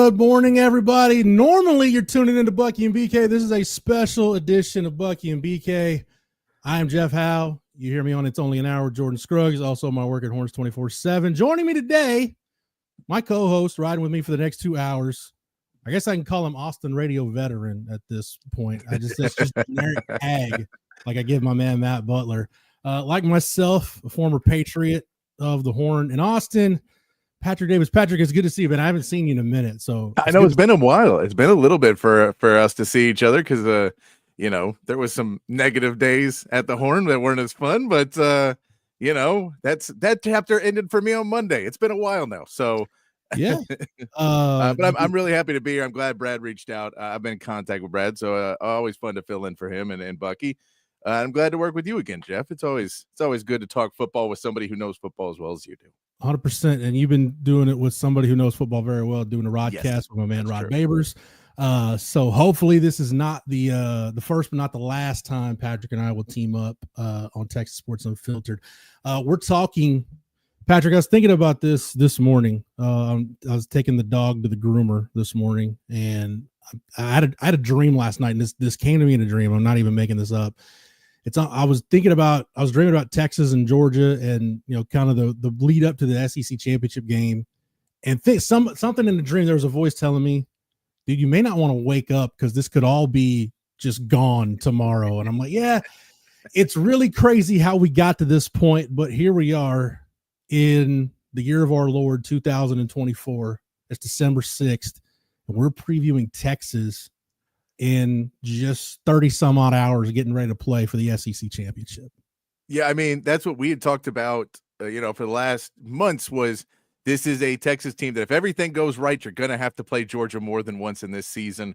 Good morning, everybody. Normally, you're tuning into Bucky and BK. This is a special edition of Bucky and BK. I am Jeff Howe. You hear me on It's Only an Hour. Jordan Scruggs, also my work at Horns 24/7. Joining me today, my co-host, riding with me for the next 2 hours. I guess I can call him Austin radio veteran at this point. That's just generic tag, like I give my man Matt Butler. Like myself, a former Patriot of the Horn in Austin, Patrick Davis. Patrick, it's good to see you, but I haven't seen you in a minute. So I know it's been a while. It's been a little bit for us to see each other because there was some negative days at the Horn that weren't as fun, but that chapter ended for me on Monday. It's been a while now, so yeah. But I'm really happy to be here. I'm glad Brad reached out. I've been in contact with Brad, so always fun to fill in for him and Bucky. I'm glad to work with you again, Jeff. It's always good to talk football with somebody who knows football as well as you do. 100%, and you've been doing it with somebody who knows football very well, doing a rodcast with my man Rod Babers. So hopefully this is not the first but not the last time Patrick and I will team up on Texas Sports Unfiltered. We're talking, Patrick, I was thinking about this morning. I was taking the dog to the groomer this morning, and I had a dream last night, and this came to me in a dream. I'm not even making this up. I was dreaming about Texas and Georgia, and kind of the lead up to the SEC championship game, and something in the dream. There was a voice telling me, "Dude, you may not want to wake up because this could all be just gone tomorrow." And I'm like, "Yeah, it's really crazy how we got to this point, but here we are in the year of our Lord 2024. It's December 6th, and we're previewing Texas in just 30 some odd hours, getting ready to play for the SEC championship." Yeah, I mean, that's what we had talked about, for the last months was this is a Texas team that if everything goes right, you're going to have to play Georgia more than once in this season.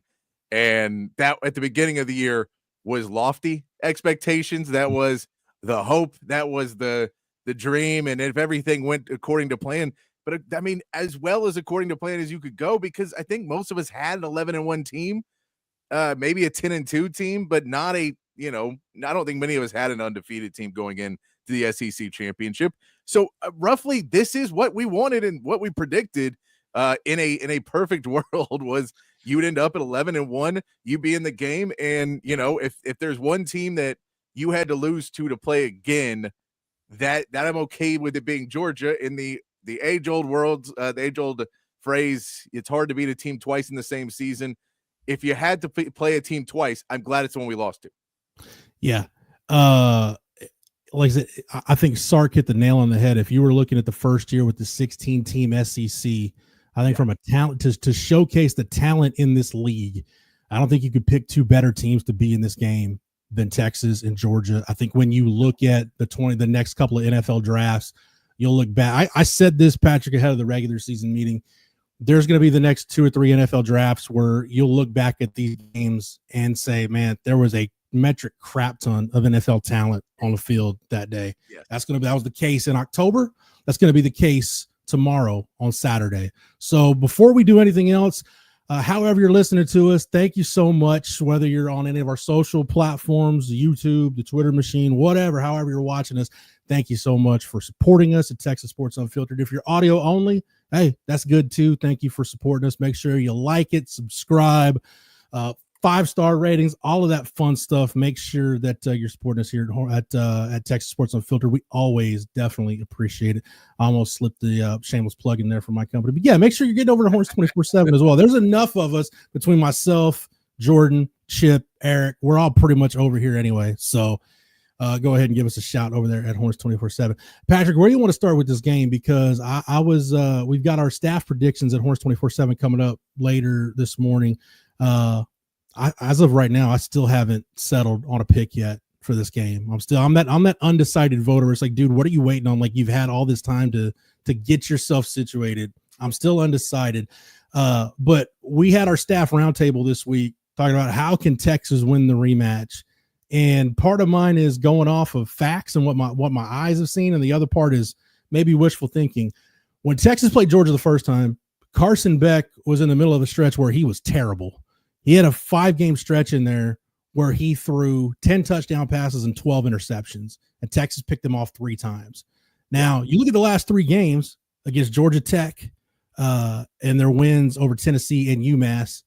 And that at the beginning of the year was lofty expectations. That was the hope. That was the dream. And if everything went according to plan, but I mean, as well as according to plan as you could go, because I think most of us had an 11-1 team. Maybe a 10-2 team, but not I don't think many of us had an undefeated team going in to the SEC championship. So roughly this is what we wanted and what we predicted in a perfect world was you would end up at 11-1, you be in the game. And, if there's one team that you had to lose to play again, that I'm okay with it being Georgia. In the age-old world, the age-old phrase, it's hard to beat a team twice in the same season. If you had to play a team twice, I'm glad it's the one we lost to. Yeah. Like I said, I think Sark hit the nail on the head. If you were looking at the first year with the 16-team SEC, I think from a talent to showcase the talent in this league, I don't think you could pick two better teams to be in this game than Texas and Georgia. I think when you look at the next couple of NFL drafts, you'll look back. I said this, Patrick, ahead of the regular season meeting. There's going to be the next 2 or 3 NFL drafts where you'll look back at these games and say, man, there was a metric crap ton of NFL talent on the field that day. Yes. That was the case in October. That's going to be the case tomorrow on Saturday. So before we do anything else, however you're listening to us, thank you so much, whether you're on any of our social platforms, YouTube, the Twitter machine, whatever, however you're watching us, thank you so much for supporting us at Texas Sports Unfiltered. If you're audio only, hey, that's good too. Thank you for supporting us. Make sure you like it, subscribe, 5-star ratings, all of that fun stuff. Make sure that you're supporting us here at Texas Sports Unfiltered. We always definitely appreciate it. I almost slipped the shameless plug in there for my company. But yeah, make sure you're getting over to Horns 24/7 as well. There's enough of us between myself, Jordan, Chip, Eric. We're all pretty much over here anyway. So go ahead and give us a shout over there at Horns 24/7. Patrick, where do you want to start with this game? Because we've got our staff predictions at Horns 24/7 coming up later this morning. As of right now, I still haven't settled on a pick yet for this game. I'm that undecided voter. It's like, dude, what are you waiting on? Like, you've had all this time to get yourself situated. I'm still undecided. But we had our staff roundtable this week talking about how can Texas win the rematch. And part of mine is going off of facts and what my eyes have seen, and the other part is maybe wishful thinking. When Texas played Georgia the first time, Carson Beck was in the middle of a stretch where he was terrible. He had a 5-game stretch in there where he threw 10 touchdown passes and 12 interceptions, and Texas picked them off 3 times. Now, you look at the last 3 games against Georgia Tech, and their wins over Tennessee and UMass.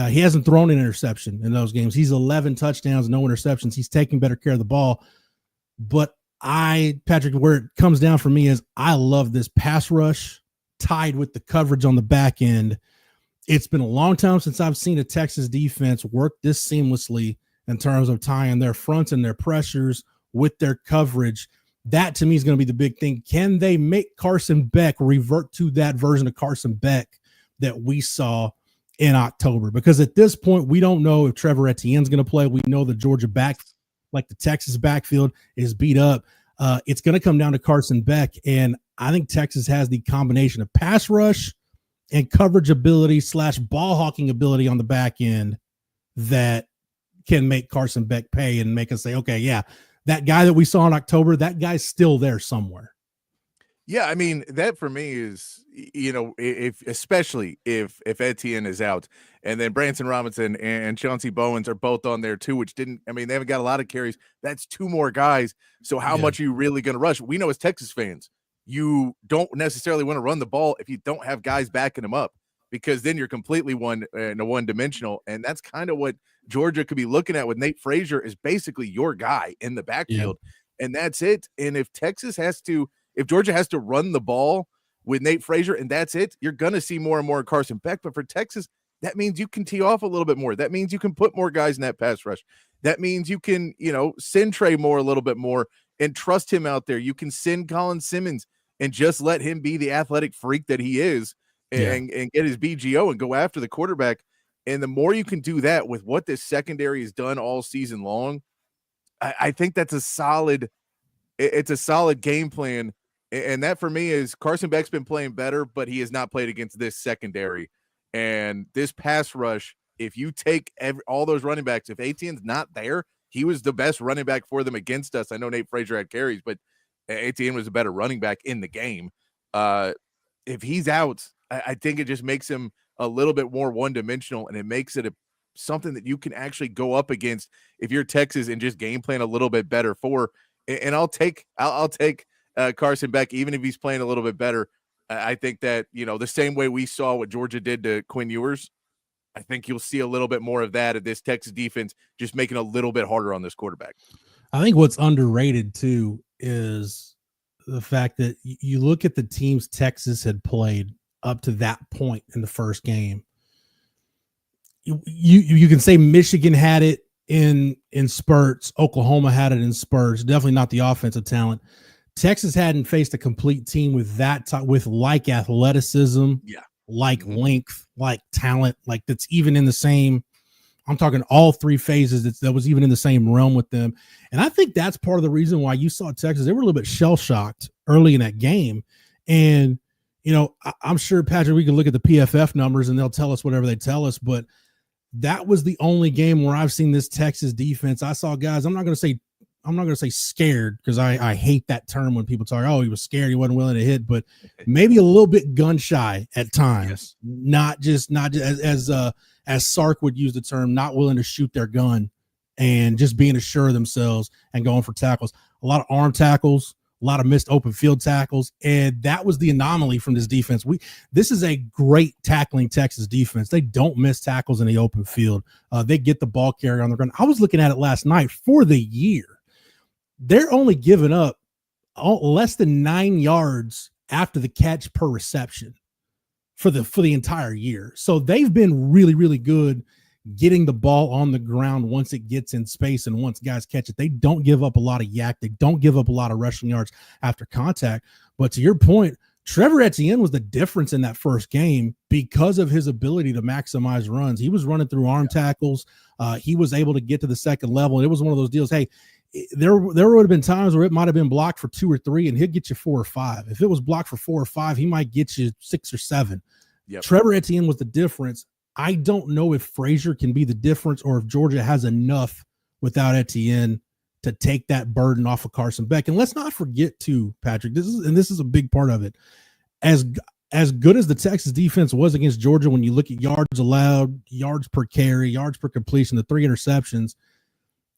He hasn't thrown an interception in those games. He's 11 touchdowns, no interceptions. He's taking better care of the ball. But Patrick, where it comes down for me is I love this pass rush tied with the coverage on the back end. It's been a long time since I've seen a Texas defense work this seamlessly in terms of tying their fronts and their pressures with their coverage. That to me is going to be the big thing. Can they make Carson Beck revert to that version of Carson Beck that we saw in October? Because at this point, we don't know if Trevor Etienne's going to play. We know the Georgia back, like the Texas backfield, is beat up. It's going to come down to Carson Beck. And I think Texas has the combination of pass rush and coverage ability / ball hawking ability on the back end that can make Carson Beck pay and make us say, okay, yeah, that guy that we saw in October, that guy's still there somewhere. Yeah, I mean, that for me is, especially if Etienne is out, and then Branson Robinson and Chauncey Bowens are both on there too, they haven't got a lot of carries. That's 2 more guys. So how much are you really going to rush? We know as Texas fans, you don't necessarily want to run the ball if you don't have guys backing them up, because then you're completely one-dimensional. And that's kind of what Georgia could be looking at with Nate Frazier, is basically your guy in the backfield. Yeah. And that's it. And if Georgia has to run the ball with Nate Frazier and that's it, you're going to see more and more Carson Beck. But for Texas, that means you can tee off a little bit more. That means you can put more guys in that pass rush. That means you can, send Trey Moore a little bit more and trust him out there. You can send Colin Simmons and just let him be the athletic freak that he is and get his BGO and go after the quarterback. And the more you can do that with what this secondary has done all season long, I think that's a solid game plan. And that for me is Carson Beck's been playing better, but he has not played against this secondary. And this pass rush, if you take all those running backs, if Etienne's not there, he was the best running back for them against us. I know Nate Frazier had carries, but Etienne was a better running back in the game. If he's out, I think it just makes him a little bit more one-dimensional, and it makes it something that you can actually go up against if you're Texas and just game plan a little bit better for. And I'll take Carson Beck, even if he's playing a little bit better. I think that, the same way we saw what Georgia did to Quinn Ewers, I think you'll see a little bit more of that at this Texas defense, just making a little bit harder on this quarterback. I think what's underrated too is the fact that you look at the teams Texas had played up to that point in the first game. You can say Michigan had it in spurts. Oklahoma had it in spurts. Definitely not the offensive talent. Texas hadn't faced a complete team with that with like athleticism, like length, like talent, like that's even in the same. I'm talking all 3 phases that was even in the same realm with them. And I think that's part of the reason why you saw Texas. They were a little bit shell-shocked early in that game. And, I'm sure, Patrick, we can look at the PFF numbers and they'll tell us whatever they tell us. But that was the only game where I've seen this Texas defense. I saw guys, I'm not going to say scared, because I hate that term when people talk, oh, he was scared, he wasn't willing to hit, but maybe a little bit gun shy at times. Not just as Sark would use the term, not willing to shoot their gun and just being assured of themselves and going for tackles. A lot of arm tackles, a lot of missed open field tackles, and that was the anomaly from this defense. This is a great tackling Texas defense. They don't miss tackles in the open field. They get the ball carrier on the ground. I was looking at it last night for the year. They're only giving up less than 9 yards after the catch per reception for the entire year. So they've been really, really good getting the ball on the ground once it gets in space and once guys catch it. They don't give up a lot of yak. They don't give up a lot of rushing yards after contact. But to your point, Trevor Etienne was the difference in that first game because of his ability to maximize runs. He was running through arm tackles. He was able to get to the second level. And it was one of those deals. Hey, there would have been times where it might have been blocked for 2 or 3 and he'd get you 4 or 5. If it was blocked for 4 or 5, he might get you 6 or 7. Yep. Trevor Etienne was the difference. I don't know if Frazier can be the difference or if Georgia has enough without Etienne to take that burden off of Carson Beck. And let's not forget too, Patrick, this is a big part of it. As good as the Texas defense was against Georgia, when you look at yards allowed, yards per carry, yards per completion, the 3 interceptions,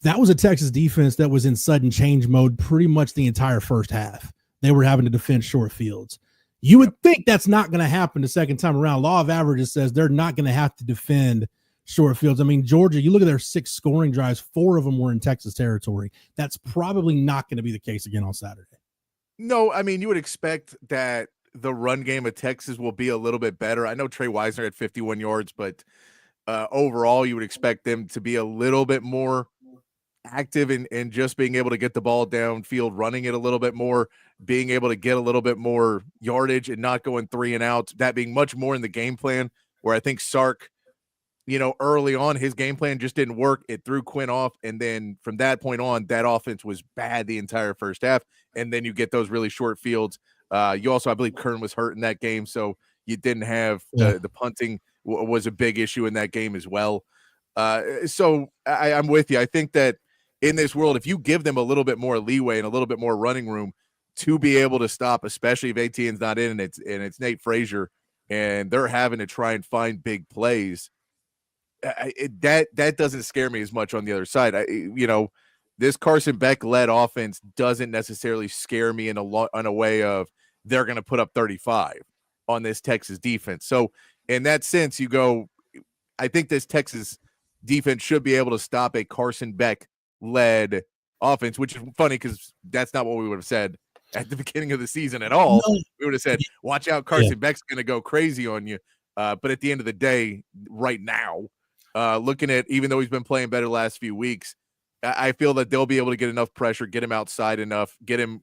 that was a Texas defense that was in sudden change mode pretty much the entire first half. They were having to defend short fields. You would think that's not going to happen the second time around. Law of averages says they're not going to have to defend short fields. I mean, Georgia, you look at their 6 scoring drives, 4 of them were in Texas territory. That's probably not going to be the case again on Saturday. No, I mean, you would expect that the run game of Texas will be a little bit better. I know Trey Wisner had 51 yards, but overall, you would expect them to be a little bit more active in just being able to get the ball downfield, running it a little bit more, being able to get a little bit more yardage and not going 3 and out, that being much more in the game plan, where I think Sark, early on, his game plan just didn't work. It threw Quinn off. And then from that point on, that offense was bad the entire first half. And then you get those really short fields. You also, I believe Kern was hurt in that game. So you didn't have the punting was a big issue in that game as well. So I'm with you. I think that in this world, if you give them a little bit more leeway and a little bit more running room to be able to stop, especially if ATN's not in and it's Nate Frazier and they're having to try and find big plays, that doesn't scare me as much on the other side. This Carson Beck led offense doesn't necessarily scare me in a way of they're going to put up 35 on this Texas defense. So in that sense, I think this Texas defense should be able to stop a Carson Beck led offense, which is funny because that's not what we would have said at the beginning of the season at all. No. We would have said, watch out, Carson Beck's going to go crazy on you. But at the end of the day, right now, looking at, even though he's been playing better the last few weeks, I feel that they'll be able to get enough pressure, get him outside enough, get him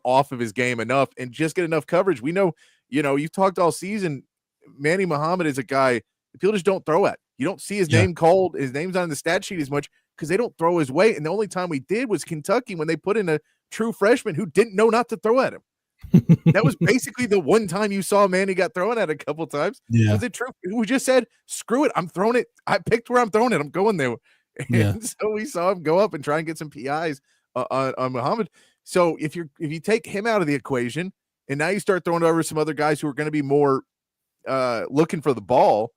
off of his game enough, and just get enough coverage. We know, you've talked all season, Manny Muhammad is a guy people just don't throw at. You don't see his name called. His name's on the stat sheet as much because they don't throw his way. And the only time we did was Kentucky when they put in a true freshman who didn't know not to throw at him. That was basically the one time you saw Manny got thrown at a couple times. Yeah. Was it true? We just said, screw it. I'm throwing it. I picked where I'm throwing it. I'm going there. And so we saw him go up and try and get some PIs on Muhammad. So if you take him out of the equation and now you start throwing over some other guys who are going to be more looking for the ball,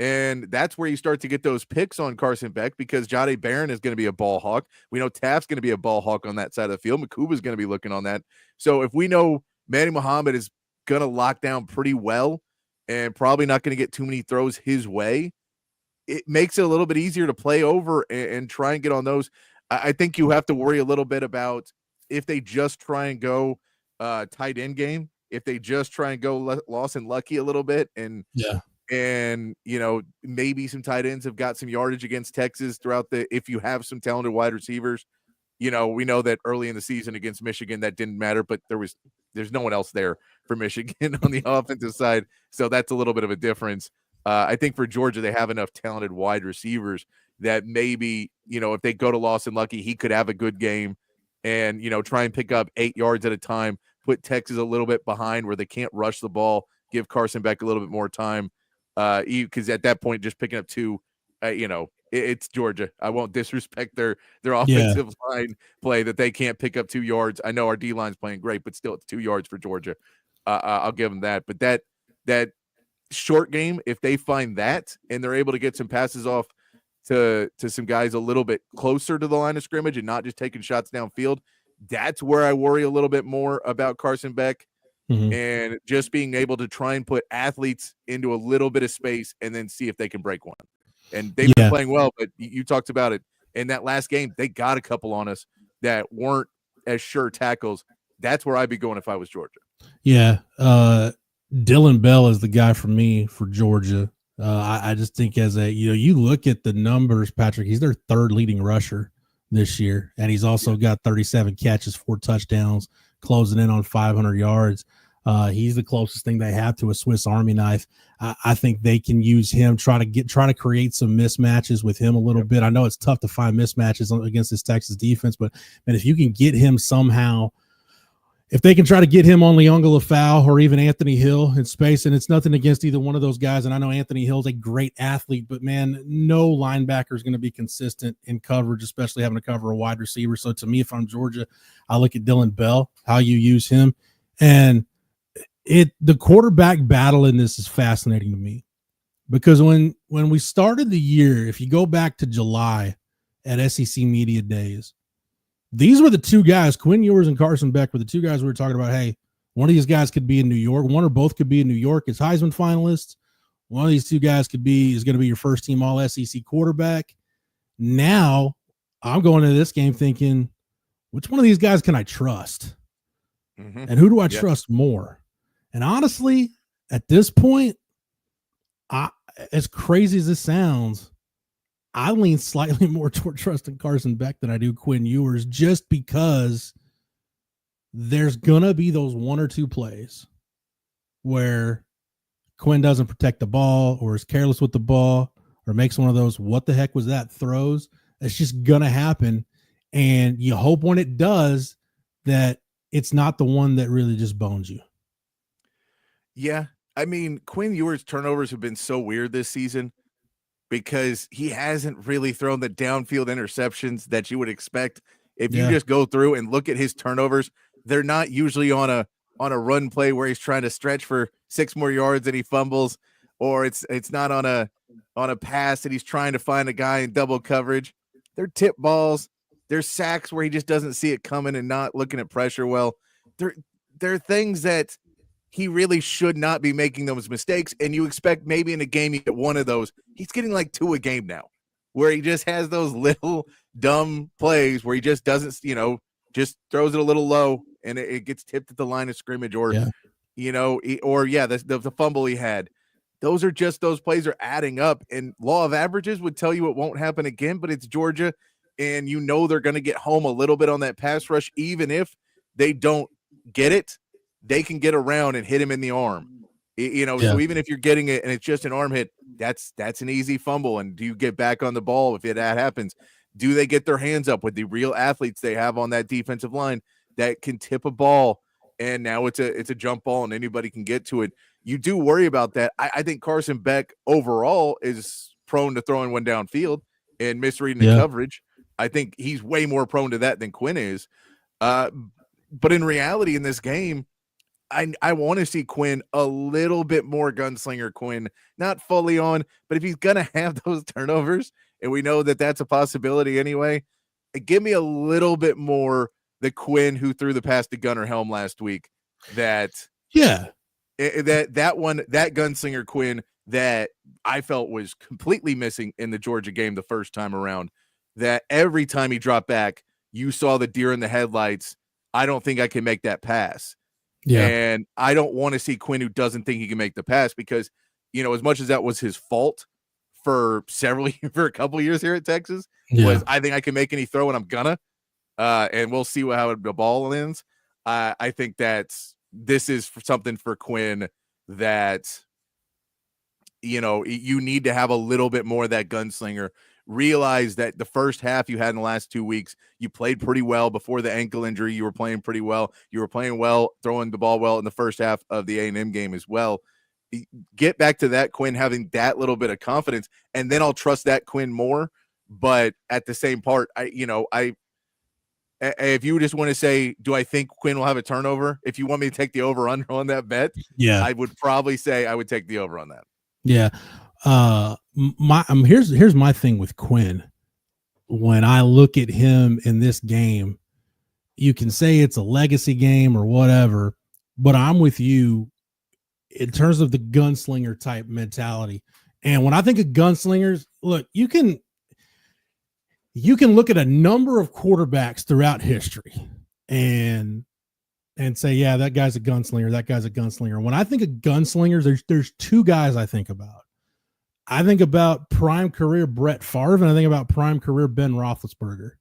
and that's where you start to get those picks on Carson Beck because Jahdae Barron is going to be a ball hawk. We know Taft's going to be a ball hawk on that side of the field. Makuba's going to be looking on that. So if we know Manny Muhammad is going to lock down pretty well and probably not going to get too many throws his way, it makes it a little bit easier to play over and try and get on those. I think you have to worry a little bit about if they just try and go tight end game, if they just try and go Lawson Lucky a little bit and maybe some tight ends have got some yardage against Texas if you have some talented wide receivers. We know that early in the season against Michigan that didn't matter, but there's no one else there for Michigan on the offensive side. So that's a little bit of a difference. I think for Georgia, they have enough talented wide receivers that maybe, if they go to Lawson Lucky, he could have a good game and, try and pick up 8 yards at a time, put Texas a little bit behind where they can't rush the ball, give Carson Beck a little bit more time. Because at that point, just picking up 2, it's Georgia. I won't disrespect their offensive line play that they can't pick up 2 yards. I know our D line's playing great, but still, it's 2 yards for Georgia. I'll give them that. But that short game, if they find that and they're able to get some passes off to some guys a little bit closer to the line of scrimmage and not just taking shots downfield, that's where I worry a little bit more about Carson Beck. Mm-hmm. And just being able to try and put athletes into a little bit of space and then see if they can break one. And they've been playing well, but you talked about it. In that last game, they got a couple on us that weren't as sure tackles. That's where I'd be going if I was Georgia. Yeah. Dylan Bell is the guy for me for Georgia. I just think you look at the numbers, Patrick, he's their 3rd leading rusher this year. And he's also got 37 catches, 4 touchdowns, closing in on 500 yards. He's the closest thing they have to a Swiss Army knife. I think they can use him, try to create some mismatches with him a little bit. I know it's tough to find mismatches against this Texas defense, but if you can get him somehow, if they can try to get him on Leonga or even Anthony Hill in space, and it's nothing against either one of those guys. And I know Anthony Hill's a great athlete, but man, no linebacker is going to be consistent in coverage, especially having to cover a wide receiver. So to me, if I'm Georgia, I look at Dylan Bell, how you use him, and the quarterback battle in this is fascinating to me because when we started the year, if you go back to July at SEC Media Days, these were the 2 guys, Quinn Ewers and Carson Beck were the 2 guys we were talking about. Hey, One of these guys could be in New York. One or both could be in New York as Heisman finalists. One of these two guys is going to be your first team all SEC quarterback. Now I'm going into this game thinking, which one of these guys can I trust? Mm-hmm. And who do I trust more? And honestly, at this point, as crazy as this sounds, I lean slightly more toward trusting Carson Beck than I do Quinn Ewers, just because there's going to be those one or two plays where Quinn doesn't protect the ball or is careless with the ball or makes one of those what the heck was that throws. It's just going to happen. And you hope when it does that it's not the one that really just bones you. Yeah. I mean, Quinn Ewers' turnovers have been so weird this season because he hasn't really thrown the downfield interceptions that you would expect. If you just go through and look at his turnovers, they're not usually on a run play where he's trying to stretch for 6 more yards and he fumbles, or it's not on a pass that he's trying to find a guy in double coverage. They're tip balls. There's sacks where he just doesn't see it coming and not looking at pressure well. They're things that he really should not be making those mistakes, and you expect maybe in a game you get one of those. He's getting like 2 a game now, where he just has those little dumb plays where he just doesn't, just throws it a little low and it gets tipped at the line of scrimmage, or the fumble he had. Those are just, those plays are adding up, and law of averages would tell you it won't happen again, but it's Georgia, and they're going to get home a little bit on that pass rush. Even if they don't get it, they can get around and hit him in the arm. So even if you're getting it and it's just an arm hit, that's an easy fumble. And do you get back on the ball if that happens? Do they get their hands up with the real athletes they have on that defensive line that can tip a ball? And now it's a jump ball and anybody can get to it. You do worry about that. I think Carson Beck overall is prone to throwing one downfield and misreading the coverage. I think he's way more prone to that than Quinn is. But in reality, in this game, I want to see Quinn a little bit more gunslinger Quinn, not fully on, but if he's going to have those turnovers, and we know that that's a possibility anyway, give me a little bit more the Quinn who threw the pass to Gunnar Helm last week. That gunslinger Quinn that I felt was completely missing in the Georgia game the first time around, that every time he dropped back, you saw the deer in the headlights. I don't think I can make that pass. Yeah. And I don't want to see Quinn who doesn't think he can make the pass, because, as much as that was his fault for a couple of years here at Texas, was I think I can make any throw and I'm gonna, and we'll see how the ball lands. I think that this is something for Quinn that, you need to have a little bit more of that gunslinger. Realize that the first half you had in the last 2 weeks, you played pretty well. Before the ankle injury, you were playing pretty well. You were playing well, throwing the ball well in the first half of the A&M game as well. Get back to that Quinn having that little bit of confidence, and then I'll trust that Quinn more. But at the same part, if you just want to say, do I think Quinn will have a turnover? If you want me to take the over-under on that bet, I would probably say I would take the over on that. Yeah. Here's my thing with Quinn. When I look at him in this game, you can say it's a legacy game or whatever, but I'm with you in terms of the gunslinger type mentality. And when I think of gunslingers, look, you can look at a number of quarterbacks throughout history and say, yeah, that guy's a gunslinger. That guy's a gunslinger. When I think of gunslingers, there's 2 guys I think about. I think about prime career Brett Favre, and I think about prime career Ben Roethlisberger,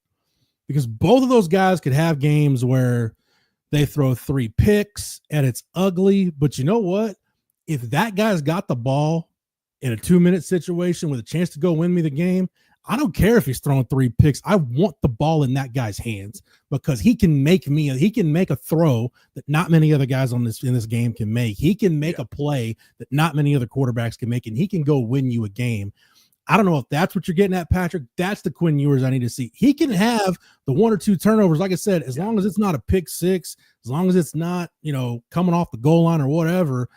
because both of those guys could have games where they throw 3 picks and it's ugly. But you know what? If that guy's got the ball in a 2-minute situation with a chance to go win me the game, I don't care if he's throwing 3 picks. I want the ball in that guy's hands, because he can make a throw that not many other guys in this game can make. He can make a play that not many other quarterbacks can make, and he can go win you a game. I don't know if that's what you're getting at, Patrick. That's the Quinn Ewers I need to see. He can have the 1 or 2 turnovers, like I said, as long as it's not a pick 6, as long as it's not, coming off the goal line or whatever.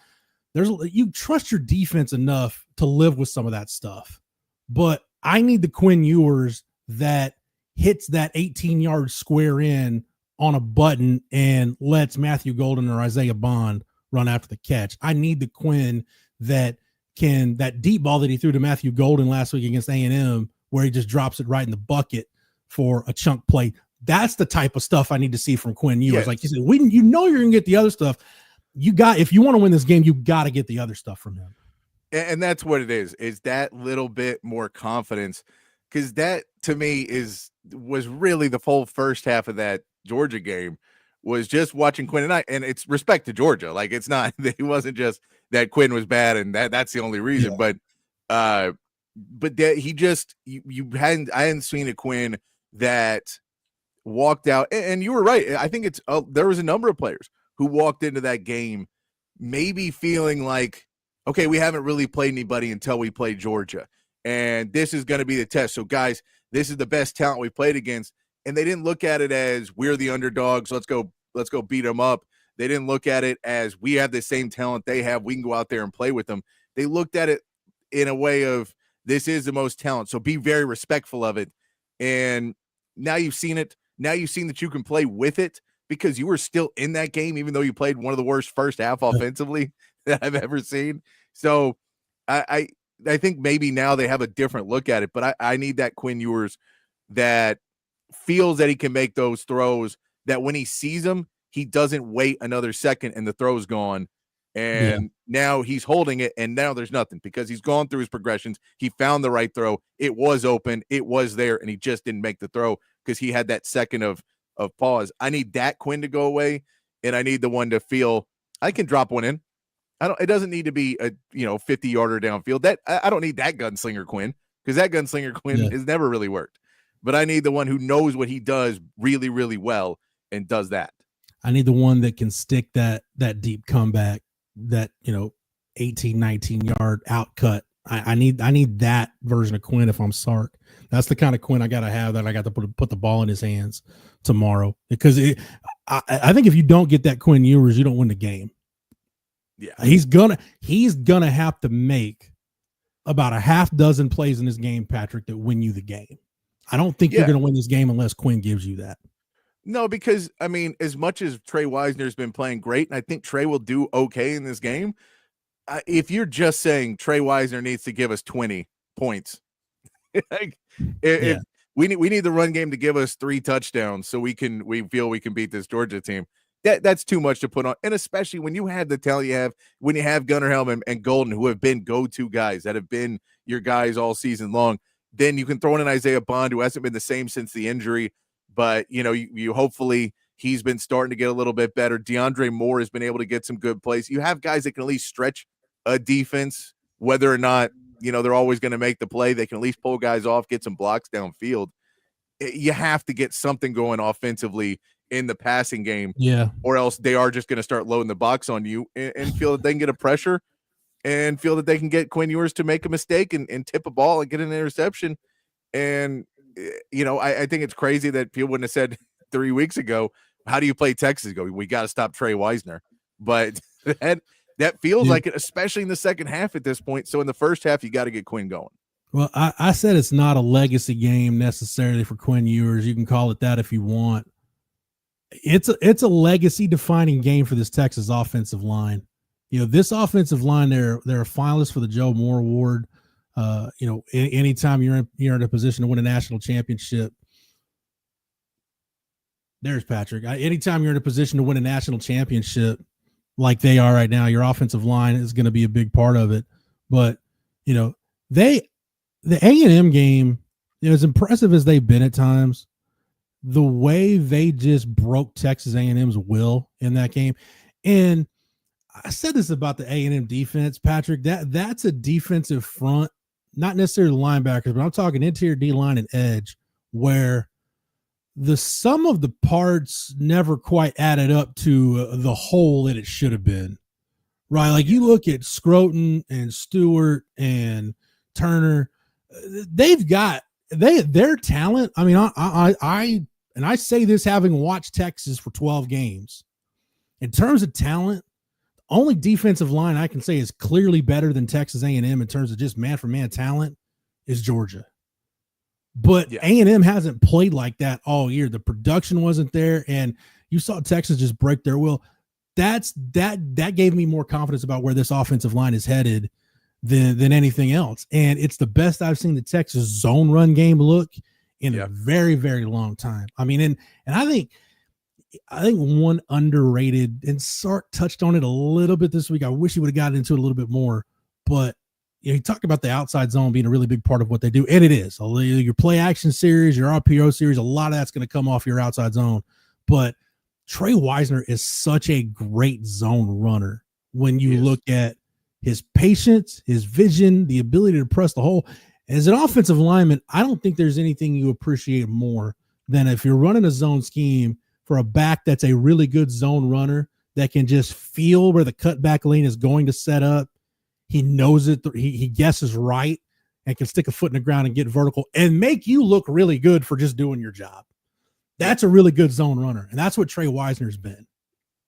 You trust your defense enough to live with some of that stuff. But I need the Quinn Ewers that hits that 18-yard square in on a button and lets Matthew Golden or Isaiah Bond run after the catch. I need the Quinn that deep ball that he threw to Matthew Golden last week against A&M, where he just drops it right in the bucket for a chunk play. That's the type of stuff I need to see from Quinn Ewers. Yes. Like you said, you know you're going to get the other stuff. If you want to win this game, you got to get the other stuff from him. And that's what it is that little bit more confidence, because that to me was really the whole first half of that Georgia game was just watching Quinn and it's respect to Georgia. Like it's not, it wasn't just that Quinn was bad and that's the only reason, but that he just, I hadn't seen a Quinn that walked out. And you were right. I think there was a number of players who walked into that game maybe feeling like, okay, we haven't really played anybody until we play Georgia, and this is going to be the test. So guys, this is the best talent we played against. And they didn't look at it as we're the underdogs. Let's go beat them up. They didn't look at it as we have the same talent they have. We can go out there and play with them. They looked at it in a way of this is the most talent. So be very respectful of it. And now you've seen it. Now you've seen that you can play with it because you were still in that game, even though you played one of the worst first half offensively that I've ever seen. So I think maybe now they have a different look at it, but I need that Quinn Ewers that feels that he can make those throws, that when he sees them, he doesn't wait another second and the throw's gone. And now he's holding it, and now there's nothing because he's gone through his progressions. He found the right throw. It was open. It was there, and he just didn't make the throw because he had that second of pause. I need that Quinn to go away, and I need the one to feel I can drop one in. It doesn't need to be a 50-yarder downfield. That I don't need that gunslinger Quinn, because that gunslinger Quinn has never really worked. But I need the one who knows what he does really, really well and does that. I need the one that can stick that deep comeback, that 18, 19-yard outcut. I need that version of Quinn if I'm Sark. That's the kind of Quinn I got to have, that I got to put the ball in his hands tomorrow. Because I think if you don't get that Quinn Ewers, you don't win the game. Yeah, he's gonna have to make about a half dozen plays in this game, Patrick, that win you the game. I don't think you're going to win this game unless Quinn gives you that. No, because, I mean, as much as Trey Wisner's been playing great, and I think Trey will do okay in this game, if you're just saying Trey Wisner needs to give us 20 points, if we need the run game to give us 3 touchdowns so we feel we can beat this Georgia team, that's too much to put on. And especially when you have the talent you have, when you have Gunnar Helm and Golden, who have been go-to guys, that have been your guys all season long. Then you can throw in an Isaiah Bond, who hasn't been the same since the injury, but you hopefully he's been starting to get a little bit better. DeAndre Moore has been able to get some good plays. You have guys that can at least stretch a defense, whether or not they're always going to make the play. They can at least pull guys off, get some blocks downfield. You have to get something going offensively in the passing game, or else they are just going to start loading the box on you and feel that they can get a pressure and feel that they can get Quinn Ewers to make a mistake and tip a ball and get an interception. And, I think it's crazy that people wouldn't have said 3 weeks ago, how do you play Texas? We got to stop Trey Wisner. But that feels like it, especially in the second half at this point. So in the first half, you got to get Quinn going. Well, I said it's not a legacy game necessarily for Quinn Ewers. You can call it that if you want. It's a legacy defining game for this Texas offensive line. This offensive line, they're a finalist for the Joe Moore Award. Anytime you're in a position to win a national championship, there's Patrick. Anytime you're in a position to win a national championship like they are right now, your offensive line is going to be a big part of it. But, the A&M game, as impressive as they've been at times, the way they just broke Texas A&M's will in that game. And I said this about the A&M defense, Patrick, that's a defensive front, not necessarily linebackers, but I'm talking interior D-line and edge, where the sum of the parts never quite added up to the whole that it should have been, right? Like you look at Scroton and Stewart and Turner, they've got their talent. I mean, I say this having watched Texas for 12 games. In terms of talent, the only defensive line I can say is clearly better than Texas A&M in terms of just man-for-man talent is Georgia. But A&M hasn't played like that all year. The production wasn't there, and you saw Texas just break their will. That gave me more confidence about where this offensive line is headed than anything else. And it's the best I've seen the Texas zone run game look in a very, very long time. I mean, and I think one underrated, and Sark touched on it a little bit this week. I wish he would have gotten into it a little bit more, but he talked about the outside zone being a really big part of what they do. And it is. Your play action series, your RPO series, a lot of that's going to come off your outside zone. But Trey Wisner is such a great zone runner when you look at his patience, his vision, the ability to press the hole. As an offensive lineman, I don't think there's anything you appreciate more than if you're running a zone scheme for a back that's a really good zone runner that can just feel where the cutback lane is going to set up. He knows it. He guesses right and can stick a foot in the ground and get vertical and make you look really good for just doing your job. That's a really good zone runner, and that's what Trey Wisner's been.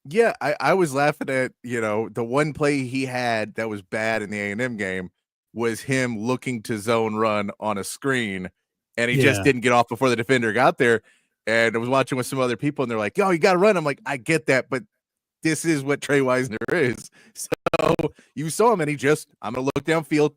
Yeah, I was laughing at, the one play he had that was bad in the A&M game was him looking to zone run on a screen, and he just didn't get off before the defender got there. And I was watching with some other people, and they're like, yo, you got to run. I'm like, I get that, but this is what Trey Wisner is. So you saw him, and I'm going to look downfield,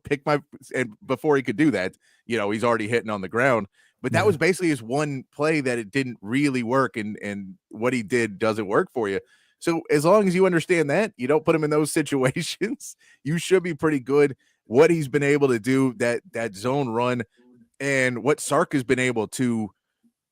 and before he could do that, he's already hitting on the ground. But that was basically his one play that it didn't really work, and what he did doesn't work for you. So as long as you understand that, you don't put him in those situations, you should be pretty good. What he's been able to do, that zone run, and what Sark has been able to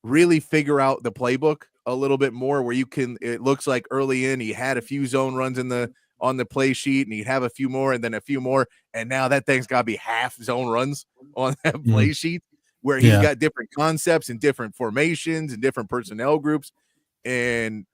really figure out the playbook a little bit more, where it looks like early in he had a few zone runs on the play sheet, and he'd have a few more and then a few more. And now that thing's got to be half zone runs on that play sheet, where he's got different concepts and different formations and different personnel groups. And,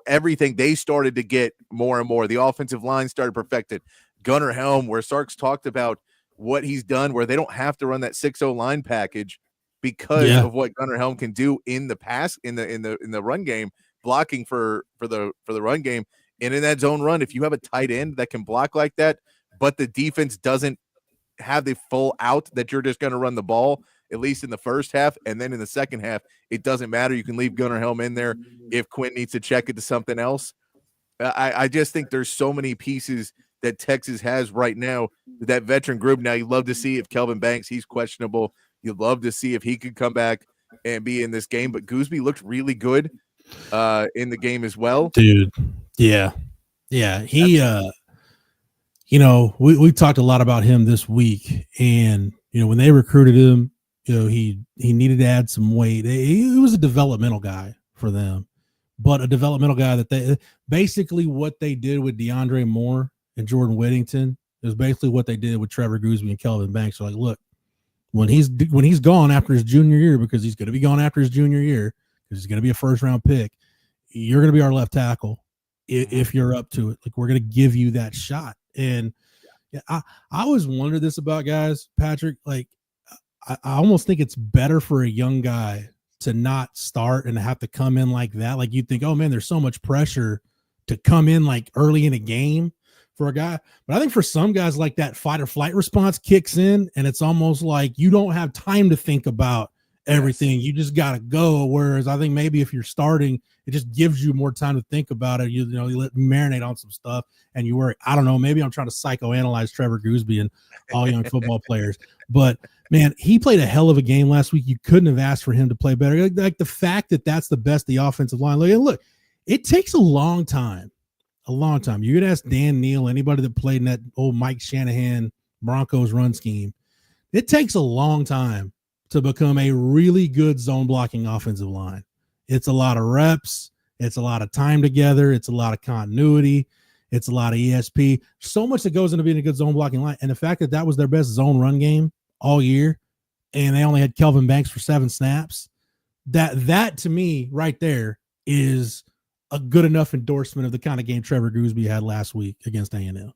everything they started to get more and more. The offensive line started perfected. Gunnar Helm, where Sark's talked about what he's done, where they don't have to run that 6-0 line package because of what Gunnar Helm can do in the pass, in the run game, blocking for the run game. And in that zone run, if you have a tight end that can block like that, but the defense doesn't have the full out that you're just going to run the ball, at least in the first half, and then in the second half, it doesn't matter. You can leave Gunnar Helm in there if Quinn needs to check it to something else. I just think there's so many pieces that Texas has right now, that veteran group. Now, you'd love to see if Kelvin Banks, he's questionable. You'd love to see if he could come back and be in this game. But Gooseby looked really good in the game as well. Dude, yeah. He, we talked a lot about him this week. And, when they recruited him, he needed to add some weight. He was a developmental guy for them, but a developmental guy that they basically what they did with DeAndre Moore and Jordan Whittington is basically what they did with Trevor Gooseby and Kelvin Banks. So, like, look, when he's gone after his junior year, because he's going to be gone after his junior year, because he's going to be a first-round pick, you're going to be our left tackle if you're up to it. Like, we're going to give you that shot. And I always wondered this about guys, Patrick. Like, I almost think it's better for a young guy to not start and have to come in like that. Like, you think, oh man, there's so much pressure to come in like early in a game for a guy. But I think for some guys, like, that fight or flight response kicks in, and it's almost like you don't have time to think about everything. You just got to go. Whereas I think maybe if you're starting, it just gives you more time to think about it. You let marinate on some stuff, and you worry. I don't know. Maybe I'm trying to psychoanalyze Trevor Gooseby and all young football players, but man, he played a hell of a game last week. You couldn't have asked for him to play better. Like the fact that that's the best the offensive line. Look, it takes a long time. You could ask Dan Neal, anybody that played in that old Mike Shanahan Broncos run scheme. It takes a long time to become a really good zone blocking offensive line. It's a lot of reps. It's a lot of time together. It's a lot of continuity. It's a lot of ESP. So much that goes into being a good zone blocking line. And the fact that was their best zone run game all year, and they only had Kelvin Banks for 7 snaps, that to me right there is a good enough endorsement of the kind of game Trevor Gooseby had last week against A&M.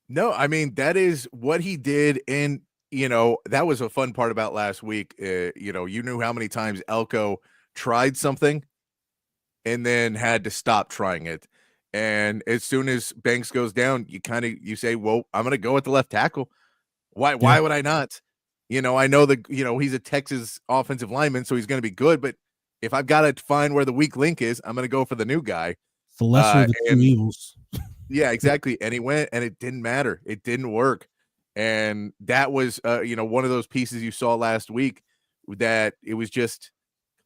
No, I mean, that is what he did. And, that was a fun part about last week. You knew how many times Elko tried something and then had to stop trying it. And as soon as Banks goes down, you say, well, I'm going to go with the left tackle. Why would I not? I know that, he's a Texas offensive lineman, so he's going to be good. But if I've got to find where the weak link is, I'm going to go for the new guy. The lesser of the two evils. Yeah, exactly. And he went, and it didn't matter. It didn't work. And that was, one of those pieces you saw last week that it was just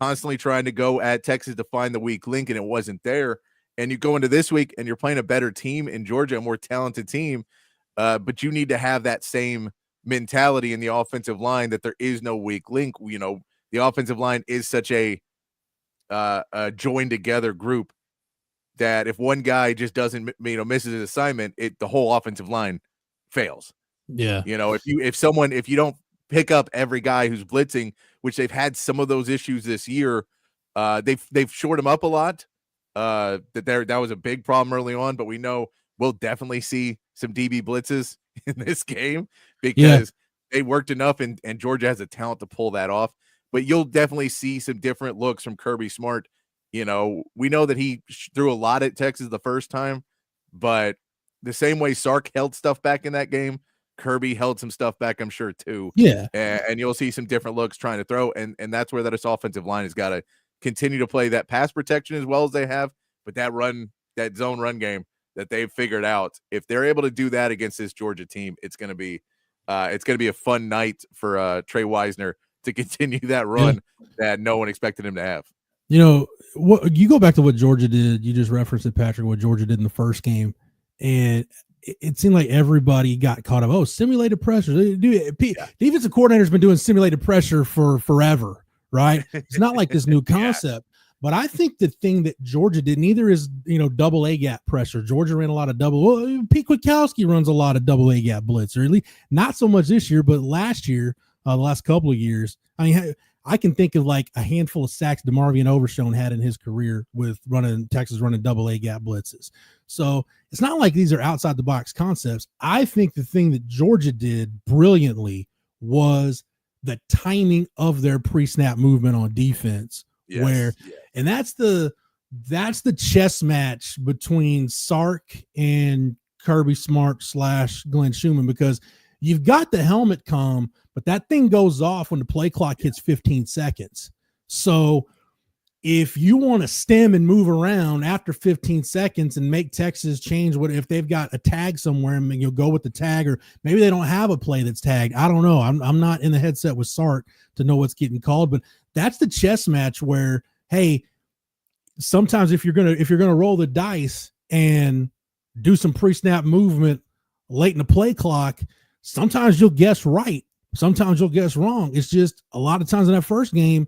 constantly trying to go at Texas to find the weak link, and it wasn't there. And you go into this week, and you're playing a better team in Georgia, a more talented team, but you need to have that same mentality in the offensive line that there is no weak link. The offensive line is such a joined together group that if one guy just doesn't, misses his assignment, the whole offensive line fails. Yeah. If you don't pick up every guy who's blitzing, which they've had some of those issues this year, they've shored him up a lot. That was a big problem early on, but we know we'll definitely see some DB blitzes in this game because they worked enough, and Georgia has a talent to pull that off. But you'll definitely see some different looks from Kirby Smart. We know that he threw a lot at Texas the first time, but the same way Sark held stuff back in that game, Kirby held some stuff back, I'm sure, too. Yeah. And you'll see some different looks trying to throw, and that's where that offensive line has got to continue to play that pass protection as well as they have, but that zone run game that they've figured out, if they're able to do that against this Georgia team, it's going to be a fun night for Trey Wisner to continue that run that no one expected him to have. What you go back to what Georgia did, you just referenced it, Patrick, what Georgia did in the first game, and it seemed like everybody got caught up. Oh, simulated pressure. Defensive coordinator's been doing simulated pressure for forever, right? It's not like this new concept. But I think the thing that Georgia did neither is, double A gap pressure. Georgia ran a lot of Pete Kwiatkowski runs a lot of double A gap blitz, or at least not so much this year, but last year, the last couple of years. I mean, I can think of like a handful of sacks DeMarvion Overshown had in his career with Texas running double A gap blitzes. So it's not like these are outside the box concepts. I think the thing that Georgia did brilliantly was the timing of their pre-snap movement on defense. And that's the chess match between Sark and Kirby Smart / Glenn Schumann, because you've got the helmet comm, but that thing goes off when the play clock hits 15 seconds. So if you want to stem and move around after 15 seconds and make Texas change if they've got a tag somewhere and you'll go with the tag, or maybe they don't have a play that's tagged. I don't know. I'm not in the headset with Sark to know what's getting called, but that's the chess match where, hey, sometimes if you're gonna roll the dice and do some pre-snap movement late in the play clock, sometimes you'll guess right, sometimes you'll guess wrong. It's just a lot of times in that first game,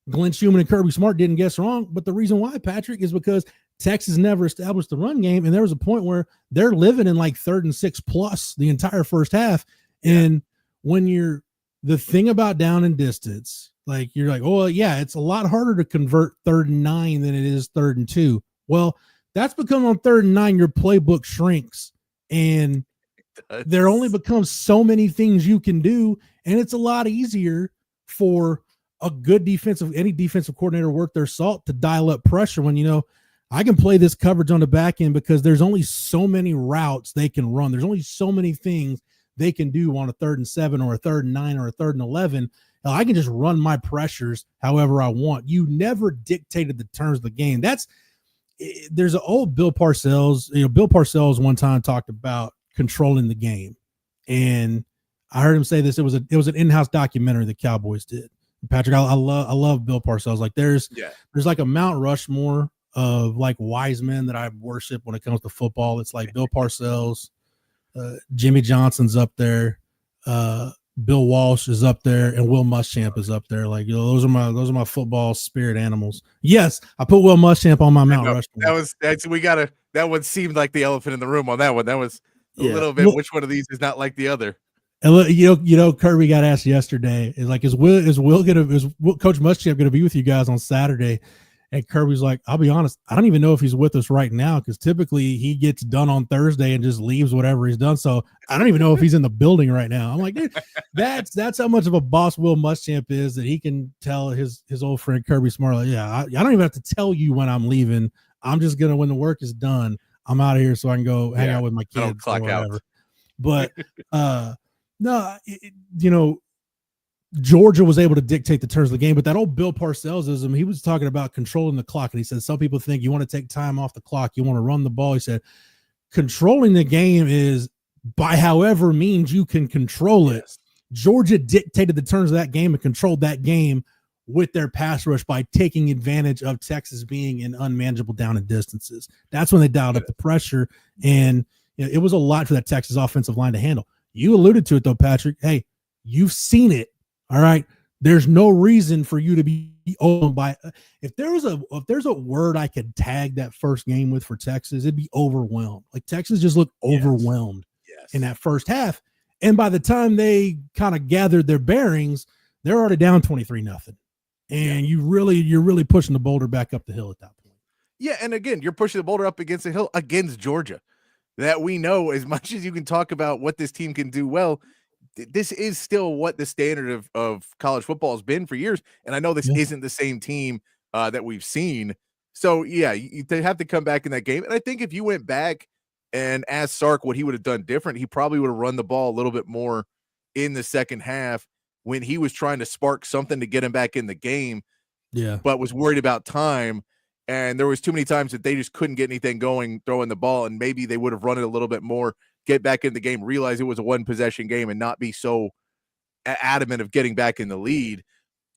Glenn Schumann and Kirby Smart didn't guess wrong. But the reason why, Patrick, is because Texas never established the run game, and there was a point where they're living in like 3rd and 6 plus the entire first half. And when the thing about down and distance, like you're like, oh yeah, it's a lot harder to convert 3rd and 9 than it is 3rd and 2. Well, that's because on 3rd and 9 your playbook shrinks, and there only becomes so many things you can do, and it's a lot easier for any defensive coordinator worth their salt to dial up pressure when I can play this coverage on the back end because there's only so many routes they can run. There's only so many things they can do on a 3rd and 7 or a 3rd and 9 or a 3rd and 11. I can just run my pressures however I want. You never dictated the terms of the game. There's an old Bill Parcells. Bill Parcells one time talked about controlling the game, and I heard him say this. It was an in-house documentary the Cowboys did. Patrick, I love Bill Parcells. Like there's like a Mount Rushmore of like wise men that I worship when it comes to football. It's like Bill Parcells, Jimmy Johnson's up there, Bill Walsh is up there, and Will Muschamp is up there. Like those are my football spirit animals. Yes, I put Will Muschamp on my Mount Rushmore. That one seemed like the elephant in the room on that one. That was a little bit. Which one of these is not like the other? And Kirby got asked yesterday, is Coach Muschamp gonna be with you guys on Saturday? And Kirby's like, I'll be honest, I don't even know if he's with us right now, because typically he gets done on Thursday and just leaves whatever he's done. So I don't even know if he's in the building right now. I'm like, dude, that's how much of a boss Will Muschamp is, that he can tell his old friend Kirby Smart, like, I don't even have to tell you when I'm leaving. I'm just gonna, when the work is done, I'm out of here so I can go hang out with my kids. Clock out. But no, Georgia was able to dictate the terms of the game, but that old Bill Parcellsism, he was talking about controlling the clock, and he said some people think you want to take time off the clock, you want to run the ball. He said controlling the game is by however means you can control it. Georgia dictated the terms of that game and controlled that game with their pass rush by taking advantage of Texas being in unmanageable down and distances. That's when they dialed up the pressure, and it was a lot for that Texas offensive line to handle. You alluded to it, though, Patrick. Hey, you've seen it. All right. There's no reason for you to be owned by. If there's a word I could tag that first game with for Texas, it'd be overwhelmed. Like Texas just looked overwhelmed in that first half. And by the time they kind of gathered their bearings, they're already down 23-0. And you're really pushing the boulder back up the hill at that point. Yeah. And again, you're pushing the boulder up against the hill against Georgia, that we know, as much as you can talk about what this team can do well, this is still what the standard of college football has been for years. And I know this isn't the same team that we've seen. So, they have to come back in that game. And I think if you went back and asked Sark what he would have done different, he probably would have run the ball a little bit more in the second half when he was trying to spark something to get him back in the game, but was worried about time. And there was too many times that they just couldn't get anything going throwing the ball, and maybe they would have run it a little bit more, get back in the game, realize it was a one-possession game, and not be so adamant of getting back in the lead.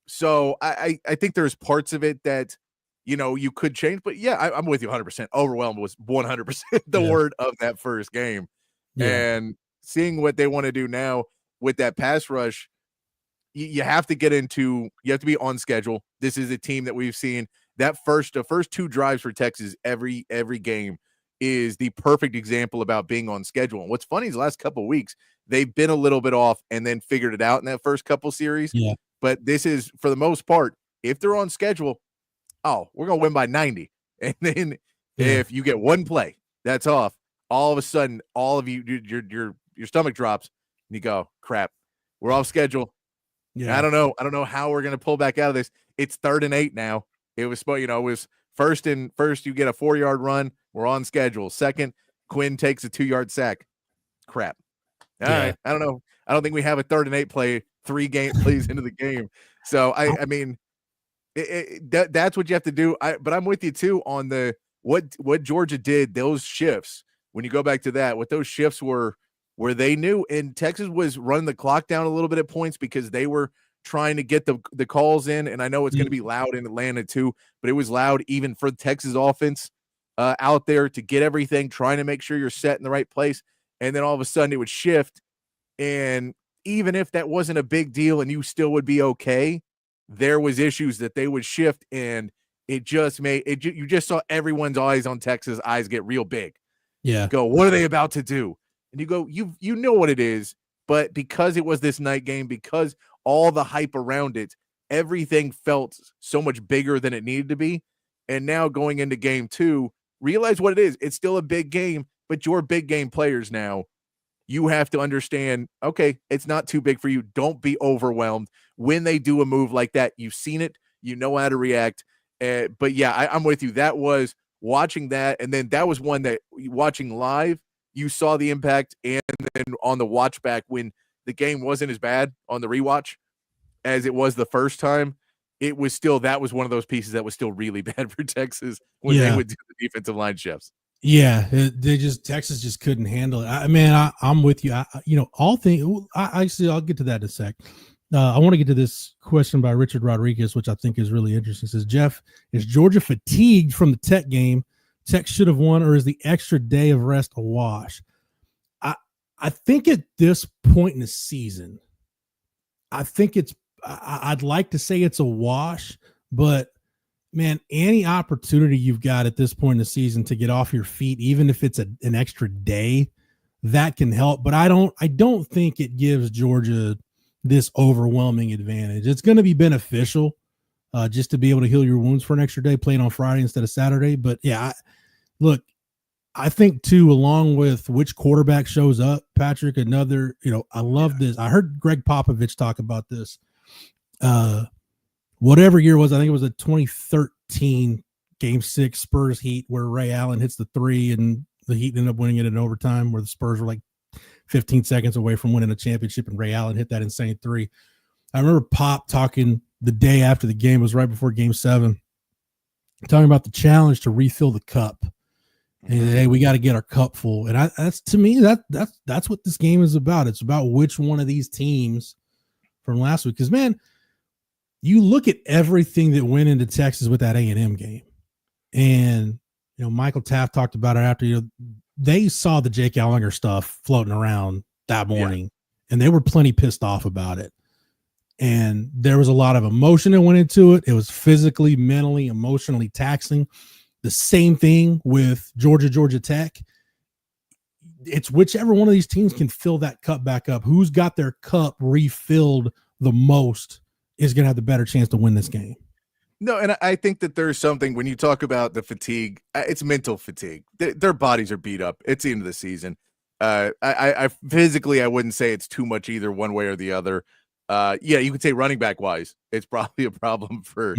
So I think there's parts of it that, you could change. But, I'm with you 100%. Overwhelmed was 100% the word of that first game. Yeah. And seeing what they want to do now with that pass rush, you have to you have to be on schedule. This is a team that we've seen the first two drives for Texas every game is the perfect example about being on schedule. And what's funny is the last couple of weeks, they've been a little bit off and then figured it out in that first couple series. Yeah. But this is, for the most part, if they're on schedule, we're going to win by 90. And then if you get one play that's off, all of a sudden, all of you, your stomach drops and you go, crap, we're off schedule. Yeah. I don't know how we're going to pull back out of this. It's 3rd and 8 now. It was, it was first, you get a 4-yard run. We're on schedule. Second, Quinn takes a 2-yard sack. Crap. All right. I don't know. I don't think we have a 3rd and 8 play 3 plays into the game. So I mean, that's what you have to do. But I'm with you too on what Georgia did. Those shifts, when you go back to that, what those shifts were where they knew, and Texas was running the clock down a little bit at points because they were trying to get the calls in. And I know it's going to be loud in Atlanta too, but it was loud even for Texas offense out there to get everything, trying to make sure you're set in the right place. And then all of a sudden it would shift. And even if that wasn't a big deal and you still would be okay, there was issues that they would shift. And it just made it. You just saw everyone's eyes on Texas eyes get real big. Yeah. Go, what are they about to do? And you go, you know what it is. But because it was this night game, because all the hype around it, everything felt so much bigger than it needed to be. And now going into game 2, realize what it is. It's still a big game, but you're big game players now. You have to understand, okay, it's not too big for you. Don't be overwhelmed. When they do a move like that, you've seen it. You know how to react. But yeah, I'm with you. That was watching that. And then that was one that watching live, you saw the impact. And then on the watch back, when the game wasn't as bad on the rewatch as it was the first time, it was still, that was one of those pieces that was still really bad for Texas when they would do the defensive line shifts. Yeah, Texas just couldn't handle it. I'm with you. I'll get to that in a sec. I want to get to this question by Richard Rodriguez, which I think is really interesting. It says, Jeff, is Georgia fatigued from the Tech game? Tech should have won, or is the extra day of rest a wash? I think at this point in the season, I'd like to say it's a wash, but man, any opportunity you've got at this point in the season to get off your feet, even if it's an extra day, that can help. But I don't think it gives Georgia this overwhelming advantage. It's going to be beneficial just to be able to heal your wounds for an extra day, playing on Friday instead of Saturday. But yeah, I think too, along with which quarterback shows up, Patrick, another, I love this. I heard Greg Popovich talk about this. Whatever year it was, I think it was a 2013 Game 6 Spurs Heat where Ray Allen hits the 3 and the Heat ended up winning it in overtime, where the Spurs were like 15 seconds away from winning a championship and Ray Allen hit that insane 3. I remember Pop talking the day after the game, was right before Game 7, talking about the challenge to refill the cup. And hey, we got to get our cup full. And that's, to me, that's what this game is about. It's about which one of these teams from last week. Because, man, you look at everything that went into Texas with that A&M game. And, Michael Taft talked about it after, they saw the Jake Ellinger stuff floating around that morning, and they were plenty pissed off about it. And there was a lot of emotion that went into it. It was physically, mentally, emotionally taxing. The same thing with Georgia Tech. It's whichever one of these teams can fill that cup back up. Who's got their cup refilled the most is going to have the better chance to win this game. No, and I think that there's something when you talk about the fatigue, it's mental fatigue. Their bodies are beat up. It's the end of the season. I physically, I wouldn't say it's too much either one way or the other. You could say running back wise, it's probably a problem for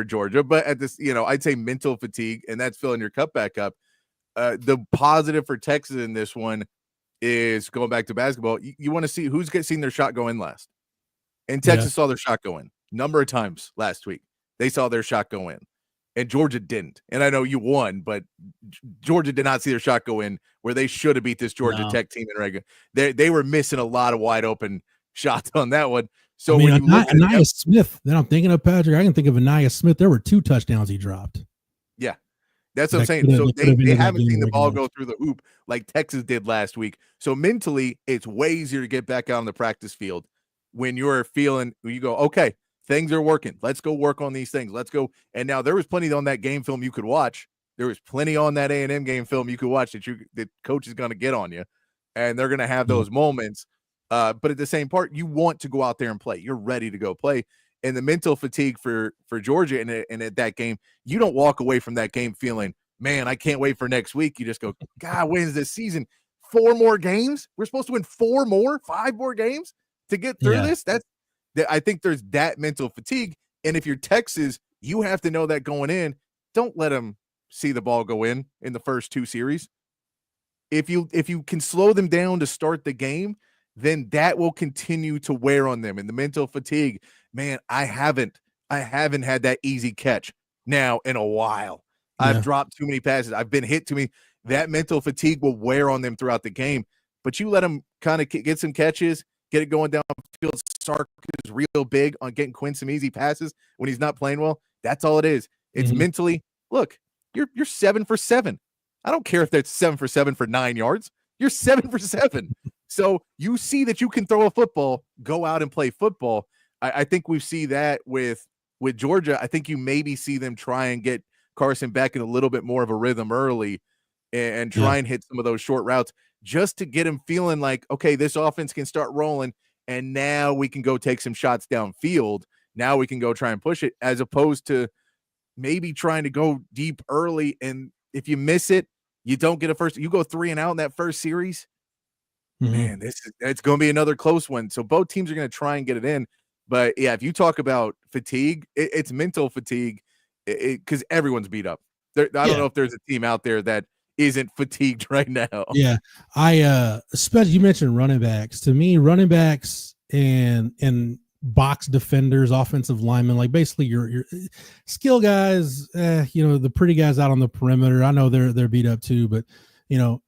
Georgia, but at this, I'd say mental fatigue, and that's filling your cup back up. The positive for Texas in this one is going back to basketball. You want to see who's seen their shot go in last, and Texas saw their shot go in number of times last week. They saw their shot go in, and Georgia didn't. And I know you won, but Georgia did not see their shot go in where they should have beat this Georgia Tech team in regular. They were missing a lot of wide open shots on that one. So when you look at Anaya Smith, then I'm thinking of Patrick. I can think of Anaya Smith. There were 2 touchdowns he dropped. Yeah, that's what I'm saying. So they haven't seen the ball go through the hoop like Texas did last week. So mentally, it's way easier to get back out on the practice field when you're feeling, you go, okay, things are working. Let's go work on these things. Let's go. And now there was plenty on that game film you could watch. There was plenty on that A&M game film you could watch that coach is going to get on you, and they're going to have those moments. But at the same part, you want to go out there and play. You're ready to go play. And the mental fatigue for Georgia and at that game, you don't walk away from that game feeling, man, I can't wait for next week. You just go, God, when's this season? 4 more games? We're supposed to win 5 more games to get through this? I think there's that mental fatigue. And if you're Texas, you have to know that going in. Don't let them see the ball go in the first 2 series. If you can slow them down to start the game, then that will continue to wear on them. And the mental fatigue, man, I haven't had that easy catch now in a while. I've dropped too many passes. I've been hit too many. That mental fatigue will wear on them throughout the game. But you let them kind of get some catches, get it going downfield. Sark is real big on getting Quinn some easy passes when he's not playing well. That's all it is. It's mentally, look, you're 7 for 7. I don't care if that's 7 for 7 for 9 yards. You're 7 for 7. So you see that you can throw a football, go out and play football. I think we see that with Georgia. I think you maybe see them try and get Carson back in a little bit more of a rhythm early and try and hit some of those short routes just to get him feeling like, okay, this offense can start rolling, and now we can go take some shots downfield. Now we can go try and push it, as opposed to maybe trying to go deep early, and if you miss it, you don't get a first. You go 3 and out in that first series. Man, it's going to be another close one. So both teams are going to try and get it in. But yeah, if you talk about fatigue, it's mental fatigue because everyone's beat up. I don't know if there's a team out there that isn't fatigued right now. Yeah, especially you mentioned running backs. To me, running backs and box defenders, offensive linemen, like basically your skill guys. The pretty guys out on the perimeter. I know they're beat up too, but.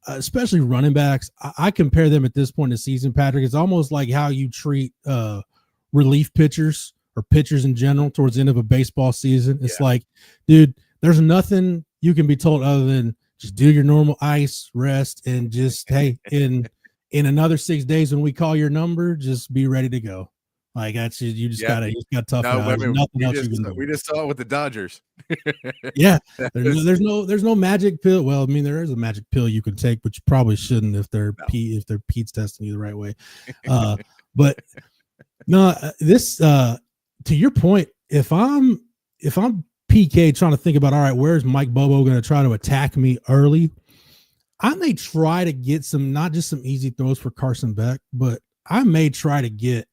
Especially running backs, I compare them at this point in the season, Patrick. It's almost like how you treat relief pitchers or pitchers in general towards the end of a baseball season. It's like, dude, there's nothing you can be told other than just do your normal ice, rest, and just, hey, in another 6 days when we call your number, just be ready to go. Like that's you just gotta tough it out. There's nothing else you can do. We just saw it with the Dodgers. There's no magic pill. Well, I mean, there is a magic pill you can take, but you probably shouldn't if they're Pete's testing you the right way. But no, this to your point, if I'm PK trying to think about, all right, where's Mike Bobo going to try to attack me early? I may try to get not just some easy throws for Carson Beck, but I may try to get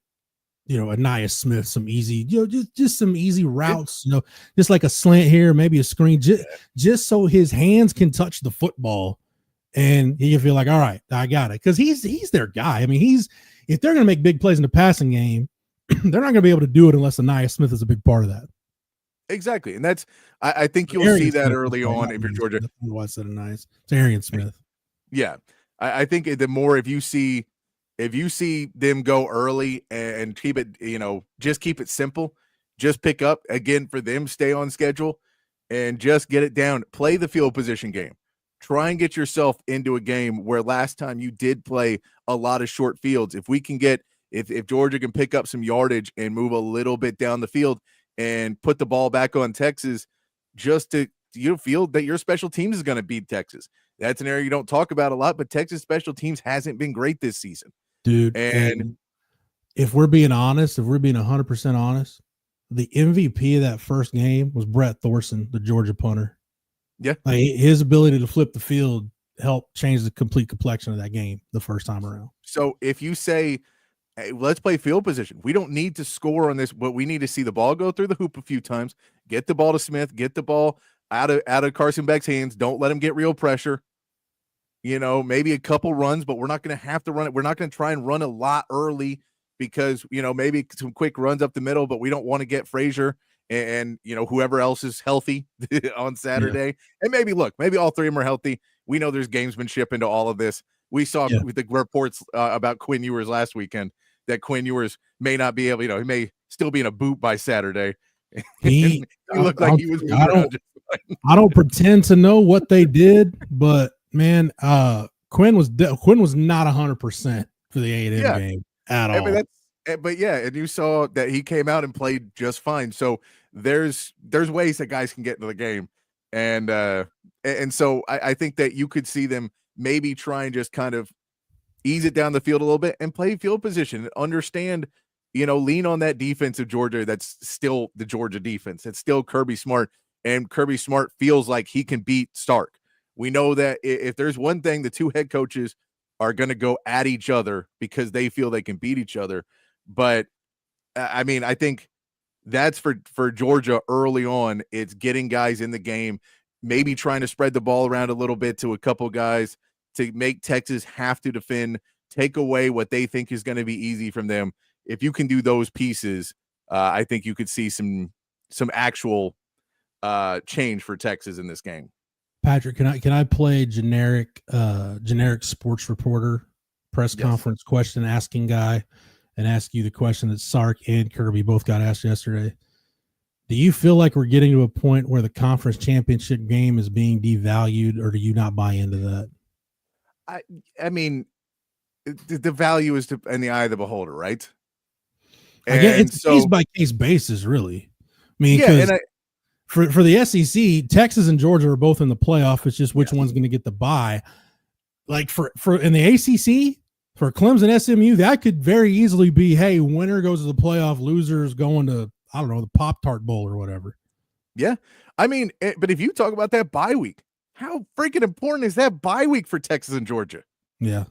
Anaya Smith some easy, just some easy routes, just like a slant here, maybe a screen, just so his hands can touch the football and he can feel like, all right, I got it. Cause he's their guy. I mean, if they're going to make big plays in the passing game, they're not going to be able to do it unless Anaya Smith is a big part of that. Exactly. And that's, I think you'll see that early on if you're Georgia. I said Anais. It's Arian Smith. Yeah. I think the more, if you see them go early and keep it, just keep it simple, just pick up again for them, stay on schedule and just get it down, play the field position game, try and get yourself into a game where last time you did play a lot of short fields. If we can get, if Georgia can pick up some yardage and move a little bit down the field and put the ball back on Texas, just to feel that your special teams is going to beat Texas. That's an area you don't talk about a lot, but Texas special teams hasn't been great this season. Dude, and if we're being honest, if we're being 100% honest, the MVP of that first game was Brett Thorson, the Georgia punter. Yeah. Like, his ability to flip the field helped change the complete complexion of that game the first time around. So if you say, hey, let's play field position, we don't need to score on this, but we need to see the ball go through the hoop a few times, get the ball to Smith, get the ball out of Carson Beck's hands. Don't let him get real pressure. Maybe a couple runs, but we're not going to have to run it. We're not going to try and run a lot early because, maybe some quick runs up the middle, but we don't want to get Frazier and whoever else is healthy on Saturday. Yeah. And maybe all three of them are healthy. We know there's gamesmanship into all of this. We saw the reports about Quinn Ewers last weekend that Quinn Ewers may not be able, he may still be in a boot by Saturday. He looked like he was. I don't pretend to know what they did, but man, Quinn was not 100% for the A&M game at all. But and you saw that he came out and played just fine. So there's ways that guys can get into the game, and so I think that you could see them maybe try and just kind of ease it down the field a little bit and play field position and understand, lean on that defense of Georgia. That's still the Georgia defense. It's still Kirby Smart, and Kirby Smart feels like he can beat Stark. We know that if there's one thing, the two head coaches are going to go at each other because they feel they can beat each other. But I mean, I think that's for Georgia early on. It's getting guys in the game, maybe trying to spread the ball around a little bit to a couple guys to make Texas have to defend, take away what they think is going to be easy from them. If you can do those pieces, I think you could see some actual change for Texas in this game. Patrick, can I play generic sports reporter press conference question asking guy and ask you the question that Sark and Kirby both got asked yesterday? Do you feel like we're getting to a point where the conference championship game is being devalued, or do you not buy into that? I mean, the value is in the eye of the beholder, right? And it's case by case basis, really. I mean, because for the SEC, Texas and Georgia are both in the playoff. It's just which one's going to get the bye. Like for in the ACC, for Clemson, SMU, that could very easily be, hey, winner goes to the playoff, losers going to, I don't know, the Pop-Tart Bowl or whatever. Yeah. I mean, but if you talk about that bye week, how freaking important is that bye week for Texas and Georgia? Yeah.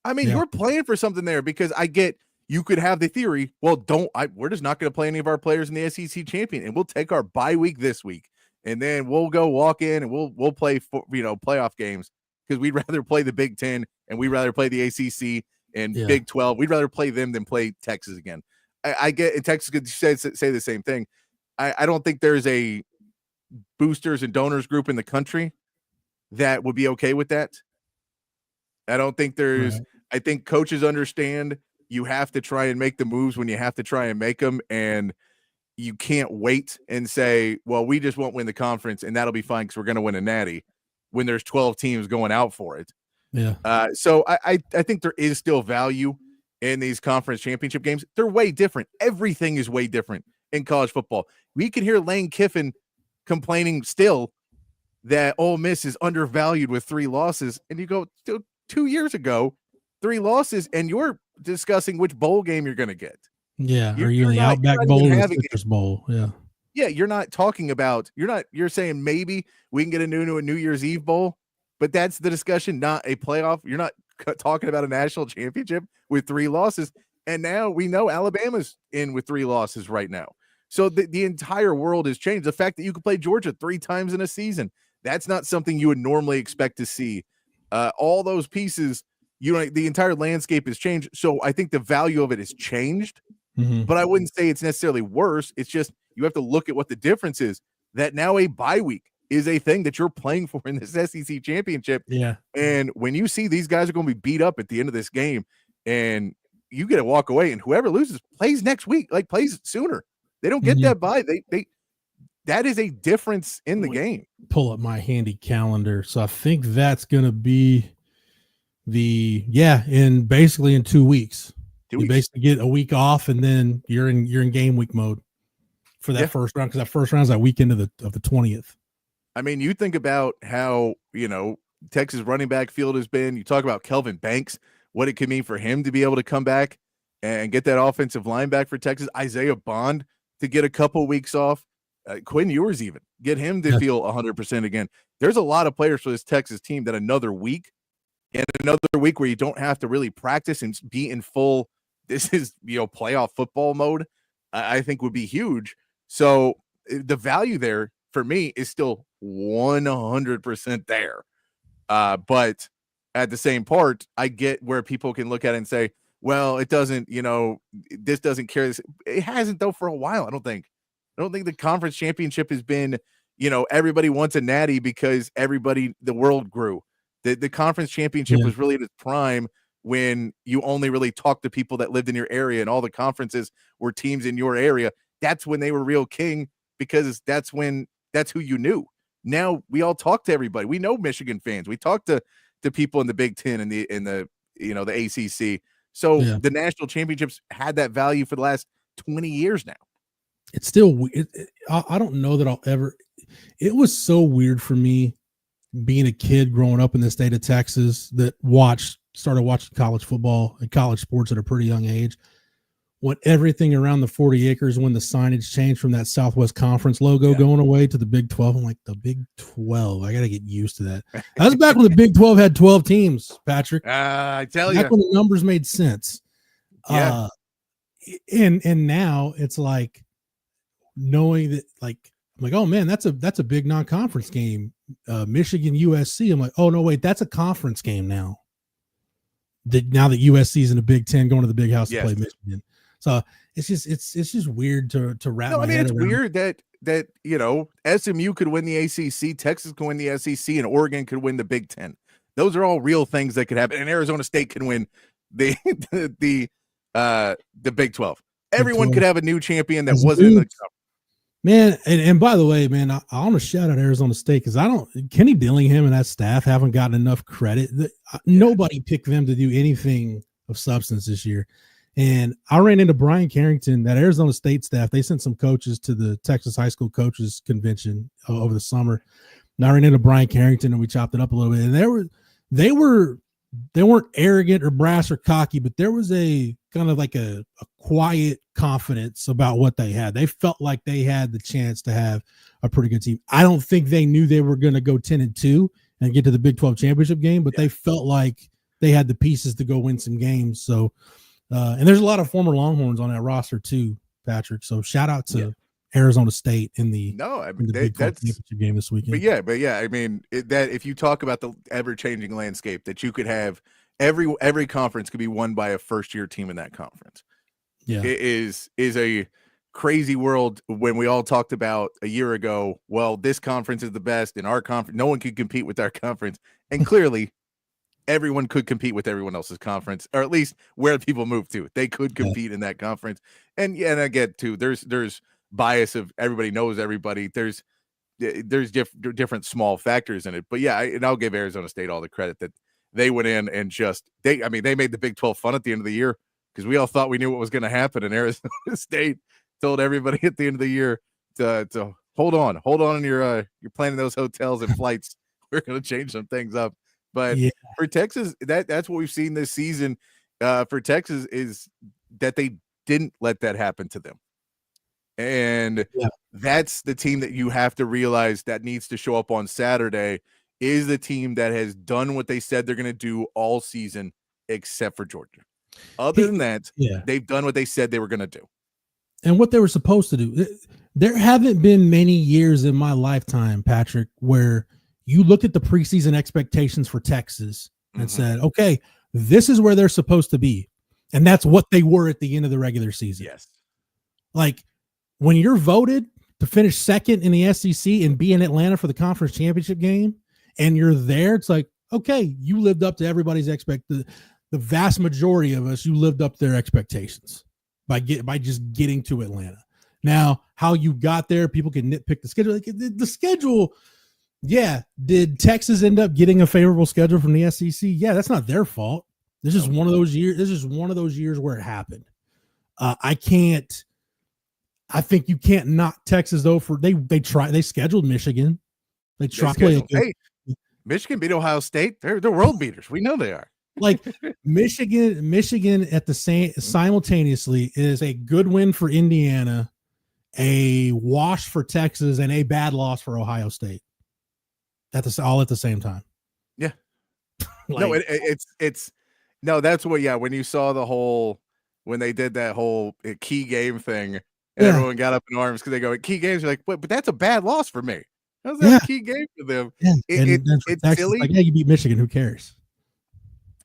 I mean, you're playing for something there, because I get you could have the theory, well, we're just not going to play any of our players in the SEC champion, and we'll take our bye week this week, and then we'll go walk in and we'll play playoff games, because we'd rather play the Big Ten and we'd rather play the ACC and Big 12. We'd rather play them than play Texas again. I get, and Texas could say the same thing. I don't think there's a boosters and donors group in the country that would be okay with that. I don't think there's, I think coaches understand you have to try and make the moves when you have to try and make them. And you can't wait and say, well, we just won't win the conference and that'll be fine because we're going to win a natty, when there's 12 teams going out for it. Yeah. So I think there is still value in these conference championship games. They're way different. Everything is way different in college football. We can hear Lane Kiffin complaining still that Ole Miss is undervalued with 3 losses. And you go, 2 years ago, 3 losses, and you're discussing which bowl game you're going to get. Yeah. Are you in the Outback Bowl or the Citrus Bowl? Yeah. Yeah. You're not talking about, you're saying maybe we can get a New Year's Eve bowl, but that's the discussion, not a playoff. You're not talking about a national championship with 3 losses. And now we know Alabama's in with 3 losses right now. So the entire world has changed. The fact that you could play Georgia 3 times in a season, that's not something you would normally expect to see. All those pieces, the entire landscape has changed. So I think the value of it has changed. but I wouldn't say it's necessarily worse. It's just you have to look at what the difference is. That now a bye week is a thing that you're playing for in this SEC championship. Yeah. And when you see these guys are going to be beat up at the end of this game, and you get to walk away, and whoever loses plays next week, like plays sooner. They don't get that bye. They that is a difference in the game. Pull up my handy calendar. So I think that's going to be in 2 weeks. You basically get a week off, and then you're in game week mode for that first round, because that first round is that weekend of the 20th. I mean, you think about how, Texas running back field has been. You talk about Kelvin Banks, what it could mean for him to be able to come back and get that offensive line back for Texas. Isaiah Bond to get a couple weeks off. Quinn Ewers even get him to feel 100% again. There's a lot of players for this Texas team that another week where you don't have to really practice and be in full, this is, playoff football mode, I think would be huge. So the value there for me is still 100% there. But at the same part, I get where people can look at it and say, well, it doesn't, this doesn't carry this. It hasn't though for a while. I don't think the conference championship has been, everybody wants a natty because the world grew. The conference championship was really at its prime when you only really talked to people that lived in your area, and all the conferences were teams in your area. That's when they were real king, because that's who you knew. Now we all talk to everybody. We know Michigan fans. We talk to people in the Big Ten and the the ACC. So the national championships had that value for the last 20 years now. It's still, I don't know that I'll ever, it was so weird for me being a kid growing up in the state of Texas that started watching college football and college sports at a pretty young age, when everything around the 40 acres, when the signage changed from that Southwest Conference logo going away to the Big 12. I'm like, the Big 12, I got to get used to that. That was back when the Big 12 had 12 teams, Patrick. I tell you. Back when the numbers made sense. Yeah. And now it's like, knowing that, like, I'm like, oh man, that's a big non-conference game. Michigan USC. I'm like, oh no, wait, that's a conference game now. Now that USC is in the Big Ten, going to the Big House to play Michigan. So it's just weird to wrap my head around. It's weird that SMU could win the ACC, Texas could win the SEC, and Oregon could win the Big Ten. Those are all real things that could happen. And Arizona State can win the Big 12. Everyone could have a new champion that wasn't in the cup. Man, and by the way, man, I want to shout out Arizona State, because Kenny Dillingham and that staff haven't gotten enough credit. Nobody picked them to do anything of substance this year. And I ran into Brian Carrington, that Arizona State staff. They sent some coaches to the Texas High School Coaches Convention over the summer. And I ran into Brian Carrington, and we chopped it up a little bit. And they weren't arrogant or brash or cocky, but there was a kind of like a quiet confidence about what they had. They felt like they had the chance to have a pretty good team. I don't think they knew they were going to go 10-2 and get to the Big 12 championship game, but they felt like they had the pieces to go win some games. So, and there's a lot of former Longhorns on that roster too, Patrick. So shout out to Arizona State in the Big 12 championship game this weekend. But yeah, I mean, that if you talk about the ever-changing landscape, that you could have every conference could be won by a first-year team in that conference. Yeah, it is a crazy world. When we all talked about a year ago, well, this conference is the best, and our conference, no one could compete with our conference, and clearly everyone could compete with everyone else's conference, or at least where people move to. They could compete in that conference. And I get too, there's bias of everybody knows everybody. There's different small factors in it. But yeah, and I'll give Arizona State all the credit that they went in and they made the Big 12 fun at the end of the year, because we all thought we knew what was going to happen, and Arizona State told everybody at the end of the year to hold on, and you're planning those hotels and flights. We're going to change some things up. But for Texas, that's what we've seen this season. For Texas, is that they didn't let that happen to them. And that's the team that you have to realize that needs to show up on Saturday, is the team that has done what they said they're going to do all season, except for Georgia. Other than that, they've done what they said they were going to do. And what they were supposed to do. There haven't been many years in my lifetime, Patrick, where you look at the preseason expectations for Texas and said, okay, this is where they're supposed to be. And that's what they were at the end of the regular season. Yes. Like when you're voted to finish second in the SEC and be in Atlanta for the conference championship game and you're there, it's like, okay, you lived up to everybody's the vast majority of us, you lived up to their expectations by just getting to Atlanta. Now, how you got there, people can nitpick the schedule. Like the schedule, yeah. Did Texas end up getting a favorable schedule from the SEC? Yeah, that's not their fault. This is one of those years. This is one of those years where it happened. I think you can't knock Texas though for they scheduled Michigan. They tried. Hey, Michigan beat Ohio State. They're world beaters. We know they are. Like Michigan at the same simultaneously is a good win for Indiana, a wash for Texas, and a bad loss for Ohio State. All at the same time. Yeah. No, it's no. That's what. Yeah, when you saw when they did that whole key game thing, and everyone got up in arms because they go key games. You're like, but that's a bad loss for me. How's that a key game for them? Yeah. It's Texas, silly. Like, yeah, you beat Michigan. Who cares?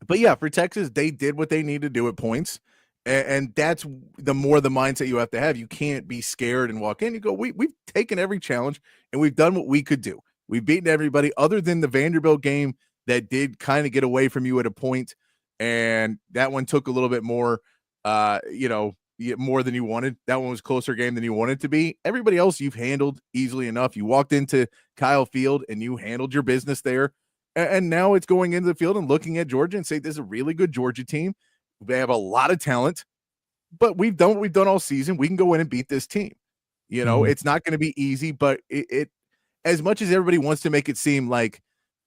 But yeah, for Texas, they did what they need to do at points. And that's the mindset you have to have. You can't be scared and walk in. You go, we've taken every challenge and we've done what we could do. We've beaten everybody other than the Vanderbilt game that did kind of get away from you at a point. And that one took a little bit more, more than you wanted. That one was a closer game than you wanted to be. Everybody else you've handled easily enough. You walked into Kyle Field and you handled your business there. And now it's going into the field and looking at Georgia and say, this is a really good Georgia team. They have a lot of talent, but we've done what we've done all season. We can go in and beat this team. It's not going to be easy, but it as much as everybody wants to make it seem like,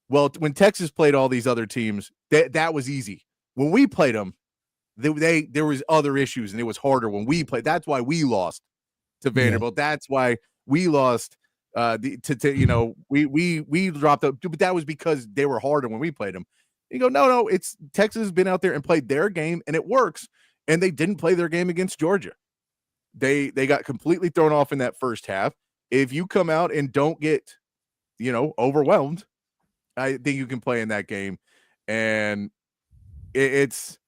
well, when Texas played all these other teams, that was easy. When we played them, there was other issues and it was harder when we played. That's why we lost to Vanderbilt. Yeah. That's why we lost we dropped up, but that was because they were harder when we played them. You go, no, it's Texas has been out there and played their game and it works. And they didn't play their game against Georgia. They got completely thrown off in that first half. If you come out and don't get, overwhelmed, I think you can play in that game. And it's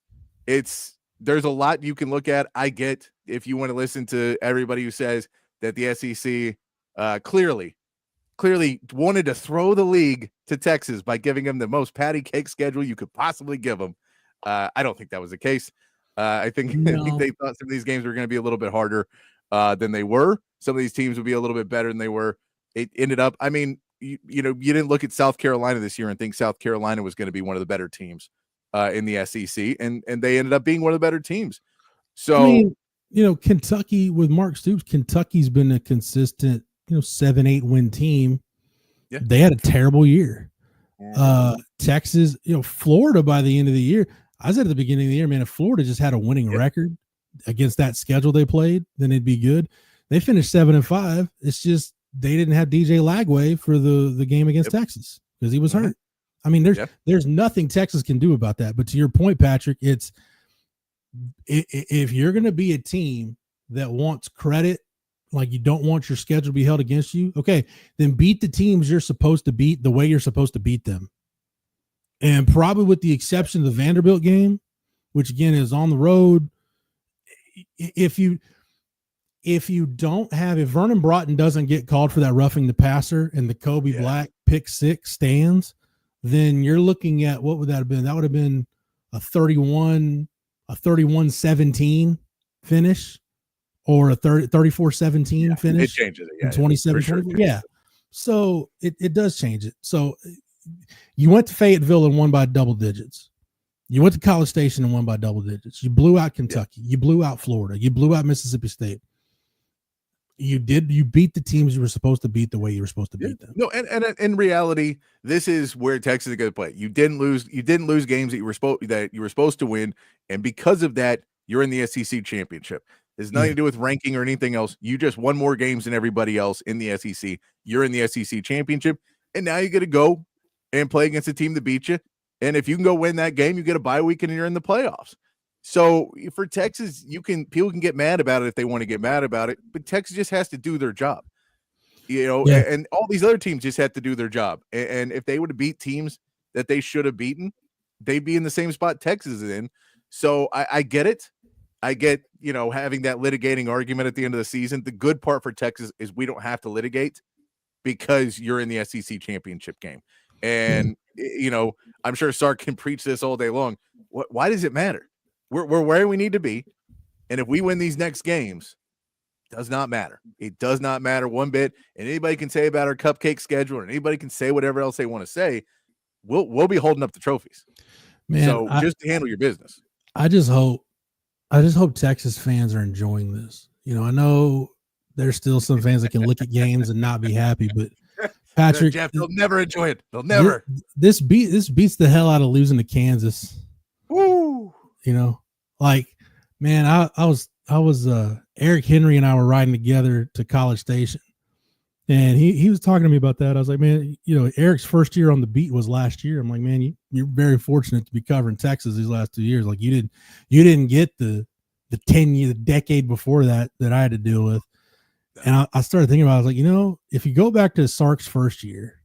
there's a lot you can look at. I get if you want to listen to everybody who says that the SEC clearly wanted to throw the league to Texas by giving them the most patty cake schedule you could possibly give them. I don't think that was the case. I think they thought some of these games were going to be a little bit harder than they were. Some of these teams would be a little bit better than they were. It ended up, I mean, you didn't look at South Carolina this year and think South Carolina was going to be one of the better teams in the SEC, and they ended up being one of the better teams. So, I mean, Kentucky with Mark Stoops, Kentucky's been a consistent 7-8 win team. Yeah. They had a terrible year. Texas, Florida by the end of the year, I said at the beginning of the year, man, if Florida just had a winning record against that schedule they played, then it'd be good. They finished 7-5. It's just they didn't have DJ Lagway for the game against Texas because he was hurt. I mean, there's nothing Texas can do about that. But to your point, Patrick, it's if you're going to be a team that wants credit, like you don't want your schedule to be held against you, okay, then beat the teams you're supposed to beat the way you're supposed to beat them. And probably with the exception of the Vanderbilt game, which again is on the road, if Vernon Broughton doesn't get called for that roughing the passer and the Kobe Black pick six stands, then you're looking at, what would that have been? That would have been a 31-17 finish. Or a 34-17 finish. It changes it. Yeah, 27. Sure. Yeah. So it does change it. So you went to Fayetteville and won by double digits. You went to College Station and won by double digits. You blew out Kentucky. You blew out Florida. You blew out Mississippi State. You beat the teams you were supposed to beat the way you were supposed to beat them. No, and in reality, this is where Texas is going to play. You didn't lose games that you were supposed to win, and because of that, you're in the SEC championship. It has nothing to do with ranking or anything else. You just won more games than everybody else in the SEC. You're in the SEC championship, and now you get to go and play against a team that beat you. And if you can go win that game, you get a bye week and you're in the playoffs. So for Texas, people can get mad about it if they want to get mad about it, but Texas just has to do their job. And all these other teams just have to do their job. And if they would have beat teams that they should have beaten, they'd be in the same spot Texas is in. So I get it. I get, having that litigating argument at the end of the season. The good part for Texas is we don't have to litigate because you're in the SEC championship game. And, I'm sure Sark can preach this all day long. Why does it matter? We're where we need to be. And if we win these next games, does not matter. It does not matter one bit. And anybody can say about our cupcake schedule, and anybody can say whatever else they want to say. We'll be holding up the trophies. Man, so just handle your business. I just hope Texas fans are enjoying this. I know there's still some fans that can look at games and not be happy, but Patrick, Jeff, they'll never enjoy it. They'll never. This beats the hell out of losing to Kansas. Woo! Man, I was Eric Henry and I were riding together to College Station, and he was talking to me about that. I was like, man, Eric's first year on the beat was last year. I'm like, man, you're very fortunate to be covering Texas these last 2 years. Like you didn't get the 10-year, the decade before that I had to deal with. And I started thinking about it. I was like, if you go back to Sark's first year,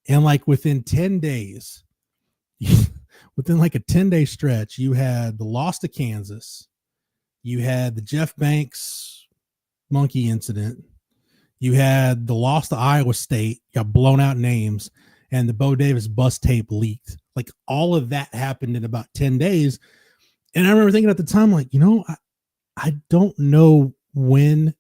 and like within 10 days, within like a 10-day stretch, you had the loss to Kansas, you had the Jeff Banks monkey incident, you had the loss to Iowa State, got blown out names, and the Bo Davis bus tape leaked. Like all of that happened in about 10 days. And I remember thinking at the time, like, I don't know when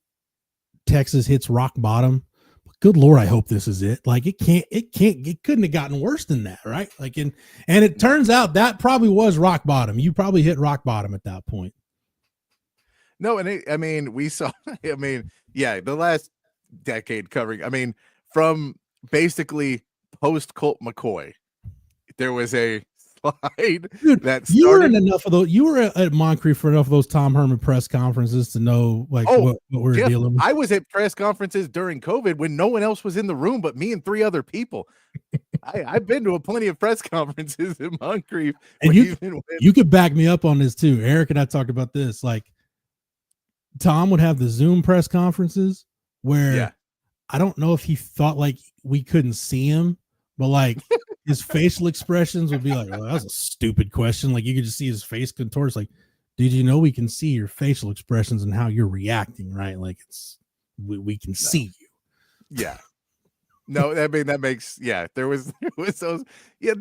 Texas hits rock bottom, but good Lord, I hope this is it. Like it couldn't have gotten worse than that. Right. Like, and it turns out that probably was rock bottom. You probably hit rock bottom at that point. No. And we saw, the last decade covering, from basically post Colt McCoy, there was a slide. Dude, that started. You were at Moncrief for enough of those Tom Herman press conferences to know what we're dealing with. I was at press conferences during COVID when no one else was in the room but me and 3 other people. I've been to plenty of press conferences in Moncrief. And you could back me up on this too. Eric and I talked about this. Like Tom would have the Zoom press conferences where I don't know if he thought like we couldn't see him, but like his facial expressions would be like, oh, that was a stupid question. Like you could just see his face contours. Like, did you know we can see your facial expressions and how you're reacting, right? Like we can see you. Yeah. No, that makes, there was those,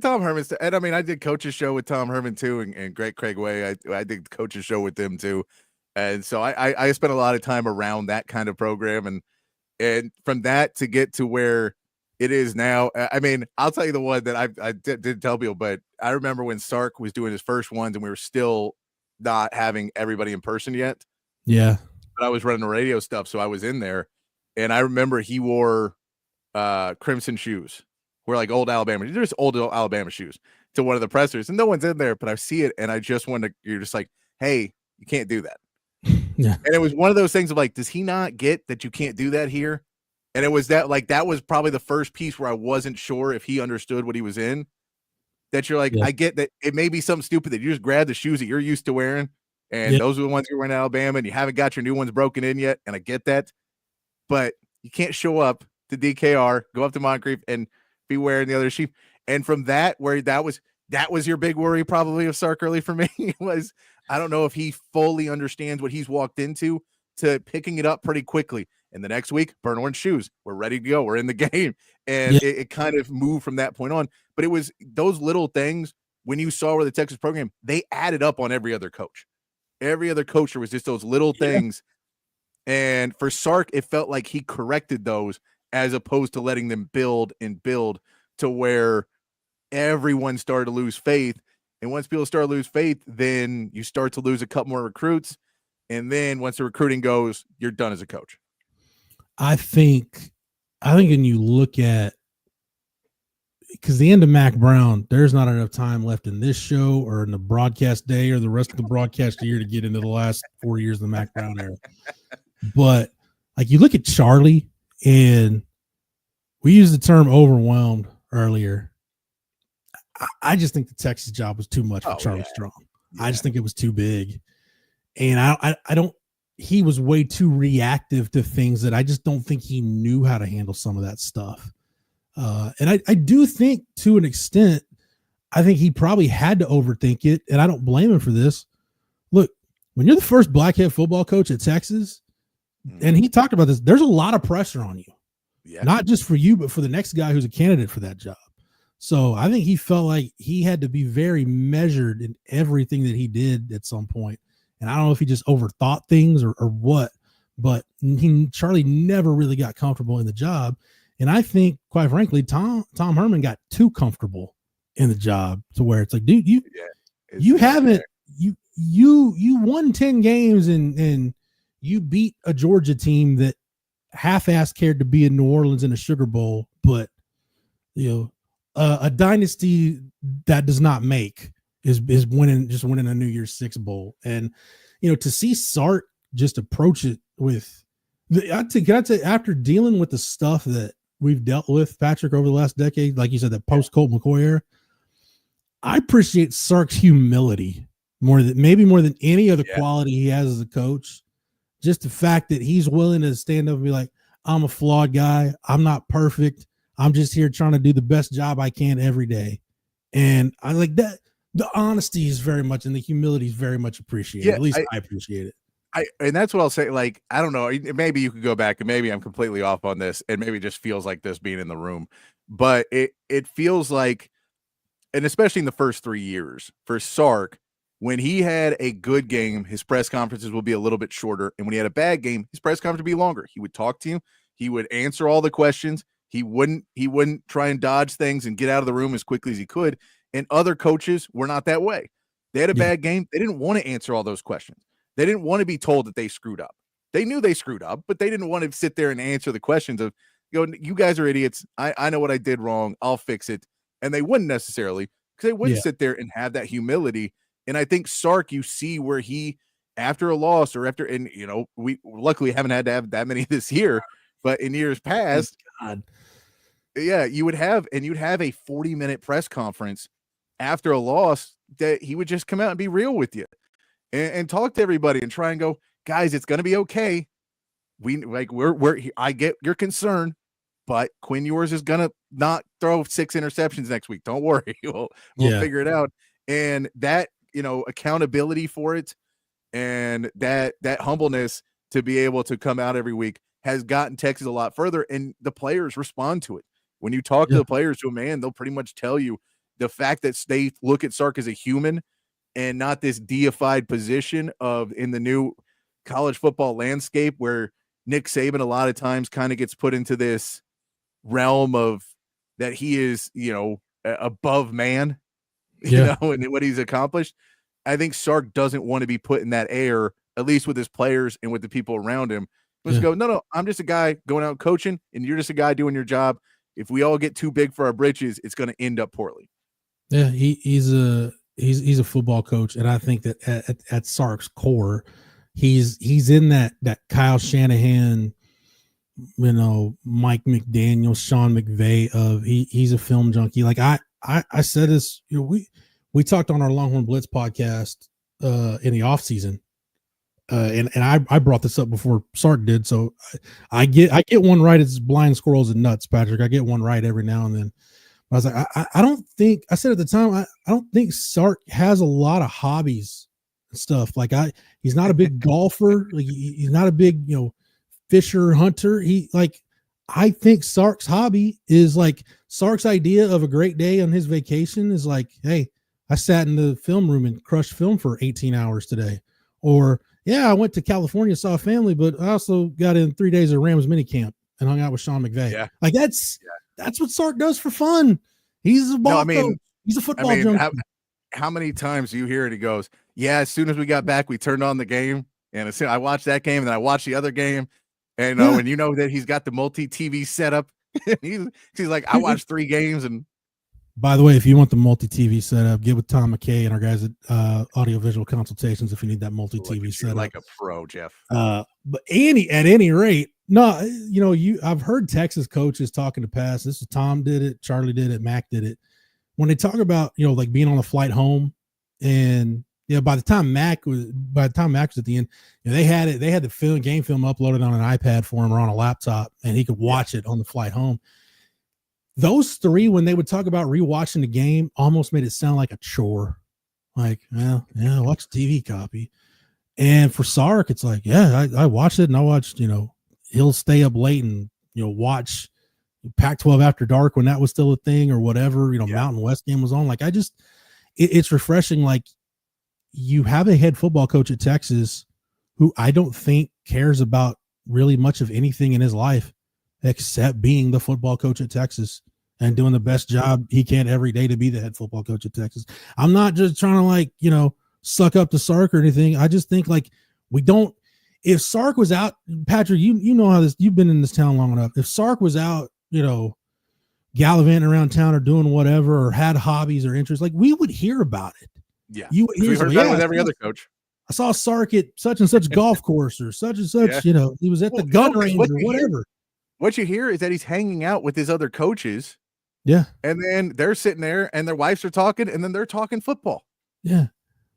Tom Herman. And I did coach's show with Tom Herman too. And Greg Craig Way. I did coach's show with them too. And so I spent a lot of time around that kind of program. And from that to get to where it is now. I'll tell you the one that I did tell people, but I remember when Sark was doing his first ones and we were still not having everybody in person yet. Yeah. But I was running the radio stuff. So I was in there and I remember he wore crimson shoes. We're like old Alabama. There's old Alabama shoes to one of the pressers and no one's in there, but I see it. And I just want to, you're just like, hey, you can't do that. Yeah. And it was one of those things of like, does he not get that you can't do that here? And it was that was probably the first piece where I wasn't sure if he understood what he was in. That you're like, I get that it may be something stupid that you just grab the shoes that you're used to wearing. And those are the ones you're wearing in Alabama and you haven't got your new ones broken in yet. And I get that. But you can't show up to DKR, go up to Moncrief and be wearing the other shoe. And from that, where that was your big worry probably of Sark early for me was, I don't know if he fully understands what he's walked into to picking it up pretty quickly. And the next week, burn orange shoes. We're ready to go. We're in the game. And it kind of moved from that point on. But it was those little things when you saw where the Texas program, they added up on every other coach. Every other coach, there was just those little things. And for Sark, it felt like he corrected those as opposed to letting them build and build to where everyone started to lose faith. And once people start to lose faith, then you start to lose a couple more recruits. And then once the recruiting goes, you're done as a coach. I think when you look at, because the end of Mac Brown, there's not enough time left in this show or in the broadcast day or the rest of the broadcast year to get into the last 4 years of the Mac Brown era. But like you look at Charlie, and we used the term overwhelmed earlier. I just think the Texas job was too much for Charlie Strong. I just think it was too big. And I don't, he was way too reactive to things that I just don't think he knew how to handle some of that stuff. And I do think to an extent, I think he probably had to overthink it. And I don't blame him for this. when you're the first black head football coach at Texas, and he talked about this, there's a lot of pressure on you. Yeah. Not just for you, but for the next guy who's a candidate for that job. So I think he felt like he had to be very measured in everything that he did at some point. And I don't know if he just overthought things or what, but Charlie never really got comfortable in the job. And I think, quite frankly, Tom Herman got too comfortable in the job to where it's like, dude, you won 10 games and you beat a Georgia team that half-ass cared to be in New Orleans in a Sugar Bowl, but a dynasty that does not make is winning a New Year's Six bowl. And to see Sark just approach it with after dealing with the stuff that we've dealt with, Patrick, over the last decade, like you said, that post Colt McCoy era, I appreciate Sark's humility more than any other quality he has as a coach. Just the fact that he's willing to stand up and be like, I'm a flawed guy. I'm not perfect. I'm just here trying to do the best job I can every day. And I like that. The honesty is very much, and the humility is very much appreciated. At least I appreciate it. And that's what I'll say. Like, I don't know, maybe you could go back and maybe I'm completely off on this and maybe it just feels like this being in the room, but it feels like, and especially in the first 3 years for Sark, when he had a good game, his press conferences will be a little bit shorter. And when he had a bad game, his press conference would be longer. He would talk to you. He would answer all the questions. He wouldn't try and dodge things and get out of the room as quickly as he could. And other coaches were not that way. They had a bad game. They didn't want to answer all those questions. They didn't want to be told that they screwed up. They knew they screwed up, but they didn't want to sit there and answer the questions of, you guys are idiots. I know what I did wrong. I'll fix it. And they wouldn't necessarily, because they wouldn't sit there and have that humility. And I think Sark, you see where he, after a loss or after, and we luckily haven't had to have that many this year, but in years past, you'd have a 40-minute press conference after a loss that he would just come out and be real with you and talk to everybody and try and go, guys, it's going to be okay. I get your concern, but Quinn Ewers is going to not throw 6 interceptions next week. Don't worry. We'll figure it out. And that, accountability for it and that humbleness to be able to come out every week has gotten Texas a lot further, and the players respond to it. When you talk to the players, they'll pretty much tell you the fact that they look at Sark as a human and not this deified position in the new college football landscape where Nick Saban a lot of times kind of gets put into this realm of that he is, above man, and what he's accomplished. I think Sark doesn't want to be put in that air, at least with his players and with the people around him. Let's go, no, I'm just a guy going out coaching, and you're just a guy doing your job. If we all get too big for our britches, it's going to end up poorly. Yeah, he's a football coach, and I think that at Sark's core, he's in that Kyle Shanahan, Mike McDaniel, Sean McVay of he's a film junkie. Like I said this, we talked on our Longhorn Blitz podcast in the off season. And I brought this up before Sark did. So I get one right. It's blind squirrels and nuts, Patrick. I get one right every now and then. But I was like, I don't think, I said at the time, I don't think Sark has a lot of hobbies and stuff. Like he's not a big golfer. Like he's not a big, fisher hunter. I think Sark's hobby is like Sark's idea of a great day on his vacation is like, hey, I sat in the film room and crushed film for 18 hours today. Or, I went to California, saw a family, but I also got in 3 days of Rams minicamp and hung out with Sean McVay. Yeah. Like that's what Sark does for fun. He's a ball coach. He's a football junkie. How many times do you hear it? He goes, as soon as we got back, we turned on the game. And as soon I watched that game and then I watched the other game. And and that he's got the multi-TV setup. he's like, I watched 3 games. And by the way, if you want the multi-TV setup, get with Tom McKay and our guys at Audio-Visual Consultations if you need that multi-TV setup. Like a pro, Jeff. But at any rate, no, I've heard Texas coaches talking to past. This is Tom did it, Charlie did it, Mac did it. When they talk about, like being on the flight home and by the time Mac was at the end, they had the game film uploaded on an iPad for him or on a laptop, and he could watch it on the flight home. Those 3, when they would talk about rewatching the game, almost made it sound like a chore. Like, watch the TV copy. And for Sark, it's like, yeah, I watched it, and I watched, he'll stay up late and, watch Pac-12 After Dark when that was still a thing or whatever, Mountain West game was on. Like, it's refreshing. Like, you have a head football coach at Texas who I don't think cares about really much of anything in his life except being the football coach at Texas and doing the best job he can every day to be the head football coach at Texas. I'm not just trying to suck up to Sark or anything. I just think if Sark was out, Patrick, you know how this, you've been in this town long enough. If Sark was out, gallivanting around town or doing whatever or had hobbies or interests, like, we would hear about it. Yeah. You would hear we heard about it with every other coach. I saw Sark at such and such golf course or such and such, he was at the gun range or whatever. What you hear is that he's hanging out with his other coaches. Yeah. And then they're sitting there and their wives are talking and then they're talking football. Yeah.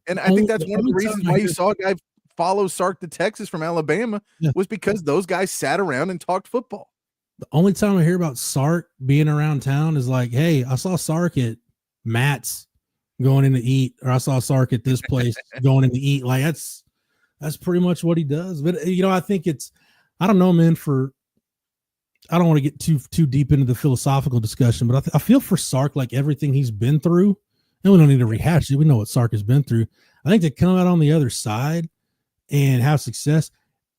And I think that's one of the reasons why you saw a guy follow Sark to Texas from Alabama was because those guys sat around and talked football. The only time I hear about Sark being around town is like, hey, I saw Sark at Matt's going in to eat, or I saw Sark at this place going in to eat. Like, that's pretty much what he does. But, I think I don't know, man, I don't want to get too deep into the philosophical discussion, but I feel for Sark, like everything he's been through, and we don't need to rehash it. We know what Sark has been through. I think to come out on the other side and have success,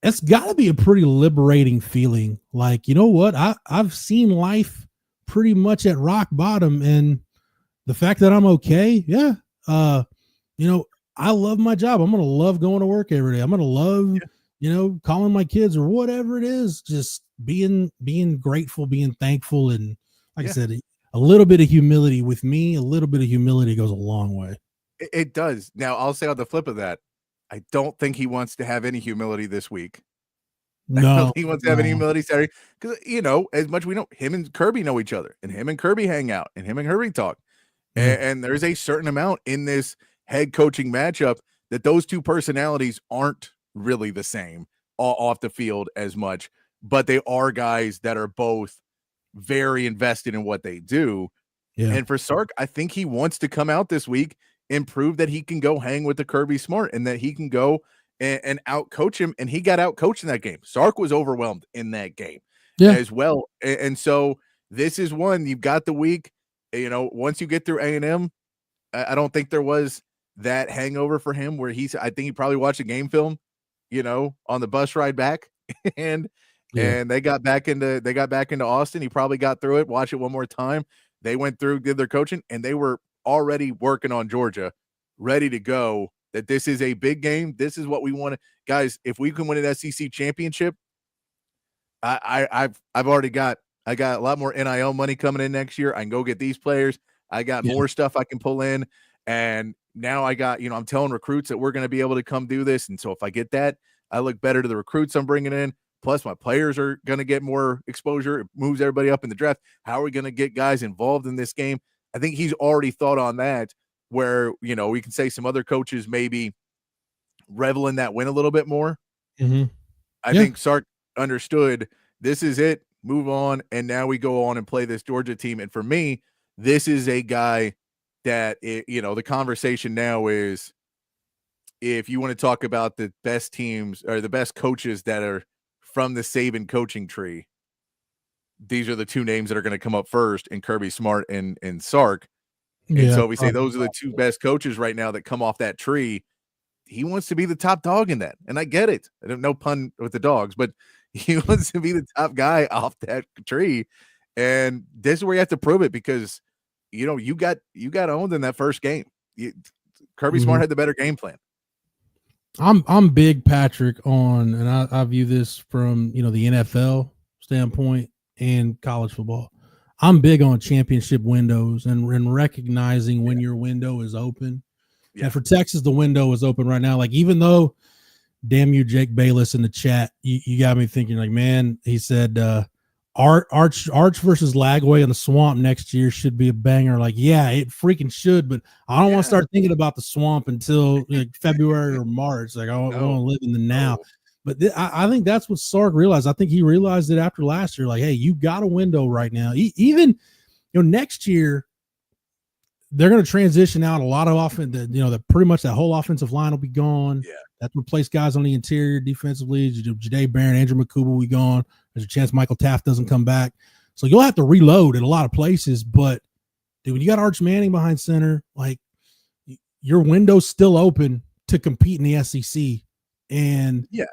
it's got to be a pretty liberating feeling. Like, you know what? I've seen life pretty much at rock bottom, and the fact that I'm okay. Yeah. I love my job. I'm going to love going to work every day. I'm going to love, calling my kids or whatever it is, just being grateful, being thankful. And like I said, a little bit of humility with me, a little bit of humility goes a long way. It does. Now, I'll say on the flip of that, I don't think he wants to have any humility this week. No, I don't think he wants to have any humility Saturday because, as much we know, him and Kirby know each other, and him and Kirby hang out, and him and Kirby talk. And there's a certain amount in this head coaching matchup that those two personalities aren't really the same off the field as much, but they are guys that are both very invested in what they do. Yeah. And for Sark, I think he wants to come out this week and prove that he can go hang with the Kirby Smart and that he can go and out coach him. And he got out coached in that game. Sark was overwhelmed in that game as well. And so this is one, you've got the week. Once you get through A&M, I don't think there was that hangover for him where I think he probably watched a game film, on the bus ride back and they got back into Austin. He probably got through it, watch it one more time. They went through, did their coaching, and they were already working on Georgia, ready to go, that this is a big game. This is what we want to, guys, if we can win an SEC championship, I've already got a lot more NIL money coming in next year. I can go get these players. I got more stuff I can pull in. And now I got, I'm telling recruits that we're going to be able to come do this. And so if I get that, I look better to the recruits I'm bringing in. Plus my players are going to get more exposure. It moves everybody up in the draft. How are we going to get guys involved in this game? I think he's already thought on that where, we can say some other coaches maybe revel in that win a little bit more. Mm-hmm. I think Sark understood this is it. Move on, and now we go on and play this Georgia team. And for me, this is a guy that, the conversation now is, if you want to talk about the best teams or the best coaches that are from the Saban coaching tree, these are the two names that are going to come up first, and Kirby Smart and Sark. And so we say those are the two best coaches right now that come off that tree. He wants to be the top dog in that, and I get it. I don't know, pun with the dogs, but he wants to be the top guy off that tree. And this is where you have to prove it because, you got owned in that first game. Kirby Smart had the better game plan. I'm big, Patrick, on, and I view this from, the NFL standpoint and college football. I'm big on championship windows and recognizing when your window is open. Yeah. And for Texas, the window is open right now. Like, even though, damn you, Jake Bayless in the chat, you got me thinking, like, man, he said, Arch versus Lagway in the Swamp next year should be a banger. Like, yeah, it freaking should, but I don't want to start thinking about the Swamp until February or March. Like, I want to live in the now. But I think that's what Sark realized. I think he realized it after last year. Like, hey, you got a window right now. Even, next year, they're going to transition out a lot of offense. Pretty much that whole offensive line will be gone. Yeah. That's replace guys on the interior defensively. Jade Barron, Andrew McCouble will be gone. There's a chance Michael Taft doesn't come back. So you'll have to reload in a lot of places. But, dude, when you got Arch Manning behind center, like, your window's still open to compete in the SEC. And yeah,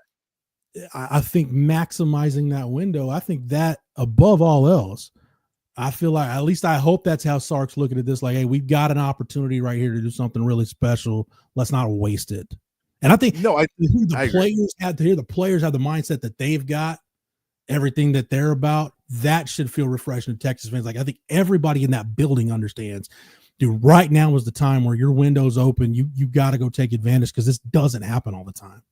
I think maximizing that window, I think that above all else, I feel like, at least I hope that's how Sark's looking at this. Like, hey, we've got an opportunity right here to do something really special. Let's not waste it. And I think the players have the mindset that they've got, everything that they're about. That should feel refreshing to Texas fans. Like, I think everybody in that building understands, dude, right now is the time where your window's open. You got to go take advantage, because this doesn't happen all the time.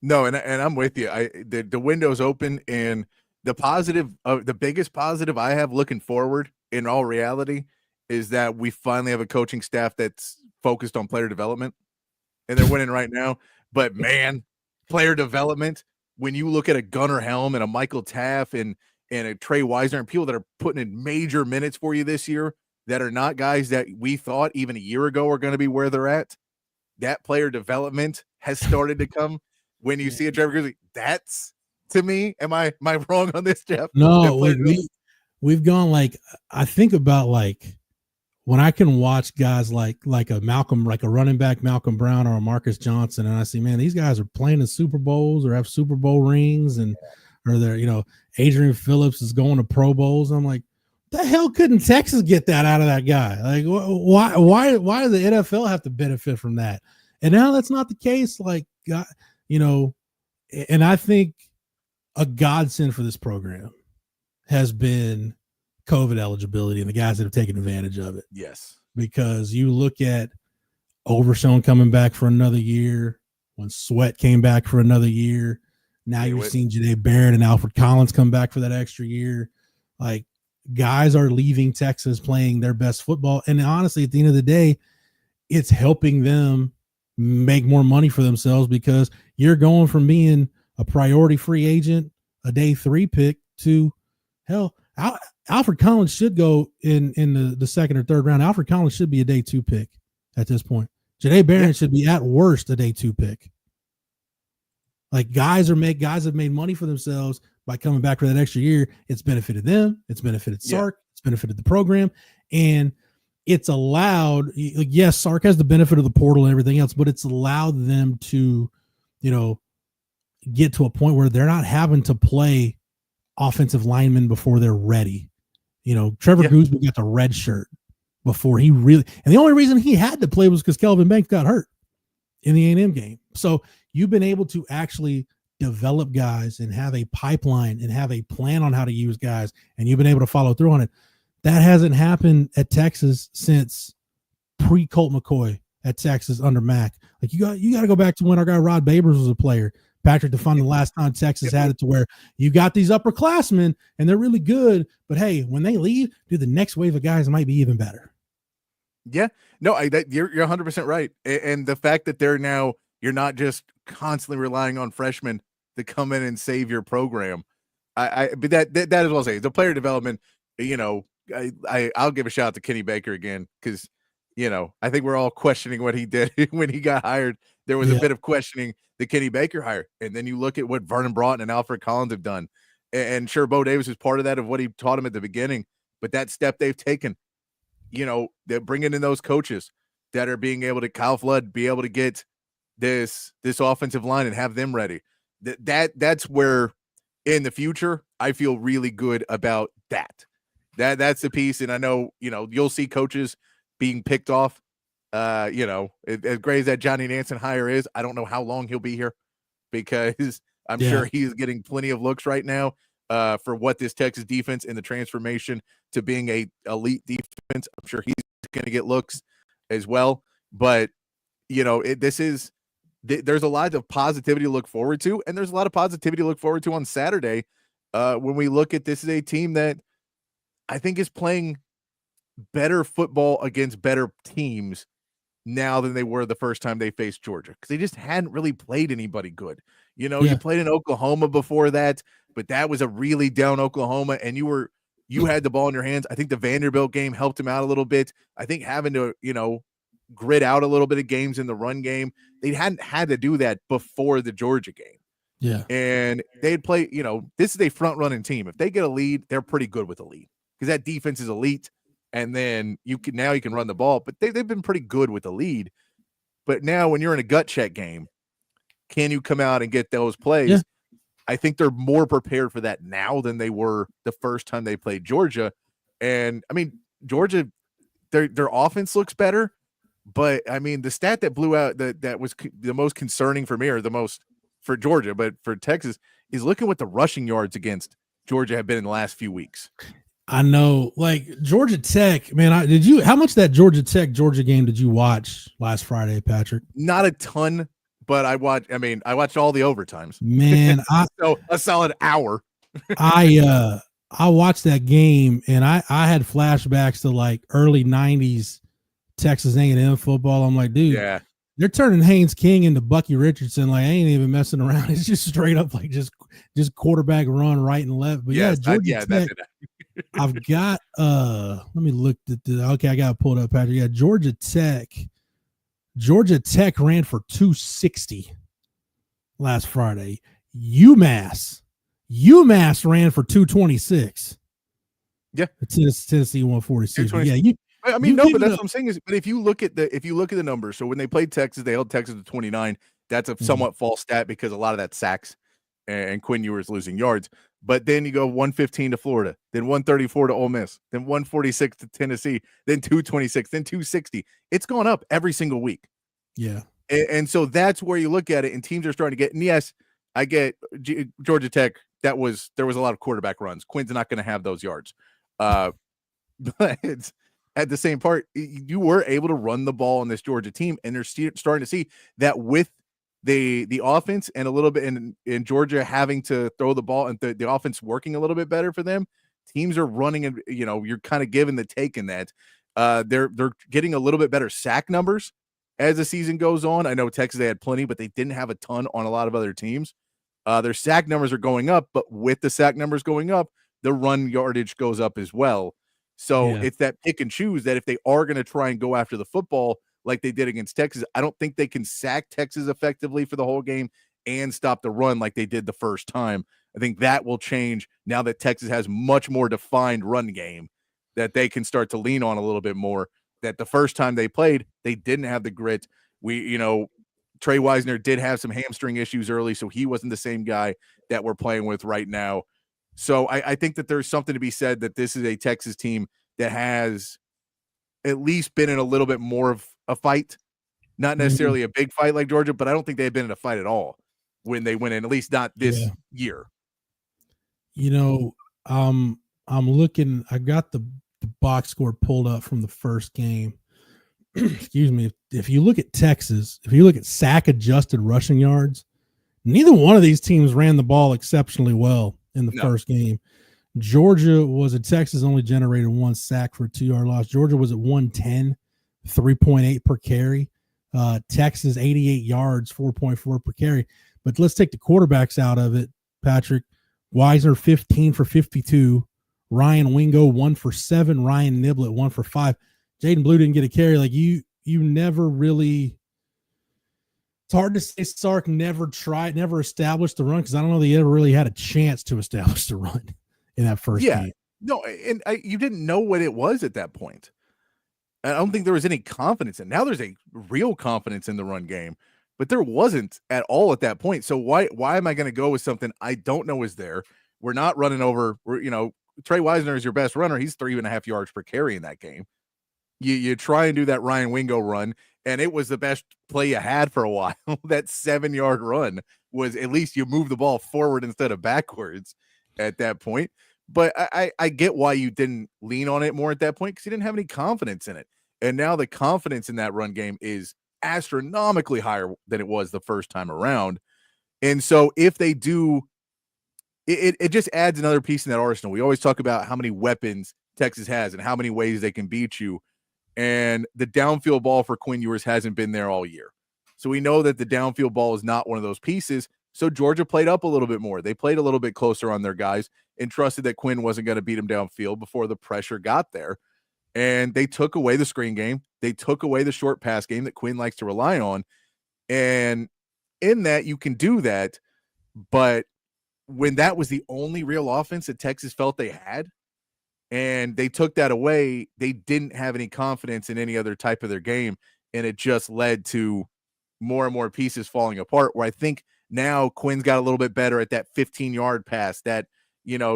No, and I'm with you. The window's open, and the biggest positive I have looking forward, in all reality, is that we finally have a coaching staff that's focused on player development, and they're winning right now. But man, player development, when you look at a Gunnar Helm and a Michael Taft and a Trey Wisner and people that are putting in major minutes for you this year, that are not guys that we thought even a year ago are going to be where they're at, that player development has started to come. When you see a Trevor Grizzly, that's, to me, am I wrong on this, Jeff? No, we've gone, like, I think about, like, when I can watch guys like a Malcolm, like a running back, Malcolm Brown or a Marcus Johnson, and I see, man, these guys are playing in Super Bowls or have Super Bowl rings, or they're, Adrian Phillips is going to Pro Bowls. I'm like, the hell couldn't Texas get that out of that guy? Like, why does the NFL have to benefit from that? And now that's not the case. Like, and I think a godsend for this program has been COVID eligibility and the guys that have taken advantage of it. Yes. Because you look at Overshown coming back for another year, when Sweat came back for another year. Now you've seen Jade Barron and Alfred Collins come back for that extra year. Like, guys are leaving Texas playing their best football. And honestly, at the end of the day, it's helping them make more money for themselves, because you're going from being a priority free agent, a day 3 pick, to hell, Alfred Collins should go in the second or third round. Alfred Collins should be a day 2 pick at this point. Jade Barron should be at worst a day 2 pick. Like, guys have made money for themselves by coming back for that extra year. It's benefited them. It's benefited Sark. It's benefited the program. And it's allowed, yes, Sark has the benefit of the portal and everything else, but it's allowed them to, get to a point where they're not having to play offensive linemen before they're ready. Trevor Gooseby got the red shirt before he really, and the only reason he had to play was because Kelvin Banks got hurt in the A&M game. So you've been able to actually develop guys and have a pipeline and have a plan on how to use guys, and you've been able to follow through on it. That hasn't happened at Texas since pre-Colt McCoy at Texas under Mac. Like, you got to go back to when our guy Rod Babers was a player. Patrick DeFun, the last time Texas had it, to where you got these upperclassmen and they're really good, but hey, when they leave, dude, the next wave of guys might be even better. Yeah, no, you're 100% right. And the fact that you're not just constantly relying on freshmen to come in and save your program. But that is what I'll say. The player development, I'll give a shout out to Kenny Baker again, because, I think we're all questioning what he did when he got hired. There was a bit of questioning the Kenny Baker hire. And then you look at what Vernon Broughton and Alfred Collins have done. And sure, Bo Davis is part of that, of what he taught him at the beginning. But that step they've taken, they're bringing in those coaches that are being able to, Kyle Flood, be able to get this offensive line and have them ready. That's where, in the future, I feel really good about that. That's the piece. And I know, you'll see coaches being picked off. As great as that Johnny Nansen hire is, I don't know how long he'll be here, because I'm sure he's getting plenty of looks right now for what this Texas defense and the transformation to being a elite defense. I'm sure he's going to get looks as well. But, there's a lot of positivity to look forward to, and there's a lot of positivity to look forward to on Saturday when we look at this is a team that I think is playing better football against better teams now than they were the first time they faced Georgia, because they just hadn't really played anybody good. You played in Oklahoma before that, but that was a really down Oklahoma, and you had the ball in your hands. I think the Vanderbilt game helped him out a little bit. I think having to, grit out a little bit of games in the run game, They hadn't had to do that before the Georgia game. Yeah. And they'd play, this is a front running team. If they get a lead, they're pretty good with a lead because that defense is elite. And then you can run the ball, but they've been pretty good with the lead. But now when you're in a gut check game, can you come out and get those plays? Yeah. I think they're more prepared for that now than they were the first time they played Georgia. And I mean, Georgia, their offense looks better, but I mean, the stat that blew out that was the most concerning for me, or the most for Georgia, but for Texas, is looking what the rushing yards against Georgia have been in the last few weeks. I know, like Georgia Tech, man. How much of that Georgia game did you watch last Friday, Patrick? Not a ton, but I watched all the overtimes. Man, so a solid hour. I watched that game and I had flashbacks to like early 90s Texas A&M football. I'm like, dude, yeah, they're turning Haynes King into Bucky Richardson. Like, I ain't even messing around. It's just straight up like just quarterback run right and left. But yes, Georgia Tech. I've got let me look at okay, I got it pulled up, Patrick. Yeah, Georgia Tech ran for 260 last Friday. UMass ran for 226. Yeah, Tennessee 146. Yeah, but that's what I'm saying is, but if you look at the numbers, so when they played Texas, they held Texas to 29. That's a somewhat false stat because a lot of that sacks and Quinn Ewers losing yards. But then you go 115 to Florida, then 134 to Ole Miss, then 146 to Tennessee, then 226, then 260. It's gone up every single week. Yeah. And so that's where you look at it, and teams are starting to get, and yes, I get Georgia Tech. There was a lot of quarterback runs. Quinn's not going to have those yards. But it's, at the same part, you were able to run the ball on this Georgia team, and they're starting to see that with the offense and a little bit in Georgia having to throw the ball and the offense working a little bit better for them, teams are running, and you're kind of giving the take in that. They're getting a little bit better sack numbers as the season goes on. I know Texas, they had plenty, but they didn't have a ton on a lot of other teams. Their sack numbers are going up, but with the sack numbers going up, the run yardage goes up as well. So it's that pick and choose that if they are going to try and go after the football like they did against Texas, I don't think they can sack Texas effectively for the whole game and stop the run like they did the first time. I think that will change now that Texas has much more defined run game that they can start to lean on a little bit more. That the first time they played, they didn't have the grit. Trey Wisner did have some hamstring issues early, so he wasn't the same guy that we're playing with right now. So I think that there's something to be said that this is a Texas team that has at least been in a little bit more of a fight, not necessarily a big fight like Georgia, but I don't think they've been in a fight at all when they went in, at least not this year. I'm looking, I got the box score pulled up from the first game. Excuse me. If you look at Texas, if you look at sack adjusted rushing yards, neither one of these teams ran the ball exceptionally well in the first game. Texas only generated one sack for a 2-yard loss. Georgia was at 110, 3.8 per carry. Texas 88 yards, 4.4 per carry. But let's take the quarterbacks out of it, Patrick. Wisner 15 for 52. Ryan Wingo 1 for 7. Ryan Niblett 1 for 5. Jaden Blue didn't get a carry. Like you never really. It's hard to say Sark never established the run because I don't know that he ever really had a chance to establish the run in that first game. No, and you didn't know what it was at that point. I don't think there was any confidence in. Now there's a real confidence in the run game, but there wasn't at all at that point. So why am I going to go with something I don't know is there? We're not running over. Trey Wisner is your best runner. He's 3.5 yards per carry in that game. You try and do that Ryan Wingo run, and it was the best play you had for a while. That 7-yard run was, at least you move the ball forward instead of backwards at that point. But I get why you didn't lean on it more at that point, because you didn't have any confidence in it. And now the confidence in that run game is astronomically higher than it was the first time around. And so if they do, it just adds another piece in that arsenal. We always talk about how many weapons Texas has and how many ways they can beat you. And the downfield ball for Quinn Ewers hasn't been there all year. So we know that the downfield ball is not one of those pieces. So Georgia played up a little bit more. They played a little bit closer on their guys and trusted that Quinn wasn't going to beat him downfield before the pressure got there. And they took away the screen game. They took away the short pass game that Quinn likes to rely on. And in that, you can do that. But when that was the only real offense that Texas felt they had, and they took that away, they didn't have any confidence in any other type of their game. And it just led to more and more pieces falling apart, where I think now Quinn's got a little bit better at that 15-yard pass, that,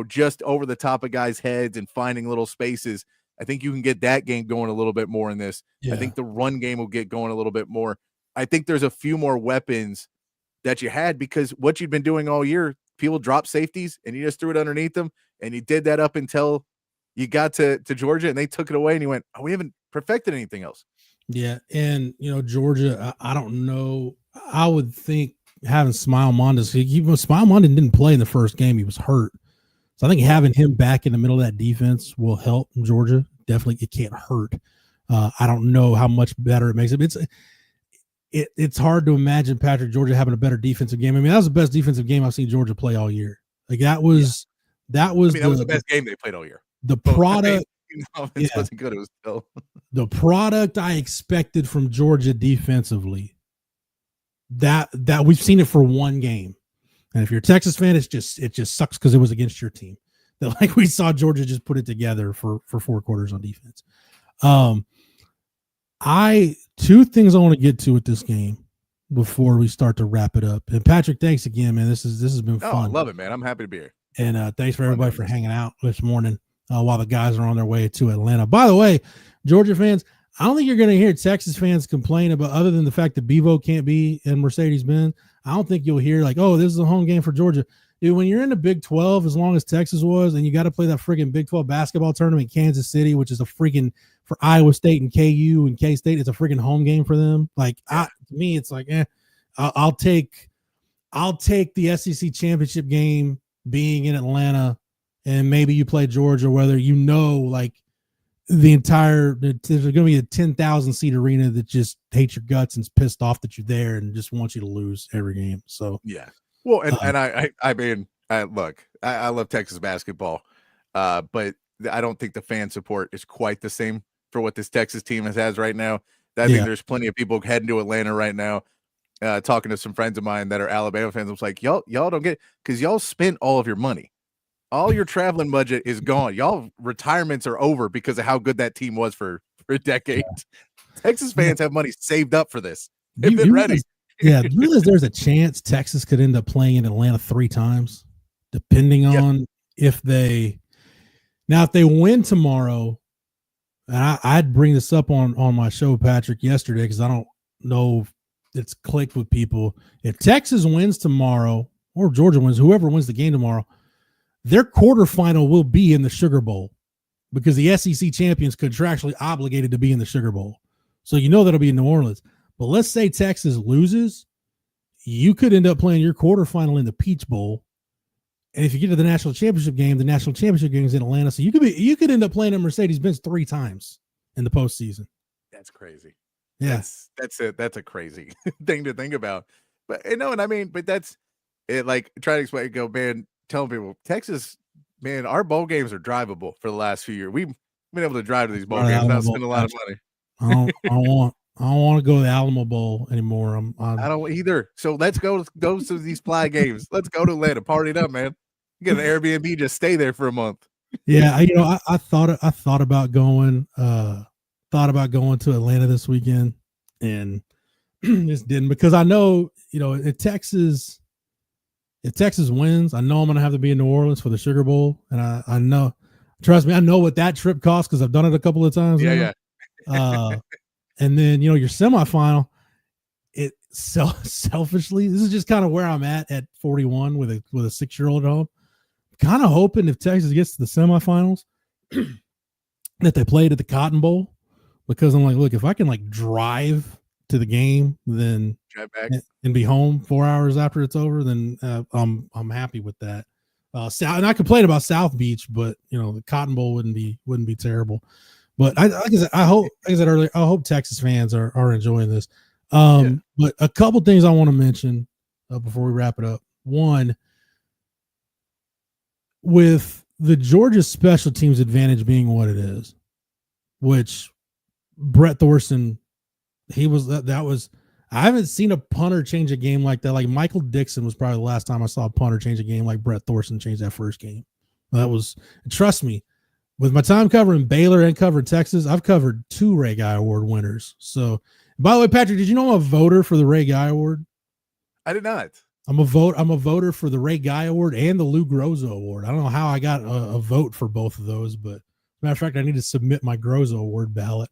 just over the top of guys' heads and finding little spaces. I think you can get that game going a little bit more in this. Yeah. I think the run game will get going a little bit more. I think there's a few more weapons that you had, because what you'd been doing all year, people drop safeties and you just threw it underneath them. And you did that up until you got to Georgia, and they took it away, and you went, oh, we haven't perfected anything else. Yeah. And, Georgia, I don't know. I would think having Smile Mondes, Smile Mondes didn't play in the first game. He was hurt. So I think having him back in the middle of that defense will help Georgia. Definitely, it can't hurt. I don't know how much better it makes it. It's hard to imagine Patrick Georgia having a better defensive game. I mean, that was the best defensive game I've seen Georgia play all year. Like that was the best game they played all year. The product, it wasn't good. It was still the product I expected from Georgia defensively. That we've seen it for one game, and if you're a Texas fan, it just sucks because it was against your team. That like we saw Georgia just put it together for 4 quarters on defense. Two things I want to get to with this game before we start to wrap it up. And Patrick, thanks again, man. This has been fun. I love it, man. I'm happy to be here. And thanks for everybody for hanging out this morning while the guys are on their way to Atlanta. By the way, Georgia fans, I don't think you're going to hear Texas fans complain about, other than the fact that Bevo can't be in Mercedes-Benz. I don't think you'll hear like, oh, this is a home game for Georgia. Dude, when you're in the Big 12, as long as Texas was, and you got to play that freaking Big 12 basketball tournament in Kansas City, which is a freaking, for Iowa State and KU and K-State, it's a freaking home game for them. Like, to me, it's like, I'll take the SEC championship game being in Atlanta, and maybe you play Georgia, whether like there's going to be a 10,000 seat arena that just hates your guts and is pissed off that you're there and just wants you to lose every game. So yeah. Well, and I mean, look, I love Texas basketball, but I don't think the fan support is quite the same for what this Texas team has right now. I think there's plenty of people heading to Atlanta right now, talking to some friends of mine that are Alabama fans. I was like, y'all don't get, because y'all spent all of your money. All your traveling budget is gone. Y'all retirements are over because of how good that team was for a decade. Yeah. Texas fans have money saved up for this. They've been ready. Yeah, you realize there's a chance Texas could end up playing in Atlanta 3 times, depending on if they win tomorrow. And I'd bring this up on my show, Patrick, yesterday, because I don't know if it's clicked with people. If Texas wins tomorrow, or Georgia wins, whoever wins the game tomorrow, their quarterfinal will be in the Sugar Bowl, because the SEC champions contractually obligated to be in the Sugar Bowl. So that'll be in New Orleans. But let's say Texas loses, you could end up playing your quarterfinal in the Peach Bowl. And if you get to the national championship game is in Atlanta. So you could end up playing at Mercedes-Benz 3 times in the postseason. That's crazy. Yeah. That's a crazy thing to think about. But but that's it. Like, try to explain, man, telling people Texas, man, our bowl games are drivable for the last few years. We've been able to drive to these bowl games, not spend a lot of money. I don't want to go to the Alamo Bowl anymore. I don't either. So let's go to these fly games. Let's go to Atlanta, party it up, man. Get an Airbnb, just stay there for a month. Yeah, I thought about going to Atlanta this weekend, and just didn't, because I know if Texas wins, I know I'm gonna have to be in New Orleans for the Sugar Bowl, and I know, trust me, I know what that trip costs because I've done it a couple of times. Yeah. And then your semifinal, it selfishly, this is just kind of where I'm at 41 with a 6-year-old at home. Kind of hoping if Texas gets to the semifinals that they played at the Cotton Bowl, because I'm like, look, if I can drive to the game, then drive back and be home 4 hours after it's over, then I'm happy with that. And I complain about South Beach, but the Cotton Bowl wouldn't be terrible. But like I said earlier, I hope Texas fans are enjoying this. But a couple things I want to mention before we wrap it up. One, with the Georgia special teams advantage being what it is, which Brett Thorson, that was I haven't seen a punter change a game like that. Like Michael Dixon was probably the last time I saw a punter change a game like Brett Thorson changed that first game. That was, trust me, with my time covering Baylor and covering Texas, I've covered 2 Ray Guy Award winners. So, by the way, Patrick, did you know I'm a voter for the Ray Guy Award? I did not. I'm a voter for the Ray Guy Award and the Lou Groza Award. I don't know how I got a vote for both of those, but as a matter of fact, I need to submit my Groza Award ballot.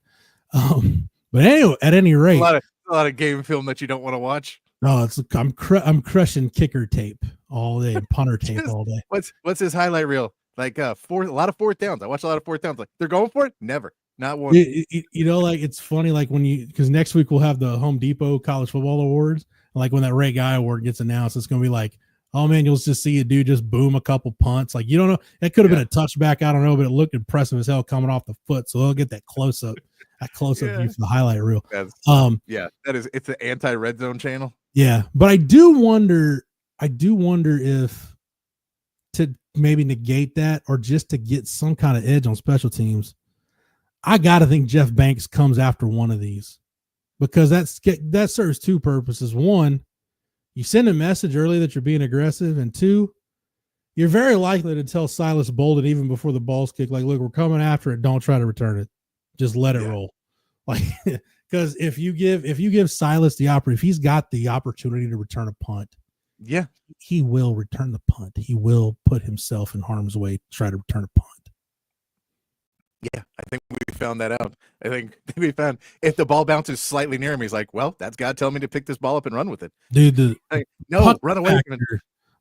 But anyway, at any rate, A lot of game film that you don't want to watch. No, I'm crushing kicker tape all day, punter tape all day. What's his highlight reel? Like a lot of fourth downs. I watch a lot of fourth downs. Like they're going for it? Never. Not one. Like it's funny, like because next week we'll have the Home Depot College Football Awards. Like when that Ray Guy Award gets announced, it's gonna be like, oh man, you'll just see a dude just boom a couple punts. Like you don't know, it could have been a touchback. I don't know, but it looked impressive as hell coming off the foot. So they'll get that close up view for the highlight reel. It's the anti-red zone channel. Yeah, but I do wonder if to maybe negate that or just to get some kind of edge on special teams, I got to think Jeff Banks comes after one of these because that serves 2 purposes. 1, you send a message early that you're being aggressive, and 2, you're very likely to tell Silas Bolden even before the ball's kicked, like, look, we're coming after it. Don't try to return it. Just let it roll. Like, because if you give Silas if he's got the opportunity to return a punt, he will return the punt. He will put himself in harm's way to try to return a punt. Yeah, I think we found that out. I think we found if the ball bounces slightly near him, he's like, well, that's God telling me to pick this ball up and run with it. Dude, run away from it.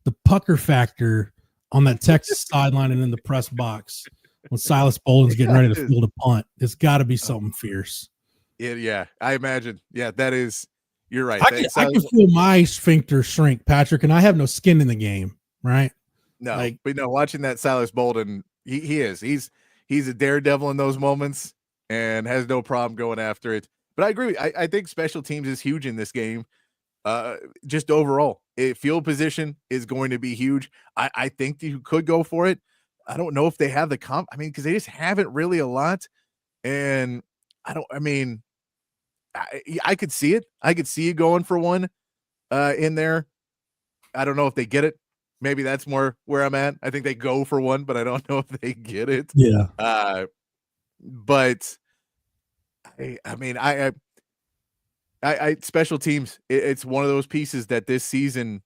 The pucker factor on that Texas sideline and in the press box when Silas Bolden's getting ready to field a punt, it's got to be something fierce. Yeah, I imagine. Yeah, that is. You're right. I can feel my sphincter shrink, Patrick, and I have no skin in the game, right? No, but watching that Silas Bolden, he's a daredevil in those moments and has no problem going after it. But I agree. I think special teams is huge in this game. Just overall, field position is going to be huge. I think you could go for it. I don't know if they have the comp. I mean, because they just haven't really a lot. And I could see it. I could see you going for one in there. I don't know if they get it. Maybe that's more where I'm at. I think they go for one, but I don't know if they get it. Yeah. But I special teams. It's one of those pieces that this season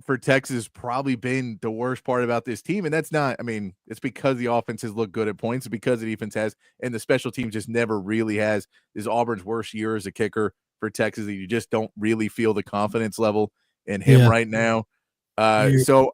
for Texas probably been the worst part about this team. And that's not, it's because the offenses look good at points, because the defense has, and the special team just never really has. This is Auburn's worst year as a kicker for Texas. That you just don't really feel the confidence level in him right now. So,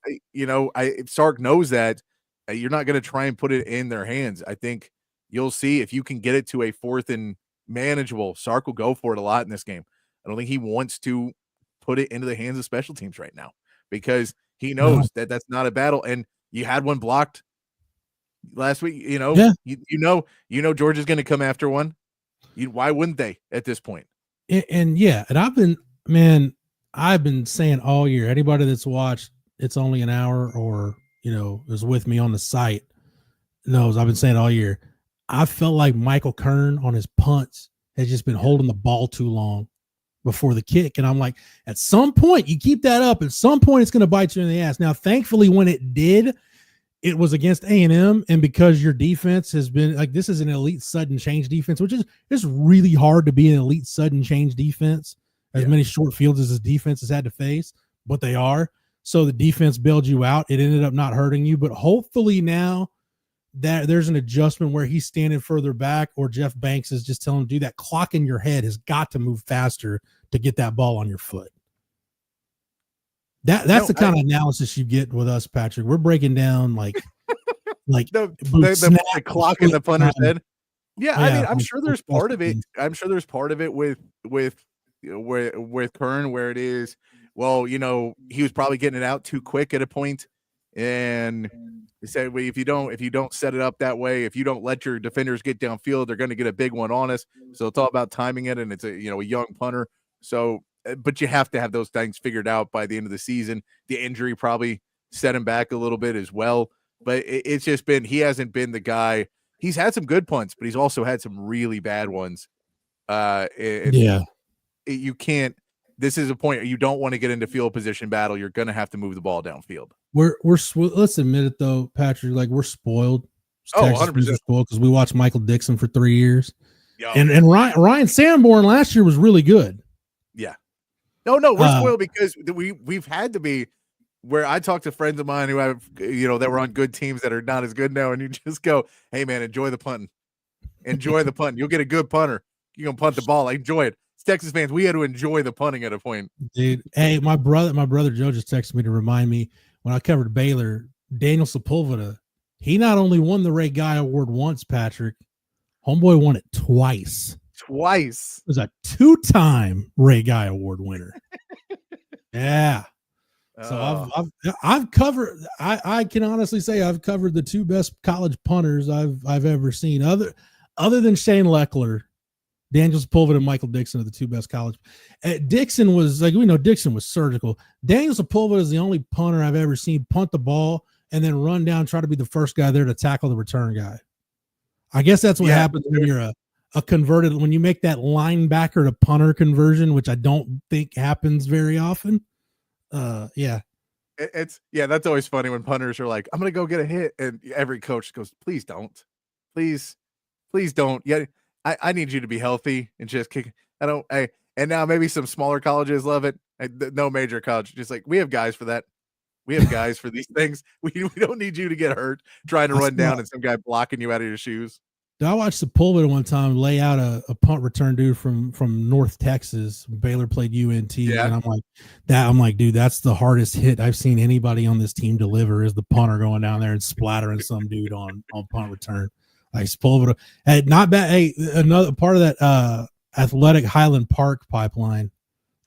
Sark knows that you're not going to try and put it in their hands. I think you'll see if you can get it to a 4th and manageable, Sark will go for it a lot in this game. I don't think he wants to put it into the hands of special teams right now because he knows that that's not a battle. And you had one blocked last week, you know, Georgia's going to come after one. Why wouldn't they at this point? And I've been saying all year, anybody that's watched It's Only an Hour or, is with me on the site knows I've been saying all year. I felt like Michael Kern on his punts has just been holding the ball too long before the kick. And I'm like, at some point, you keep that up. At some point, it's going to bite you in the ass. Now, thankfully, when it did, it was against A&M. And because your defense has been like, this is an elite sudden change defense, which is it's really hard to be an elite sudden change defense. As many short fields as this defense has had to face, but they are. So the defense bailed you out. It ended up not hurting you. But hopefully now that there's an adjustment where he's standing further back or Jeff Banks is just telling him, dude, that clock in your head has got to move faster to get that ball on your foot. That's the kind of analysis you get with us, Patrick. We're breaking down like the clock in the punter's head. Yeah, I'm sure there's part of it. I'm sure there's part of it with Kern where it is, well, he was probably getting it out too quick at a point, and he said, well, if you don't set it up that way, if you don't let your defenders get downfield, they're going to get a big one on us. So it's all about timing it, and it's a young punter. So, but you have to have those things figured out by the end of the season. The injury probably set him back a little bit as well, but it's just been he hasn't been the guy. He's had some good punts, but he's also had some really bad ones. you can't. This is a point you don't want to get into field position battle. You're going to have to move the ball downfield. Let's admit it though, Patrick. Like we're spoiled. Texas 100% spoiled because we watched Michael Dixon for 3 years, Yo. and Ryan Sanborn last year was really good. Yeah, no, we're spoiled because we've had to be. Where I talk to friends of mine who have, that were on good teams that are not as good now, and you just go, "Hey man, enjoy the punting, enjoy the punt. You'll get a good punter. You're gonna punt the ball. Enjoy it." It's Texas fans. We had to enjoy the punting at a point, dude. Hey, my brother Joe just texted me to remind me when I covered Baylor, Daniel Sepulveda. He not only won the Ray Guy Award once, Patrick. Homeboy won it twice. Twice. It was a 2-time Ray Guy Award winner. Yeah. So I've covered. I can honestly say I've covered the 2 best college punters I've ever seen. Other than Shane Leckler, Daniel Sepulveda and Michael Dixon are the 2 best college. Dixon was Dixon was surgical. Daniel Sepulveda is the only punter I've ever seen punt the ball and then run down, try to be the first guy there to tackle the return guy. I guess that's what happens when you're a converted, when you make that linebacker to punter conversion, which I don't think happens very often. That's always funny when punters are like, I'm gonna go get a hit, and every coach goes, please don't, please don't. Yeah, I need you to be healthy and just kick. And now maybe some smaller colleges love it. No major college, just like, we have guys for that. We have guys for these things. We don't need you to get hurt trying to run down and some guy blocking you out of your shoes. I watched Sepulveda one time lay out a punt return dude from North Texas. Baylor played UNT, and I'm like, dude, that's the hardest hit I've seen anybody on this team deliver, is the punter going down there and splattering some dude on punt return. Like Sepulveda, not bad. Hey, another part of that athletic Highland Park pipeline,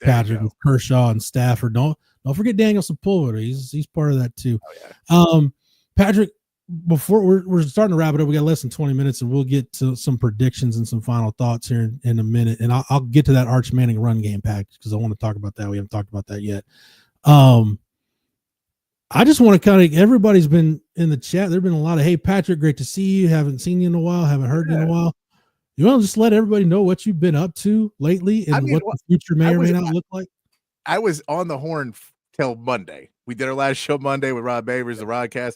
Patrick, with Kershaw and Stafford. Don't forget Daniel Sepulveda. He's part of that too. Oh, yeah. Patrick, before we're starting to wrap it up, we got less than 20 minutes, and we'll get to some predictions and some final thoughts here in a minute. And I'll get to that Arch Manning run game package because I want to talk about that. We haven't talked about that yet. I just want to everybody's been in the chat. There've been a lot of, hey, Patrick, great to see you. Haven't seen you in a while. Haven't heard you in a while. You want to just let everybody know what you've been up to lately and what the future may or may not look like? I was on the horn till Monday. We did our last show Monday with Rod Babers, the Rodcast.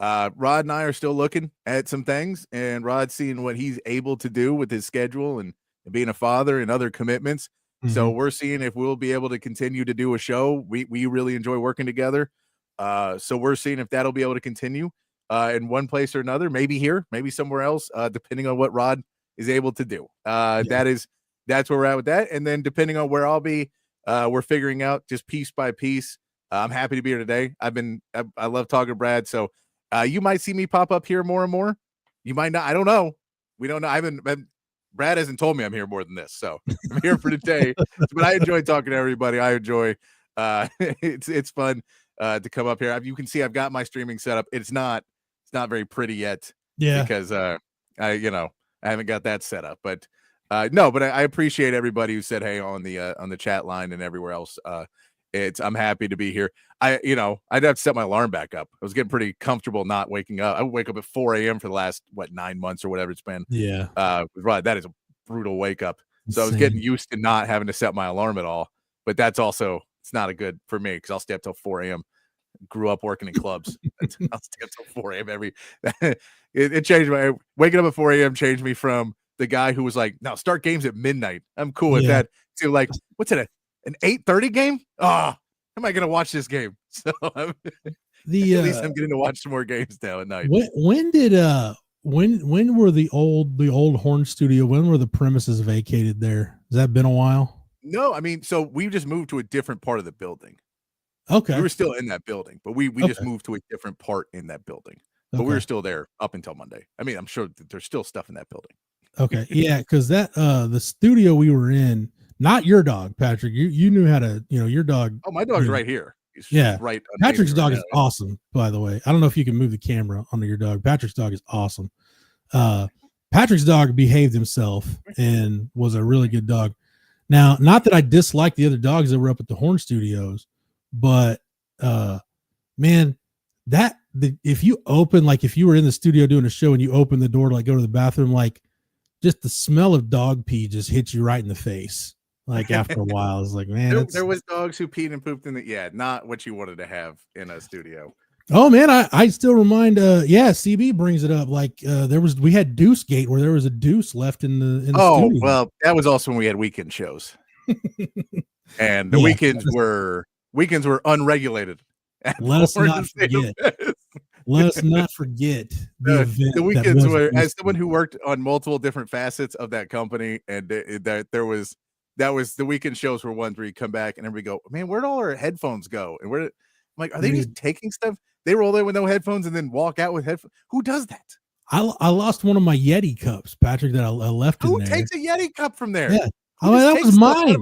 Rod and I are still looking at some things, and Rod's seeing what he's able to do with his schedule and being a father and other commitments. Mm-hmm. So we're seeing if we'll be able to continue to do a show. We really enjoy working together. So we're seeing if that'll be able to continue in one place or another, maybe here, maybe somewhere else, depending on what Rod is able to do. That's where we're at with that. And then depending on where I'll be, we're figuring out just piece by piece. I'm happy to be here today. I love talking to Brad. So you might see me pop up here more and more. You might not. I don't know. We don't know. Brad hasn't told me I'm here more than this. So I'm here for today, but I enjoy talking to everybody. I enjoy, it's fun to come up here. You can see I've got my streaming set up. It's not very pretty yet. Yeah. Because I haven't got that set up, but I appreciate everybody who said, hey, on the chat line and everywhere else. I'm happy to be here. I'd have to set my alarm back up. I was getting pretty comfortable not waking up. I would wake up at 4 a.m. for the last 9 months or whatever it's been. Yeah. Right. That is a brutal wake up. So Insane. I was getting used to not having to set my alarm at all. But that's also, it's not a good for me because I'll stay up till 4 a.m. Grew up working in clubs. I'll stay up till 4 a.m. It changed my waking up at 4 a.m. changed me from the guy who was like, no, start games at midnight. I'm cool with that. To like, what's it? An 8:30 game? How am I going to watch this game? So at least I'm getting to watch some more games now at night. When were the old Horn Studio? When were the premises vacated there? Has that been a while? No, I mean, so we just moved to a different part of the building. Okay, we were still in that building, but we just moved to a different part in that building. But we were still there up until Monday. I mean, I'm sure that there's still stuff in that building. Okay, yeah, because that the studio we were in. Not your dog, Patrick. You knew how to, your dog. Oh, my dog's right here. He's right. Patrick's dog is awesome, by the way. I don't know if you can move the camera onto your dog. Patrick's dog is awesome. Patrick's dog behaved himself and was a really good dog. Now, not that I dislike the other dogs that were up at the Horn Studios, but man, if you open, like if you were in the studio doing a show and you open the door to like go to the bathroom, like just the smell of dog pee just hits you right in the face. Like after a while, it's like, man, there was dogs who peed and pooped in the, not what you wanted to have in a studio. Oh man, I still remind CB brings it up. Like we had Deuce Gate where there was a deuce left in the studio. Well, that was also when we had weekend shows. And the weekends were unregulated. Let us not forget. Let us not forget the weekends were, as someone who worked on multiple different facets of that company, and that was the weekend shows were ones where you come back and everybody go, man, where'd all our headphones go? And I'm like, are they just taking stuff? They roll in with no headphones and then walk out with headphones. Who does that? I lost one of my Yeti cups, Patrick, that I left in there. Who takes a Yeti cup from there? Yeah. That was mine.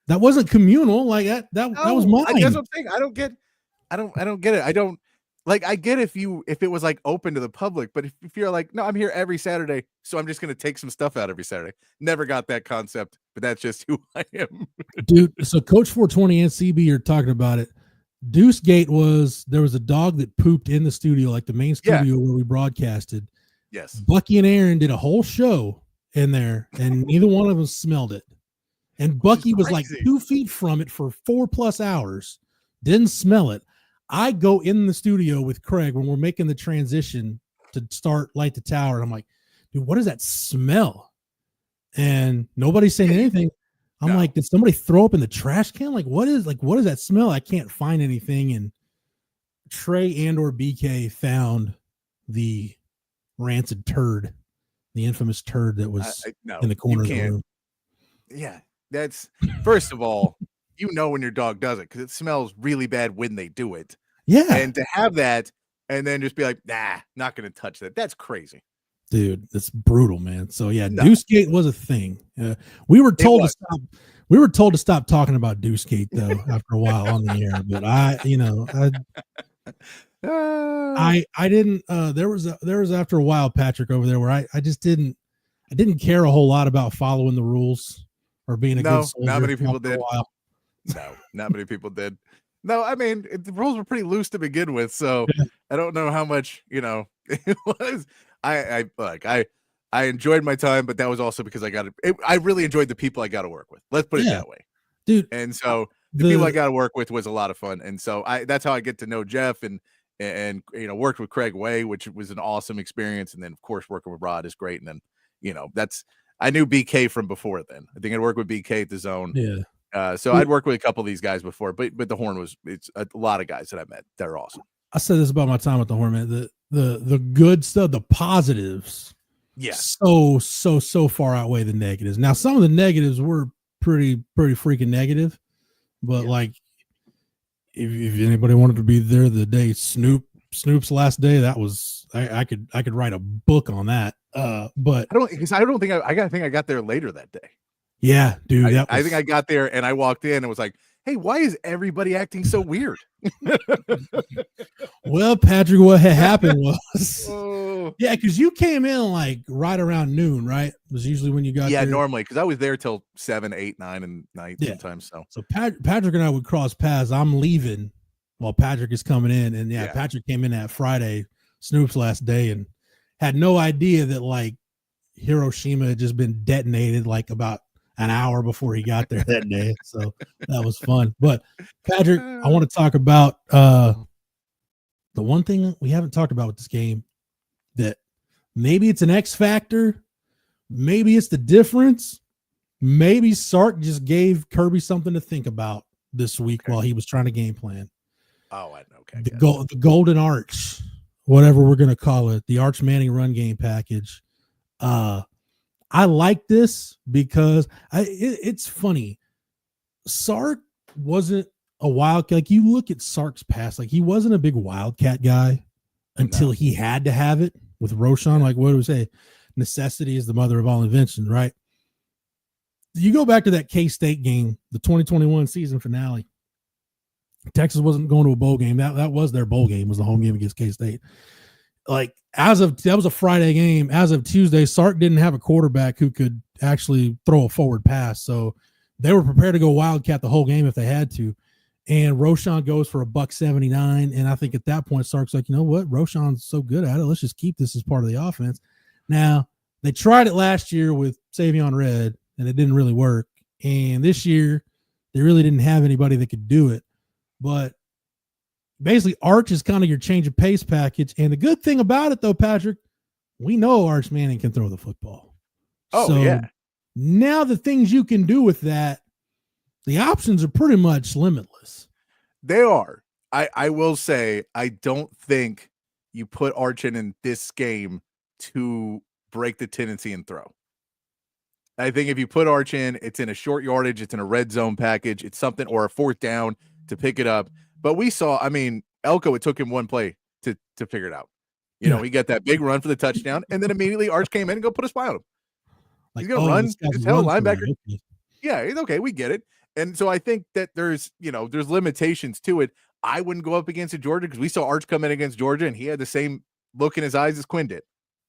That wasn't communal. Like that was mine. That's what I'm saying. I don't get it. I get if it was like open to the public, but if you're like, no, I'm here every Saturday, so I'm just going to take some stuff out every Saturday. Never got that concept, but that's just who I am. Dude, so Coach 420 and CB are talking about it. Deuce Gate there was a dog that pooped in the studio, like the main studio where we broadcasted. Yes. Bucky and Aaron did a whole show in there, and neither one of them smelled it. And Bucky was like 2 feet from it for 4+ hours, didn't smell it. I go in the studio with Craig when we're making the transition to start Light the Tower. And I'm like, dude, what does that smell? And nobody's saying anything. I'm like, did somebody throw up in the trash can? What does that smell? I can't find anything. And Trey and/or BK found the rancid turd, the infamous turd that was in the corner of the room. Yeah, that's first of all, when your dog does it because it smells really bad when they do it. Yeah, and to have that and then just be like, nah, not going to touch that. That's crazy. Dude, that's brutal, man. So Deuce Gate was a thing. We were told to stop. We were told to stop talking about Deuce Gate though after a while on the air. But I didn't. There was after a while, Patrick, over there where I just didn't care a whole lot about following the rules or being a good soldier. Not many people did. No, not many people did. No, I mean the rules were pretty loose to begin with, so I don't know how much it was. I enjoyed my time, but that was also because I really enjoyed the people I got to work with. Let's put it that way, dude. And so the people I got to work with was a lot of fun, and so that's how I get to know Jeff and worked with Craig Way, which was an awesome experience, and then of course working with Rod is great, and then I knew BK from before then. I think I'd worked with BK at the Zone. Yeah. So I'd worked with a couple of these guys before, but the Horn it's a lot of guys that I met. They're awesome. I said this about my time with the Horn, man. The good stuff, the positives, so far outweigh the negatives. Now, some of the negatives were pretty freaking negative, but like if anybody wanted to be there the day Snoop's last day, that was I could write a book on that. But I don't think I got there later that day. Yeah, dude. I think I got there and I walked in and was like, hey, why is everybody acting so weird? Well, Patrick, what had happened was, because you came in like right around noon, right? It was usually when you got there. Normally, because I was there till 7, 8, 9 and night sometimes. So Patrick and I would cross paths. I'm leaving while Patrick is coming in, and Patrick came in that Friday, Snoop's last day, and had no idea that like Hiroshima had just been detonated like about an hour before he got there that day. So that was fun. But Patrick, I want to talk about the one thing we haven't talked about with this game that maybe it's an X factor. Maybe it's the difference. Maybe Sark just gave Kirby something to think about this week while he was trying to game plan. Oh, okay. The Golden Arch, whatever we're going to call it, the Arch Manning run game package. I like this because it's funny. Sark wasn't a wildcat. Like you look at Sark's past, like he wasn't a big wildcat guy until he had to have it with Roshan. Like what do we say? Necessity is the mother of all invention, right? You go back to that K-State game, the 2021 season finale. Texas wasn't going to a bowl game. That was their bowl game, was the home game against K-State. Like that was a Friday game. As of Tuesday, Sark didn't have a quarterback who could actually throw a forward pass. So they were prepared to go wildcat the whole game if they had to. And Roshan goes for $179. And I think at that point, Sark's like, you know what? Roshan's so good at it. Let's just keep this as part of the offense. Now, they tried it last year with Savion Red, and it didn't really work. And this year, they really didn't have anybody that could do it. But basically, Arch is kind of your change of pace package. And the good thing about it, though, Patrick, we know Arch Manning can throw the football. Oh, so yeah. Now the things you can do with that, the options are pretty much limitless. They are. I will say, I don't think you put Arch in this game to break the tendency and throw. I think if you put Arch in, it's in a short yardage, it's in a red zone package, it's something, or a fourth down to pick it up. But we saw, I mean, Elko, it took him one play to figure it out. You know, he got that big run for the touchdown, and then immediately Arch came in and go put a spy on him. He's going to run. Just tell linebacker. Okay. Yeah, it's okay. We get it. And so I think that there's limitations to it. I wouldn't go up against Georgia because we saw Arch come in against Georgia, and he had the same look in his eyes as Quinn did,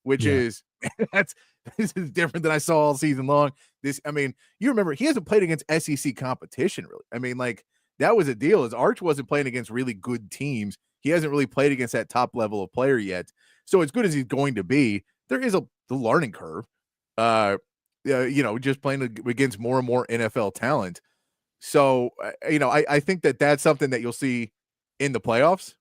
which is this is different than I saw all season long. I mean, you remember he hasn't played against SEC competition really. I mean, like that was a deal. Is Arch wasn't playing against really good teams. He hasn't really played against that top level of player yet. So as good as he's going to be, there is the learning curve. Just playing against more and more NFL talent. So, I think that that's something that you'll see in the playoffs.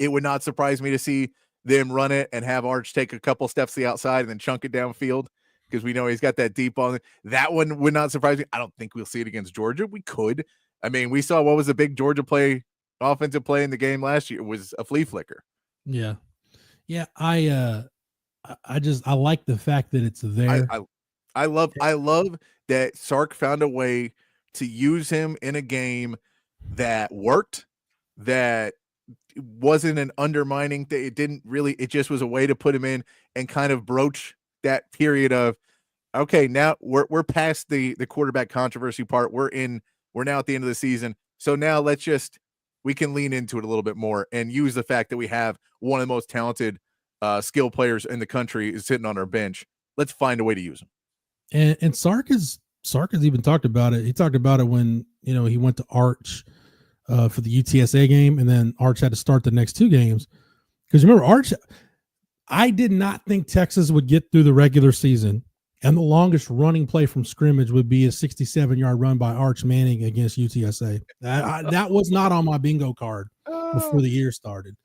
It would not surprise me to see them run it and have Arch take a couple steps to the outside and then chunk it downfield because we know he's got that deep on. That one would not surprise me. I don't think we'll see it against Georgia. We could. I mean, we saw what was the big Georgia offensive play in the game last year. It was a flea flicker. Yeah. Yeah. I like the fact that it's there. I love that Sark found a way to use him in a game that worked, that wasn't an undermining thing. It just was a way to put him in and kind of broach that period of, okay, now we're past the quarterback controversy part. We're now at the end of the season. So now we can lean into it a little bit more and use the fact that we have one of the most talented skill players in the country is sitting on our bench. Let's find a way to use him. And Sark has even talked about it. He talked about it when, he went to Arch for the UTSA game, and then Arch had to start the next two games. Because remember, Arch, I did not think Texas would get through the regular season, and the longest running play from scrimmage would be a 67-yard run by Arch Manning against UTSA. That was not on my bingo card before the year started.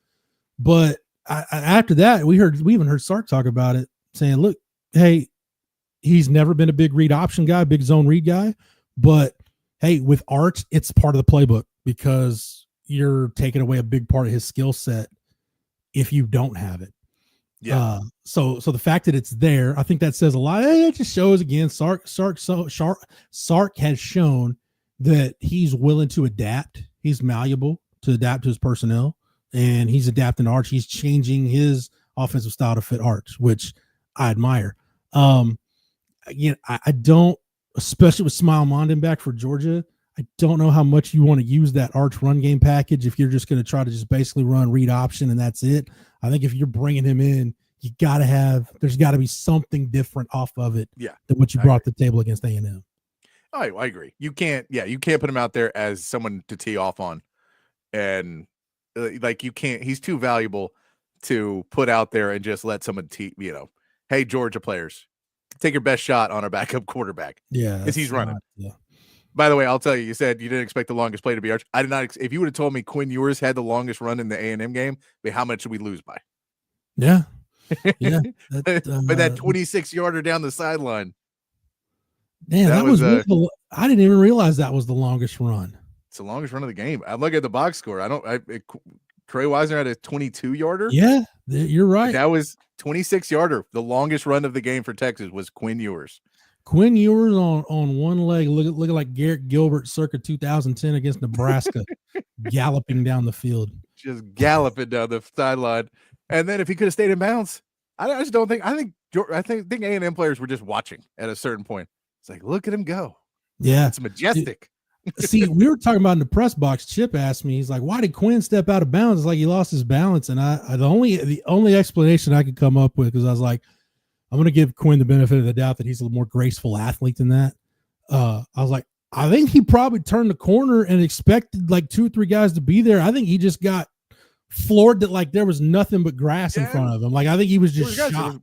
But after that, we even heard Sark talk about it, saying, look, hey, he's never been a big read option guy, big zone read guy. But, hey, with Arch, it's part of the playbook because you're taking away a big part of his skill set if you don't have it. Yeah. So the fact that it's there, I think that says a lot. It just shows, again, Sark has shown that he's willing to adapt. He's malleable to adapt to his personnel, and he's adapting to Arch. He's changing his offensive style to fit Arch, which I admire. Again, I don't, especially with Smile Mondin back for Georgia, I don't know how much you want to use that Arch run game package if you're just going to try to just basically run read option and that's it. I think if you're bringing him in, there's got to be something different off of it than what you brought to the table against A&M. I agree. You can't put him out there as someone to tee off on. And you can't, he's too valuable to put out there and just let someone hey, Georgia players, take your best shot on our backup quarterback. Yeah. Because he's running. By the way, I'll tell you, you said you didn't expect the longest play to be Arch. I did not. If you would have told me Quinn Ewers had the longest run in the A&M game, how much did we lose by? Yeah. Yeah. But that 26-yarder down the sideline. Man, that was I didn't even realize that was the longest run. It's the longest run of the game. I look at the box score. Trey Wisner had a 22-yarder. Yeah, you're right. That was 26-yarder. The longest run of the game for Texas was Quinn Ewers. Quinn Ewers on one leg, looking like Garrett Gilbert circa 2010 against Nebraska, galloping down the field. Just galloping down the sideline. And then if he could have stayed in bounds, I just don't think – I think A&M players were just watching at a certain point. It's like, look at him go. Yeah. It's majestic. See, we were talking about in the press box. Chip asked me, he's like, why did Quinn step out of bounds? It's like he lost his balance. And the only explanation I could come up with, because I was like, I'm going to give Quinn the benefit of the doubt that he's a little more graceful athlete than that. I was like, I think he probably turned the corner and expected like 2 or 3 guys to be there. I think he just got floored that like there was nothing but grass in front of him. Like, I think he was just shocked.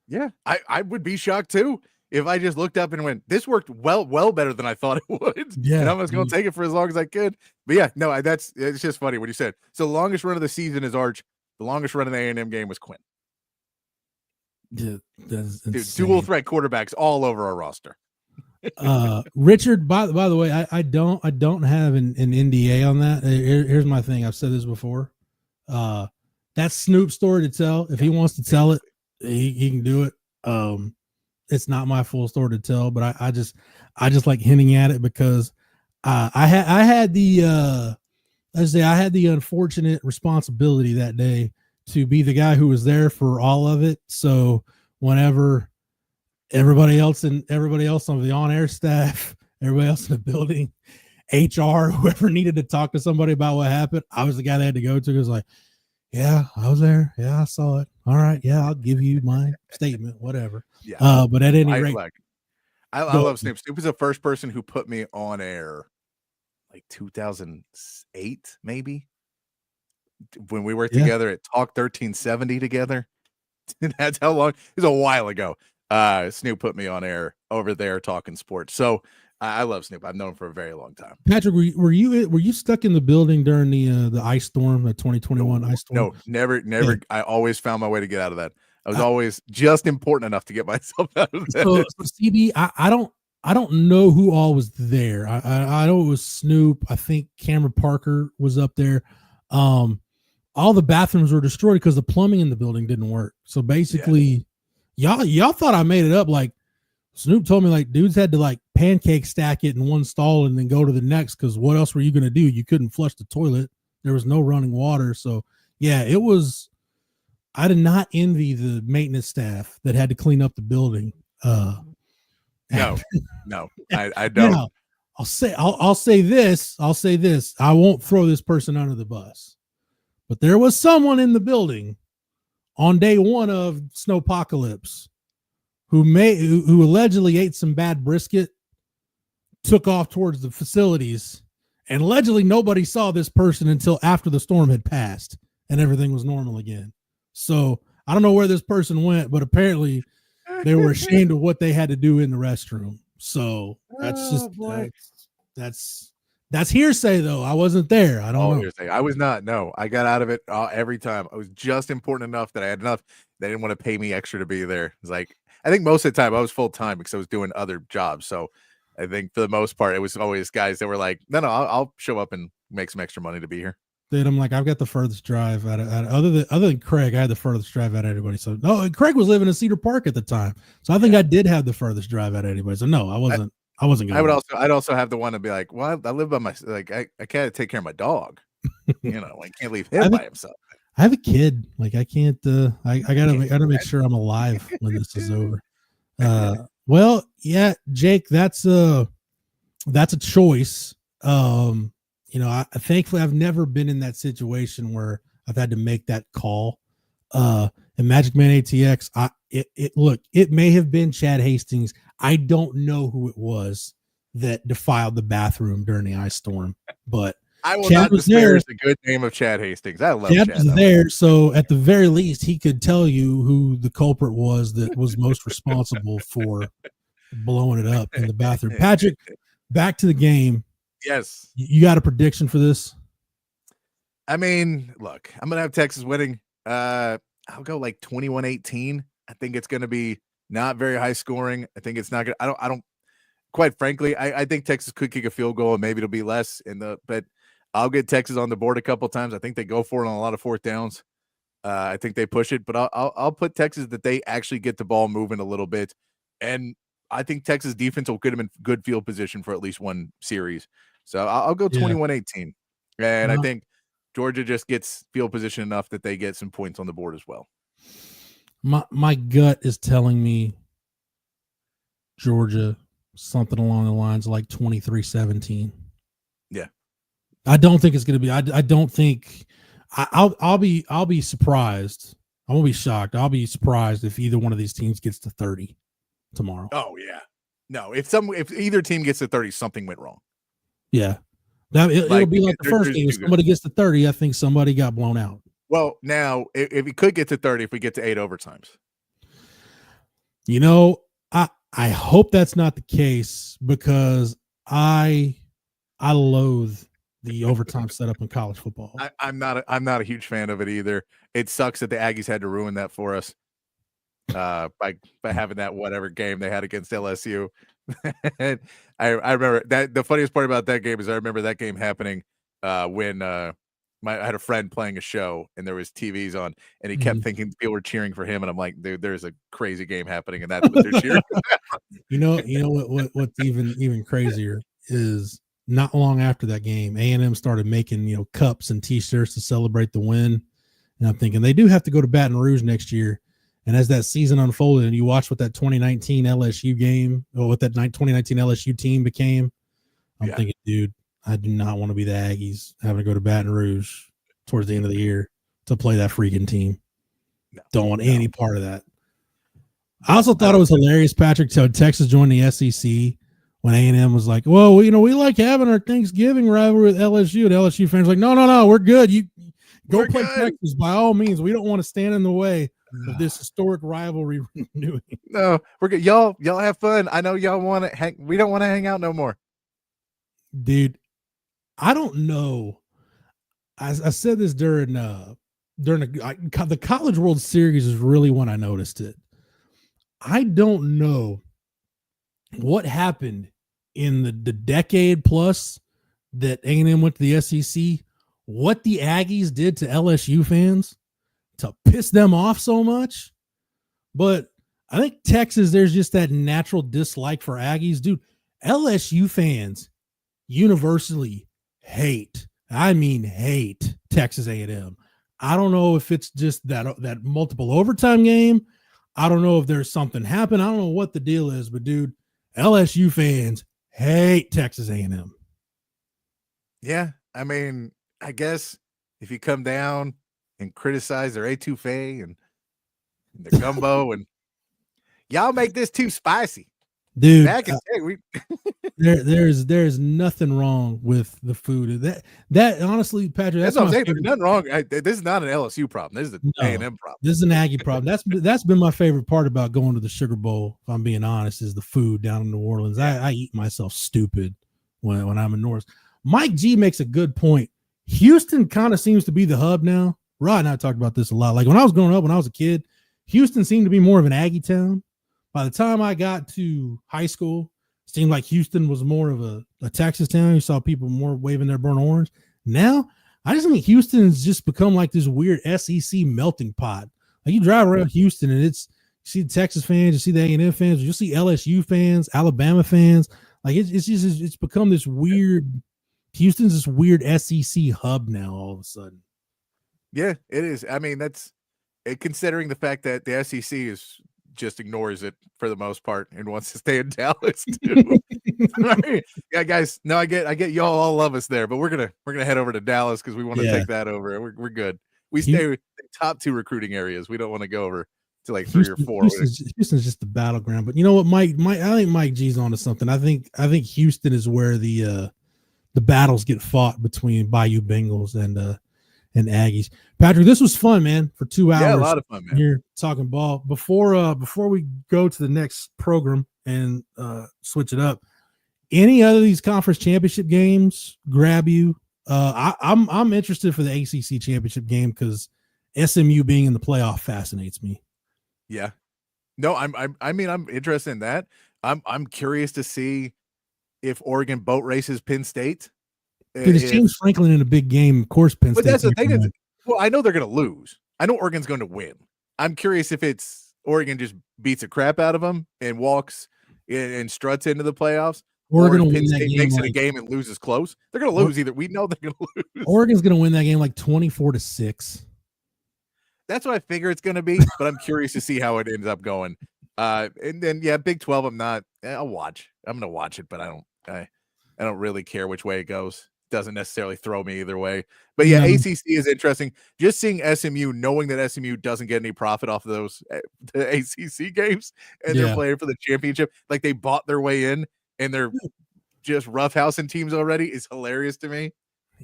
Yeah, I would be shocked too. if I just looked up and went, this worked well better than I thought it would. Yeah. And I was going to take it for as long as I could. But yeah, no, it's just funny what you said. So the longest run of the season is Arch. The longest run of the A&M game was Quinn. Yeah, that's dude, dual threat quarterbacks all over our roster. Richard, by the way, I don't have an NDA on that. Here's my thing. I've said this before. That's Snoop's story to tell. If he wants to tell it, he can do it. It's not my full story to tell, but I just like hinting at it because I had the unfortunate responsibility that day to be the guy who was there for all of it. So whenever everybody else on the on-air staff, everybody else in the building, HR, whoever needed to talk to somebody about what happened, I was the guy they had to go to. It was like, yeah, I was there. Yeah, I saw it. All right. Yeah, I'll give you my statement, whatever. Yeah. But at any rate, I love Snoop. Snoop was the first person who put me on air like 2008, maybe, when we were together at Talk 1370 together. That's how long. It was a while ago. Snoop put me on air over there talking sports. So I love Snoop. I've known him for a very long time. Patrick, were you stuck in the building during the ice storm, the 2021 ice storm? No, never. Yeah. I always found my way to get out of that. I was always just important enough to get myself out of that. So CB, I don't know who all was there. I know it was Snoop. I think Cameron Parker was up there. All the bathrooms were destroyed because the plumbing in the building didn't work. So basically, y'all thought I made it up. Like Snoop told me, like dudes had to like pancake stack it in one stall and then go to the next because what else were you gonna do? You couldn't flush the toilet. There was no running water. So yeah, it was. I did not envy the maintenance staff that had to clean up the building. No, I don't. Now, I'll say this. I won't throw this person under the bus, but there was someone in the building on day one of Snowpocalypse who allegedly ate some bad brisket, took off towards the facilities, and allegedly nobody saw this person until after the storm had passed and everything was normal again. So I don't know where this person went, but apparently they were ashamed of what they had to do in the restroom. So that's just that's hearsay though. I wasn't there. I don't know. Hearsay. I was not. No, I got out of it every time. I was just important enough that I had enough. They didn't want to pay me extra to be there. It's like, I think most of the time I was full time because I was doing other jobs. So I think for the most part, it was always guys that were like, no, I'll show up and make some extra money to be here. Dude, I'm like, I've got the furthest drive out of other than Craig. I had the furthest drive out of anybody. So no, Craig was living in Cedar Park at the time, so I think I did have the furthest drive out of anybody. So no, I wasn't. I'd also have the one to be like, well, I live by my I can't take care of my dog. I can't leave him by himself. I have a kid. Like I can't. I gotta make sure I'm alive when this is over. Well, yeah, Jake, that's a choice. Thankfully I've never been in that situation where I've had to make that call. And Magic Man ATX, it may have been Chad Hastings. I don't know who it was that defiled the bathroom during the ice storm, but I will not disparage the good name of Chad Hastings. I love Chad. Was there, so at the very least, he could tell you who the culprit was that was most responsible for blowing it up in the bathroom. Patrick, back to the game. Yes. You got a prediction for this? I mean, look, I'm going to have Texas winning. I'll go like 21-18. I think it's going to be not very high scoring. I think it's not going to, I don't, quite frankly, I think Texas could kick a field goal and maybe it'll be less but I'll get Texas on the board a couple times. I think they go for it on a lot of fourth downs. I think they push it, but I'll put Texas that they actually get the ball moving a little bit. And I think Texas defense will get them in good field position for at least one series. So I'll go 21-18. And I think Georgia just gets field position enough that they get some points on the board as well. My gut is telling me Georgia, something along the lines of like 23-17. Yeah. I don't think it's going to be, I don't think I'll be surprised. I won't be shocked. I'll be surprised if either one of these teams gets to 30 tomorrow. Oh yeah. No, if either team gets to 30, something went wrong. Yeah. It'll be like the first game. If somebody gets to 30, I think somebody got blown out. Well, now, if we could get to 30, if we get to 8 overtimes. I hope that's not the case because I loathe the overtime setup in college football. I'm not a huge fan of it either. It sucks that the Aggies had to ruin that for us by having that whatever game they had against LSU. And I remember that the funniest part about that game is I remember that game happening when I had a friend playing a show and there was TVs on and he kept thinking people were cheering for him and I'm like, dude, there's a crazy game happening and that's what they're cheering. You know what's even crazier is not long after that game, A&M started making cups and T-shirts to celebrate the win, and I'm thinking they do have to go to Baton Rouge next year. And as that season unfolded, and you watch what that 2019 LSU game or what that 2019 LSU team became, I'm thinking, dude, I do not want to be the Aggies having to go to Baton Rouge towards the end of the year to play that freaking team. Don't want any part of that. I also thought it was hilarious, Patrick, so Texas joined the SEC when A&M was like, well, we like having our Thanksgiving rivalry with LSU. And LSU fans were like, no, we're good. You go play Texas by all means. We don't want to stand in the way of this historic rivalry renewing. No, we're good. Y'all have fun. I know y'all want to hang. We don't want to hang out no more. Dude, I don't know. I said this during the College World Series is really when I noticed it. I don't know what happened in the decade plus that A&M went to the SEC, what the Aggies did to LSU fans to piss them off so much. But I think Texas, there's just that natural dislike for Aggies. Dude, LSU fans universally hate Texas A&M. I don't know if it's just that multiple overtime game. I don't know if there's something happened. I don't know what the deal is, but dude, LSU fans hate Texas A&M. Yeah, I mean, I guess if you come down and criticize their etouffee and the gumbo and y'all make this too spicy. Dude, back in the day, there's nothing wrong with the food. That honestly, Patrick, that's what I'm saying. There's nothing wrong. This is not an LSU problem. This is an A&M problem. This is an Aggie problem. That's been my favorite part about going to the Sugar Bowl, if I'm being honest, is the food down in New Orleans. I eat myself stupid when I'm in North. Mike G makes a good point. Houston kind of seems to be the hub now. Rod and I talked about this a lot. Like when I was growing up, when I was a kid, Houston seemed to be more of an Aggie town. By the time I got to high school, it seemed like Houston was more of a Texas town. You saw people more waving their burnt orange. Now, I just think Houston has just become like this weird SEC melting pot. Like you drive around Houston and you see the Texas fans, you see the A&M fans, you see LSU fans, Alabama fans. Like it's become this weird. Houston's this weird SEC hub now. All of a sudden, yeah, it is. I mean, that's considering the fact that the SEC just ignores it for the most part and wants to stay in Dallas too. Right. Yeah, guys. No, I get y'all all love us there, but we're gonna head over to Dallas because we want to take that over. We're good. We stay with the top 2 recruiting areas. We don't want to go over to like 3 or 4. Houston's just the battleground. But you know what, Mike? I think Mike G's onto something. I think Houston is where the battles get fought between Bayou Bengals and Aggies. Patrick, this was fun, man. For 2 hours, yeah, a lot of fun, man. Here talking ball. Before we go to the next program and switch it up, any other of these conference championship games grab you? I'm interested for the ACC championship game because SMU being in the playoff fascinates me. Yeah, no, I'm interested in that. I'm curious to see if Oregon boat races Penn State. Dude, it's James Franklin in a big game. Of course, Penn State. But that's the thing is, well, I know they're going to lose. I know Oregon's going to win. I'm curious if it's Oregon just beats the crap out of them and walks and struts into the playoffs. Oregon or Penn State makes it a game and loses close. They're going to lose either. We know they're going to lose. Oregon's going to win that game like 24-6. That's what I figure it's going to be, but I'm curious to see how it ends up going. And then, yeah, Big 12, I'll watch. I'm going to watch it, but I don't really care which way it goes. Doesn't necessarily throw me either way. But yeah, ACC is interesting. Just seeing SMU, knowing that SMU doesn't get any profit off of those the ACC games, and they're playing for the championship, like they bought their way in, and they're just roughhousing teams already, is hilarious to me.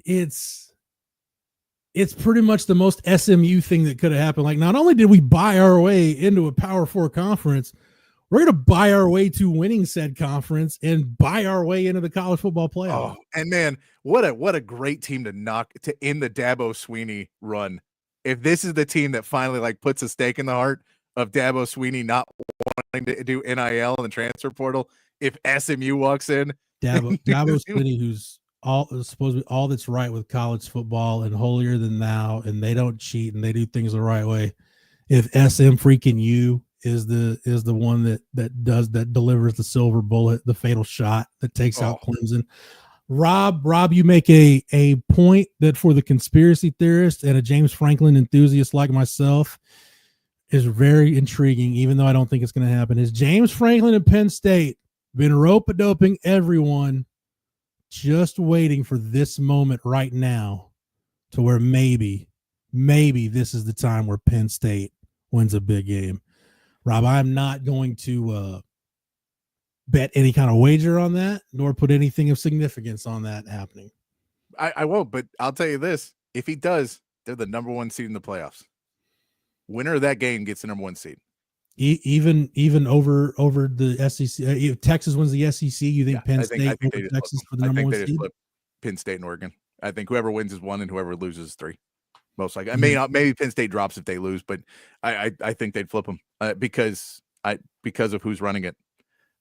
It's pretty much the most SMU thing that could have happened. Like, not only did we buy our way into a Power 4 conference, We're going to buy our way to winning said conference and buy our way into the college football playoff. Oh, and man, what a great team to end the Dabo Swinney run. If this is the team that finally like puts a stake in the heart of Dabo Swinney not wanting to do NIL and the transfer portal, if SMU walks in, Dabo Swinney, who's supposedly all that's right with college football and holier than thou, and they don't cheat and they do things the right way. If SM freaking U is the one that delivers the silver bullet, the fatal shot that takes out Clemson. Rob, you make a point that for the conspiracy theorist and a James Franklin enthusiast like myself is very intriguing, even though I don't think it's going to happen. Is James Franklin at Penn State been rope-a-doping everyone, just waiting for this moment right now to where maybe this is the time where Penn State wins a big game? Rob, I'm not going to bet any kind of wager on that, nor put anything of significance on that happening. I won't, but I'll tell you this. If he does, they're the number 1 seed in the playoffs. Winner of that game gets the number 1 seed. Even over the SEC. If Texas wins the SEC, you think Penn State over Texas for the number 1 seed? Flip Penn State and Oregon. I think whoever wins is 1 and whoever loses is 3. Most likely. I may not. Maybe Penn State drops if they lose, but I think they'd flip them because of who's running it.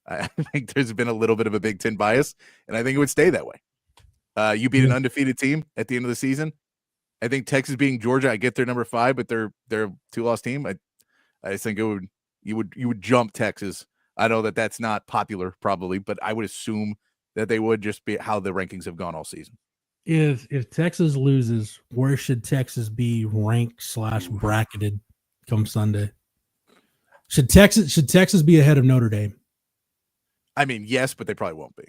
I think there's been a little bit of a Big Ten bias, and I think it would stay that way. You beat an undefeated team at the end of the season. I think Texas beating Georgia, I get their number 5, but they're a 2-loss team. I think you would jump Texas. I know that's not popular probably, but I would assume that they would, just be how the rankings have gone all season. If Texas loses, where should Texas be ranked / bracketed come Sunday? Should Texas be ahead of Notre Dame? I mean, yes, but they probably won't be.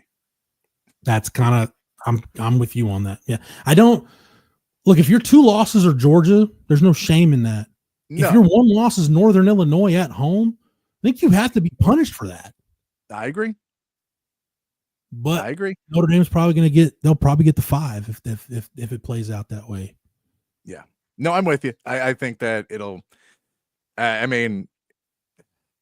That's kind of I'm with you on that. Yeah, I don't look. If your 2 losses are Georgia, there's no shame in that. No. If your 1 loss is Northern Illinois at home, I think you have to be punished for that. I agree. But I agree. Notre Dame's probably they'll probably get the 5 if it plays out that way. Yeah. No, I'm with you. I think that it'll. I mean,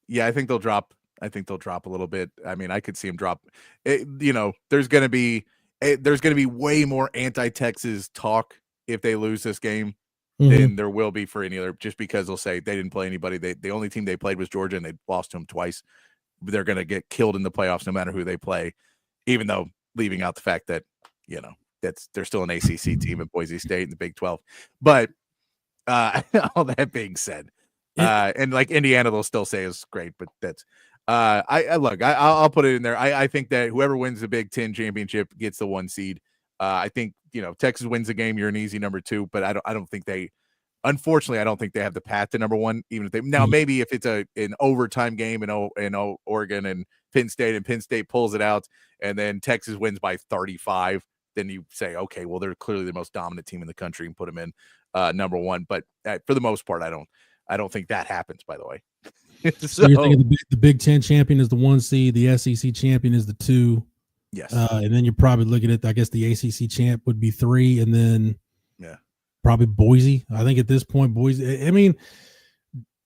yeah, I think they'll drop. I think they'll drop a little bit. I mean, I could see them drop. There's going to be way more anti-Texas talk if they lose this game than there will be for any other. Just because they'll say they didn't play anybody. The only team they played was Georgia, and they lost to them twice. They're going to get killed in the playoffs no matter who they play. Even though leaving out the fact that, they're still an ACC team at Boise State in the Big 12. But all that being said, and like Indiana, they'll still say is great, but that's I'll put it in there. I think that whoever wins the Big 10 championship gets the 1 seed. I think, Texas wins the game. You're an easy number 2, but I don't think unfortunately, I don't think they have the path to number 1, even if maybe if it's an overtime game in Oregon and Penn State pulls it out, and then Texas wins by 35, then you say, okay, well, they're clearly the most dominant team in the country and put them in number 1. But for the most part, I don't think that happens, by the way. So you're thinking the Big 10 champion is the 1 seed, the SEC champion is the 2. Yes. And then you're probably looking at, I guess, the ACC champ would be 3, and then probably Boise. I think at this point, Boise, I mean,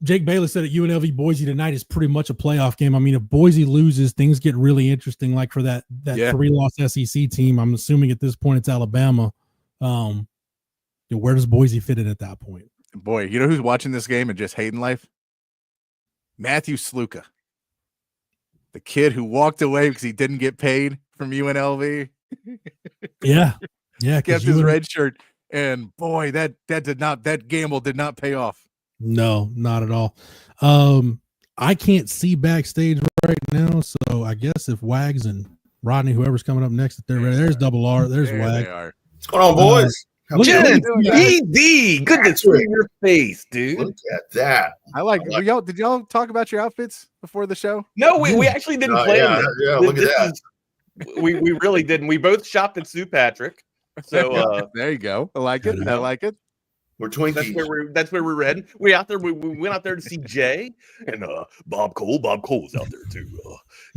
Jake Bayless said at UNLV Boise tonight is pretty much a playoff game. I mean, if Boise loses, things get really interesting. Like for that 3-loss SEC team, I'm assuming at this point it's Alabama. Where does Boise fit in at that point? Boy, you know who's watching this game and just hating life? Matthew Sluka, the kid who walked away because he didn't get paid from UNLV. Yeah, kept his red shirt, and boy, that gamble did not pay off. No, not at all. I can't see backstage right now, so I guess if Wags and Rodney, whoever's coming up next, if they're ready, there's Double R, there's Wag. What's going on, boys? Jen, BD, good to see your face, dude. Look at that. I like it. Did y'all talk about your outfits before the show? No, we actually didn't plan that. Yeah, look at that. We really didn't. We both shopped at St. Patrick. So there you go. I like it. I like it. We're Twinkies. That's where we're heading. We out there. We went out there to see Jay and Bob Cole. Bob Cole's out there too.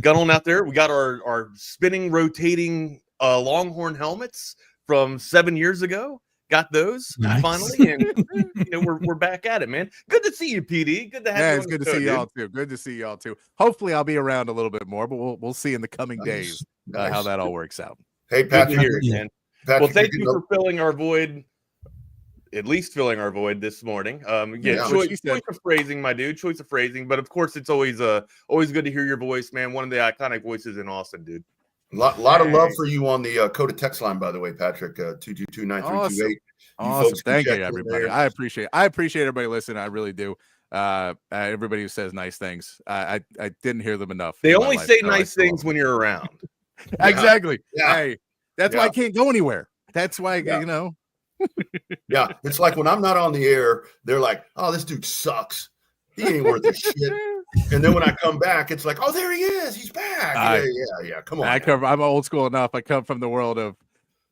Got on out there. We got our spinning, rotating Longhorn helmets from 7 years ago. Got those Nice. finally, and we're back at it, man. Good to see you, PD. Good to have you. It's good to see y'all too. Good to see y'all too. Hopefully, I'll be around a little bit more, but we'll see in the coming days how that all works out. Hey, Patrick, man. Well, thank you for filling our void. At least filling our void this morning. Choice of phrasing, my dude. Choice of phrasing, but of course, it's always good to hear your voice, man. One of the iconic voices in Austin, dude. Lot of love for you on the Coda text line, by the way, Patrick. 222-9328. Awesome. Thank you, everybody. I appreciate everybody listening. I really do. Everybody who says nice things. I didn't hear them enough. They only say nice things when you're around. Exactly. Yeah. Hey, that's why I can't go anywhere. That's why Yeah, it's like when I'm not on the air, they're like, "Oh, this dude sucks. He ain't worth a shit." And then when I come back, it's like, "Oh, there he is. He's back." Yeah. Come on. I'm old school enough. I come from the world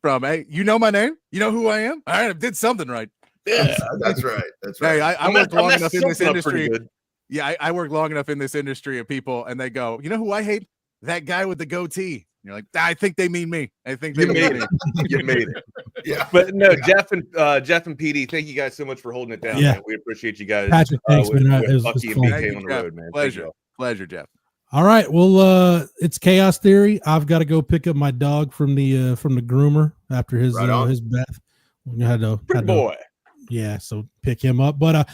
hey, you know my name? You know who I am? All right, I did something right. Yeah, that's right. Hey, I worked long enough in this industry. Yeah, I worked long enough in this industry of people, and they go, "You know who I hate? That guy with the goatee." You're like, I think they mean me. I think they made it. You made it. Yeah. But no, Jeff and PD, thank you guys so much for holding it down. Yeah. Man. We appreciate you guys. Patrick, thanks, man. With Bucky and BK on the road, man. Pleasure, Jeff. All right. Well, it's Chaos Theory. I've got to go pick up my dog from the groomer after his bath. Boy. Yeah, so pick him up. But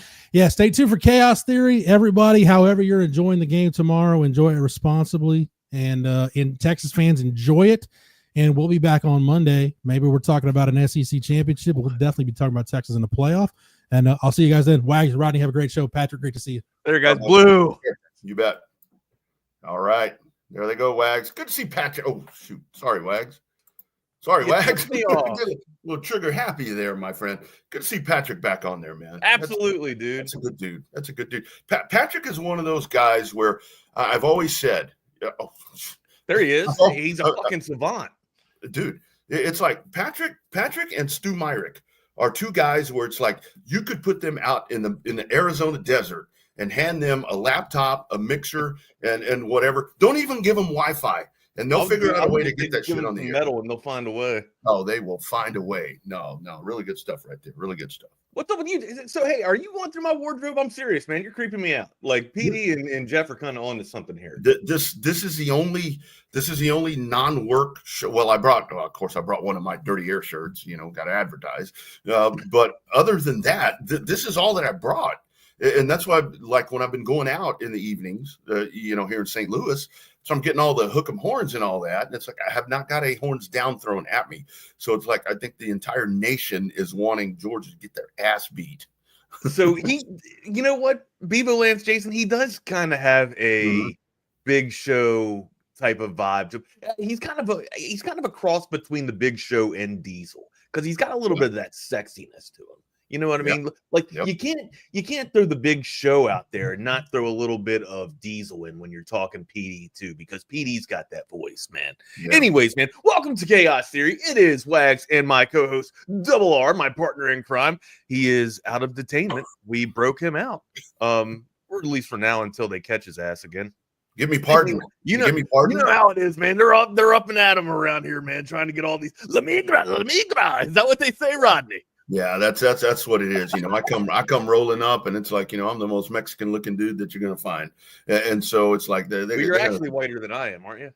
stay tuned for Chaos Theory. Everybody, however you're enjoying the game tomorrow, enjoy it responsibly. And in Texas fans, enjoy it. And we'll be back on Monday. Maybe we're talking about an SEC championship, but we'll definitely be talking about Texas in the playoff. And I'll see you guys then. Wags, Rodney, have a great show. Patrick, great to see you. There, guys. Blue. You bet. All right. There they go, Wags. Good to see Patrick. Oh, shoot. Sorry, Wags. Wags. A little trigger happy there, my friend. Good to see Patrick back on there, man. Absolutely, dude. That's a good dude. Patrick is one of those guys where I've always said, there he is. He's a fucking savant, dude. It's like Patrick and Stu Myrick are two guys where it's like you could put them out in the Arizona desert and hand them a laptop, a mixer, and whatever. Don't even give them Wi-Fi, and they'll figure out a way to get that shit on the metal, and they'll find a way. Oh, they will find a way. No, really good stuff right there. Really good stuff. What's up with you? So, hey, are you going through my wardrobe? I'm serious, man. You're creeping me out. Like PD and Jeff are kind of on to something here. This is the only non-work show. Well, of course, I brought one of my Dirty Air shirts. Got to advertise. But other than that, this is all that I brought, and that's why, like, when I've been going out in the evenings, here in St. Louis. So I'm getting all the hook 'em horns and all that. And it's like, I have not got a horns down thrown at me. So it's like, I think the entire nation is wanting Georgia to get their ass beat. So you know what? Bevo Lance Jason, he does kind of have a Big Show type of vibe. He's kind of a cross between the Big Show and Diesel, because he's got a little bit of that sexiness to him. You know what I mean? Like you can't throw the Big Show out there and not throw a little bit of Diesel in when you're talking PD too, because PD's got that voice, man. Yeah. Anyways, man, welcome to Chaos Theory. It is Wags and my co-host Double R, my partner in crime. He is out of detainment. We broke him out, or at least for now until they catch his ass again. Give me pardon. Give me pardon. You know how it is, man. They're up and at him around here, man, trying to get all these. La migra. Is that what they say, Rodney? Yeah, that's what it is. I come rolling up, and it's like, I'm the most Mexican looking dude that you're gonna find, and so it's like you're actually whiter than I am, aren't you?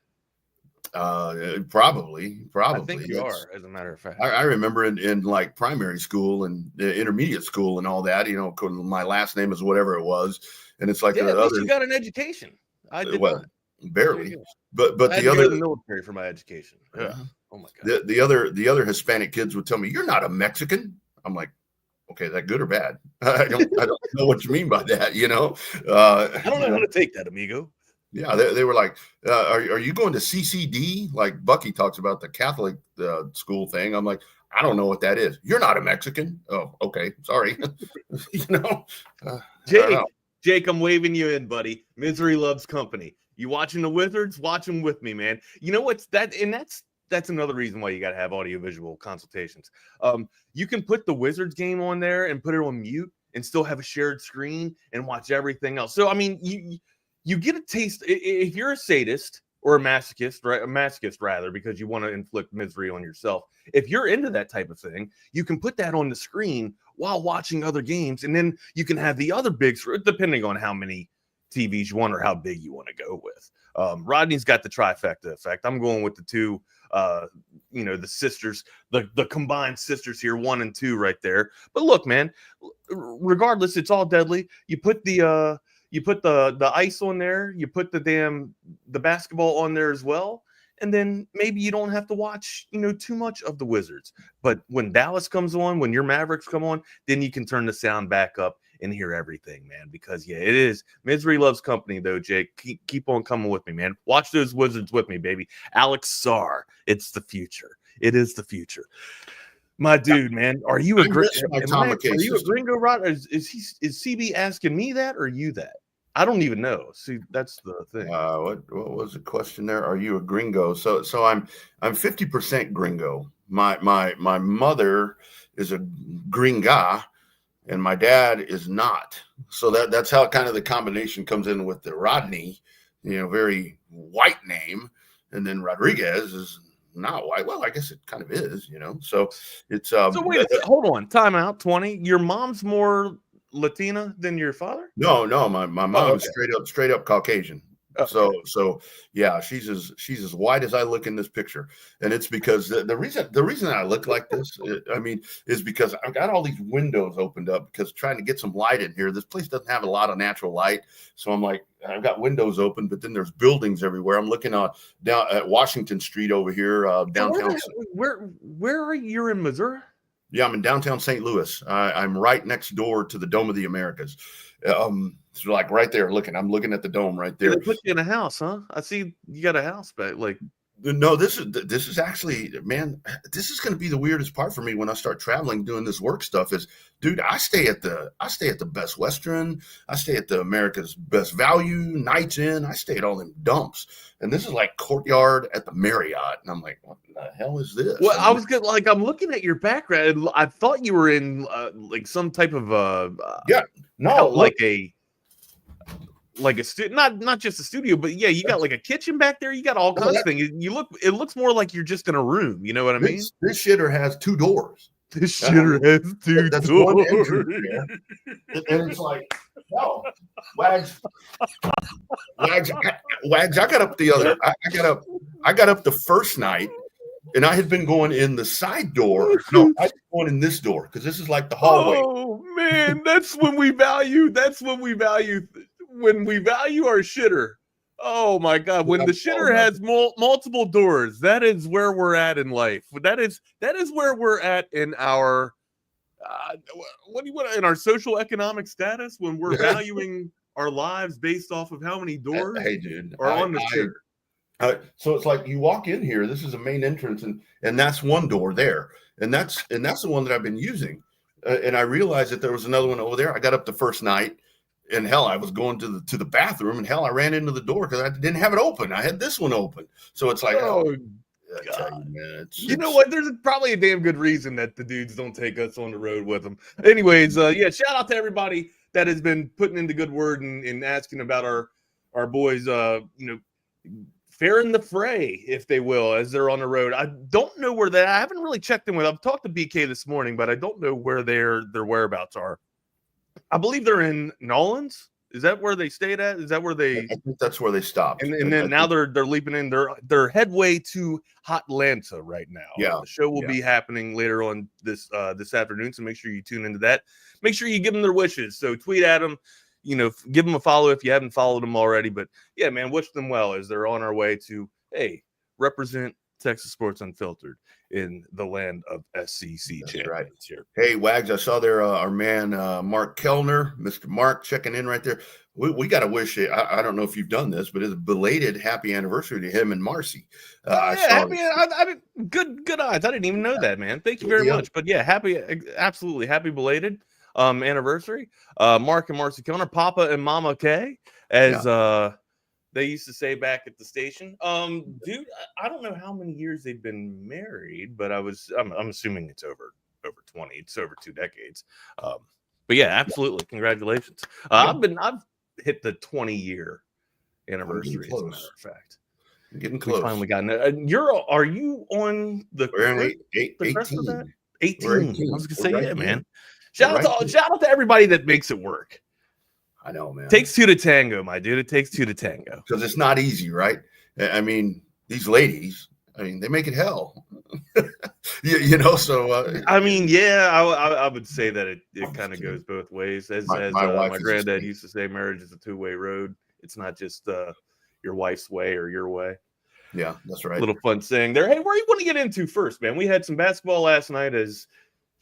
Probably. I think you are, as a matter of fact. I remember in like primary school and intermediate school and all that. My last name is whatever it was, and it's like at least you got an education. I did not. Barely, but I had the to go other to the military for my education. Yeah. Oh my God. The other Hispanic kids would tell me, "You're not a Mexican." I'm like, okay, is that good or bad? I don't know what you mean by that. I don't know how to take that, amigo. Yeah, they were like, are you going to CCD? Like Bucky talks about the Catholic school thing. I'm like, I don't know what that is. You're not a Mexican. Oh, okay, sorry. Jake, I'm waving you in, buddy. Misery loves company. You watching the Wizards? Watch them with me, man. You know what's that? And that's another reason why you got to have audiovisual consultations. You can put the Wizards game on there and put it on mute and still have a shared screen and watch everything else. So, I mean, you get a taste. If you're a sadist, or a masochist, right? A masochist rather, because you want to inflict misery on yourself. If you're into that type of thing, you can put that on the screen while watching other games, and then you can have the other big, depending on how many TVs you want or how big you want to go with. Rodney's got the trifecta effect. I'm going with the two, the sisters, the combined sisters here, 1 and 2 right there. But look, man, regardless, it's all deadly. You put the ice on there, you put the basketball on there as well, and then maybe you don't have to watch, too much of the Wizards. But when Dallas comes on, when your Mavericks come on, then you can turn the sound back up and hear everything, man. Because it is misery loves company, though, Jake. Keep on coming with me, man. Watch those Wizards with me, baby. Alex Sarr, it's the future. It is the future. My dude, man, are you a gringo, Rod? Is CB asking me that or you that? I don't even know. See, that's the thing. What was the question there? Are you a gringo? So I'm 50% gringo. My mother is a gringa, and my dad is not. So that's how kind of the combination comes in with the Rodney, very white name, and then Rodriguez is not white. Well, I guess it kind of is, So it's so wait, hold on, time out. 20. Your mom's more Latina than your father? No, my mom is straight up Caucasian. Okay. So yeah, she's as white as I look in this picture, and it's because the reason I look like this, is because I've got all these windows opened up because trying to get some light in here. This place doesn't have a lot of natural light, so I'm like, I've got windows open, but then there's buildings everywhere. I'm looking down at Washington Street over here, downtown. Where are you? You're in Missouri? Yeah, I'm in downtown St. Louis. I'm right next door to the Dome of the Americas. So like right there, I'm looking at the dome right there. They put you in a house, huh? I see you got a house back. No, this is actually, man, this is going to be the weirdest part for me when I start traveling doing this work stuff. Is, dude, I stay at the Best Western, I stay at the America's Best Value, Nights Inn, I stay at all them dumps, and this is like Courtyard at the Marriott, and I'm like, what the hell is this? Well, I was good. I'm looking at your background, and I thought you were in some type of like a not just a studio, but yeah, you got like a kitchen back there. You got all kinds of things. It looks more like you're just in a room. You know what I mean? This shitter has 2 doors. This shitter has 2 That's doors. one entrance, yeah. And it's like, no, Wags. I got up I got up the first night, and I had been going in the side door. No, I was going in this door because this is like the hallway. Oh man, that's when we value. When we value our shitter. Oh my God! When the shitter has multiple doors, that is where we're at in life. That is where we're at in our in our social economic status, when we're valuing our lives based off of how many doors are on the shitter. So it's like you walk in here. This is a main entrance, and that's one door there, and that's the one that I've been using. And I realized that there was another one over there. I got up the first night. And hell, I was going to the bathroom, and hell, I ran into the door because I didn't have it open. I had this one open, so it's like, God. You know what? There's probably a damn good reason that the dudes don't take us on the road with them. Anyways, shout out to everybody that has been putting in the good word and asking about our boys, fair in the fray, if they will, as they're on the road. I don't know where I haven't really checked in with. I've talked to BK this morning, but I don't know where their whereabouts are. I believe they're in Nolans. Is that where they stayed at? Is that where they? I think that's where they stopped. And then now they're leaping in. They're headway to Hotlanta right now. Yeah, the show will be happening later on this afternoon. So make sure you tune into that. Make sure you give them their wishes. So tweet at them. Give them a follow if you haven't followed them already. But yeah, man, wish them well as they're on our way to represent Texas Sports Unfiltered in the land of SEC champions. Right here. Hey, Wags, I saw there our man Mark Kellner, Mr. Mark, checking in right there. We got to wish I don't know if you've done this, but it's a belated happy anniversary to him and Marcy. Good odds. I didn't even know that, man. Thank you very much. But yeah, absolutely happy belated anniversary. Mark and Marcy Kellner, Papa and Mama K, as they used to say back at the station. Dude, I don't know how many years they've been married, but I'm assuming it's over 20. It's over 2 decades. But yeah, absolutely. Congratulations. I've hit the 20-year anniversary, as a matter of fact. Getting close. We finally got are you on the We're in the crest of 18. that? 18. We're I 18. was gonna We're say, right yeah, there. man. We're right there. Shout out to everybody that makes it work. I know, man. Takes two to tango, my dude. It takes two to tango. Because it's not easy, right? I mean, these ladies, they make it hell. So I mean, yeah, I would say that it kind of goes both ways. As my my granddad used to say, marriage is a two-way road. It's not just your wife's way or your way. Yeah, that's right. Little fun saying there. Hey, where do you want to get into first, man? We had some basketball last night, as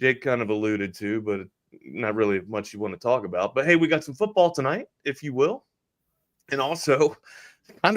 Jake kind of alluded to, but not really much you want to talk about. But hey, we got some football tonight, if you will, and also kind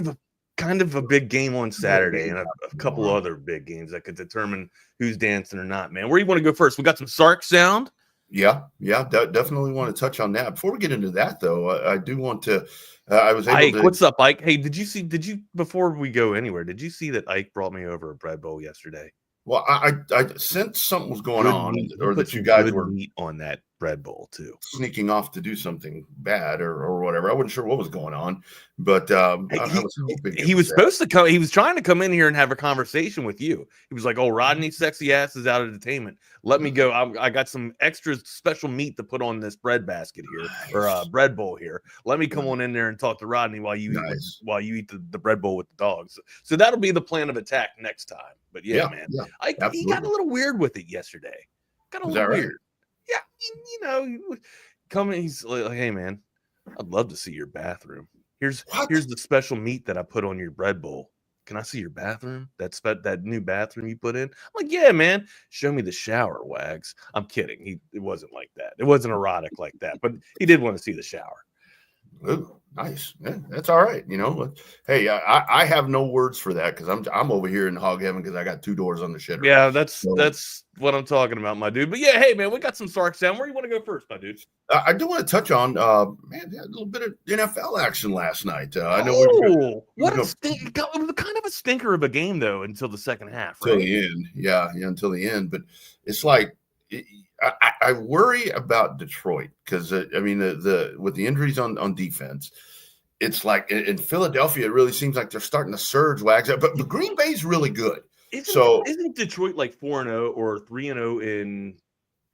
of a big game on Saturday, and a couple other big games that could determine who's dancing or not. Man, where do you want to go first? We got some Sark sound. Yeah, definitely want to touch on that. Before we get into that, though, I do want to. I was able Ike, to. what's up, Ike? Hey, did you before we go anywhere? Did you see that Ike brought me over a bread bowl yesterday? Well, I sensed something was going on, or that you some guys good were meat on that bread bowl too. sneaking off to do something bad or whatever. I wasn't sure what was going on, but I was hoping he was supposed to come. He was trying to come in here and have a conversation with you. He was like, "Oh, Rodney, sexy ass is out of detainment. Let me go. I got some extra special meat to put on this bread basket here, or bread bowl here. Let me come on in there and talk to Rodney while you eat the bread bowl with the dogs. So that'll be the plan of attack next time. But yeah, man, he got a little weird with it yesterday. Got a little weird. Yeah, coming. He's like, "Hey, man, I'd love to see your bathroom. Here's the special meat that I put on your bread bowl. Can I see your bathroom? That new bathroom you put in?" I'm like, "Yeah, man. Show me the shower, Wags." I'm kidding. It wasn't like that. It wasn't erotic like that. But he did want to see the shower. Ooh, nice. Yeah, that's all right. Hey, I have no words for that because I'm over here in hog heaven because I got two doors on the shitter. Yeah, that's what I'm talking about, my dude. But yeah, hey man, we got some Sark sound. Where do you want to go first, my dude? I do want to touch on a little bit of NFL action last night. I know it was kind of a stinker of a game though until the second half, right? Until the end, yeah, until the end. But it's like I worry about Detroit because with the injuries on defense, it's like in Philadelphia, it really seems like they're starting to surge, Wags. But Green Bay's really good. Isn't Detroit like 4-0 or 3-0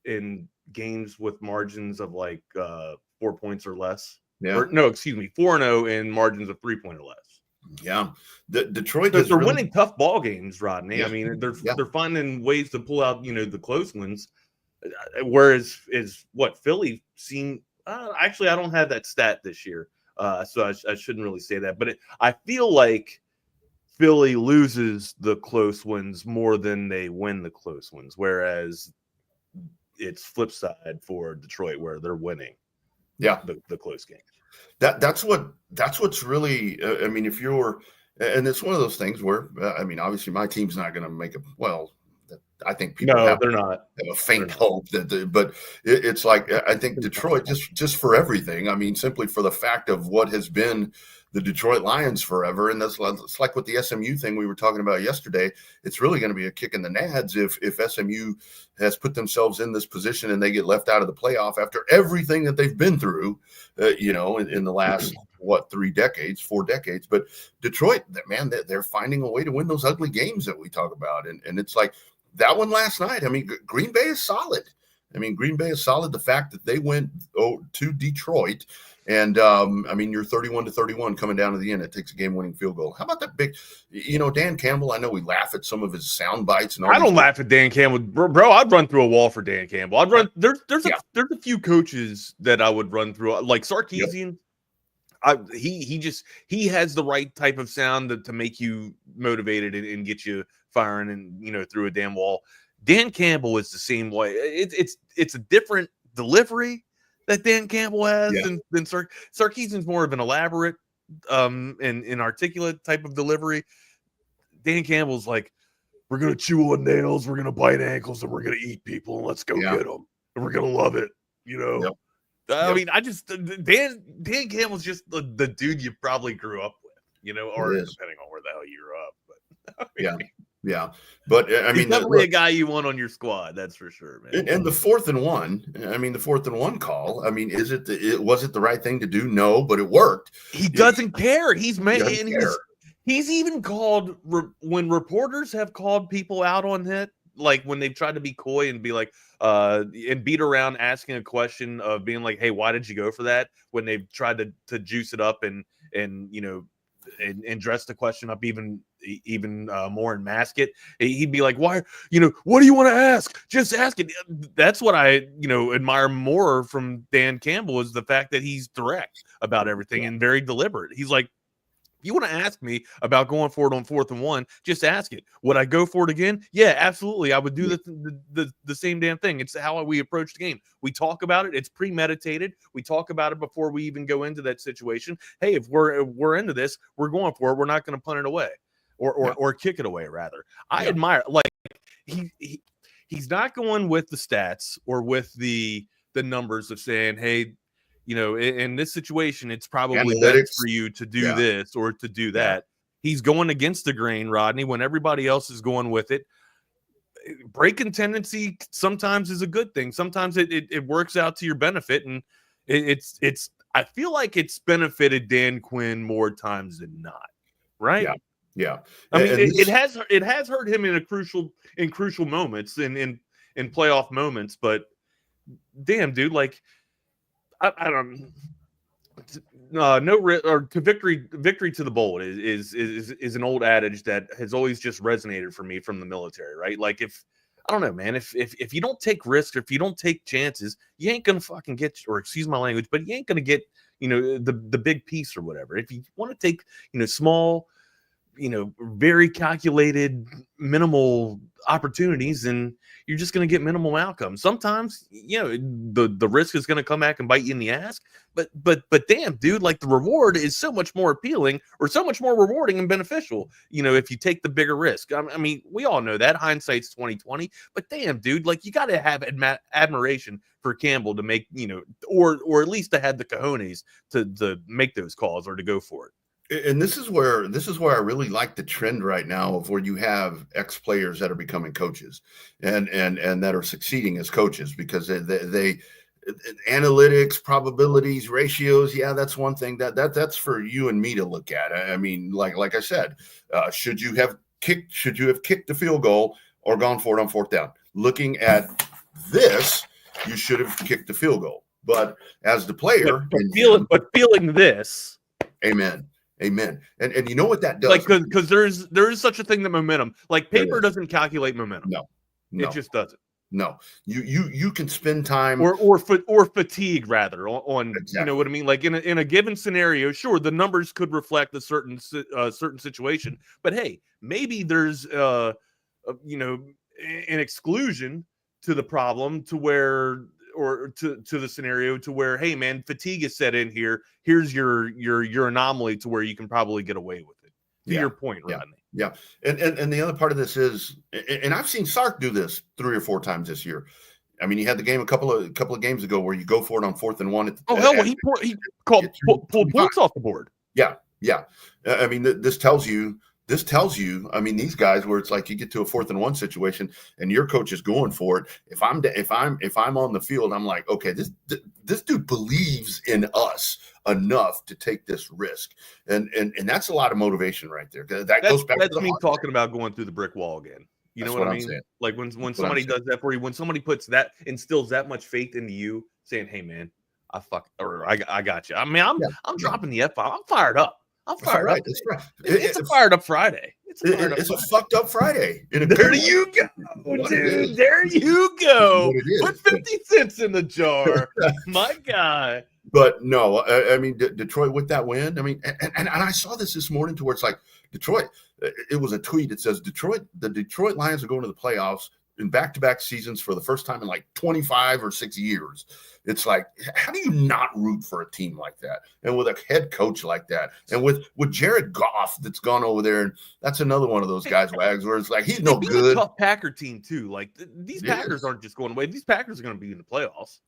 in games with margins of like 4 points or less? Yeah. 4-0 in margins of 3 points or less. Yeah, Detroit. They're winning tough ball games, Rodney. Yeah. I mean, they're finding ways to pull out the close ones. Whereas Philly seemed actually I don't have that stat this year, so I shouldn't really say that. But I feel like Philly loses the close ones more than they win the close ones, whereas it's flip side for Detroit where they're winning. Yeah, the close games. That's what's really. If you're, and it's one of those things where obviously my team's not going to make I think people they're not. Have a faint hope but it's like I think Detroit just for everything. Simply for the fact of what has been the Detroit Lions forever, and it's like with the SMU thing we were talking about yesterday. It's really going to be a kick in the nads if SMU has put themselves in this position and they get left out of the playoff after everything that they've been through, in the last 4 decades. But Detroit, man, they're finding a way to win those ugly games that we talk about, and it's like. That one last night, Green Bay is solid. Green Bay is solid. The fact that they went to Detroit and, you're 31-31 coming down to the end. It takes a game-winning field goal. How about that big, Dan Campbell? I know we laugh at some of his sound bites. And all I don't laugh at Dan Campbell. Bro, I'd run through a wall for Dan Campbell. I'd run. There's a few coaches that I would run through, like Sarkeesian. Yep. He has the right type of sound to make you motivated and get you firing and through a damn wall. Dan Campbell is the same way. It's a different delivery that Dan Campbell has than Sarkeesian's more of an elaborate and articulate type of delivery. Dan Campbell's like, we're gonna chew on nails, we're gonna bite ankles, and we're gonna eat people, and let's go get them, and we're gonna love it. Yep. Dan Campbell's just the dude you probably grew up with, or depending on where the hell you grew up. But yeah. But he's definitely a guy you want on your squad, that's for sure, man. And the 4th and 1, the 4th and 1 call. Was it the right thing to do? No, but it worked. He doesn't care. He's even called when reporters have called people out on it, like when they've tried to be coy and be like, and beat around asking a question of being like, hey, why did you go for that? When they've tried to juice it up and dress the question up even more and mask it. He'd be like, why, what do you want to ask? Just ask it. That's what I, admire more from Dan Campbell is the fact that he's direct about everything and very deliberate. He's like, you want to ask me about going for it on 4th and 1, just ask it. Would I go for it again? Yeah, absolutely. I would do the same damn thing. It's how we approach the game. We talk about it. It's premeditated. We talk about it before we even go into that situation. Hey, if we're into this, we're going for it. We're not going to punt it away or kick it away, rather. I admire, like, he's not going with the stats or with the numbers of saying, hey, in this situation, it's probably best for you to do this or to do that. He's going against the grain, Rodney, when everybody else is going with it. Breaking tendency sometimes is a good thing. Sometimes it works out to your benefit. And it's I feel like it's benefited Dan Quinn more times than not. Right? Yeah. I mean, it has hurt him in crucial moments in playoff moments, but damn, dude, like, I don't to victory to the bold is an old adage that has always just resonated for me from the military, right? Like, if I don't know, man, if you don't take risks or if you don't take chances, you ain't gonna fucking get, or excuse my language, but you ain't gonna get the big piece or whatever. If you want to take small, very calculated, minimal opportunities, and you're just going to get minimal outcomes. Sometimes, the risk is going to come back and bite you in the ass. But damn, dude, like, the reward is so much more appealing or so much more rewarding and beneficial, if you take the bigger risk. I mean, we all know that hindsight's 20/20. But damn, dude, like, you got to have admiration for Campbell to make, or at least to have the cojones to make those calls or to go for it. And this is where I really like the trend right now of where you have ex-players that are becoming coaches and that are succeeding as coaches, because they analytics, probabilities, ratios. Yeah, that's one thing that's for you and me to look at. I mean, like I said, should you have kicked the field goal or gone for it on 4th down? Looking at this, you should have kicked the field goal. But as the player, feeling this, amen. And you know what that does? Like, because there is such a thing that momentum, like, paper doesn't calculate momentum. No, it just doesn't. No, you can spend time or fatigue rather on exactly. You know what I mean? Like, in a given scenario, sure, the numbers could reflect a certain situation, but hey, maybe there's an exclusion to the problem to where, or to the scenario to where, hey man, fatigue is set in here. Here's your anomaly to where you can probably get away with it. To your point, Rodney. Yeah. And the other part of this is, and I've seen Sark do this 3 or 4 times this year. I mean, he had the game a couple of games ago where you go for it on 4th and 1. He pulled points off the board. Yeah. I mean, this tells you, I mean, these guys where it's like you get to a 4th and 1 situation and your coach is going for it. If I'm on the field, I'm like, okay, this dude believes in us enough to take this risk, and that's a lot of motivation right there. That goes back. That's me talking about going through the brick wall again. You know what I mean? Saying. Like when somebody does that for you, when somebody instills that much faith into you, saying, "Hey man, I got you." I mean, I'm dropping the F-bomb. I'm fired up. I'm fired up. That's right. It's a fired up Friday. It's a fucked up Friday. There you go, dude. There you go. Put 50 cents in the jar. My guy. But no, I mean, Detroit with that win. I mean, and I saw this morning to where it's like Detroit. It was a tweet. It says the Detroit Lions are going to the playoffs in back-to-back seasons for the first time in like 25 or 6 years. It's like, how do you not root for a team like that? And with a head coach like that, and with Jared Goff that's gone over there, and that's another one of those guys, Wags, where it's like he's no good. A tough Packer team too. Like these Packers aren't just going away. These Packers are going to be in the playoffs.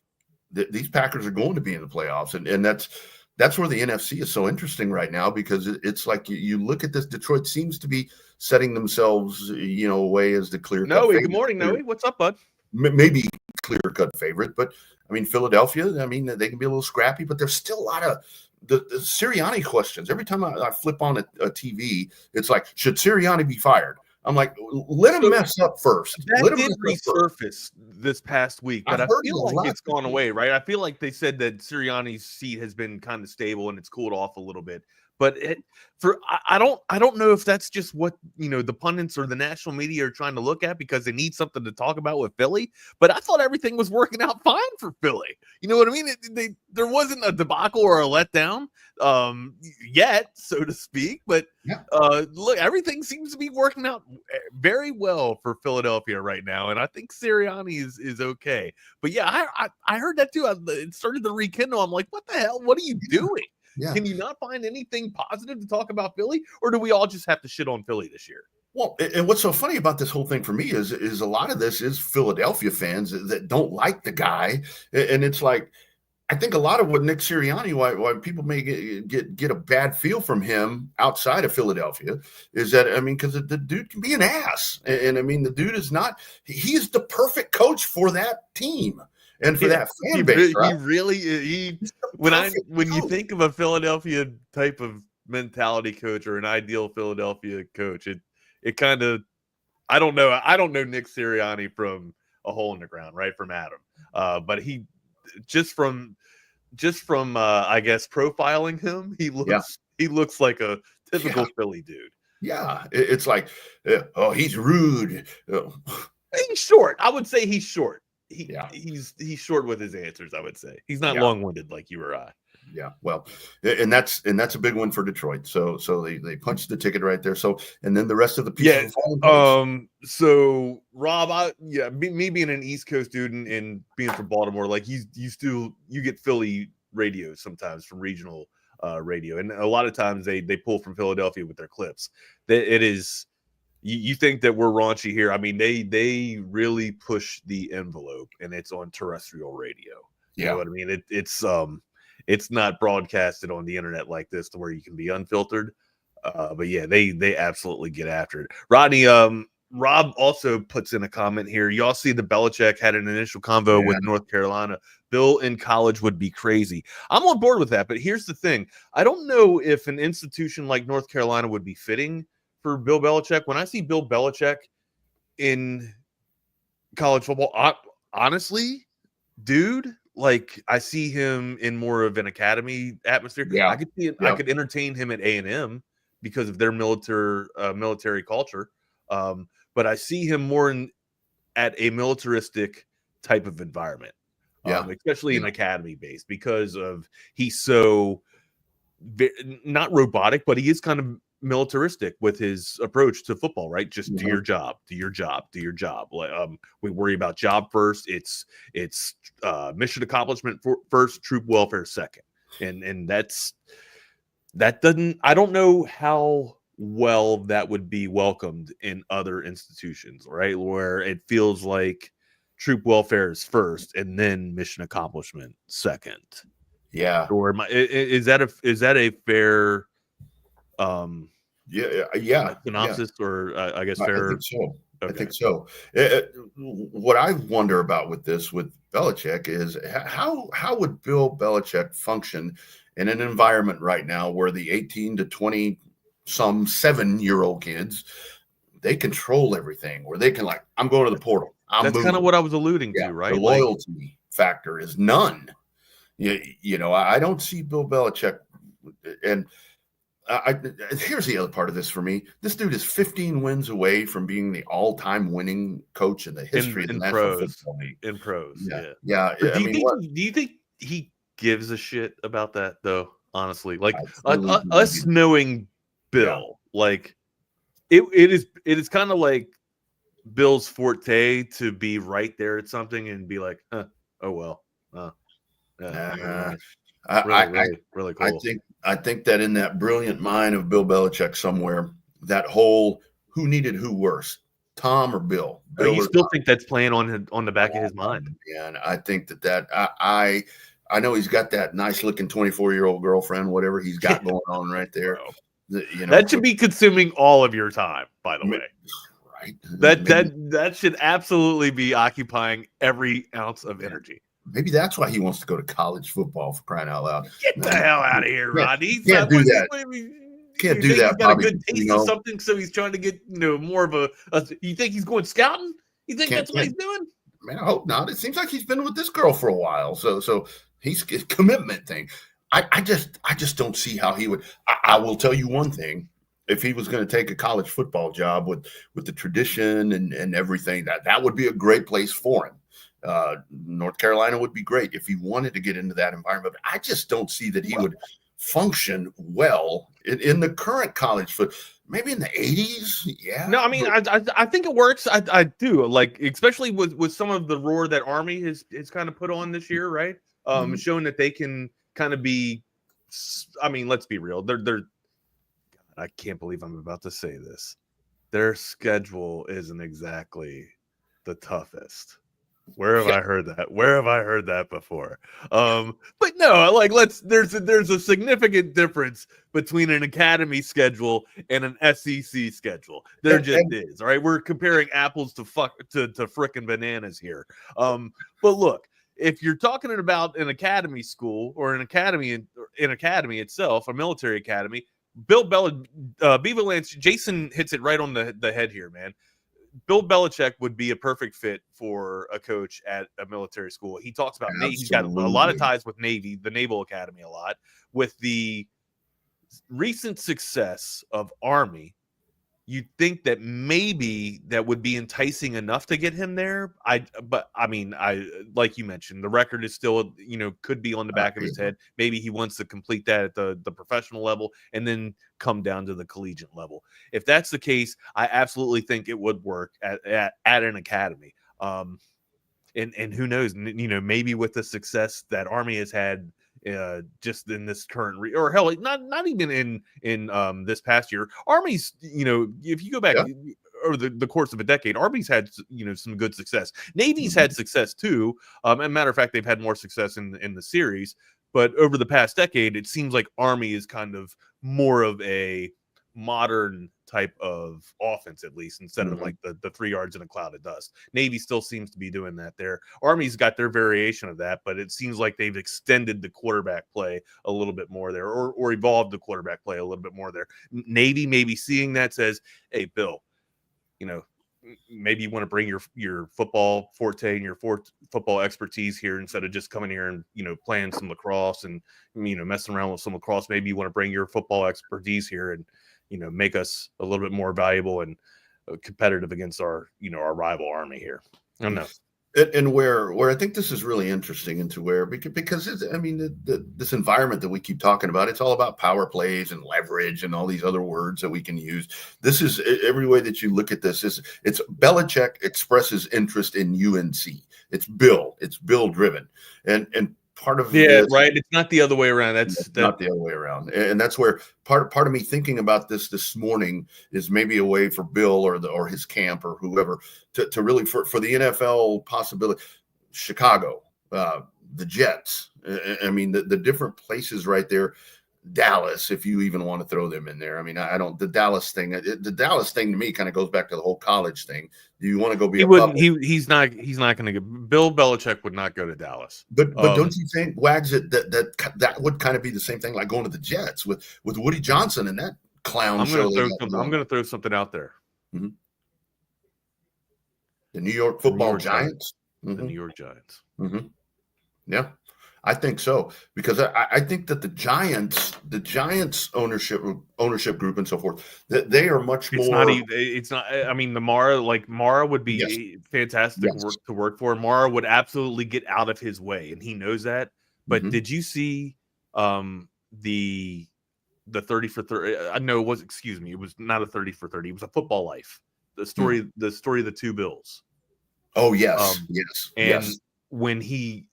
These Packers are going to be in the playoffs, and that's where the NFC is so interesting right now, because it's like you look at this. Detroit seems to be setting themselves, away as the clear. Noe, good morning, Noe. What's up, bud? Maybe clear-cut favorite, but I mean, Philadelphia, I mean, they can be a little scrappy, but there's still a lot of the Sirianni questions. Every time I flip on a TV, it's like, should Sirianni be fired? I'm like, let him mess up first. That did resurface this past week, but I feel like it's gone away, right? I feel like they said that Sirianni's seat has been kind of stable and it's cooled off a little bit. But I don't know if that's just what the pundits or the national media are trying to look at because they need something to talk about with Philly. But I thought everything was working out fine for Philly. You know what I mean? There wasn't a debacle or a letdown yet, so to speak. But look, everything seems to be working out very well for Philadelphia right now, and I think Sirianni is okay. But yeah, I heard that too. It started to rekindle. I'm like, what the hell? What are you doing? Yeah. Can you not find anything positive to talk about Philly, or do we all just have to shit on Philly this year? Well, and what's so funny about this whole thing for me is a lot of this is Philadelphia fans that don't like the guy, and it's like I think a lot of what Nick Sirianni, why people may get a bad feel from him outside of Philadelphia, is that because the dude can be an ass, and the dude is not. He's the perfect coach for that team. And for that fan base, right? When you think of a Philadelphia type of mentality coach or an ideal Philadelphia coach, it kind of I don't know Nick Sirianni from a hole in the ground, right? From Adam. But he just from I guess profiling him, he looks like a typical Philly dude. Yeah, it's like he's rude. He's short. I would say he's short. He's short with his answers. I would say he's not long-winded like you or I. Yeah, well, and that's a big one for Detroit. So they punched the ticket right there. So and then the rest of the pieces. So Rob, me being an East Coast dude and being from Baltimore, like you get Philly radio sometimes from regional radio, and a lot of times they pull from Philadelphia with their clips. It is. You think that we're raunchy here? I mean, they really push the envelope, and it's on terrestrial radio. You know what I mean? It's not broadcasted on the internet like this to where you can be unfiltered. But yeah, they absolutely get after it. Rodney, Rob also puts in a comment here. Y'all see the Belichick had an initial convo with North Carolina. Bill in college would be crazy. I'm on board with that, but here's the thing. I don't know if an institution like North Carolina would be fitting for Bill Belichick. When I see Bill Belichick in college football, honestly, dude, like I see him in more of an academy atmosphere. I could see it. I could entertain him at A&M because of their military culture. But I see him more at a militaristic type of environment, especially an academy base, because of he's so not robotic, but he is kind of militaristic with his approach to football, right? Just do your job, do your job, do your job. We worry about job first. It's mission accomplishment first, troop welfare second, and that doesn't. I don't know how well that would be welcomed in other institutions, right? Where it feels like troop welfare is first and then mission accomplishment second. Yeah. Or is that a fair synopsis, or I guess fair? I think so. Okay. I think so. What I wonder about with Belichick is how would Bill Belichick function in an environment right now where the 18 to 20 some 7-year-old kids, they control everything, where they can I'm going to the portal. That's kind of what I was alluding to, right? The loyalty factor is none. I don't see Bill Belichick, and here's the other part of this for me. This dude is 15 wins away from being the all-time winning coach in the history of the National Football League. In pros, yeah. Do you think he gives a shit about that though? Honestly, us knowing Bill, it is kind of like Bill's forte to be right there at something and be like, oh well. Really cool. I think that in that brilliant mind of Bill Belichick somewhere, that whole who needed who worse, Tom or Bill? You still think that's playing on the back of his mind? Yeah, and I think that I know he's got that nice looking 24-year-old girlfriend, whatever he's got going on right there. That should be consuming all of your time, by the way. Right. That should absolutely be occupying every ounce of energy. Maybe that's why he wants to go to college football, for crying out loud. Get the hell out of here, Rodney. Can't do that. Can't do that, He's got Bobby. a good taste of something, so he's trying to get more of a. You think he's going scouting? You think that's what he's doing? Man, I hope not. It seems like he's been with this girl for a while, so he's a commitment thing. I just don't see how he would. I will tell you one thing: if he was going to take a college football job with the tradition and everything, that would be a great place for him. North Carolina would be great if he wanted to get into that environment. But I just don't see that he would function well in the current college foot. Maybe in the 80s, yeah. No, I mean, I think it works. I do, like, especially with some of the roar that Army has kind of put on this year, right? Showing that they can kind of be. I mean, let's be real. They're. God, I can't believe I'm about to say this. Their schedule isn't exactly the toughest. Where have I heard that? Where have I heard that before? But no, like there's a significant difference between an academy schedule and an SEC schedule. There just is. All right, we're comparing apples to frickin' bananas here. But look, if you're talking about an academy school or an academy itself, a military academy, Beaver Lance, Jason hits it right on the head here, man. Bill Belichick would be a perfect fit for a coach at a military school. He talks about Navy. He's got a lot of ties with Navy, the Naval Academy a lot. With the recent success of Army, you'd think that maybe that would be enticing enough to get him there. But I mean, like you mentioned, the record is still, could be on the back of his head. Maybe he wants to complete that at the professional level and then come down to the collegiate level. If that's the case, I absolutely think it would work at an academy. And who knows, maybe with the success that Army has had just in this current or hell, not even in this past year. Army's, if you go back over the course of a decade, Army's had some good success. Navy's had success too. As a matter of fact, they've had more success in the series. But over the past decade, it seems like Army is kind of more of a modern type of offense, at least, instead of like the 3 yards in a cloud of dust. Navy still seems to be doing that there. Army's got their variation of that, but it seems like they've extended the quarterback play a little bit more there, or evolved the quarterback play a little bit more there. Navy maybe seeing that says, hey, Bill, maybe you want to bring your football forte and your football expertise here instead of just coming here and playing some lacrosse and messing around with some lacrosse. Maybe you want to bring your football expertise here and make us a little bit more valuable and competitive against our rival Army here. I don't know. And where I think this is really interesting into where, because this environment that we keep talking about, it's all about power plays and leverage and all these other words that we can use. This is every way that you look at this it's Belichick expresses interest in UNC. It's Bill driven. And part of right. It's not the other way around. That's not the other way around. And that's where part of me thinking about this morning is maybe a way for Bill or his camp or whoever to really for the NFL possibility. Chicago, the Jets. I mean, the different places right there. Dallas, if you even want to throw them in there. I mean, I don't. The Dallas thing to me kind of goes back to the whole college thing. Do you want to go be? He's not going to go. Bill Belichick would not go to Dallas. But don't you think, Wags, that would kind of be the same thing like going to the Jets with Woody Johnson and that clown show? I'm going to throw something out there. Mm-hmm. The New York Football Giants. The New York Giants. Mm-hmm. Yeah. I think so, because I think that the Giants ownership group and so forth, that they are much more. It's not. I mean, the Mara would be fantastic to work for. Mara would absolutely get out of his way, and he knows that. But did you see the 30 for 30? No, it was. Excuse me, it was not a 30 for 30. It was a Football Life. The story of the two Bills. Oh yes, yes. When he.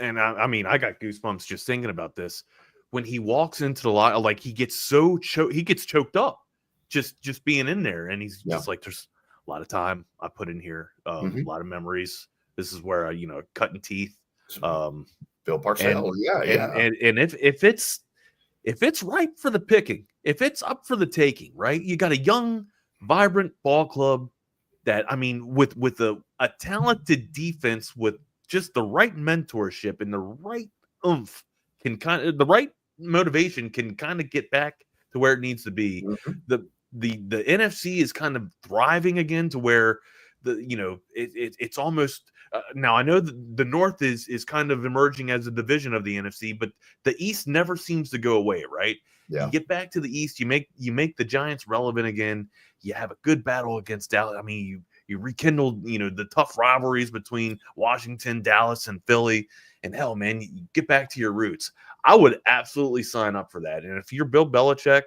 I mean, I got goosebumps just thinking about this. When he walks into the lot, like he gets choked up just being in there, and he's just like, "There's a lot of time I put in here, a lot of memories. This is where I, cutting teeth." Bill Parcells, and if it's ripe for the picking, if it's up for the taking, right? You got a young, vibrant ball club that, I mean, with a talented defense with just the right mentorship and the right oomph the right motivation can kind of get back to where it needs to be. Mhm. The NFC is kind of thriving again to where it's almost now I know the North is kind of emerging as a division of the NFC, but the East never seems to go away, right? Yeah. You get back to the East, you make the Giants relevant again. You have a good battle against Dallas. I mean, you rekindled, the tough rivalries between Washington, Dallas, and Philly. And hell, man, you get back to your roots. I would absolutely sign up for that. And if you're Bill Belichick,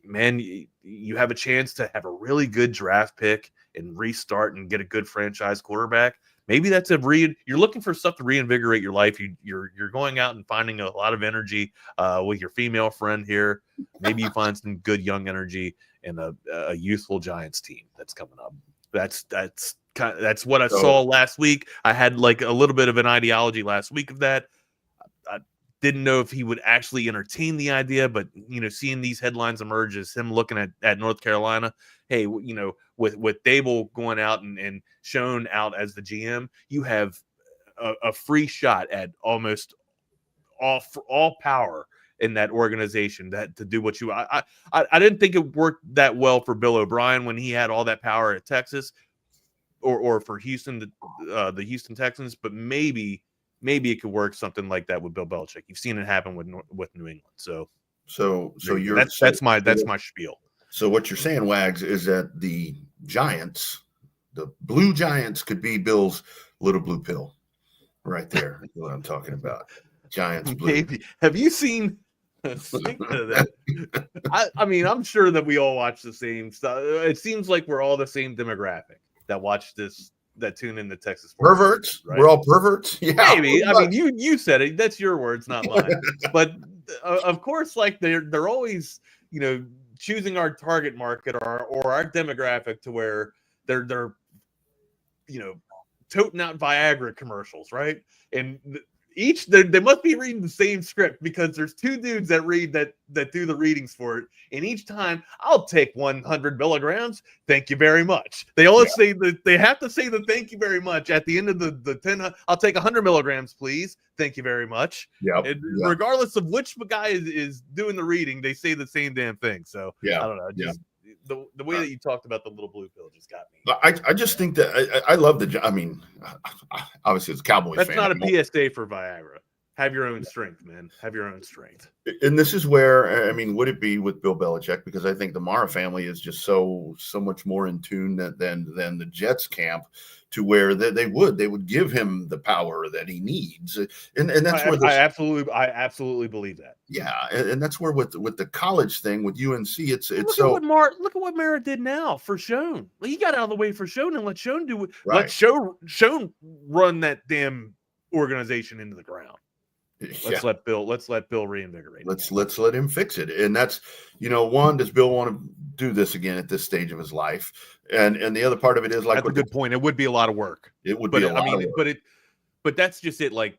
man, you have a chance to have a really good draft pick and restart and get a good franchise quarterback. Maybe that's you're looking for stuff to reinvigorate your life. You're going out and finding a lot of energy with your female friend here. Maybe you find some good young energy in a youthful Giants team that's coming up. That's what I saw last week. I had like a little bit of an ideology last week of that. I didn't know if he would actually entertain the idea, but seeing these headlines emerge as him looking at North Carolina, hey, with Dable going out and shown out as the GM, you have a free shot at almost all power in that organization to do what I didn't think it worked that well for Bill O'Brien when he had all that power at Texas or for Houston, the Houston Texans, but maybe it could work something like that with Bill Belichick. You've seen it happen with New England. So that's my spiel. So what you're saying, Wags, is that the Giants, the Blue Giants, could be Bill's little blue pill, right there. Is what I'm talking about. Giants blue. Maybe. Have you seen? Speaking of that, I mean, I'm sure that we all watch the same stuff. It seems like we're all the same demographic that watch this, that tune in the Texas perverts. Right? We're all perverts. Yeah, maybe. I mean, you said it. That's your words, not mine. But of course, like they're always choosing our target market or our demographic to where they're toting out Viagra commercials, right? And they must be reading the same script because there's two dudes that read that do the readings for it, and each time I'll take 100 milligrams. Thank you very much. They always say that they have to say the thank you very much at the end of the 10. I'll take 100 milligrams, please. Thank you very much. Regardless of which guy is doing the reading, they say the same damn thing. So I don't know. Just the way that you talked about the little blue pill just got me. I just think that I love I mean, obviously it's a Cowboys That's fan. not a PSA for Viagra. Have your own strength, man. Have your own strength. And this is where, I mean, would it be with Bill Belichick? Because I think the Mara family is just so much more in tune than the Jets camp, to where they would give him the power that he needs. And that's where I absolutely believe that. Yeah, and that's where with the college thing with UNC, it's look at what Mara did now for Schoen. Well, he got out of the way for Schoen and let Schoen do it. Right. Schoen run that damn organization into the ground. Let's let Bill reinvigorate. Let's let him fix it. And that's, one, does Bill want to do this again at this stage of his life? And the other part of it is, like, that's a good point. It would be a lot of work. It would be a lot of work. But that's just it. Like,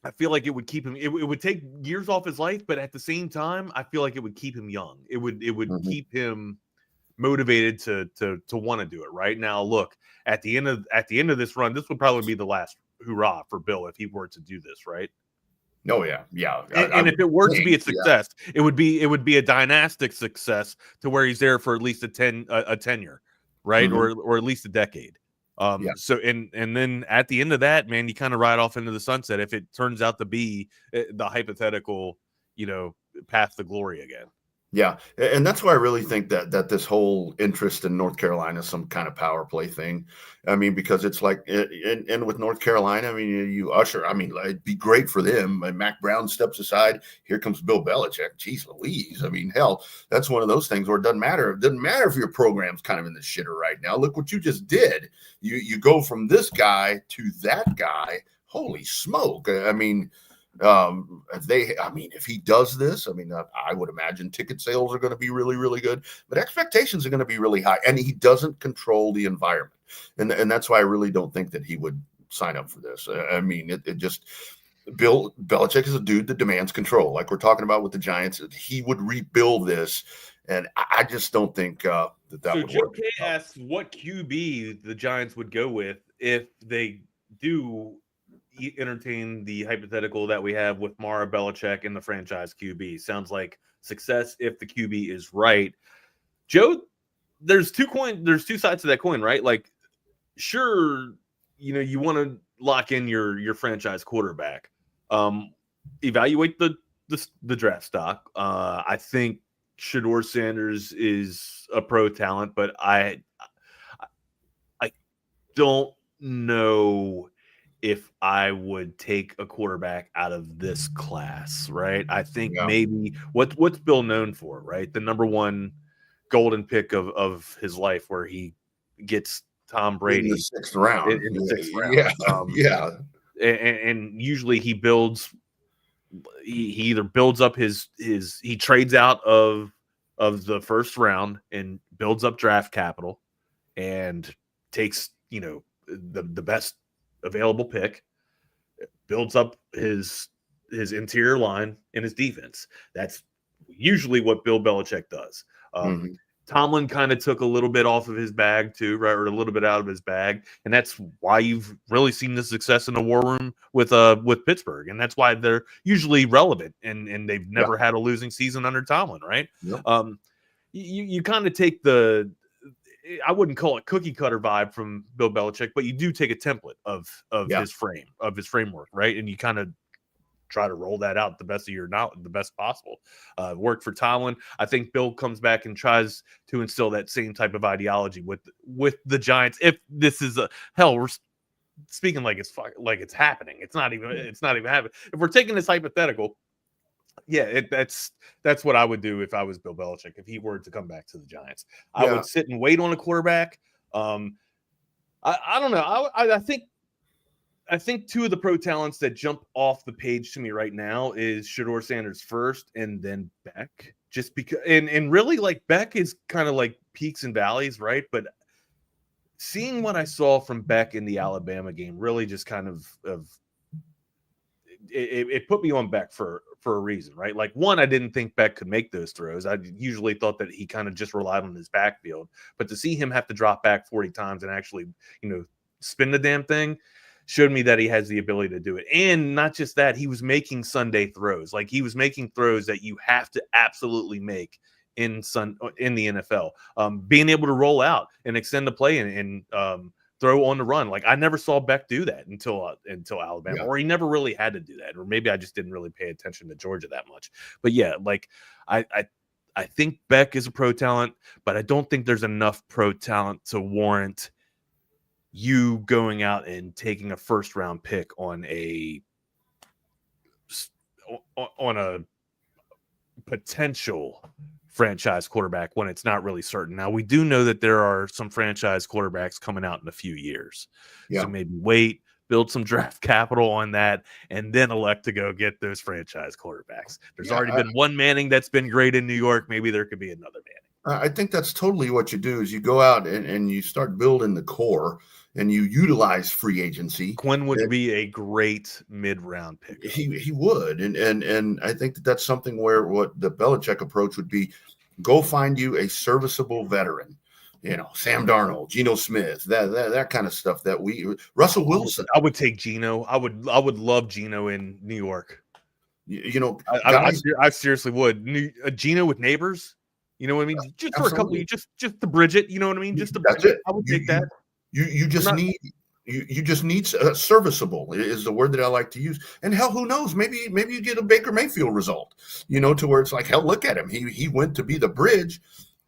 I feel like it would keep him. It would take years off his life, but at the same time, I feel like it would keep him young. It would keep him motivated to want to do it. Right now, look, at the end of this run, this would probably be the last hurrah for Bill if he were to do this, right? Oh yeah. And if it were to be a success, it would be a dynastic success to where he's there for at least a tenure, right? Mm-hmm. Or at least a decade. So and then at the end of that, man, you kind of ride off into the sunset if it turns out to be the hypothetical, path to glory again. Yeah, and that's why I really think that this whole interest in North Carolina is some kind of power play thing. I mean, because it's like, and with North Carolina, I mean, you usher. I mean, it'd be great for them. And Mac Brown steps aside. Here comes Bill Belichick. Jeez Louise. I mean, hell, that's one of those things where it doesn't matter. It doesn't matter if your program's kind of in the shitter right now. Look what you just did. You go from this guy to that guy. Holy smoke! I mean. If he does this, I mean, I would imagine ticket sales are going to be really, really good, but expectations are going to be really high, and he doesn't control the environment. And that's why I really don't think that he would sign up for this. I mean, it just, Bill Belichick is a dude that demands control. Like we're talking about with the Giants, he would rebuild this. And I just don't think that would work. So JK asks what QB the Giants would go with if they do entertain the hypothetical that we have with Mara, Belichick, and the franchise QB. Sounds like success if the QB is right. Joe, there's two sides to that coin, right? Like, sure, you want to lock in your franchise quarterback. Evaluate the draft stock. I think Shedeur Sanders is a pro talent, but I don't know if I would take a quarterback out of this class, right? I think maybe what's Bill known for, right? The number one golden pick of his life, where he gets Tom Brady in the sixth round. In the sixth round. And usually he builds. He either builds up he trades out of the first round and builds up draft capital and takes the best available pick, builds up his interior line and his defense. That's usually what Bill Belichick does. Tomlin kind of took a little bit off of his bag too, right? Or a little bit out of his bag. And that's why you've really seen the success in the war room with Pittsburgh. And that's why they're usually relevant and they've never had a losing season under Tomlin, right? You kind of take I wouldn't call it cookie cutter vibe from Bill Belichick, but you do take a template of his framework, right? And you kind of try to roll that out the best possible. Worked for Tomlin. I think Bill comes back and tries to instill that same type of ideology with the Giants. If this is we're speaking like it's happening. It's not even happening. If we're taking this hypothetical, that's what I would do if I was Bill Belichick. If he were to come back to the Giants, I would sit and wait on a quarterback. I don't know. I think two of the pro talents that jump off the page to me right now is Shedeur Sanders first and then Beck. Just because, and really, like, Beck is kind of like peaks and valleys, right? But seeing what I saw from Beck in the Alabama game really just kind of it put me on Beck for a reason, right? Like, one, I didn't think Beck could make those throws. I usually thought that he kind of just relied on his backfield, but to see him have to drop back 40 times and actually, spin the damn thing showed me that he has the ability to do it. And not just that, he was making Sunday throws. Like, he was making throws that you have to absolutely make in the NFL. Being able to roll out and extend the play and throw on the run. Like, I never saw Beck do that until Alabama, or he never really had to do that. Or maybe I just didn't really pay attention to Georgia that much. But yeah, like, I think Beck is a pro talent, but I don't think there's enough pro talent to warrant you going out and taking a first round pick on a potential franchise quarterback when it's not really certain. Now, we do know that there are some franchise quarterbacks coming out in a few years. So maybe wait, build some draft capital on that, and then elect to go get those franchise quarterbacks. There's already been one Manning that's been great in New York. Maybe there could be another Manning. I think that's totally what you do is you go out and you start building the core and you utilize free agency. Quinn would be a great mid-round pick. He would. And I think that's something where what the Belichick approach would be, go find you a serviceable veteran. Sam Darnold, Geno Smith, that kind of stuff Russell Wilson. I would take Geno. I would love Geno in New York. I seriously would. Geno with neighbors. You know what I mean? Just for a couple of just to bridge it. You know what I mean? Just to bridge it. I would take that. You just need serviceable is the word that I like to use. And hell, who knows? Maybe you get a Baker Mayfield result, to where it's like, hell, look at him. He went to be the bridge,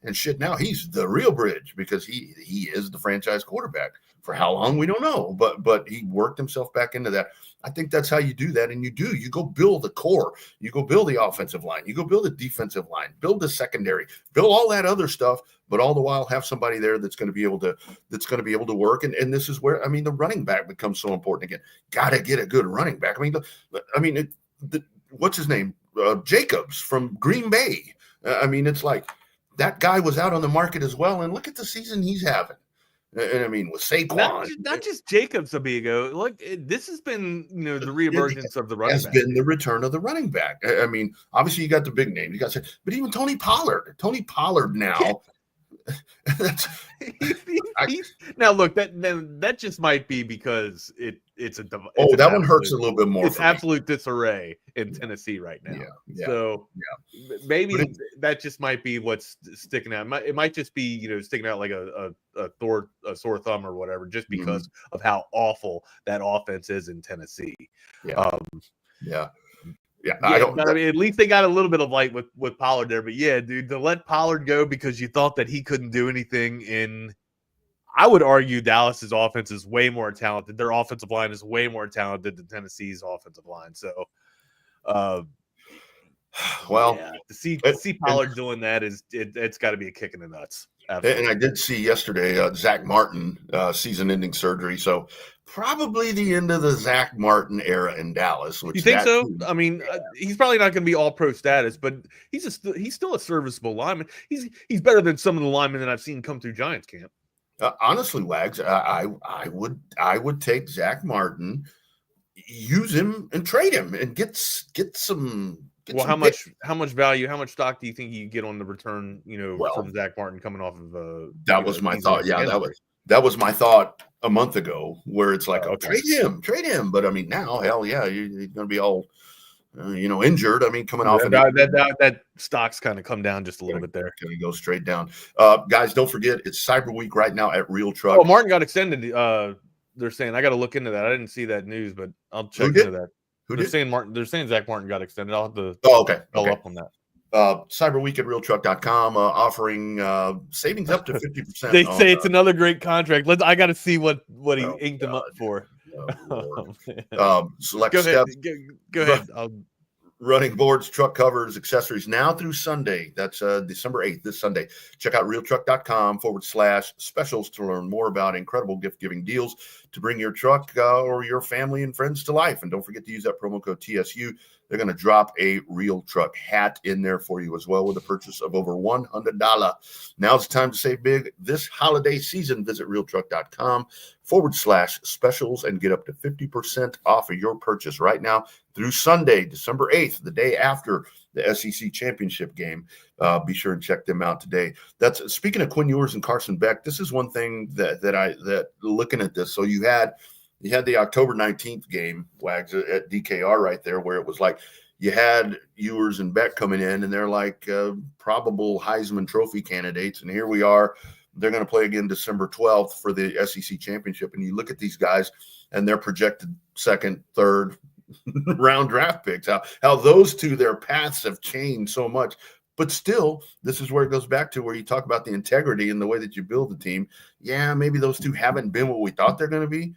and shit. Now he's the real bridge because he is the franchise quarterback. For how long, we don't know, but he worked himself back into that. I think that's how you do that. And you go build the core, you go build the offensive line, you go build the defensive line, build the secondary, build all that other stuff, but all the while have somebody there that's going to be able to work. And this is where, the running back becomes so important again. Got to get a good running back. What's his name? Jacobs from Green Bay. It's like that guy was out on the market as well. And look at the season he's having. And with Saquon, not just Jacobs, amigo. Look, this has been the reemergence of the running back. Has been the return of the running back. Obviously you got the big name. You got but even Tony Pollard. Tony Pollard now Now look, that just might be because it's that one hurts a little bit more. It's absolute disarray in Tennessee right now. Yeah. So maybe that just might be what's sticking out. It might just be sticking out like a sore thumb or whatever, just because of how awful that offense is in Tennessee. I mean, at least they got a little bit of light with Pollard there. But yeah, dude, to let Pollard go because you thought that he couldn't do anything I would argue Dallas's offense is way more talented. Their offensive line is way more talented than Tennessee's offensive line. So, to see Pollard doing that it's got to be a kick in the nuts. Absolutely. And I did see yesterday Zach Martin season-ending surgery. So probably the end of the Zach Martin era in Dallas. You think so? I mean, he's probably not going to be all-pro status, but he's still a serviceable lineman. He's better than some of the linemen that I've seen come through Giants camp. Honestly, Wags, I would take Zach Martin, use him and trade him and get some. How much value? How much stock do you think you get on the return? From Zach Martin coming off of that was my thought. Yeah, that was my thought a month ago. Where it's like, trade him. But I mean, now, hell yeah, you're going to be all, injured. I mean, coming off that stock's kind of come down just a little bit there. Going to go straight down. Guys, don't forget it's Cyber Week right now at Real Truck. Oh, Martin got extended. They're saying I got to look into that. I didn't see that news, but I'll check into that. They're saying Zach Martin got extended. I'll have to follow up on that. Cyber Week at realtruck.com offering savings up to 50%. They say it's another great contract. I got to see what he inked him up for. Select go steps. Go ahead. Running boards, truck covers, accessories now through Sunday. That's December 8th, this Sunday. Check out realtruck.com/specials to learn more about incredible gift-giving deals to bring your truck or your family and friends to life. And don't forget to use that promo code TSU. They're going to drop a Real Truck hat in there for you as well with a purchase of over $100. Now's the time to save big this holiday season. Visit realtruck.com/specials and get up to 50% off of your purchase right now through Sunday, December 8th, the day after the SEC championship game. Be sure and check them out today. That's speaking of Quinn Ewers and Carson Beck. This is one thing that looking at this. So you had the October 19th game, Wags, at DKR right there, where it was like you had Ewers and Beck coming in, and they're like probable Heisman Trophy candidates. And here we are. They're going to play again December 12th for the SEC championship. And you look at these guys, and they're projected second, third round draft picks. How those two, their paths have changed so much. But still, this is where it goes back to where you talk about the integrity and the way that you build the team. Yeah, maybe those two haven't been what we thought they're going to be,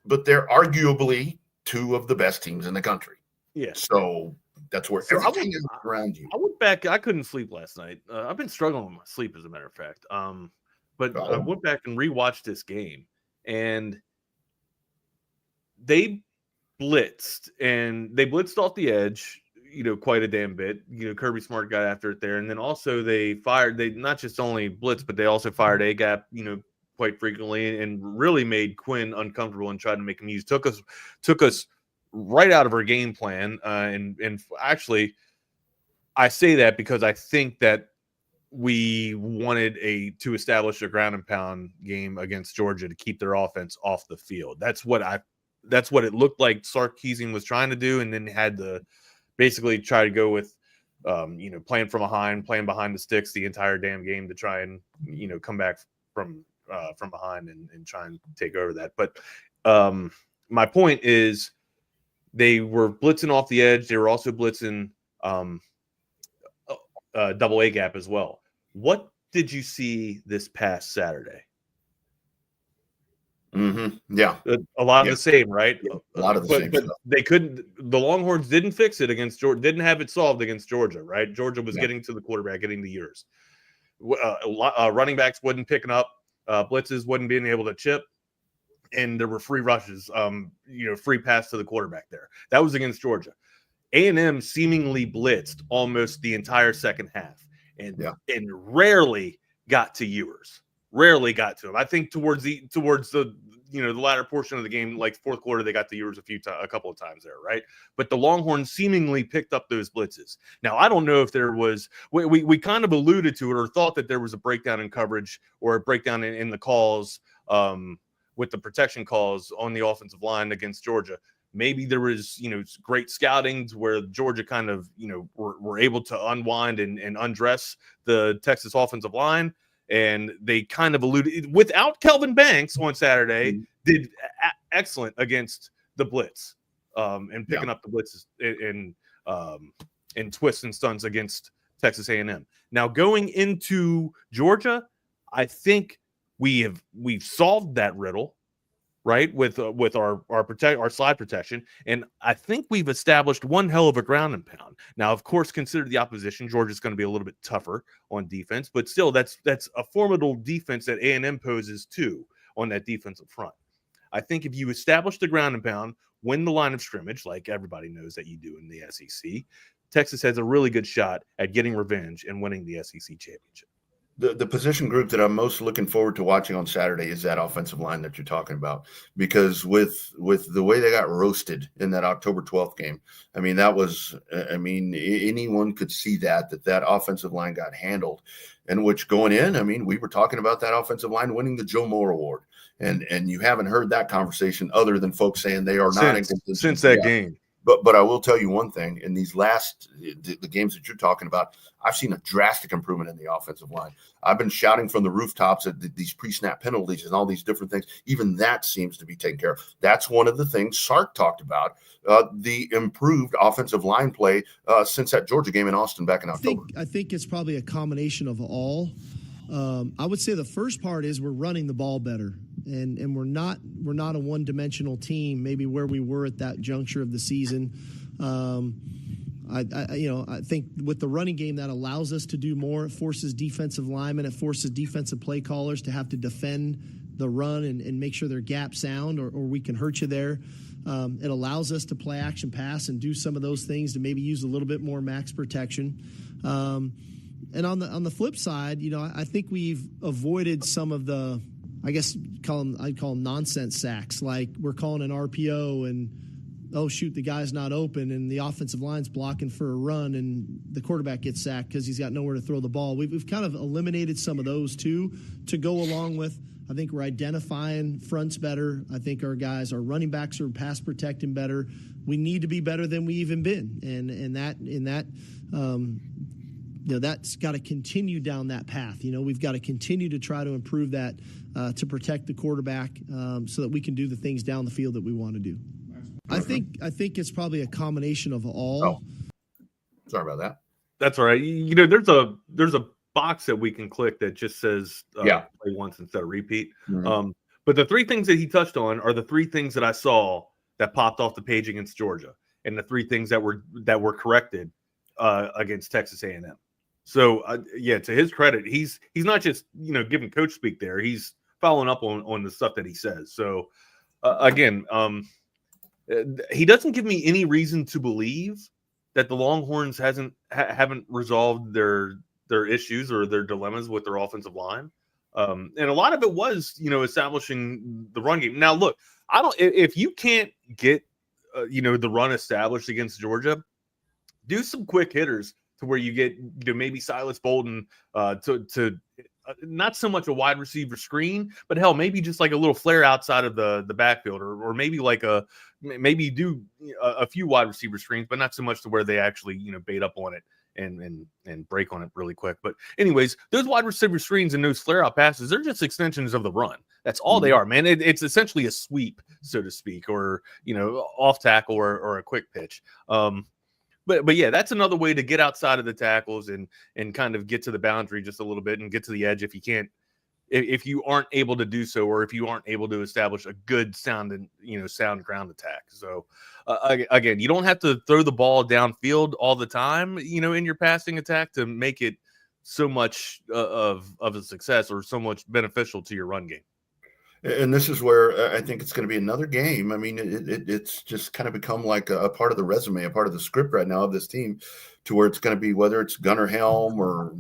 but they're arguably two of the best teams in the country. Yeah. So that's where everything is around you. I went back. I couldn't sleep last night. I've been struggling with my sleep, as a matter of fact. But I went back and rewatched this game, and they blitzed off the edge, quite a damn bit. Kirby Smart got after it there. And then also they not just only blitzed, but they also fired A gap, quite frequently, and really made Quinn uncomfortable and tried to make him use. Took us right out of our game plan. And actually, I say that because I think that we wanted to establish a ground and pound game against Georgia to keep their offense off the field. That's what it looked like Sarkeesian was trying to do, and then had to basically try to go with playing from behind the sticks the entire damn game to try and come back from behind and try and take over that. But my point is, they were blitzing off the edge. They were also blitzing double A gap as well. What did you see this past Saturday? Yeah, a lot of the same, right? A lot of the same. But they couldn't. The Longhorns didn't fix it against Georgia. Didn't have it solved against Georgia, right? Georgia was getting to the quarterback, getting to Ewers. Running backs wasn't picking up. Blitzes wasn't being able to chip, and there were free rushes. Free pass to the quarterback there. That was against Georgia. A&M seemingly blitzed almost the entire second half, and rarely got to Ewers. Rarely got to him. I think towards the the latter portion of the game, like fourth quarter, they got the Ewers a couple of times there, right? But the Longhorns seemingly picked up those blitzes. Now, I don't know if there was, we kind of alluded to it or thought that there was a breakdown in coverage or a breakdown in the calls with the protection calls on the offensive line against Georgia. Maybe there was, great scouting where Georgia kind of, were able to unwind and undress the Texas offensive line. And they kind of alluded, without Kelvin Banks on Saturday, did excellent against the blitz and picking up the blitzes and twists and stunts against Texas A&M. Now, going into Georgia, I think we've solved that riddle, right, with our slide protection, and I think we've established one hell of a ground and pound. Now, of course, consider the opposition. Georgia's going to be a little bit tougher on defense, but still, that's a formidable defense that A&M poses too on that defensive front. I think if you establish the ground and pound, win the line of scrimmage, like everybody knows that you do in the SEC, Texas has a really good shot at getting revenge and winning the SEC championship. The position group that I'm most looking forward to watching on Saturday is that offensive line that you're talking about, because with the way they got roasted in that October 12th game, anyone could see that offensive line got handled, and which going in, we were talking about that offensive line winning the Joe Moore Award, and you haven't heard that conversation other than folks saying they are not since that game. But I will tell you one thing: in these the games that you're talking about, I've seen a drastic improvement in the offensive line. I've been shouting from the rooftops at these pre-snap penalties and all these different things. Even that seems to be taken care of. That's one of the things Sark talked about, the improved offensive line play since that Georgia game in Austin back in October. I think it's probably a combination of all. I would say the first part is we're running the ball better, and we're not a one-dimensional team. Maybe where we were at that juncture of the season. I think with the running game that allows us to do more. It forces defensive linemen, it forces defensive play callers to have to defend the run and make sure they're gap sound, or we can hurt you there. It allows us to play action pass and do some of those things to maybe use a little bit more max protection. And on the flip side, I think we've avoided some of the, I guess I'd call them nonsense sacks. Like we're calling an RPO and, oh shoot, the guy's not open and the offensive line's blocking for a run and the quarterback gets sacked because he's got nowhere to throw the ball. We've kind of eliminated some of those too, to go along with, I think we're identifying fronts better. I think our running backs are pass protecting better. We need to be better than we even been, that's got to continue down that path. We've got to continue to try to improve that to protect the quarterback so that we can do the things down the field that we want to do. I think it's probably a combination of all. Oh, sorry about that. That's all right. There's a box that we can click that just says play once instead of repeat. Mm-hmm. But the three things that he touched on are the three things that I saw that popped off the page against Georgia, and the three things that were corrected against Texas A&M. So to his credit, he's not just giving coach speak there. He's following up on the stuff that he says. So he doesn't give me any reason to believe that the Longhorns haven't resolved their issues or their dilemmas with their offensive line. And a lot of it was, establishing the run game. Now, look, if you can't get, the run established against Georgia, do some quick hitters to where you get, maybe Silas Bolden to not so much a wide receiver screen, but hell, maybe just like a little flare outside of the backfield, or maybe maybe do a few wide receiver screens, but not so much to where they actually, bait up on it and break on it really quick. But anyways, those wide receiver screens and those flare out passes, they're just extensions of the run. That's all they are, man. It's essentially a sweep, so to speak, or, off tackle or a quick pitch. But yeah, that's another way to get outside of the tackles and kind of get to the boundary just a little bit and get to the edge if you aren't able to do so, or if you aren't able to establish a good sound ground attack. So again, you don't have to throw the ball downfield all the time, in your passing attack to make it so much of a success or so much beneficial to your run game. And this is where I think it's going to be another game. I mean, it's just kind of become like a part of the resume, a part of the script right now of this team, to where it's going to be, whether it's Gunnar Helm or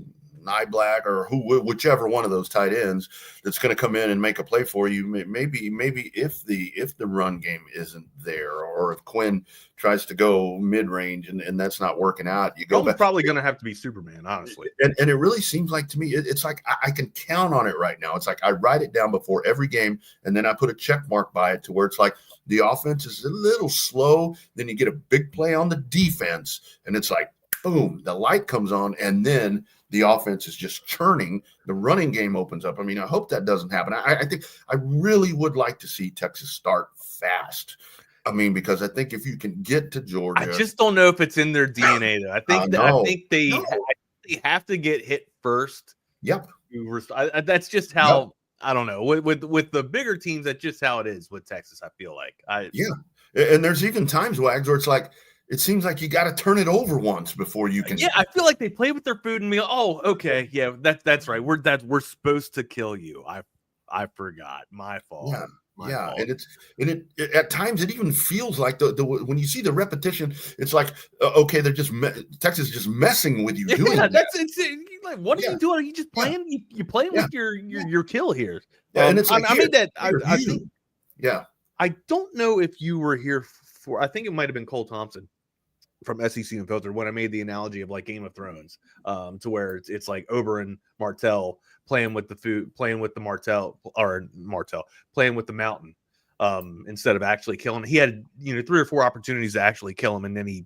Niblack or whichever one of those tight ends that's going to come in and make a play for you. Maybe if the run game isn't there, or if Quinn tries to go mid range and that's not working out, you go back. Probably going to have to be Superman, honestly. And it really seems like to me, it's like I can count on it right now. It's like I write it down before every game, and then I put a check mark by it to where it's like the offense is a little slow. Then you get a big play on the defense, and it's like, boom, the light comes on, and then the offense is just churning. The running game opens up. I mean, I hope that doesn't happen. I think I really would like to see Texas start fast. I mean, because I think if you can get to Georgia, I just don't know if it's in their DNA, though. I think they have to get hit first. Yep. That's just how I don't know. With the bigger teams, that's just how it is with Texas. I feel like and there's even times, Wags, where it's like it seems like you got to turn it over once before you can. Yeah, I feel like they play with their food and meal. Oh, okay, yeah, that's right. We're supposed to kill you. I forgot. My fault. Yeah. And it at times it even feels like the when you see the repetition, it's like okay, they're just Texas is just messing with you. Doing that. It's like, what are you doing? Are you just playing? You playing with your kill here? And it's like, I made that. I think. Yeah. I don't know if you were here for. I think it might have been Cole Thompson from SEC Unfiltered when I made the analogy of like Game of Thrones, to where it's like Oberyn Martell playing with the food, playing with the playing with the mountain, instead of actually killing. He had 3 or 4 opportunities to actually kill him, and then he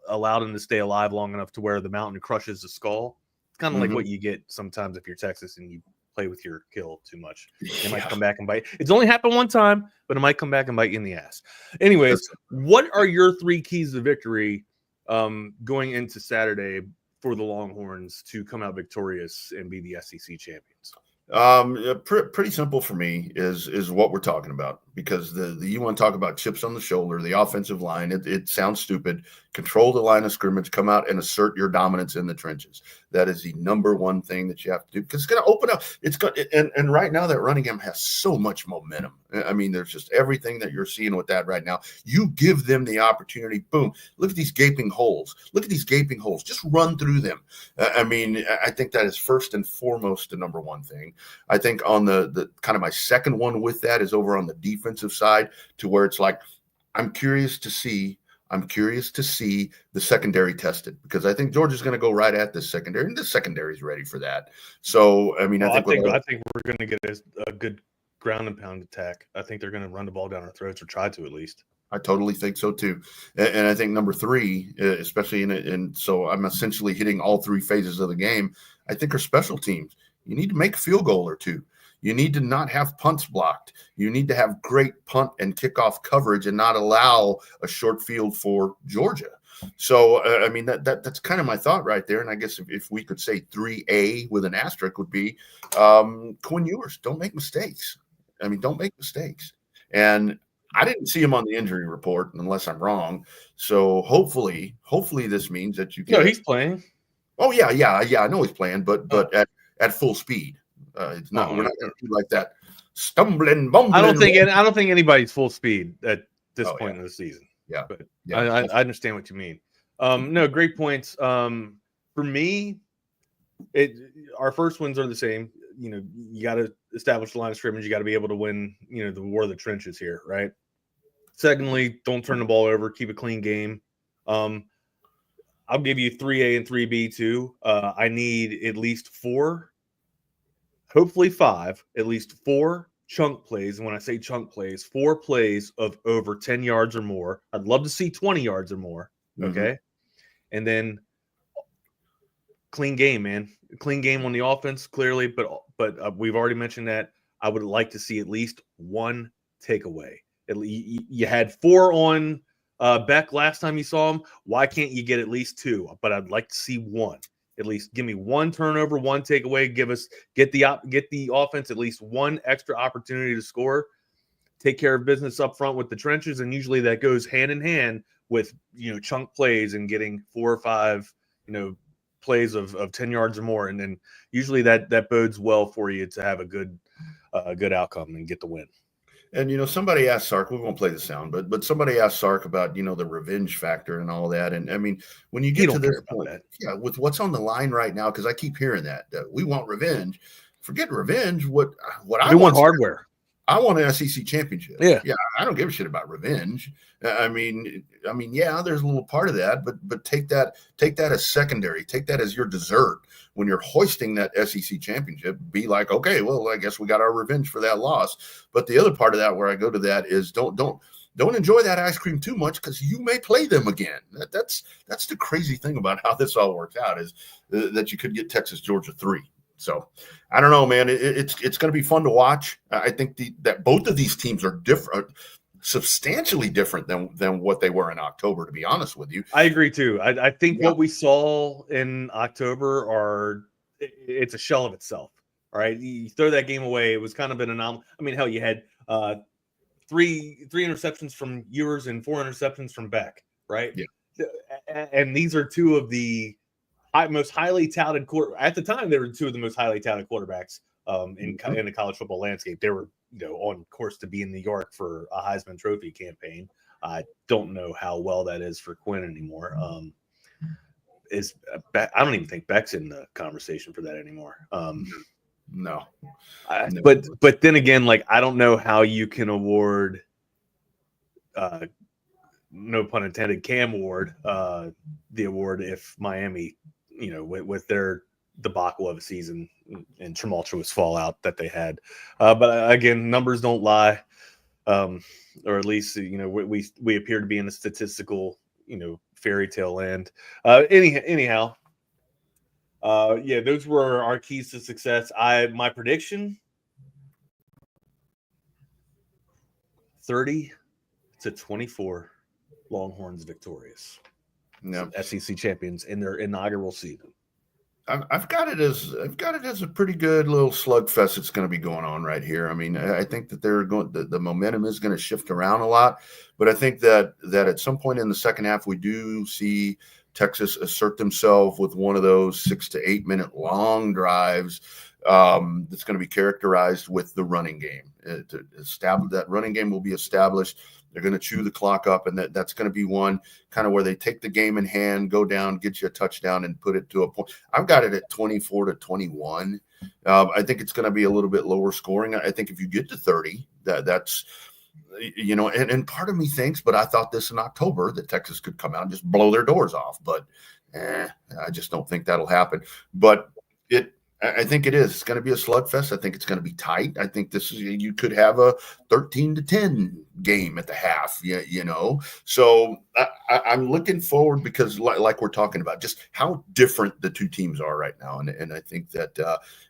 allowed him to stay alive long enough to where the mountain crushes the skull. It's kind of like what you get sometimes if you're Texas and you play with your kill too much. It might come back and bite. It's only happened one time, but it might come back and bite you in the ass. Anyways, what are your 3 keys to victory going into Saturday for the Longhorns to come out victorious and be the SEC champions? Pretty simple for me is what we're talking about, because you want to talk about chips on the shoulder, the offensive line. It sounds stupid. Control the line of scrimmage, come out and assert your dominance in the trenches. That is the number one thing that you have to do, because it's going to open up. It's got and right now that running game has so much momentum. I mean, there's just everything that you're seeing with that right now. You give them the opportunity. Boom! Look at these gaping holes. Just run through them. I mean, I think that is first and foremost the number one thing. I think on the kind of my second one with that is over on the defensive side, to where it's like I'm curious to see the secondary tested, because I think Georgia's going to go right at this secondary, and the secondary is ready for that. So, I mean, I think we're going to get a good ground and pound attack. I think they're going to run the ball down our throats, or try to at least. I totally think so too. And I think number 3, especially so I'm essentially hitting all 3 phases of the game, I think are special teams. You need to make a field goal or 2. You need to not have punts blocked. You need to have great punt and kickoff coverage and not allow a short field for Georgia. So, I mean, that's kind of my thought right there. And I guess if we could say 3A with an asterisk would be Quinn Ewers. Don't make mistakes. I mean, don't make mistakes. And I didn't see him on the injury report, unless I'm wrong. So hopefully this means that you can. No, he's playing. Oh, yeah. I know he's playing, but at full speed. It's not. We're not going to do like that. Stumbling, bumbling. I don't think anybody's full speed at this point in the season. Yeah, but I understand what you mean. No, great points. For me, our first wins are the same. You got to establish the line of scrimmage. You got to be able to win. The war of the trenches here, right? Secondly, don't turn the ball over. Keep a clean game. I'll give you 3A and 3B too. I need at least 4. Hopefully 5, at least 4 chunk plays. And when I say chunk plays, 4 plays of over 10 yards or more. I'd love to see 20 yards or more. Okay. And then clean game, man. Clean game on the offense, clearly. But we've already mentioned that. I would like to see at least 1 takeaway. You had 4 on Beck last time you saw him. Why can't you get at least 2? But I'd like to see 1. At least give me 1 turnover, 1 takeaway. Get the offense at least 1 extra opportunity to score. Take care of business up front with the trenches, and usually that goes hand in hand with chunk plays and getting 4 or 5 plays of 10 yards or more, and then usually that bodes well for you to have a good outcome and get the win. And somebody asked Sark, we won't play the sound, but somebody asked Sark about the revenge factor and all that. And I mean, when you get to this point, with what's on the line right now, because I keep hearing that we want revenge. Forget revenge. What I want hardware. I want an SEC championship. Yeah. I don't give a shit about revenge. I mean, yeah, there's a little part of that, but take that as secondary. Take that as your dessert when you're hoisting that SEC championship. Be like, okay, well, I guess we got our revenge for that loss. But the other part of that, where I go to that, is don't enjoy that ice cream too much, because you may play them again. That's the crazy thing about how this all works out, is that you could get Texas Georgia 3. So I don't know, man. It's going to be fun to watch. I think that both of these teams are different, substantially different than what they were in October, to be honest with you. I agree too. I think what we saw in October it's a shell of itself. All right. You throw that game away. It was kind of an anomaly. I mean, hell, you had three interceptions from Ewers and 4 interceptions from Beck. Right. Yeah. And these are two of the most highly touted at the time. They were two of the most highly touted quarterbacks in the college football landscape. They were on course to be in New York for a Heisman Trophy campaign. I don't know how well that is for Quinn anymore. I don't even think Beck's in the conversation for that anymore. No. But then again, like, I don't know how you can award no pun intended, Cam Ward the award if Miami, with their debacle of a season and tumultuous fallout that they had. But again, numbers don't lie, or at least we appear to be in a statistical fairy tale land. Anyhow, those were our keys to success. My prediction: 30-24, Longhorns victorious. No. SEC champions in their inaugural season. I've got it as a pretty good little slugfest that's going to be going on right here. I mean, I think that the momentum is going to shift around a lot, but I think that at some point in the second half, we do see Texas assert themselves with one of those 6 to 8 minute long drives that's going to be characterized with the running game. To establish that running game will be established. They're going to chew the clock up, and that's going to be one kind of where they take the game in hand, go down, get you a touchdown, and put it to a point. I've got it at 24-21. I think it's going to be a little bit lower scoring. I think if you get to 30, that's and part of me thinks, but I thought this in October, that Texas could come out and just blow their doors off. But I just don't think that'll happen. But I think it is. It's going to be a slugfest. I think it's going to be tight. I think you could have a 13-10 game at the half. So I'm looking forward, because like we're talking about, just how different the two teams are right now, and I think that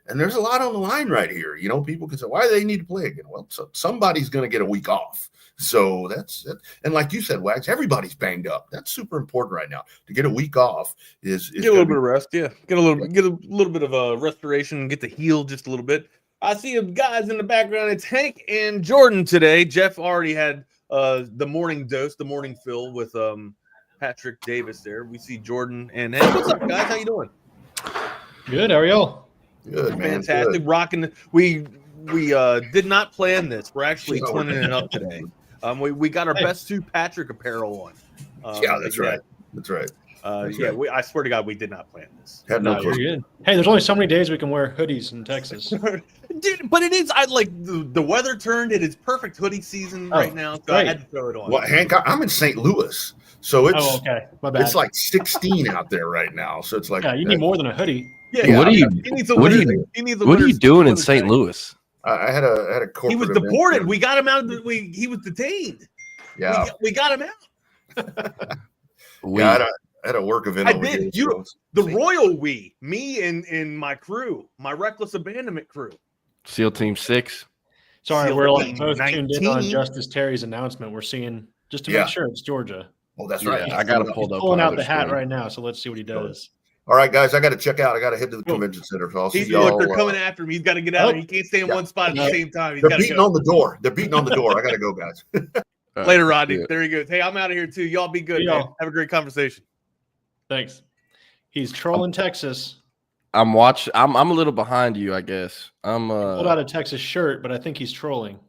and there's a lot on the line right here. People can say, why do they need to play again? Well, somebody's going to get a week off. So that's it. And like you said, Wags, everybody's banged up. That's super important right now. To get a week off is get a little bit of rest. Yeah, get a little bit of a restoration, get to heal just a little bit. I see guys in the background. It's Hank and Jordan today. Jeff already had the morning dose, the morning fill with Patrick Davis there. We see Jordan and Hank. What's up, guys? How you doing? Good. How are y'all? Good, man. Fantastic. Good. Rocking. We did not plan this. We're actually twinning it up today. We got our best 2 Patrick apparel on. That's right. That's right. I swear to God, we did not plan this. No, you're good. Hey, there's only so many days we can wear hoodies in Texas. Dude, but it is. I like the weather turned. It is perfect hoodie season right now, so I had to throw it on. Well, Hank, I'm in St. Louis, so it's okay. My bad. It's like 16 out there right now, so it's like you need more than a hoodie. Yeah. What are you doing in St. Louis? I had a corporate. He was deported. We got him out. He was detained. Yeah, we got him out. I had a work event. I did. The royal me and my crew, my reckless abandonment crew. SEAL Team 6. Sorry, SEAL we're Team both tuned in on 19. Justice Terry's announcement. We're seeing just to make sure it's Georgia. Oh, that's right. I got to pull up. Pulling out the hat right now, so let's see what he does. All right, guys, I got to check out. I got to head to the convention center. So I'll see y'all. Look, they're coming after him. He's got to get out. He can't stay in one spot at the same time. They're beating on the door. They're beating on the door. I got to go, guys. Later, Rodney. There he goes. Hey, I'm out of here too. Y'all be good. Man. Have a great conversation. Thanks. He's trolling Texas. I'm watching. I'm a little behind you, I guess. I'm pulled out a Texas shirt, but I think he's trolling.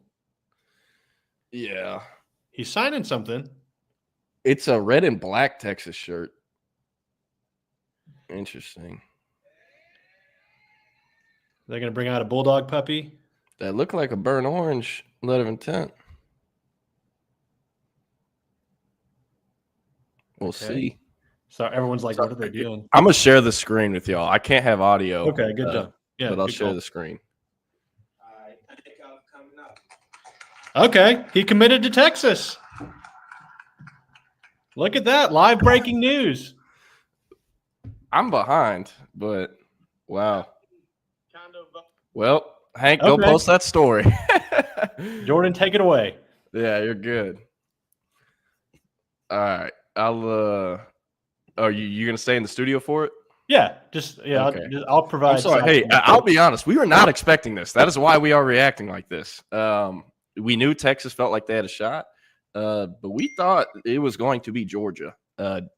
Yeah. He's signing something. It's a red and black Texas shirt. Interesting. They're going to bring out a bulldog puppy. That looked like a burnt orange letter of intent. We'll see. So everyone's like, what are they doing? I'm going to share the screen with y'all. I can't have audio. Okay, good job. Yeah, but I'll share the screen. Okay, he committed to Texas. Look at that. Live breaking news. I'm behind, but wow. Well, Hank, go post that story. Jordan, take it away. Yeah, you're good. All right. Are you going to stay in the studio for it? Yeah, okay. I'll provide. I'm sorry. Hey, I'll be honest. We were not expecting this. That is why we are reacting like this. We knew Texas felt like they had a shot, but we thought it was going to be Georgia.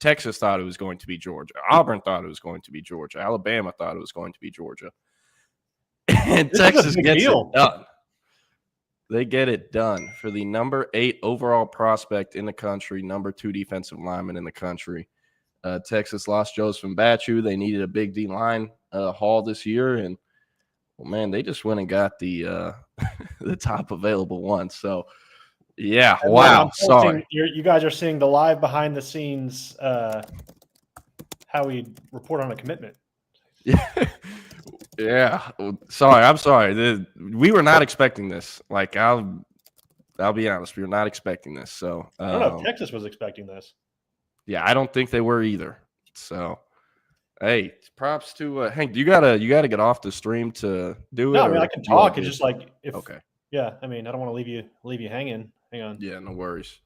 Texas thought it was going to be Georgia. Auburn thought it was going to be Georgia. Alabama thought it was going to be Georgia. And Texas gets it done. They get it done for the number 8 overall prospect in the country, number 2 defensive lineman in the country. Texas lost Joseph Mbachu. They needed a big D line haul this year, and well, man, they just went and got the the top available one. So, yeah, wow. Sorry, you guys are seeing the live behind the scenes how we report on a commitment. Yeah. Sorry, I'm sorry. We were not expecting this. Like, I'll be honest, we were not expecting this. So I don't know if Texas was expecting this. Yeah, I don't think they were either. So, hey, props to Hank. You gotta get off the stream to do it. No, I mean I can talk. It's just like if okay. Yeah, I mean I don't want to leave you hanging. Hang on. Yeah, no worries.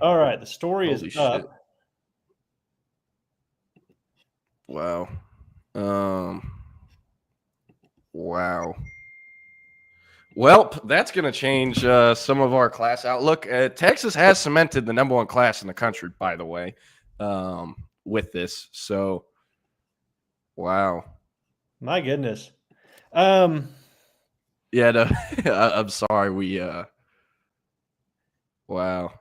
All right, the story Holy is up. Shit. Wow. Wow. Well, that's going to change some of our class outlook. Texas has cemented the number 1 class in the country, by the way, with this. So, wow. My goodness. Yeah, no, I'm sorry. Wow.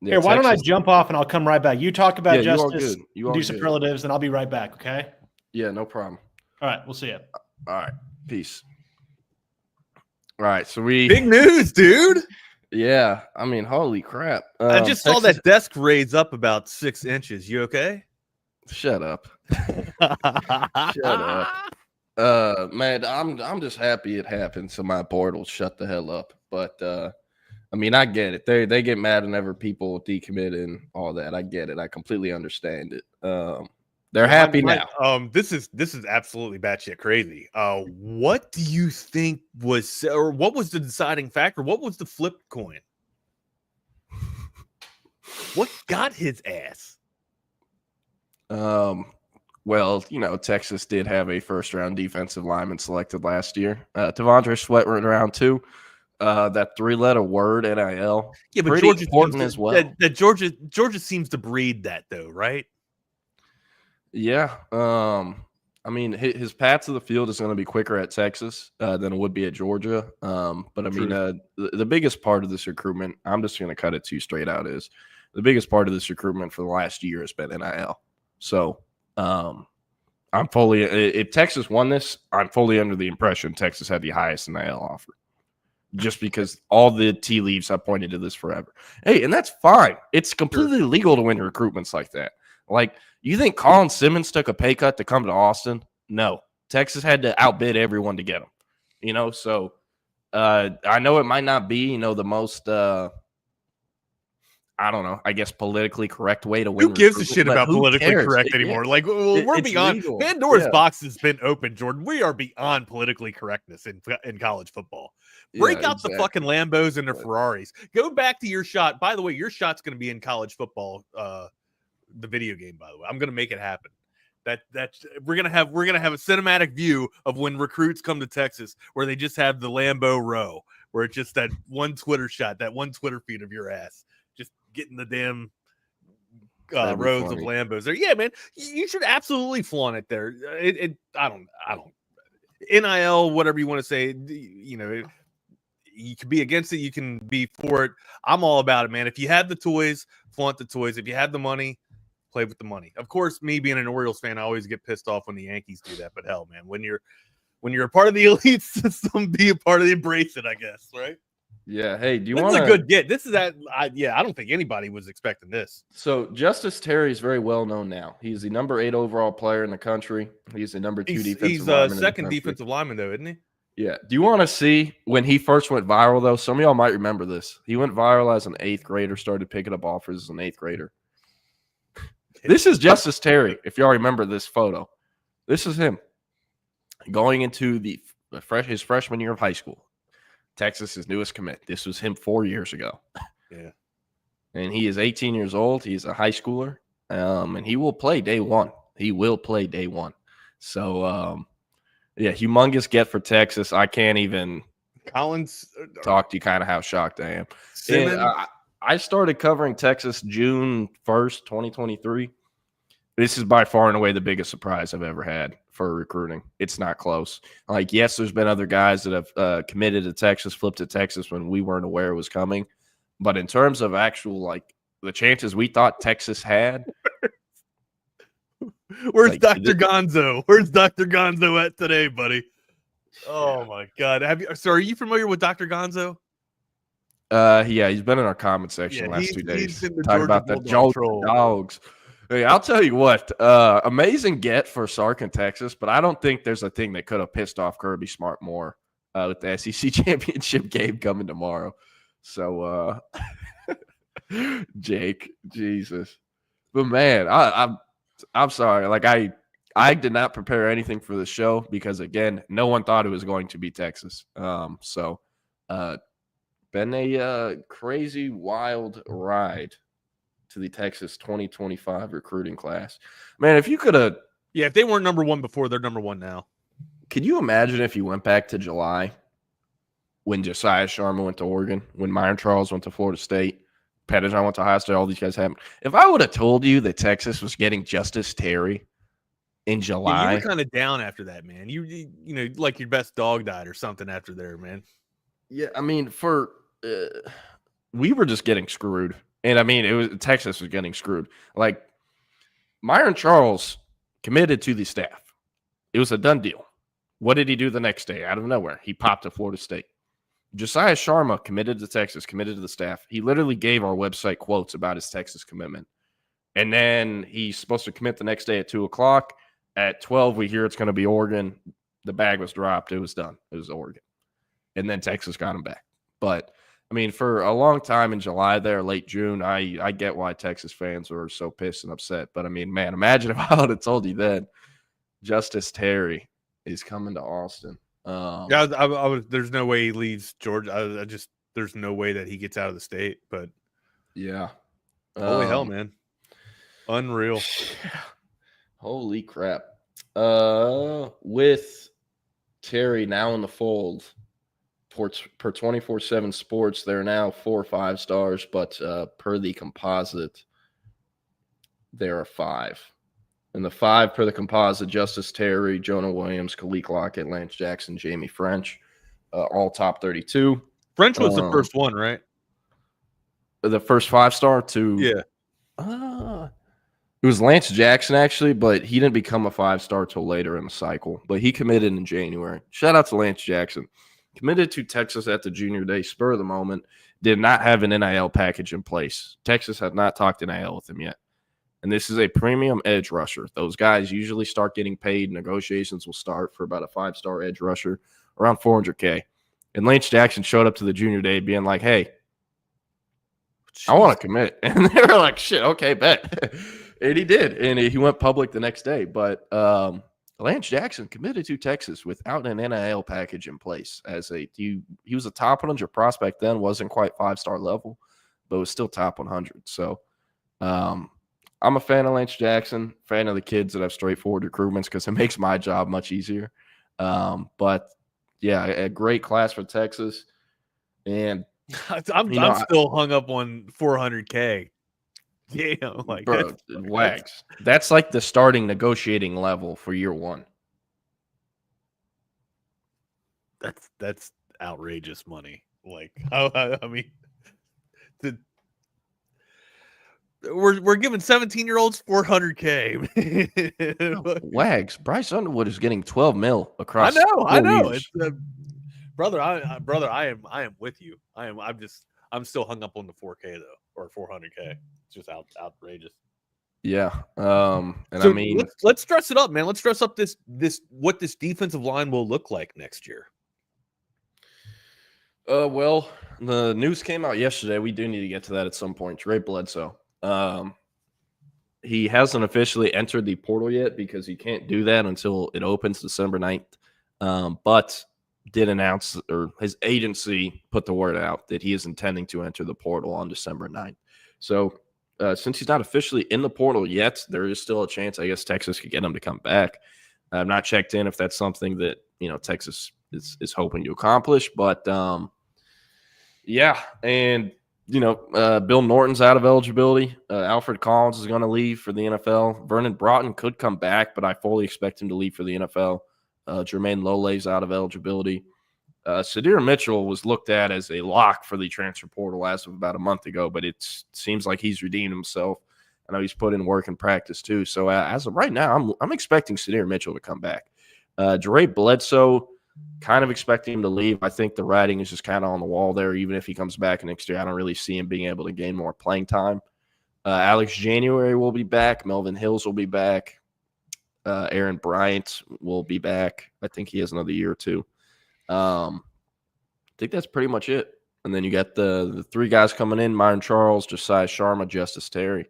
Yeah, Here, why don't I jump off and I'll come right back? You talk about justice, do superlatives, and I'll be right back, okay? Yeah, no problem. All right, we'll see you. All right, peace. All right, so big news, dude. Yeah, I mean, holy crap! I just saw that desk raise up about 6 inches. You okay? Shut up. Shut up. Man, I'm just happy it happened, so my board will shut the hell up. But I mean, I get it. They get mad whenever people decommit and all that. I get it. I completely understand it. They're happy now. This is absolutely batshit crazy. What do you think was, or what was the deciding factor? What was the flip coin? What got his ass? Well, Texas did have a first-round defensive lineman selected last year. T'Vondre Sweat went round 2. That 3-letter word, NIL. Yeah, but Georgia important as well. That Georgia seems to breed that, though, right? Yeah. I mean, his path to the field is going to be quicker at Texas than it would be at Georgia. But I mean, the biggest part of this recruitment, I'm just going to cut it to you straight out, is the biggest part of this recruitment for the last year has been NIL. So I'm fully, if Texas won this, I'm fully under the impression Texas had the highest NIL offer. Just because all the tea leaves have pointed to this forever. Hey, and that's fine. It's completely legal to win recruitments like that. Like, you think Colin Simmons took a pay cut to come to Austin? No. Texas had to outbid everyone to get him. So I know it might not be, the most, I don't know, I guess politically correct way to win. Who gives a shit about politically correct anymore? Like, we're beyond. Legal. Pandora's box has been open, Jordan. We are beyond politically correctness in college football. Break out the fucking Lambos and the Ferraris. Go back to your shot. By the way, your shot's going to be in college football, the video game. By the way, I'm going to make it happen. That's we're gonna have a cinematic view of when recruits come to Texas, where they just have the Lambo row, where it's just that one Twitter shot, that one Twitter feed of your ass, just getting the damn rows of Lambos there. Yeah, man, you should absolutely flaunt it there. I don't NIL, whatever you want to say. you can be against it, you can be for it. I'm all about it, man. If you have the toys, flaunt the toys. If you have the money, play with the money. Of course, me being an Orioles fan, I always get pissed off when the Yankees do that. But hell, man, when you're a part of the elite system, be a part of the embrace it, I guess, right? Yeah. Hey, do you This want is a good get. This is that. I don't think anybody was expecting this. So Justice Terry is very well known now. He's the number 8 overall player in the country. He's the number 2 defensive He's lineman. second defensive lineman, though, isn't he? Yeah. Do you want to see when he first went viral, though? Some of y'all might remember this. He went viral as an 8th grader, started picking up offers as an 8th grader. This is Justice Terry, if y'all remember this photo. This is him going into his freshman year of high school. Texas, his newest commit. This was him 4 years ago. Yeah. And he is 18 years old. He's a high schooler. And he will play day one. He will play day one. So, yeah, humongous get for Texas. I can't even talk to you kind of how shocked I am. I started covering Texas June 1st, 2023. This is by far and away the biggest surprise I've ever had for recruiting. It's not close. Like, yes, there's been other guys that have committed to Texas, flipped to Texas when we weren't aware it was coming. But in terms of actual, like, the chances we thought Texas had. Where's Dr. Gonzo? Where's Dr. Gonzo at today, buddy? Oh, my God. Are you familiar with Dr. Gonzo? Yeah, he's been in our comment section the last 2 days. Talking about the Georgia Bulldogs. Hey, I'll tell you what, amazing get for Sark in Texas, but I don't think there's a thing that could have pissed off Kirby Smart more with the SEC championship game coming tomorrow. So, Jake, Jesus. But, man, I'm sorry. Like, I did not prepare anything for the show because, again, no one thought it was going to be Texas. Been a crazy, wild ride to the Texas 2025 recruiting class. Man, if you could have... Yeah, if they weren't number one before, they're number one now. Could you imagine if you went back to July when Josiah Sharma went to Oregon, when Myron Charles went to Florida State, Pettijohn went to Ohio State, all these guys happened. If I would have told you that Texas was getting Justice Terry in July... Yeah, you were kind of down after that, man. You know, like your best dog died or something after there, man. Yeah, I mean, we were just getting screwed. And I mean, Texas was getting screwed. Like, Myron Charles committed to the staff. It was a done deal. What did he do the next day? Out of nowhere, he popped to Florida State. Josiah Sharma committed to Texas, committed to the staff. He literally gave our website quotes about his Texas commitment. And then he's supposed to commit the next day at 2 o'clock. At 12, we hear it's going to be Oregon. The bag was dropped. It was done. It was Oregon. And then Texas got him back. But, I mean, for a long time in July there, late June, I get why Texas fans were so pissed and upset. But, I mean, man, imagine if I would have told you then Justice Terry is coming to Austin. Yeah, there's no way he leaves Georgia. There's no way that he gets out of the state. But, yeah. Holy hell, man. Unreal. Holy crap. With Terry now in the fold, per 24/7 Sports, they're now 4 or 5 stars, but per the composite, there are 5. And the 5 per the composite: Justice Terry, Jonah Williams, Khalil Lockett, Lance Jackson, Jamie French, all top 32. French was the first one, right? The first 5-star to yeah. It was Lance Jackson, actually, but he didn't become a 5-star till later in the cycle. But he committed in January. Shout out to Lance Jackson. Committed to Texas at the junior day, spur of the moment. Did not have an NIL package in place. Texas had not talked NIL with him yet. And this is a premium edge rusher. Those guys usually start getting paid. Negotiations will start for about a 5-star edge rusher, around $400K. And Lance Jackson showed up to the junior day being like, hey, I want to commit. And they were like, shit, okay, bet. And he did. And he went public the next day. But Lance Jackson committed to Texas without an NIL package in place. He was a top 100 prospect then, wasn't quite 5-star level, but was still top 100. So I'm a fan of Lance Jackson, fan of the kids that have straightforward recruitments because it makes my job much easier. But, yeah, a great class for Texas. And I'm still hung up on $400K. Yeah, like bro, wags. That's like the starting negotiating level for year one. That's outrageous money. Like, I mean, we're giving 17-year-olds $400K. Wags, Bryce Underwood is getting 12 mil across. I 4 know. years. It's brother. I am with you. I'm still hung up on the 4K though, or 400K. It's just outrageous. Yeah. And So I mean, let's dress it up, man. Let's dress up this what this defensive line will look like next year. well, the news came out yesterday. We do need to get to that at some point. Dre Bledsoe. He hasn't officially entered the portal yet because he can't do that until it opens December 9th. But did announce, or his agency put the word out that he is intending to enter the portal on December 9th. So since he's not officially in the portal yet, there is still a chance, I guess, Texas could get him to come back. I've not checked in if that's something that, Texas is hoping to accomplish. But, yeah, and, Bill Norton's out of eligibility. Alfred Collins is going to leave for the NFL. Vernon Broughton could come back, but I fully expect him to leave for the NFL. Jermaine Lolay's out of eligibility. Sadir Mitchell was looked at as a lock for the transfer portal as of about a month ago, but it seems like he's redeemed himself. I know he's put in work and practice too. So as of right now, I'm expecting Sadir Mitchell to come back. Dre Bledsoe, kind of expecting him to leave. I think the writing is just kind of on the wall there. Even if he comes back next year, I don't really see him being able to gain more playing time. Alex January will be back. Melvin Hills will be back. Aaron Bryant will be back. I think he has another year or two. I think that's pretty much it. And then you got the three guys coming in: Myron Charles, Josiah Sharma, Justice Terry.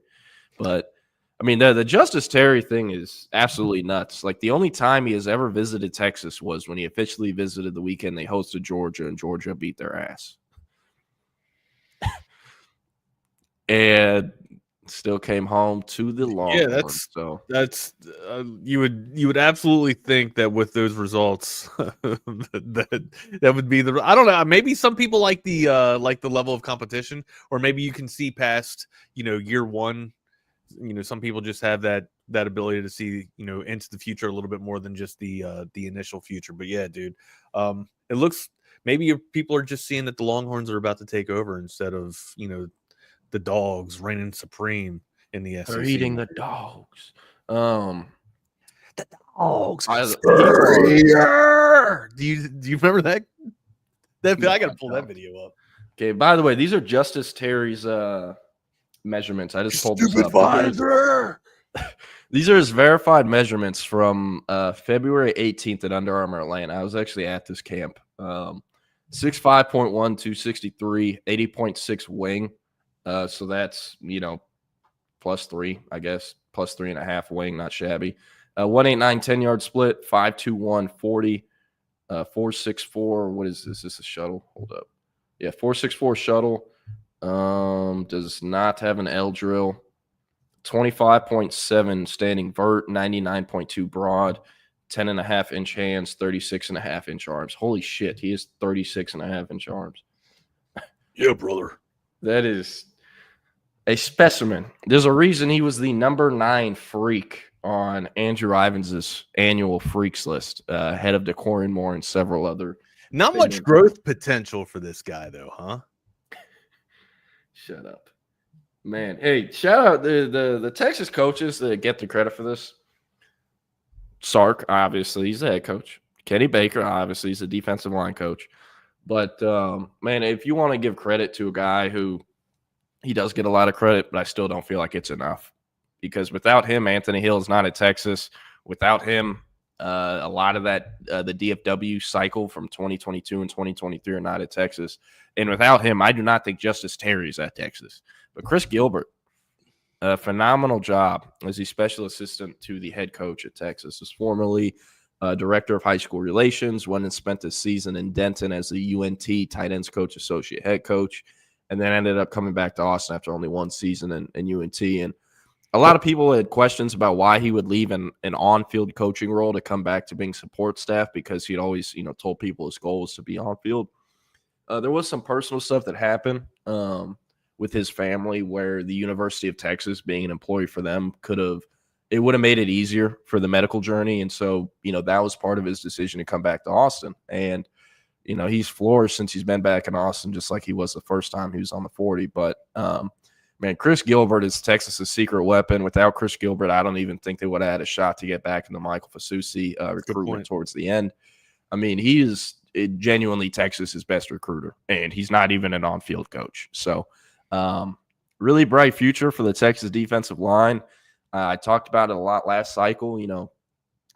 But I mean, the Justice Terry thing is absolutely nuts. Like, the only time he has ever visited Texas was when he officially visited the weekend they hosted Georgia, and Georgia beat their ass. And still came home to the Longhorns. Yeah, that's you would absolutely think that with those results, that would be the. I don't know. Maybe some people like the level of competition, or maybe you can see past year one. Some people just have that ability to see into the future a little bit more than just the initial future. But yeah, dude, it looks maybe people are just seeing that the Longhorns are about to take over instead of the Dogs reigning supreme in the SEC. They're eating the dogs. The Dogs. Do you remember that? I gotta pull that video up. Okay. By the way, these are Justice Terry's measurements. I just pulled this up. These are his verified measurements from February 18th at Under Armour Atlanta. I was actually at this camp. 6'5.1", 263, 80.6 wing. So that's, +3, I guess, +3.5 wing, not shabby. 189 10-yard split, 5'2", 40, 4'6'4". What is this? Is this a shuttle? Hold up. Yeah, 4'6'4" shuttle. Does not have an L drill. 25.7 standing vert, 99.2 broad, 10.5-inch hands, 36.5-inch arms. Holy shit, he is 36.5-inch arms. Yeah, brother. That is a specimen. There's a reason he was the number 9 freak on Andrew Ivins' annual freaks list, ahead of DeCorian Moore and several other. Not much growth potential for this guy, though, huh? Shut up, man. Hey, shout out the Texas coaches that get the credit for this. Sark, obviously, he's the head coach. Kenny Baker, obviously, he's the defensive line coach. But, man, if you want to give credit to a guy who he does get a lot of credit, but I still don't feel like it's enough. Because without him, Anthony Hill is not at Texas. Without him, a lot of that, the DFW cycle from 2022 and 2023 are not at Texas. And without him, I do not think Justice Terry is at Texas. But Chris Gilbert, a phenomenal job as the special assistant to the head coach at Texas. Was formerly director of high school relations, went and spent this season in Denton as the UNT tight ends coach, associate head coach, and then ended up coming back to Austin after only one season in UNT. And a lot of people had questions about why he would leave an on-field coaching role to come back to being support staff, because he'd always, told people his goal was to be on-field. There was some personal stuff that happened with his family where the University of Texas, being an employee for them, it would have made it easier for the medical journey. And so, that was part of his decision to come back to Austin. And he's flourished since he's been back in Austin, just like he was the first time he was on the 40. But, man, Chris Gilbert is Texas's secret weapon. Without Chris Gilbert, I don't even think they would have had a shot to get back in the Michael Fasusi recruitment towards the end. I mean, he is genuinely Texas's best recruiter, and he's not even an on-field coach. So, really bright future for the Texas defensive line. I talked about it a lot last cycle,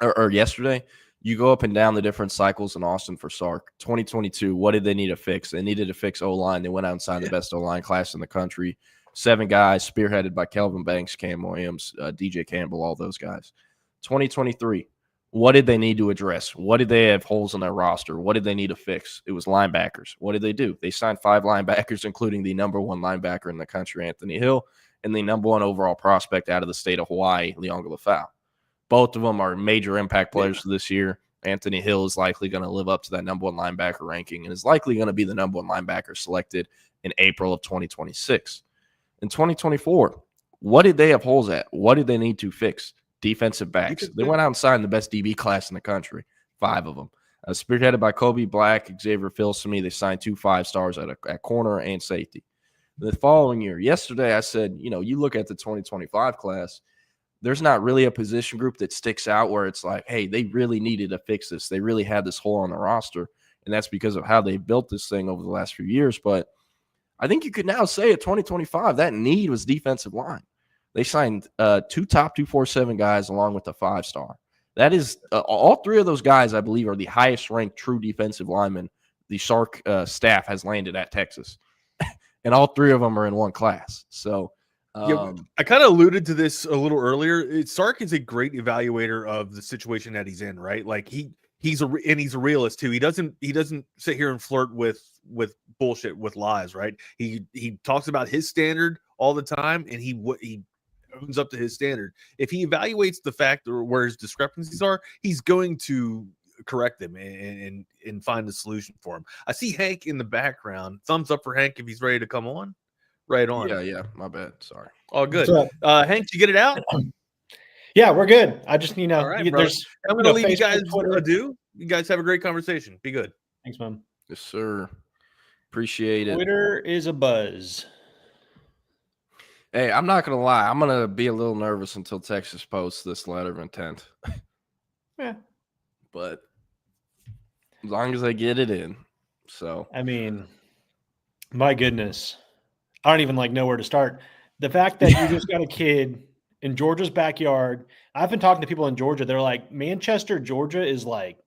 or yesterday. You go up and down the different cycles in Austin for Sark. 2022, what did they need to fix? They needed to fix O-line. They went out and signed the best O-line class in the country. 7 guys spearheaded by Kelvin Banks, Cam Williams, DJ Campbell, all those guys. 2023, what did they need to address? What did they have holes in their roster? What did they need to fix? It was linebackers. What did they do? They signed 5 linebackers, including the number 1 linebacker in the country, Anthony Hill, and the number 1 overall prospect out of the state of Hawaii, Leonga Lafau. Both of them are major impact players for this year. Anthony Hill is likely going to live up to that number 1 linebacker ranking and is likely going to be the number 1 linebacker selected in April of 2026. In 2024, what did they have holes at? What did they need to fix? Defensive backs. They went out and signed the best DB class in the country, 5 of them. Spearheaded by Kobe Black, Xavier Filsamy. They signed 2 5-stars at corner and safety. The following year, yesterday, I said, you look at the 2025 class, there's not really a position group that sticks out where it's like, hey, they really needed to fix this. They really had this hole on the roster, and that's because of how they built this thing over the last few years. But I think you could now say at 2025 that need was defensive line. They signed 2 top 247 guys along with a 5-star. That is all 3 of those guys, I believe, are the highest ranked true defensive linemen the Sark staff has landed at Texas. And all 3 of them are in one class. So I kind of alluded to this a little earlier. Sark is a great evaluator of the situation that he's in, right? Like he's a realist too. He doesn't sit here and flirt with bullshit, with lies, right? He talks about his standard all the time, and he owns up to his standard. If he evaluates the fact or where his discrepancies are, he's going to correct them and find a solution for him. I see Hank in the background. Thumbs up for Hank if he's ready to come on. Right on. Yeah. My bad. Sorry. All good. Hank, did you get it out? Yeah, we're good. I just, all right, there's. I'm going to leave you guys do. You guys have a great conversation. Be good. Thanks, man. Yes, sir. Appreciate it. Twitter is a buzz. Hey, I'm not going to lie. I'm going to be a little nervous until Texas posts this letter of intent. Yeah. But as long as I get it in. So, I mean, my goodness. I don't even know where to start. The fact that you just got a kid in Georgia's backyard. I've been talking to people in Georgia. They're like, Manchester, Georgia is like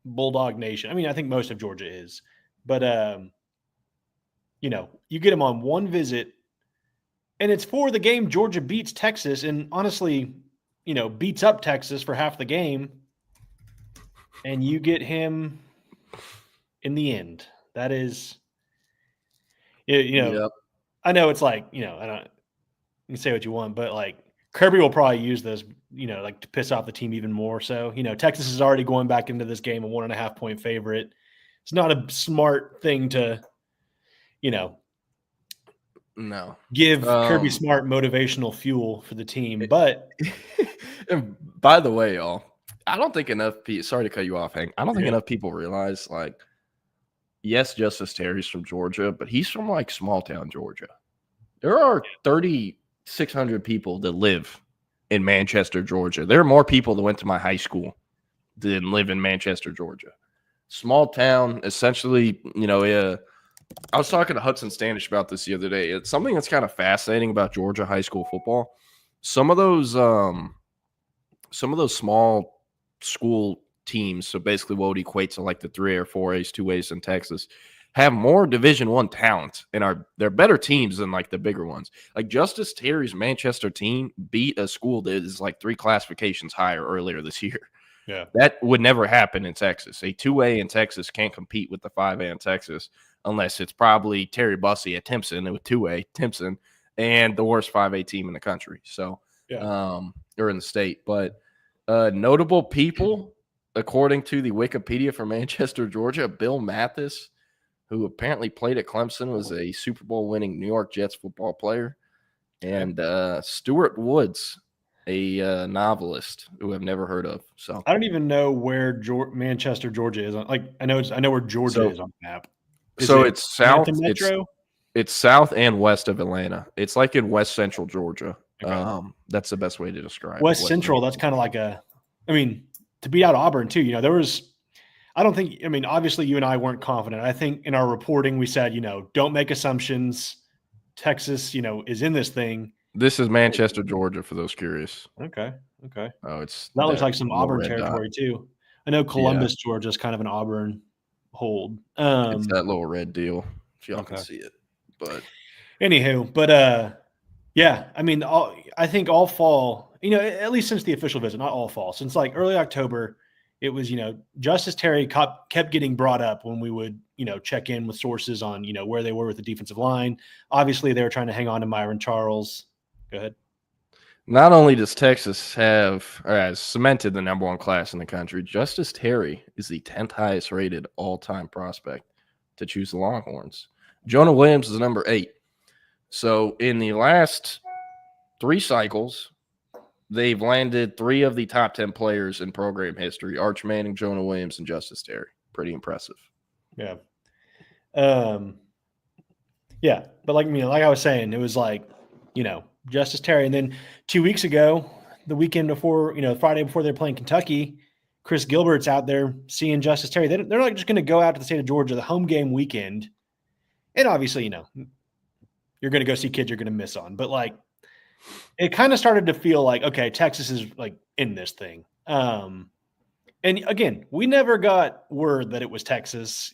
Bulldog Nation. I mean, I think most of Georgia is. But, you get them on one visit, and it's for the game Georgia beats Texas and honestly, beats up Texas for half the game. And you get him in the end. That is – Yep. I know it's I don't. You can say what you want, but Kirby will probably use those, to piss off the team even more. So, Texas is already going back into this game a 1.5 point favorite. It's not a smart thing to, no, give Kirby Smart motivational fuel for the team. But and by the way, y'all, I don't think enough people. Sorry to cut you off, Hank. I don't think enough people realize yes, Justice Terry's from Georgia, but he's from small town Georgia. There are 3,600 people that live in Manchester, Georgia. There are more people that went to my high school than live in Manchester, Georgia. Small town, essentially, I was talking to Hudson Standish about this the other day. It's something that's kind of fascinating about Georgia high school football. Some of those small school teams, so basically what would equate to the 3A or 4As, 2As in Texas, have more Division I talent and they're better teams than the bigger ones. Justice Terry's Manchester team beat a school that is 3 classifications higher earlier this year. Yeah, that would never happen in Texas. A 2A in Texas can't compete with the 5A in Texas unless it's probably Terry Bussey at Timpson with 2A Timpson and the worst 5A team in the country. So, or in the state. But notable people, according to the Wikipedia for Manchester, Georgia, Bill Mathis, who apparently played at Clemson, was a Super Bowl winning New York Jets football player, and Stuart Woods, a novelist who I've never heard of. So I don't even know where Manchester, Georgia is. I know where Georgia is on the map. It's south. Atlanta Metro? It's south and west of Atlanta. It's like in west central Georgia. Okay. That's the best way to describe West it. Central. That's kind of like to beat out Auburn too. Obviously you and I weren't confident. I think in our reporting we said, don't make assumptions. Texas, is in this thing. This is Manchester, Georgia, for those curious. Okay. Oh, it's that looks like some Auburn red territory too. I know Columbus, Georgia is kind of an Auburn hold. It's that little red deal. If y'all can see it. But anywho, I think all fall, at least since the official visit, not all fall, since like early October, it was, Justice Terry kept getting brought up when we would, check in with sources on, where they were with the defensive line. Obviously, they were trying to hang on to Myron Charles. Go ahead. Not only does Texas has cemented the number 1 class in the country, Justice Terry is the 10th highest rated all-time prospect to choose the Longhorns. Jonah Williams is number 8. So in the last 3 cycles, they've landed 3 of the top 10 players in program history: Arch Manning, Jonah Williams, and Justice Terry. Pretty impressive. Yeah. But like I was saying, it was like, Justice Terry. And then 2 weeks ago, the weekend before, Friday before they're playing Kentucky, Chris Gilbert's out there seeing Justice Terry. They're not just going to go out to the state of Georgia, the home game weekend. And obviously, you're going to go see kids you're going to miss on. But like, it kind of started to feel like, okay, Texas is like in this thing. And again, we never got word that it was Texas,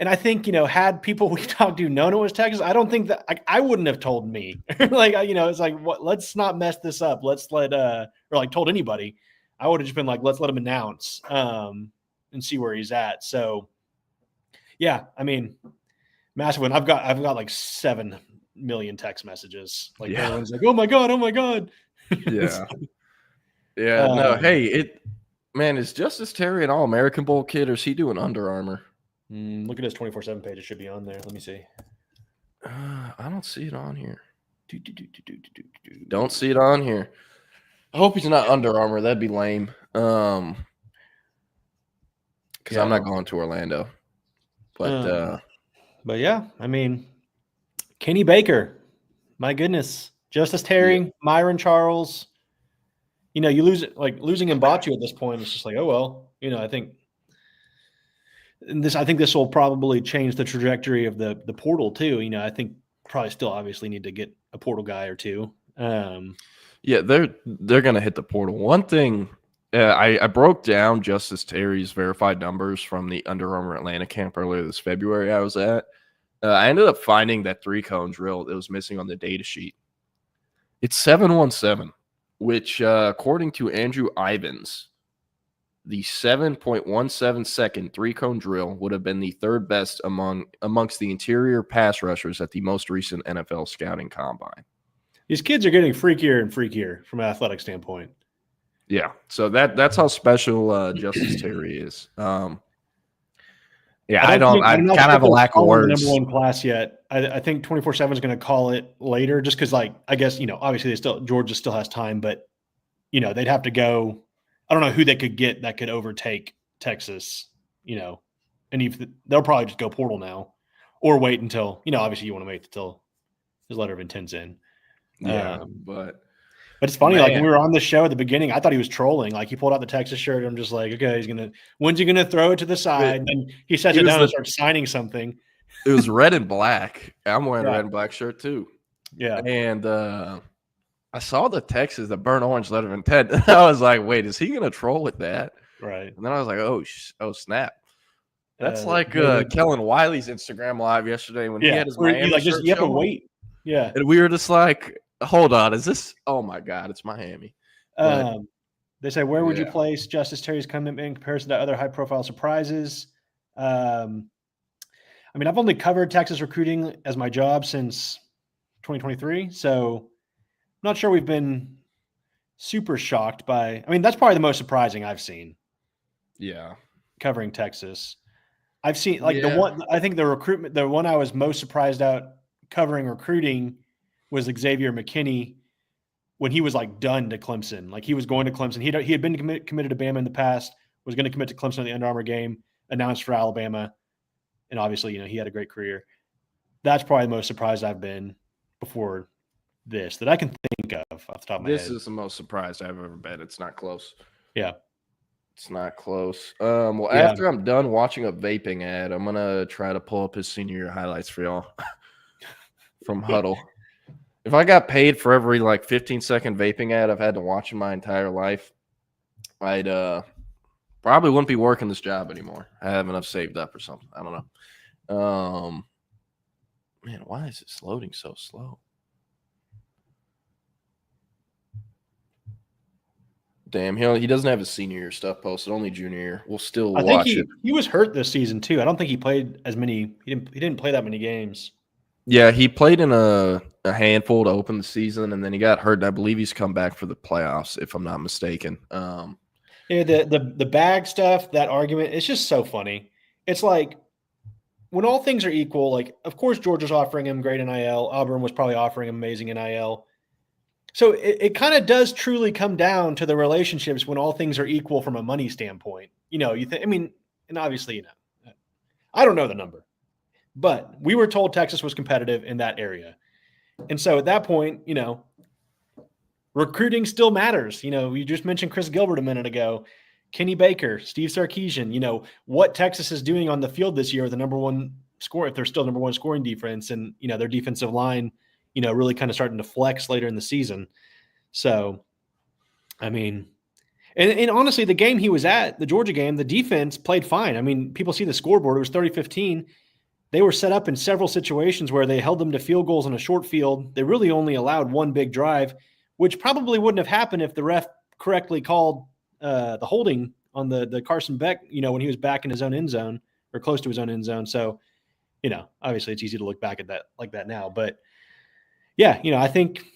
I think, had people we talked to known it was Texas, I don't think that I wouldn't have told me. It's like, let's not mess this up. Let's told anybody. I would have just been like, let's let him announce and see where he's at. So, yeah, massive one. I've got like 7 million text messages. Everyone's like, oh my God. Yeah. No, hey, is Justice Terry an All-American Bowl kid, or is he doing Under Armour? Look at his 24/7 page. It should be on there. Let me see. I don't see it on here. Don't see it on here. I hope he's not Under Armour. That'd be lame. Because I'm not going to Orlando. But yeah, Kenny Baker. My goodness. Justice Terry, Myron Charles. You lose it, like losing Mbachu at this point. It's just like, oh well. I think this will probably change the trajectory of the portal too. I think probably still obviously need to get a portal guy or two. They're going to hit the portal. One thing, I broke down Justice Terry's verified numbers from the Under Armour Atlanta camp earlier this February I was at. I ended up finding that 3-cone drill that was missing on the data sheet. It's 717, which according to Andrew Ivins, the 7.17 second 3-cone drill would have been the 3rd best amongst the interior pass rushers at the most recent NFL scouting combine. These kids are getting freakier and freakier from an athletic standpoint. Yeah, so that's how special Justice Terry is. I kind of have a lack of words. The number 1 class yet. I think 24/7 is going to call it later, just because, I guess obviously Georgia still has time, but they'd have to go. I don't know who they could get that could overtake Texas, and they'll probably just go portal now, or wait until obviously you want to wait until his letter of intent's in. But it's funny. Like when we were on the show at the beginning, I thought he was trolling. Like he pulled out the Texas shirt. And I'm just like, okay, when's he gonna throw it to the side? And he sets it down and starts signing something. It was red and black. I'm wearing a red and black shirt too. Yeah, and I saw the Texas, the burnt orange letter of intent. And I was like, wait, is he going to troll with that? Right. And then I was like, oh snap. That's Kellen Wiley's Instagram live yesterday when he had his Miami shirt. You have to wait. Yeah. And we were just like, hold on, is this? Oh my God, it's Miami. They say, where would you place Justice Terry's commitment in comparison to other high-profile surprises? I've only covered Texas recruiting as my job since 2023, so I'm not sure we've been super shocked by. That's probably the most surprising I've seen. Yeah, covering Texas, I've seen the one. I think the recruitment, the one I was most surprised out covering recruiting was Xavier McKinney, when he was like done to Clemson. Like he was going to Clemson. He had been committed to Bama in the past, was going to commit to Clemson in the Under Armour game, announced for Alabama. And obviously, he had a great career. That's probably the most surprised I've been before this that I can think of off the top of my head. This is the most surprised I've ever been. It's not close. Yeah. It's not close. After I'm done watching a vaping ad, I'm going to try to pull up his senior year highlights for y'all from Huddle. If I got paid for every 15-second vaping ad I've had to watch in my entire life, I'd probably wouldn't be working this job anymore. I have enough saved up or something. I don't know. Man, why is this loading so slow? Damn, he doesn't have his senior year stuff posted, only junior year. We'll still watch it. He was hurt this season too. I don't think he played as many. He didn't play that many games. Yeah, he played in a handful to open the season, and then he got hurt. And I believe he's come back for the playoffs, if I'm not mistaken. Yeah, the bag stuff, that argument, it's just so funny. It's like when all things are equal, of course Georgia's offering him great NIL. Auburn was probably offering him amazing NIL. So it kind of does truly come down to the relationships when all things are equal from a money standpoint. You think, and obviously, I don't know the number, but we were told Texas was competitive in that area. And so at that point, recruiting still matters. You just mentioned Chris Gilbert a minute ago, Kenny Baker, Steve Sarkeesian, what Texas is doing on the field this year, the number one score, if they're still number one scoring defense, and, their defensive line, really kind of starting to flex later in the season. So, and honestly, the game he was at, the Georgia game, the defense played fine. People see the scoreboard. It was 30-15. They were set up in several situations where they held them to field goals on a short field. They really only allowed one big drive, which probably wouldn't have happened if the ref correctly called the holding on the Carson Beck, when he was back in his own end zone or close to his own end zone. So, obviously it's easy to look back at that like that now, but yeah, I think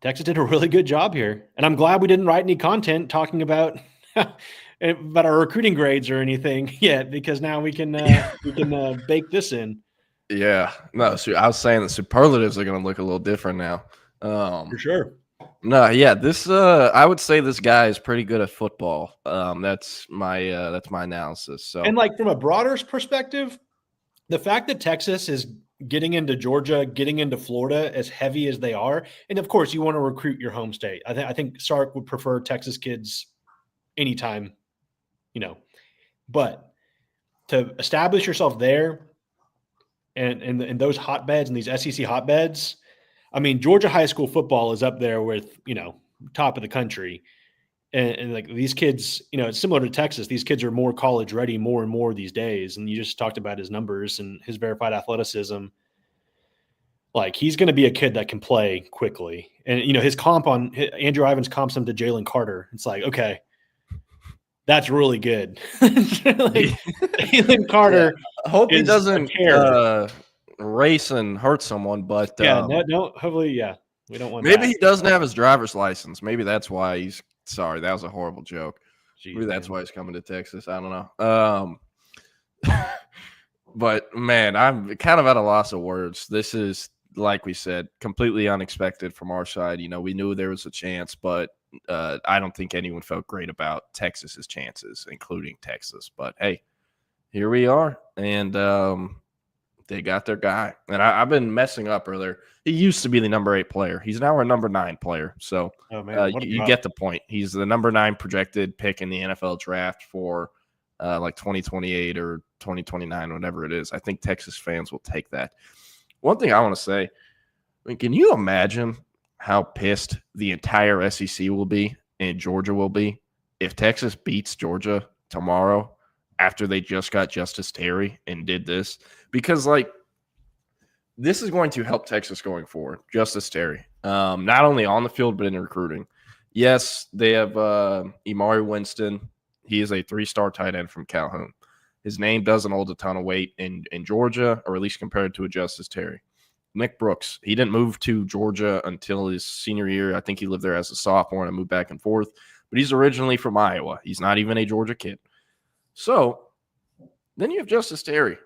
Texas did a really good job here, and I'm glad we didn't write any content talking about our recruiting grades or anything yet, because now we can bake this in. Yeah, no, so I was saying the superlatives are going to look a little different now. For sure. No, yeah, this I would say this guy is pretty good at football. That's my analysis. So, and from a broader perspective, the fact that Texas is getting into Georgia, getting into Florida as heavy as they are, and of course you want to recruit your home state. I think Sark would prefer Texas kids anytime, but to establish yourself there and in those hotbeds and these SEC hotbeds, Georgia high school football is up there with, top of the country. And these kids, it's similar to Texas. These kids are more college ready more and more these days. And you just talked about his numbers and his verified athleticism. He's going to be a kid that can play quickly. And, his comp on Andrew Ivins comps him to Jalen Carter. It's okay, that's really good. Jalen Carter. Yeah. I hope he doesn't race and hurt someone, but no, hopefully, yeah. We don't want maybe that. he doesn't have his driver's license. Maybe that's why he's sorry. That was a horrible joke. Jeez, maybe that's why he's coming to Texas. I don't know. But man, I'm kind of at a loss of words. This is, like we said, completely unexpected from our side. We knew there was a chance, but I don't think anyone felt great about Texas's chances, including Texas. But hey, here we are, and they got their guy. And I've been messing up earlier. He used to be the number 8 player. He's now our number 9 player. So you get the point. He's the number 9 projected pick in the NFL draft for 2028 or 2029, whatever it is. I think Texas fans will take that. One thing I want to say, can you imagine how pissed the entire SEC will be and Georgia will be if Texas beats Georgia tomorrow after they just got Justice Terry and did this? Because this is going to help Texas going forward. Justice Terry, not only on the field but in recruiting. Yes, they have Imari Winston. He is a 3-star tight end from Calhoun. His name doesn't hold a ton of weight in Georgia, or at least compared to a Justice Terry. Nick Brooks, he didn't move to Georgia until his senior year. I think he lived there as a sophomore and moved back and forth. But he's originally from Iowa. He's not even a Georgia kid. So then you have Justice Terry,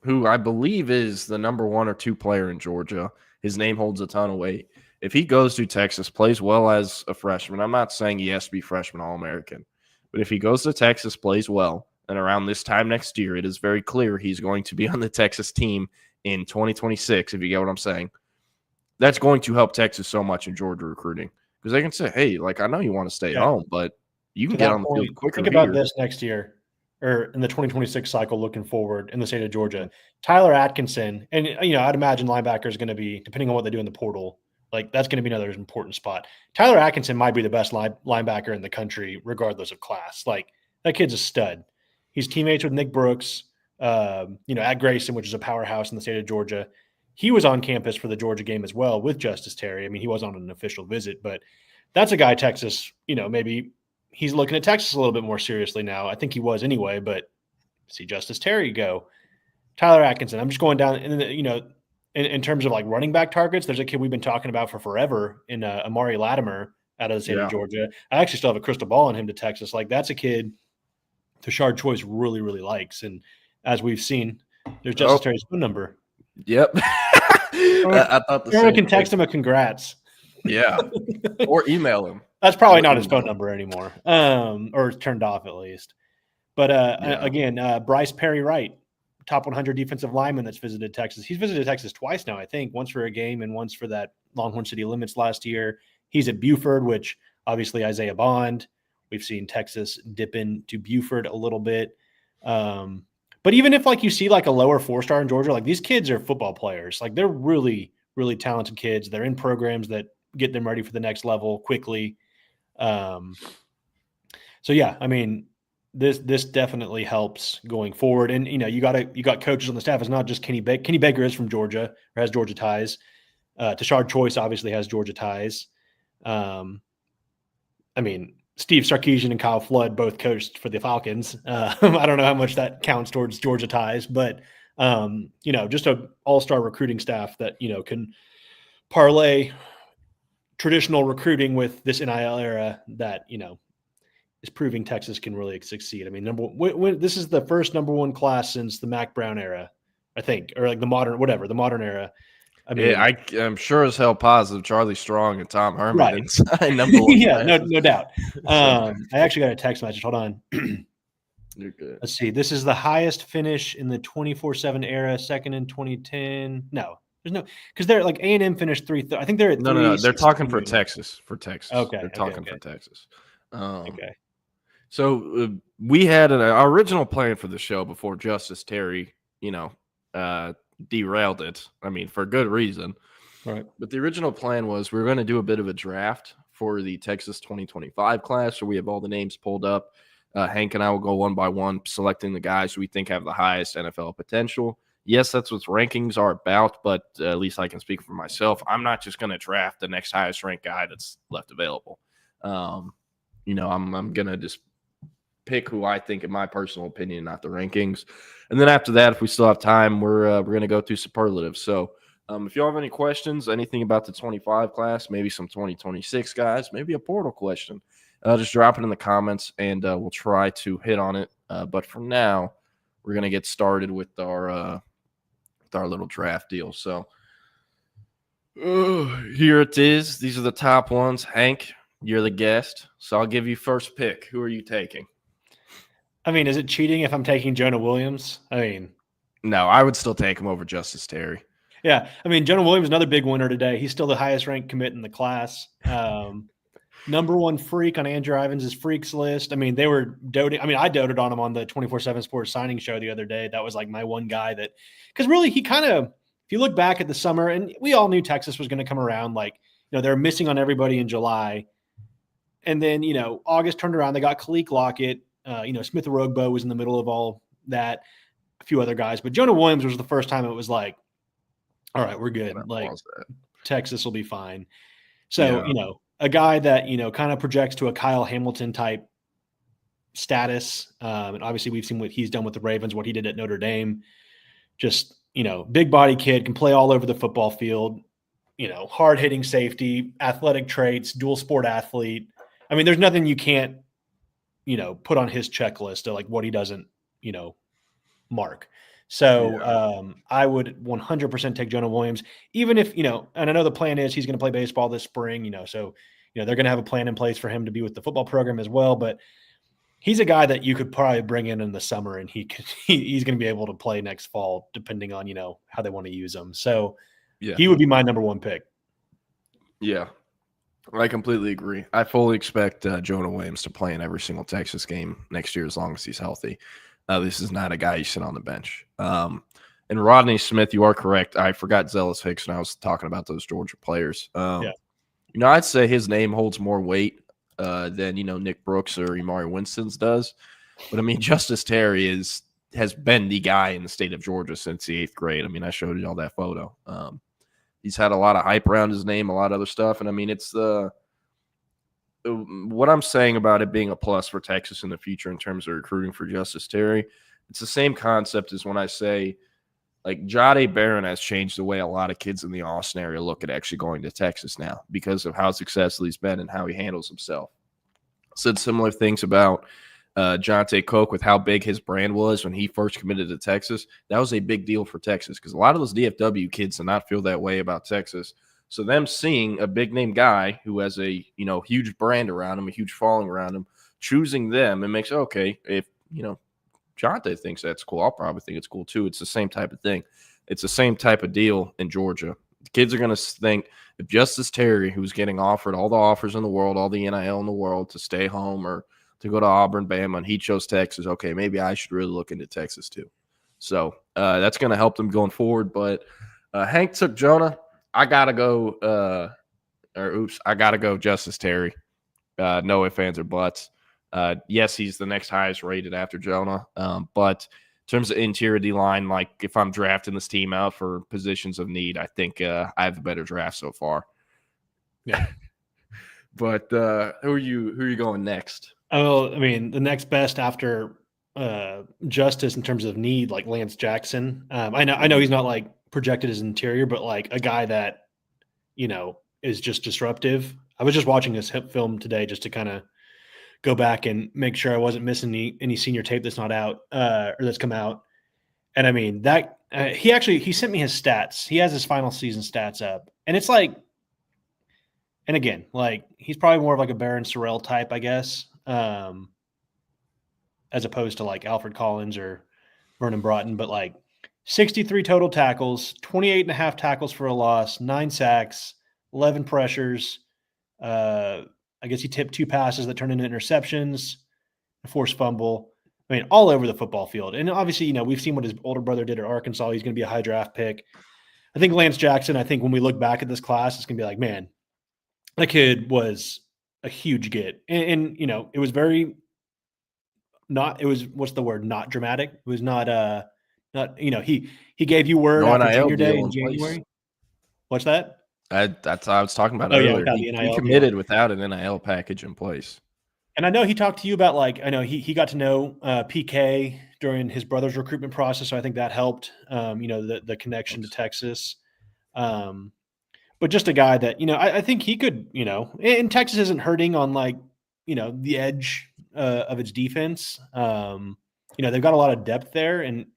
who I believe is the number 1 or 2 player in Georgia. His name holds a ton of weight. if he goes to Texas, plays well as a freshman, I'm not saying he has to be freshman All-American, but if he goes to Texas, plays well, and around this time next year, it is very clear he's going to be on the Texas team in 2026, if you get what I'm saying. That's going to help Texas so much in Georgia recruiting because they can say, hey, like, I know you want to stay home, but you can get on the field quicker. Think about this next year or in the 2026 cycle looking forward in the state of Georgia. Tyler Atkinson, and, I'd imagine linebacker is going to be, depending on what they do in the portal, like that's going to be another important spot. Tyler Atkinson might be the best linebacker in the country, regardless of class. Like, that kid's a stud. He's teammates with Nick Brooks, at Grayson, which is a powerhouse in the state of Georgia. He was on campus for the Georgia game as well with Justice Terry. I mean, he was on an official visit, but that's a guy Texas, maybe he's looking at Texas a little bit more seriously now. I think he was anyway, but see Justice Terry go. Tyler Atkinson. I'm just going down, and in terms of like running back targets, there's a kid we've been talking about for forever in Amari Latimer out of the state of Georgia. I actually still have a crystal ball on him to Texas. Like, that's a kid Tashard Choice really, really likes. And as we've seen, there's Justice Terry's phone number. Yep. I thought the same. Everyone can text him a congrats. Yeah. Or email him. That's probably not his phone number anymore. Or it's turned off at least. But again, Bryce Perry Wright, top 100 defensive lineman that's visited Texas. He's visited Texas twice now, I think, once for a game and once for that Longhorn City Limits last year. He's at Buford, which obviously Isaiah Bond. We've seen Texas dip into Buford a little bit. But even if like you see like a lower 4-star in Georgia, like these kids are football players. Like they're really, really talented kids. They're in programs that get them ready for the next level quickly. So yeah, I mean, this definitely helps going forward. And you got coaches on the staff. It's not just Kenny Baker. Kenny Baker is from Georgia or has Georgia ties. Tashard Choice obviously has Georgia ties. I mean, Steve Sarkeesian and Kyle Flood both coached for the Falcons. I don't know how much that counts towards Georgia ties, but just an all-star recruiting staff that can parlay traditional recruiting with this NIL era that is proving Texas can really succeed. I mean, this is the first number one class since the Mac Brown era, I think, or like the modern era. I mean, yeah, I'm sure as hell positive Charlie Strong and Tom Herman right. inside number one. Yeah, no doubt. I actually got a text message. Hold on. You're good. Let's see. This is the highest finish in the 24/7 era, second in 2010. No, there's no, because they're like A&M finished 3. I think they're at no. They're talking for Texas. Okay, they're talking for Texas. Okay. So we had our original plan for the show before Justice Terry, derailed it. I mean, for good reason. Right. But the original plan was we were going to do a bit of a draft for the Texas 2025 class, where we have all the names pulled up. Hank and I will go one by one, selecting the guys we think have the highest NFL potential. Yes, that's what rankings are about, but at least I can speak for myself. I'm not just going to draft the next highest ranked guy that's left available. I'm going to just pick who I think, in my personal opinion, not the rankings. And then after that, if we still have time, we're going to go through superlatives. So if you have any questions, anything about the 25 class, maybe some 2026 guys, maybe a portal question, just drop it in the comments and we'll try to hit on it. But for now, we're going to get started with our little draft deal. So here it is. These are the top ones. Hank, you're the guest, so I'll give you first pick. Who are you taking? I mean, is it cheating if I'm taking Jonah Williams? I mean, no, I would still take him over Justice Terry. Yeah, I mean, Jonah Williams, another big winner today. He's still the highest ranked commit in the class. Number one freak on Andrew Ivins' freaks list. I mean, they were doting. I mean, I doted on him on the 24/7 Sports signing show the other day. That was like my one guy that, because really he kind of, if you look back at the summer, and we all knew Texas was going to come around, like, they're missing on everybody in July. And then, August turned around. They got Kalik Lockett. Smith Orogbo was in the middle of all that, a few other guys. But Jonah Williams was the first time it was like, all right, we're good. Like, Texas will be fine. So, a guy that, kind of projects to a Kyle Hamilton type status. And obviously we've seen what he's done with the Ravens, what he did at Notre Dame. Just, big body kid, can play all over the football field, hard hitting safety, athletic traits, dual sport athlete. I mean, there's nothing you can't, put on his checklist of like what he doesn't, mark. So I would 100% take Jonah Williams, even if, and I know the plan is he's going to play baseball this spring, so, they're going to have a plan in place for him to be with the football program as well. But he's a guy that you could probably bring in the summer, and he's going to be able to play next fall, depending on, how they want to use him. So he would be my number one pick. Yeah, I completely agree. I fully expect Jonah Williams to play in every single Texas game next year as long as he's healthy. This is not a guy you sit on the bench. And Rodney Smith, you are correct. I forgot Zealous Hicks when I was talking about those Georgia players. I'd say his name holds more weight than, Nick Brooks or Imari Winston's does. But, I mean, Justice Terry has been the guy in the state of Georgia since the 8th grade. I mean, I showed you all that photo. He's had a lot of hype around his name, a lot of other stuff. And, I mean, it's what I'm saying about it being a plus for Texas in the future in terms of recruiting for Justice Terry. It's the same concept as when I say, like, Jahdae Barron has changed the way a lot of kids in the Austin area look at actually going to Texas now because of how successful he's been and how he handles himself. Said similar things about Jonte Coke with how big his brand was when he first committed to Texas. That was a big deal for Texas because a lot of those DFW kids did not feel that way about Texas. So them seeing a big-name guy who has a, huge brand around him, a huge following around him, choosing them, it makes, okay, if, Jonte thinks that's cool, I'll probably think it's cool too. It's the same type of thing. It's the same type of deal in Georgia. The kids are going to think if Justice Terry, who's getting offered all the offers in the world, all the NIL in the world to stay home or to go to Auburn, Bama, and he chose Texas, okay, maybe I should really look into Texas too. So that's going to help them going forward. But Hank took Jonah. I got to go I got to go Justice Terry. No ifs, ands, or buts. Yes, he's the next highest rated after Jonah. But in terms of interior D-line, like if I'm drafting this team out for positions of need, I think I have the better draft so far. Yeah. But who are you going next? Oh, I mean, the next best after Justice in terms of need, like Lance Jackson. I know he's not like projected as interior, but like a guy that, is just disruptive. I was just watching this film today just to kind of go back and make sure I wasn't missing any senior tape that's not out or that's come out. And I mean that he sent me his stats. He has his final season stats up, and it's like, and again, like he's probably more of like a Baron Sorrell type, I guess, as opposed to like Alfred Collins or Vernon Broughton, but like 63 total tackles, 28.5 tackles for a loss, 9 sacks, 11 pressures. I guess he tipped 2 passes that turned into interceptions, a forced fumble. I mean, all over the football field. And obviously, we've seen what his older brother did at Arkansas. He's going to be a high draft pick. I think Lance Jackson, when we look back at this class, it's going to be like, man, that kid was a huge get. And it was very not dramatic. It was not he gave you word after junior day in January. What's that? That's what I was talking about earlier. He committed without an NIL package in place. And I know he talked to you about he got to know PK during his brother's recruitment process. So I think that helped, the connection to Texas. But just a guy that, I think he could, and Texas isn't hurting on the edge of its defense. They've got a lot of depth there and,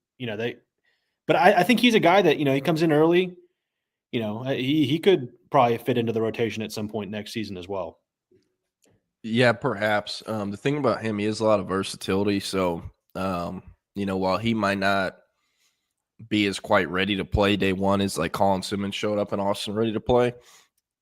but I think he's a guy that, he comes in early. He could probably fit into the rotation at some point next season as well. Yeah, perhaps. The thing about him, he has a lot of versatility. So, while he might not be as quite ready to play day one as like Colin Simmons showed up in Austin ready to play,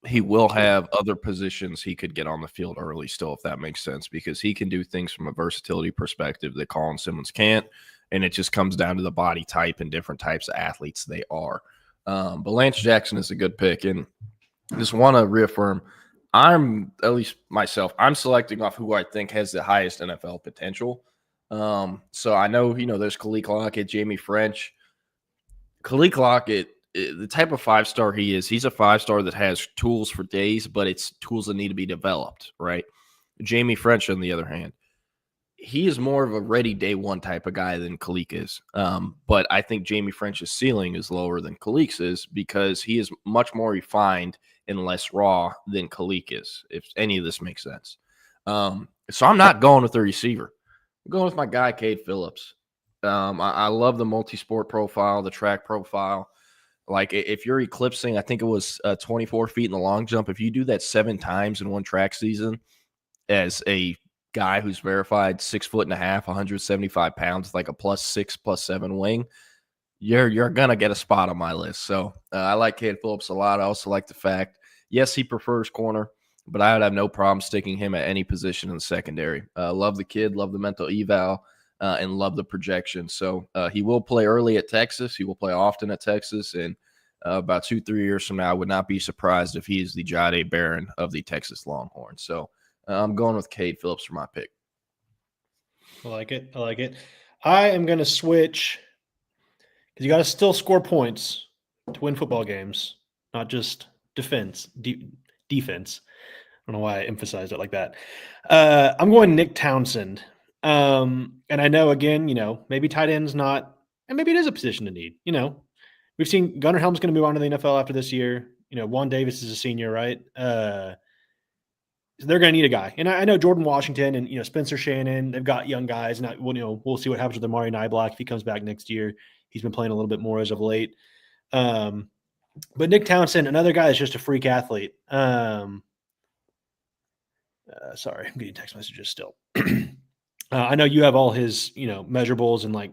he will have other positions he could get on the field early still, if that makes sense, because he can do things from a versatility perspective that Colin Simmons can't. And it just comes down to the body type and different types of athletes they are. But Lance Jackson is a good pick. And just want to reaffirm, I'm selecting off who I think has the highest NFL potential. So I know, there's Khalil Lockett, Jamie French. Khalil Lockett, the type of 5-star he is, he's a 5-star that has tools for days, but it's tools that need to be developed, right? Jamie French, on the other hand, he is more of a ready day one type of guy than Khalil is. But I think Jamie French's ceiling is lower than Khalil's is because he is much more refined and less raw than Khalil is, if any of this makes sense. So I'm not going with the receiver. I'm going with my guy, Cade Phillips. I love the multi-sport profile, the track profile. Like if you're eclipsing, I think it was 24 feet in the long jump. If you do that 7 times in one track season as a guy who's verified 6'1.5", 175 pounds, like a +6, +7 wing, you're gonna get a spot on my list. So I like Cade Phillips a lot. I also like the fact, yes, he prefers corner, but I would have no problem sticking him at any position in the secondary. Love the kid, love the mental eval. And love the projection. So he will play early at Texas. He will play often at Texas. And about 2-3 years from now, I would not be surprised if he is the Jahdae Barron of the Texas Longhorns. So I'm going with Cade Phillips for my pick. I like it. I am going to switch because you got to still score points to win football games, not just defense. Defense. I don't know why I emphasized it like that. I'm going Nick Townsend. And I know, again, maybe tight end's not, and maybe it is a position to need. We've seen Gunnar Helm's going to move on to the NFL after this year. Juan Davis is a senior, right? So they're going to need a guy. And I know Jordan Washington and, Spencer Shannon, they've got young guys. And we'll see what happens with Amari Niblack if he comes back next year. He's been playing a little bit more as of late. But Nick Townsend, another guy that's just a freak athlete. Sorry, I'm getting text messages still. I know you have all his, measurables and like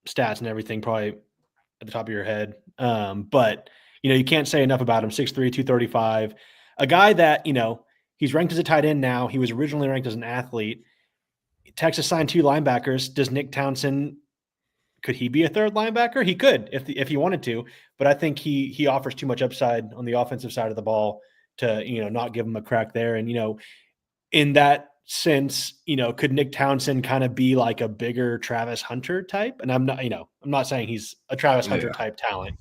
stats and everything probably at the top of your head. But, you can't say enough about him. 6'3", 235, a guy that, he's ranked as a tight end now. He was originally ranked as an athlete. Texas signed 2 linebackers. Does Nick Townsend, could he be a third linebacker? He could if he wanted to, but I think he offers too much upside on the offensive side of the ball to, not give him a crack there. And, in that sense, could Nick Townsend kind of be like a bigger Travis Hunter type? And I'm not saying he's a Travis Hunter type talent,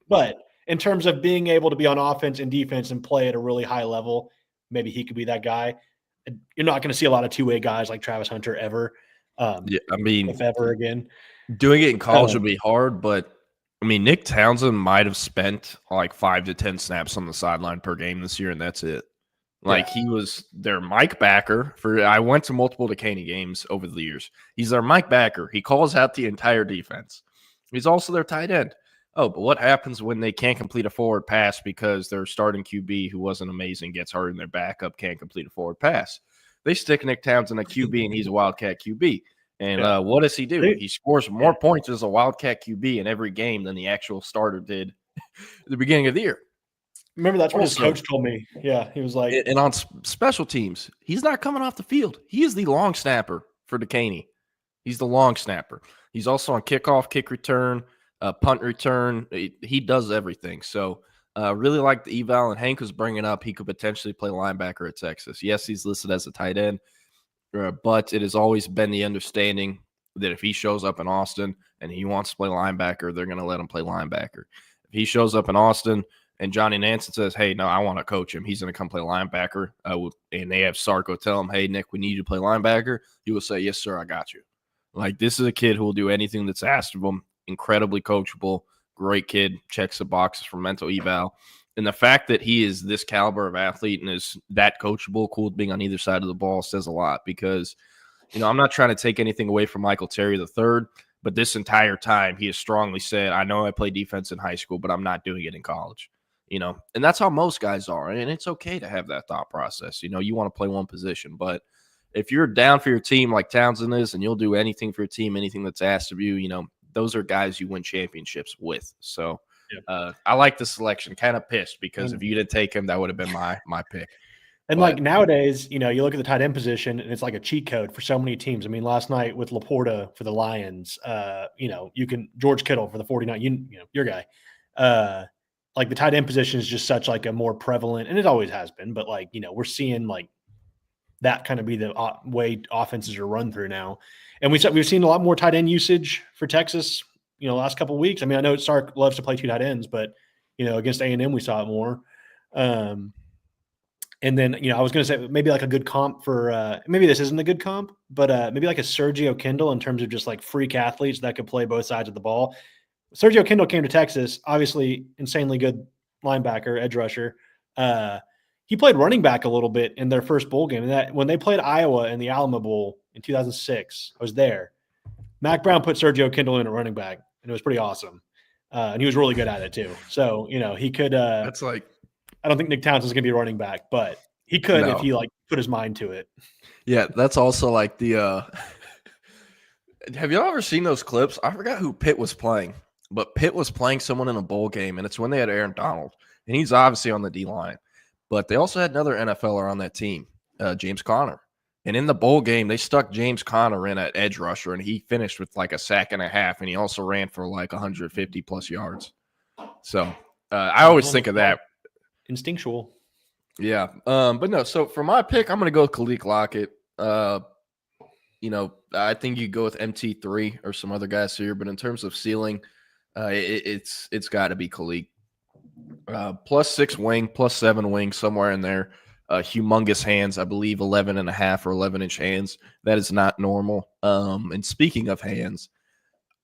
but in terms of being able to be on offense and defense and play at a really high level, maybe he could be that guy. You're not going to see a lot of two-way guys like Travis Hunter ever. If ever again. Doing it in college would be hard, but Nick Townsend might have spent like 5 to 10 snaps on the sideline per game this year, and that's it. He was their Mike backer I went to multiple Dekaney games over the years. He's their Mike backer. He calls out the entire defense. He's also their tight end. Oh, but what happens when they can't complete a forward pass because their starting QB, who wasn't amazing, gets hurt and their backup can't complete a forward pass? They stick Nick Townsend at QB, and he's a Wildcat QB. And what does he do? He scores more points as a Wildcat QB in every game than the actual starter did at the beginning of the year. Remember, that's what his coach told me. Yeah, he was like – And on special teams, he's not coming off the field. He is the long snapper for Dekaney. He's the long snapper. He's also on kickoff, kick return, punt return. He does everything. So really like the eval. And Hank was bringing up he could potentially play linebacker at Texas. Yes, he's listed as a tight end, but it has always been the understanding that if he shows up in Austin and he wants to play linebacker, they're going to let him play linebacker. If he shows up in Austin – and Johnny Nansen says, hey, no, I want to coach him. He's going to come play linebacker. And they have Sarko tell him, hey, Nick, we need you to play linebacker. He will say, yes, sir, I got you. Like, this is a kid who will do anything that's asked of him. Incredibly coachable, great kid, checks the boxes for mental eval. And the fact that he is this caliber of athlete and is that coachable, cool being on either side of the ball says a lot because, I'm not trying to take anything away from Michael Terry III, but this entire time he has strongly said, I know I play defense in high school, but I'm not doing it in college. And that's how most guys are. And it's okay to have that thought process. You want to play one position, but if you're down for your team like Townsend is, and you'll do anything for your team, anything that's asked of you, those are guys you win championships with. So I like the selection. Kind of pissed because if you didn't take him, that would have been my pick. And like nowadays, you look at the tight end position and it's like a cheat code for so many teams. Last night with Laporta for the Lions, you can George Kittle for the 49, your guy. Like the tight end position is just such like a more prevalent, and it always has been, but we're seeing like that kind of be the way offenses are run through now. And we've seen a lot more tight end usage for Texas, last couple of weeks. I know Sark loves to play 2 tight ends, but against A&M we saw it more. And then, I was going to say maybe like a good comp for maybe this isn't a good comp, but maybe like a Sergio Kindle in terms of just like freak athletes that could play both sides of the ball. Sergio Kindle came to Texas, obviously insanely good linebacker, edge rusher. He played running back a little bit in their first bowl game. And that when they played Iowa in the Alamo Bowl in 2006, I was there. Mac Brown put Sergio Kindle in at running back, and it was pretty awesome. And he was really good at it too. So, he could That's like I don't think Nick Townsend's going to be running back, but he could if he put his mind to it. yeah, that's also like the have y'all ever seen those clips? I forgot who Pitt was playing, but Pitt was playing someone in a bowl game, and it's when they had Aaron Donald, and he's obviously on the D-line. But they also had another NFLer on that team, James Conner. And in the bowl game, they stuck James Conner in at edge rusher, and he finished with like a sack and a half, and he also ran for like 150-plus yards. So I always think of that. Instinctual. Yeah. But no, so for my pick, I'm going to go with Khalid Lockett. I think you go with MT3 or some other guys here, but in terms of ceiling, it's got to be Khalid. +6 wing, +7 wing, somewhere in there. Humongous hands, I believe 11.5 or 11-inch hands. That is not normal. And speaking of hands,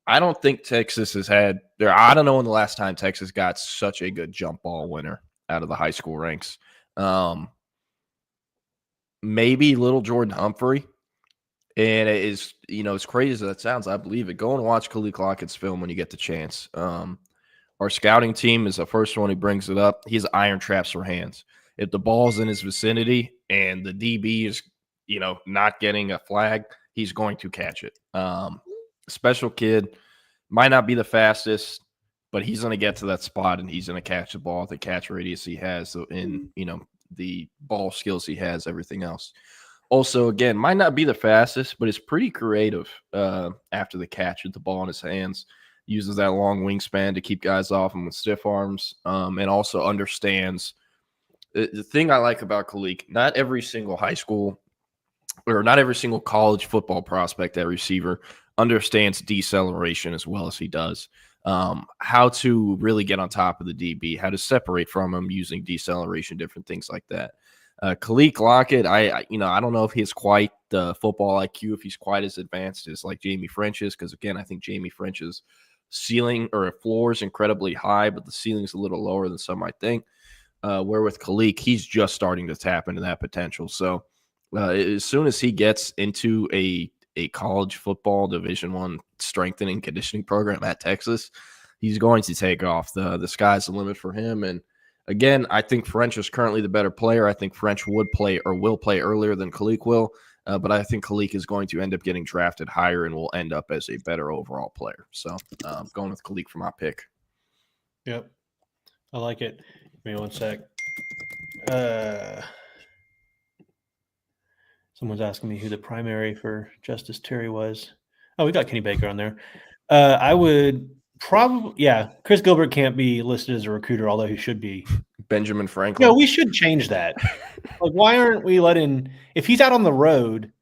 I don't think Texas has had there. I don't know when the last time Texas got such a good jump ball winner out of the high school ranks. Maybe little Jordan Humphrey. And it is, as crazy as that sounds, I believe it. Go and watch Khalid Lockett's film when you get the chance. Our scouting team is the first one who brings it up. He has iron traps for hands. If the ball's in his vicinity and the DB is, not getting a flag, he's going to catch it. Special kid, might not be the fastest, but he's going to get to that spot and he's going to catch the ball, the catch radius he has, in the ball skills he has, everything else. Also, again, might not be the fastest, but is pretty creative after the catch with the ball in his hands. Uses that long wingspan to keep guys off him with stiff arms, and also understands. The thing I like about Khalid, not every single high school or not every single college football prospect at receiver understands deceleration as well as he does. How to really get on top of the DB, how to separate from him using deceleration, different things like that. Khalid Lockett, I don't know if he has quite the football IQ, if he's quite as advanced as like Jamie French is, because again, I think Jamie French's ceiling or floor is incredibly high, but the ceiling is a little lower than some might think. Where with Khalid, he's just starting to tap into that potential. So as soon as he gets into a college football Division I strengthening conditioning program at Texas, he's going to take off. The sky's the limit for him. And again, I think French is currently the better player. I think French would play or will play earlier than Khalid will. But I think Khalid is going to end up getting drafted higher and will end up as a better overall player. So going with Khalid for my pick. Yep. I like it. Give me one sec. Someone's asking me who the primary for Justice Terry was. Oh, we got Kenny Baker on there. I would probably, Chris Gilbert can't be listed as a recruiter, although he should be. Benjamin Franklin. No, we should change that. Like, why aren't we letting – if he's out on the road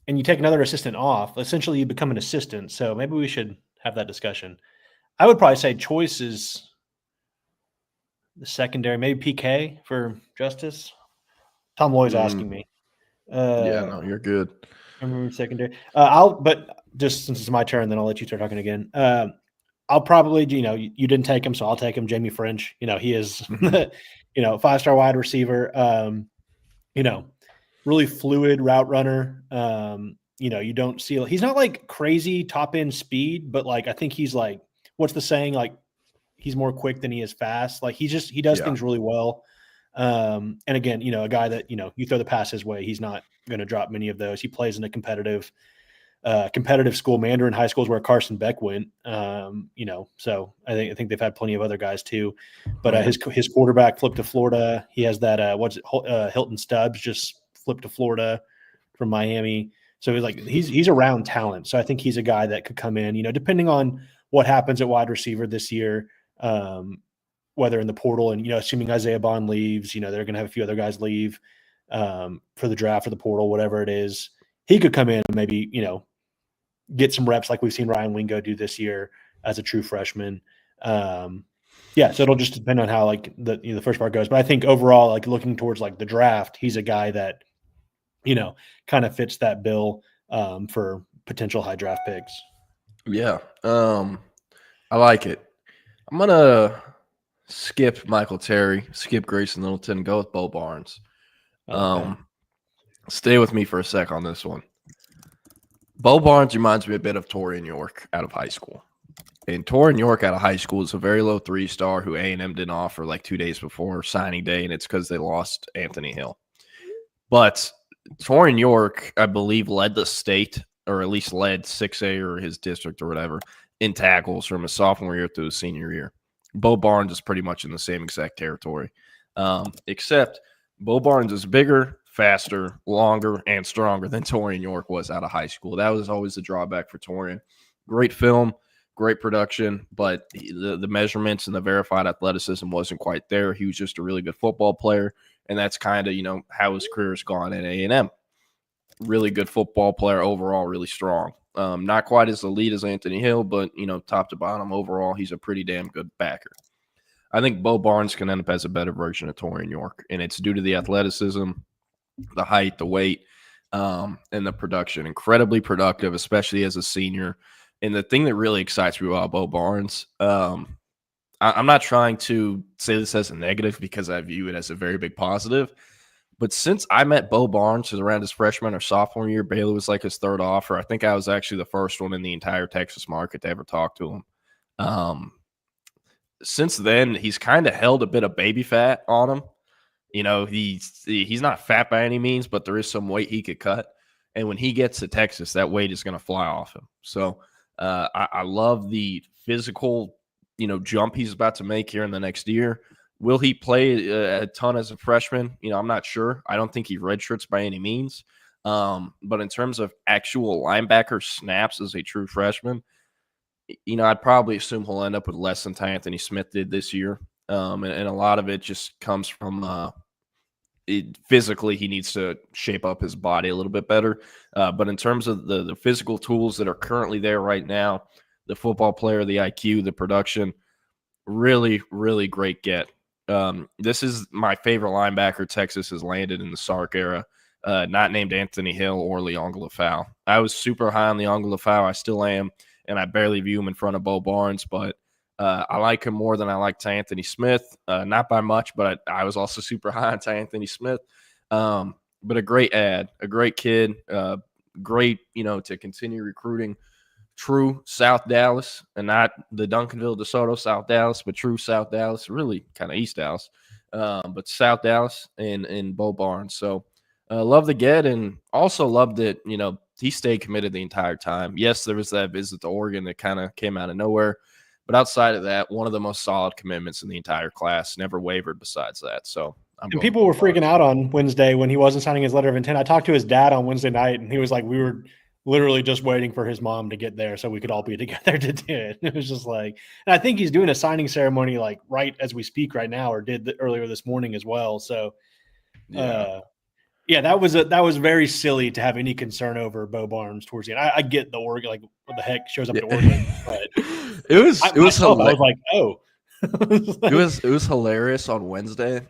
and you take another assistant off, essentially you become an assistant. So maybe we should have that discussion. I would probably say choice is the secondary, maybe PK for Justice. Tom Loy's asking me. No, you're good. I'm secondary. But just since it's my turn, then I'll let you start talking again. I'll probably, you didn't take him, so I'll take him. Jamie French, he is, 5-star wide receiver, really fluid route runner. You don't see, he's not like crazy top end speed, but like, I think he's like, what's the saying? Like, he's more quick than he is fast. Like he does things really well. And again, a guy that, you throw the pass his way, he's not going to drop many of those. He plays in a competitive school. Mandarin High School is where Carson Beck went. So I think they've had plenty of other guys too, but his quarterback flipped to Florida. He has that, Hilton Stubbs just flipped to Florida from Miami. So he's around talent. So I think he's a guy that could come in, depending on what happens at wide receiver this year, whether in the portal and, assuming Isaiah Bond leaves, they're going to have a few other guys leave for the draft or the portal, whatever it is. He could come in and maybe, get some reps like we've seen Ryan Wingo do this year as a true freshman. So it'll just depend on how the first part goes. But I think overall, looking towards the draft, he's a guy that, kind of fits that bill for potential high draft picks. Yeah. I like it. I'm going to skip Michael Terry, skip Grayson Littleton, go with Bo Barnes. Okay. Stay with me for a sec on this one. Bo Barnes reminds me a bit of Torian York out of high school. And Torian York out of high school is a very low 3-star who A&M didn't offer like 2 days before signing day, and it's because they lost Anthony Hill. But Torian York, I believe, led the state, or at least led 6A or his district or whatever, in tackles from his sophomore year through his senior year. Bo Barnes is pretty much in the same exact territory, except Bo Barnes is bigger, faster, longer, and stronger than Torian York was out of high school. That was always the drawback for Torian. Great film, great production, but the measurements and the verified athleticism wasn't quite there. He was just a really good football player, and that's kind of, how his career has gone at A&M. Really good football player overall, really strong. Not quite as elite as Anthony Hill, but, top to bottom overall, he's a pretty damn good backer. I think Bo Barnes can end up as a better version of Torian York, and it's due to the athleticism, the height, the weight, and the production. Incredibly productive, especially as a senior. And the thing that really excites me about Bo Barnes, I'm not trying to say this as a negative because I view it as a very big positive, but since I met Bo Barnes around his freshman or sophomore year, Baylor was like his third offer. I think I was actually the first one in the entire Texas market to ever talk to him. Since then, he's kind of held a bit of baby fat on him. He's not fat by any means, but there is some weight he could cut. And when he gets to Texas, that weight is going to fly off him. So I love the physical, jump he's about to make here in the next year. Will he play a ton as a freshman? I'm not sure. I don't think he redshirts by any means. But in terms of actual linebacker snaps as a true freshman, I'd probably assume he'll end up with less than Anthony Smith did this year. And a lot of it just comes from physically he needs to shape up his body a little bit better. But in terms of the physical tools that are currently there right now, the football player, the IQ, the production, really, really great get. This is my favorite linebacker Texas has landed in the Sark era, not named Anthony Hill or Leonga-Lafau. I was super high on Leonga-Lafau. I still am, and I barely view him in front of Bo Barnes, but I like him more than I like Anthony Smith. Not by much, but I was also super high on Anthony Smith. But a great ad, a great kid, great, to continue recruiting true South Dallas, and not the Duncanville, DeSoto South Dallas, but true South Dallas, really kind of East Dallas, but South Dallas and Bo Barnes. So love the get, and also loved that, he stayed committed the entire time. Yes, there was that visit to Oregon that kind of came out of nowhere, but outside of that, one of the most solid commitments in the entire class, never wavered besides that. So and people were freaking out on Wednesday when he wasn't signing his letter of intent. I talked to his dad on Wednesday night, and he was like, we were literally just waiting for his mom to get there so we could all be together to do it. It was just like, and I think he's doing a signing ceremony like right as we speak right now, or did earlier this morning as well. So, that was very silly to have any concern over Bo Barnes towards the end. I get the Oregon, like what the heck shows up to Oregon, but it was hilarious. I was like, oh, it was hilarious on Wednesday.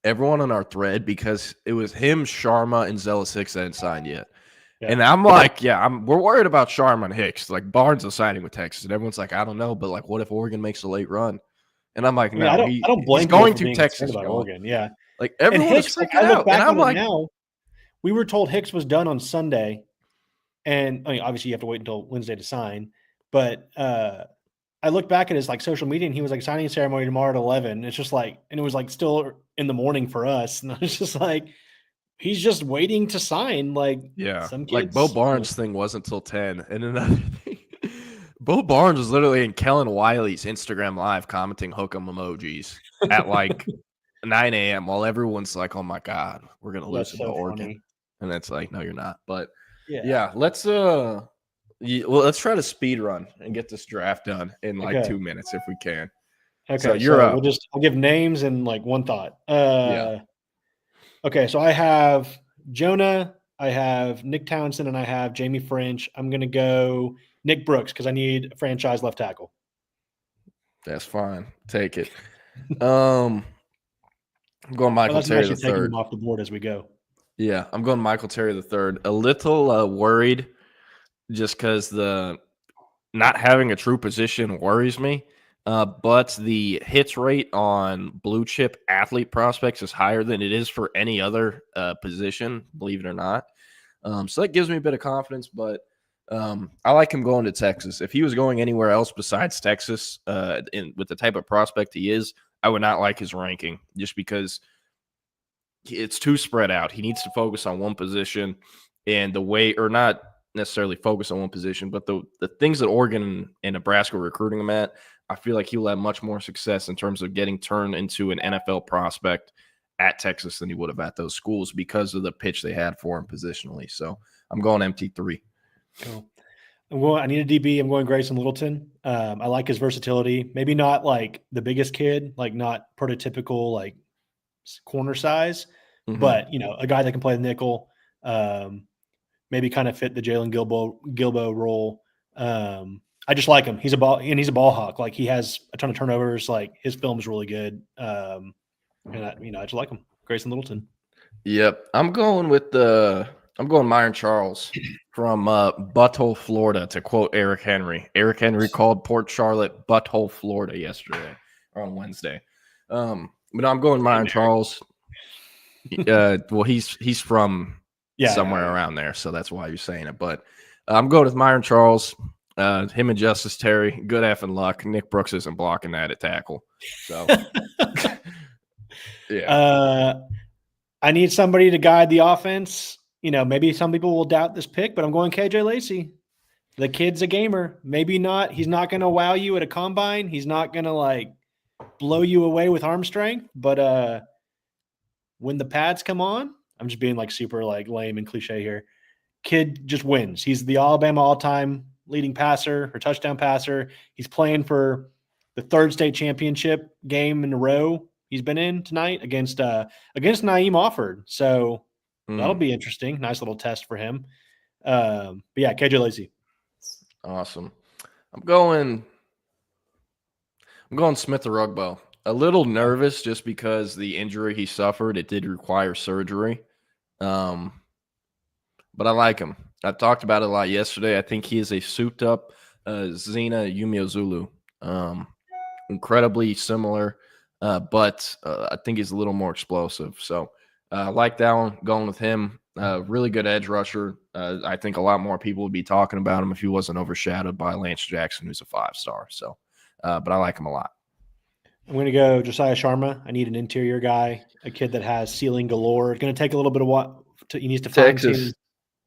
Everyone on our thread, because it was him, Sharma, and Zealous Hicks that hadn't signed yet. Yeah. And I'm like, we're worried about Sharma and Hicks. Like, Barnes is signing with Texas. And everyone's like, I don't know, but like, what if Oregon makes a late run? And I'm like, no, I don't blame he's going to Texas about Oregon. Yeah. Like, everyone Hicks, is freaking out. And I'm like, now, we were told Hicks was done on Sunday. And I mean, obviously you have to wait until Wednesday to sign. But I looked back at his like social media, and he was like signing ceremony tomorrow at 11. It's just like, and it was like still in the morning for us. And I was just like, he's just waiting to sign. Like, some kids, like Bo Barnes thing wasn't until 10. And another thing, Bo Barnes was literally in Kellen Wiley's Instagram live commenting hook 'em emojis at like 9 a.m. while everyone's like, oh my God, we're going to lose to Oregon. Funny. And it's like, no, you're not. But let's try to speed run and get this draft done in like 2 minutes if we can. Okay, so you're up. I'll give names and like one thought. Okay, so I have Jonah, I have Nick Townsend, and I have Jamie French. I'm going to go Nick Brooks because I need a franchise left tackle. That's fine. Take it. I'm going Michael Terry the third. Him off the board as we go. Yeah, I'm going Michael Terry the third. A little worried just because the not having a true position worries me. But the hits rate on blue chip athlete prospects is higher than it is for any other position, believe it or not. So that gives me a bit of confidence, but I like him going to Texas. If he was going anywhere else besides Texas, with the type of prospect he is, I would not like his ranking just because it's too spread out. He needs to focus on one position, and the way, or not necessarily focus on one position, but the things that Oregon and Nebraska are recruiting him at, I feel like he'll have much more success in terms of getting turned into an NFL prospect at Texas than he would have at those schools because of the pitch they had for him positionally. So I'm going MT3. Cool. I need a DB. I'm going Grayson Littleton. I like his versatility. Maybe not like the biggest kid, like not prototypical like corner size, but a guy that can play the nickel. Maybe kind of fit the Jalen Gilbo role. I just like him. He's a ball hawk. Like he has a ton of turnovers. Like his film is really good. And I just like him. Grayson Littleton. Yep, I'm going Myron Charles from Butthole, Florida, to quote Eric Henry. Eric Henry called Port Charlotte Butthole, Florida yesterday or on Wednesday. But I'm going Myron Charles. Well, he's from somewhere around there, so that's why you're saying it. But I'm going with Myron Charles. Him and Justice Terry, good effing luck. Nick Brooks isn't blocking that at tackle. So, yeah. I need somebody to guide the offense. Maybe some people will doubt this pick, but I'm going KJ Lacey. The kid's a gamer. Maybe not. He's not going to wow you at a combine. He's not going to like blow you away with arm strength. But when the pads come on, I'm just being like super like lame and cliche here. Kid just wins. He's the Alabama all-time leading passer or touchdown passer. He's playing for the third state championship game in a row he's been in tonight against Naeem Offord. So that'll be interesting. Nice little test for him. But yeah, KJ Lacey. Awesome. I'm going Smith-Rugbo. A little nervous just because the injury he suffered, it did require surgery. But I like him. I've talked about it a lot yesterday. I think he is a souped-up Zena Umeozulu. Incredibly similar, but I think he's a little more explosive. So I like that one, going with him. Really good edge rusher. I think a lot more people would be talking about him if he wasn't overshadowed by Lance Jackson, who's a 5-star. So, but I like him a lot. I'm going to go Josiah Sharma. I need an interior guy, a kid that has ceiling galore. It's going to take a little bit of what he needs to find. Texas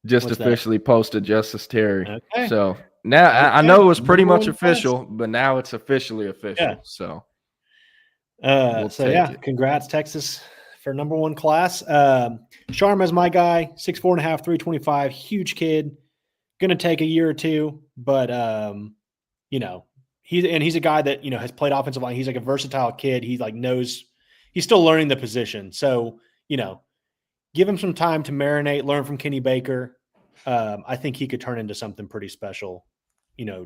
just officially posted Justice Terry. Okay. So now I know it was pretty much official, but now it's officially official. Yeah. So, congrats, Texas, for number one class. Sharma's my guy, 6'4.5", 325, huge kid. Going to take a year or two, but he's a guy that has played offensive line. He's like a versatile kid. He like knows he's still learning the position. So give him some time to marinate, learn from Kenny Baker. I think he could turn into something pretty special.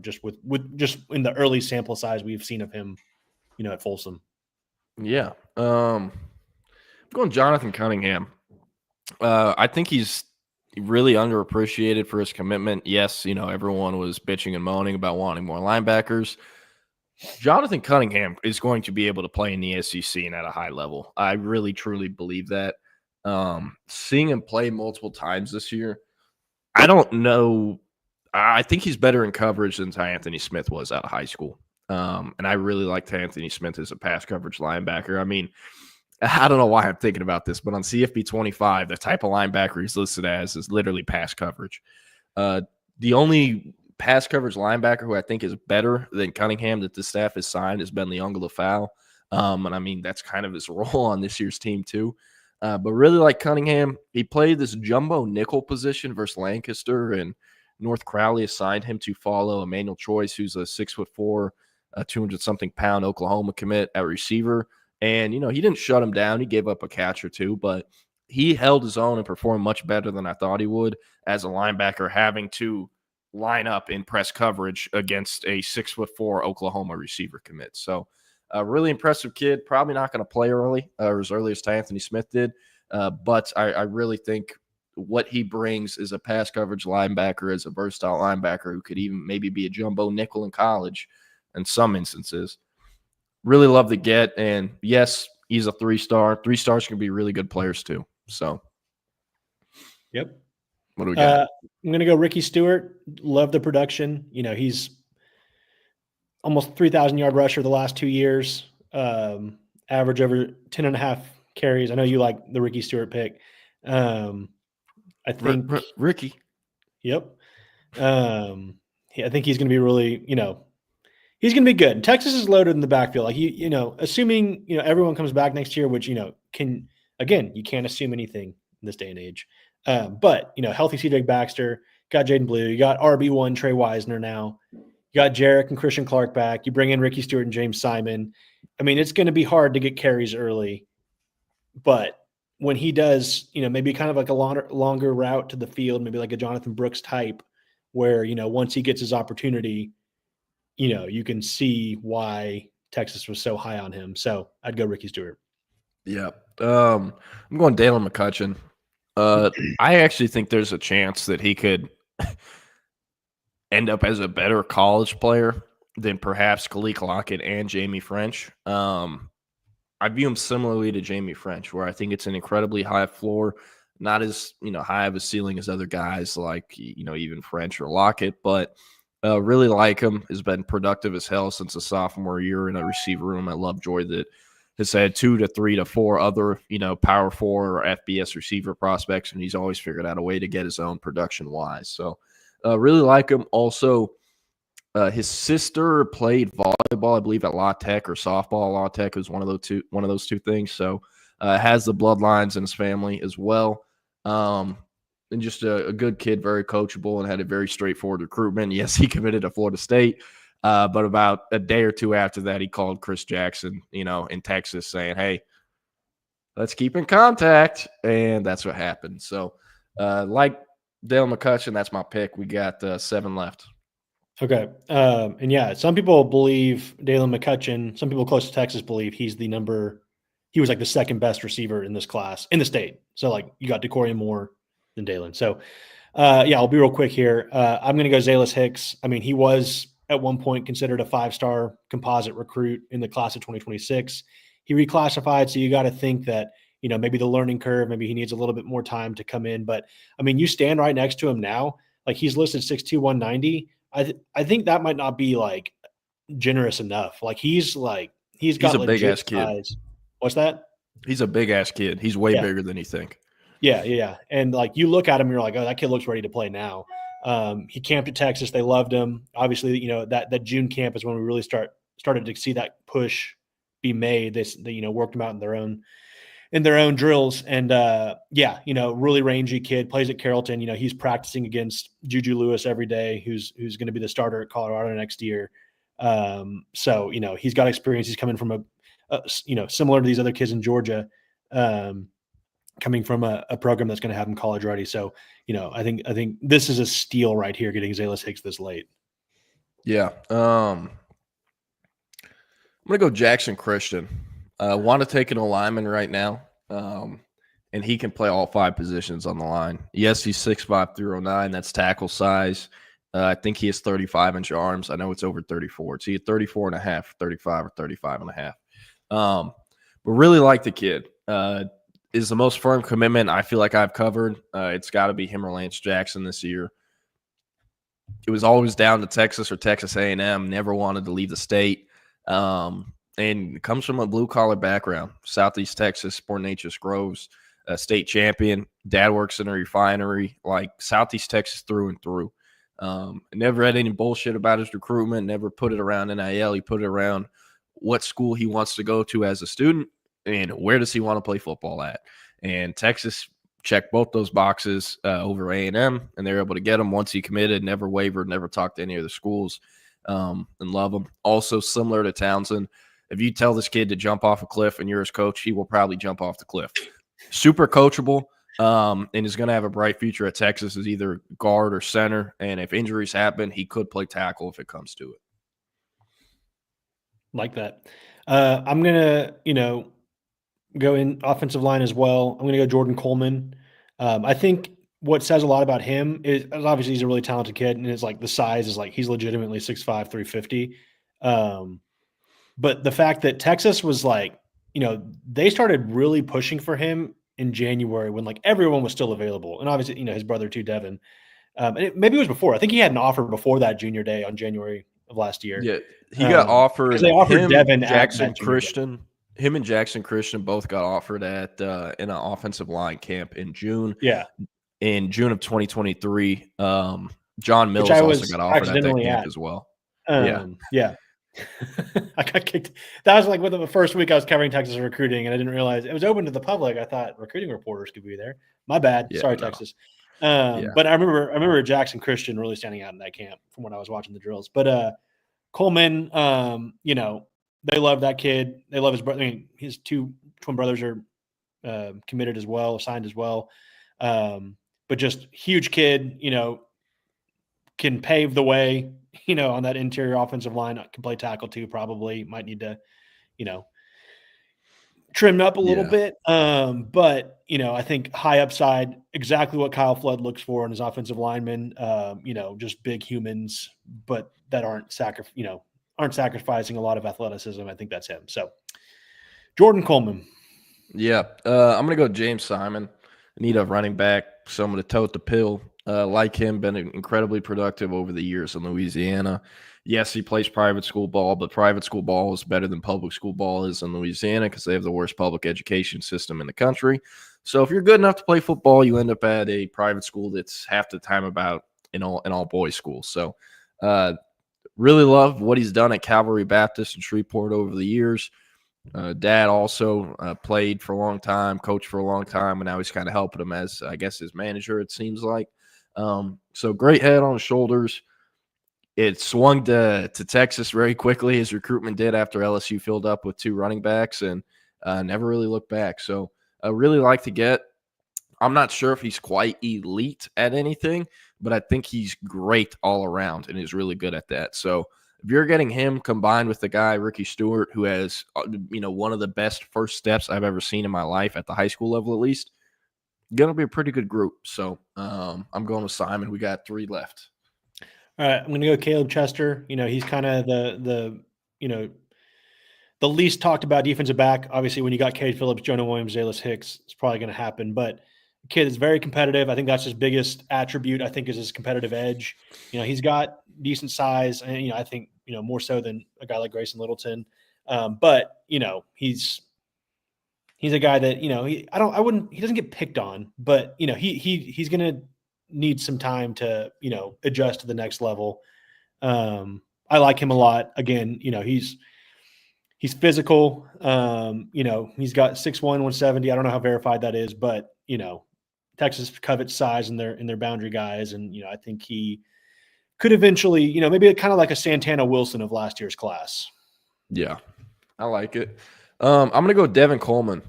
Just with just in the early sample size we've seen of him, at Folsom. Yeah, I'm going Jonathan Cunningham. I think he's really underappreciated for his commitment. Yes, everyone was bitching and moaning about wanting more linebackers. Jonathan Cunningham is going to be able to play in the SEC and at a high level. I really, truly believe that. Seeing him play multiple times this year, I don't know. I think he's better in coverage than Ty Anthony Smith was out of high school. And I really liked Ty Anthony Smith as a pass coverage linebacker. I mean, I don't know why I'm thinking about this, but on CFB 25, the type of linebacker he's listed as is literally pass coverage. The only pass coverage linebacker who I think is better than Cunningham that the staff has signed has been Leonga Lafau. And I mean, that's kind of his role on this year's team too. But really like Cunningham, he played this jumbo nickel position versus Lancaster, and North Crowley assigned him to follow Emmanuel Choice, who's a 6'4", 200-something pound Oklahoma commit at receiver. And, he didn't shut him down. He gave up a catch or two, but he held his own and performed much better than I thought he would as a linebacker, having to line up in press coverage against a 6'4" Oklahoma receiver commit. So a really impressive kid, probably not going to play early or as early as Ty Anthony Smith did. But I really think what he brings is a pass coverage linebacker, as a versatile linebacker who could even maybe be a jumbo nickel in college in some instances. Really love the get. And yes, he's a 3-star. 3 stars can be really good players too. So. Yep. What do we got? I'm going to go Ricky Stewart. Love the production. He's almost 3,000 yard rusher the last 2 years. Average over 10.5 carries. I know you like the Ricky Stewart pick. I think Ricky. Yep. I think he's going to be really, he's going to be good. Texas is loaded in the backfield. Like assuming, everyone comes back next year, which, you can't assume anything in this day and age. But healthy CJ Baxter, got Jaden Blue, you got RB1 Trey Wisner now. You got Jarek and Christian Clark back. You bring in Ricky Stewart and James Simon. I mean, it's going to be hard to get carries early, but when he does, maybe kind of like a longer route to the field, maybe like a Jonathan Brooks type, where once he gets his opportunity, you can see why Texas was so high on him. So I'd go Ricky Stewart. Yeah, I'm going Dalen McCutcheon. I actually think there's a chance that he could end up as a better college player than perhaps Khalil Lockett and Jamie French. I view him similarly to Jamie French, where I think it's an incredibly high floor, not as high of a ceiling as other guys like even French or Lockett, but really like him. Has been productive as hell since a sophomore year in a receiver room at Lovejoy that has had 2 to 3 to 4 other Power 4 or FBS receiver prospects, and he's always figured out a way to get his own production wise. So really like him. Also, his sister played volleyball, I believe, at La Tech or softball. La Tech was one of those two things. So has the bloodlines in his family as well. And just a good kid, very coachable, and had a very straightforward recruitment. Yes, he committed to Florida State, but about a day or two after that, he called Chris Jackson, in Texas, saying, "Hey, let's keep in contact," and that's what happened. So, like Dale McCutcheon, that's my pick. We got 7 left. Okay. And yeah, some people believe Dalen McCutcheon, some people close to Texas believe he was like the second best receiver in this class in the state. So like you got DeCorian more than Dalen. So I'll be real quick here. I'm going to go Zalis Hicks. I mean, he was at one point considered a 5-star composite recruit in the class of 2026. He reclassified. So you got to think that, maybe the learning curve, maybe he needs a little bit more time to come in. But I mean, you stand right next to him now, like he's listed 6'2", 190. I think that might not be like generous enough. Like he's got a big ass kid. What's that? He's a big ass kid. He's way bigger than you think. Yeah. And like you look at him, you're like, oh, that kid looks ready to play now. He camped at Texas. They loved him. Obviously, that June camp is when we really started to see that push be made. They worked him out in their own drills. And really rangy kid, plays at Carrollton. He's practicing against Juju Lewis every day, who's going to be the starter at Colorado next year. So he's got experience. He's coming from similar to these other kids in Georgia, coming from a program that's going to have him college ready. So, I think this is a steal right here, getting Zalis Hicks this late. Yeah. I'm going to go Jackson Christian. Want to take an alignment right now, and he can play all 5 positions on the line. Yes, he's 6'5", 309. That's tackle size. I think he has 35-inch arms. I know it's over 34. It's either 34 and a half, 35, or 35 and a half. But really like the kid. Is the most firm commitment I feel like I've covered. It's got to be him or Lance Jackson this year. It was always down to Texas or Texas A&M. Never wanted to leave the state. And comes from a blue-collar background. Southeast Texas, Sport Nature's Groves, state champion. Dad works in a refinery, like Southeast Texas through and through. Never had any bullshit about his recruitment, never put it around NIL. He put it around what school he wants to go to as a student and where does he want to play football at. And Texas checked both those boxes over A&M, and they were able to get him once he committed, never wavered, never talked to any of the schools, and love him. Also similar to Townsend, if you tell this kid to jump off a cliff and you're his coach, he will probably jump off the cliff. Super coachable, and is going to have a bright future at Texas as either guard or center. And if injuries happen, he could play tackle if it comes to it. Like that. I'm going to, go in offensive line as well. I'm going to go Jordan Coleman. I think what says a lot about him is obviously he's a really talented kid, and it's like the size is like he's legitimately 6'5", 350. But the fact that Texas was like, they started really pushing for him in January when like everyone was still available. And obviously, you know, his brother too, Devin. And maybe it was before. I think he had an offer before that junior day on January of last year. Yeah, he got offered. Because they offered him, Devin at Jackson that junior day. Christian. Him and Jackson Christian both got offered at in an offensive line camp in June. Yeah. In June of 2023. John Mills I also was got offered at that accidentally camp at. as well. Yeah. I got kicked. That was like within the first week I was covering Texas recruiting, and I didn't realize it was open to the public. I thought recruiting reporters could be there. My bad. Yeah, Sorry, no. Texas. But I remember Jackson Christian really standing out in that camp from when I was watching the drills. But Coleman, you know, they love that kid. They love his brother. I mean, his two twin brothers are committed as well, signed as well. But just huge kid, you know, can pave the way, you know, on that interior offensive line. Can play tackle too, probably. Might need to, you know, trim up a little bit. But, you know, I think high upside, exactly what Kyle Flood looks for in his offensive linemen, you know, just big humans, but that aren't sacrificing a lot of athleticism. I think that's him. So Jordan Coleman. Yeah. I'm going to go James Simon. Need a running back, someone to tote the pill. Like him, been incredibly productive over the years in Louisiana. Yes, he plays private school ball, but private school ball is better than public school ball is in Louisiana because they have the worst public education system in the country. So if you're good enough to play football, you end up at a private school that's half the time about an all boys school. So really love what he's done at Calvary Baptist in Shreveport over the years. Dad also played for a long time, coached for a long time, and now he's kind of helping him as, I guess, his manager, it seems like. So great head on his shoulders. It swung to Texas very quickly, as recruitment did after LSU filled up with two running backs, and never really looked back. So I really like to get. I'm not sure if he's quite elite at anything, but I think he's great all around and is really good at that. So if you're getting him combined with the guy, Ricky Stewart, who has, you know, one of the best first steps I've ever seen in my life at the high school level, at least, going to be a pretty good group. So I'm going with Simon. We got 3 left. All right. I'm going to go Caleb Chester. You know, he's kind of the least talked about defensive back. Obviously, when you got Cade Phillips, Jonah Williams, Zalis Hicks, it's probably going to happen. But the kid is very competitive. I think that's his biggest attribute, I think, is his competitive edge. You know, he's got decent size, and, you know, I think, you know, more so than a guy like Grayson Littleton. But, you know, he's a guy that, you know, he doesn't get picked on, but, you know, he's going to need some time to, you know, adjust to the next level. I like him a lot. Again, you know, he's physical. You know, he's got 6'1", 170. I don't know how verified that is, but, you know, Texas covets size in their boundary guys. And, you know, I think he could eventually, you know, maybe kind of like a Santana Wilson of last year's class. Yeah, I like it. I'm going to go Devin Coleman.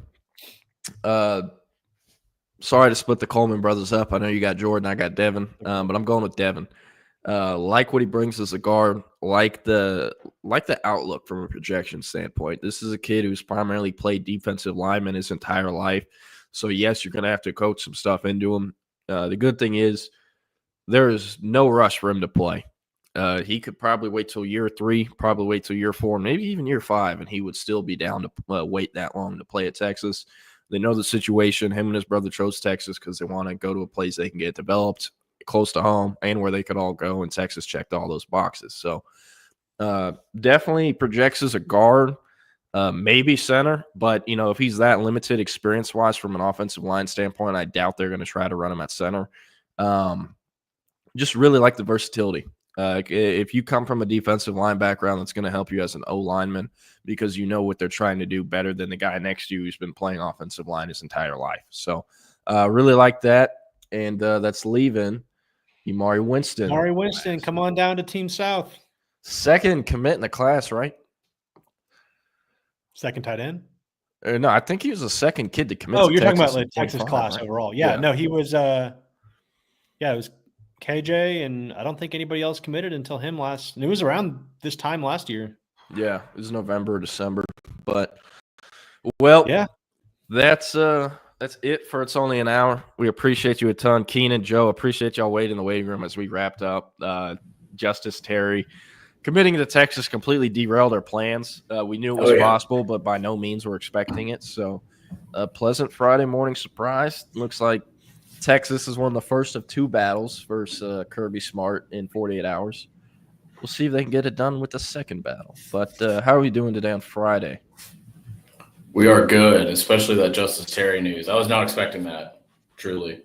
Sorry to split the Coleman brothers up. I know you got Jordan, I got Devin, but I'm going with Devin. Like what he brings as a guard, like the outlook from a projection standpoint. This is a kid who's primarily played defensive lineman his entire life. So, yes, you're going to have to coach some stuff into him. The good thing is there is no rush for him to play. He could probably wait till year 3, probably wait till year 4, maybe even year 5, and he would still be down to wait that long to play at Texas. They know the situation. Him and his brother chose Texas because they want to go to a place they can get developed close to home and where they could all go, and Texas checked all those boxes. So definitely projects as a guard, maybe center, but, you know, if he's that limited experience-wise from an offensive line standpoint, I doubt they're going to try to run him at center. Just really like the versatility. If you come from a defensive line background, that's going to help you as an O-lineman because you know what they're trying to do better than the guy next to you who's been playing offensive line his entire life. So really like that, and that's leaving Amari Winston. Amari Winston, come on down to Team South. Second commit in the class, right? Second tight end? No, I think he was the second kid to commit. Oh, to you're Texas talking about the Texas class, right? Overall. Yeah, no, he was it was KJ, and I don't think anybody else committed until him last. And it was around this time last year. Yeah, it was November, December. But well, yeah, that's it for It's Only an Hour. We appreciate you a ton, Keenan, Joe. Appreciate y'all waiting in the waiting room as we wrapped up. Justice Terry committing to Texas completely derailed our plans. We knew it was possible, but by no means were expecting it. So a pleasant Friday morning surprise. Looks like Texas is one of the first of 2 battles versus Kirby Smart in 48 hours. We'll see if they can get it done with the second battle. But how are we doing today on Friday? We are good, especially that Justice Terry news. I was not expecting that, truly.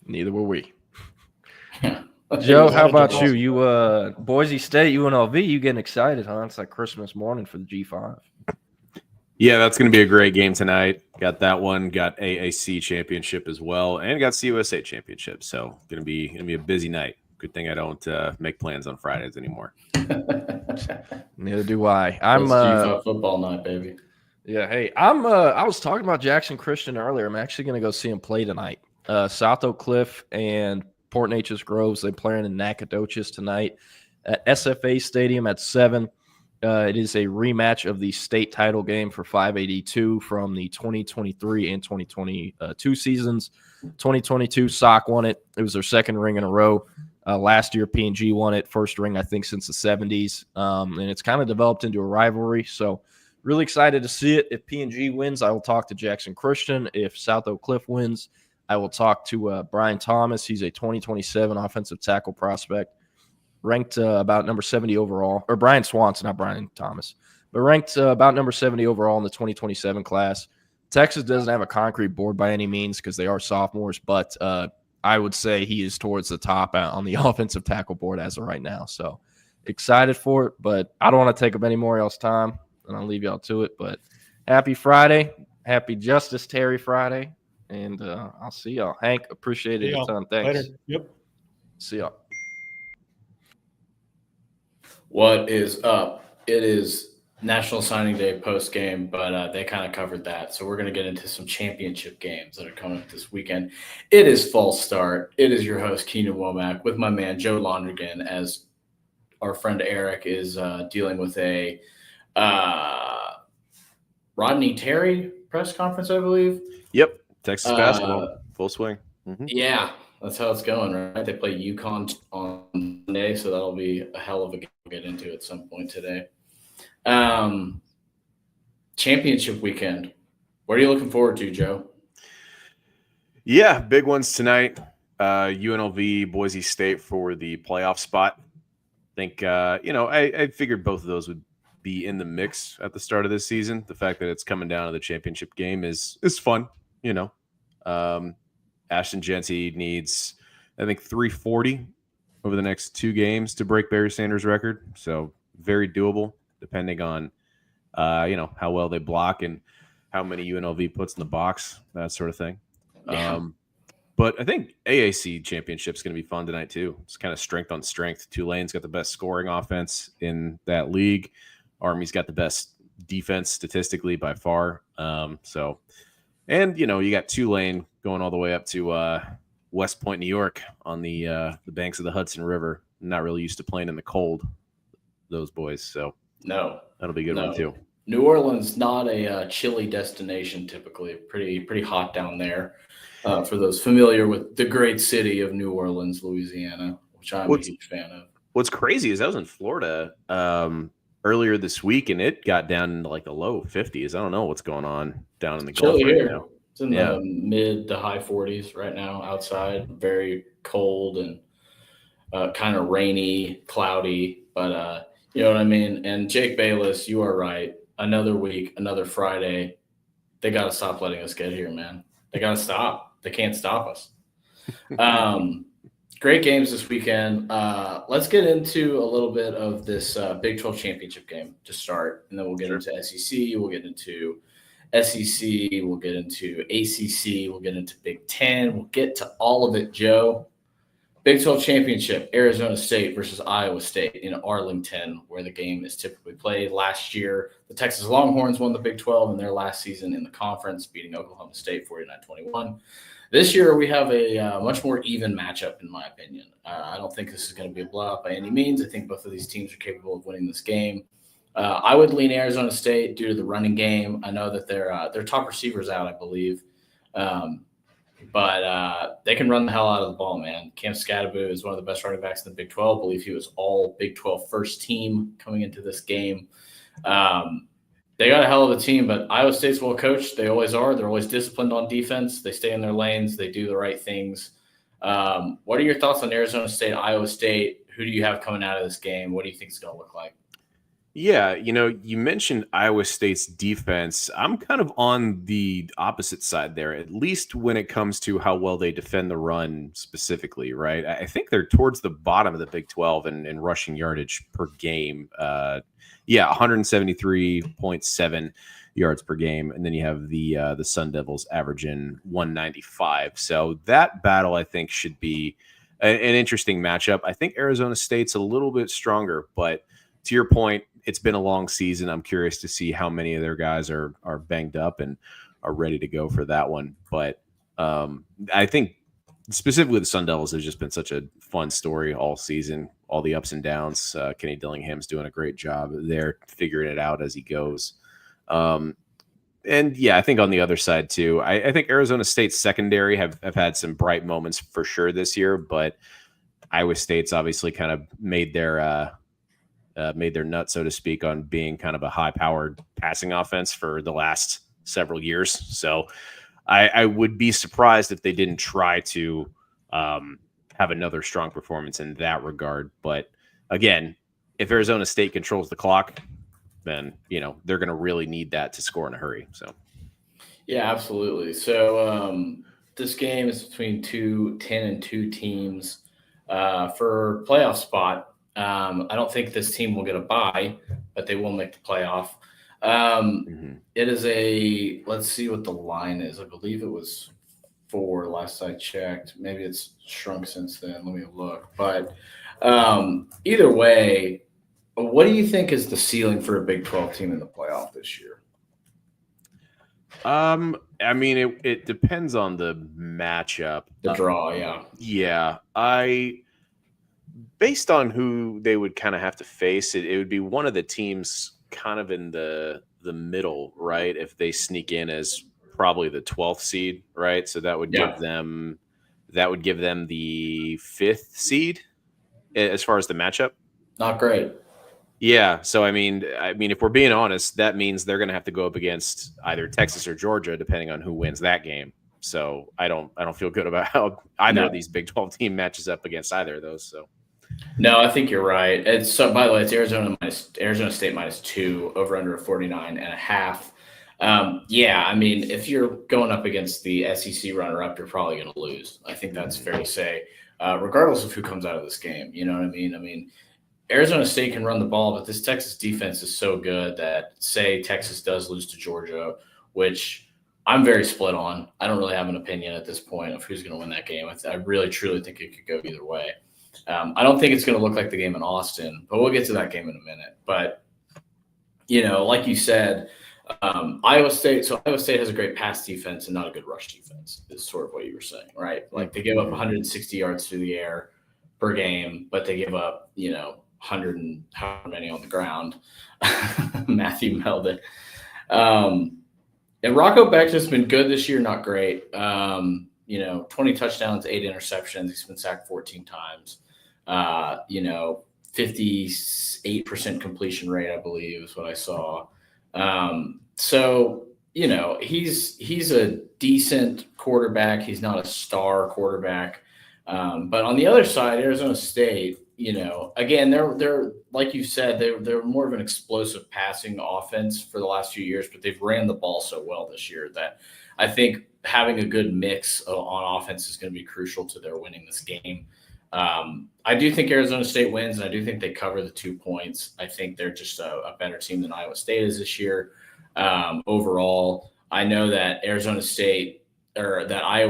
Neither were we. Joe, how about you? You Boise State, UNLV, you getting excited, huh? It's like Christmas morning for the G5. Yeah, that's going to be a great game tonight. Got that one. Got AAC championship as well, and got CUSA championship. So going to be a busy night. Good thing I don't make plans on Fridays anymore. Neither do I. I'm G5 football night, baby. Yeah, hey, I was talking about Jackson Christian earlier. I'm actually going to go see him play tonight. South Oak Cliff and Port Neches Groves, they playing in Nacogdoches tonight at SFA Stadium at 7. It is a rematch of the state title game for 582 from the 2023 and 2022 seasons. 2022, SOC won it. It was their second ring in a row. Last year, P&G won it. First ring, I think, since the 70s. And it's kind of developed into a rivalry. So really excited to see it. If P&G wins, I will talk to Jackson Christian. If South Oak Cliff wins, I will talk to Brian Thomas. He's a 2027 offensive tackle prospect, ranked about number 70 overall. Or Brian Swanson, not Brian Thomas, but ranked about number 70 overall in the 2027 class. Texas doesn't have a concrete board by any means because they are sophomores, but I would say he is towards the top on the offensive tackle board as of right now. So excited for it, but I don't want to take up any more of y'all's time, and I'll leave y'all to it. But happy Friday. Happy Justice Terry Friday. And I'll see y'all. Hank, appreciate it a ton. Thanks. Later. Yep. See y'all. What is up? It is National Signing Day post game, but they kind of covered that. So we're going to get into some championship games that are coming up this weekend. It is false start. It is your host, Keenan Womack, with my man, Joe Londrigan, as our friend Eric is dealing with a Rodney Terry press conference, I believe. Yep, Texas basketball, full swing. Mm-hmm. Yeah, that's how it's going, right? They play UConn on Monday, so that'll be a hell of a game to get into at some point today. Championship weekend. What are you looking forward to, Joe? Yeah, big ones tonight. UNLV, Boise State for the playoff spot. I think, I figured both of those would be in the mix at the start of this season. The fact that it's coming down to the championship game is fun, Ashton Jeanty needs, I think, 340 over the next 2 games to break Barry Sanders' record. So very doable, depending on, how well they block and how many UNLV puts in the box, that sort of thing. Yeah. But I think AAC championship is going to be fun tonight too. It's kind of strength on strength. Tulane's got the best scoring offense in that league. Army's got the best defense statistically by far. And you got Tulane going all the way up to West Point, New York, on the banks of the Hudson River. Not really used to playing in the cold, those boys. So No. that'll be a good one too. New Orleans, not a chilly destination typically. Pretty hot down there. For those familiar with the great city of New Orleans, Louisiana, which I'm a huge fan of. What's crazy is I was in Florida earlier this week, and it got down into like the low 50s. I don't know what's going on down in the Gulf right here. now. It's in the mid to high 40s right now outside. Very cold and kind of rainy, cloudy, but you know what I mean? And Jake Bayless, you are right. Another week, another Friday. They got to stop letting us get here, man. They got to stop. They can't stop us. Great games this weekend. Let's get into a little bit of this Big 12 championship game to start, and then we'll get into SEC. We'll get into SEC. We'll get into ACC. We'll get into Big 10. We'll get to all of it, Joe. Big 12 championship, Arizona State versus Iowa State in Arlington, where the game is typically played. Last year, the Texas Longhorns won the Big 12 in their last season in the conference, beating Oklahoma State 49-21. This year, we have a much more even matchup, in my opinion. I don't think this is going to be a blowout by any means. I think both of these teams are capable of winning this game. I would lean Arizona State due to the running game. I know that their top receiver's out, I believe. But they can run the hell out of the ball, man. Cam Scadaboo is one of the best running backs in the Big 12. I believe he was all Big 12 first team coming into this game. They they got a hell of a team, but Iowa State's well coached. They always are. They're always disciplined on defense. They stay in their lanes. They do the right things. What are your thoughts on Arizona State, Iowa State? Who do you have coming out of this game? What do you think it's going to look like? Yeah, you mentioned Iowa State's defense. I'm kind of on the opposite side there, at least when it comes to how well they defend the run specifically, right? I think they're towards the bottom of the Big 12 in rushing yardage per game. 173.7 yards per game. And then you have the Sun Devils averaging 195. So that battle, I think, should be an interesting matchup. I think Arizona State's a little bit stronger, but to your point, it's been a long season. I'm curious to see how many of their guys are banged up and are ready to go for that one. But I think specifically the Sun Devils has just been such a fun story all season, all the ups and downs. Kenny Dillingham's doing a great job there, figuring it out as he goes. And yeah, I think on the other side too, I think Arizona State's secondary have had some bright moments for sure this year, but Iowa State's obviously kind of made their nut, so to speak, on being kind of a high-powered passing offense for the last several years. So I would be surprised if they didn't try to have another strong performance in that regard. But again, if Arizona State controls the clock, then they're going to really need that to score in a hurry. So yeah, absolutely. So this game is between 10-2 teams for playoff spot. I don't think this team will get a bye, but they will make the playoff. It is let's see what the line is. I believe it was 4 last I checked. Maybe it's shrunk since then. Let me look. But either way, what do you think is the ceiling for a Big 12 team in the playoff this year? I mean, it depends on the matchup. The draw, yeah. Yeah. Based on who they would kind of have to face, it would be one of the teams kind of in the middle, right? If they sneak in as probably the 12th seed, right? So that would give them the 5th seed as far as the matchup. Not great. Yeah. So I mean, if we're being honest, that means they're going to have to go up against either Texas or Georgia, depending on who wins that game. So I don't feel good about how either of these Big 12 team matches up against either of those. So. No, I think you're right. It's by the way, it's Arizona State -2 over under 49.5. Yeah, I mean, if you're going up against the SEC runner-up, you're probably going to lose. I think that's fair to say, regardless of who comes out of this game. You know what I mean? I mean, Arizona State can run the ball, but this Texas defense is so good that, say, Texas does lose to Georgia, which I'm very split on. I don't really have an opinion at this point of who's going to win that game. I really, truly think it could go either way. I don't think it's going to look like the game in Austin, but we'll get to that game in a minute. But, like you said, Iowa State has a great pass defense and not a good rush defense is sort of what you were saying, right? Like they give up 160 yards through the air per game, but they give up, 100 and however many on the ground. Matthew Melvin. And Rocco Beck's been good this year, not great. 20 touchdowns, 8 interceptions. He's been sacked 14 times. 58% completion rate, I believe, is what I saw. So, he's a decent quarterback. He's not a star quarterback. But on the other side, Arizona State, again, they're like you said, they're more of an explosive passing offense for the last few years, but they've ran the ball so well this year that I think having a good mix on offense is going to be crucial to their winning this game. I do think Arizona State wins, and I do think they cover the 2 points. I think they're just a better team than Iowa State is this year. Overall, I know that Iowa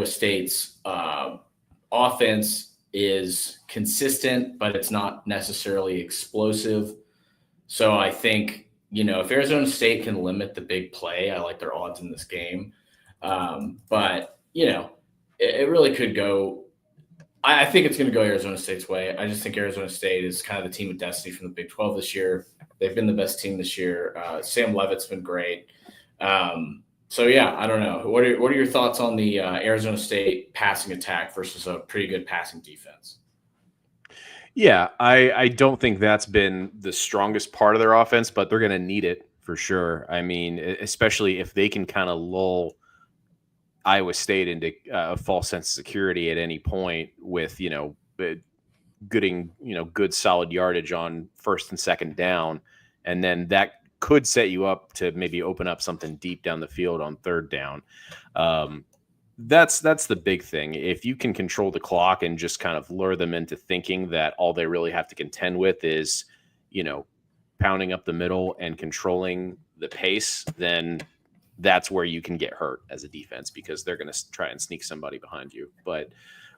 State's offense is consistent, but it's not necessarily explosive. So I think, if Arizona State can limit the big play, I like their odds in this game. But, it really could go. I think it's going to go Arizona State's way. I just think Arizona State is kind of the team of destiny from the Big 12 this year. They've been the best team this year. Sam Leavitt's been great. So, yeah, I don't know. What are your thoughts on the Arizona State passing attack versus a pretty good passing defense? Yeah, I don't think that's been the strongest part of their offense, but they're going to need it for sure. I mean, especially if they can kind of lull Iowa State into a false sense of security at any point with, getting, good solid yardage on first and second down. And then that could set you up to maybe open up something deep down the field on third down. That's the big thing. If you can control the clock and just kind of lure them into thinking that all they really have to contend with is, pounding up the middle and controlling the pace, then that's where you can get hurt as a defense, because they're going to try and sneak somebody behind you. But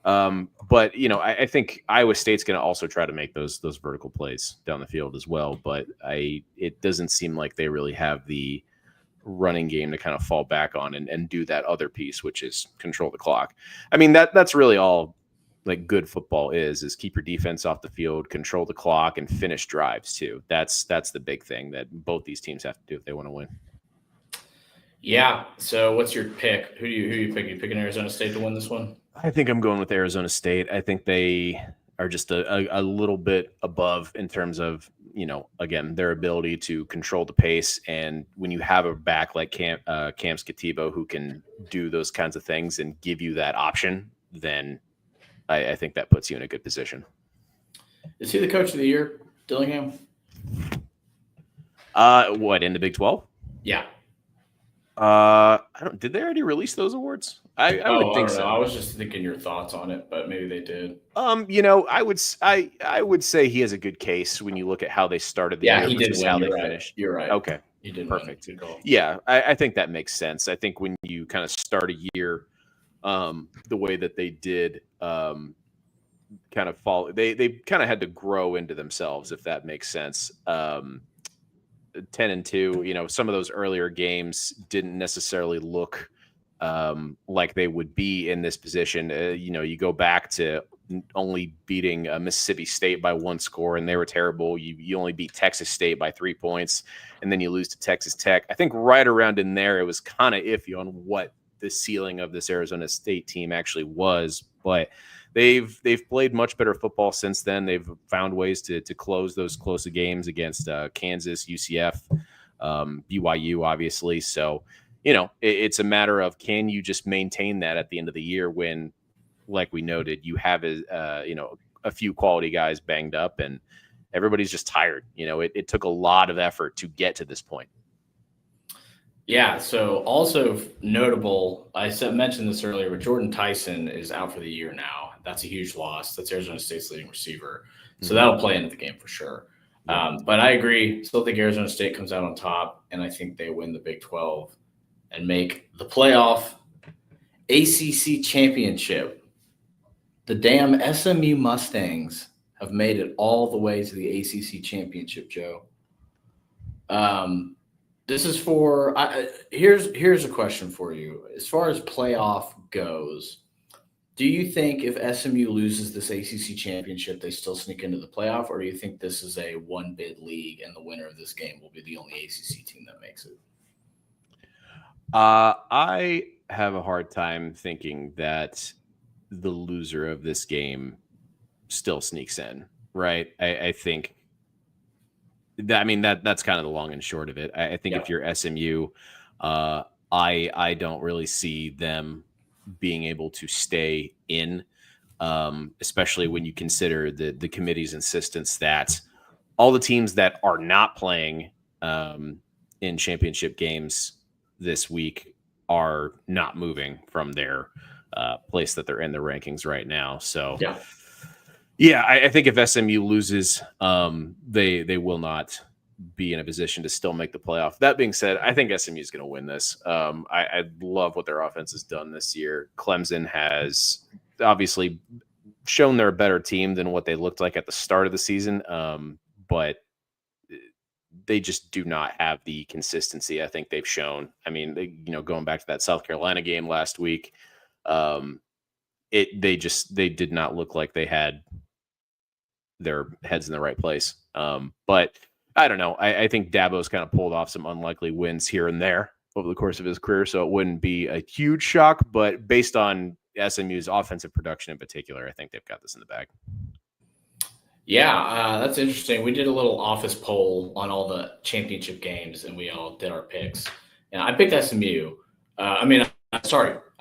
I think Iowa State's going to also try to make those vertical plays down the field as well. But it doesn't seem like they really have the running game to kind of fall back on and do that other piece, which is control the clock. I mean, that's really all like good football is keep your defense off the field, control the clock, and finish drives too. That's the big thing that both these teams have to do if they want to win. Yeah. So what's your pick? Who you picking? You picking Arizona State to win this one? I think I'm going with Arizona State. I think they are just a little bit above in terms of, again, their ability to control the pace. And when you have a back like Cam Skatibo who can do those kinds of things and give you that option, then I think that puts you in a good position. Is he the coach of the year, Dillingham? What, in the Big 12? Yeah. Did they already release those awards? I would think so. I was just thinking your thoughts on it, but maybe they did. I would say he has a good case when you look at how they started the year. Yeah, he did win. How they finished. You're right. Okay. He did. Perfect. Good call. Yeah, I think that makes sense. I think when you kind of start a year the way that they did, kind of fall. They kind of had to grow into themselves, if that makes sense. 10-2, some of those earlier games didn't necessarily look like they would be in this position. You go back to only beating Mississippi State by 1 score, and they were terrible. You only beat Texas State by 3 points, and then you lose to Texas Tech. I think right around in there, it was kind of iffy on what the ceiling of this Arizona State team actually was, but they've played much better football since then. They've found ways to close those close games against Kansas, UCF, BYU, obviously. So, it's a matter of, can you just maintain that at the end of the year when, like we noted, you have a few quality guys banged up and everybody's just tired. It took a lot of effort to get to this point. Yeah, so also notable, I mentioned this earlier, but Jordan Tyson is out for the year now. That's a huge loss. That's Arizona State's leading receiver. So that'll play into the game for sure. But I agree. Still think Arizona State comes out on top, and I think they win the Big 12 and make the playoff ACC championship. The damn SMU Mustangs have made it all the way to the ACC championship, Joe. This is for here's a question for you. As far as playoff goes, do you think if SMU loses this ACC championship, they still sneak into the playoff, or do you think this is a one-bid league and the winner of this game will be the only ACC team that makes it? I have a hard time thinking that the loser of this game still sneaks in, right? I think that's kind of the long and short of it. I think if you're SMU, I don't really see them being able to stay in, especially when you consider the committee's insistence that all the teams that are not playing in championship games this week are not moving from their place that they're in the rankings right now. So I think if SMU loses, they will not be in a position to still make the playoff. That being said, I think SMU is going to win this. I love what their offense has done this year. Clemson has obviously shown they're a better team than what they looked like at the start of the season, but they just do not have the consistency I think they've shown. I mean, going back to that South Carolina game last week, they did not look like they had their heads in the right place. But I don't know. I think Dabo's kind of pulled off some unlikely wins here and there over the course of his career, so it wouldn't be a huge shock. But based on SMU's offensive production in particular, I think they've got this in the bag. Yeah, that's interesting. We did a little office poll on all the championship games, and we all did our picks. And I picked SMU. I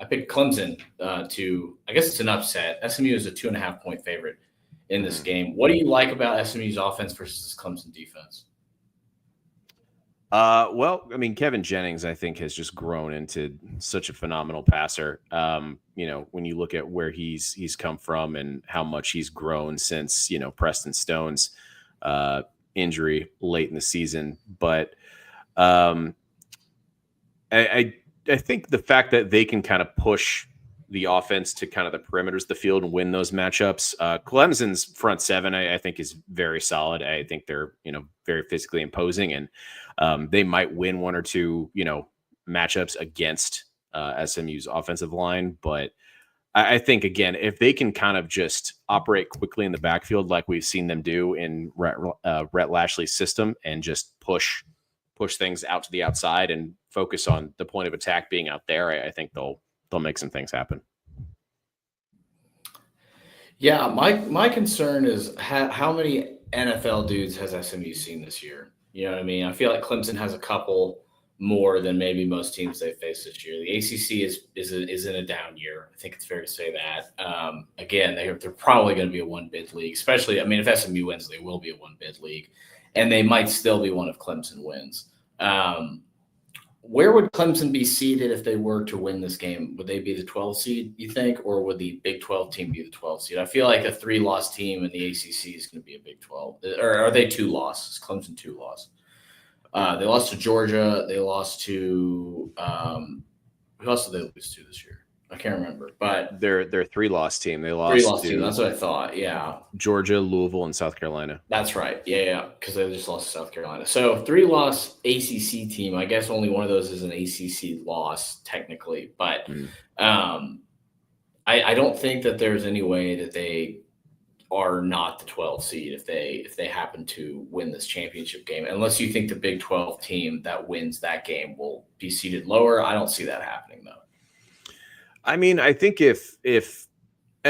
picked Clemson I guess it's an upset. SMU is a 2.5-point favorite in this game. What do you like about SMU's offense versus this Clemson defense? Well, I mean, Kevin Jennings, I think, has just grown into such a phenomenal passer. When you look at where he's come from and how much he's grown since, Preston Stone's injury late in the season. But I think the fact that they can kind of push the offense to kind of the perimeters of the field and win those matchups. Clemson's front seven, I think, is very solid. I think they're, very physically imposing, and they might win one or two, matchups against SMU's offensive line. But I think, again, if they can kind of just operate quickly in the backfield like we've seen them do in Rhett Lashley's system and just push things out to the outside and focus on the point of attack being out there, I think they'll make some things happen. Yeah, my concern is how many NFL dudes has SMU seen this year? You know what I mean? I feel like Clemson has a couple more than maybe most teams they face this year. The ACC is in a down year. I think it's fair to say that. Again, they're probably going to be a one-bid league, especially, if SMU wins, they will be a one-bid league, and they might still be one if Clemson wins. Where would Clemson be seeded if they were to win this game? Would they be the 12 seed, you think, or would the Big 12 team be the 12 seed? I feel like a 3-loss team in the ACC is going to be a Big 12. Or are they 2-loss? Is Clemson 2-loss? They lost to Georgia. They lost to who else did they lose to this year? I can't remember. But they're a 3-loss team. They lost 3-loss team. That's what I thought. Yeah. Georgia, Louisville, and South Carolina. That's right. Yeah. Because they just lost to South Carolina. So 3-loss ACC team. I guess only one of those is an ACC loss technically. But I don't think that there's any way that they are not the 12 seed if they happen to win this championship game, unless you think the Big 12 team that wins that game will be seated lower. I don't see that happening though. I think if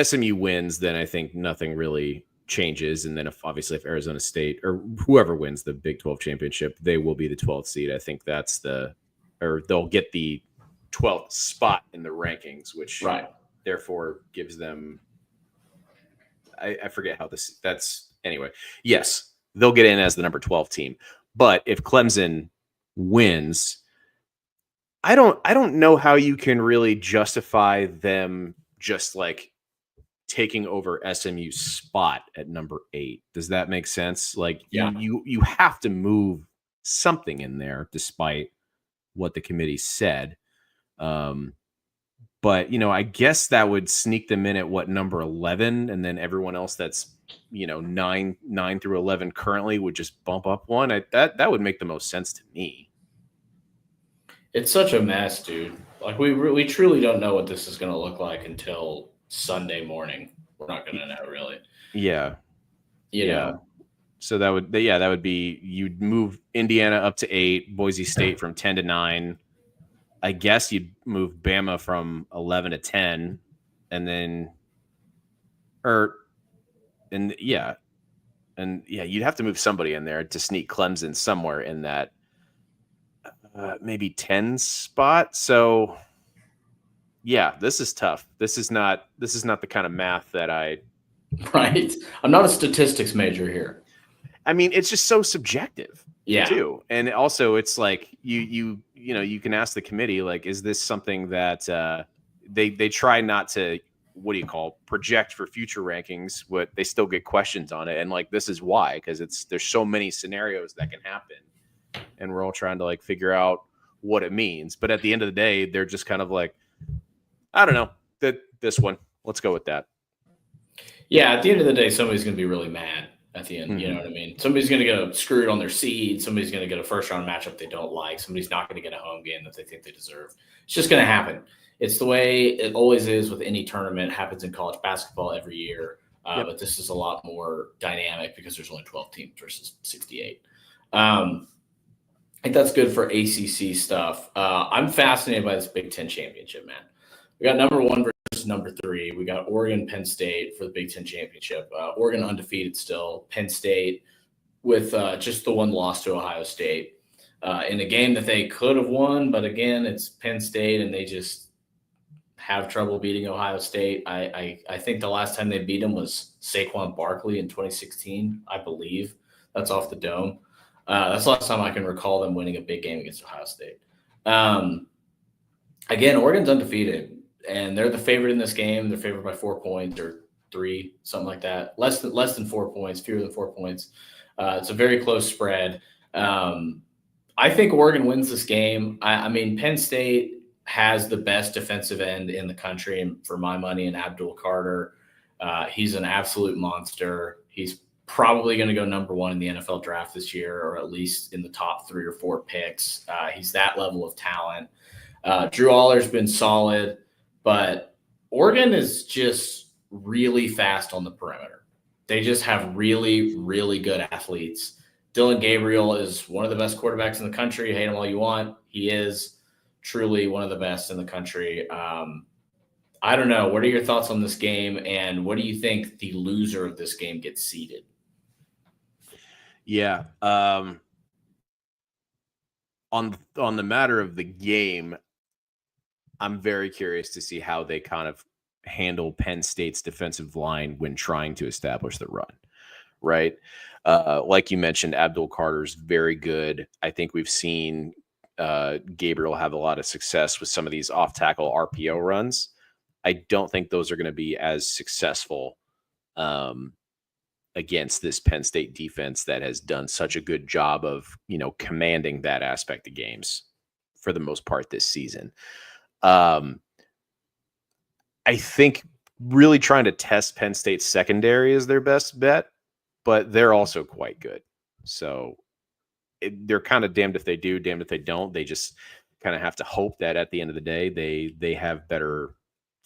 SMU wins, then I think nothing really changes. And then if Arizona State or whoever wins the Big 12 championship, they will be the 12th seed. I think they'll get the 12th spot in the rankings, which therefore gives them, I forget how anyway. Yes, they'll get in as the number 12 team. But if Clemson wins, I don't know how you can really justify them just like taking over SMU's spot at number 8. Does that make sense? Like you have to move something in there despite what the committee said. But, I guess that would sneak them in at number 11, and then everyone else that's, 9 through 11 currently would just bump up one. That would make the most sense to me. It's such a mess, dude. Like we truly don't know what this is going to look like until Sunday morning. We're not going to know really. Yeah. You know. So that would be, you'd move Indiana up to 8, Boise State from 10 to 9. I guess you'd move Bama from 11 to 10, and then, you'd have to move somebody in there to sneak Clemson somewhere in that maybe 10 spot. So, this is tough. This is not the kind of math that Right. I'm not a statistics major here. It's just so subjective. Yeah. Too. And also it's like you can ask the committee, like, is this something that they try not to, project for future rankings, but they still get questions on it. And like, this is why, because there's so many scenarios that can happen. And we're all trying to like figure out what it means. But at the end of the day, they're just kind of like, I don't know, this one, let's go with that. Yeah. At the end of the day, somebody's going to be really mad at the end. You know what I mean? Somebody's going to get screwed on their seed. Somebody's going to get a first round matchup they don't like. Somebody's not going to get a home game that they think they deserve. It's just going to happen. It's the way it always is with any tournament. It happens in college basketball every year. But this is a lot more dynamic because there's only 12 teams versus 68. I think that's good for ACC stuff. I'm fascinated by this Big Ten championship, man. We got number 1 versus versus number 3. We got Oregon, Penn State for the Big Ten championship. Oregon undefeated still. Penn State with just the one loss to Ohio State in a game that they could have won. But again, it's Penn State, and they just have trouble beating Ohio State. I think the last time they beat them was Saquon Barkley in 2016, I believe. That's off the dome. That's the last time I can recall them winning a big game against Ohio State. Again, Oregon's undefeated, and they're the favorite in this game. They're favored by 4 points or 3, something like that. Less than 4 points, fewer than 4 points. It's a very close spread. I think Oregon wins this game. I mean, Penn State has the best defensive end in the country, and for my money, in Abdul Carter. He's an absolute monster. He's probably going to go number 1 in the NFL draft this year, or at least in the top 3 or 4 picks. He's that level of talent. Drew Aller's been solid, but Oregon is just really fast on the perimeter. They just have really, really good athletes. Dylan Gabriel is one of the best quarterbacks in the country. Hate him all you want. He is truly one of the best in the country. I don't know. What are your thoughts on this game, and what do you think the loser of this game gets seeded? Yeah. On the matter of the game, I'm very curious to see how they kind of handle Penn State's defensive line when trying to establish the run, right? Like you mentioned, Abdul Carter's very good. I think we've seen Gabriel have a lot of success with some of these off-tackle RPO runs. I don't think those are going to be as successful against this Penn State defense that has done such a good job of, commanding that aspect of games for the most part this season. I think really trying to test Penn State's secondary is their best bet, but they're also quite good. So they're kind of damned if they do, damned if they don't. They just kind of have to hope that at the end of the day, they have better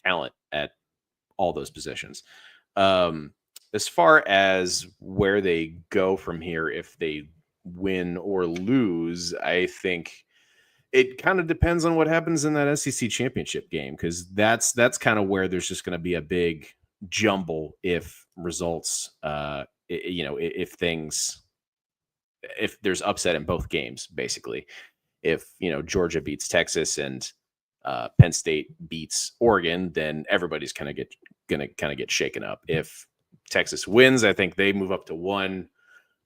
talent at all those positions. As far as where they go from here, if they win or lose, I think it kind of depends on what happens in that SEC championship game, because that's kind of where there's just going to be a big jumble if results, if there's upset in both games, basically. If, Georgia beats Texas and Penn State beats Oregon, then everybody's going to get shaken up. If Texas wins, I think they move up to 1.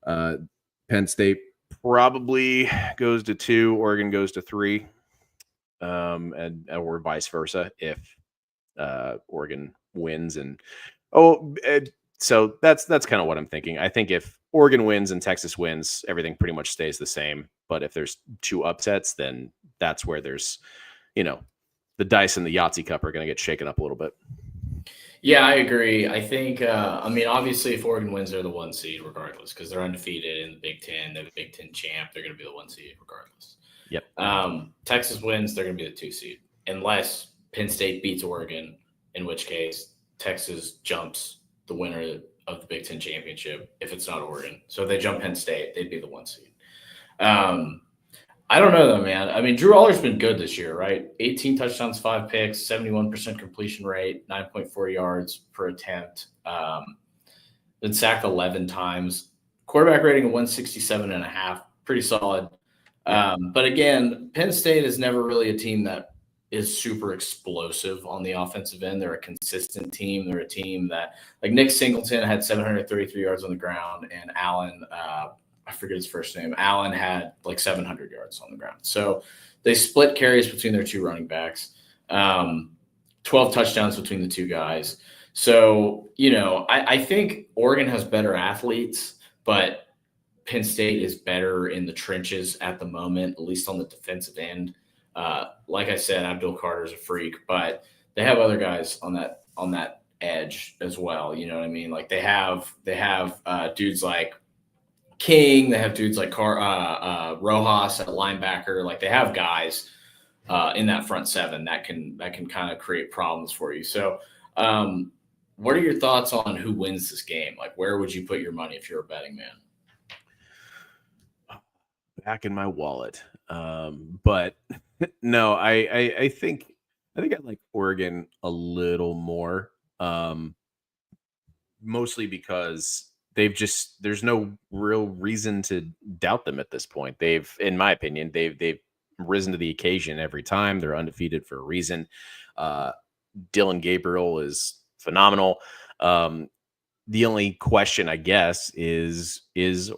Penn State probably goes to 2. Oregon goes to 3, or vice versa if Oregon wins. So that's kind of what I'm thinking. I think if Oregon wins and Texas wins, everything pretty much stays the same. But if there's 2 upsets, then that's where there's, the dice and the Yahtzee cup are going to get shaken up a little bit. Yeah, I agree. I think, obviously, if Oregon wins, they're the 1 seed regardless, because they're undefeated in the Big Ten. They're the Big Ten champ. They're going to be the 1 seed regardless. Yep. Texas wins, they're going to be the 2 seed, unless Penn State beats Oregon, in which case Texas jumps the winner of the Big Ten championship if it's not Oregon. So if they jump Penn State, they'd be the 1 seed. I don't know, though, man. I mean, Drew Aller's been good this year, right? 18 touchdowns, 5 picks, 71% completion rate, 9.4 yards per attempt. Been sacked 11 times. Quarterback rating of 167.5, pretty solid. But again, Penn State is never really a team that is super explosive on the offensive end. They're a consistent team. They're a team that, like, Nick Singleton had 733 yards on the ground, and Allen, I forget his first name, Allen had like 700 yards on the ground. So they split carries between their 2 running backs, 12 touchdowns between the 2 guys. So, I think Oregon has better athletes, but Penn State is better in the trenches at the moment, at least on the defensive end. Like I said, Abdul Carter's a freak, but they have other guys on that edge as well. You know what I mean? Like they have dudes like King. They have dudes like Rojas at linebacker. Like they have guys in that front 7 that can kind of create problems for you. So, what are your thoughts on who wins this game? Like, where would you put your money if you're a betting man? Back in my wallet. But no, I think I think I like Oregon a little more, mostly because there's no real reason to doubt them at this point. In my opinion, they've risen to the occasion every time. They're undefeated for a reason. Dylan Gabriel is phenomenal. The only question, I guess, is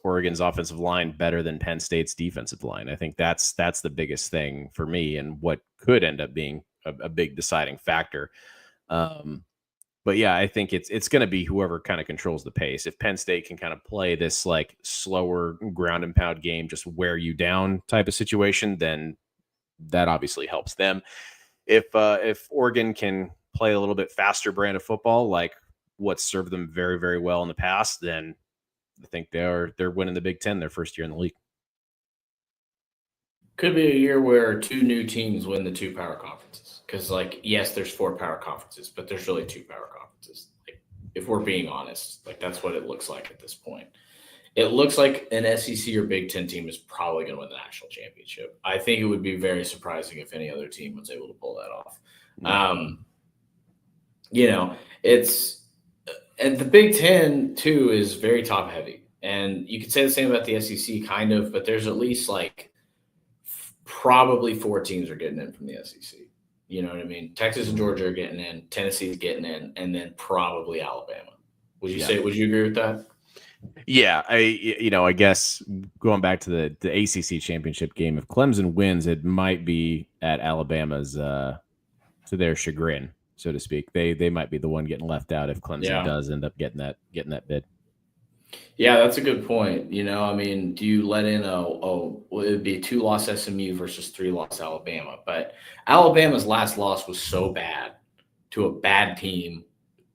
Oregon's offensive line better than Penn State's defensive line? I think that's the biggest thing for me, and what could end up being a big deciding factor. But yeah, I think it's going to be whoever kind of controls the pace. If Penn State can kind of play this like slower ground and pound game, just wear you down type of situation, then that obviously helps them. If Oregon can play a little bit faster brand of football, like what's served them very, very well in the past, then I think they're winning the Big Ten their first year in the league. Could be a year where two new teams win the two power conferences. Because, like, yes, there's 4 power conferences, but there's really 2 power conferences. Like, if we're being honest, like, that's what it looks like at this point. It looks like an SEC or Big Ten team is probably going to win the national championship. I think it would be very surprising if any other team was able to pull that off. And the Big Ten, too, is very top heavy. And you could say the same about the SEC, kind of, but there's at least, like, probably 4 teams are getting in from the SEC. You know what I mean? Texas and Georgia are getting in, Tennessee's getting in, and then probably Alabama. Would you agree with that? Yeah, I guess going back to the ACC championship game, if Clemson wins, it might be at Alabama's to their chagrin, so to speak. They might be the one getting left out if Clemson does end up getting that bid. Yeah, that's a good point. I mean, do you let in it would be 2-loss SMU versus 3-loss Alabama? But Alabama's last loss was so bad to a bad team,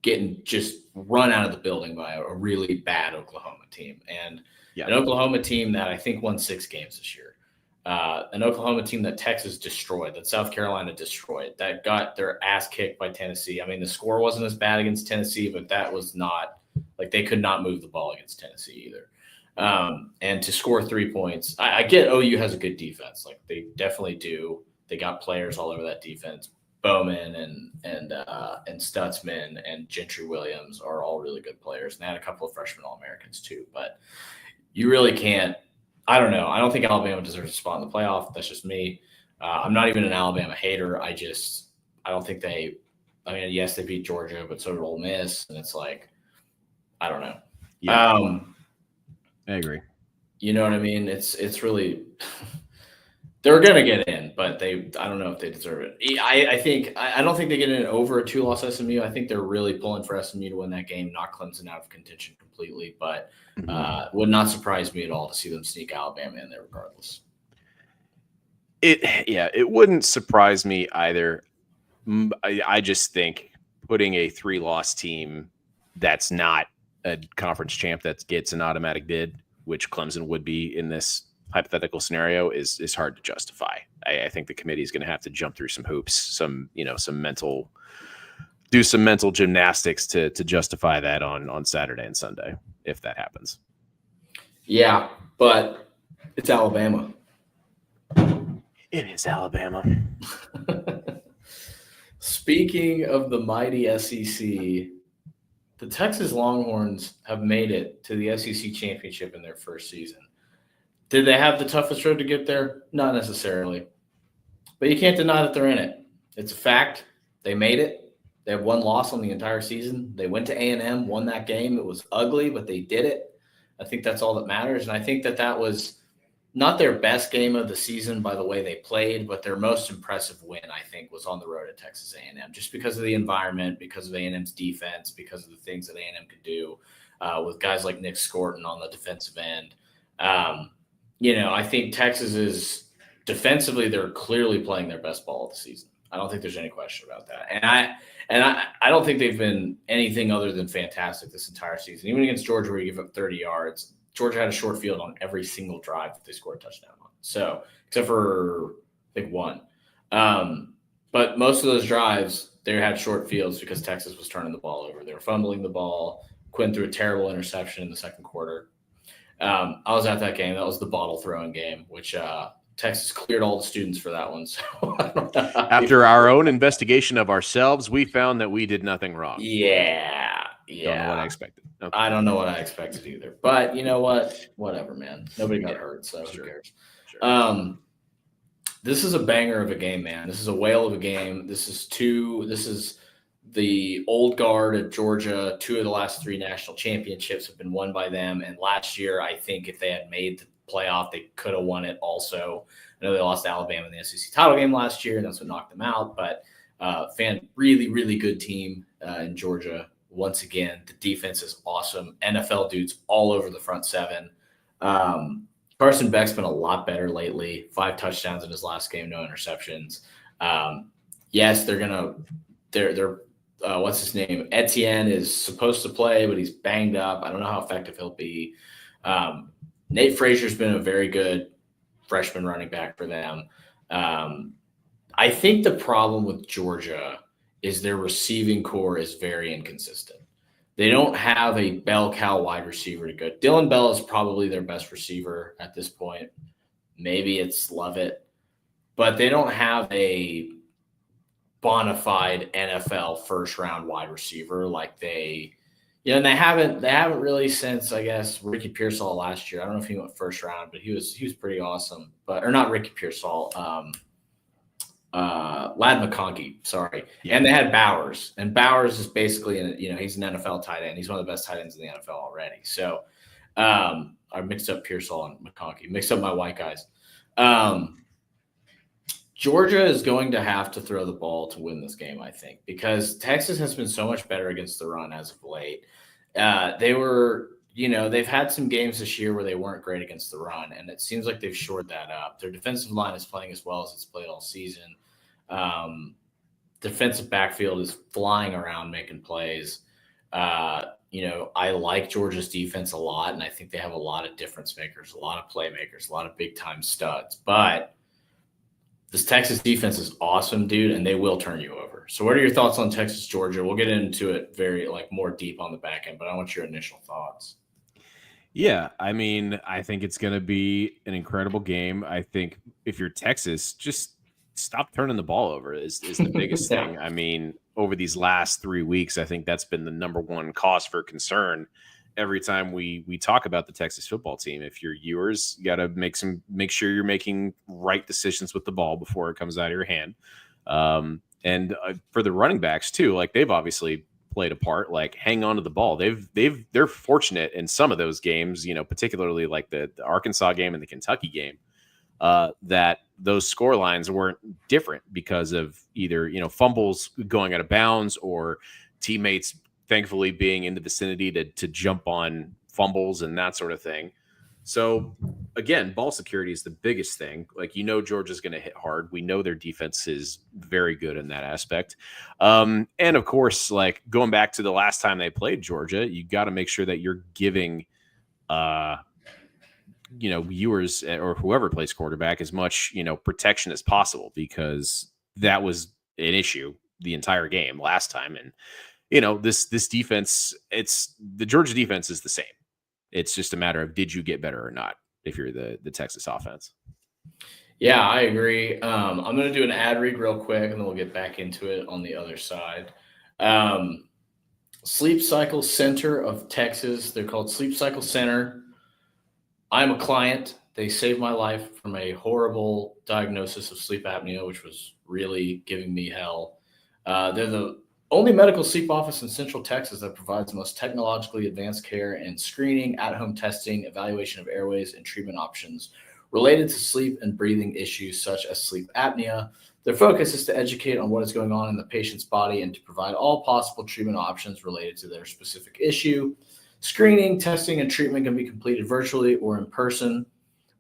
getting just run out of the building by a really bad Oklahoma team. And an Oklahoma team that I think won 6 games this year. An Oklahoma team that Texas destroyed, that South Carolina destroyed, that got their ass kicked by Tennessee. I mean, the score wasn't as bad against Tennessee, but that was not – like, they could not move the ball against Tennessee either. And to score 3 points, I get OU has a good defense. Like, they definitely do. They got players all over that defense. Bowman and Stutzman and Gentry Williams are all really good players. And they had a couple of freshman All-Americans too. But you really can't – I don't know. I don't think Alabama deserves a spot in the playoff. That's just me. I'm not even an Alabama hater. I don't think they – I mean, yes, they beat Georgia, but so did Ole Miss. And it's like – I don't know. Yeah, I agree. You know what I mean? It's really they're gonna get in, but I don't know if they deserve it. I don't think they get in over a 2-loss SMU. I think they're really pulling for SMU to win that game, knock Clemson out of contention completely. But would not surprise me at all to see them sneak Alabama in there regardless. It wouldn't surprise me either. I just think putting a 3-loss team that's not a conference champ that gets an automatic bid, which Clemson would be in this hypothetical scenario, is hard to justify. I think the committee is going to have to jump through some hoops, some mental gymnastics to justify that on Saturday and Sunday, if that happens. Yeah, but it's Alabama. It is Alabama. Speaking of the mighty SEC, the Texas Longhorns have made it to the SEC championship in their first season. Did they have the toughest road to get there? Not necessarily. But you can't deny that they're in it. It's a fact. They made it. They have 1 loss on the entire season. They went to A&M, won that game. It was ugly, but they did it. I think that's all that matters. And I think that was not their best game of the season by the way they played, but their most impressive win, I think, was on the road at Texas A&M, just because of the environment, because of A&M's defense, because of the things that A&M could do with guys like Nick Scorton on the defensive end. I think Texas is defensively, they're clearly playing their best ball of the season. I don't think there's any question about that. And I don't think they've been anything other than fantastic this entire season. Even against Georgia, where you give up 30 yards, Georgia had a short field on every single drive that they scored a touchdown on. So, except for, I think, 1. But most of those drives, they had short fields because Texas was turning the ball over. They were fumbling the ball. Quinn threw a terrible interception in the second quarter. I was at that game. That was the bottle throwing game, which Texas cleared all the students for that one. So After our own investigation of ourselves, we found that we did nothing wrong. Yeah. Don't know what I expected. Okay. I don't know what I expected either. But you know what? Whatever, man. Nobody got hurt, so who cares? Sure. This is a banger of a game, man. This is a whale of a game. This is the old guard at Georgia. 2 of the last 3 national championships have been won by them. And last year, I think if they had made the playoff, they could have won it also. I know they lost to Alabama in the SEC title game last year, and that's what knocked them out. But really, really good team in Georgia. Once again, the defense is awesome. NFL dudes all over the front 7. Carson Beck's been a lot better lately. 5 touchdowns in his last game, no interceptions. Yes, they're what's his name? Etienne is supposed to play, but he's banged up. I don't know how effective he'll be. Nate Frazier's been a very good freshman running back for them. I think the problem with Georgia is their receiving core is very inconsistent. They don't have a bell cow wide receiver to go. Dylan Bell is probably their best receiver at this point. Maybe it's Lovett, but they don't have a bona fide NFL first round wide receiver like they, and they haven't really since, I guess, Ricky Pearsall last year. I don't know if he went first round, but he was pretty awesome. Or not Ricky Pearsall, Lad McConkey, sorry. Yeah. And they had Bowers, and Bowers is basically he's an NFL tight end. He's one of the best tight ends in the NFL already. So I mixed up Pearsall and McConkey, mixed up my white guys. Georgia is going to have to throw the ball to win this game, I think, because Texas has been so much better against the run as of late. They've had some games this year where they weren't great against the run, and it seems like they've shored that up. Their defensive line is playing as well as it's played all season. Defensive backfield is flying around making plays. I like Georgia's defense a lot, and I think they have a lot of difference makers, a lot of playmakers, a lot of big-time studs. But this Texas defense is awesome, dude, and they will turn you over. So what are your thoughts on Texas, Georgia? We'll get into it very more deep on the back end, but I want your initial thoughts. Yeah, I mean, I think it's going to be an incredible game. I think if you're Texas, just stop turning the ball over is the biggest thing. I mean, over these last 3 weeks, I think that's been the number one cause for concern. Every time we talk about the Texas football team, if you're Ewers, you got to make sure you're making right decisions with the ball before it comes out of your hand. And for the running backs too, they've obviously played a part. Hang on to the ball. They're fortunate in some of those games, particularly like the Arkansas game and the Kentucky game, that those score lines weren't different because of either fumbles going out of bounds or teammates thankfully being in the vicinity to jump on fumbles and that sort of thing. So again, ball security is the biggest thing. Georgia's going to hit hard. We know their defense is very good in that aspect. And of course, going back to the last time they played Georgia, you got to make sure that you're giving, Ewers or whoever plays quarterback as much, protection as possible, because that was an issue the entire game last time. And, this defense, the Georgia defense is the same. It's just a matter of, did you get better or not if you're the Texas offense? Yeah, I agree. I'm going to do an ad read real quick, and then we'll get back into it on the other side. Sleep Cycle Center of Texas. They're called Sleep Cycle Center. I'm a client. They saved my life from a horrible diagnosis of sleep apnea, which was really giving me hell. They're the only medical sleep office in Central Texas that provides the most technologically advanced care and screening, at-home testing, evaluation of airways, and treatment options related to sleep and breathing issues such as sleep apnea. Their focus is to educate on what is going on in the patient's body and to provide all possible treatment options related to their specific issue. Screening, testing, and treatment can be completed virtually or in person.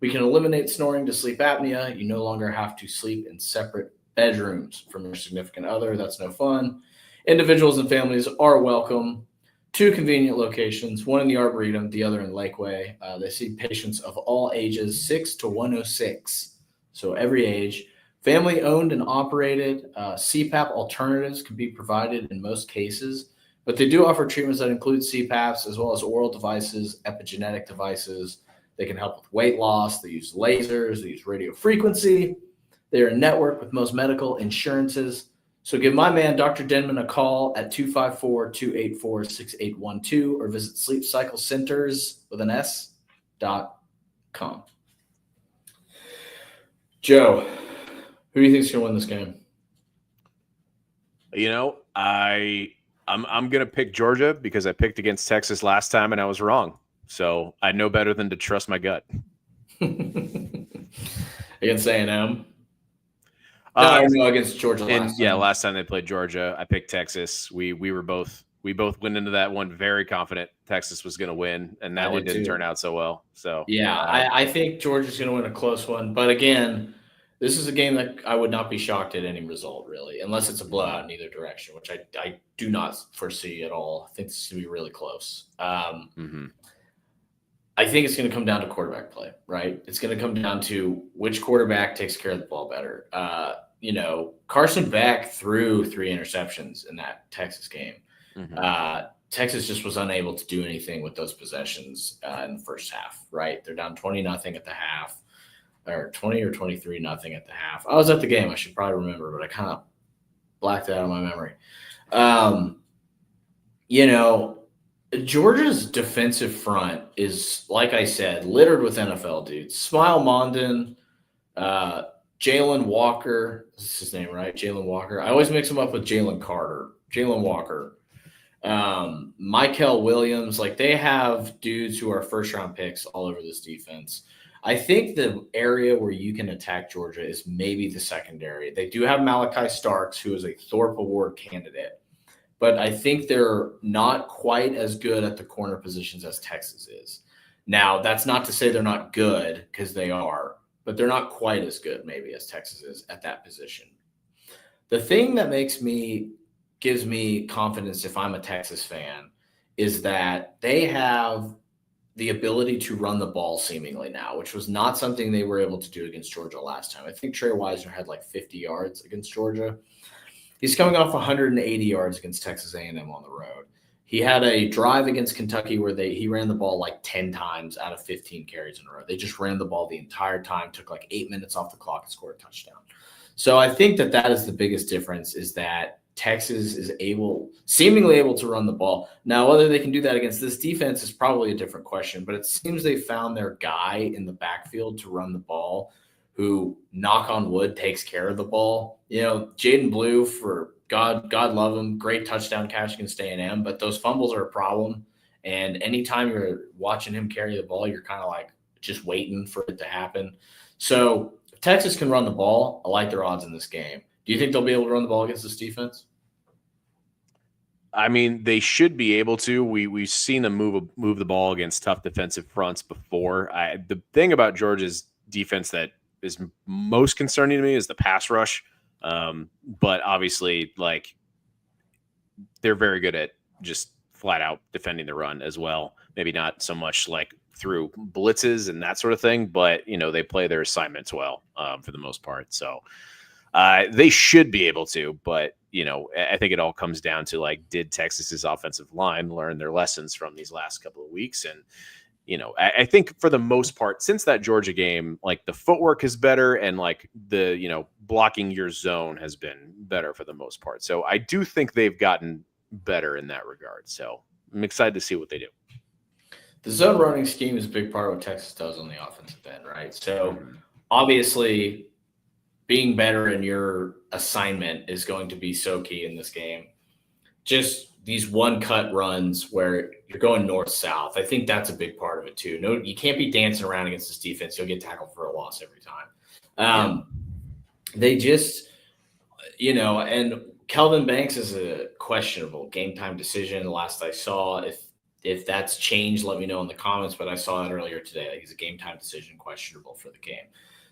We can eliminate snoring to sleep apnea. You no longer have to sleep in separate bedrooms from your significant other. That's no fun. Individuals and families are welcome. 2 convenient locations, one in the Arboretum, the other in Lakeway. They see patients of all ages, 6 to 106, so every age. Family owned and operated. CPAP alternatives can be provided in most cases, but they do offer treatments that include CPAPs as well as oral devices, epigenetic devices. They can help with weight loss. They use lasers. They use radio frequency. They're a network with most medical insurances. So give my man, Dr. Denman, a call at 254-284-6812 or visit sleepcyclecenters.com. Joe, who do you think is going to win this game? You know, I'm going to pick Georgia because I picked against Texas last time and I was wrong. So I know better than to trust my gut. Against A&M? No, against Georgia last time. Yeah, last time they played Georgia, I picked Texas. We both went into that one very confident Texas was going to win, and that one didn't turn out so well. So yeah, I think Georgia's going to win a close one. But again, this is a game that I would not be shocked at any result, really, unless it's a blowout in either direction, which I do not foresee at all. I think this is going to be really close. I think it's going to come down to quarterback play, right? It's going to come down to which quarterback takes care of the ball better. Carson Beck threw 3 interceptions in that Texas game. Texas just was unable to do anything with those possessions in the first half, right? They're down 20-0 at the half, or 20 or 23-0 at the half. I was at the game. I should probably remember, but I kind of blacked that out of my memory. Georgia's defensive front is, like I said, littered with NFL dudes. Smile Mondon, Jalen Walker. Is his name, right? Jalen Walker. I always mix him up with Jalen Carter. Jalen Walker. Michael Williams. Like, they have dudes who are first-round picks all over this defense. I think the area where you can attack Georgia is maybe the secondary. They do have Malachi Starks, who is a Thorpe Award candidate. But I think they're not quite as good at the corner positions as Texas is. Now, that's not to say they're not good, because they are, but they're not quite as good maybe as Texas is at that position. The thing that gives me confidence if I'm a Texas fan is that they have the ability to run the ball seemingly now, which was not something they were able to do against Georgia last time. I think Trey Wisner had like 50 yards against Georgia. He's coming off 180 yards against Texas A&M on the road. He had a drive against Kentucky where he ran the ball like 10 times out of 15 carries in a row. They just ran the ball the entire time, took like 8 minutes off the clock and scored a touchdown. So I think that is the biggest difference, is that Texas is seemingly able to run the ball. Now, whether they can do that against this defense is probably a different question, but it seems they found their guy in the backfield to run the ball, who, knock on wood, takes care of the ball. Jaden Blue, for God love him, great touchdown catch against A&M, but those fumbles are a problem. And anytime you're watching him carry the ball, you're kind of like just waiting for it to happen. So if Texas can run the ball, I like their odds in this game. Do you think they'll be able to run the ball against this defense? I mean, they should be able to. We've seen them move the ball against tough defensive fronts before. The thing about Georgia's defense that is most concerning to me is the pass rush. But obviously, like, they're very good at just flat out defending the run as well. Maybe not so much like through blitzes and that sort of thing, but they play their assignments well for the most part. So they should be able to, but I think it all comes down to, like, did Texas's offensive line learn their lessons from these last couple of weeks? And I think for the most part, since that Georgia game, like, the footwork is better and, like, the, blocking your zone has been better for the most part. So I do think they've gotten better in that regard. So I'm excited to see what they do. The zone running scheme is a big part of what Texas does on the offensive end, right? So obviously being better in your assignment is going to be so key in this game. Just these one-cut runs where you're going north-south, I think that's a big part of it too. No, you can't be dancing around against this defense. You'll get tackled for a loss every time. They just, and Kelvin Banks is a questionable game-time decision. The last I saw, if that's changed, let me know in the comments, but I saw that earlier today. He's a game-time decision, questionable for the game.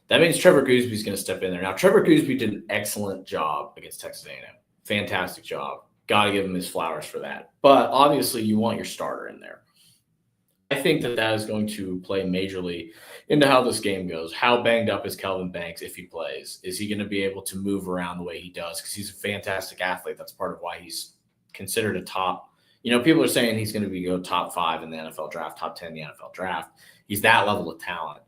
That means Trevor Goosby's going to step in there. Now, Trevor Goosby did an excellent job against Texas A&M. Fantastic job. Got to give him his flowers for that. But obviously, you want your starter in there. I think that is going to play majorly into how this game goes. How banged up is Kelvin Banks if he plays? Is he going to be able to move around the way he does? Because he's a fantastic athlete. That's part of why he's considered a top. People are saying he's going to go top 5 in the NFL draft, top 10 in the NFL draft. He's that level of talent.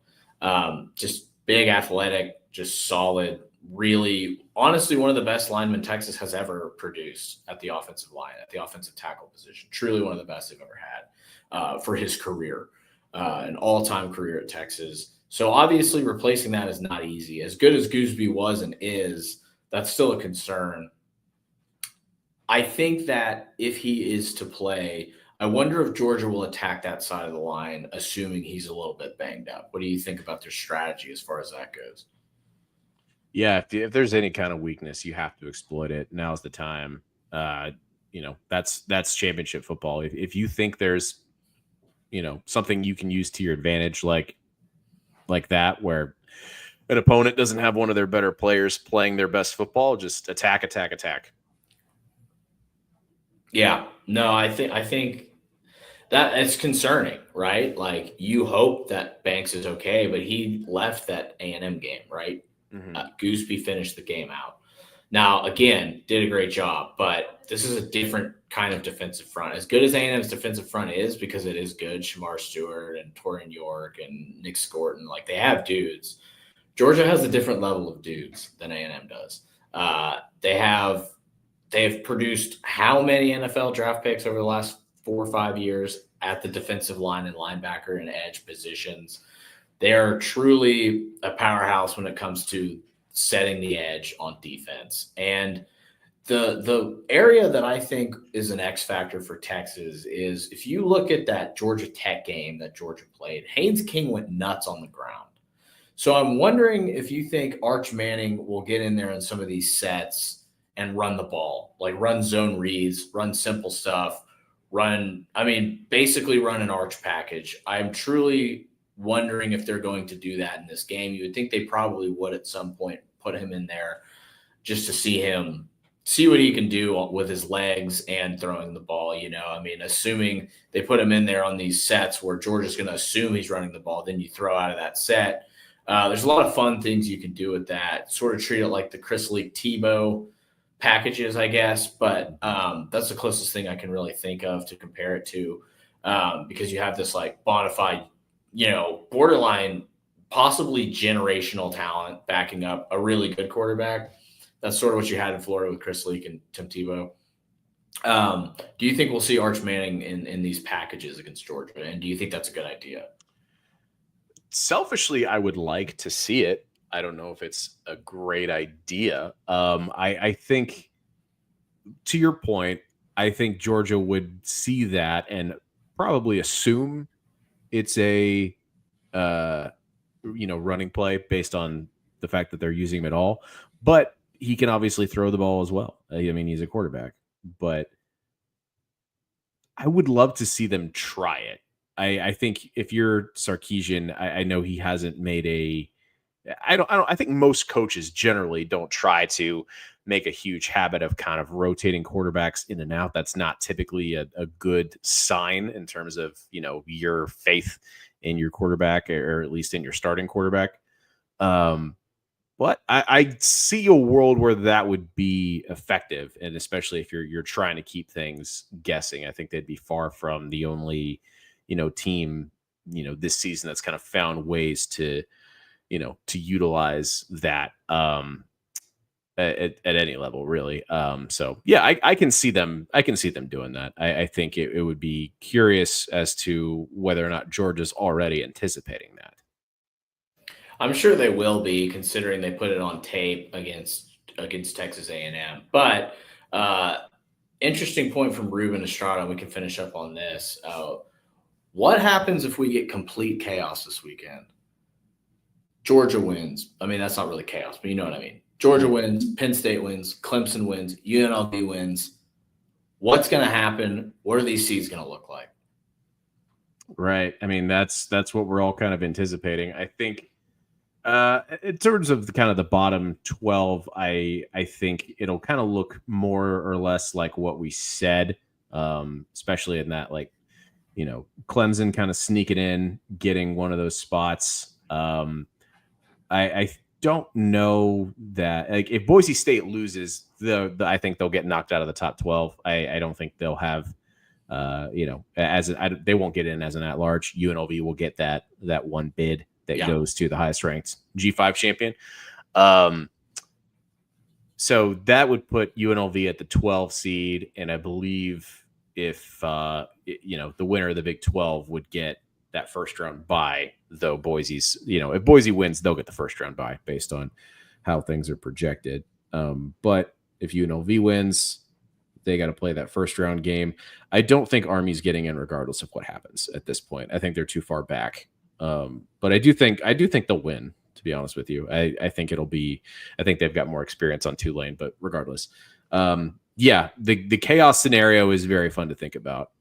Just big, athletic, just solid, really, honestly, one of the best linemen Texas has ever produced at the offensive line, at the offensive tackle position. Truly one of the best they've ever had for his career, an all-time career at Texas. So obviously replacing that is not easy. As good as Gooseby was and is, that's still a concern. I think that if he is to play, I wonder if Georgia will attack that side of the line, assuming he's a little bit banged up. What do you think about their strategy as far as that goes? Yeah, if there's any kind of weakness, you have to exploit it. Now's the time. That's championship football. If you think there's, something you can use to your advantage, like that, where an opponent doesn't have one of their better players playing their best football, just attack. Yeah, no, I think that it's concerning, right? Like, you hope that Banks is okay, but he left that A&M game, right? Mm-hmm. Gooseby finished the game out. Now, again, did a great job, but this is a different kind of defensive front. As good as A&M's defensive front is, because it is good, Shamar Stewart and Torian York and Nick Scorton, like, they have dudes. Georgia has a different level of dudes than A&M does. They have produced how many NFL draft picks over the last 4 or 5 years at the defensive line and linebacker and edge positions. They are truly a powerhouse when it comes to setting the edge on defense. And the area that I think is an X factor for Texas is, if you look at that Georgia Tech game that Georgia played, Haynes King went nuts on the ground. So I'm wondering if you think Arch Manning will get in there in some of these sets and run the ball, like run zone reads, run simple stuff, basically run an Arch package. I'm truly wondering if they're going to do that in this game. You would think they probably would at some point put him in there just to see what he can do with his legs and throwing the ball. Assuming they put him in there on these sets where Georgia's going to assume he's running the ball, then you throw out of that set. There's a lot of fun things you can do with that. Sort of treat it like the Chris Leak Tebow packages, I guess, but that's the closest thing I can really think of to compare it to, because you have this like bona fide, borderline, possibly generational talent backing up a really good quarterback. That's sort of what you had in Florida with Chris Leak and Tim Tebow. Do you think we'll see Arch Manning in these packages against Georgia? And do you think that's a good idea? Selfishly, I would like to see it. I don't know if it's a great idea. I think, to your point, I think Georgia would see that and probably assume it's a running play based on the fact that they're using him at all. But he can obviously throw the ball as well. He's a quarterback. But I would love to see them try it. I think if you're Sarkeesian, I know he hasn't made I think most coaches generally don't try to make a huge habit of kind of rotating quarterbacks in and out. That's not typically a good sign in terms of, your faith in your quarterback, or at least in your starting quarterback. But I see a world where that would be effective. And especially if you're trying to keep things guessing, I think they'd be far from the only, team, this season that's kind of found ways to utilize that at any level, really. So yeah, I can see them doing that. I think it would be curious as to whether or not Georgia's already anticipating that. I'm sure they will be, considering they put it on tape against Texas A&M. But interesting point from Ruben Estrada. We can finish up on this. What happens if we get complete chaos this weekend? Georgia wins. That's not really chaos, but you know what I mean. Georgia wins, Penn State wins, Clemson wins, UNLV wins. What's going to happen? What are these seeds going to look like? Right. That's what we're all kind of anticipating. I think in terms of the bottom 12, I think it'll kind of look more or less like what we said, especially in that, Clemson kind of sneaking in, getting one of those spots. I don't know that, if Boise State loses, I think they'll get knocked out of the top 12. I don't think they'll have they won't get in as an at-large. UNLV will get that one bid that goes to the highest ranked G5 champion. So that would put UNLV at the 12 seed, and I believe if the winner of the Big 12 would get that first round bye, though Boise's, if Boise wins, they'll get the first round bye based on how things are projected. But if UNLV wins, they got to play that first round game. I don't think Army's getting in regardless of what happens at this point. I think they're too far back. But I do think they'll win, to be honest with you. I think they've got more experience on Tulane, but regardless. The chaos scenario is very fun to think about.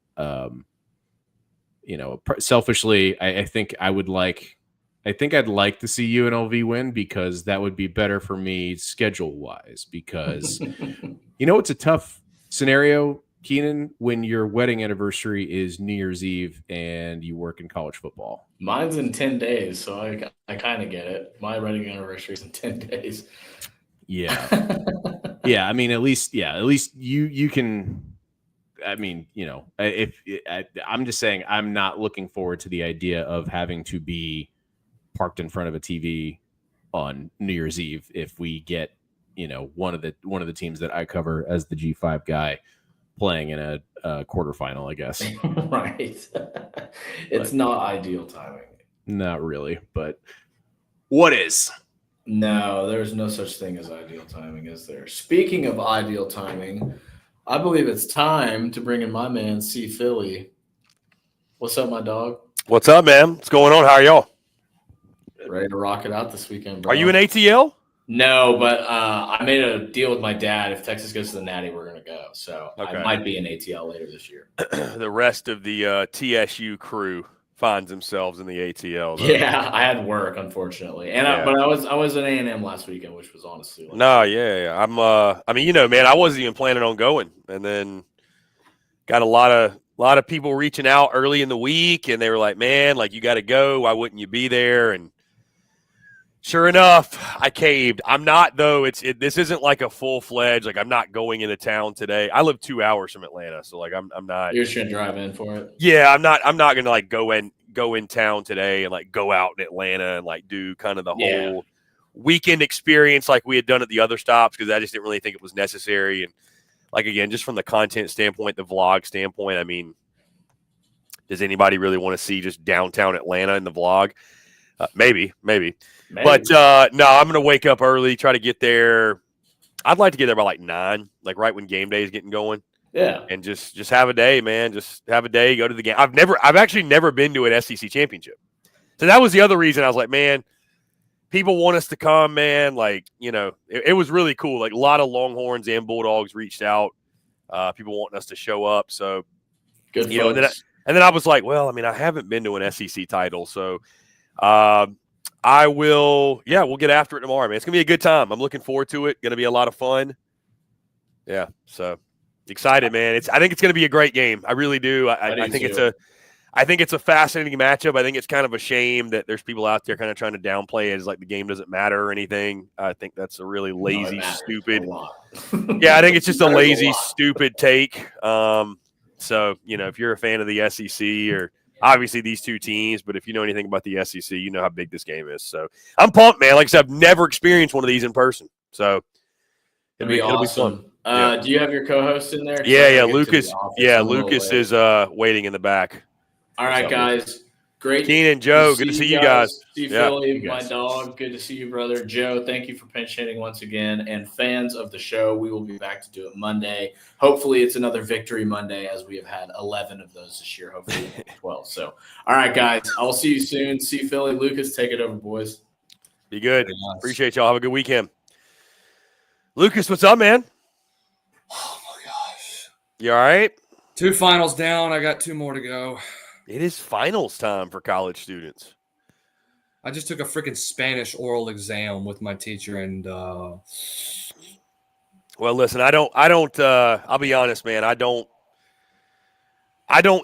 Selfishly, I think I'd like to see UNLV win, because that would be better for me schedule wise, because it's a tough scenario, Keenan, when your wedding anniversary is New Year's Eve and you work in college football. Mine's in 10 days, so I kind of get it. My wedding anniversary is in 10 days. Yeah. Yeah, I mean, at least you can. I mean, I'm just saying, I'm not looking forward to the idea of having to be parked in front of a TV on New Year's Eve if we get, one of the teams that I cover as the G5 guy playing in a quarterfinal, I guess. Right. It's not ideal timing. Not really, but what is? No, there's no such thing as ideal timing, is there? Speaking of ideal timing, I believe it's time to bring in my man, C. Philly. What's up, my dog? What's up, man? What's going on? How are y'all? Ready to rock it out this weekend, bro. Are you in ATL? No, but I made a deal with my dad. If Texas goes to the Natty, we're going to go. So I might be in ATL later this year. The rest of the TSU crew finds themselves in the ATL. Though. Yeah, I had work, unfortunately, but I was at A&M last weekend, which was honestly like, I'm man, I wasn't even planning on going, and then got a lot of people reaching out early in the week, and they were like, "Man, like you got to go. Why wouldn't you be there?" And sure enough, I caved. I'm not though. This isn't like a full-fledged, like I'm not going into town today. I live 2 hours from Atlanta, so like I'm not. You're just gonna drive in for it. Yeah, I'm not gonna like go in town today and like go out in Atlanta and like do kind of the whole weekend experience like we had done at the other stops, because I just didn't really think it was necessary. And like again, just from the content standpoint, the vlog standpoint, I mean, does anybody really want to see just downtown Atlanta in the vlog? Maybe. But no, I'm going to wake up early, try to get there. I'd like to get there by like 9, like right when game day is getting going. Yeah. And just have a day, man. Just have a day, go to the game. I've actually never been to an SEC championship. So that was the other reason I was like, man, people want us to come, man. Like, it was really cool. Like a lot of Longhorns and Bulldogs reached out. People wanting us to show up. So, good. And then I was like, well, I mean, I haven't been to an SEC title. So, I will, we'll get after it tomorrow, man. It's going to be a good time. I'm looking forward to it. Going to be a lot of fun. Yeah, so excited, man. I think it's going to be a great game. I really do. I think it's a fascinating matchup. I think it's kind of a shame that there's people out there kind of trying to downplay it as like the game doesn't matter or anything. I think that's a really lazy, stupid. Yeah, I think it's just a lazy, stupid take. So, if you're a fan of the SEC or obviously these two teams, but if you know anything about the SEC, you know how big this game is. So I'm pumped, man. Like I said, I've never experienced one of these in person. So it'll be awesome. Do you have your co-host in there? Yeah. Lucas. Yeah, Lucas is waiting in the back. All right, guys. Great. Keenan, Joe, good to see you guys. See Philly, my dog. Good to see you, brother. Joe, thank you for pinch hitting once again. And fans of the show, we will be back to do it Monday. Hopefully, it's another victory Monday, as we have had 11 of those this year. Hopefully, 12. So, all right, guys. I'll see you soon. See Philly. Lucas, take it over, boys. Be good. Appreciate y'all. Have a good weekend. Lucas, what's up, man? Oh, my gosh. You all right? 2 finals down. I got 2 more to go. It is finals time for college students. I just took a freaking Spanish oral exam with my teacher, and well, listen, I'll be honest, man, I don't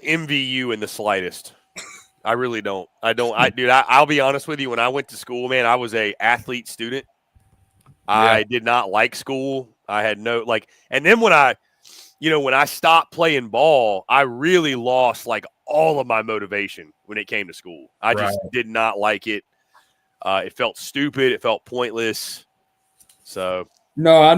envy you in the slightest. I really don't. I'll be honest with you. When I went to school, man, I was a athlete student. I did not like school. I had no and then when I when I stopped playing ball, I really lost like all of my motivation when it came to school. I just did not like it. It felt stupid. It felt pointless. So no, I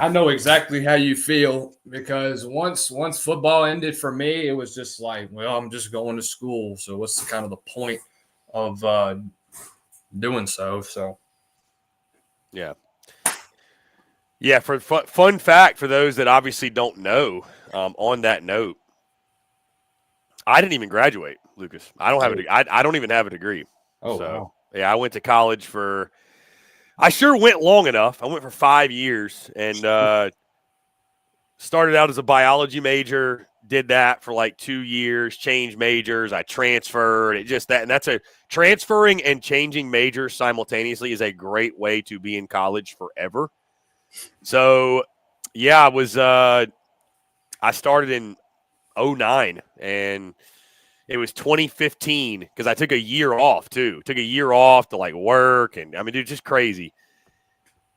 know exactly how you feel, because once football ended for me, it was just like, well, I'm just going to school. So what's kind of the point of doing so? So yeah. Yeah, for fun fact for those that obviously don't know, on that note, I didn't even graduate, Lucas. I don't have I don't even have a degree. Oh, so, wow. Yeah, I went to college I sure went long enough. I went for 5 years and started out as a biology major, did that for like 2 years, changed majors, I transferred. And that's transferring and changing majors simultaneously is a great way to be in college forever. So, yeah, I started in 2009, and it was 2015 because I took a year off too. Took a year off to like work, and I mean, dude, just crazy.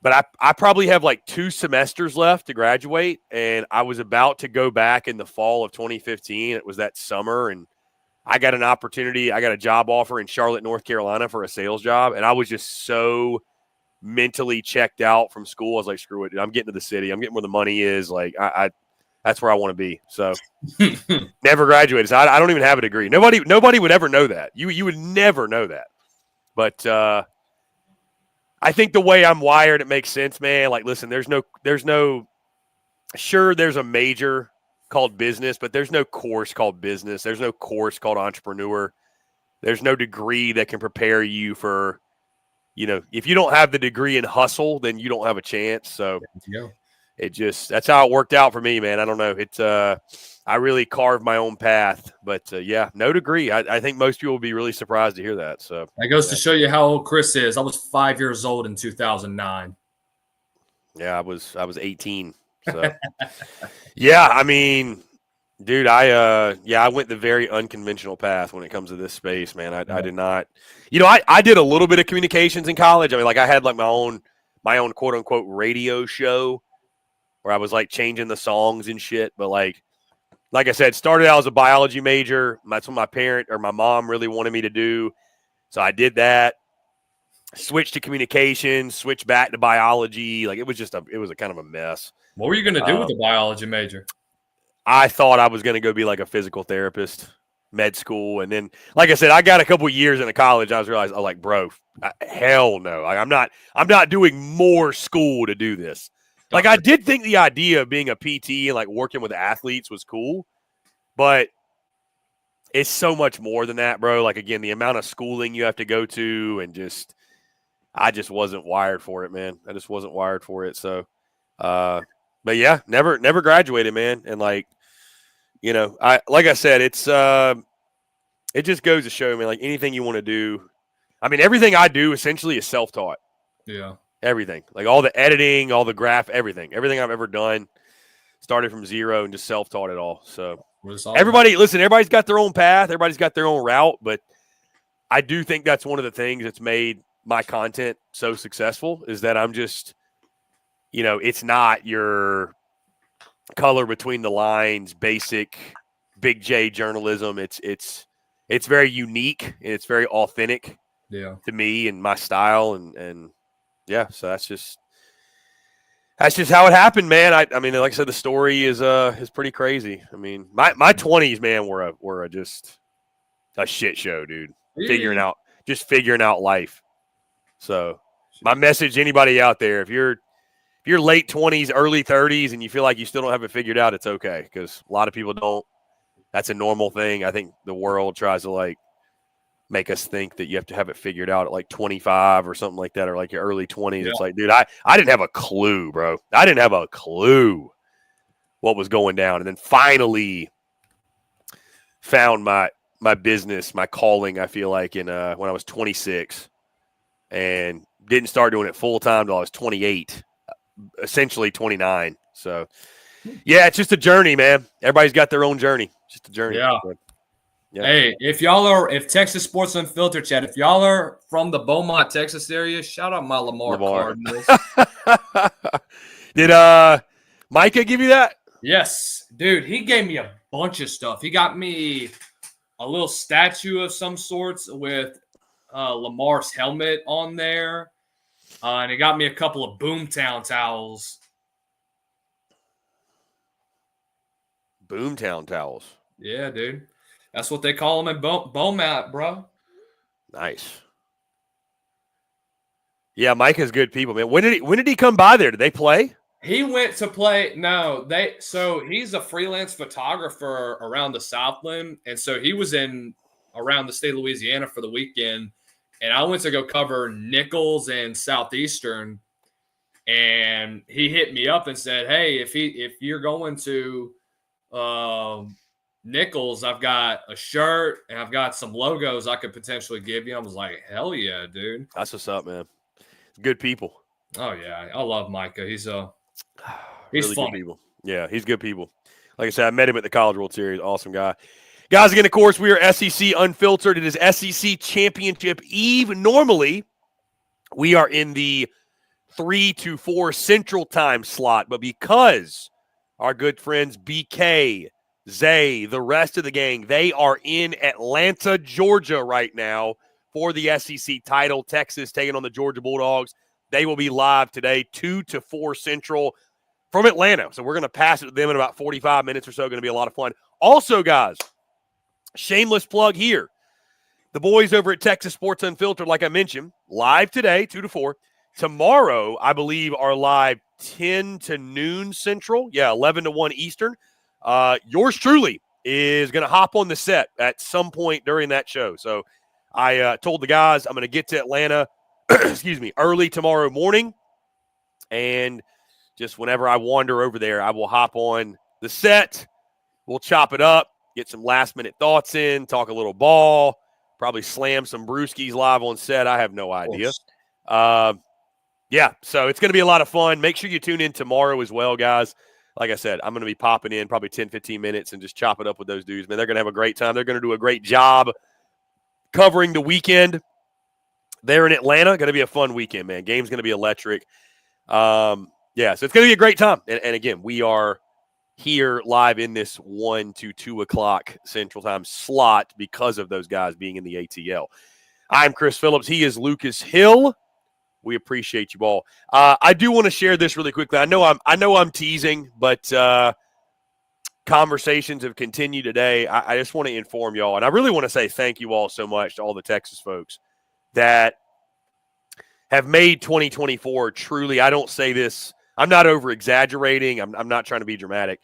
But I probably have like 2 semesters left to graduate, and I was about to go back in the fall of 2015. It was that summer, and I got an opportunity. I got a job offer in Charlotte, North Carolina for a sales job, and I was just so mentally checked out from school. I was like, screw it, dude. I'm getting to the city. I'm getting where the money is. Like, that's where I want to be. So never graduated. So I don't even have a degree. Nobody would ever know that. You would never know that. But I think the way I'm wired, it makes sense, man. Like, listen, there's a major called business, but there's no course called business. There's no course called entrepreneur. There's no degree that can prepare you for, if you don't have the degree in hustle, then you don't have a chance. So that's how it worked out for me, man. I don't know. I really carved my own path, but yeah, no degree. I think most people will be really surprised to hear that. So that goes to show you how old Chris is. I was 5 years old in 2009. Yeah, I was 18. So yeah, I mean, dude, I went the very unconventional path when it comes to this space, man. I did not, I did a little bit of communications in college. I mean, like I had like my own quote unquote radio show where I was like changing the songs and shit. But like I said, started out as a biology major. That's what my mom really wanted me to do. So I did that, switched to communications, switched back to biology. Like it was a kind of a mess. What were you going to do with the biology major? I thought I was going to go be like a physical therapist, med school. And then, like I said, I got a couple years into college. I was like, bro, hell no. Like, I'm not doing more school to do this. Like, I did think the idea of being a PT and like working with athletes was cool, but it's so much more than that, bro. Like, again, the amount of schooling you have to go to and I just wasn't wired for it, man. I just wasn't wired for it. So, but yeah, never graduated, man. And like, like I said, it just goes to show, man, like anything you want to do. I mean, everything I do essentially is self-taught. Yeah. Everything, like all the editing, all the graph, everything I've ever done started from zero and just self-taught it all. So everybody's got their own path. Everybody's got their own route, but I do think that's one of the things that's made my content so successful is that I'm just, it's not your color between the lines, basic big J journalism. It's very unique and it's very authentic to me and my style. And yeah, so that's just how it happened, man. I mean, like I said, the story is pretty crazy. I mean, my 20s, man, were just a shit show, dude. Figuring out life. So my message to anybody out there, if you're late 20s, early 30s, and you feel like you still don't have it figured out, it's okay, because a lot of people don't. That's a normal thing. I think the world tries to like make us think that you have to have it figured out at like 25 or something like that, or like your early 20s. Yeah. It's like, dude, I didn't have a clue, bro. I didn't have a clue what was going down. And then finally found my business, my calling, I feel like, in when I was 26, and didn't start doing it full time till I was 28, essentially 29. So yeah, it's just a journey, man. Everybody's got their own journey. It's just a journey. Yeah. But, yeah. Hey, if Texas Sports Unfiltered chat, if y'all are from the Beaumont, Texas area, shout out my Lamar. Cardinals. Did Micah give you that? Yes. Dude, he gave me a bunch of stuff. He got me a little statue of some sorts with Lamar's helmet on there. And he got me a couple of Boomtown towels. Boomtown towels. Yeah, dude. That's what they call them in Beaumont, bro. Nice. Yeah, Mike is good people, man. When did he come by there? Did they play? He went to play. No, so he's a freelance photographer around the Southland. And so he was in around the state of Louisiana for the weekend. And I went to go cover Nichols and Southeastern. And he hit me up and said, hey, if you're going to Nichols, I've got a shirt and I've got some logos I could potentially give you. I was like, hell yeah, dude. That's what's up, man. Good people. Oh yeah, I love Micah. He's Really fun. good people. Yeah, he's good people. Like I said, I met him at the College World Series. Awesome guy. Guys, again, of course, we are SEC Unfiltered. It is SEC Championship Eve. Normally, we are in the 3 to 4 Central Time slot, but because our good friends BK, Zay, the rest of the gang, they are in Atlanta, Georgia right now for the SEC title. Texas taking on the Georgia Bulldogs. They will be live today, 2 to 4 Central from Atlanta. So we're going to pass it to them in about 45 minutes or so. Going to be a lot of fun. Also, guys, shameless plug here. The boys over at Texas Sports Unfiltered, like I mentioned, live today, 2 to 4. Tomorrow, I believe, are live 10 to noon Central. Yeah, 11 to 1 Eastern. Yours truly is going to hop on the set at some point during that show. So I told the guys I'm going to get to Atlanta, early tomorrow morning. And just whenever I wander over there, I will hop on the set. We'll chop it up, get some last-minute thoughts in, talk a little ball, probably slam some brewskis live on set. I have no idea. Yeah, so it's going to be a lot of fun. Make sure you tune in tomorrow as well, guys. Like I said, I'm going to be popping in probably 10, 15 minutes and just chop it up with those dudes. Man, they're going to have a great time. They're going to do a great job covering the weekend there in Atlanta. Going to be a fun weekend, man. Game's going to be electric. Yeah, so it's going to be a great time. And again, we are here live in this 1 to 2 o'clock Central Time slot because of those guys being in the ATL. I'm Chris Phillips. He is Lucas Hill. We appreciate you all. I do want to share this really quickly. I know I'm teasing, but conversations have continued today. I just want to inform y'all, and I really want to say thank you all so much to all the Texas folks that have made 2024 truly. I don't say this. I'm not over-exaggerating. I'm not trying to be dramatic.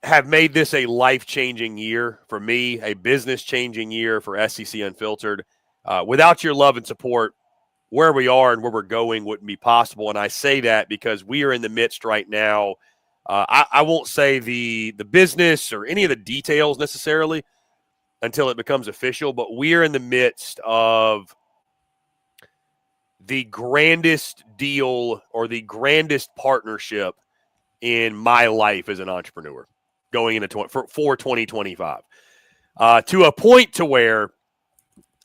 Have made this a life-changing year for me, a business-changing year for SEC Unfiltered. Without your love and support, where we are and where we're going wouldn't be possible. And I say that because we are in the midst right now. I won't say the business or any of the details necessarily until it becomes official, but we're in the midst of the grandest deal or the grandest partnership in my life as an entrepreneur going into for 2025 to a point to where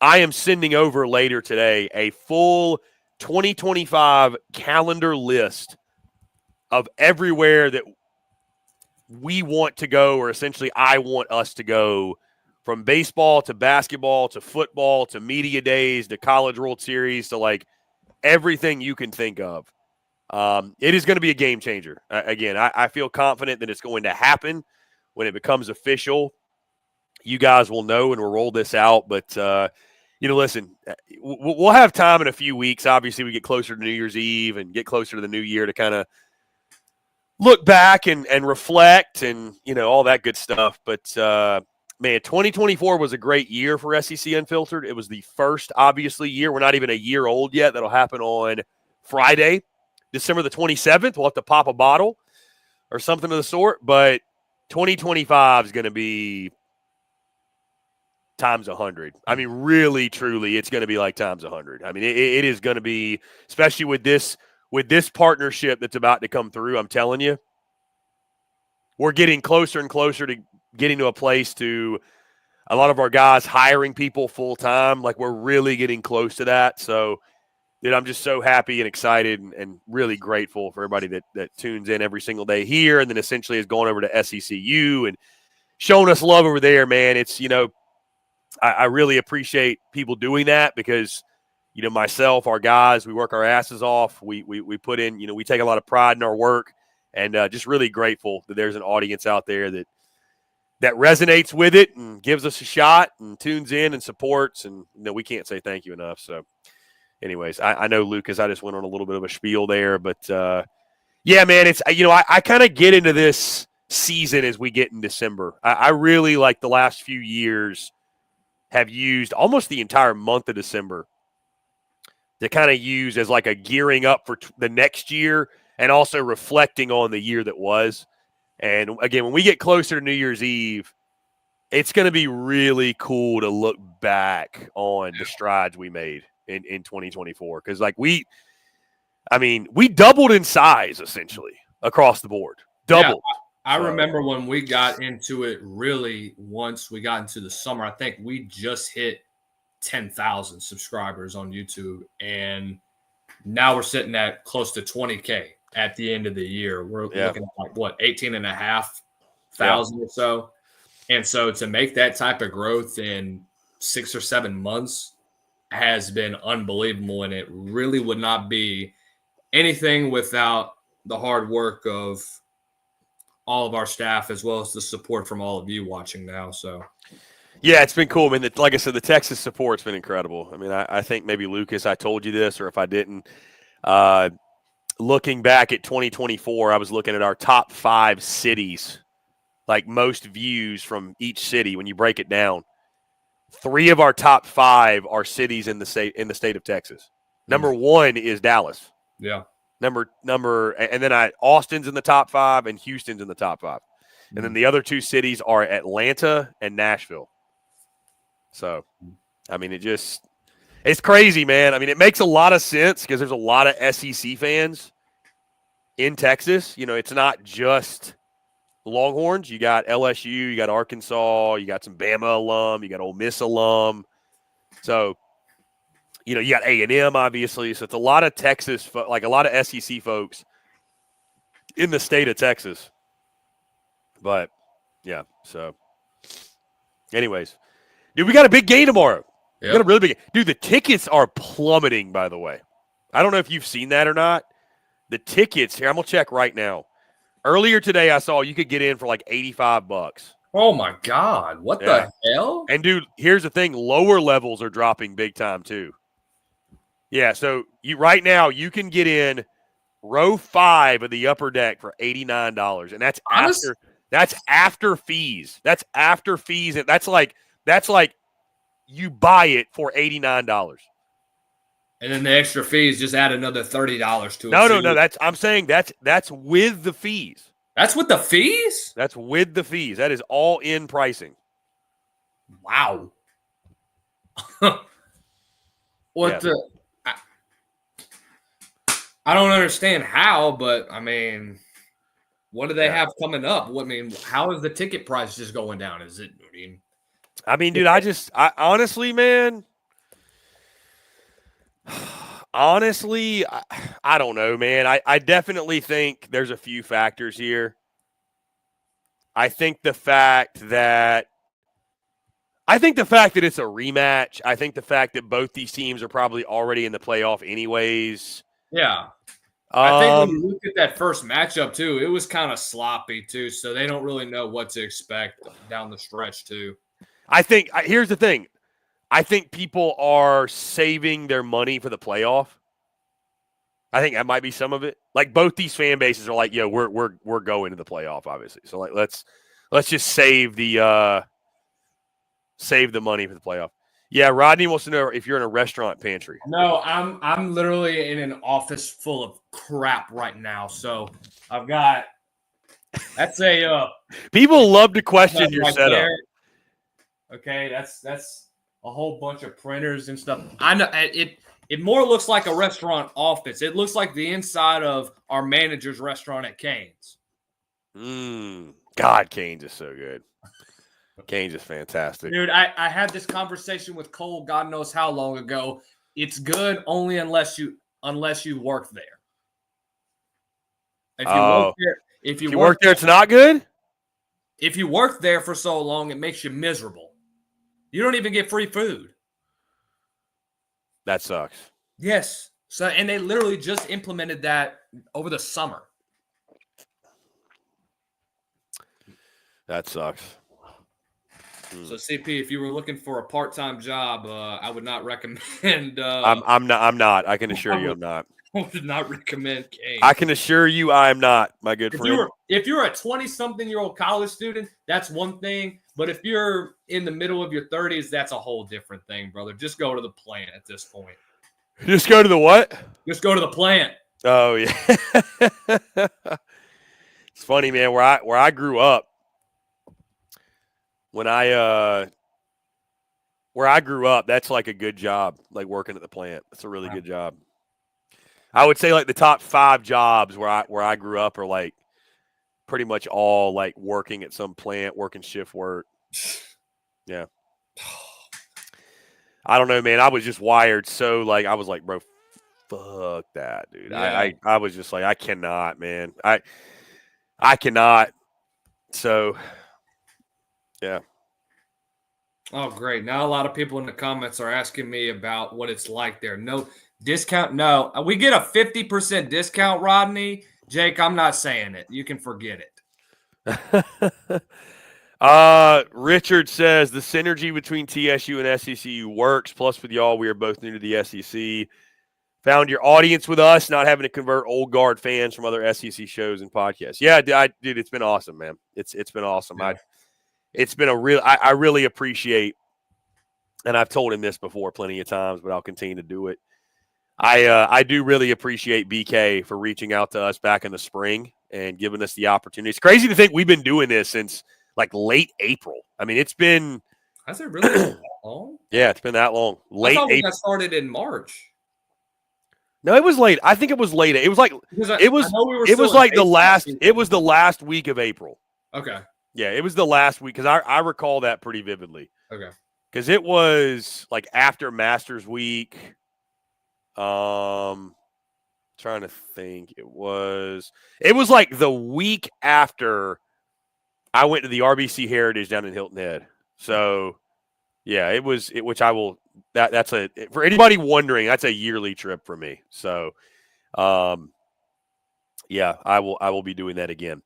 I am sending over later today a full 2025 calendar list of everywhere that we want to go, or essentially I want us to go, from baseball to basketball to football to media days to College World Series to like everything you can think of. It is going to be a game changer. Again, I feel confident that it's going to happen when it becomes official. You guys will know and we'll roll this out. But, listen, we'll have time in a few weeks. Obviously, we get closer to New Year's Eve and get closer to the new year to kind of look back and reflect and, all that good stuff. But, man, 2024 was a great year for SEC Unfiltered. It was the first, obviously, year. We're not even a year old yet. That'll happen on Friday, December the 27th. We'll have to pop a bottle or something of the sort. But 2025 is going to be times 100. I mean, really, truly, it's going to be like times 100. I mean, it is going to be, especially with this partnership that's about to come through. I'm telling you, we're getting closer and closer to getting to a place to a lot of our guys hiring people full time. Like, we're really getting close to that. So dude, I'm just so happy and excited and really grateful for everybody that tunes in every single day here and then essentially is going over to SECU and showing us love over there, man. It's, I really appreciate people doing that because, myself, our guys, we work our asses off. We put in, we take a lot of pride in our work and just really grateful that there's an audience out there that resonates with it and gives us a shot and tunes in and supports. And, we can't say thank you enough. So, anyways, I know, Lucas, I just went on a little bit of a spiel there, but yeah, man, it's, I kind of get into this season as we get in December. I really, like the last few years, have used almost the entire month of December to kind of use as like a gearing up for the next year and also reflecting on the year that was. And again, when we get closer to New Year's Eve, it's going to be really cool to look back on the strides we made in 2024. Because we doubled in size essentially across the board. Doubled. Yeah, I remember when we got into it really once we got into the summer, I think we just hit 10,000 subscribers on YouTube. And now we're sitting at close to 20K at the end of the year. We're looking at 18,500 or so. And so to make that type of growth in 6 or 7 months has been unbelievable. And it really would not be anything without the hard work of all of our staff, as well as the support from all of you watching now. So, yeah, it's been cool. I mean, like I said, the Texas support's been incredible. I mean, I think maybe, Lucas, I told you this, or if I didn't, looking back at 2024, I was looking at our top 5 cities, like most views from each city. When you break it down, 3 of our top 5 are cities in the state of Texas. Number 1 is Dallas. Yeah. And then Austin's in the top 5 and Houston's in the top 5. And then the other 2 cities are Atlanta and Nashville. So, I mean, it's crazy, man. I mean, it makes a lot of sense because there's a lot of SEC fans in Texas. It's not just Longhorns. You got LSU, you got Arkansas, you got some Bama alum, you got Ole Miss alum. So, you got A&M, obviously. So it's a lot of Texas, like a lot of SEC folks in the state of Texas. But, yeah, so anyways. Dude, we got a big game tomorrow. Yep. We got a really big – dude, the tickets are plummeting, by the way. I don't know if you've seen that or not. The tickets – here, I'm going to check right now. Earlier today, I saw you could get in for like $85. Oh, my God. What the hell? And, dude, here's the thing. Lower levels are dropping big time, too. Yeah, so right now you can get in row 5 of the upper deck for $89, and that's after fees. That's after fees, and that's like you buy it for $89. And then the extra fees just add another $30 to it. No. I'm saying that's with the fees. That's with the fees? That's with the fees. That is all in pricing. Wow. I don't understand how, but I mean, what do they have coming up? How is the ticket price just going down? Is it? I mean, dude, I honestly, man. Honestly, I don't know, man. I definitely think there's a few factors here. I think the fact that it's a rematch. I think the fact that both these teams are probably already in the playoff anyways. Yeah. I think when you look at that first matchup, too, it was kind of sloppy, too, so they don't really know what to expect down the stretch, too. I think – here's the thing. I think people are saving their money for the playoff. I think that might be some of it. Like, both these fan bases are like, yo, we're going to the playoff, obviously. So, like, let's just save the money for the playoff. Yeah, Rodney wants to know if you're in a restaurant pantry. No, I'm literally in an office full of crap right now. So I've got that's a people love to question your setup. There. Okay, that's a whole bunch of printers and stuff. I know it more looks like a restaurant office. It looks like the inside of our manager's restaurant at Cane's. God, Cane's is so good. Cane's is fantastic. Dude, I had this conversation with Cole God knows how long ago. it's good only unless you work there. If you work there, it's not good. If you work there for so long, it makes you miserable. You don't even get free food. That sucks. Yes. So, and they literally just implemented that over the summer. That sucks. So CP, if you were looking for a part-time job, I would not recommend. I'm not. I can assure you, I'm not. I would not recommend Kane. I can assure you, I am not, my good friend. If you're a 20-something-year-old college student, that's one thing. But if you're in the middle of your 30s, that's a whole different thing, brother. Just go to the plant at this point. Just go to the what? Just go to the plant. Oh yeah. It's funny, man. Where I grew up, where I grew up, that's like a good job, like working at the plant. That's a really good job. I would say like the top 5 jobs where I grew up are like pretty much all like working at some plant, working shift work. Yeah. I don't know, man. I was just wired so like I was like, bro, fuck that, dude. Yeah. I was just like, I cannot, man. I cannot. So yeah. Oh, great. Now a lot of people in the comments are asking me about what it's like there. No discount. No. We get a 50% discount, Rodney. Jake, I'm not saying it. You can forget it. Richard says the synergy between TSU and SECU works. Plus, with y'all, we are both new to the SEC. Found your audience with us, not having to convert old guard fans from other SEC shows and podcasts. Yeah, dude, it's been awesome, man. It's been awesome. Yeah. It's been I really appreciate, and I've told him this before plenty of times, but I'll continue to do it. I do really appreciate BK for reaching out to us back in the spring and giving us the opportunity. It's crazy to think we've been doing this since like late April. I mean, it's been. Has it really been that long? Yeah, it's been that long. Late I thought we April. got started in March. No, it was late. I think it was late. It was like it was the last week of April. Okay. Yeah, it was the last week because I recall that pretty vividly. Okay. Because it was like after Masters Week. Trying to think. It was like the week after I went to the RBC Heritage down in Hilton Head. So yeah, that's for anybody wondering, that's a yearly trip for me. So yeah, I will be doing that again.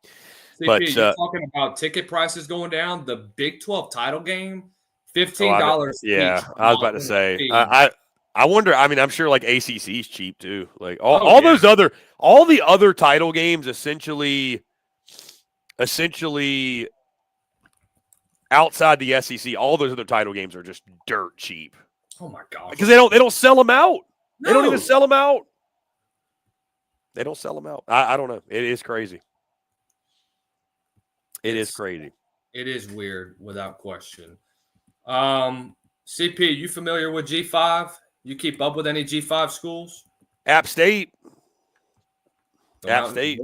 CP, But you're talking about ticket prices going down. The Big 12 title game, $15. Yeah, each. I was about to say. I wonder. I mean, I'm sure like ACC's cheap too. Like all the other title games, essentially outside the SEC, all those other title games are just dirt cheap. Oh my god! Because they don't sell them out. No. They don't even sell them out. They don't sell them out. I don't know. It is crazy. It is crazy. It is weird, without question. CP, you familiar with G5? You keep up with any G5 schools? App State. App State.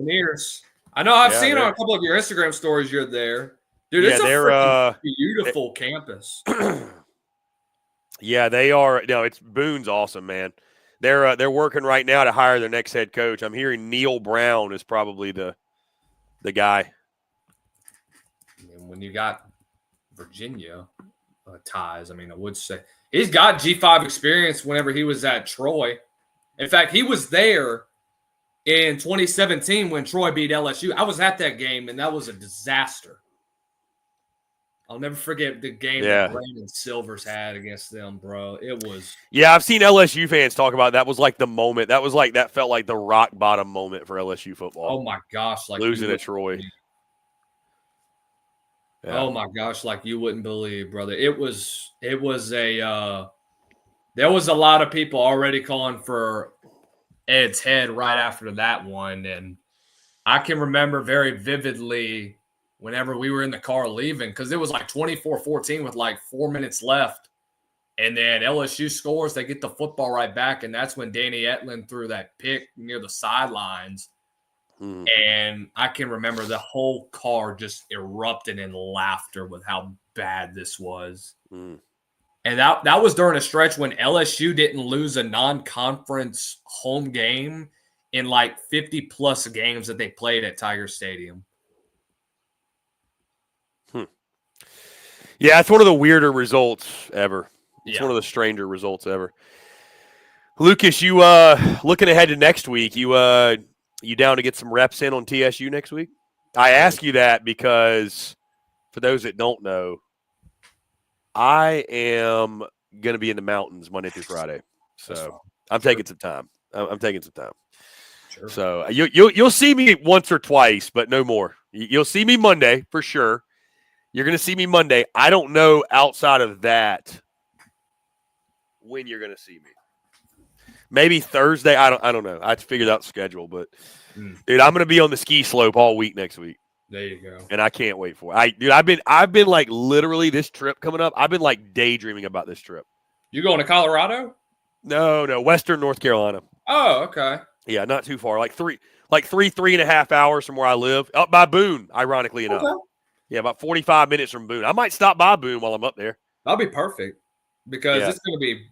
I know I've seen on a couple of your Instagram stories you're there. Dude, it's a beautiful campus. Yeah, they are. No, it's Boone's awesome, man. They're working right now to hire their next head coach. I'm hearing Neil Brown is probably the guy. And when you got Virginia ties, I mean, I would say he's got G5 experience whenever he was at Troy. In fact, he was there in 2017 when Troy beat LSU. I was at that game, and that was a disaster. I'll never forget the game that Brandon Silvers had against them, bro. It was. Yeah, I've seen LSU fans talk about that was like the moment. That felt like the rock bottom moment for LSU football. Oh my gosh, like losing to Troy. Yeah. Oh my gosh, like you wouldn't believe, brother. There was a lot of people already calling for Ed's head right after that one. And I can remember very vividly whenever we were in the car leaving, because it was like 24-14 with like 4 minutes left. And then LSU scores, they get the football right back. And that's when Danny Etlin threw that pick near the sidelines. And I can remember the whole car just erupted in laughter with how bad this was. And that was during a stretch when LSU didn't lose a non-conference home game in like 50-plus games that they played at Tiger Stadium. Yeah, it's one of the weirder results ever. It's Yeah. one of the stranger results ever. Lucas, you looking ahead to next week, you down to get some reps in on TSU next week? I ask you that because for those that don't know, I am going to be in the mountains Monday through Friday. So I'm taking some time. I'm taking some time. Sure. So you'll see me once or twice, but no more. You'll see me Monday for sure. You're going to see me Monday. I don't know outside of that when you're going to see me. Maybe Thursday. I don't know. I have to figure out the schedule, but dude, I'm going to be on the ski slope all week next week. There you go. And I can't wait for it. I've been like literally this trip coming up. I've been like daydreaming about this trip. You going to Colorado? No, Western North Carolina. Oh, okay. Yeah, not too far. Like three and a half hours from where I live. Up by Boone, ironically enough. Okay. Yeah, about 45 minutes from Boone. I might stop by Boone while I'm up there. That'll be perfect because Yeah. it's going to be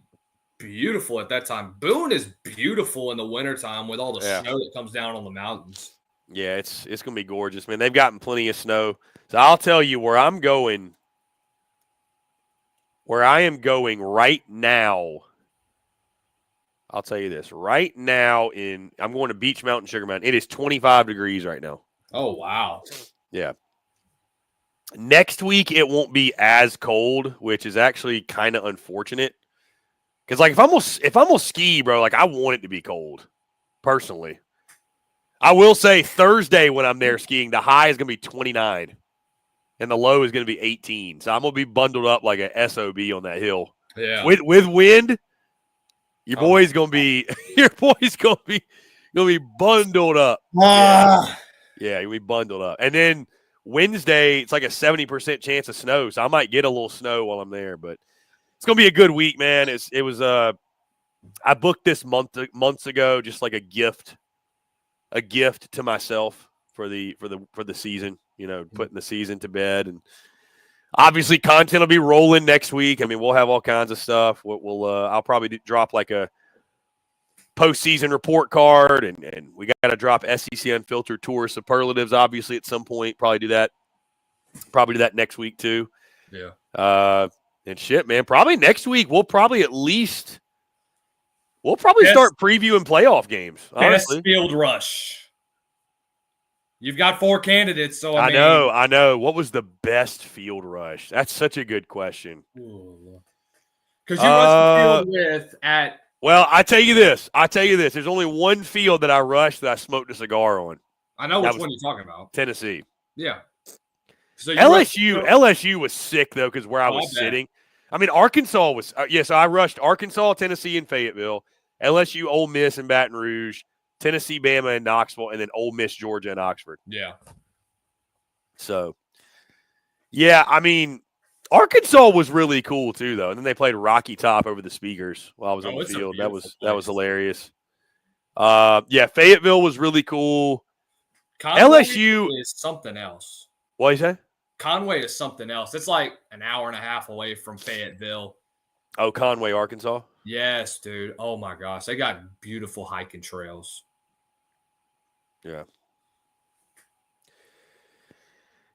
beautiful at that time. Boone is beautiful in the wintertime with all the snow that comes down on the mountains. Yeah, it's going to be gorgeous, man. They've gotten plenty of snow. So I'll tell you where I'm going. Where I am going right now. I'll tell you this. Right now I'm going to Beach Mountain, Sugar Mountain. It is 25 degrees right now. Oh, wow. Yeah. Next week it won't be as cold, which is actually kind of unfortunate. Because like if I'm gonna ski, bro, like I want it to be cold, personally. I will say Thursday when I'm there skiing, the high is gonna be 29, and the low is gonna be 18. So I'm gonna be bundled up like a SOB on that hill. Yeah. With wind, your boy's gonna be bundled up. Yeah, you'll be bundled up, and then Wednesday, it's like a 70% chance of snow, so I might get a little snow while I'm there, but it's gonna be a good week, man. It was I booked this months ago, just like a gift to myself for the season, putting the season to bed, and obviously content will be rolling next week. I mean, we'll have all kinds of stuff. I'll probably drop like a postseason report card, and we got to drop SEC Unfiltered Tour superlatives, obviously, at some point. Probably do that next week, too. Yeah. And shit, man, probably next week we'll probably start previewing playoff games, honestly. Best field rush. You've got 4 candidates, so I know. What was the best field rush? That's such a good question. Because you rushed the field with at. Well, I tell you this. There's only one field that I rushed that I smoked a cigar on. I know which one you're talking about. Tennessee. Yeah. So LSU was sick, though, because where I was sitting. I mean, Arkansas was so I rushed Arkansas, Tennessee, and Fayetteville, LSU, Ole Miss, and Baton Rouge, Tennessee, Bama, and Knoxville, and then Ole Miss, Georgia, and Oxford. Yeah. So, yeah, I mean, Arkansas was really cool, too, though. And then they played Rocky Top over the speakers while I was on the field. That was hilarious. Yeah, Fayetteville was really cool. Conway LSU is something else. What you say? Conway is something else. It's like an hour and a half away from Fayetteville. Oh, Conway, Arkansas? Yes, dude. Oh, my gosh. They got beautiful hiking trails. Yeah.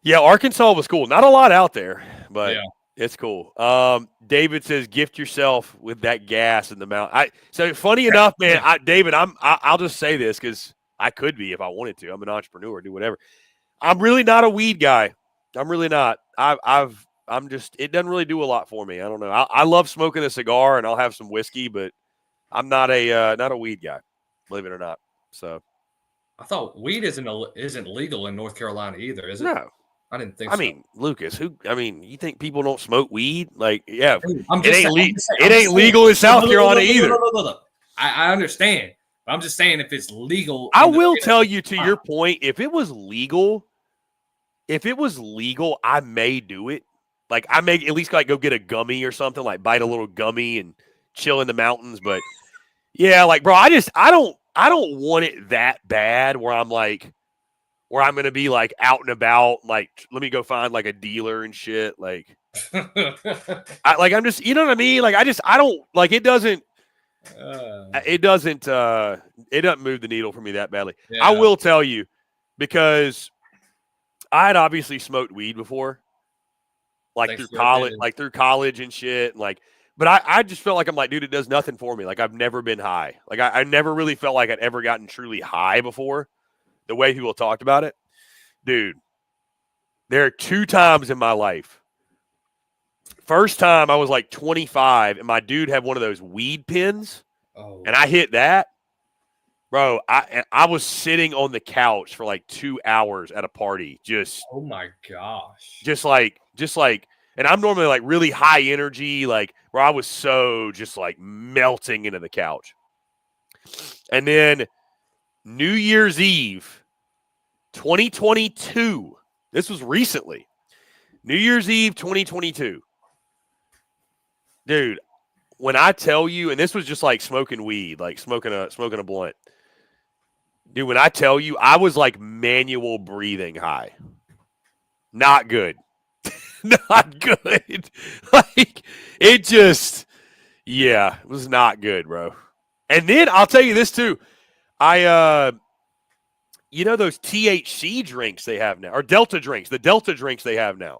Yeah, Arkansas was cool. Not a lot out there, but it's cool. David says, gift yourself with that gas in the mouth. So funny enough, man, David, I'll just say this because I could be if I wanted to. I'm an entrepreneur, do whatever. I'm really not a weed guy. I'm really not. It doesn't really do a lot for me. I don't know. I love smoking a cigar and I'll have some whiskey, but I'm not a weed guy, believe it or not. So I thought weed isn't legal in North Carolina either, is it? No. I didn't think so. I mean, Lucas, you think people don't smoke weed? Like, yeah, it ain't legal in South Carolina either. I understand. But I'm just saying if it's legal. I will tell you to your point, if it was legal, I may do it. Like I may at least like go get a gummy or something, like bite a little gummy and chill in the mountains. But yeah, like bro, I don't want it that bad where I'm going to be like out and about. Like, let me go find like a dealer and shit. Like, I'm just, you know what I mean? Like, I don't like it doesn't move the needle for me that badly. Yeah. I will tell you, because I had obviously smoked weed before, like through college and shit. But I just felt like I'm like, dude, it does nothing for me. Like, I've never been high. Like, I never really felt like I'd ever gotten truly high before, the way people talked about it. Dude, there are 2 times in my life. First time I was like 25, and my dude had one of those weed pens, and I hit that. Bro, I was sitting on the couch for like 2 hours at a party. Just, oh my gosh. Just like, and I'm normally like really high energy, like where I was so just like melting into the couch. And then New Year's Eve, 2022. This was recently. New Year's Eve, 2022. Dude, when I tell you, and this was just like smoking weed, like smoking a blunt. Dude, when I tell you, I was like manual breathing high. Not good. Not good. Like, it just, yeah, it was not good, bro. And then I'll tell you this too. You know those THC drinks they have now, or Delta drinks, the Delta drinks they have now.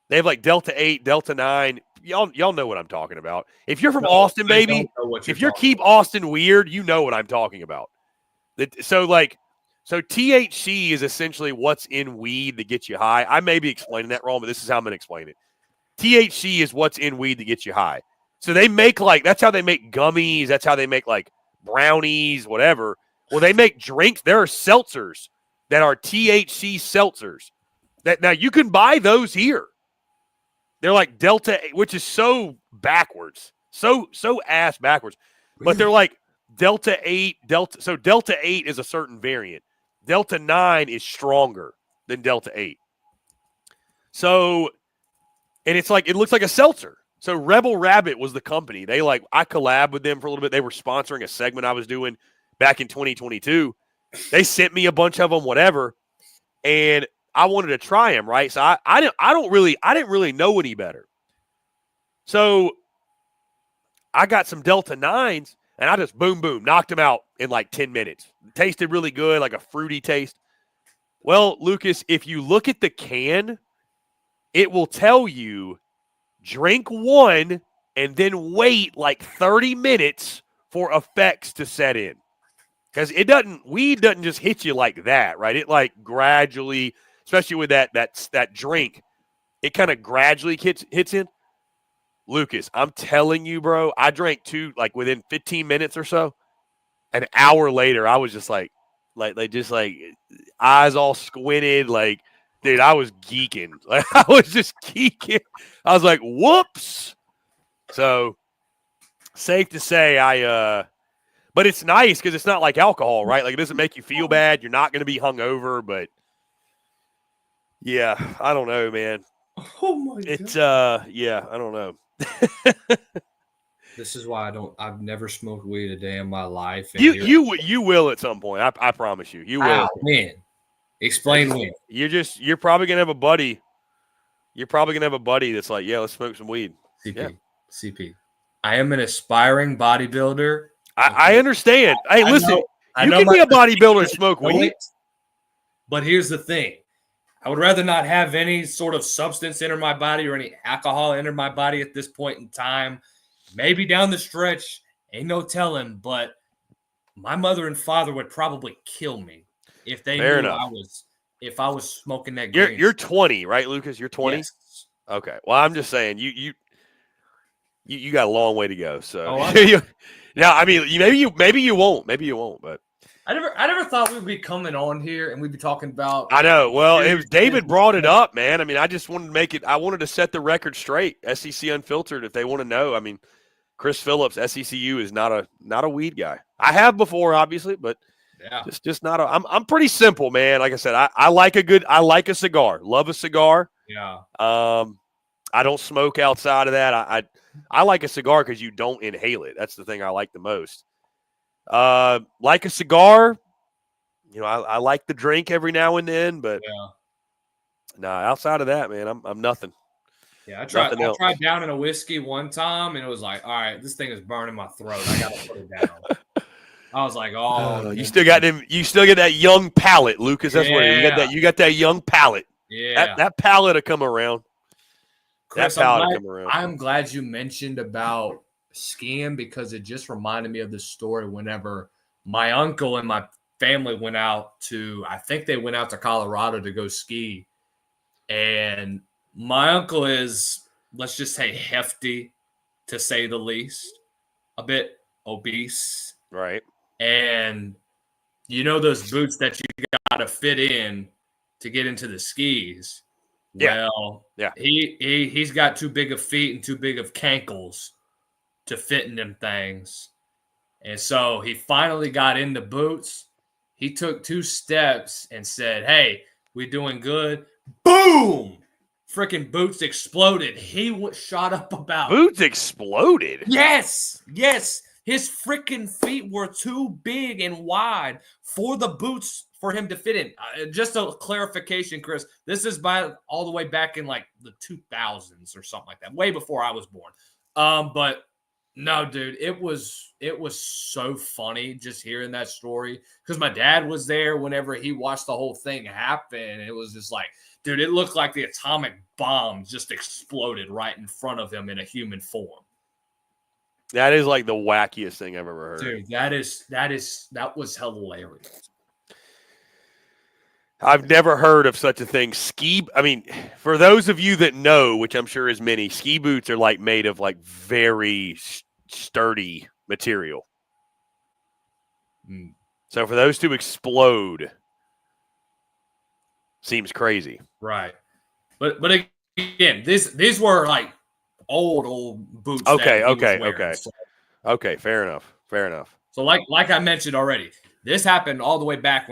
They have like Delta 8, Delta 9. Y'all know what I'm talking about. If you're from Austin, baby, if you're Keep Austin Weird, you know what I'm talking about. So THC is essentially what's in weed that gets you high. I may be explaining that wrong, but this is how I'm going to explain it. THC is what's in weed that gets you high. So they make that's how they make gummies. That's how they make like brownies, whatever. Well, they make drinks. There are seltzers that are THC seltzers. Now you can buy those here. They're like Delta, which is so backwards, so ass backwards. But they're like Delta 8, Delta. So Delta 8 is a certain variant. Delta 9 is stronger than Delta 8. So, and it's like, it looks like a seltzer. So Rebel Rabbit was the company. I collabed with them for a little bit. They were sponsoring a segment I was doing back in 2022. They sent me a bunch of them, whatever. And I wanted to try them, right? So I didn't really know any better. So I got some Delta 9s, and I just boom, knocked them out in like 10 minutes. It tasted really good, like a fruity taste. Well, Lucas, if you look at the can, it will tell you drink 1 and then wait like 30 minutes for effects to set in. Because weed doesn't just hit you like that, right? It like gradually, especially with that drink, it kind of gradually hits in. Lucas, I'm telling you, bro, I drank 2 like within 15 minutes or so. An hour later, I was just like eyes all squinted, like, dude, I was geeking. Like, I was just geeking. I was like, whoops. So safe to say but it's nice because it's not like alcohol, right? Like, it doesn't make you feel bad. You're not going to be hungover, but yeah, I don't know, man. Oh my God. It's yeah, I don't know. This is why I've never smoked weed a day in my life. You will at some point. I promise you. You will. When? Explain when. You're probably gonna have a buddy. You're probably gonna have a buddy that's like, yeah, let's smoke some weed. CP. I am an aspiring bodybuilder. I understand. Hey, listen, you can be a bodybuilder and smoke weed. But here's the thing. I would rather not have any sort of substance enter my body or any alcohol enter my body at this point in time. Maybe down the stretch, ain't no telling, but my mother and father would probably kill me if they knew if I was smoking that green. You're 20, right, Lucas? You're 20? Yes. Okay. Well, I'm just saying you got a long way to go. So now, I mean, maybe you won't, but I never thought we'd be coming on here and we'd be talking about. I know. Well, it was David brought it up, man. I mean, I just wanted to make it. I wanted to set the record straight. SEC Unfiltered, if they want to know. I mean, Chris Phillips, SECU, is not a weed guy. I have before, obviously, but just not. I'm pretty simple, man. Like I said, I like a cigar. Love a cigar. Yeah. I don't smoke outside of that. I like a cigar because you don't inhale it. That's the thing I like the most. Like a cigar, I like the drink every now and then, but outside of that, man, I'm nothing. Yeah, I tried Nothing else. downing a whiskey one time, and it was like, all right, this thing is burning my throat. I got to put it down. I was like, oh. You still got them. You still get that young palate, Lucas. That's what it is. You got that young palate. Yeah. That palate will come around. Chris, That palate will come around. I'm glad you mentioned about skiing because it just reminded me of this story whenever my uncle and my family went out to, I think they went out to Colorado to go ski. And my uncle is, let's just say, hefty, to say the least, a bit obese. Right. And you know those boots that you got to fit in to get into the skis? Yeah. Well, yeah. He's got too big of feet and too big of cankles to fit in them things. And so he finally got in the boots. He took 2 steps and said, hey, we doing good. Boom! Freaking boots exploded. He shot up about. Boots exploded? Yes. His freaking feet were too big and wide for the boots for him to fit in. Just a clarification, Chris. This is all the way back in like the 2000s or something like that, way before I was born. But no, dude, it was so funny just hearing that story because my dad was there whenever he watched the whole thing happen. And it was just like, dude, it looked like the atomic bomb just exploded right in front of him in a human form. That is like the wackiest thing I've ever heard. Dude, that was hilarious. I've never heard of such a thing. For those of you that know, which I'm sure is many, ski boots are like made of like very sturdy material. So for those to explode seems crazy. Right. But again, these were like old boots. Okay. So. Okay, fair enough. So like I mentioned already, this happened all the way back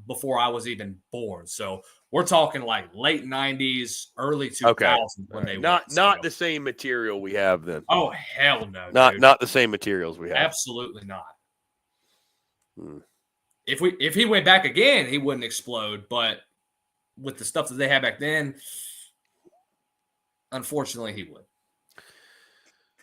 before I was even born. So we're talking like late 90s, early 2000s when they not the same material we have then. Oh hell no. Not the same materials we have. Absolutely not. If he went back again, he wouldn't explode, but with the stuff that they had back then, unfortunately he would.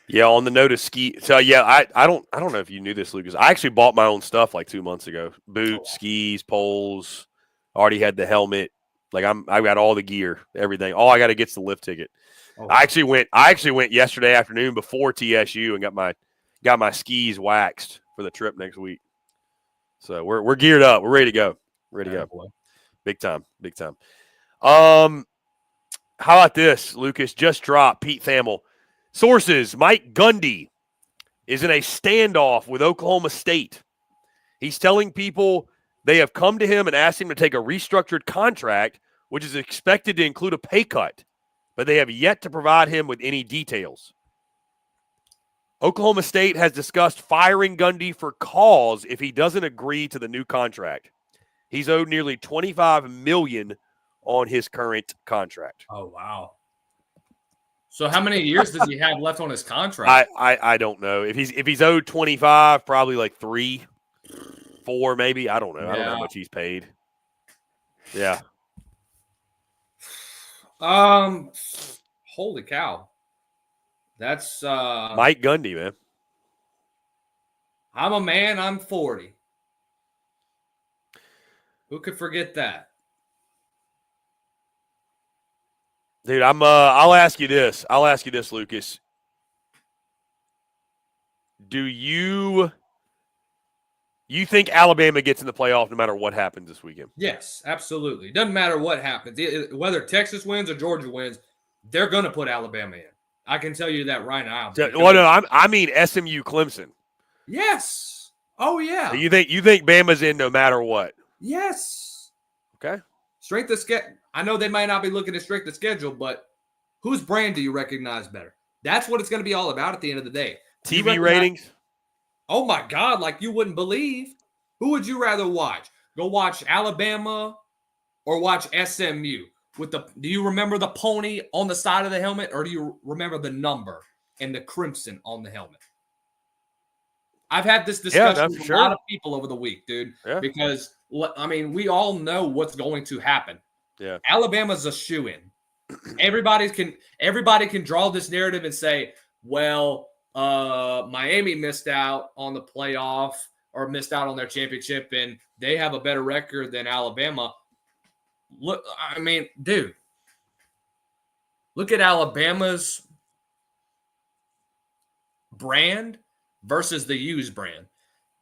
Yeah, on the note of ski. So yeah, I don't know if you knew this, Lucas. I actually bought my own stuff like 2 months ago. Boots, skis, poles. Already had the helmet. Like I got all the gear, everything. All I got to get's the lift ticket. I actually went yesterday afternoon before TSU and got my skis waxed for the trip next week. So we're geared up. We're ready to go. Boy. Big time. How about this, Lucas? Just dropped Pete Thamel. Sources, Mike Gundy is in a standoff with Oklahoma State. He's telling people they have come to him and asked him to take a restructured contract, which is expected to include a pay cut, but they have yet to provide him with any details. Oklahoma State has discussed firing Gundy for cause if he doesn't agree to the new contract. He's owed nearly $25 million on his current contract. Oh, wow. So how many years does he have left on his contract? I don't know. If he's owed 25, probably like 3, 4 maybe. I don't know. I don't know how much he's paid. Yeah. Holy cow. That's Mike Gundy, man. I'm a man, I'm 40. Who could forget that? Dude, I'll ask you this, Lucas. Do you think Alabama gets in the playoff no matter what happens this weekend? Yes, absolutely. Doesn't matter what happens. Whether Texas wins or Georgia wins, they're going to put Alabama in. I can tell you that right now. Well, no, I mean SMU Clemson. Yes. Oh, yeah. You think Bama's in no matter what? Yes. Okay. Strength of schedule. I know they might not be looking at strength of schedule, but whose brand do you recognize better? That's what it's going to be all about at the end of the day. TV ratings? Oh, my God. Like you wouldn't believe. Who would you rather watch? Go watch Alabama or watch SMU? Do you remember the pony on the side of the helmet, or do you remember the number and the crimson on the helmet? I've had this discussion with a lot of people over the week, dude, because, I mean, we all know what's going to happen. Yeah. Alabama's a shoo-in. everybody can draw this narrative and say, well, Miami missed out on the playoff or missed out on their championship, and they have a better record than Alabama. Look, I mean, dude, look at Alabama's brand versus the Ewers brand.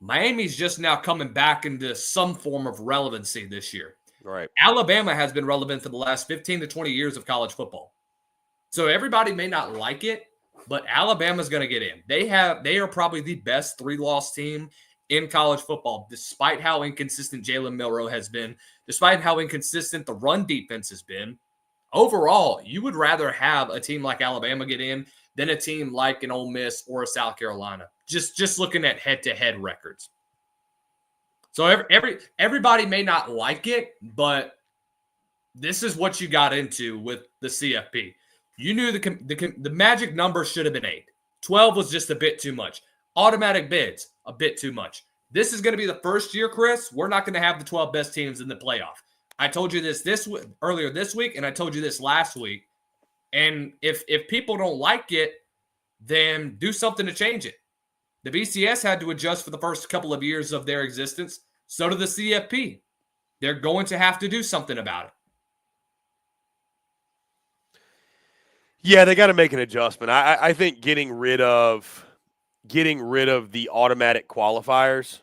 Miami's just now coming back into some form of relevancy this year. Right. Alabama has been relevant for the last 15 to 20 years of college football. So everybody may not like it, but Alabama's going to get in. They are probably the best 3-loss team in college football, despite how inconsistent Jalen Milroe has been, despite how inconsistent the run defense has been. Overall, you would rather have a team like Alabama get in than a team like an Ole Miss or a South Carolina. Just looking at head-to-head records. So everybody may not like it, but this is what you got into with the CFP. You knew the magic number should have been 8. 12 was just a bit too much. Automatic bids, a bit too much. This is going to be the first year, Chris. We're not going to have the 12 best teams in the playoff. I told you this earlier this week, and I told you this last week. And if people don't like it, then do something to change it. The BCS had to adjust for the first couple of years of their existence. So did the CFP. They're going to have to do something about it. Yeah, they got to make an adjustment. I think getting rid of the automatic qualifiers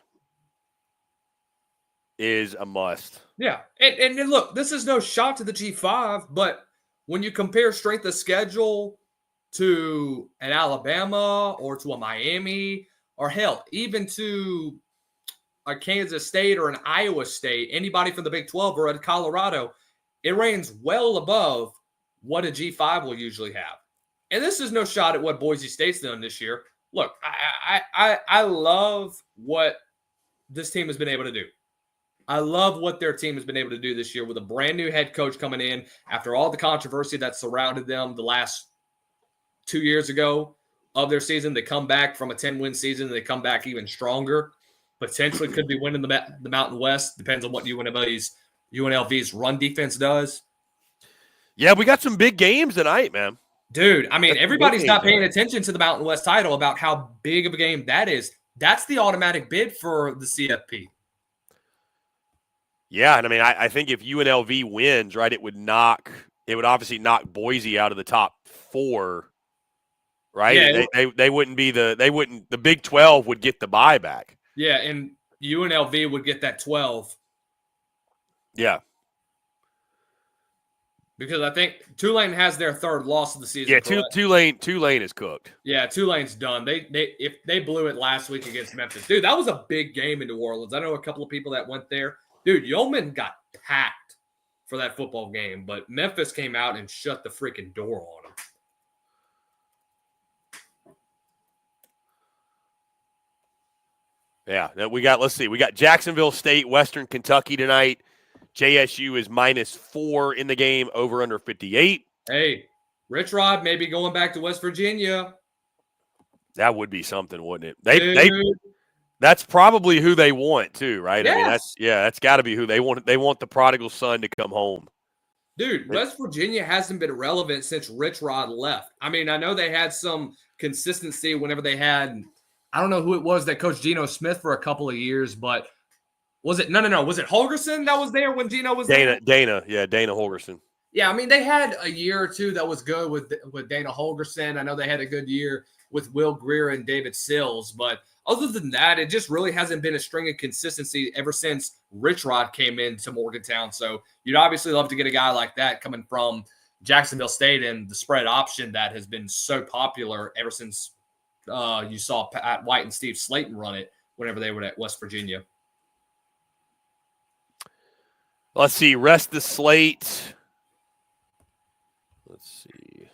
is a must. Yeah, and look, this is no shot to the G5, but when you compare strength of schedule to an Alabama or to a Miami or hell, even to a Kansas State or an Iowa State, anybody from the Big 12 or a Colorado, it reigns well above what a G5 will usually have. And this is no shot at what Boise State's done this year. Look, I love what this team has been able to do. I love what their team has been able to do this year with a brand new head coach coming in after all the controversy that surrounded them the last 2 years ago of their season. They come back from a 10-win season. And they come back even stronger. Potentially could be winning the Mountain West. Depends on what UNLV's run defense does. Yeah, we got some big games tonight, man. Dude, I mean, everybody's not paying attention to the Mountain West title about how big of a game that is. That's the automatic bid for the CFP. Yeah, and I mean, I think if UNLV wins, right, it would obviously knock Boise out of the top 4, right? Yeah, they wouldn't be the Big 12 would get the buyback. Yeah, and UNLV would get that 12. Yeah. Because I think Tulane has their 3rd loss of the season. Yeah, Tulane is cooked. Yeah, Tulane's done. If they blew it last week against Memphis. Dude, that was a big game in New Orleans. I know a couple of people that went there. Dude, Yeoman got packed for that football game, but Memphis came out and shut the freaking door on them. Yeah, we got Jacksonville State, Western Kentucky tonight. JSU is -4 in the game, over under 58. Hey, Rich Rod may be going back to West Virginia. That would be something, wouldn't it? That's probably who they want too, right? Yes. I mean, that's got to be who they want. They want the prodigal son to come home. Dude, West Virginia hasn't been relevant since Rich Rod left. I mean, I know they had some consistency whenever they had, I don't know who it was that coached Geno Smith for a couple of years, but was it? No. Was it Holgerson that was there when Geno was there? Dana Holgerson. Yeah, I mean, they had a year or two that was good with Dana Holgerson. I know they had a good year with Will Grier and David Sills, but other than that, it just really hasn't been a string of consistency ever since Rich Rod came into Morgantown. So you'd obviously love to get a guy like that coming from Jacksonville State and the spread option that has been so popular ever since you saw Pat White and Steve Slayton run it whenever they were at West Virginia. Let's see. Rest the slate. Let's see.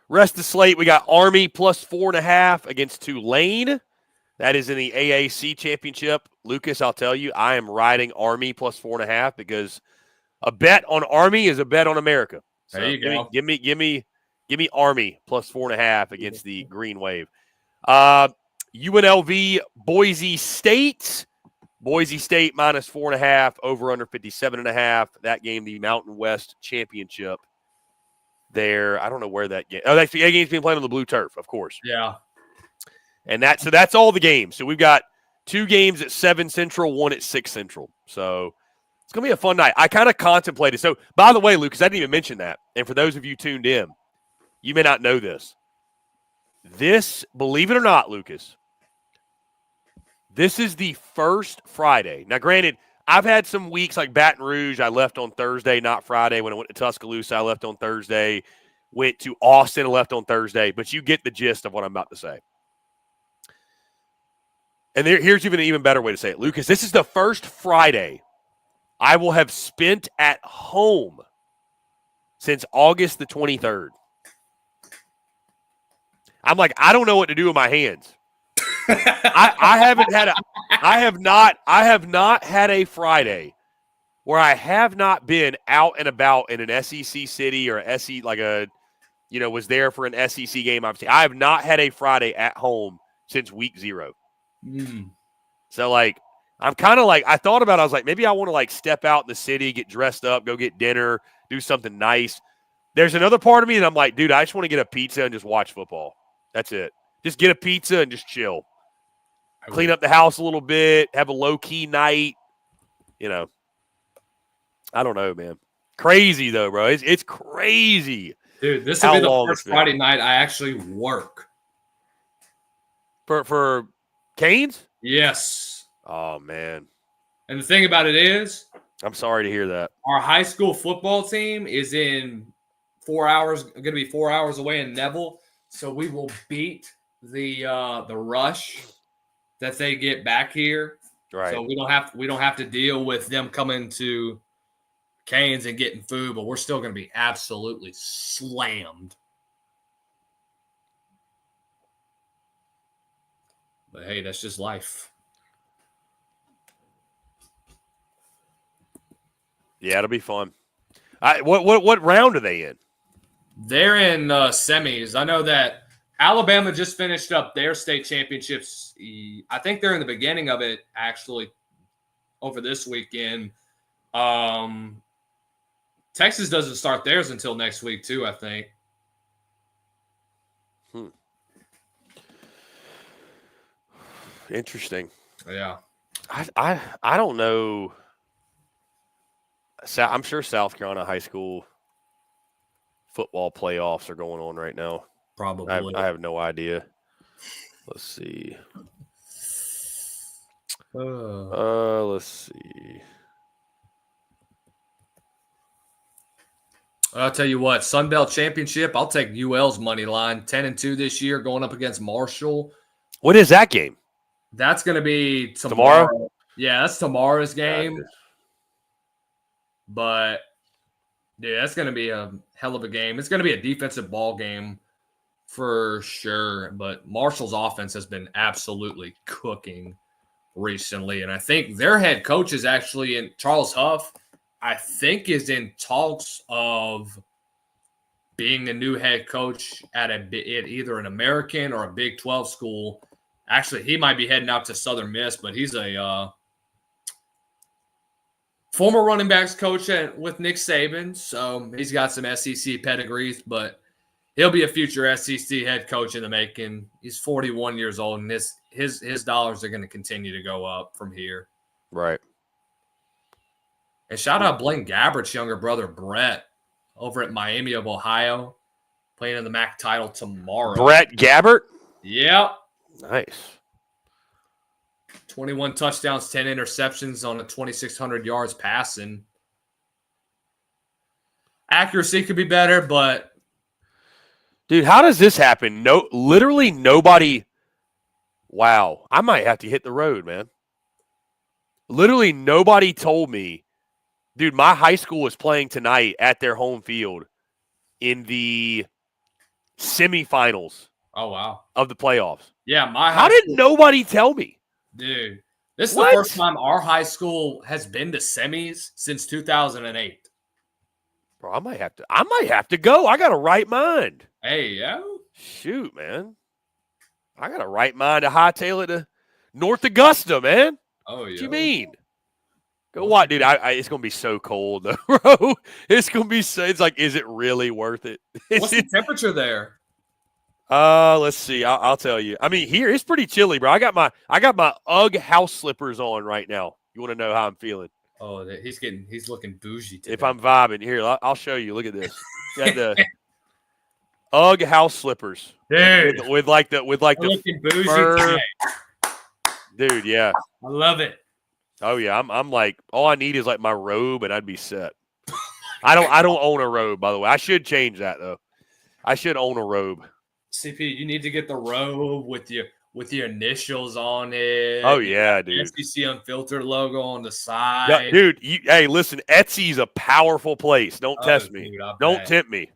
Rest the slate. We got Army +4.5 against Tulane. That is in the AAC championship. Lucas, I'll tell you, I am riding Army +4.5 because a bet on Army is a bet on America. So there you go. Give me Army +4.5 against the Green Wave. UNLV Boise State. Boise State minus 4.5, over under 57.5. That game, the Mountain West Championship. There, I don't know where that game. Oh, that game's being played on the blue turf, of course. Yeah. And that's all the games. So we've got 2 games at 7 Central, 1 at 6 Central. So it's gonna be a fun night. I kind of contemplated. So, by the way, Lucas, I didn't even mention that. And for those of you tuned in, you may not know this. This, believe it or not, Lucas, this is the first Friday. Now, granted, I've had some weeks like Baton Rouge. I left on Thursday, not Friday. When I went to Tuscaloosa, I left on Thursday. Went to Austin and left on Thursday. But you get the gist of what I'm about to say. And here's even an even better way to say it, Lucas. This is the first Friday I will have spent at home since August the 23rd. I'm like, I don't know what to do with my hands. I have not had a Friday where I have not been out and about in an SEC city or was there for an SEC game. Obviously, I have not had a Friday at home since week 0. So I'm kind of I thought about it. I was like, maybe I want to step out in the city, get dressed up, go get dinner, do something nice. There's another part of me that I'm like, dude, I just want to get a pizza and just watch football. That's it. Just get a pizza and just chill. Clean up the house a little bit, have a low-key night. I don't know, man. Crazy, though, bro. It's crazy. Dude, this will be the first Friday night I actually work. For Canes? Yes. Oh, man. And the thing about it is, I'm sorry to hear that. Our high school football team is in 4 hours, going to be 4 hours away in Neville. So we will beat the rush that they get back here. Right. So we don't have to deal with them coming to Canes and getting food, but we're still going to be absolutely slammed. But hey, that's just life. Yeah, it'll be fun. What round are they in? They're in semis. I know that Alabama just finished up their state championships. I think they're in the beginning of it, actually, over this weekend. Texas doesn't start theirs until next week, too, I think. Interesting. Yeah. I don't know. I'm sure South Carolina high school football playoffs are going on right now. Probably. I have no idea. Let's see. Let's see. I'll tell you what, Sun Belt Championship, I'll take UL's money line. 10-2 this year, going up against Marshall. What is that game? That's going to be tomorrow. Yeah, that's tomorrow's game. Gotcha. But, dude, that's going to be a hell of a game. It's going to be a defensive ball game for sure. But Marshall's offense has been absolutely cooking recently. And I think their head coach is actually in Charles Huff, I think is in talks of being the new head coach at either an American or a Big 12 school. Actually, he might be heading out to Southern Miss, but he's a former running backs coach with Nick Saban, so he's got some SEC pedigrees, but he'll be a future SEC head coach in the making. He's 41 years old, and his dollars are going to continue to go up from here. Right. And shout out Blaine Gabbert's younger brother, Brett, over at Miami of Ohio, playing in the MAC title tomorrow. Brett Gabbert? Yep. Nice. 21 touchdowns, 10 interceptions on a 2,600 yards passing. Accuracy could be better, but dude, how does this happen? No, literally nobody. Wow, I might have to hit the road, man. Literally nobody told me, dude. My high school is playing tonight at their home field in the semifinals. Oh wow, of the playoffs. Yeah, how did nobody tell me? Dude, this is the first time our high school has been to semis since 2008. Bro, I might have to go. I got a right mind. Hey, yeah. Shoot, man. I got a right mind to hightail it to North Augusta, man. Oh, yeah. What you mean? Go what, dude? It's gonna be so cold, though, bro. It's gonna be so. It's like, is it really worth it? What's the temperature there? Let's see. I'll tell you. I mean, here it's pretty chilly, bro. I got my UGG house slippers on right now. You want to know how I'm feeling? Oh, he's looking bougie today. If I'm vibing, here, I'll show you. Look at this. Got the UGG house slippers, dude, with like the looking bougie fur. today. Dude, yeah. I love it. Oh yeah, I'm like, all I need is like my robe and I'd be set. I don't own a robe, by the way. I should change that though. I should own a robe. CP, you need to get the robe with your initials on it. Oh yeah, dude. SEC Unfiltered logo on the side. Yeah, dude. Hey, listen, Etsy's a powerful place. Don't test me. Dude, don't tempt me.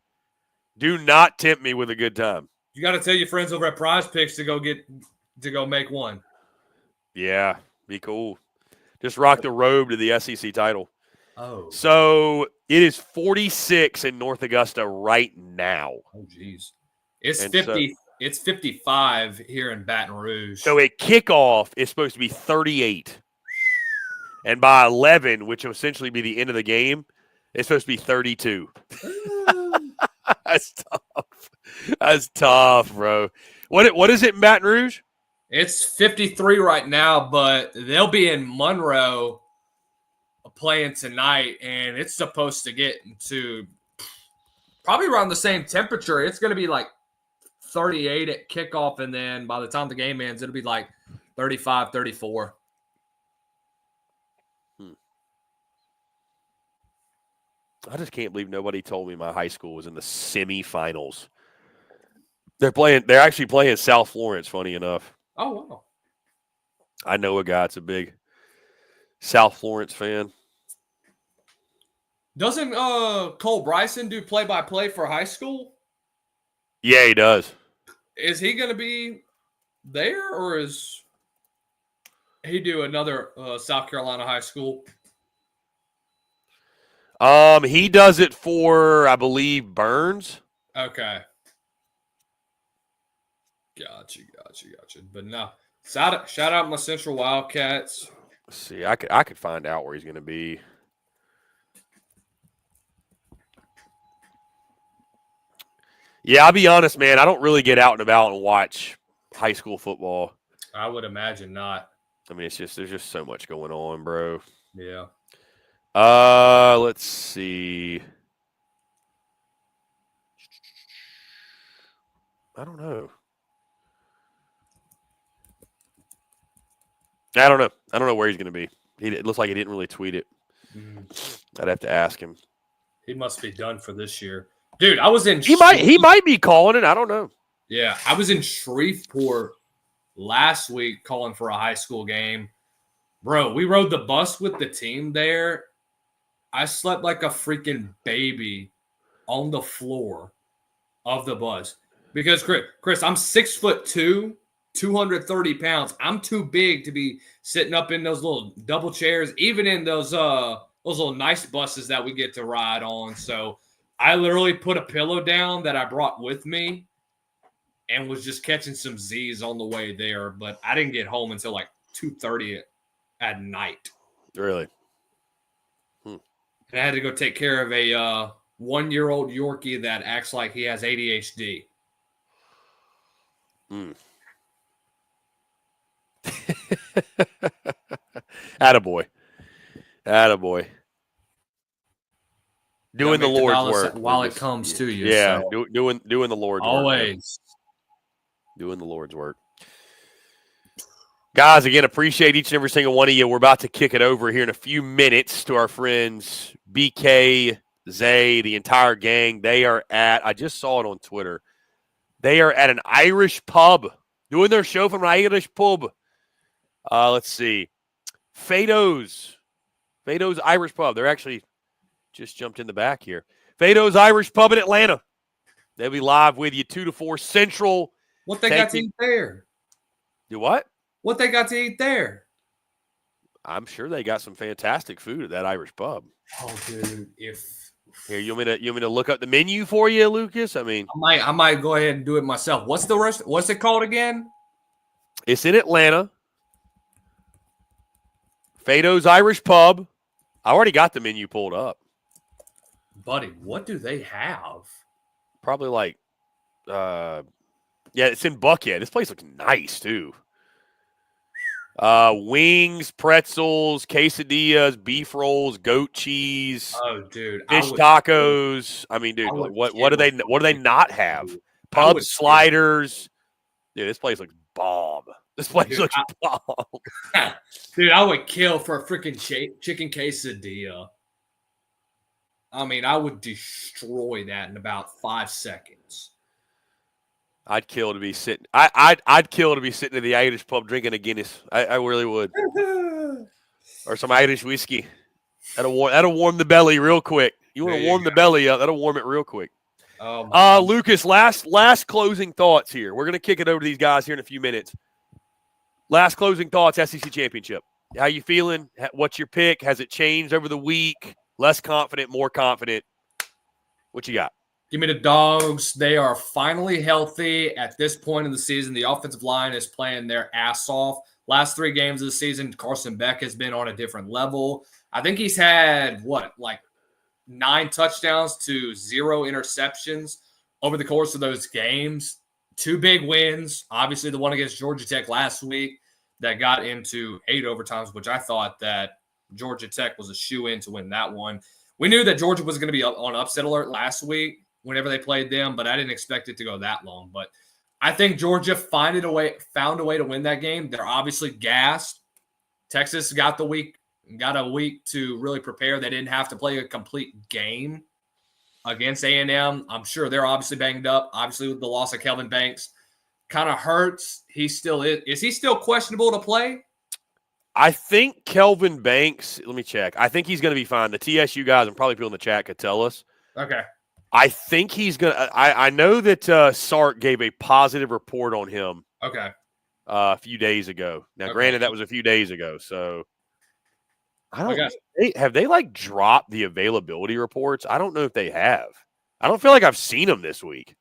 Do not tempt me with a good time. You got to tell your friends over at Prize Picks to go make one. Yeah, be cool. Just rock the robe to the SEC title. Oh. So it is 46 in North Augusta right now. Oh, geez. It's 50. It's 55 here in Baton Rouge. So at kickoff, it's supposed to be 38. And by 11, which will essentially be the end of the game, it's supposed to be 32. That's tough. That's tough, bro. What is it in Baton Rouge? It's 53 right now, but they'll be in Monroe playing tonight, and it's supposed to get into probably around the same temperature. It's going to be like 38 at kickoff, and then by the time the game ends, it'll be like 35, 34. I just can't believe nobody told me my high school was in the semifinals. They're actually playing South Florence, funny enough. Oh, wow. I know a guy that's a big South Florence fan. Doesn't Cole Bryson do play-by-play for high school? Yeah, he does. Is he going to be there, or is he do another South Carolina high school? He does it for, I believe, Burns. Okay. Gotcha. But no, shout out my Central Wildcats. Let's see, I could find out where he's going to be. Yeah, I'll be honest, man. I don't really get out and about and watch high school football. I would imagine not. I mean, there's just so much going on, bro. Yeah. Let's see. I don't know. I don't know where he's going to be. It looks like he didn't really tweet it. I'd have to ask him. He must be done for this year. Dude, I was in He might be calling it. I don't know. Yeah, I was in Shreveport last week calling for a high school game. Bro, we rode the bus with the team there. I slept like a freaking baby on the floor of the bus. Because Chris, I'm 6'2", 230 pounds. I'm too big to be sitting up in those little double chairs, even in those little nice buses that we get to ride on. So I literally put a pillow down that I brought with me and was just catching some Z's on the way there. But I didn't get home until like 2:30 at night. Really? And I had to go take care of a 1-year-old Yorkie that acts like he has ADHD. Attaboy. Doing the Lord's work while it comes to you. Yeah, so. doing the Lord's work. Always. Doing the Lord's work. Guys, again, appreciate each and every single one of you. We're about to kick it over here in a few minutes to our friends BK, Zay, the entire gang. They are I just saw it on Twitter. They are at an Irish pub, doing their show from an Irish pub. Let's see. Fado's Irish pub. They're actually just jumped in the back here. Fado's Irish pub in Atlanta. They'll be live with you 2 to 4 Central. What they got to eat there? Do what? What they got to eat there? I'm sure they got some fantastic food at that Irish pub. Oh, dude, Here, you want me to look up the menu for you, Lucas? I mean, I might go ahead and do it myself. What's it called again? It's in Atlanta. Fado's Irish Pub. I already got the menu pulled up. Buddy, what do they have? Probably like, it's in Buckhead. This place looks nice too. Wings, pretzels, quesadillas, beef rolls, goat cheese, Oh, dude, fish tacos. I mean, dude, what do they not have? Pub sliders. Dude, this place looks bomb. This place looks bomb. Dude, I would kill for a freaking chicken quesadilla. I mean, I would destroy that in about 5 seconds. I'd kill to be sitting. I'd kill to be sitting at the Irish pub drinking a Guinness. I really would, or some Irish whiskey. That'll warm the belly real quick. You want to warm the belly up? That'll warm it real quick. Lucas, last closing thoughts here. We're gonna kick it over to these guys here in a few minutes. Last closing thoughts. SEC championship. How you feeling? What's your pick? Has it changed over the week? Less confident, more confident? What you got? Give me the Dogs. They are finally healthy at this point in the season. The offensive line is playing their ass off. Last 3 games of the season, Carson Beck has been on a different level. I think he's had, 9 touchdowns to 0 interceptions over the course of those games. 2 big wins. Obviously, the one against Georgia Tech last week that got into 8 overtimes, which I thought that Georgia Tech was a shoe-in to win that one. We knew that Georgia was going to be on upset alert last week whenever they played them, but I didn't expect it to go that long. But I think Georgia found a way to win that game. They're obviously gassed. Texas got a week to really prepare. They didn't have to play a complete game against A&M. I'm sure they're obviously banged up. Obviously, with the loss of Kelvin Banks, kind of hurts. He still is. Is he still questionable to play? I think Kelvin Banks. Let me check. I think he's going to be fine. The TSU guys and probably people in the chat could tell us. Okay. I think he's going to. I know that Sark gave a positive report on him. Okay. A few days ago. Now, granted, that was a few days ago, so I don't. Have they dropped the availability reports? I don't know if they have. I don't feel like I've seen them this week.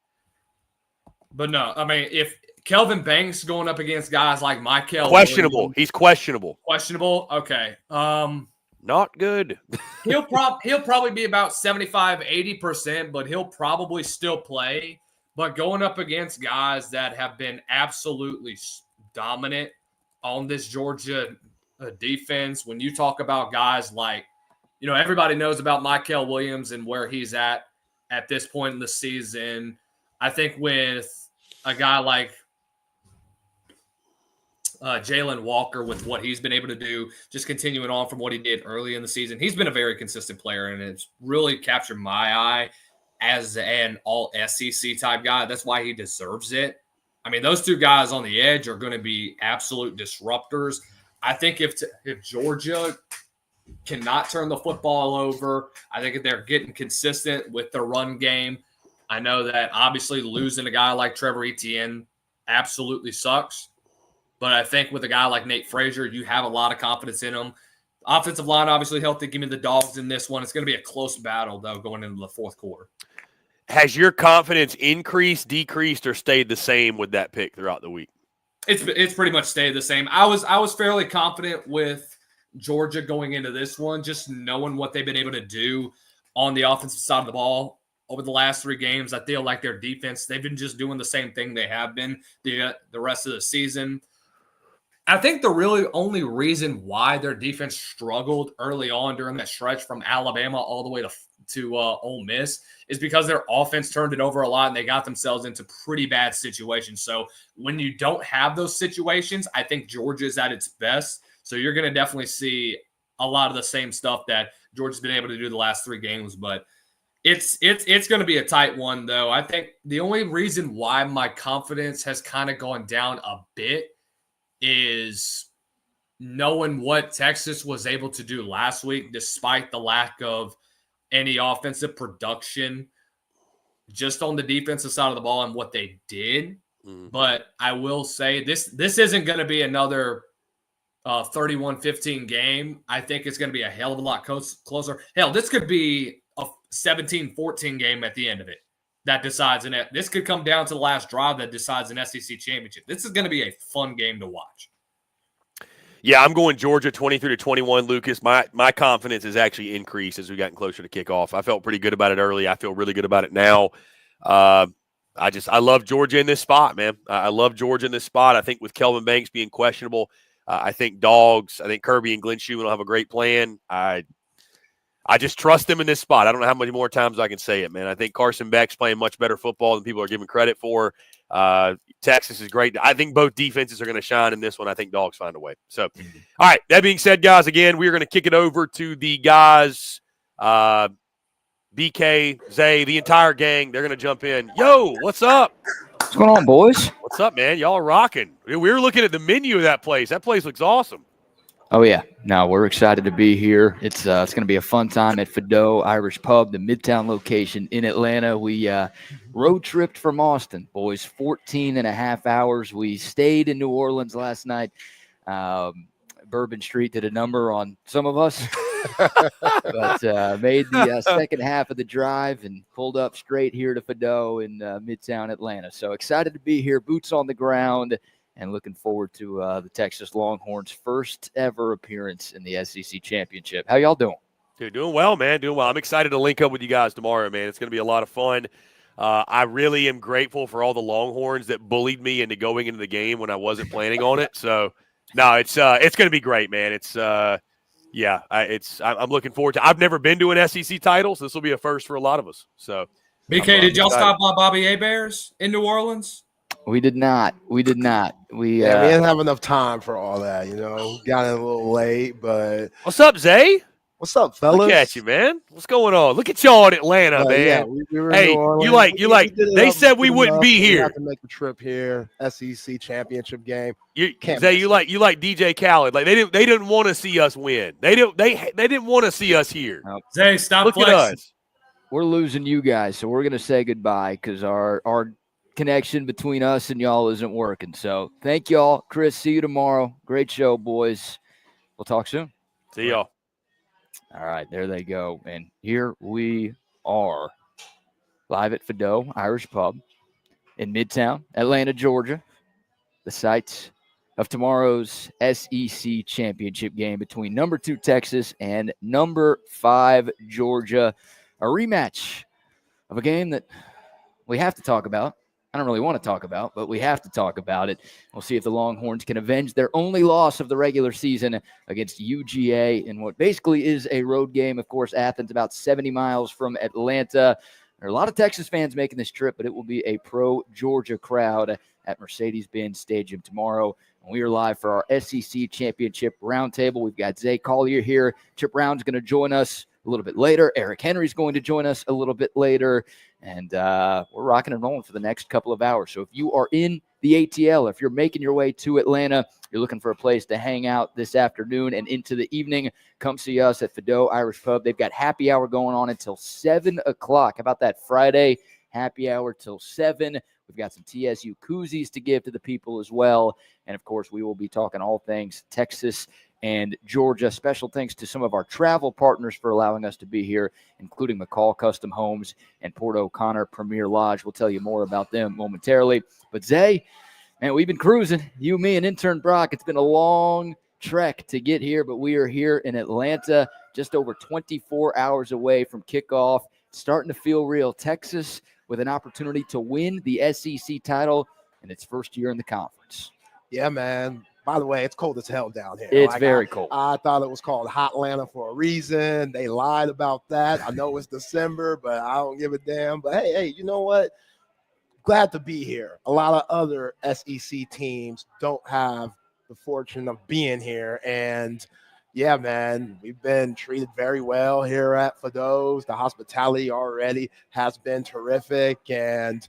But no, I mean, if Kelvin Banks going up against guys like McCall, questionable. He's questionable. Questionable. Okay. Not good. he'll probably be about 75-80%, but he'll probably still play. But going up against guys that have been absolutely dominant on this Georgia defense, when you talk about guys like, everybody knows about McCall Williams and where he's at this point in the season. I think with a guy like Jalen Walker, with what he's been able to do, just continuing on from what he did early in the season, he's been a very consistent player, and it's really captured my eye as an all SEC type guy. That's why he deserves it. I mean, those 2 guys on the edge are going to be absolute disruptors. I think if Georgia cannot turn the football over, I think if they're getting consistent with their run game, I know that obviously losing a guy like Trevor Etienne absolutely sucks. But I think with a guy like Nate Frazier, you have a lot of confidence in him. Offensive line obviously healthy. Give me the Dogs in this one. It's going to be a close battle, though, going into the 4th quarter. Has your confidence increased, decreased, or stayed the same with that pick throughout the week? It's pretty much stayed the same. I was fairly confident with Georgia going into this one, just knowing what they've been able to do on the offensive side of the ball over the last 3 games. I feel like their defense, they've been just doing the same thing they have been the rest of the season. I think the really only reason why their defense struggled early on during that stretch from Alabama all the way to Ole Miss is because their offense turned it over a lot and they got themselves into pretty bad situations. So when you don't have those situations, I think Georgia is at its best. So you're going to definitely see a lot of the same stuff that Georgia's been able to do the last 3 games. But it's going to be a tight one, though. I think the only reason why my confidence has kind of gone down a bit is knowing what Texas was able to do last week, despite the lack of any offensive production, just on the defensive side of the ball and what they did. Mm-hmm. But I will say this isn't going to be another 31-15 game. I think it's going to be a hell of a lot closer. Hell, this could be a 17-14 game at the end of it that decides this could come down to the last drive that decides an SEC championship. This is going to be a fun game to watch. Yeah, I'm going Georgia 23-21, Lucas. My confidence has actually increased as we gotten closer to kickoff. I felt pretty good about it early. I feel really good about it now. I love Georgia in this spot, man. I love Georgia in this spot. I think with Kelvin Banks being questionable, I think Kirby and Glenn Schumann will have a great plan. I just trust them in this spot. I don't know how many more times I can say it, man. I think Carson Beck's playing much better football than people are giving credit for. Texas is great. I think both defenses are going to shine in this one. I think Dogs find a way. So, all right. That being said, guys, again, we're going to kick it over to the guys, BK, Zay, the entire gang. They're going to jump in. Yo, what's up? What's going on, boys? What's up, man? Y'all are rocking. We were looking at the menu of that place. That place looks awesome. Oh, yeah. No, we're excited to be here. It's going to be a fun time at Fido Irish Pub, the Midtown location in Atlanta. We road tripped from Austin, boys, 14 and a half hours. We stayed in New Orleans last night. Bourbon Street did a number on some of us, but made the second half of the drive and pulled up straight here to Fido in Midtown Atlanta. So excited to be here, boots on the ground, and looking forward to the Texas Longhorns' first ever appearance in the SEC Championship. How y'all doing? Dude, doing well, man. Doing well. I'm excited to link up with you guys tomorrow, man. It's going to be a lot of fun. I really am grateful for all the Longhorns that bullied me into going into the game when I wasn't planning on it. So, no, it's going to be great, man. I'm looking forward to. I've never been to an SEC title, so this will be a first for a lot of us. So, BK, did y'all stop by Bobby Hebert's in New Orleans? We did not. We did not. We didn't have enough time for all that, Got in a little late, but what's up, Zay? What's up, fellas? Look at you, man. What's going on? Look at y'all in Atlanta, man. Yeah, we were hey, in New Orleans. you like. They said we wouldn't be here. We have to make the trip here. SEC championship game. Zay, you like DJ Khaled. Like they didn't want to see us win. They didn't want to see us here. Zay, stop Look flexing. at us. We're losing you guys, so we're gonna say goodbye because our connection between us and y'all isn't working. So thank y'all. Chris, see you tomorrow. Great show, boys. We'll talk soon. See y'all. All right, there they go. And here we are live at Fido Irish Pub in Midtown, Atlanta, Georgia, the site of tomorrow's SEC Championship game between number 2 Texas and number 5 Georgia, a rematch of a game that we have to talk about. I don't really want to talk about, but we have to talk about it. We'll see if the Longhorns can avenge their only loss of the regular season against UGA in what basically is a road game. Of course, Athens about 70 miles from Atlanta. There are a lot of Texas fans making this trip, but it will be a pro-Georgia crowd at Mercedes-Benz Stadium tomorrow. And we are live for our SEC Championship Roundtable. We've got Zay Collier here. Chip Brown's going to join us a little bit later. Eric Henry's going to join us a little bit later. And we're rocking and rolling for the next couple of hours. So if you are in the ATL, if you're making your way to Atlanta, you're looking for a place to hang out this afternoon and into the evening, come see us at Fido Irish Pub. They've got happy hour going on until 7 o'clock. How about that Friday happy hour till 7? We've got some TSU koozies to give to the people as well. And, of course, we will be talking all things Texas and Georgia. Special thanks to some of our travel partners for allowing us to be here, including McCall Custom Homes and Port O'Connor Premier Lodge. We'll tell you more about them momentarily. But Zay, man, we've been cruising, you, me, and intern Brock. It's been a long trek to get here, but we are here in Atlanta, just over 24 hours away from kickoff. It's starting to feel real. Texas with an opportunity to win the SEC title in its first year in the conference. Yeah, man. By the way, it's cold as hell down here. It's very cold. I thought it was called Hot Atlanta for a reason. They lied about that. I know it's December, but I don't give a damn. But hey, you know what? Glad to be here. A lot of other SEC teams don't have the fortune of being here. And yeah, man, we've been treated very well here at Fido's. The hospitality already has been terrific. And,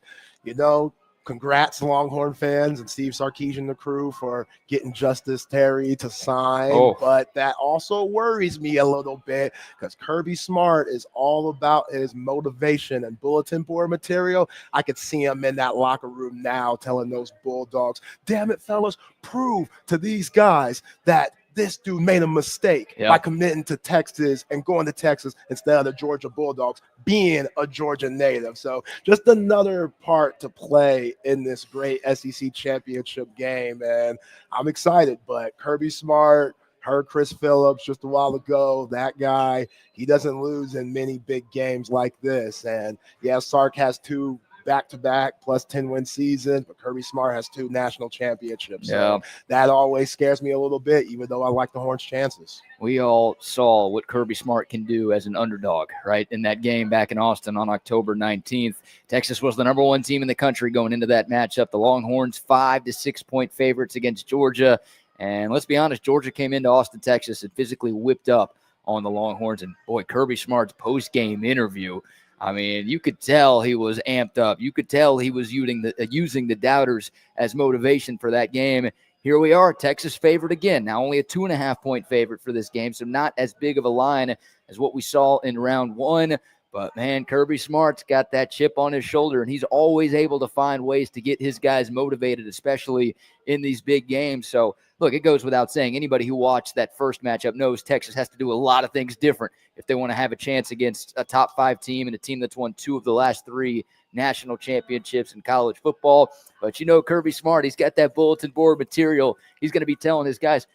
congrats, Longhorn fans and Steve Sarkeesian and the crew for getting Justice Terry to sign. But that also worries me a little bit because Kirby Smart is all about his motivation and bulletin board material. I could see him in that locker room now telling those Bulldogs, damn it, fellas, prove to these guys that this dude made a mistake by committing to Texas and going to Texas instead of the Georgia Bulldogs, being a Georgia native. So just another part to play in this great SEC championship game. And I'm excited, but Kirby Smart, heard Chris Phillips just a while ago, that guy, he doesn't lose in many big games like this. And yeah, Sark has 2 back-to-back plus 10-win season, but Kirby Smart has 2 national championships. So that always scares me a little bit, even though I like the Horns' chances. We all saw what Kirby Smart can do as an underdog, right? In that game back in Austin on October 19th. Texas was the number 1 team in the country going into that matchup. The Longhorns 5 to 6 point favorites against Georgia. And let's be honest, Georgia came into Austin, Texas, and physically whipped up on the Longhorns. And boy, Kirby Smart's post-game interview, I mean, you could tell he was amped up. You could tell he was using the doubters as motivation for that game. Here we are, Texas favored again. Now only a 2.5 point favorite for this game, so not as big of a line as what we saw in round 1. But, man, Kirby Smart's got that chip on his shoulder, and he's always able to find ways to get his guys motivated, especially in these big games. So, look, it goes without saying, anybody who watched that first matchup knows Texas has to do a lot of things different if they want to have a chance against a top 5 team and a team that's won 2 of the last 3 national championships in college football. But, you know, Kirby Smart, he's got that bulletin board material. He's going to be telling his guys,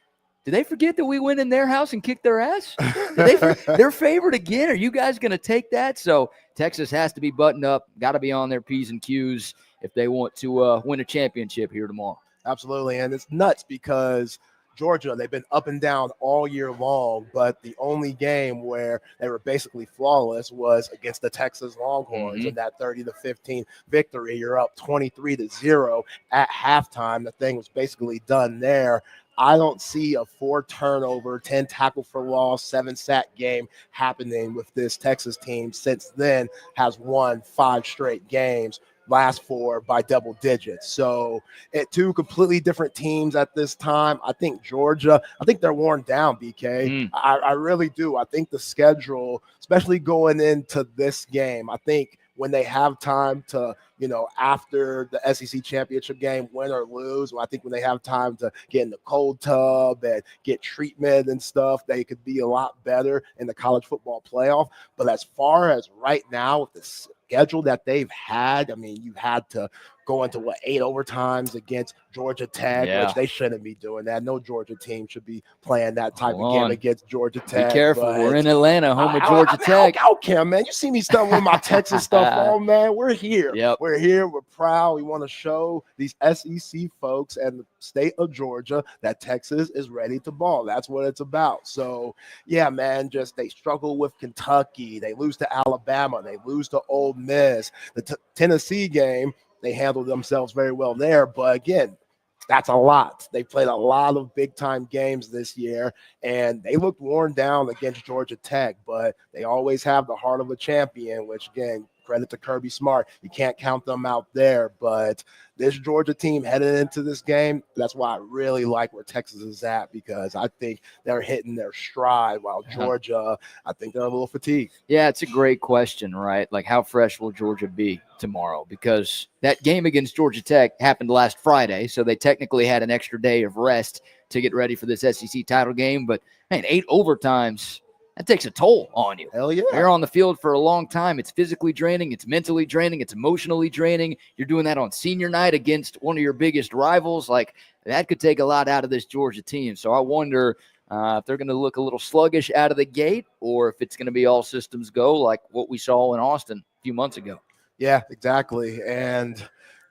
did they forget that we went in their house and kicked their ass? They're favored again. Are you guys going to take that? So Texas has to be buttoned up, got to be on their P's and Q's if they want to win a championship here tomorrow. Absolutely, and it's nuts because Georgia, they've been up and down all year long, but the only game where they were basically flawless was against the Texas Longhorns in that 30-15 victory. You're up 23-0 at halftime. The thing was basically done there. I don't see a 4-turnover, 10 tackle for loss, 7-sack game happening with this Texas team. Since then, has won 5 straight games, last 4 by double digits. So at 2 completely different teams at this time. I think Georgia, I think they're worn down, BK. I really do. I think the schedule, especially going into this game, I think when they have time to, you know, after the SEC championship game, win or lose, I think when they have time to get in the cold tub and get treatment and stuff, they could be a lot better in the college football playoff. But as far as right now, with the schedule that they've had, I mean, you had to go into 8 overtimes against Georgia Tech, which they shouldn't be doing that. No Georgia team should be playing that type of game against Georgia Tech. Be careful. We're in Atlanta, home of Georgia Tech. Okay, man. You see me stuff with my Texas stuff on, man. We're here. We're here. We're proud. We want to show these SEC folks and the state of Georgia that Texas is ready to ball. That's what it's about. So, yeah, man, just they struggle with Kentucky. They lose to Alabama. They lose to Ole Miss. The Tennessee game, they handled themselves very well there. But again, that's a lot. They played a lot of big-time games this year, and they looked worn down against Georgia Tech, but they always have the heart of a champion, which, again, credit to Kirby Smart. You can't count them out there, but this Georgia team headed into this game, that's why I really like where Texas is at, because I think they're hitting their stride, while Georgia, I think they're a little fatigued. Yeah, it's a great question, right? Like, how fresh will Georgia be tomorrow? Because that game against Georgia Tech happened last Friday, so they technically had an extra day of rest to get ready for this SEC title game. But, man, 8 overtimes, that takes a toll on you. Hell yeah. You're on the field for a long time. It's physically draining. It's mentally draining. It's emotionally draining. You're doing that on senior night against one of your biggest rivals. Like, that could take a lot out of this Georgia team. So I wonder if they're going to look a little sluggish out of the gate, or if it's going to be all systems go like what we saw in Austin a few months ago. Yeah, exactly. And,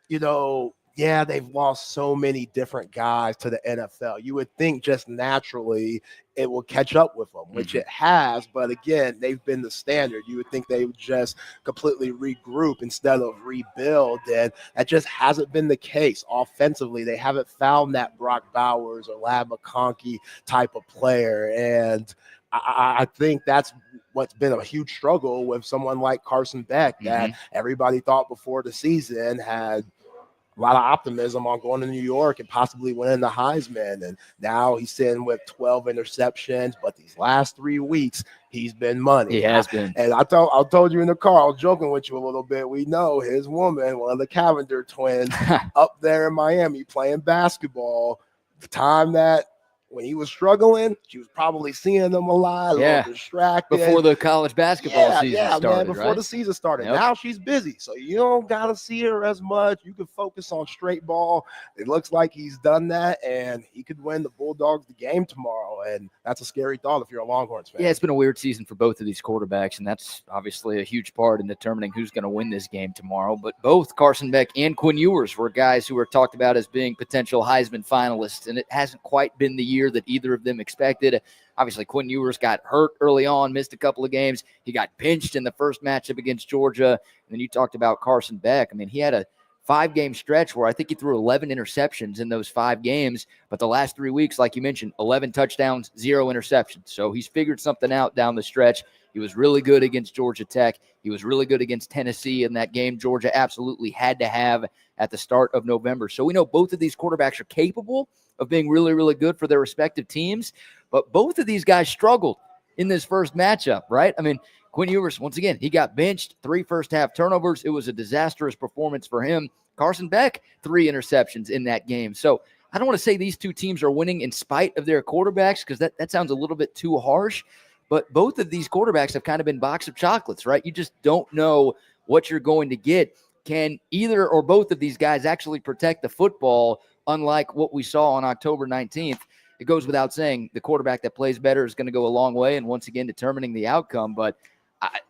you know, yeah, they've lost so many different guys to the NFL. You would think just naturally it will catch up with them, which it has. But again, they've been the standard. You would think they would just completely regroup instead of rebuild. And that just hasn't been the case. Offensively, they haven't found that Brock Bowers or Lab McConkey type of player. And I think that's what's been a huge struggle with someone like Carson Beck, that everybody thought before the season had a lot of optimism on going to New York and possibly winning the Heisman. And now he's sitting with 12 interceptions, but these last 3 weeks, he's been money. He has been. And I told you in the car, I was joking with you a little bit. We know his woman, one of the Cavender twins, up there in Miami playing basketball. The time that when he was struggling, she was probably seeing them a lot, a little distracted. Before the college basketball season started, before right? the season started. Yep. Now she's busy, so you don't got to see her as much. You can focus on straight ball. It looks like he's done that, and he could win the Bulldogs the game tomorrow, and that's a scary thought if you're a Longhorns fan. Yeah, it's been a weird season for both of these quarterbacks, and that's obviously a huge part in determining who's going to win this game tomorrow. But both Carson Beck and Quinn Ewers were guys who were talked about as being potential Heisman finalists, and it hasn't quite been the year that either of them expected. Obviously, Quinn Ewers got hurt early on, missed a couple of games. He got benched in the first matchup against Georgia. And then you talked about Carson Beck. I mean, he had a 5-game stretch where I think he threw 11 interceptions in those 5 games. But the last 3 weeks, like you mentioned, 11 touchdowns, 0 interceptions. So he's figured something out down the stretch. He was really good against Georgia Tech. He was really good against Tennessee in that game Georgia absolutely had to have at the start of November. So we know both of these quarterbacks are capable of being really, really good for their respective teams. But both of these guys struggled in this first matchup, right? I mean, Quinn Ewers, once again, he got benched, 3 first-half turnovers. It was a disastrous performance for him. Carson Beck, 3 interceptions in that game. So I don't want to say these two teams are winning in spite of their quarterbacks because that sounds a little bit too harsh. But both of these quarterbacks have kind of been box of chocolates, right? You just don't know what you're going to get. Can either or both of these guys actually protect the football, unlike what we saw on October 19th? It goes without saying the quarterback that plays better is going to go a long way and once again determining the outcome. But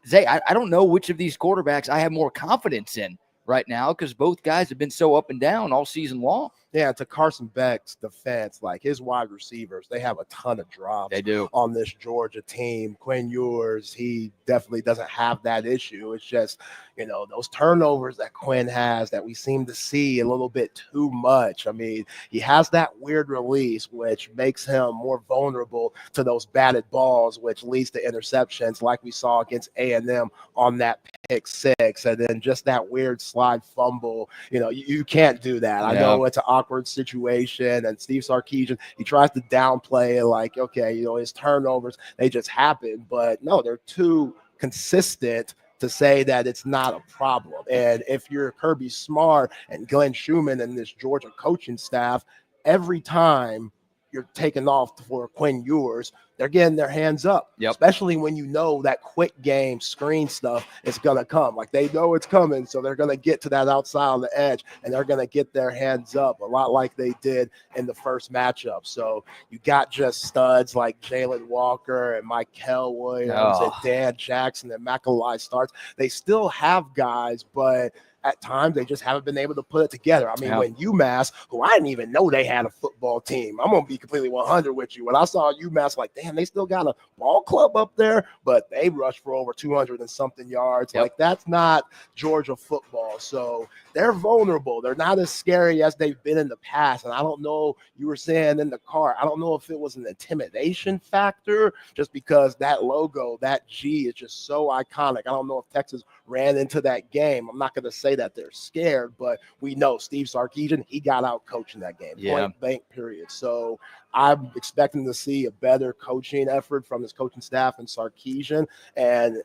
Zay, I don't know which of these quarterbacks I have more confidence in right now because both guys have been so up and down all season long. Yeah, to Carson Beck's defense, like his wide receivers, they have a ton of drops. They do. On this Georgia team. Quinn Ewers, he definitely doesn't have that issue. It's just, those turnovers that Quinn has that we seem to see a little bit too much. I mean, he has that weird release, which makes him more vulnerable to those batted balls, which leads to interceptions like we saw against A&M on that pick 6. And then just that weird slide fumble. You can't do that. I know it's an awkward situation, and Steve Sarkeesian, he tries to downplay it like, okay, his turnovers, they just happen. But no, they're too consistent to say that it's not a problem. And if you're Kirby Smart and Glenn Schumann and this Georgia coaching staff, every time you're taking off for Quinn Ewers, they're getting their hands up, especially when you know that quick game screen stuff is going to come. Like they know it's coming, so they're going to get to that outside on the edge, and they're going to get their hands up a lot like they did in the first matchup. So you got just studs like Jalen Walker and McCall Williams and Dan Jackson and McCall starts. They still have guys, but at times they just haven't been able to put it together. I mean, when UMass, who I didn't even know they had a football team, I'm going to be completely 100 with you. When I saw UMass, like, damn, they still got a ball club up there, but they rushed for over 200 and something yards. Like, that's not Georgia football. So they're vulnerable. They're not as scary as they've been in the past. And I don't know, you were saying in the car, I don't know if it was an intimidation factor just because that logo, that G is just so iconic. I don't know if Texas ran into that game. I'm not going to say that they're scared, but we know Steve Sarkeesian, he got out coaching that game, point blank, period. So I'm expecting to see a better coaching effort from his coaching staff and Sarkeesian. And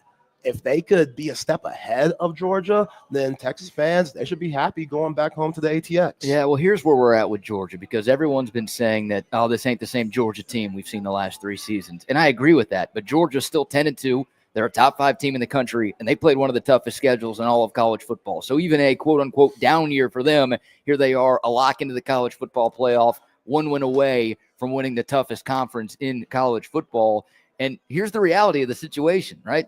if they could be a step ahead of Georgia, then Texas fans, they should be happy going back home to the ATX. Yeah, well, here's where we're at with Georgia, because everyone's been saying that, oh, this ain't the same Georgia team we've seen the last 3 seasons. And I agree with that, but Georgia's still 10-2. They're a top 5 team in the country, and they played one of the toughest schedules in all of college football. So even a quote-unquote down year for them, here they are, a lock into the college football playoff, 1 win away from winning the toughest conference in college football. And here's the reality of the situation, right?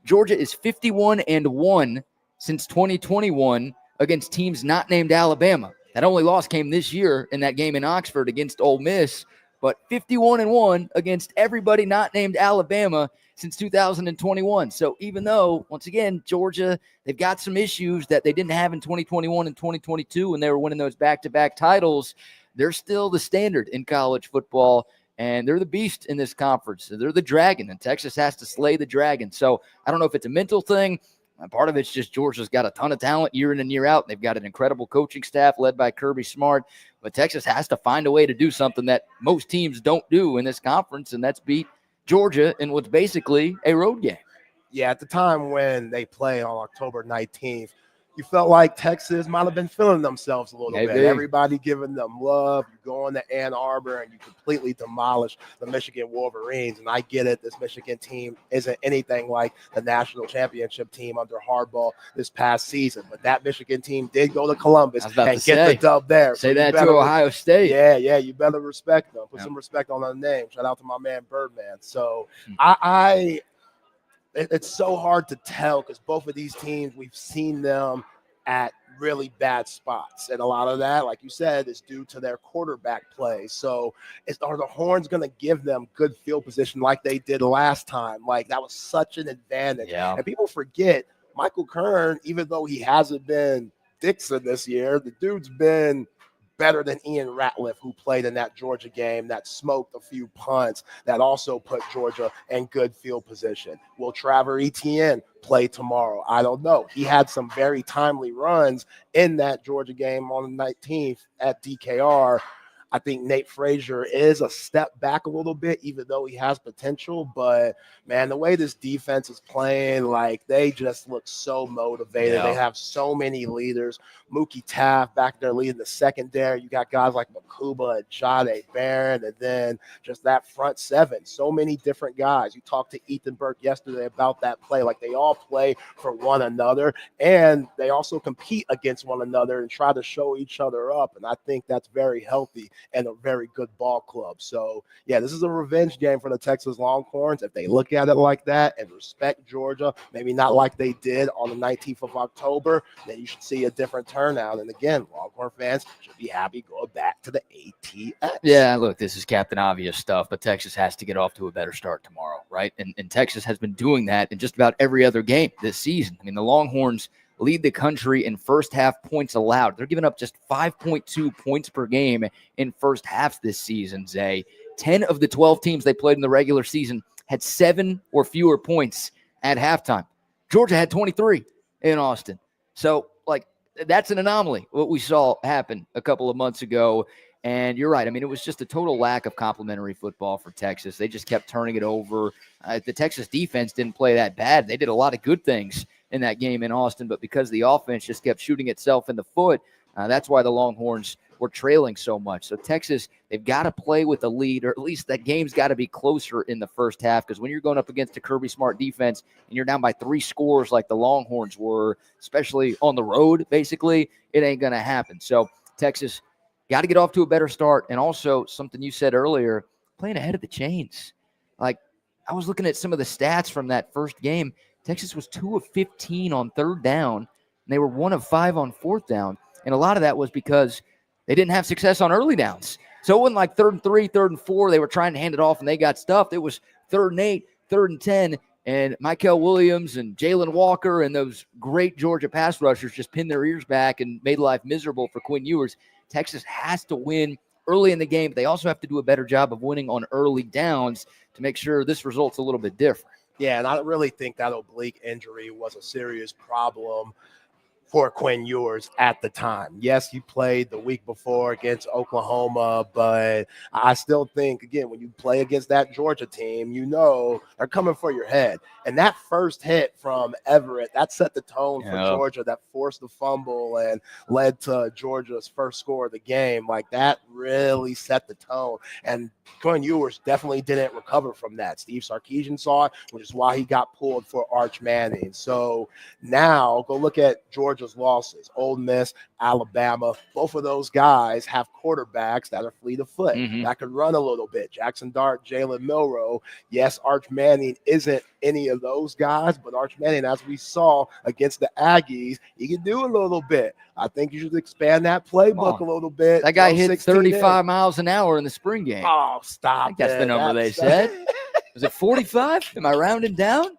Georgia is 51-1 since 2021 against teams not named Alabama. That only loss came this year in that game in Oxford against Ole Miss, but 51-1 against everybody not named Alabama since 2021. So even though, once again, Georgia, they've got some issues that they didn't have in 2021 and 2022 when they were winning those back-to-back titles, they're still the standard in college football, and they're the beast in this conference. They're the dragon, and Texas has to slay the dragon. So I don't know if it's a mental thing. Part of it's just Georgia's got a ton of talent year in and year out. They've got an incredible coaching staff led by Kirby Smart, but Texas has to find a way to do something that most teams don't do in this conference, and that's beat Georgia in what's basically a road game. Yeah, at the time when they play on October 19th, you felt like Texas might have been feeling themselves a little Maybe. bit. Everybody giving them love. You go into Ann Arbor and you completely demolish the Michigan Wolverines. And I get it. This Michigan team isn't anything like the national championship team under Harbaugh this past season. But that Michigan team did go to Columbus and get the dub there. Say that to Ohio State. Yeah, you better respect them. Put some respect on their name. Shout out to my man Birdman. So it's so hard to tell because both of these teams, we've seen them at really bad spots. And a lot of that, like you said, is due to their quarterback play. So are the Horns going to give them good field position like they did last time? Like, that was such an advantage. Yeah. And people forget, Michael Kern, even though he hasn't been Dixon this year, the dude's been better than Ian Ratliff, who played in that Georgia game, that smoked a few punts, that also put Georgia in good field position. Will Trevor Etienne play tomorrow? I don't know. He had some very timely runs in that Georgia game on the 19th at DKR. I think Nate Frazier is a step back a little bit, even though he has potential. But, man, the way this defense is playing, like, they just look so motivated. Yeah. They have so many leaders. Mookie Taft back there leading the secondary. You got guys like Makuba and Jade Barron, and then just that front seven. So many different guys. You talked to Ethan Burke yesterday about that play. Like, they all play for one another, and they also compete against one another and try to show each other up. And I think that's very healthy and a very good ball club. So, yeah, this is a revenge game for the Texas Longhorns. If they look at it like that and respect Georgia, maybe not like they did on the 19th of October, then you should see a different turnout. And again, Longhorn fans should be happy going back to the ATX. Yeah, look, this is Captain Obvious stuff, but Texas has to get off to a better start tomorrow, right? And Texas has been doing that in just about every other game this season. I mean, the Longhorns lead the country in first half points allowed. They're giving up just 5.2 points per game in first halves this season, Zay. 10 of the 12 teams they played in the regular season had 7 or fewer points at halftime. Georgia had 23 in Austin. So, like, that's an anomaly, what we saw happen a couple of months ago. And you're right. I mean, it was just a total lack of complimentary football for Texas. They just kept turning it over. The Texas defense didn't play that bad. They did a lot of good things in that game in Austin, but because the offense just kept shooting itself in the foot, that's why the Longhorns were trailing so much. So Texas, they've got to play with a lead, or at least that game's got to be closer in the first half, because when you're going up against a Kirby Smart defense and you're down by 3 scores like the Longhorns were, especially on the road, basically, it ain't going to happen. So Texas got to get off to a better start. And also something you said earlier, playing ahead of the chains. Like, I was looking at some of the stats from that first game. Texas was 2 of 15 on third down, and they were 1 of 5 on fourth down. And a lot of that was because they didn't have success on early downs. So it wasn't like 3rd and 3, 3rd and 4. They were trying to hand it off, and they got stuffed. It was 3rd and 8, 3rd and 10, and Mykel Williams and Jalen Walker and those great Georgia pass rushers just pinned their ears back and made life miserable for Quinn Ewers. Texas has to win early in the game, but they also have to do a better job of winning on early downs to make sure this result's a little bit different. Yeah, and I really think that oblique injury was a serious problem for Quinn Ewers at the time. Yes, he played the week before against Oklahoma, but I still think, again, when you play against that Georgia team, you know they're coming for your head. And that first hit from Everett, that set the tone for Georgia, that forced the fumble and led to Georgia's first score of the game. Like, that really set the tone. And Quinn Ewers definitely didn't recover from that. Steve Sarkeesian saw it, which is why he got pulled for Arch Manning. So now go look at Georgia's losses. Ole Miss, Alabama, both of those guys have quarterbacks that are fleet of foot, that could run a little bit. Jackson Dart, Jalen Milroe. Yes, Arch Manning isn't any of those guys, but Arch Manning, as we saw against the Aggies, he can do a little bit. I think you should expand that playbook a little bit. That guy hit 35 miles an hour in the spring game. Oh, stop. I think that's the number they said. Was it 45? Am I rounding down?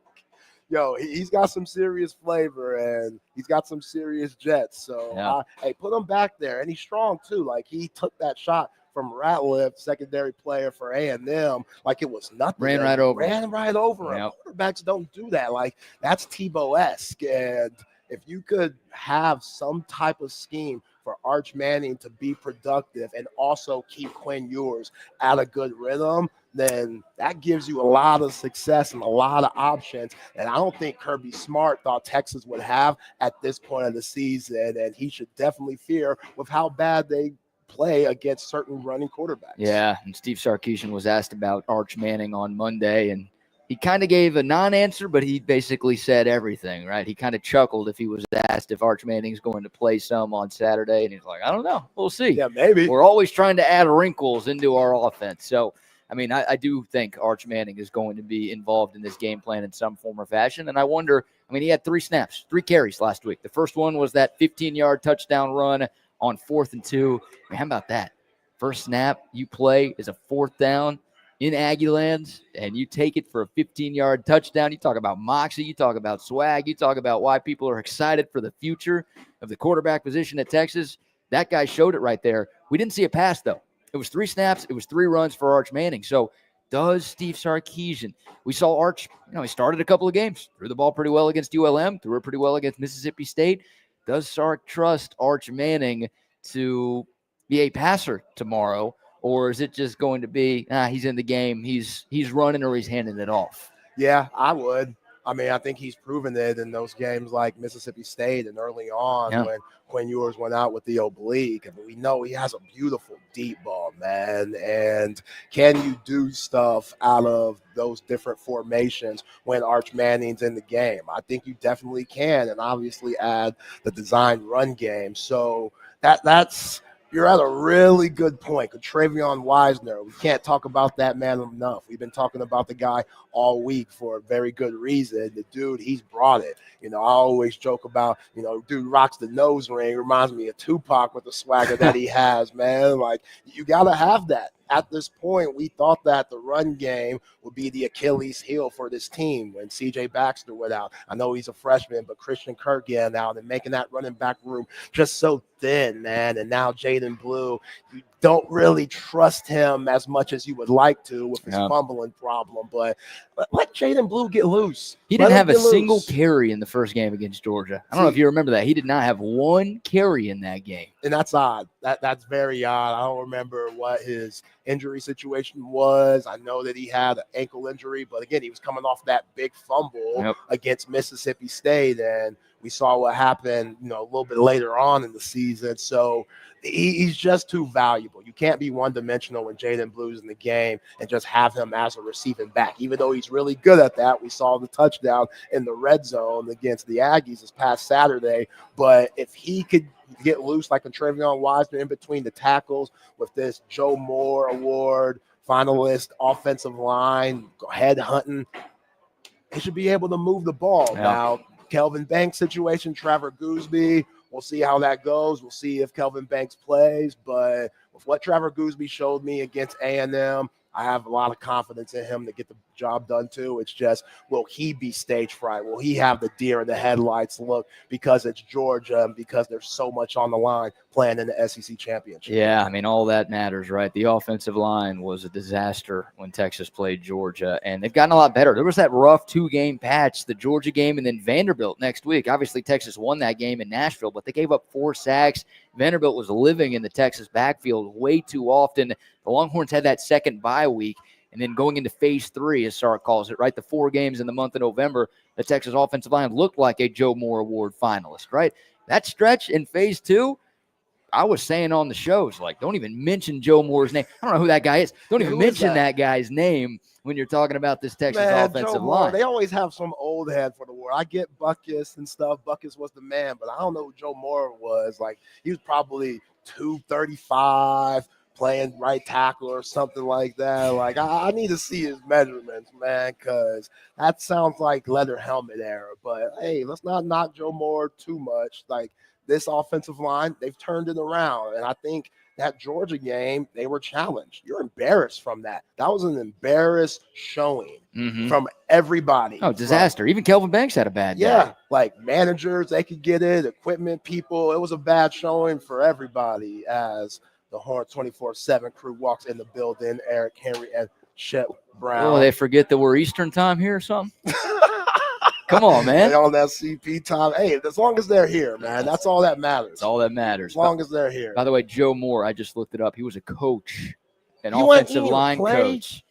Yo, he's got some serious flavor, and he's got some serious jets. So, hey, put him back there. And he's strong, too. Like, he took that shot from Ratliff, secondary player for A&M, like it was nothing. Ran right over him. Quarterbacks don't do that. Like, that's Tebow-esque. And if you could have some type of scheme for Arch Manning to be productive and also keep Quinn Ewers at a good rhythm, then that gives you a lot of success and a lot of options. And I don't think Kirby Smart thought Texas would have at this point of the season. And he should definitely fear with how bad they play against certain running quarterbacks. Yeah, and Steve Sarkeesian was asked about Arch Manning on Monday, and he kind of gave a non-answer, but he basically said everything, right? He kind of chuckled if he was asked if Arch Manning's going to play some on Saturday, and he's like, I don't know. We'll see. Yeah, maybe. We're always trying to add wrinkles into our offense. So, I mean, I do think Arch Manning is going to be involved in this game plan in some form or fashion, and I wonder, I mean, he had 3 snaps, 3 carries last week. The first one was that 15-yard touchdown run on 4th and 2. I mean, how about that? First snap you play is a 4th down in Aggie lands, and you take it for a 15-yard touchdown. You talk about moxie, you talk about swag, you talk about why people are excited for the future of the quarterback position at Texas. That guy showed it right there. We didn't see a pass, though. It was 3 snaps. It was 3 runs for Arch Manning. So does Steve Sarkeesian, we saw Arch, he started a couple of games, threw the ball pretty well against ULM, threw it pretty well against Mississippi State. Does Sark trust Arch Manning to be a passer tomorrow? Or is it just going to be, he's in the game, he's running, or he's handing it off? Yeah, I would. I mean, I think he's proven it in those games like Mississippi State and early on when Quinn Ewers went out with the oblique. I mean, we know he has a beautiful deep ball, man. And can you do stuff out of those different formations when Arch Manning's in the game? I think you definitely can, and obviously add the designed run game. So that's – you're at a really good point. Travion Wisner, we can't talk about that man enough. We've been talking about the guy all week for a very good reason. The dude, he's brought it. I always joke about, dude rocks the nose ring. Reminds me of Tupac with the swagger that he has, man. Like, you got to have that. At this point, we thought that the run game would be the Achilles heel for this team when C.J. Baxter went out. I know he's a freshman, but Christian Kirk getting out and making that running back room just so thin, man. And now Jaden Blue, you don't really trust him as much as you would like to with his fumbling problem. But let Jaden Blue get loose. He didn't have a single carry in the first game against Georgia. I don't know if you remember that. He did not have 1 carry in that game. And that's odd. That's very odd. I don't remember what his injury situation was. I know that he had an ankle injury, but again, he was coming off that big fumble against Mississippi State, and we saw what happened, a little bit later on in the season. So he's just too valuable. You can't be one-dimensional when Jaden Blue's in the game and just have him as a receiving back, even though he's really good at that. We saw the touchdown in the red zone against the Aggies this past Saturday. But if he could get loose like a Travion Wisner in between the tackles with this Joe Moore Award finalist offensive line, head hunting, he should be able to move the ball. Now, Kelvin Banks situation, Trevor Gooseby, we'll see how that goes. We'll see if Kelvin Banks plays. But with what Trevor Gooseby showed me against A&M, I have a lot of confidence in him to get the job done too. It's just, will he be stage fright? Will he have the deer in the headlights look because it's Georgia and because there's so much on the line playing in the SEC championship? Yeah, I mean, all that matters, right? The offensive line was a disaster when Texas played Georgia, and they've gotten a lot better. There was that rough 2-game patch, the Georgia game and then Vanderbilt next week. Obviously, Texas won that game in Nashville, but they gave up 4 sacks. Vanderbilt was living in the Texas backfield way too often. The Longhorns had that second bye week, and then going into phase 3, as Sark calls it, right? The 4 games in the month of November, the Texas offensive line looked like a Joe Moore Award finalist, right? That stretch in phase 2, I was saying on the shows, like, don't even mention Joe Moore's name. I don't know who that guy is. Don't even mention that guy's name when you're talking about this Texas offensive line. They always have some old head for the war. I get Buckus and stuff. Buckus was the man, but I don't know who Joe Moore was. Like, he was probably 235, playing right tackle or something like that. Like, I need to see his measurements, man, because that sounds like leather helmet era. But, hey, let's not knock Joe Moore too much. Like, this offensive line, they've turned it around. And I think that Georgia game, they were challenged. You're embarrassed from that. That was an embarrassed showing from everybody. Oh, disaster. Even Kelvin Banks had a bad day. Like managers, they could get it, equipment people. It was a bad showing for everybody as the Horn 24/7 crew walks in the building, Eric Henry and Shep Brown. Oh, they forget that we're Eastern time here or something? Come on, man. They on that CP time. Hey, as long as they're here, man, that's all that matters. That's all that matters. As long as they're here. By the way, Joe Moore, I just looked it up. He was a coach, an offensive line coach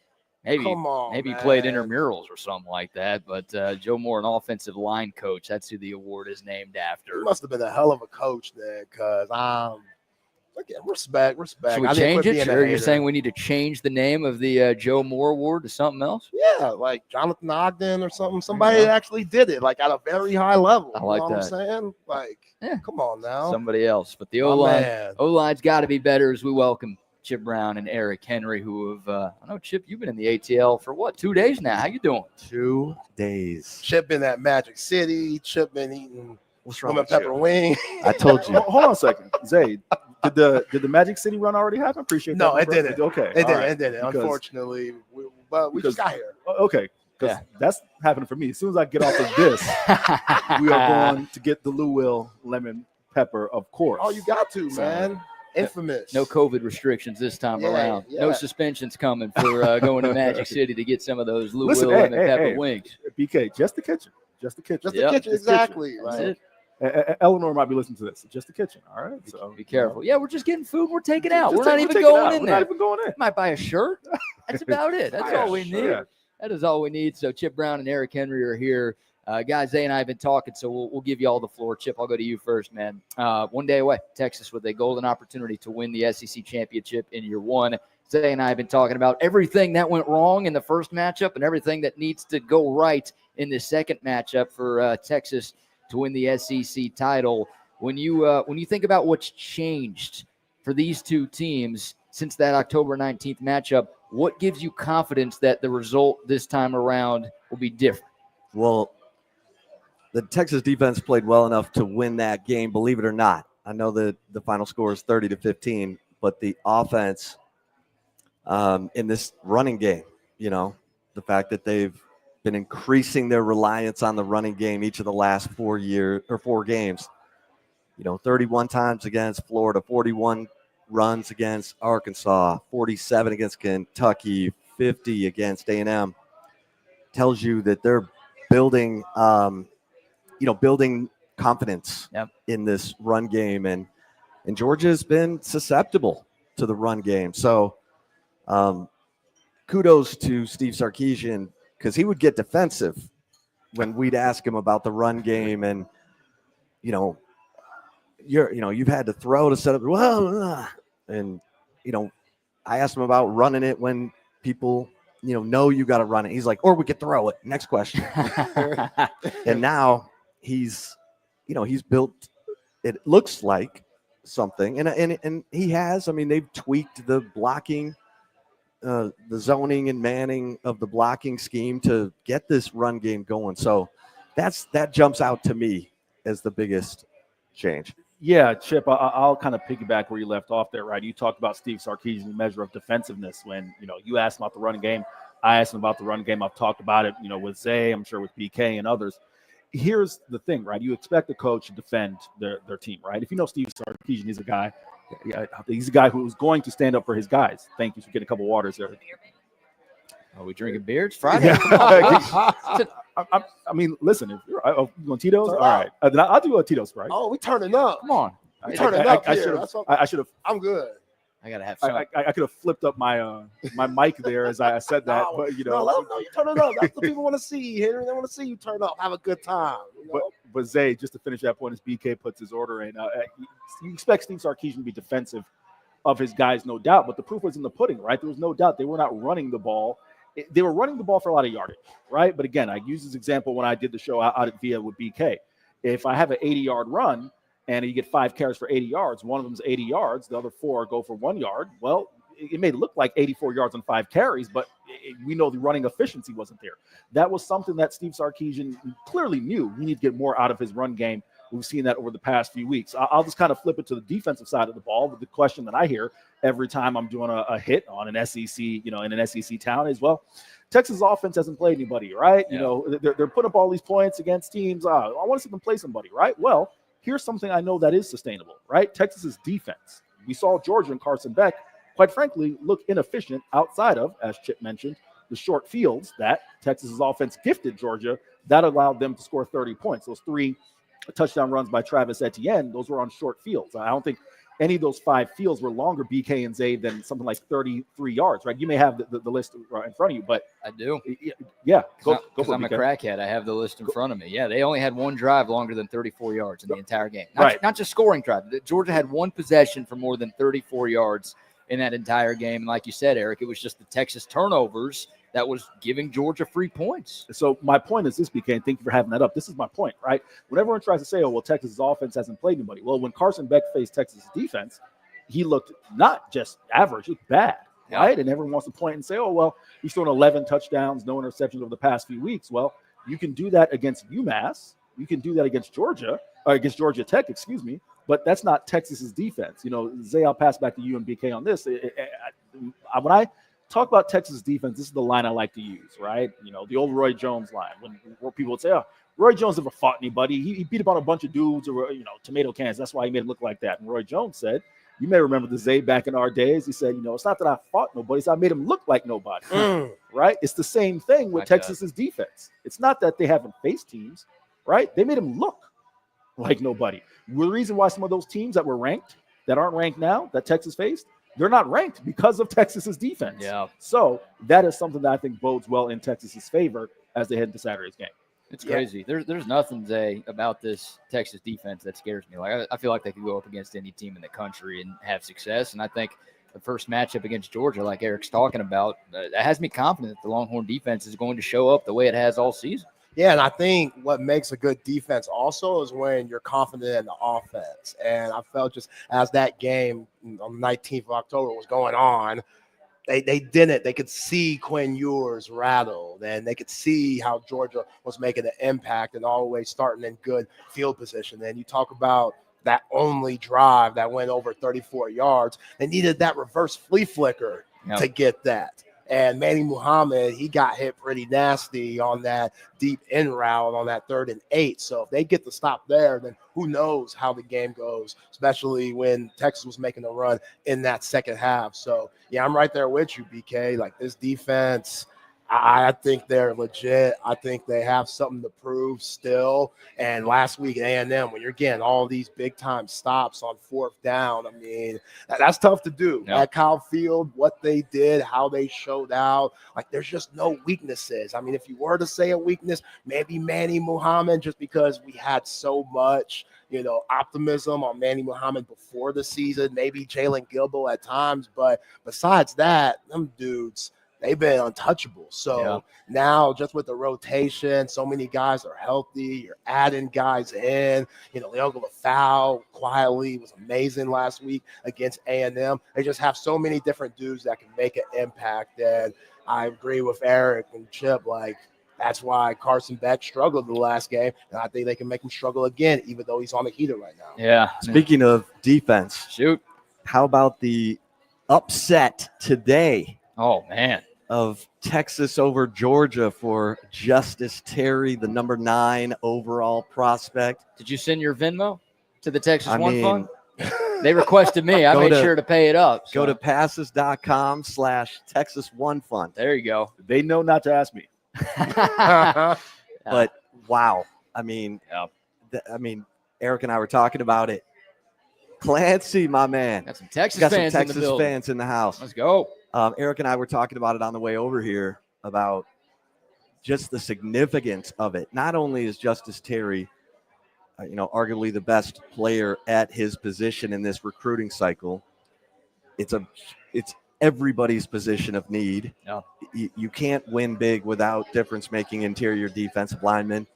Maybe Come on, maybe man. played intramurals or something like that. But Joe Moore, an offensive line coach, that's who the award is named after. He must have been a hell of a loach then, because again, respect. Should we change it? Or you're saying we need to change the name of the Joe Moore Award to something else? Yeah, like Jonathan Ogden or something. Somebody that actually did it, like at a very high level. I like you know that. what I'm saying? Like, come on now. Somebody else. But the man. O-line's got to be better as we welcome Chip Brown and Eric Henry, who have, I know, Chip, you've been in the ATL for what, 2 days now? How you doing? 2 days. Chip been at Magic City. Chip been eating lemon with pepper you? wing. I told you. Hold on a second, Zay. Did the Magic City run already happen? Appreciate that. No, it didn't. Okay, It all didn't. right. It didn't. Because- Unfortunately, but we just got here. Okay, because that's happening for me. As soon as I get off of this, we are going to get the Louisville lemon pepper, of course. Oh, you got to, man. Infamous. No COVID restrictions this time Yeah, around. yeah. No suspensions coming for going to Magic City to get some of those Louisville Listen, lemon pepper wings. BK, just the kitchen. Just the kitchen. Just the kitchen, exactly. That's Like, it. Eleanor might be listening to this. Just the kitchen. All right. So Be careful. Yeah, we're just getting food. We're taking out. Just We're not take- even we're taking going out. in We're there. not even going in. Might buy a shirt. That's about it. That's all we need. Yeah. That is all we need. So Chip Brown and Eric Henry are here. Guys, Zay and I have been talking, so we'll give you all the floor. Chip, I'll go to you first, man. 1 day away, Texas with a golden opportunity to win the SEC championship in year one. Zay and I have been talking about everything that went wrong in the first matchup and everything that needs to go right in the second matchup for Texas to win the SEC title. When you think about what's changed for these two teams since that October 19th matchup, what gives you confidence that the result this time around will be different? Well, the Texas defense played well enough to win that game, believe it or not. I know that the final score is 30-15, but the offense in this running game, the fact that they've been increasing their reliance on the running game each of the last 4 games. 31 times against Florida, 41 runs against Arkansas, 47 against Kentucky, 50 against A&M. Tells you that they're building building confidence in this run game, and Georgia's been susceptible to the run game. So kudos to Steve Sarkeesian, because he would get defensive when we'd ask him about the run game, and you've had to throw to set up and I asked him about running it when people know you got to run it. He's like, or we could throw it. Next question. And now he's built, it looks like something, and he has. I mean, they've tweaked the blocking, the zoning and manning of the blocking scheme to get this run game going. So that jumps out to me as the biggest change. Yeah, Chip, I'll kind of piggyback where you left off there, right? You talked about Steve Sarkeesian's measure of defensiveness when, you asked him about the running game. I asked him about the running game. I've talked about it, with Zay, I'm sure with BK and others. Here's the thing, right? You expect the coach to defend their team, right? If you know Steve Sarkeesian, he's a guy who's going to stand up for his guys. Thank you for getting a couple waters there. Are we drinking beer? It's Friday. Yeah. I mean, listen, if you're you want Tito's, all right. Then I'll do a Tito's, right? Oh, we turning up. Come on. We turning up I here. should have. I'm good. I gotta have some. I could have flipped up my my mic there as I said that, but No, let them know you turn it up. That's what people want to see, Henry. They want to see you turn up, have a good time. But Zay, just to finish that point, as BK puts his order in, you expect Steve Sarkeesian to be defensive of his guys, no doubt. But the proof was in the pudding, right? There was no doubt they were not running the ball. They were running the ball for a lot of yardage, right? But again, I use this example when I did the show out at VIA with BK. If I have an 80-yard run and you get 5 carries for 80 yards, one of them is 80 yards, the other 4 go for 1 yard. Well, it may look like 84 yards on 5 carries, but we know the running efficiency wasn't there. That was something that Steve Sarkeesian clearly knew. We need to get more out of his run game. We've seen that over the past few weeks. I'll just kind of flip it to the defensive side of the ball. But the question that I hear every time I'm doing a hit on an SEC, in an SEC town is, well, Texas offense hasn't played anybody, right? Yeah. They're putting up all these points against teams. I want to see them play somebody, right? Well, here's something I know that is sustainable, right? Texas's defense. We saw Georgia and Carson Beck, quite frankly, look inefficient outside of, as Chip mentioned, the short fields that Texas's offense gifted Georgia. That allowed them to score 30 points. Those 3 touchdown runs by Travis Etienne, those were on short fields. I don't think any of those 5 fields were longer, BK and Zay, than something like 33 yards, right? You may have the list in front of you, but I do. Yeah, go Because for it, I'm a BK. crackhead. I have the list in front of me. Yeah, they only had one drive longer than 34 yards in the entire game. Right. Not just scoring drive. Georgia had one possession for more than 34 yards in that entire game. And like you said, Eric, it was just the Texas turnovers that was giving Georgia free points. So my point is this, BK, and thank you for having that up. This is my point, right? When everyone tries to say, oh, well, Texas' offense hasn't played anybody. Well, when Carson Beck faced Texas' defense, he looked not just average, he looked bad, right? And everyone wants to point and say, oh, well, he's thrown 11 touchdowns, no interceptions over the past few weeks. Well, you can do that against UMass. You can do that against Georgia, or against Georgia Tech, excuse me. But that's not Texas's defense. You know, Zay, I'll pass back to you and BK on this. When I talk about Texas defense, this is the line I like to use, right? You know, the old Roy Jones line, where people would say, oh, Roy Jones never fought anybody. He beat up on a bunch of dudes or, you know, tomato cans. That's why he made it look like that. And Roy Jones said, you may remember the Zay back in our days. He said, you know, it's not that I fought nobody. It's I made him look like nobody, right? It's the same thing with Texas's defense. It's not that they haven't faced teams, right? They made him look like nobody. The reason why some of those teams that were ranked, that aren't ranked now, that Texas faced, they're not ranked because of Texas's defense. Yeah. So that is something that I think bodes well in Texas's favor as they head into Saturday's game. It's crazy. There's nothing, Zay, about this Texas defense that scares me. Like I feel like they could go up against any team in the country and have success. And I think the first matchup against Georgia, like Eric's talking about, that has me confident that the Longhorn defense is going to show up the way it has all season. Yeah, and I think what makes a good defense also is when you're confident in the offense. And I felt just as that game on the 19th of October was going on, they didn't. They could see Quinn Ewers rattled, and they could see how Georgia was making an impact and always starting in good field position. And you talk about that only drive that went over 34 yards. They needed that reverse flea flicker to get that. And Manny Muhammad, he got hit pretty nasty on that deep in route on that 3rd and 8. So if they get the stop there, then who knows how the game goes, especially when Texas was making a run in that second half. So, yeah, I'm right there with you, BK. Like, this defense, I think they're legit. I think they have something to prove still. And last week at A&M, when you're getting all these big-time stops on 4th down, I mean, that's tough to do. At Kyle Field, what they did, how they showed out, like, there's just no weaknesses. I mean, if you were to say a weakness, maybe Manny Muhammad, just because we had so much, you know, optimism on Manny Muhammad before the season, maybe Jalen Gilbo at times. But besides that, them dudes, they've been untouchable. So now just with the rotation, so many guys are healthy. You're adding guys in. You know, Leogo Fowl quietly was amazing last week against A&M. They just have so many different dudes that can make an impact. And I agree with Eric and Chip. Like, that's why Carson Beck struggled the last game. And I think they can make him struggle again, even though he's on the heater right now. Yeah. Speaking of defense, shoot. How about the upset today? Oh, man. Of Texas over Georgia for Justice Terry, the number 9 overall prospect. Did you send your Venmo to the Texas One Fund? They requested me. I made sure to pay it up. Go to passes.com/Texas One Fund. There you go. They know not to ask me. But wow. I mean, Eric and I were talking about it. Clancy, my man. Got some Texas fans in the house. Let's go. Eric and I were talking about it on the way over here about just the significance of it. Not only is Justice Terry, arguably the best player at his position in this recruiting cycle, it's everybody's position of need. Yeah. You can't win big without difference-making interior defensive linemen.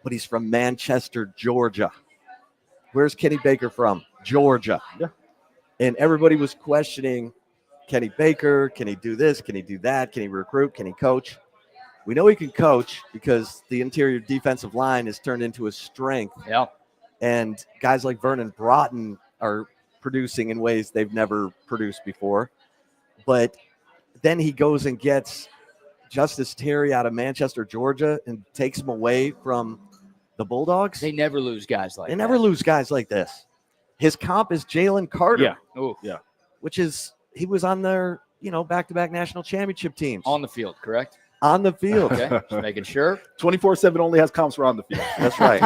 But he's from Manchester, Georgia. Where's Kenny Baker from? Georgia. Yeah. And everybody was questioning Kenny Baker. Can he do this? Can he do that? Can he recruit? Can he coach? We know he can coach because the interior defensive line has turned into a strength. Yeah. And guys like Vernon Broughton are producing in ways they've never produced before. But then he goes and gets Justice Terry out of Manchester, Georgia, and takes him away from the Bulldogs. They never lose guys like that. They never lose guys like this. His comp is Jalen Carter. Yeah. Oh, yeah. Which is, he was on their, back-to-back national championship teams. On the field, correct? On the field. Okay, just making sure. 24/7 only has comps for on the field. That's right.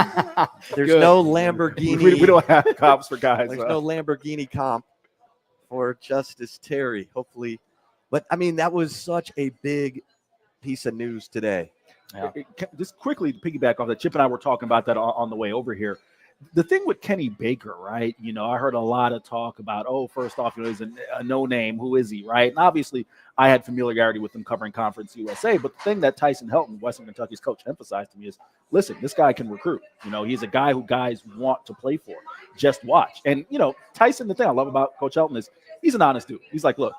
There's no Lamborghini. We don't have comps for guys. There's no Lamborghini comp for Justice Terry, hopefully. But, I mean, that was such a big piece of news today. Yeah. Just quickly to piggyback off that, Chip and I were talking about that on the way over here. The thing with Kenny Baker, right? You know, I heard a lot of talk about, first off, you know, he's a no name. Who is he, right? And obviously, I had familiarity with him covering Conference USA. But the thing that Tyson Helton, Western Kentucky's coach, emphasized to me is, listen, this guy can recruit. You know, he's a guy who guys want to play for. Just watch. And, you know, Tyson, the thing I love about Coach Helton is he's an honest dude. He's like, look,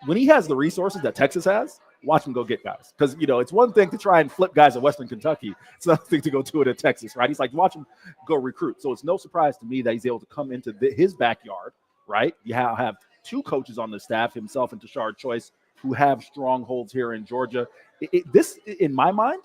when he has the resources that Texas has, watch him go get guys. Because, you know, it's one thing to try and flip guys at Western Kentucky. It's another thing to go do it at Texas, right? He's like, watch him go recruit. So it's no surprise to me that he's able to come into his backyard, right? You have two coaches on the staff, himself and Tashard Choice, who have strongholds here in Georgia. This, in my mind,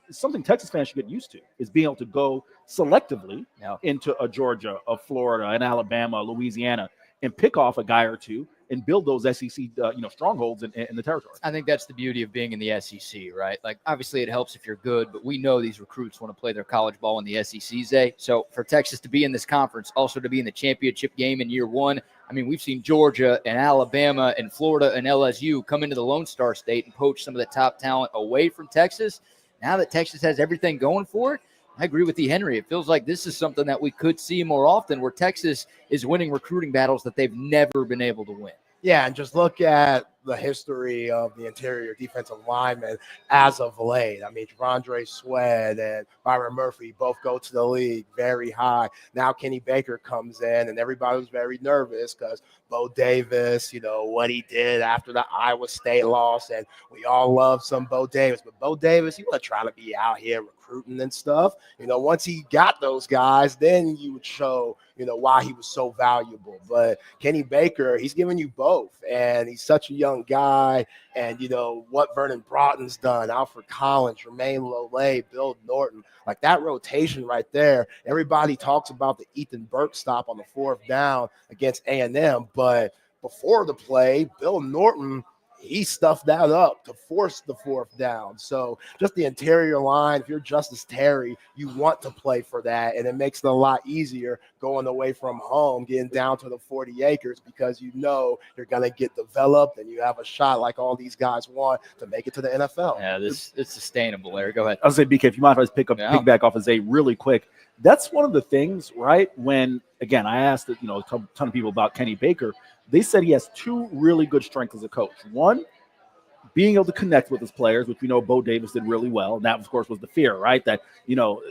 is something Texas fans should get used to, is being able to go selectively into a Georgia, a Florida, an Alabama, Louisiana, and pick off a guy or two and build those SEC, strongholds in the territory. I think that's the beauty of being in the SEC, right? Like, obviously it helps if you're good, but we know these recruits want to play their college ball in the SEC, Zay. So for Texas to be in this conference, also to be in the championship game in year one, I mean, we've seen Georgia and Alabama and Florida and LSU come into the Lone Star State and poach some of the top talent away from Texas. Now that Texas has everything going for it, I agree with E. Henry. It feels like this is something that we could see more often, where Texas is winning recruiting battles that they've never been able to win. Yeah, and just look at the history of the interior defensive linemen as of late. I mean, Javondre Sweat and Byron Murphy both go to the league very high. Now Kenny Baker comes in, and everybody was very nervous because Bo Davis, you know, what he did after the Iowa State loss, and we all love some Bo Davis. But Bo Davis, he wasn't trying to be out here recruiting and stuff. You know, once he got those guys, then you would show, you know, why he was so valuable. But Kenny Baker, he's giving you both, and he's such a young guy. And, you know, what Vernon Broughton's done, Alfred Collins, Jermaine Lole, Bill Norton, like that rotation right there. Everybody talks about the Ethan Burke stop on the 4th down against A&M, but before the play, Bill Norton, he stuffed that up to force the 4th down. So just the interior line, if you're Justice Terry, you want to play for that, and it makes it a lot easier going away from home, getting down to the 40 acres, because you know you're going to get developed and you have a shot like all these guys want to make it to the NFL. Yeah, it's sustainable, Larry. Go ahead. I was saying, BK, if you mind if I just piggyback off of Zay really quick. That's one of the things, right? When, again, I asked a ton of people about Kenny Baker. They said he has two really good strengths as a coach. One, being able to connect with his players, which we know Bo Davis did really well. And that, of course, was the fear, right? That, you know,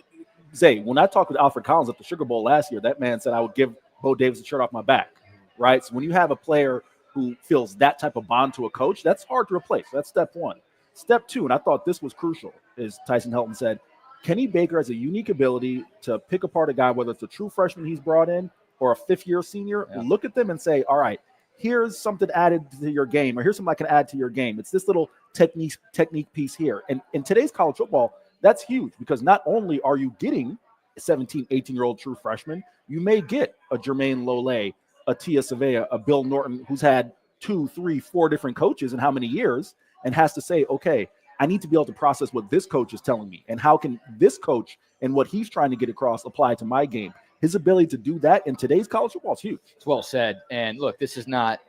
Zay, when I talked with Alfred Collins at the Sugar Bowl last year, that man said I would give Bo Davis a shirt off my back, right? So when you have a player who feels that type of bond to a coach, that's hard to replace. That's step one. Step two, and I thought this was crucial, is Tyson Helton said, Kenny Baker has a unique ability to pick apart a guy, whether it's a true freshman he's brought in or a fifth-year senior, and look at them and say, all right, here's something added to your game, or here's something I can add to your game. It's this little technique piece here. And in today's college football, that's huge, because not only are you getting a 17, 18-year-old true freshman, you may get a Jermaine Lole, a Tia Savea, a Bill Norton, who's had 2, 3, 4 different coaches in how many years, and has to say, okay, I need to be able to process what this coach is telling me, and how can this coach and what he's trying to get across apply to my game. His ability to do that in today's college football is huge. It's well said. And look, this is not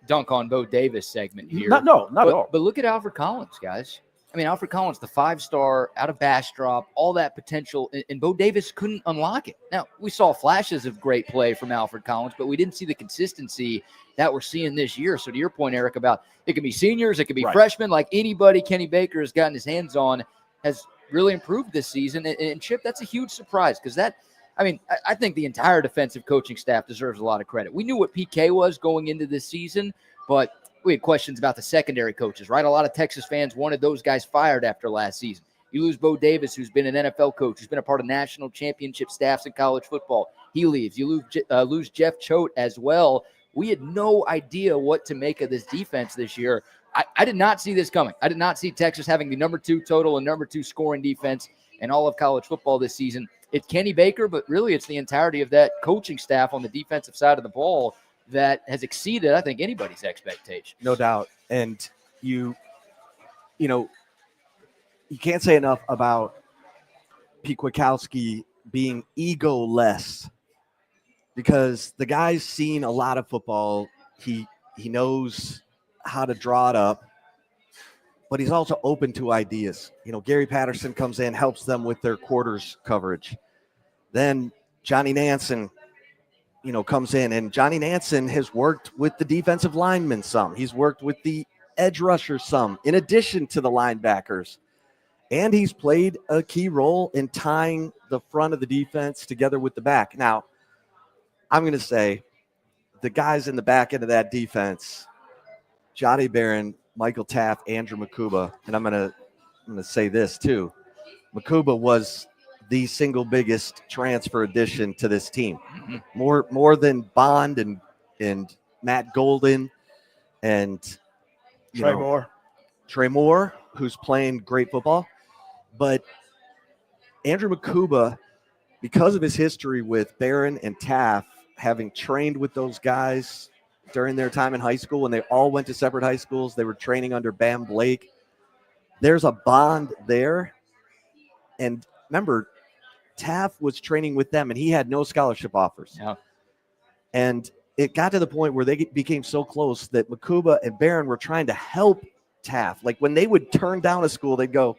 dunk on Bo Davis segment here. Not at all. But look at Alfred Collins, guys. I mean, Alfred Collins, the 5-star out of Bastrop, all that potential, and Bo Davis couldn't unlock it. Now, we saw flashes of great play from Alfred Collins, but we didn't see the consistency that we're seeing this year. So to your point, Eric, about it can be seniors, it can be freshmen, like anybody Kenny Baker has gotten his hands on has really improved this season. And Chip, that's a huge surprise, because I think the entire defensive coaching staff deserves a lot of credit. We knew what PK was going into this season, but we had questions about the secondary coaches, right? A lot of Texas fans wanted those guys fired after last season. You lose Bo Davis, who's been an NFL coach, who's been a part of national championship staffs in college football. He leaves. You lose Jeff Choate as well. We had no idea what to make of this defense this year. I did not see this coming. I did not see Texas having the number 2 total and number 2 scoring defense in all of college football this season. It's Kenny Baker, but really it's the entirety of that coaching staff on the defensive side of the ball that has exceeded, I think, anybody's expectation. No doubt. And you know, you can't say enough about Pete Kwiatkowski being ego-less, because the guy's seen a lot of football. He knows how to draw it up, but he's also open to ideas. Gary Patterson comes in, helps them with their quarters coverage. Then Johnny Nansen, comes in, and Johnny Nansen has worked with the defensive linemen some. He's worked with the edge rushers some, in addition to the linebackers. And he's played a key role in tying the front of the defense together with the back. Now, I'm going to say the guys in the back end of that defense, Jahdae Barron, Michael Taft, Andrew Makuba, and I'm going to say this too. Makuba was the single biggest transfer addition to this team. More than Bond and Matt Golden and Trey Moore, who's playing great football. But Andrew Makuba, because of his history with Barron and Taft, having trained with those guys during their time in high school, when they all went to separate high schools, they were training under Bam Blake. There's a bond there. And remember, Taft was training with them, and he had no scholarship offers. Yeah. And it got to the point where they became so close that Makuba and Barron were trying to help Taft. Like when they would turn down a school, they'd go,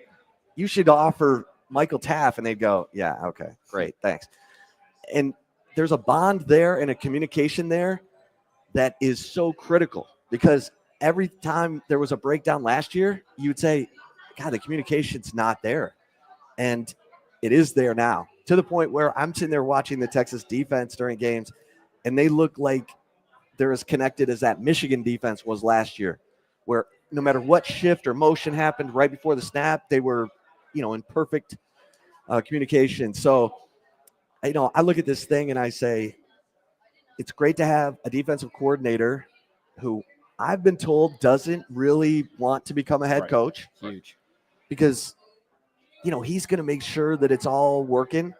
"You should offer Michael Taft," and they'd go, "Yeah, okay, great, thanks." And there's a bond there and a communication there that is so critical, because every time there was a breakdown last year, you would say, God, the communication's not there. And it is there now, to the point where I'm sitting there watching the Texas defense during games, and they look like they're as connected as that Michigan defense was last year, where no matter what shift or motion happened right before the snap, they were, in perfect communication. So, I look at this thing and I say, it's great to have a defensive coordinator who I've been told doesn't really want to become a head coach. Huge. Because, he's going to make sure that it's all working.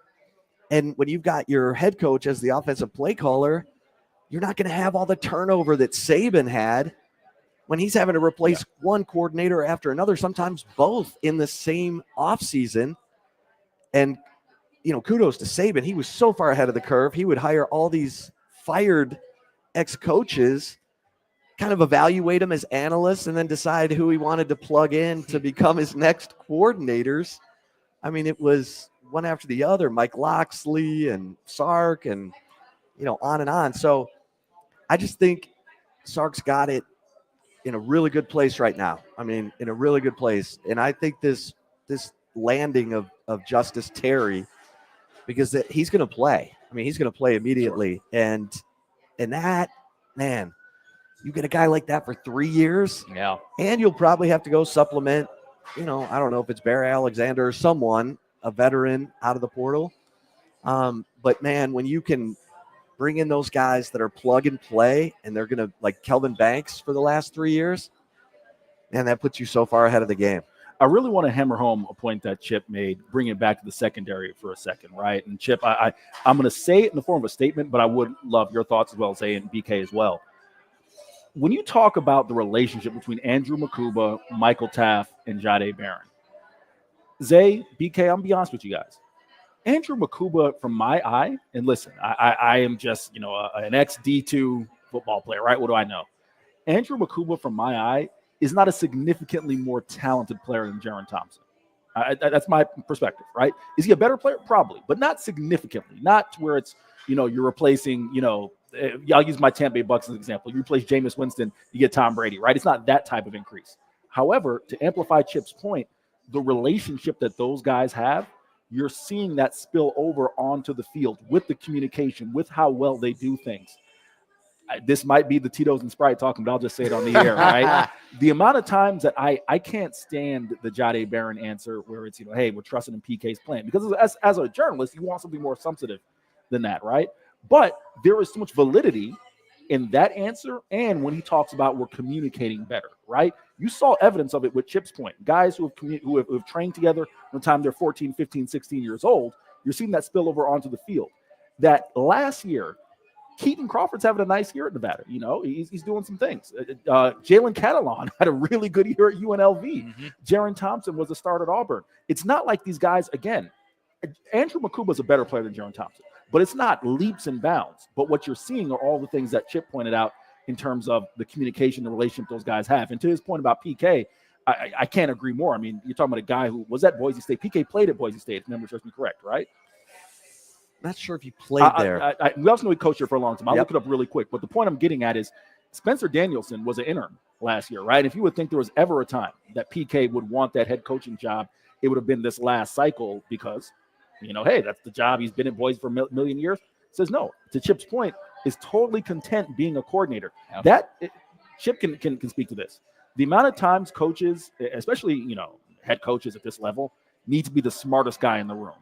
And when you've got your head coach as the offensive play caller, you're not going to have all the turnover that Saban had when he's having to replace one coordinator after another, sometimes both in the same offseason. And, kudos to Saban. He was so far ahead of the curve. He would hire all these fired ex-coaches, kind of evaluate them as analysts, and then decide who he wanted to plug in to become his next coordinators. I mean, it was one after the other, Mike Loxley and Sark and, on and on. So I just think Sark's got it in a really good place right now. I mean, in a really good place. And I think this landing of Justice Terry, because he's going to play. I mean, he's going to play immediately. Sure. And that, man, you get a guy like that for 3 years. Yeah. And you'll probably have to go supplement, I don't know if it's Barry Alexander or someone, a veteran out of the portal. But, man, when you can bring in those guys that are plug and play, and they're going to, like Kelvin Banks for the last 3 years, man, that puts you so far ahead of the game. I really want to hammer home a point that Chip made, bring it back to the secondary for a second, right? And Chip, I'm going to say it in the form of a statement, but I would love your thoughts as well, say it in BK as well. When you talk about the relationship between Andrew Makuba, Michael Taft, and Jahdae Barron, Zay, BK, I'm going to be honest with you guys. Andrew Makuba, from my eye, and listen, I am just, an ex-D2 football player, right? What do I know? Andrew Makuba, from my eye, is not a significantly more talented player than Jaron Thompson. That's my perspective, right? Is he a better player? Probably, but not significantly. Not to where it's, you're replacing, I'll use my Tampa Bay Bucks as an example. You replace Jameis Winston, you get Tom Brady, right? It's not that type of increase. However, to amplify Chip's point, the relationship that those guys have, you're seeing that spill over onto the field with the communication, with how well they do things. This might be the Tito's and Sprite talking, but I'll just say it on the air, right? The amount of times that I can't stand the Jahdae Barron answer where it's, hey, we're trusting in PK's plan. Because as a journalist, you want something more substantive than that, right? But there is so much validity in that answer, and when he talks about we're communicating better, right? You saw evidence of it with Chip's point. Guys who have trained together from the time they're 14, 15, 16 years old, you're seeing that spill over onto the field. That last year, Keaton Crawford's having a nice year at Nevada. You know, he's doing some things. Jalen Catalon had a really good year at UNLV. Mm-hmm. Jaron Thompson was a start at Auburn. It's not like these guys, again, Andrew Makuba's a better player than Jaron Thompson, but it's not leaps and bounds. But what you're seeing are all the things that Chip pointed out in terms of the communication, the relationship those guys have. And to his point about PK, I can't agree more. I mean, you're talking about a guy who was at Boise State. PK played at Boise State, if memory serves me correct, right? Not sure if he played there. We also know he coached here for a long time. I'll Yep. look it up really quick. But the point I'm getting at is Spencer Danielson was an intern last year, right? If you would think there was ever a time that PK would want that head coaching job, it would have been this last cycle because, you know, hey, that's the job. He's been at Boise for a million years. Says no. To Chip's point, is totally content being a coordinator. Yep. Chip can speak to this. The amount of times coaches, especially, you know, head coaches at this level, need to be the smartest guy in the room.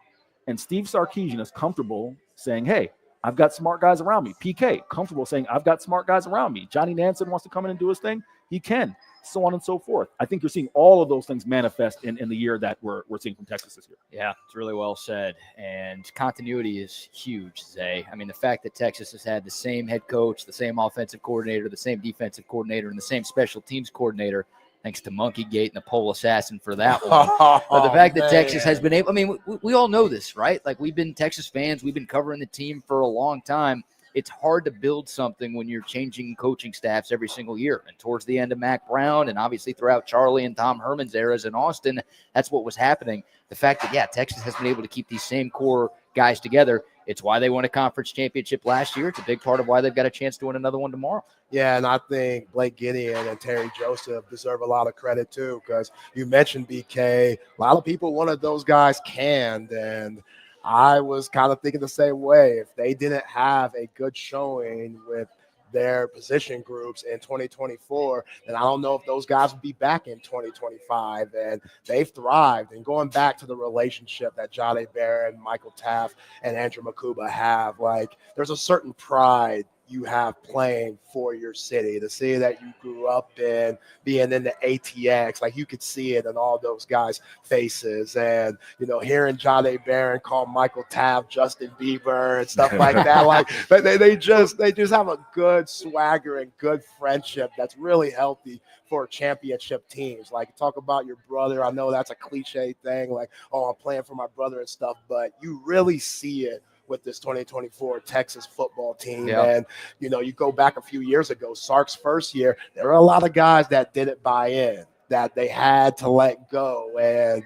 And Steve Sarkeesian is comfortable saying, hey, I've got smart guys around me. PK, comfortable saying, I've got smart guys around me. Johnny Nansen wants to come in and do his thing. He can, so on and so forth. I think you're seeing all of those things manifest in the year that we're seeing from Texas this year. Yeah, it's really well said. And continuity is huge, Zay. I mean, the fact that Texas has had the same head coach, the same offensive coordinator, the same defensive coordinator, and the same special teams coordinator, thanks to Monkeygate and the pole assassin for that one. But the fact that Texas has been able, I mean, we all know this, right? Like, we've been Texas fans. We've been covering the team for a long time. It's hard to build something when you're changing coaching staffs every single year. And towards the end of Mac Brown and obviously throughout Charlie and Tom Herman's eras in Austin, that's what was happening. The fact that, yeah, Texas has been able to keep these same core guys together. It's why they won a conference championship last year. It's a big part of why they've got a chance to win another one tomorrow. Yeah, and I think Blake Gideon and Terry Joseph deserve a lot of credit too, because you mentioned BK. A lot of people wanted those guys canned, and I was kind of thinking the same way. If they didn't have a good showing with their position groups in 2024, then I don't know if those guys would be back in 2025. And they've thrived. And going back to the relationship that Jahdae Barron, Michael Taft, and Andrew Makuba have, like, there's a certain pride you have playing for your city, the city that you grew up in, being in the ATX. Like, you could see it in all those guys' faces. And, you know, hearing Jahdae Barron call Michael Taft Justin Bieber and stuff like that, like, they just have a good swagger and good friendship that's really healthy for championship teams. Like, talk about your brother. I know that's a cliche thing, like, oh, I'm playing for my brother and stuff, but you really see it with this 2024 Texas football team. Yeah. And, you know, you go back a few years ago, Sark's first year, there were a lot of guys that didn't buy in, that they had to let go. And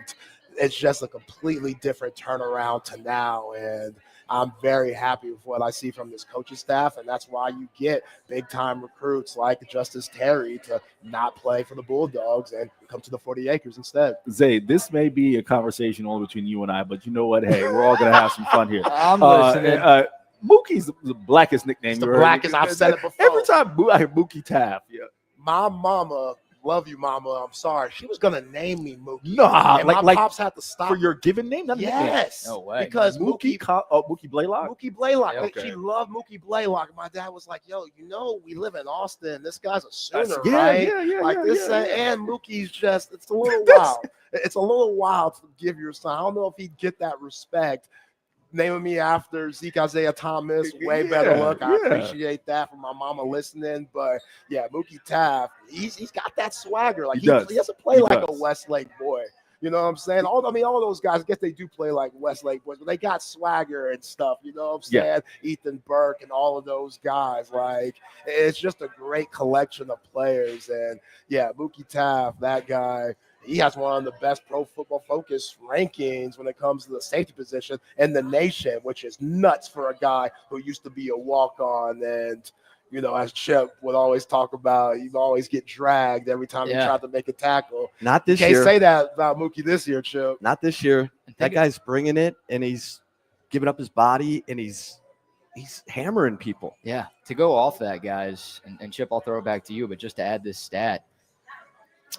it's just a completely different turnaround to now. And I'm very happy with what I see from this coaching staff. And that's why you get big time recruits like Justice Terry to not play for the Bulldogs and come to the 40 acres instead. Zay, this may be a conversation only between you and I, but you know what? Hey, we're all going to have some fun here. I'm listening. Mookie's the blackest nickname. It's the blackest. I've said it before. Every time I hear Mookie Taft, yeah. My mama, love you, mama. I'm sorry. She was gonna name me Mookie. Nah, and like my pops had to stop for your given name. Not a nickname. Yes, No way. because Mookie Blaylock. Mookie Blaylock. Yeah, Like, okay. she loved Mookie Blaylock. My dad was like, "Yo, you know, we live in Austin. This guy's a Sooner, Yeah, right? yeah, like yeah, this, yeah. and Mookie's just—it's a little wild. It's a little wild to give your son. I don't know if he'd get that respect. Naming me after Zeke Isaiah Thomas, way better look. I appreciate that from my mama listening. But yeah, Mookie Taft, he's got that swagger. Like, he doesn't play like a Westlake boy. You know what I'm saying? All those guys, I guess they do play like Westlake boys, but they got swagger and stuff. You know what I'm saying? Yeah. Ethan Burke and all of those guys. Like, it's just a great collection of players. And yeah, Mookie Taft, that guy, he has one of the best Pro Football Focus rankings when it comes to the safety position in the nation, which is nuts for a guy who used to be a walk-on. And, you know, as Chip would always talk about, you always get dragged every time you try to make a tackle. Not this year. year. Can't say that about Mookie this year, Chip. Not this year. That guy's bringing it, and he's giving up his body, and he's hammering people. Yeah. To go off that, guys, and Chip, I'll throw it back to you, but just to add this stat,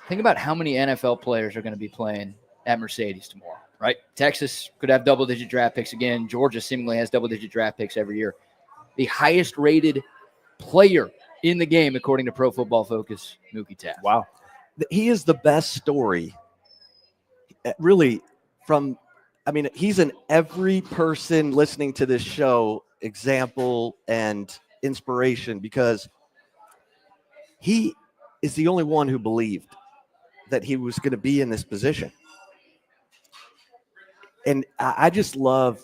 think about how many NFL players are going to be playing at Mercedes tomorrow, right? Texas could have double-digit draft picks again. Georgia seemingly has double-digit draft picks every year. The highest-rated player in the game, according to Pro Football Focus, Mookie Taft. Wow. He is the best story, really, he's an every person listening to this show example and inspiration because he is the only one who believed that he was going to be in this position. And I just love,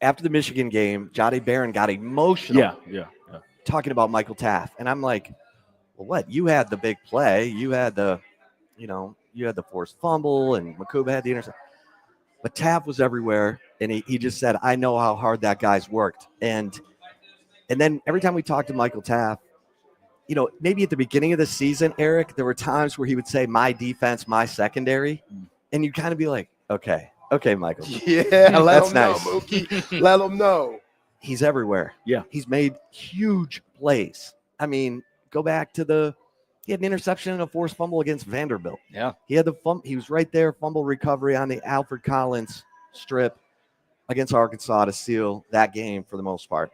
after the Michigan game, Johnny Barron got emotional talking about Michael Taft. And I'm like, well, what? You had the big play. You had the forced fumble, and Makuba had the interception. But Taft was everywhere, and he just said, I know how hard that guy's worked. And then every time we talked to Michael Taft, maybe at the beginning of the season, Eric, there were times where he would say, my defense, my secondary. And you'd kind of be like, okay, Michael. Yeah, let that's him know, nice. Mookie. Let him know. He's everywhere. Yeah. He's made huge plays. I mean, go back to he had an interception and a forced fumble against Vanderbilt. Yeah. He had he was right there, fumble recovery on the Alfred Collins strip against Arkansas to seal that game for the most part.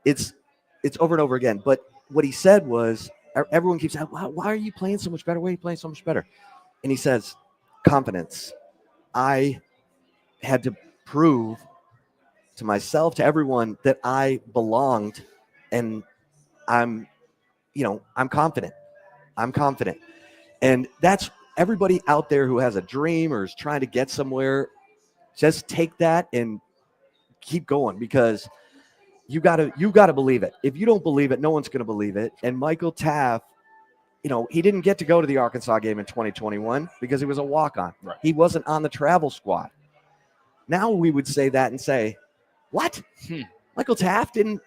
It's over and over again. But what he said was, everyone keeps saying, why are you playing so much better? Why are you playing so much better? And he says, confidence. I had to prove to myself, to everyone, that I belonged, and I'm confident. I'm confident. And that's everybody out there who has a dream or is trying to get somewhere. Just take that and keep going, because you gotta believe it. If you don't believe it, no one's going to believe it. And Michael Taft, he didn't get to go to the Arkansas game in 2021 because he was a walk-on. Right. He wasn't on the travel squad. Now we would say that and say, what? Michael Taft didn't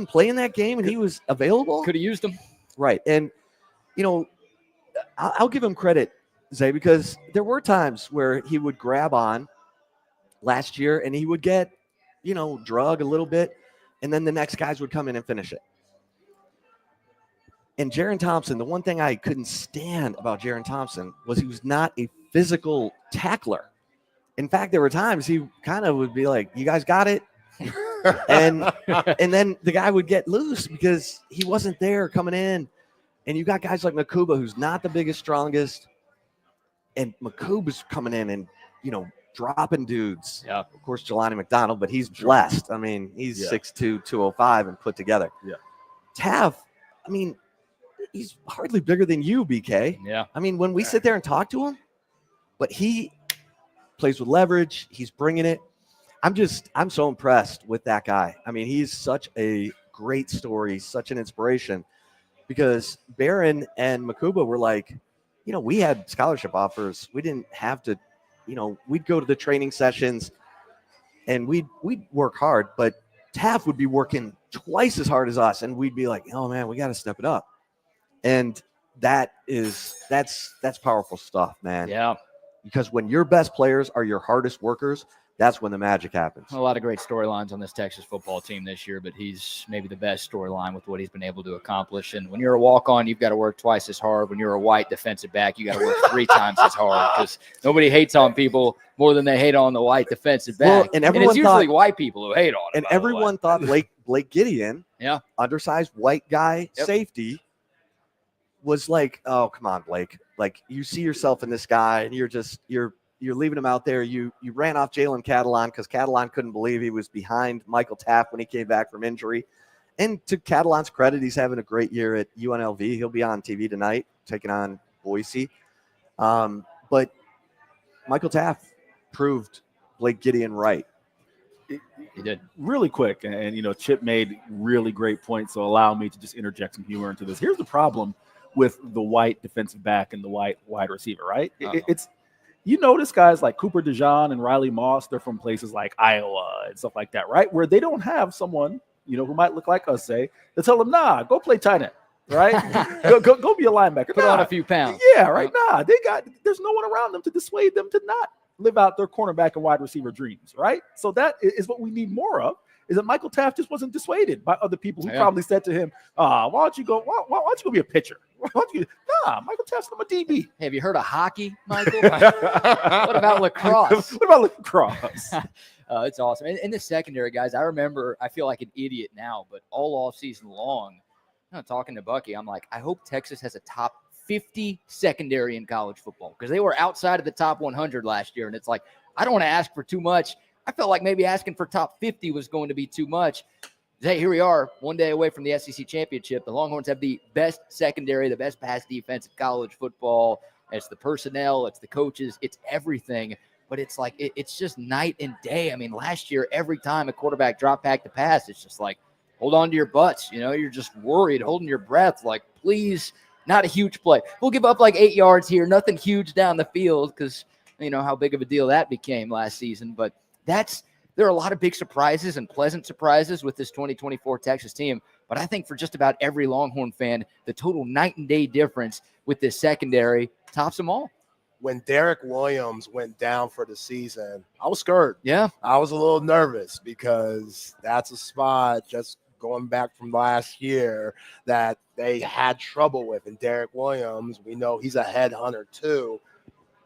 play in that game and he was available? Could have used him. Right. And, I'll give him credit, Zay, because there were times where he would grab on last year and he would get, drug a little bit, and then the next guys would come in and finish it. And Jaron Thompson, the one thing I couldn't stand about Jaron Thompson was he was not a physical tackler. In fact, there were times he kind of would be like, you guys got it? and then the guy would get loose because he wasn't there coming in. And you got guys like Makuba, who's not the biggest, strongest. And Makuba's coming in and, dropping dudes. Yeah. Of course, Jelani McDonald, but he's blessed. I mean, he's 6'2", 205 and put together. Yeah. Taft, I mean, he's hardly bigger than you, BK. Yeah. I mean, when we sit there and talk to him, but he plays with leverage. He's bringing it. I'm so impressed with that guy. I mean, he's such a great story, such an inspiration, because Barron and Makuba were like, we had scholarship offers. We didn't have to, we'd go to the training sessions and we'd work hard, but Taft would be working twice as hard as us. And we'd be like, oh man, we got to step it up. And that's powerful stuff, man. Yeah. Because when your best players are your hardest workers, that's when the magic happens. A lot of great storylines on this Texas football team this year, but he's maybe the best storyline with what he's been able to accomplish. And when you're a walk-on, you've got to work twice as hard. When you're a white defensive back, you got to work 3 times as hard, because nobody hates on people more than they hate on the white defensive back. Well, and it's usually white people who hate on him. And everyone thought Blake Gideon, undersized white guy, Yep. safety, was like, oh, come on, Blake. Like, you see yourself in this guy, and you're leaving him out there. You ran off Jalen Catalon because Catalon couldn't believe he was behind Michael Taft when he came back from injury. And to Catalon's credit, he's having a great year at UNLV. He'll be on TV tonight, taking on Boise. But Michael Taft proved Blake Gideon right. He did. Really quick, and Chip made really great points, so allow me to just interject some humor into this. Here's the problem with the white defensive back and the white wide receiver, right? It's you notice guys like Cooper DeJean and Riley Moss, they're from places like Iowa and stuff like that, right? Where they don't have someone, who might look like us, say, to tell them, nah, go play tight end, right? go be a linebacker. Put on a few pounds. Yeah, right. Nah, there's no one around them to dissuade them to not live out their cornerback and wide receiver dreams, right? So that is what we need more of, is that Michael Taft just wasn't dissuaded by other people who probably said to him, why don't you go be a pitcher? Michael Taft's from a DB. Hey, have you heard of hockey, Michael? What about lacrosse? What about lacrosse? It's awesome. And the secondary, guys, I remember, I feel like an idiot now, but all off season long, talking to Bucky, I'm like, I hope Texas has a top 50 secondary in college football, because they were outside of the top 100 last year. And it's like, I don't want to ask for too much. I felt like maybe asking for top 50 was going to be too much. Hey, here we are, one day away from the SEC championship. The Longhorns have the best secondary, the best pass defense in college football. It's the personnel, it's the coaches, it's everything. But it's like it's just night and day. I mean, last year, every time a quarterback dropped back to pass, it's just like, hold on to your butts. You know, you're just worried, holding your breath. Like, please, not a huge play. We'll give up like 8 yards here, nothing huge down the field because you know how big of a deal that became last season. But there are a lot of big surprises and pleasant surprises with this 2024 Texas team. But I think for just about every Longhorn fan, the total night and day difference with this secondary tops them all. When Derek Williams went down for the season, I was scared. Yeah. I was a little nervous because that's a spot just going back from last year that they had trouble with. And Derek Williams, we know he's a headhunter too.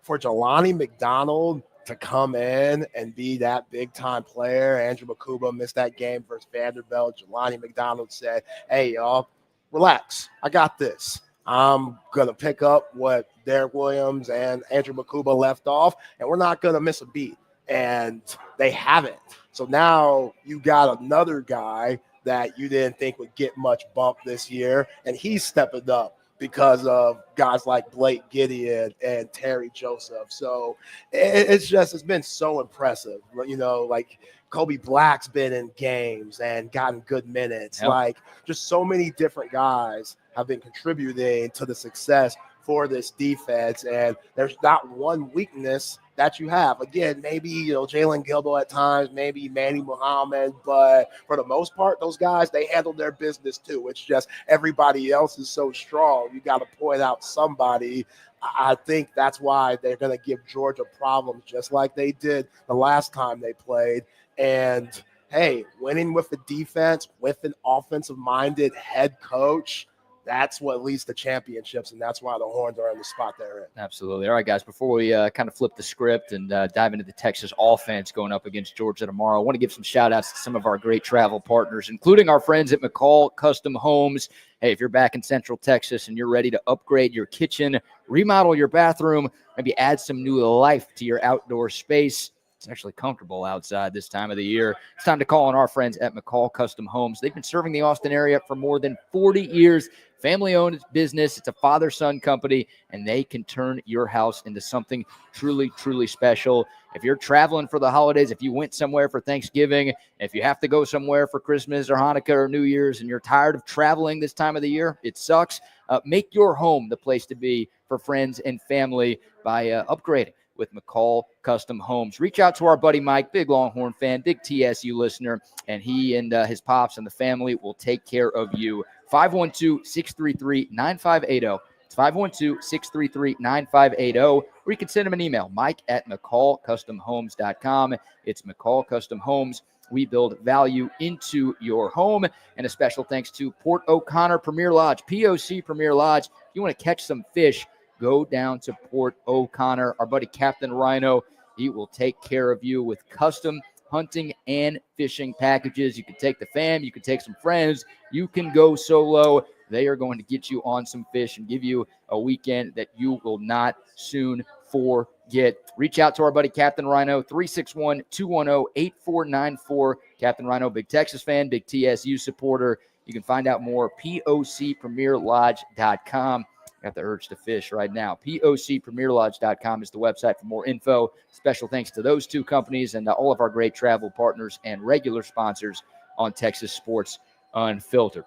For Jelani McDonald to come in and be that big-time player, Andrew Makuba missed that game versus Vanderbilt. Jelani McDonald said, hey, y'all, relax. I got this. I'm going to pick up what Derek Williams and Andrew Makuba left off, and we're not going to miss a beat. And they haven't. So now you got another guy that you didn't think would get much bump this year, and he's stepping up because of guys like Blake Gideon and Terry Joseph. So it's been so impressive. You know, like Kobe Black's been in games and gotten good minutes. Yep. Like just so many different guys have been contributing to the success for this defense. And there's not one weakness that you have. Again, maybe, Jalen Gilbo at times, maybe Manny Muhammad, but for the most part, those guys, they handle their business too. It's just everybody else is so strong. You got to point out somebody. I think that's why they're going to give Georgia problems just like they did the last time they played. And hey, winning with a defense, with an offensive-minded head coach, that's what leads to championships, and that's why the Horns are in the spot they're in. Absolutely. All right, guys, before we kind of flip the script and dive into the Texas offense going up against Georgia tomorrow, I want to give some shout-outs to some of our great travel partners, including our friends at McCall Custom Homes. Hey, if you're back in Central Texas and you're ready to upgrade your kitchen, remodel your bathroom, maybe add some new life to your outdoor space, it's actually comfortable outside this time of the year. It's time to call on our friends at McCall Custom Homes. They've been serving the Austin area for more than 40 years. Family-owned business. It's a father-son company, and they can turn your house into something truly, truly special. If you're traveling for the holidays, if you went somewhere for Thanksgiving, if you have to go somewhere for Christmas or Hanukkah or New Year's, and you're tired of traveling this time of the year, it sucks. Make your home the place to be for friends and family by upgrading with McCall Custom Homes. Reach out to our buddy Mike, big Longhorn fan, big TSU listener, and he and his pops and the family will take care of you. 512-633-9580. It's 512-633-9580. Or you can send him an email, mike@mccallcustomhomes.com. It's McCall Custom Homes. We build value into your home. And a special thanks to Port O'Connor Premier Lodge, POC Premier Lodge. If you want to catch some fish, go down to Port O'Connor. Our buddy Captain Rhino, he will take care of you with custom hunting and fishing packages. You can take the fam, you can take some friends, you can go solo. They are going to get you on some fish and give you a weekend that you will not soon forget. Reach out to our buddy Captain Rhino, 361-210-8494. Captain Rhino, big Texas fan, big TSU supporter. You can find out more, POCPremierLodge.com. Got the urge to fish right now. POCPremierLodge.com is the website for more info. Special thanks to those two companies and all of our great travel partners and regular sponsors on Texas Sports Unfiltered.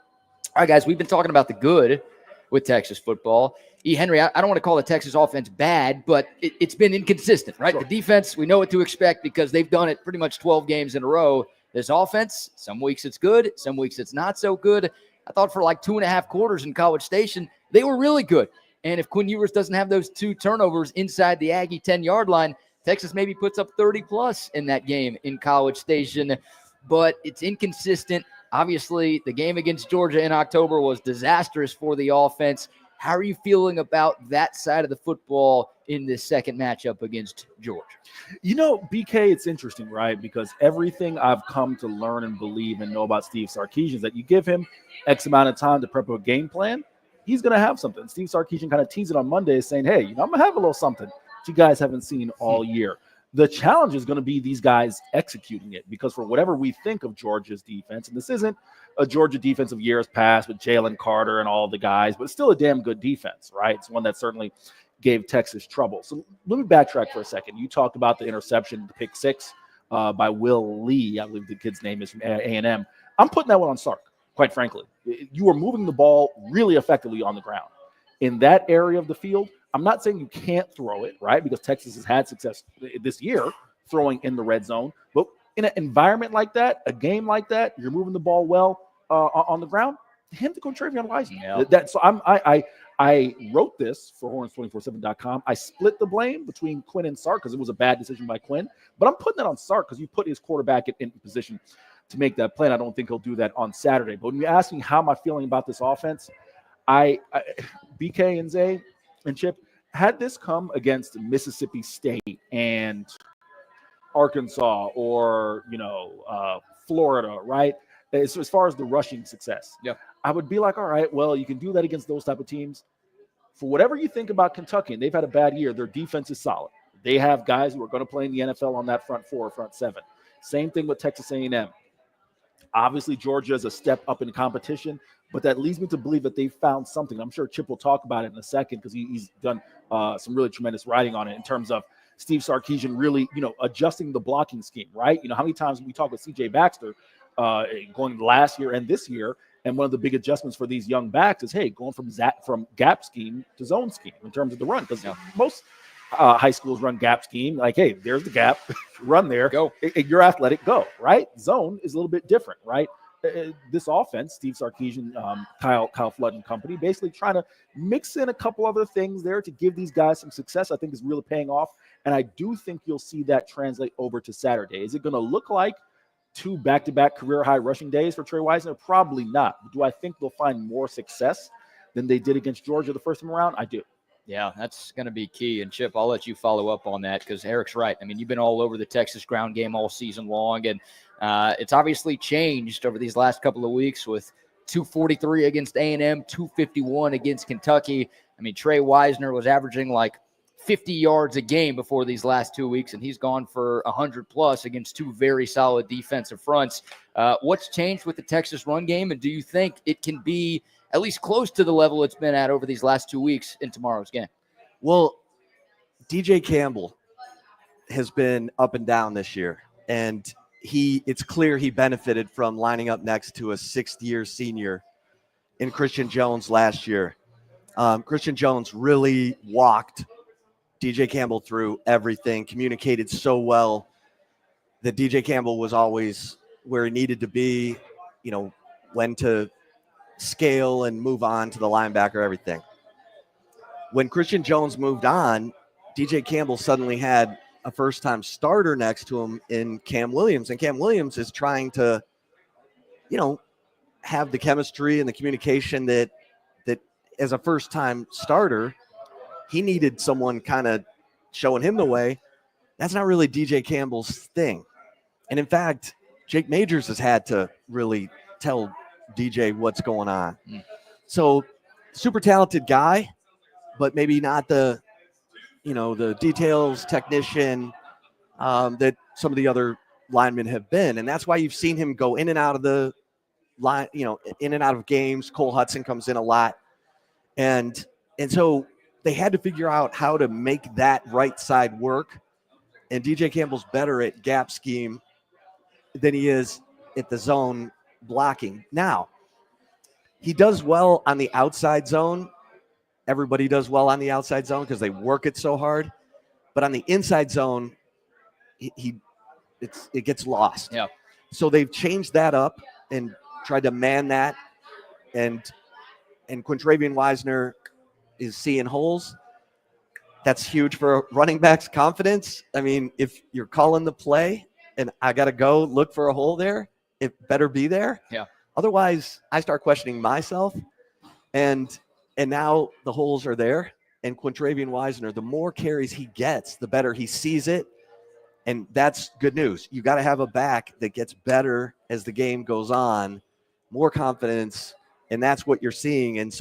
All right, guys, we've been talking about the good with Texas football. E. Henry, I don't want to call the Texas offense bad, but it's been inconsistent, right? Sure. The defense, we know what to expect because they've done it pretty much 12 games in a row. This offense, some weeks it's good, some weeks it's not so good. I thought for like 2.5 quarters in College Station, they were really good. And if Quinn Ewers doesn't have those 2 turnovers inside the Aggie 10-yard line, Texas maybe puts up 30-plus in that game in College Station. But it's inconsistent. Obviously, the game against Georgia in October was disastrous for the offense. How are you feeling about that side of the football in this second matchup against Georgia? BK, it's interesting, right? Because everything I've come to learn and believe and know about Steve Sarkeesian is that you give him X amount of time to prep a game plan, he's going to have something. Steve Sarkeesian kind of teased it on Monday saying, hey, I'm going to have a little something that you guys haven't seen all year. The challenge is going to be these guys executing it, because for whatever we think of Georgia's defense, and this isn't a Georgia defense of years past with Jalen Carter and all the guys, but it's still a damn good defense, right? It's one that certainly gave Texas trouble. So let me backtrack for a second. You talked about the interception, the pick six by Will Lee. I believe the kid's name is from A&M. I'm putting that one on Sark, quite frankly. You were moving the ball really effectively on the ground. In that area of the field, I'm not saying you can't throw it, right? Because Texas has had success this year throwing in the red zone. But in an environment like that, a game like that, you're moving the ball well on the ground, him to go Travion Wiseman. Yeah. So I wrote this for Horns247.com. I split the blame between Quinn and Sark because it was a bad decision by Quinn. But I'm putting that on Sark because you put his quarterback in position to make that play. And I don't think he'll do that on Saturday. But when you ask me how am I feeling about this offense, BK and Zay and Chip, had this come against Mississippi State and Arkansas or, Florida, right? As far as the rushing success, I would be like, all right, well, you can do that against those type of teams. For whatever you think about Kentucky, and they've had a bad year, their defense is solid. They have guys who are going to play in the NFL on that front four, front seven. Same thing with Texas A&M. Obviously, Georgia is a step up in the competition, but that leads me to believe that they found something. I'm sure Chip will talk about it in a second because he's done some really tremendous writing on it in terms of Steve Sarkeesian really, adjusting the blocking scheme, right? How many times we talk with C.J. Baxter going last year and this year, and one of the big adjustments for these young backs is, hey, going from gap scheme to zone scheme in terms of the run, because most high schools run gap scheme. Like, hey, there's the gap, run there, go. You're athletic, go, right? Zone is a little bit different, right? This offense, Steve Sarkeesian, Kyle Flood and company, basically trying to mix in a couple other things there to give these guys some success, I think is really paying off. And I do think you'll see that translate over to Saturday. Is it going to look like 2 back-to-back career-high rushing days for Trey Wisner? Probably not. Do I think they'll find more success than they did against Georgia the first time around? I do. Yeah, that's going to be key. And, Chip, I'll let you follow up on that because Eric's right. I mean, you've been all over the Texas ground game all season long, and it's obviously changed over these last couple of weeks with 243 against A&M, 251 against Kentucky. I mean, Trey Wisner was averaging like 50 yards a game before these last 2 weeks, and he's gone for 100+ against 2 very solid defensive fronts. What's changed with the Texas run game, and do you think it can be at least close to the level it's been at over these last 2 weeks in tomorrow's game? Well, DJ Campbell has been up and down this year, and it's clear he benefited from lining up next to a 6th-year senior in Christian Jones last year. Christian Jones really walked DJ Campbell through everything, communicated so well that DJ Campbell was always where he needed to be, when to scale and move on to the linebacker, everything. When Christian Jones moved on, DJ Campbell suddenly had a first-time starter next to him in Cam Williams, and Cam Williams is trying to, have the chemistry and the communication that as a first-time starter, he needed someone kind of showing him the way. That's not really DJ Campbell's thing. And in fact, Jake Majors has had to really tell DJ what's going on. So super talented guy, but maybe not the details technician that some of the other linemen have been. And that's why you've seen him go in and out of the line, in and out of games. Cole Hudson comes in a lot. And so they had to figure out how to make that right side work. And DJ Campbell's better at gap scheme than he is at the zone blocking. Now, he does well on the outside zone. Everybody does well on the outside zone because they work it so hard. But on the inside zone, it gets lost. Yeah. So they've changed that up and tried to man that. And Quintravian Wisner is seeing holes. That's huge for a running back's confidence. I mean, if you're calling the play and I got to go look for a hole there, it better be there. Yeah. Otherwise, I start questioning myself. And now the holes are there. And Quintravian Wisner, the more carries he gets, the better he sees it. And that's good news. You got to have a back that gets better as the game goes on, more confidence, and that's what you're seeing. And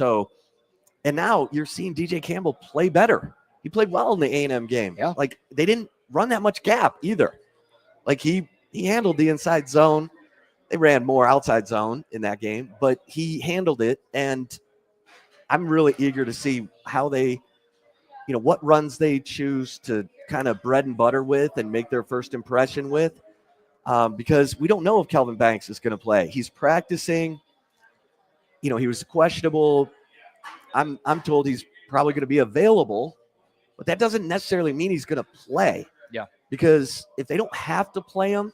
now you're seeing DJ Campbell play better. He played well in the A&M game. Yeah. Like they didn't run that much gap either. Like he handled the inside zone. They ran more outside zone in that game, but he handled it. And I'm really eager to see how they, what runs they choose to kind of bread and butter with and make their first impression with. Because we don't know if Kelvin Banks is going to play. He's practicing. He was questionable. I'm told he's probably going to be available, but that doesn't necessarily mean he's going to play. Yeah. Because if they don't have to play him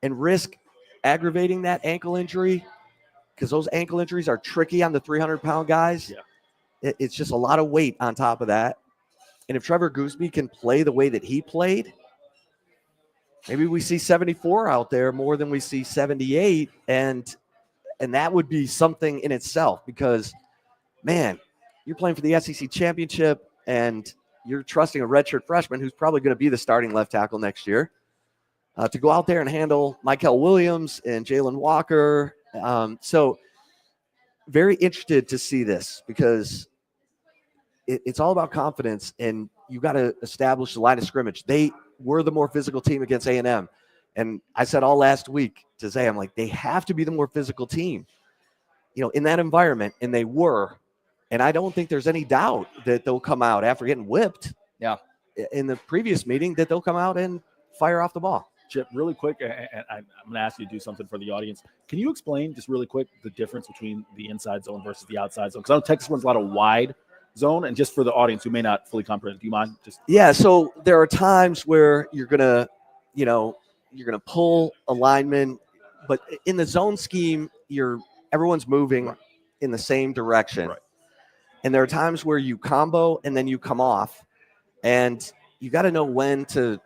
and risk aggravating that ankle injury, because those ankle injuries are tricky on the 300-pound guys, it's just a lot of weight on top of that. And if Trevor Gooseby can play the way that he played, maybe we see 74 out there more than we see 78, and that would be something in itself because, man, you're playing for the SEC championship and you're trusting a redshirt freshman who's probably going to be the starting left tackle next year to go out there and handle McCall Williams and Jalen Walker. So very interested to see this because it's all about confidence, and you got to establish the line of scrimmage. They were the more physical team against A&M. And I said all last week to Zay, I'm like, they have to be the more physical team, in that environment. And they were. And I don't think there's any doubt that they'll come out after getting whipped. Yeah. In the previous meeting, that they'll come out and fire off the ball. Chip, really quick, and I'm going to ask you to do something for the audience. Can you explain just really quick the difference between the inside zone versus the outside zone? Because I know Texas runs a lot of wide zone, and just for the audience who may not fully comprehend, do you mind? Yeah, so there are times where you're gonna pull a lineman, but in the zone scheme, everyone's moving in the same direction. Right. And there are times where you combo and then you come off, and you got to know when to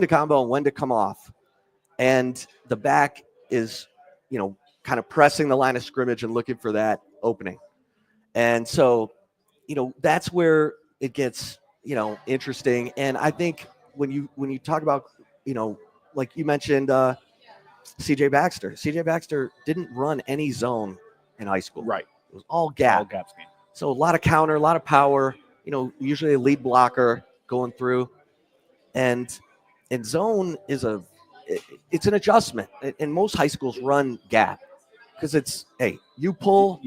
combo and when to come off. And the back is, kind of pressing the line of scrimmage and looking for that opening. And so, that's where it gets, interesting. And I think when you talk about, like you mentioned, CJ Baxter didn't run any zone in high school. Right. It was all gap. All gap scheme. So a lot of counter, a lot of power, usually a lead blocker going through. And zone is it's an adjustment. And most high schools run gap because it's, hey, you pull,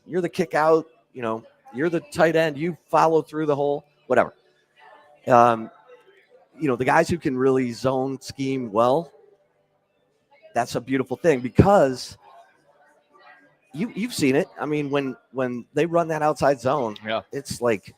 you're the kick out, you're the tight end, you follow through the hole, whatever. The guys who can really zone scheme well, that's a beautiful thing because you've seen it. I mean, when they run that outside zone, it's like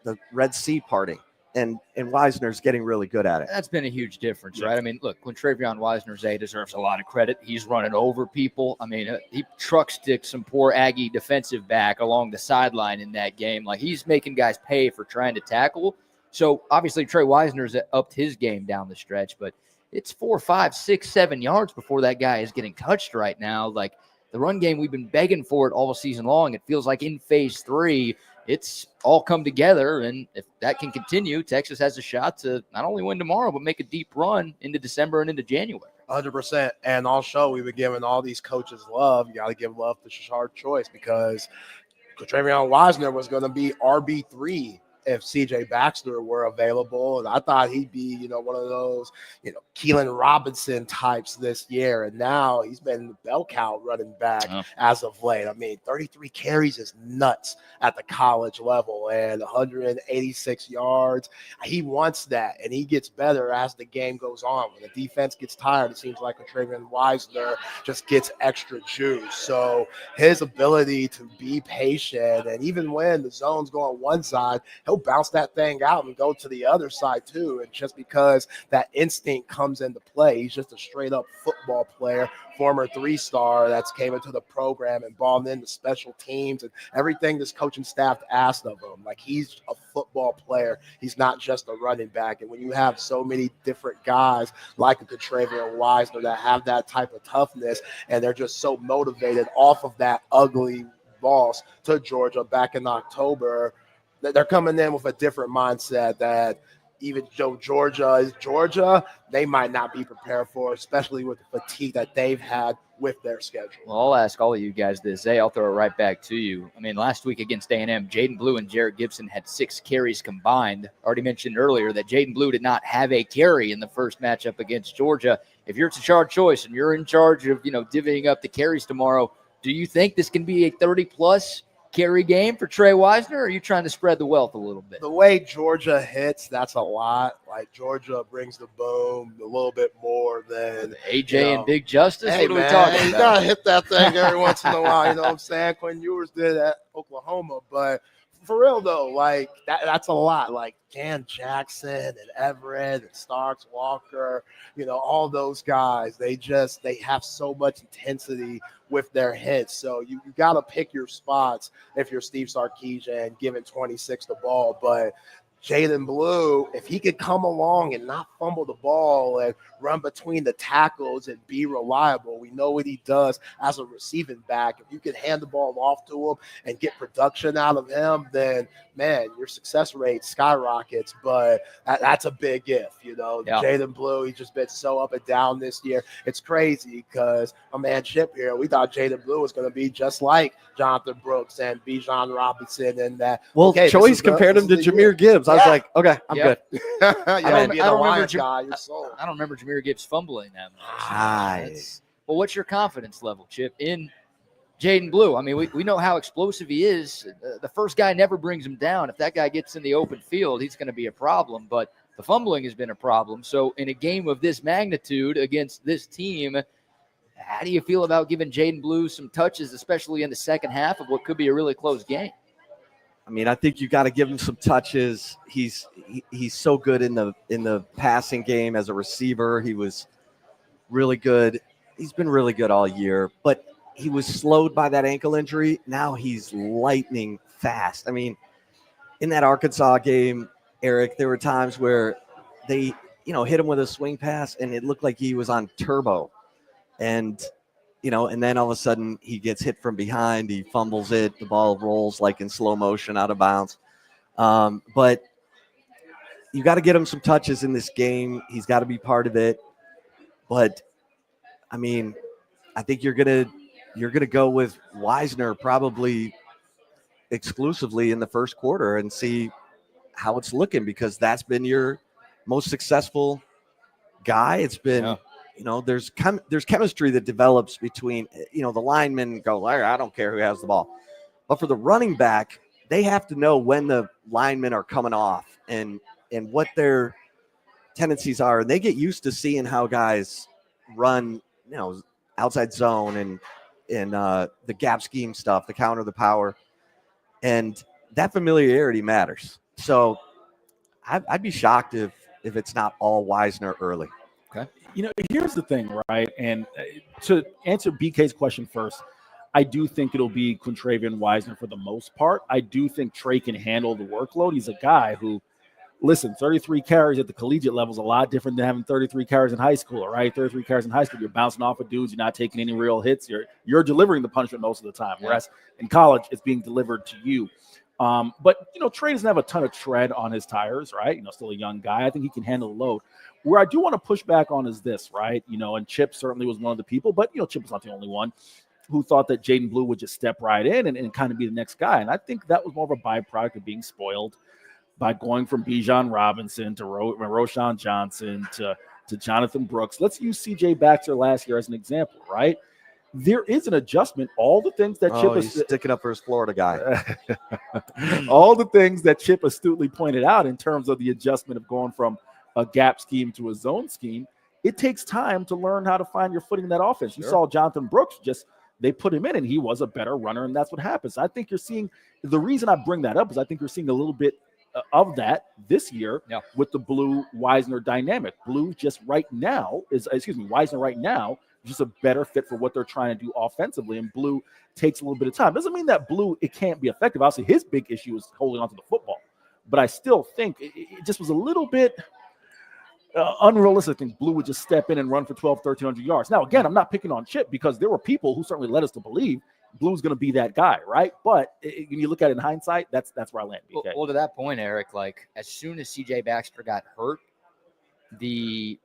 the Red Sea parting. And Wisner's getting really good at it. That's been a huge difference, right? I mean, look, when Travion Wisner's deserves a lot of credit. He's running over people. I mean, he truck sticked some poor Aggie defensive back along the sideline in that game. Like, he's making guys pay for trying to tackle. So, obviously, Trey Wisner's upped his game down the stretch, but it's 4, 5, 6, 7 yards before that guy is getting touched right now. Like, the run game, we've been begging for it all season long. It feels like in phase 3, it's all come together, and if that can continue, Texas has a shot to not only win tomorrow, but make a deep run into December and into January. 100%. And all show, we've been giving all these coaches love. You got to give love to Shard Choice because Travion Wisner was going to be RB3 if CJ Baxter were available. And I thought he'd be, one of those, Keelan Robinson types this year. And now he's been the bell cow running back as of late. I mean, 33 carries is nuts at the college level and 186 yards. He wants that, and he gets better as the game goes on. When the defense gets tired, it seems like Travion Wisner just gets extra juice. So his ability to be patient, and even when the zone's going one side, he'll bounce that thing out and go to the other side too. And just because that instinct comes into play, he's just a straight up football player, former 3-star that's came into the program and balled into special teams and everything this coaching staff asked of him. Like, he's a football player. He's not just a running back. And when you have so many different guys like a Travion Wisner that have that type of toughness, and they're just so motivated off of that ugly loss to Georgia back in October, they're coming in with a different mindset that even though Georgia is Georgia, they might not be prepared for, especially with the fatigue that they've had with their schedule. Well, I'll ask all of you guys this. Zay, I'll throw it right back to you. I mean, last week against A&M, Jaden Blue and Jarrett Gibson had 6 carries combined. Already mentioned earlier that Jaden Blue did not have a carry in the first matchup against Georgia. If you're Tashard Choice and you're in charge of, divvying up the carries tomorrow, do you think this can be a 30-plus carry game for Trey Wisner, or are you trying to spread the wealth a little bit? The way Georgia hits, that's a lot. Like, Georgia brings the boom a little bit more than AJ and Big Justice. Hey, what are we talking about? You gotta hit that thing every once in a while. You know what I'm saying? Quinn Ewers did at Oklahoma, but for real though, like that's a lot. Like Jan Jackson and Everett and Starks Walker, all those guys. They have so much intensity with their hits. So you got to pick your spots if you're Steve Sarkeesian and giving 26 the ball. But Jaden Blue, if he could come along and not fumble the ball and run between the tackles and be reliable, we know what he does as a receiving back. If you can hand the ball off to him and get production out of him, then, man, your success rate skyrockets. But that's a big if, Yeah. Jaden Blue, he's just been so up and down this year. It's crazy because my man Chip here, we thought Jaden Blue was going to be just like Jonathan Brooks and Bijan Robinson and that. Well, Choice compared him to Jameer Gibbs. I was like, okay, I'm good. I don't remember Jameer Gibbs fumbling that much. Well, what's your confidence level, Chip, in Jaden Blue? I mean, we know how explosive he is. The first guy never brings him down. If that guy gets in the open field, he's going to be a problem. But the fumbling has been a problem. So in a game of this magnitude against this team, how do you feel about giving Jaden Blue some touches, especially in the second half of what could be a really close game? I mean, I think you got to give him some touches. He's so good in the passing game as a receiver. He was really good. He's been really good all year, but he was slowed by that ankle injury. Now he's lightning fast. I mean, in that Arkansas game, Eric, there were times where they, hit him with a swing pass and it looked like he was on turbo. And and then all of a sudden he gets hit from behind. He fumbles it. The ball rolls like in slow motion out of bounds. But you got to get him some touches in this game. He's got to be part of it. But I mean, I think you're gonna go with Wisner probably exclusively in the first quarter and see how it's looking, because that's been your most successful guy. It's been. There's chemistry that develops between, the linemen go, I don't care who has the ball. But for the running back, they have to know when the linemen are coming off and what their tendencies are. And they get used to seeing how guys run, outside zone and the gap scheme stuff, the counter, the power. And that familiarity matters. So I'd be shocked if it's not all Wisner early. Okay. Here's the thing, right? And to answer BK's question first, I do think it'll be Quintravian Wisner for the most part. I do think Trey can handle the workload. He's a guy who, 33 carries at the collegiate level is a lot different than having 33 carries in high school, right? 33 carries in high school, you're bouncing off of dudes. You're not taking any real hits. You're delivering the punishment most of the time, whereas in college, it's being delivered to you. But Trey doesn't have a ton of tread on his tires, right? Still a young guy. I think he can handle the load. Where I do want to push back on is this, right? And Chip certainly was one of the people, but Chip was not the only one who thought that Jaden Blue would just step right in and kind of be the next guy. And I think that was more of a byproduct of being spoiled by going from Bijan Robinson to Roschon Johnson to Jonathan Brooks. Let's use CJ Baxter last year as an example, right? There is an adjustment. All the things that Chip is sticking up for his Florida guy. All the things that Chip astutely pointed out in terms of the adjustment of going from a gap scheme to a zone scheme. It takes time to learn how to find your footing in that offense. You saw Jonathan Brooks, they put him in and he was a better runner, and that's what happens. I think you're seeing, the reason I bring that up is I think you're seeing a little bit of that this year with the Blue Wisner dynamic. Wisner right now is just a better fit for what they're trying to do offensively, and Blue takes a little bit of time. Doesn't mean that Blue, it can't be effective. Obviously, his big issue is holding on to the football, but I still think it just was a little bit unrealistic. I think Blue would just step in and run for 1,200, 1,300 yards. Now, again, I'm not picking on Chip because there were people who certainly led us to believe Blue's going to be that guy, right? But when you look at it in hindsight, that's where I land. BK. Well, to that point, Eric, like as soon as C.J. Baxter got hurt, the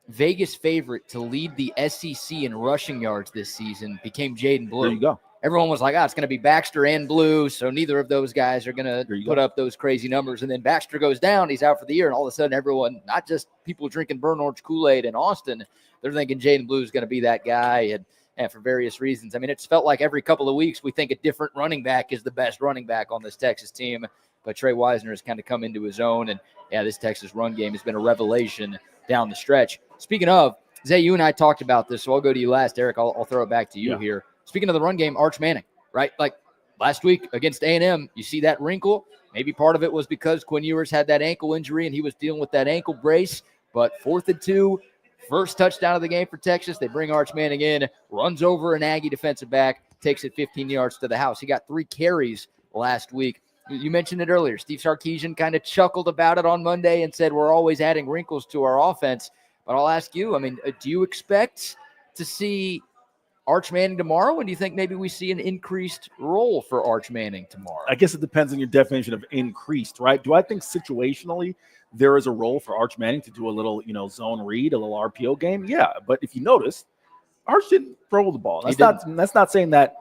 Vegas favorite to lead the SEC in rushing yards this season became Jaden Blue. There you go. Everyone was like, it's going to be Baxter and Blue, so neither of those guys are going to put up those crazy numbers. And then Baxter goes down, he's out for the year, and all of a sudden everyone, not just people drinking burnt orange Kool-Aid in Austin, they're thinking Jaden Blue is going to be that guy, and for various reasons. I mean, it's felt like every couple of weeks we think a different running back is the best running back on this Texas team, but Trey Wisner has kind of come into his own, and this Texas run game has been a revelation down the stretch. Speaking of, Zay, you and I talked about this, so I'll go to you last. Eric, I'll throw it back to you here. Speaking of the run game, Arch Manning, right? Like last week against A&M, you see that wrinkle. Maybe part of it was because Quinn Ewers had that ankle injury and he was dealing with that ankle brace. But 4th and 2, first touchdown of the game for Texas. They bring Arch Manning in, runs over an Aggie defensive back, takes it 15 yards to the house. He got 3 carries last week. You mentioned it earlier. Steve Sarkeesian kind of chuckled about it on Monday and said, we're always adding wrinkles to our offense. But I'll ask you, I mean, do you expect to see Arch Manning tomorrow? And do you think maybe we see an increased role for Arch Manning tomorrow? I guess it depends on your definition of increased, right? Do I think situationally there is a role for Arch Manning to do a little, zone read, a little RPO game? Yeah. But if you notice, Arch didn't throw the ball. That's not saying that,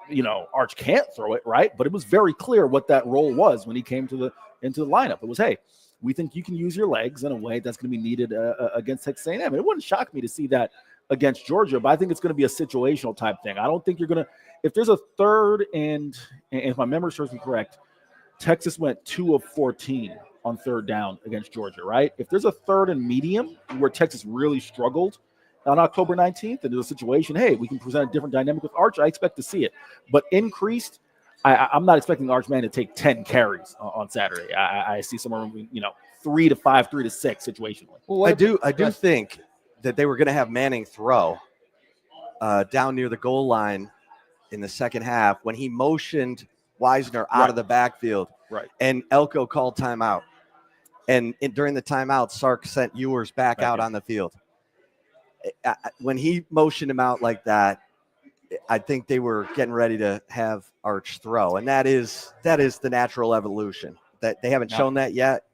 Arch can't throw it, right? But it was very clear what that role was when he came into the lineup. It was, hey, we think you can use your legs in a way that's going to be needed against Texas A&M. It wouldn't shock me to see that against Georgia, but I think it's going to be a situational type thing. I don't think you're going to – if there's a third and if my memory serves me correct, Texas went 2 of 14 on third down against Georgia, right? If there's a third and medium where Texas really struggled on October 19th and there's a situation, hey, we can present a different dynamic with Arch, I expect to see it. But increased – I'm not expecting Arch Manning to take 10 carries on Saturday. I see somewhere, 3 to 5, 3 to 6 situationally. Well, I do think that they were going to have Manning throw down near the goal line in the second half when he motioned Wisner out of the backfield. Right. And Elko called timeout. And during the timeout, Sark sent Ewers back out on the field. When he motioned him out like that, I think they were getting ready to have Arch throw, and that is the natural evolution. That they haven't shown that yet.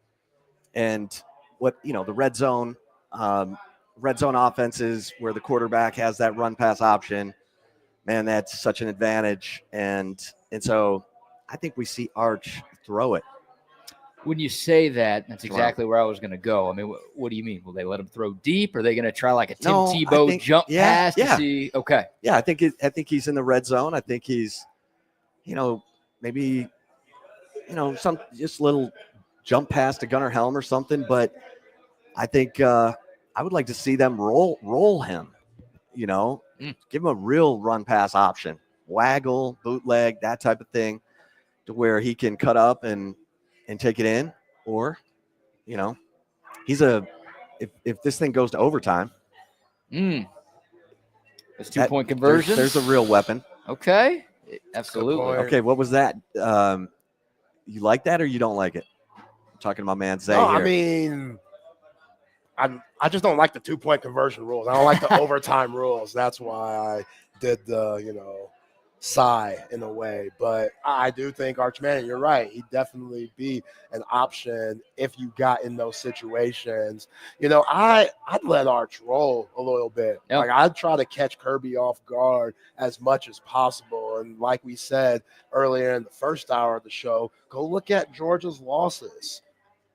And what the red zone offenses where the quarterback has that run pass option, man, that's such an advantage. And so I think we see Arch throw it. When you say that, that's exactly where I was going to go. I mean, what do you mean? Will they let him throw deep? Are they going to try like a Tim Tebow jump pass to see? Okay. Yeah, I think he's in the red zone. I think he's, maybe, some just little jump pass to Gunnar Helm or something. But I think I would like to see them roll him. Give him a real run pass option, waggle, bootleg, that type of thing, to where he can cut up and take it in, or, he's if this thing goes to overtime. It's 2-point conversion. There's a real weapon. Okay. Absolutely. Okay. What was that? You like that or you don't like it? I'm talking to my man Zay here. I mean, I just don't like the 2-point conversion rules. I don't like the overtime rules. That's why I did the, sigh in a way. But I do think Arch Manning, you're right, he'd definitely be an option if you got in those situations. I'd let Arch roll a little bit. Yep. Like, I'd try to catch Kirby off guard as much as possible. And like we said earlier in the first hour of the show, go look at Georgia's losses.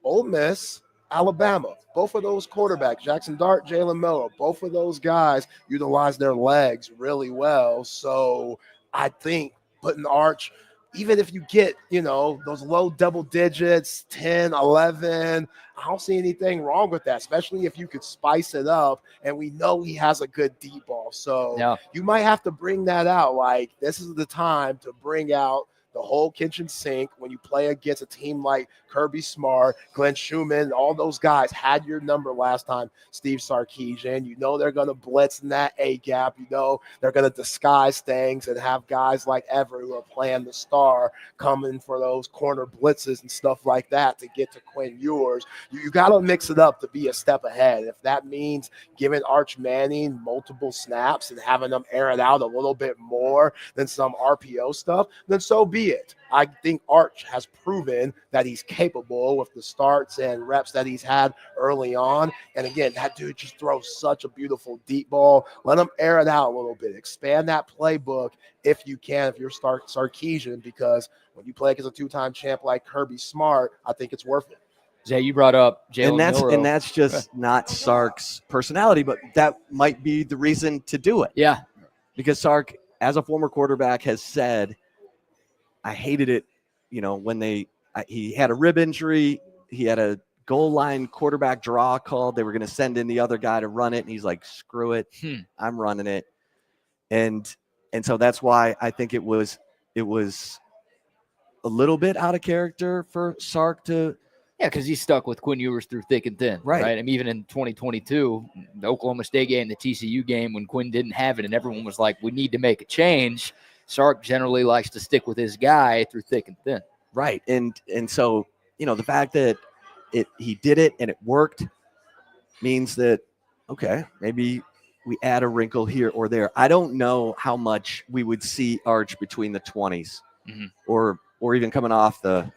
Ole Miss, Alabama, both of those quarterbacks, Jackson Dart, Jalen Miller, both of those guys utilize their legs really well. So I think putting Arch, even if you get, those low double digits, 10, 11, I don't see anything wrong with that, especially if you could spice it up. And we know he has a good deep ball. So you might have to bring that out. Like, this is the time to bring out the whole kitchen sink when you play against a team like Kirby Smart, Glenn Schumann, all those guys had your number last time, Steve Sarkeesian. You know they're going to blitz in that A gap. You know they're going to disguise things and have guys like Everett who are playing the star coming for those corner blitzes and stuff like that to get to Quinn Ewers. You got to mix it up to be a step ahead. If that means giving Arch Manning multiple snaps and having them air it out a little bit more than some RPO stuff, then so be it. I think Arch has proven that he's capable with the starts and reps that he's had early on. And again, that dude just throws such a beautiful deep ball. Let him air it out a little bit. Expand that playbook if you can, if you're Sarkeesian, because when you play against a two-time champ like Kirby Smart, I think it's worth it. Zay, you brought up Jalen Milroe. And that's just not Sark's personality, but that might be the reason to do it. Yeah. Because Sark, as a former quarterback, has said, I hated it, when he had a rib injury, he had a goal line quarterback draw called. They were going to send in the other guy to run it, and he's like, screw it, I'm running it. And so that's why I think it was a little bit out of character for Sark to. Yeah, because he's stuck with Quinn Ewers through thick and thin. Right. I mean, even in 2022, the Oklahoma State game, the TCU game, when Quinn didn't have it and everyone was like, we need to make a change, Sark generally likes to stick with his guy through thick and thin. Right. And so, the fact that he did it and it worked means that, okay, maybe we add a wrinkle here or there. I don't know how much we would see Arch between the 20s or even coming off the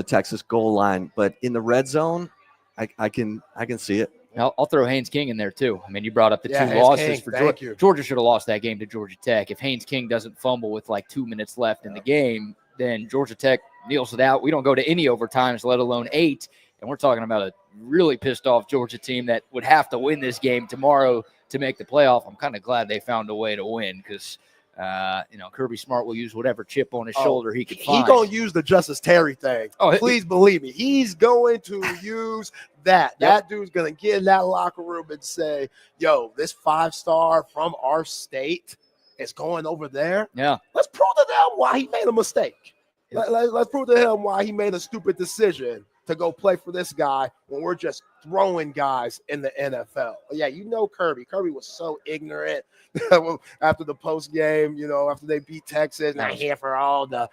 Texas goal line, but in the red zone, I can see it. I'll throw Haynes King in there too. I mean, you brought up the two Haynes losses King, for Georgia. Georgia should have lost that game to Georgia Tech. If Haynes King doesn't fumble with like 2 minutes left in the game, then Georgia Tech kneels it out. We don't go to any overtimes, let alone 8. And we're talking about a really pissed off Georgia team that would have to win this game tomorrow to make the playoff. I'm kind of glad they found a way to win because Kirby Smart will use whatever chip on his shoulder he could find. He's going to use the Justice Terry thing. Please believe me. He's going to use that. That dude's going to get in that locker room and say, yo, this 5-star from our state is going over there. Yeah. Let's prove to them why he made a mistake. Let's prove to him why he made a stupid decision to go play for this guy when we're just throwing guys in the NFL. Yeah, Kirby. Kirby was so ignorant after the post game, after they beat Texas. Not here for all the,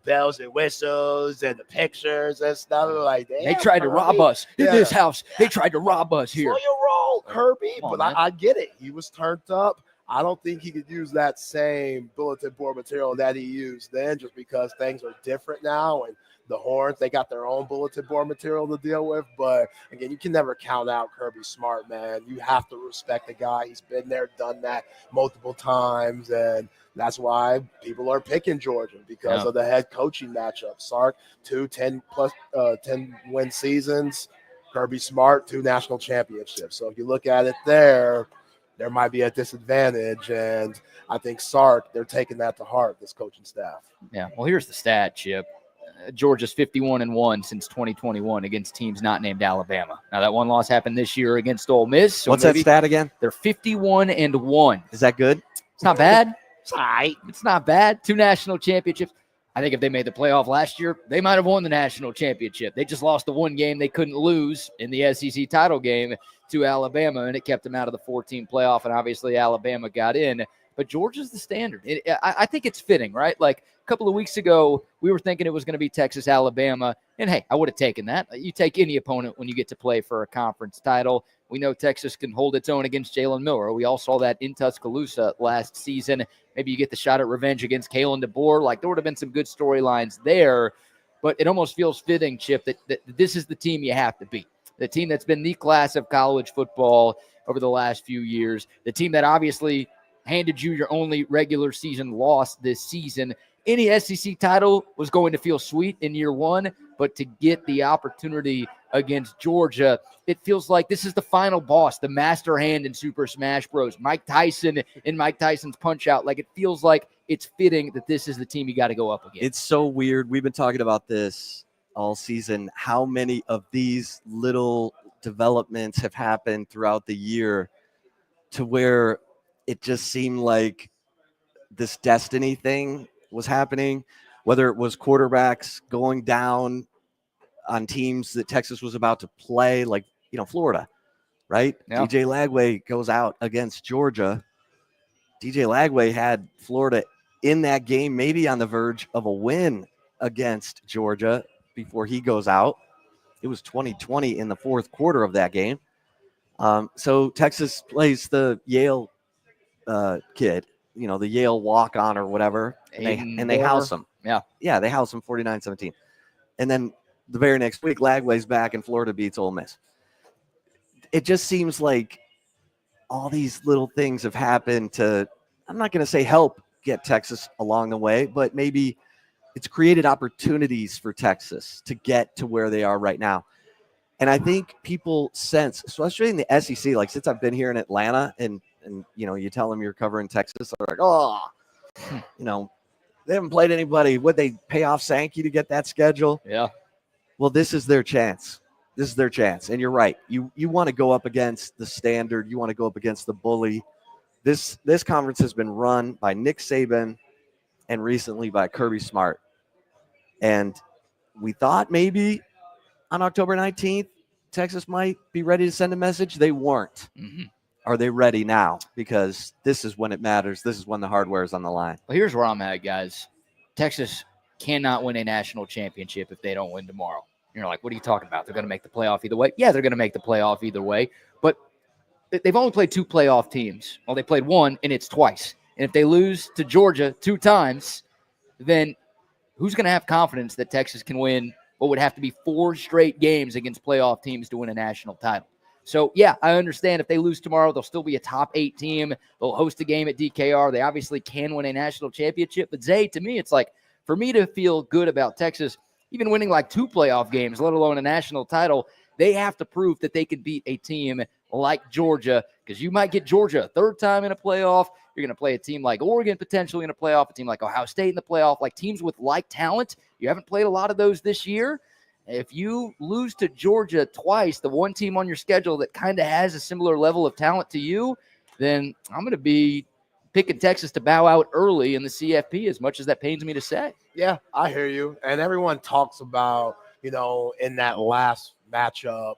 bells and whistles and the pictures and stuff. Like, they tried to rob us in this house. They tried to rob us here. Slow your roll, Kirby. But I get it. He was turned up. I don't think he could use that same bulletin board material that he used then, just because things are different now. And the Horns, they got their own bulletin board material to deal with. But again, you can never count out Kirby Smart, man. You have to respect the guy. He's been there, done that multiple times. And that's why people are picking Georgia because of the head coaching matchup. Sark, 2 10-win seasons. Kirby Smart, 2 national championships. So if you look at it there might be a disadvantage. And I think Sark, they're taking that to heart, this coaching staff. Yeah. Well, here's the stat, Chip. Georgia's 51-1 since 2021 against teams not named Alabama. Now, that one loss happened this year against Ole Miss. So what's that stat again? They're 51-1. Is that good? It's not bad. It's all right. It's not bad. 2 national championships. I think if they made the playoff last year, they might have won the national championship. They just lost the one game they couldn't lose in the SEC title game to Alabama, and it kept them out of the 14 playoff, and obviously Alabama got in. But Georgia's the standard. I think it's fitting, right? Like a couple of weeks ago, we were thinking it was going to be Texas, Alabama, and hey, I would have taken that. You take any opponent when you get to play for a conference title. We know Texas can hold its own against Jalen Milroe. We all saw that in Tuscaloosa last season. Maybe you get the shot at revenge against Kalen DeBoer. Like, there would have been some good storylines there, but it almost feels fitting, Chip, that this is the team you have to beat. The team that's been the class of college football over the last few years. The team that obviously handed you your only regular season loss this season. Any SEC title was going to feel sweet in year one, but to get the opportunity against Georgia, it feels like this is the final boss, the master hand in Super Smash Bros. Mike Tyson in Mike Tyson's Punch-Out. Like, it feels like it's fitting that this is the team you got to go up against. It's so weird. We've been talking about this all season, how many of these little developments have happened throughout the year to where it just seemed like this destiny thing was happening. whether it was quarterbacks going down on teams that Texas was about to play, like, Florida, right? Yeah. DJ Lagway goes out against Georgia. DJ Lagway had Florida in that game, maybe on the verge of a win against Georgia before he goes out. It was 2020 in the fourth quarter of that game. So Texas plays the Yale kid, the Yale walk-on or whatever, and they house him. Yeah, they house him 49-17. And then the very next week, Lagway's back and Florida beats Ole Miss. It just seems like all these little things have happened to, I'm not going to say help get Texas along the way, but maybe it's created opportunities for Texas to get to where they are right now. And I think people sense, especially in the SEC, like since I've been here in Atlanta and you tell them you're covering Texas, they're like, they haven't played anybody. Would they pay off Sankey to get that schedule? Yeah. Well, this is their chance. This is their chance. And you're right. You want to go up against the standard. You want to go up against the bully. This conference has been run by Nick Saban and recently by Kirby Smart. And we thought maybe on October 19th, Texas might be ready to send a message. They weren't. Mm-hmm. Are they ready now? Because this is when it matters. This is when the hardware is on the line. Well, here's where I'm at, guys. Texas cannot win a national championship if they don't win tomorrow. You're like, what are you talking about? They're going to make the playoff either way. Yeah, they're going to make the playoff either way. But they've only played 2 playoff teams. Well, they played 1, and it's twice. And if they lose to Georgia 2 times, then who's going to have confidence that Texas can win what would have to be 4 straight games against playoff teams to win a national title? So, yeah, I understand if they lose tomorrow, they'll still be a top 8 team. They'll host a game at DKR. They obviously can win a national championship. But, Zay, to me, it's like, for me to feel good about Texas, even winning like 2 playoff games, let alone a national title, they have to prove that they can beat a team like Georgia, because you might get Georgia a 3rd time in a playoff. You're going to play a team like Oregon potentially in a playoff, a team like Ohio State in the playoff, like teams with like talent. You haven't played a lot of those this year. If you lose to Georgia twice, the one team on your schedule that kind of has a similar level of talent to you, then I'm going to be picking Texas to bow out early in the CFP, as much as that pains me to say. Yeah, I hear you. And everyone talks about, in that last matchup,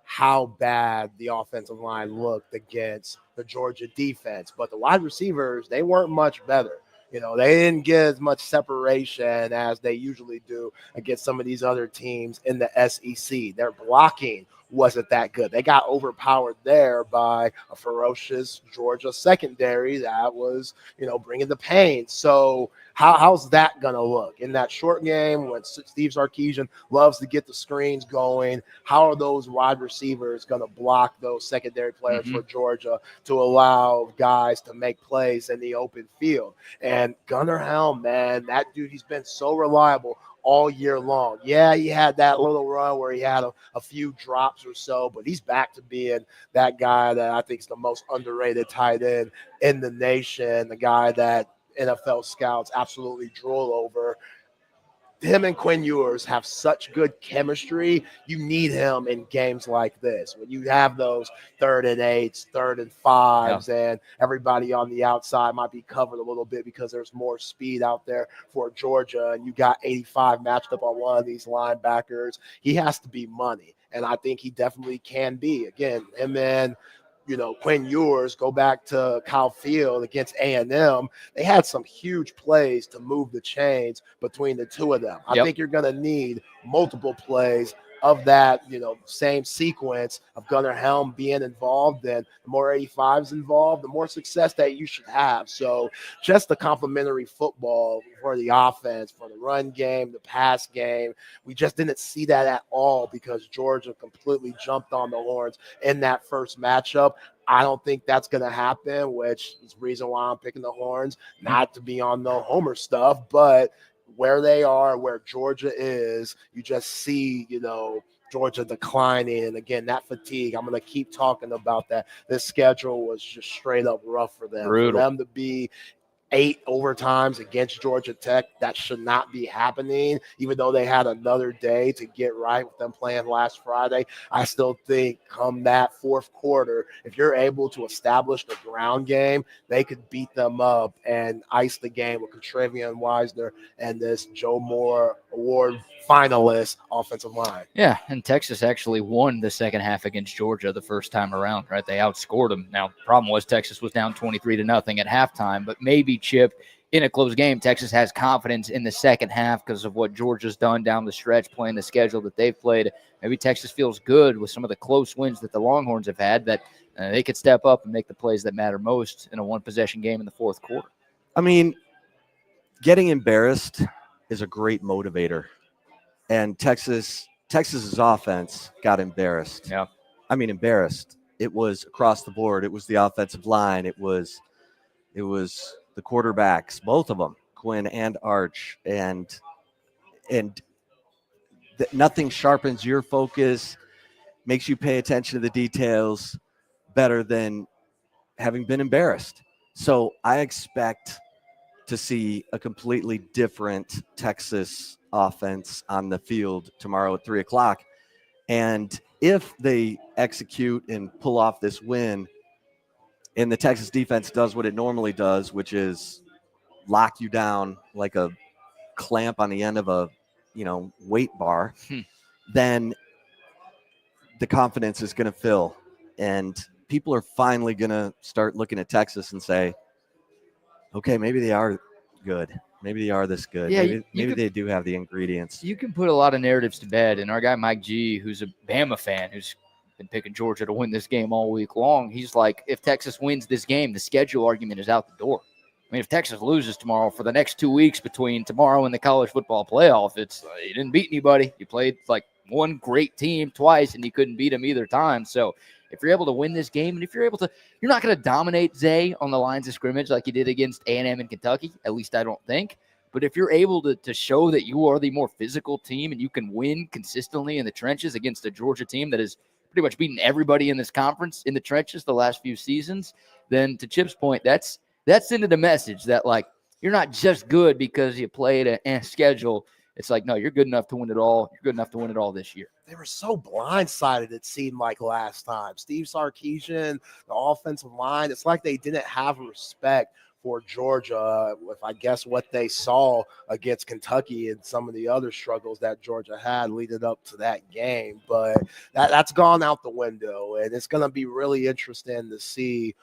how bad the offensive line looked against the Georgia defense. But the wide receivers, they weren't much better. They didn't get as much separation as they usually do against some of these other teams in the SEC. Their blocking wasn't that good. They got overpowered there by a ferocious Georgia secondary that was, bringing the pain. So how's that going to look in that short game when Steve Sarkeesian loves to get the screens going? How are those wide receivers going to block those secondary players for Georgia to allow guys to make plays in the open field? And Gunnar Helm, man, that dude, he's been so reliable all year long. Yeah, he had that little run where he had a few drops or so, but he's back to being that guy that I think is the most underrated tight end in the nation, the guy that NFL scouts absolutely drool over. Him and Quinn Ewers have such good chemistry. You need him in games like this when you have those 3rd and 8s, 3rd and 5s, and everybody on the outside might be covered a little bit because there's more speed out there for Georgia, and you got 85 matched up on one of these linebackers. He has to be money, and I think he definitely can be. Again, him and Quinn Ewers, go back to Kyle Field against A&M. They had some huge plays to move the chains between the two of them. I think you're going to need multiple plays of that, same sequence of Gunnar Helm being involved. And the more 85s involved, the more success that you should have. So just the complementary football for the offense, for the run game, the pass game, we just didn't see that at all because Georgia completely jumped on the horns in that first matchup. I don't think that's going to happen, which is the reason why I'm picking the Horns, not to be on the homer stuff, but where they are, where Georgia is, you just see, Georgia declining. And again, that fatigue, I'm going to keep talking about that. This schedule was just straight up rough for them. Brutal. For them to be 8 overtimes against Georgia Tech. That should not be happening, even though they had another day to get right with them playing last Friday. I still think come that fourth quarter, if you're able to establish the ground game, they could beat them up and ice the game with Contravian Wisner and this Joe Moore Award finalist offensive line. Yeah, and Texas actually won the second half against Georgia the first time around, right? They outscored them. Now, the problem was Texas was down 23-0 at halftime, but maybe, Chip, in a close game, Texas has confidence in the second half because of what Georgia's done down the stretch, playing the schedule that they've played. Maybe Texas feels good with some of the close wins that the Longhorns have had, that they could step up and make the plays that matter most in a one-possession game in the fourth quarter. I mean, getting embarrassed is a great motivator. And Texas's offense got embarrassed. Yeah. I mean, embarrassed. It was across the board. It was the offensive line. It was the quarterbacks, both of them, Quinn and Arch. And nothing sharpens your focus, makes you pay attention to the details better than having been embarrassed. So I expect to see a completely different Texas offense on the field tomorrow at 3:00. And if they execute and pull off this win, and the Texas defense does what it normally does, which is lock you down like a clamp on the end of a, weight bar, then the confidence is going to fill. And people are finally going to start looking at Texas and say, okay, maybe they are good. Maybe they are this good. Yeah, maybe they do have the ingredients. You can put a lot of narratives to bed. And our guy Mike G, who's a Bama fan, who's been picking Georgia to win this game all week long, he's like, if Texas wins this game, the schedule argument is out the door. I mean, if Texas loses tomorrow for the next 2 weeks between tomorrow and the college football playoff, it's you didn't beat anybody. You played like one great team twice, and you couldn't beat them either time. So if you're able to win this game, and if you're able to, you're not going to dominate Zay on the lines of scrimmage like you did against A&M and Kentucky. At least I don't think. But if you're able to show that you are the more physical team and you can win consistently in the trenches against a Georgia team that has pretty much beaten everybody in this conference in the trenches the last few seasons, then to Chip's point, that's into the message that, like, you're not just good because you played a schedule. It's like, no, you're good enough to win it all. You're good enough to win it all this year. They were so blindsided, it seemed like last time. Steve Sarkeesian, the offensive line, it's like they didn't have respect for Georgia, if I guess what they saw against Kentucky and some of the other struggles that Georgia had leading up to that game. But that's gone out the window, and it's going to be really interesting to see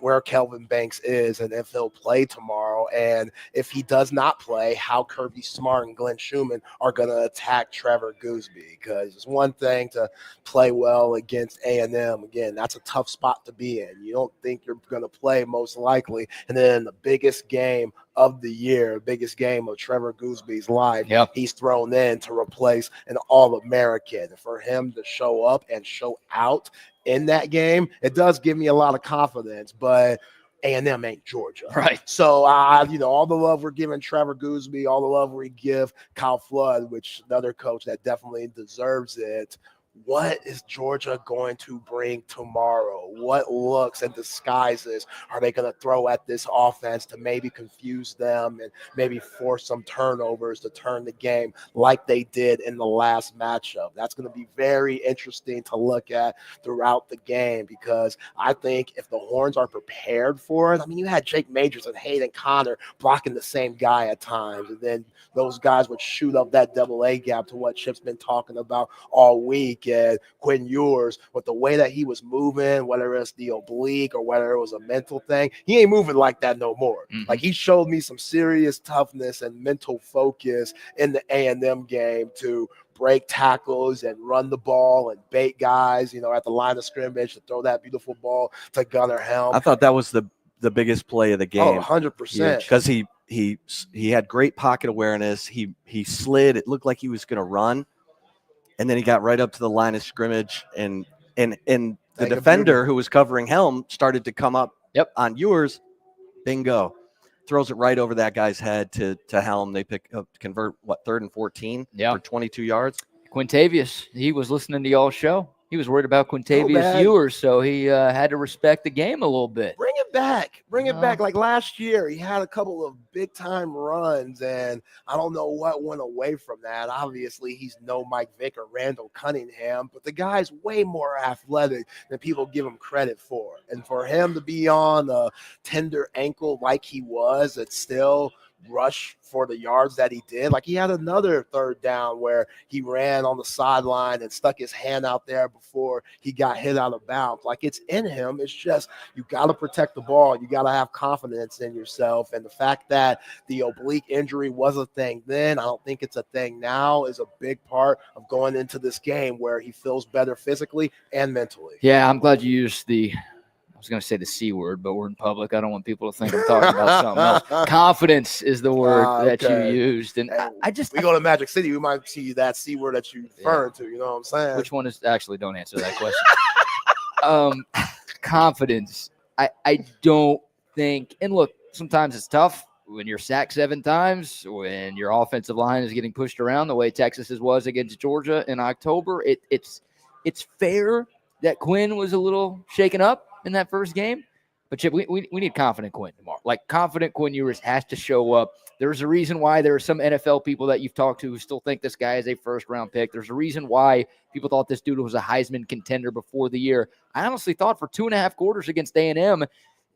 where Kelvin Banks is and if he'll play tomorrow. And if he does not play, how Kirby Smart and Glenn Schumann are going to attack Trevor Gooseby, because it's one thing to play well against A&M. Again, that's a tough spot to be in. You don't think you're going to play most likely. And then the biggest game of the year, biggest game of Trevor Gooseby's life, he's thrown in to replace an All-American. For him to show up and show out in that game, it does give me a lot of confidence, but A&M ain't Georgia. Right. So, all the love we're giving Trevor Gooseby, all the love we give Kyle Flood, which another coach that definitely deserves it. What is Georgia going to bring tomorrow? What looks and disguises are they going to throw at this offense to maybe confuse them and maybe force some turnovers to turn the game like they did in the last matchup? That's going to be very interesting to look at throughout the game, because I think if the Horns are prepared for it, I mean, you had Jake Majors and Hayden Connor blocking the same guy at times, and then those guys would shoot up that double-A gap to what Chip's been talking about all week. And Quinn Ewers, with the way that he was moving, whether it's the oblique or whether it was a mental thing, he ain't moving like that no more. Mm-hmm. Like, he showed me some serious toughness and mental focus in the A&M game to break tackles and run the ball and bait guys, at the line of scrimmage to throw that beautiful ball to Gunnar Helm. I thought that was the biggest play of the game. Oh, 100%. Because he had great pocket awareness. He slid. It looked like he was going to run. And then he got right up to the line of scrimmage, and the defender who was covering Helm started to come up on Ewers. Bingo. Throws it right over that guy's head to Helm. They convert, 3rd and 14 for 22 yards? Quintavious, he was listening to y'all's show. He was worried about Quintavious Ewers, so he had to respect the game a little bit. Bring it back. Bring it back. Like last year, he had a couple of big-time runs, and I don't know what went away from that. Obviously, he's no Mike Vick or Randall Cunningham, but the guy's way more athletic than people give him credit for. And for him to be on a tender ankle like he was, it's still rush for the yards that he did. Like he had another third down where he ran on the sideline and stuck his hand out there before he got hit out of bounds. Like it's in him. It's just you got to protect the ball. You got to have confidence in yourself. And the fact that the oblique injury was a thing then, I don't think it's a thing now, is a big part of going into this game where he feels better physically and mentally. Yeah, I'm glad you used I was going to say the C word, but we're in public. I don't want people to think I'm talking about something else. Confidence is the word that you used. And I just... We go to Magic City, we might see that C word that you referring to. You know what I'm saying? Which one is... Actually, don't answer that question. Confidence. I don't think... And look, sometimes it's tough when you're sacked 7 times, when your offensive line is getting pushed around the way Texas's was against Georgia in October. It's fair that Quinn was a little shaken up in that first game. But Chip, we need confident Quinn tomorrow. Like confident Quinn Ewers has to show up. There's a reason why there are some NFL people that you've talked to who still think this guy is a first-round pick. There's a reason why people thought this dude was a Heisman contender before the year. I honestly thought for 2.5 quarters against A&M,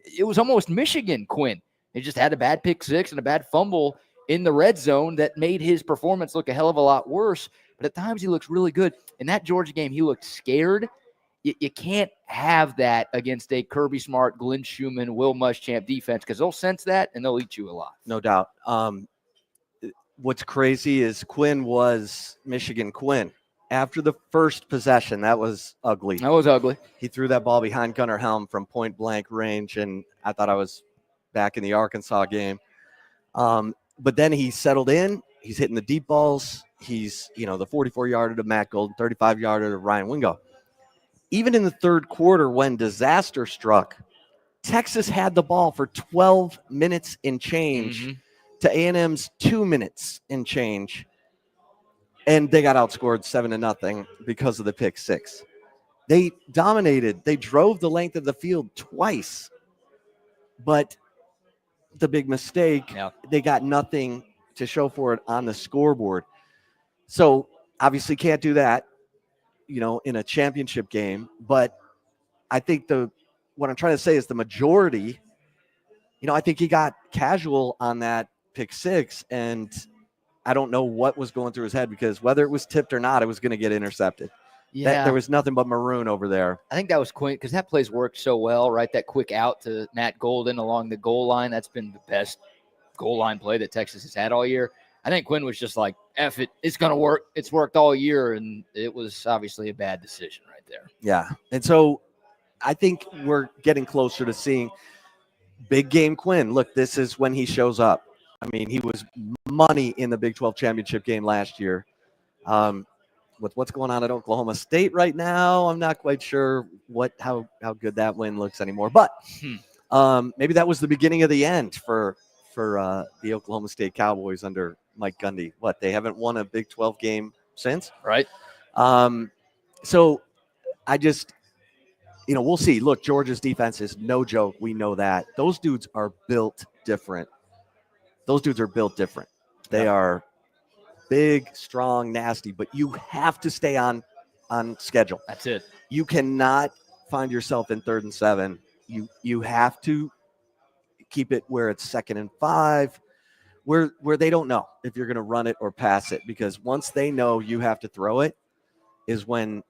it was almost Michigan Quinn. He just had a bad pick six and a bad fumble in the red zone that made his performance look a hell of a lot worse. But at times he looks really good. In that Georgia game, he looked scared. You can't have that against a Kirby Smart, Glenn Schumann, Will Muschamp defense because they'll sense that and they'll eat you alive. No doubt. What's crazy is Quinn was Michigan Quinn. After the first possession, that was ugly. That was ugly. He threw that ball behind Gunnar Helm from point blank range, and I thought I was back in the Arkansas game. But then he settled in. He's hitting the deep balls. He's, the 44-yarder to Matt Golden, 35-yarder to Ryan Wingo. Even in the third quarter when disaster struck, Texas had the ball for 12 minutes and change to A&M's 2 minutes and change. And they got outscored 7-0 because of the pick six. They dominated. They drove the length of the field twice. But the big mistake, they got nothing to show for it on the scoreboard. So obviously can't do that, in a championship game. But I think what I'm trying to say is the majority, I think he got casual on that pick six, and I don't know what was going through his head because whether it was tipped or not, it was going to get intercepted. Yeah, there was nothing but maroon over there. I think that was Quinn because that play's worked so well, right? That quick out to Matt Golden along the goal line. That's been the best goal line play that Texas has had all year. I think Quinn was just like, F it, it's going to work. It's worked all year, and it was obviously a bad decision right there. Yeah, and so I think we're getting closer to seeing big game Quinn. Look, this is when he shows up. I mean, he was money in the Big 12 championship game last year. With what's going on at Oklahoma State right now, I'm not quite sure how good that win looks anymore. But maybe that was the beginning of the end for the Oklahoma State Cowboys under Mike Gundy. They haven't won a Big 12 game since, right? So I just, we'll see. Look, Georgia's defense is no joke. We know that. Those dudes are built different. They are big, strong, nasty, but you have to stay on schedule. That's it. You cannot find yourself in 3rd and 7. You have to keep it where it's 2nd and 5, where they don't know if you're going to run it or pass it, because once they know you have to throw it is when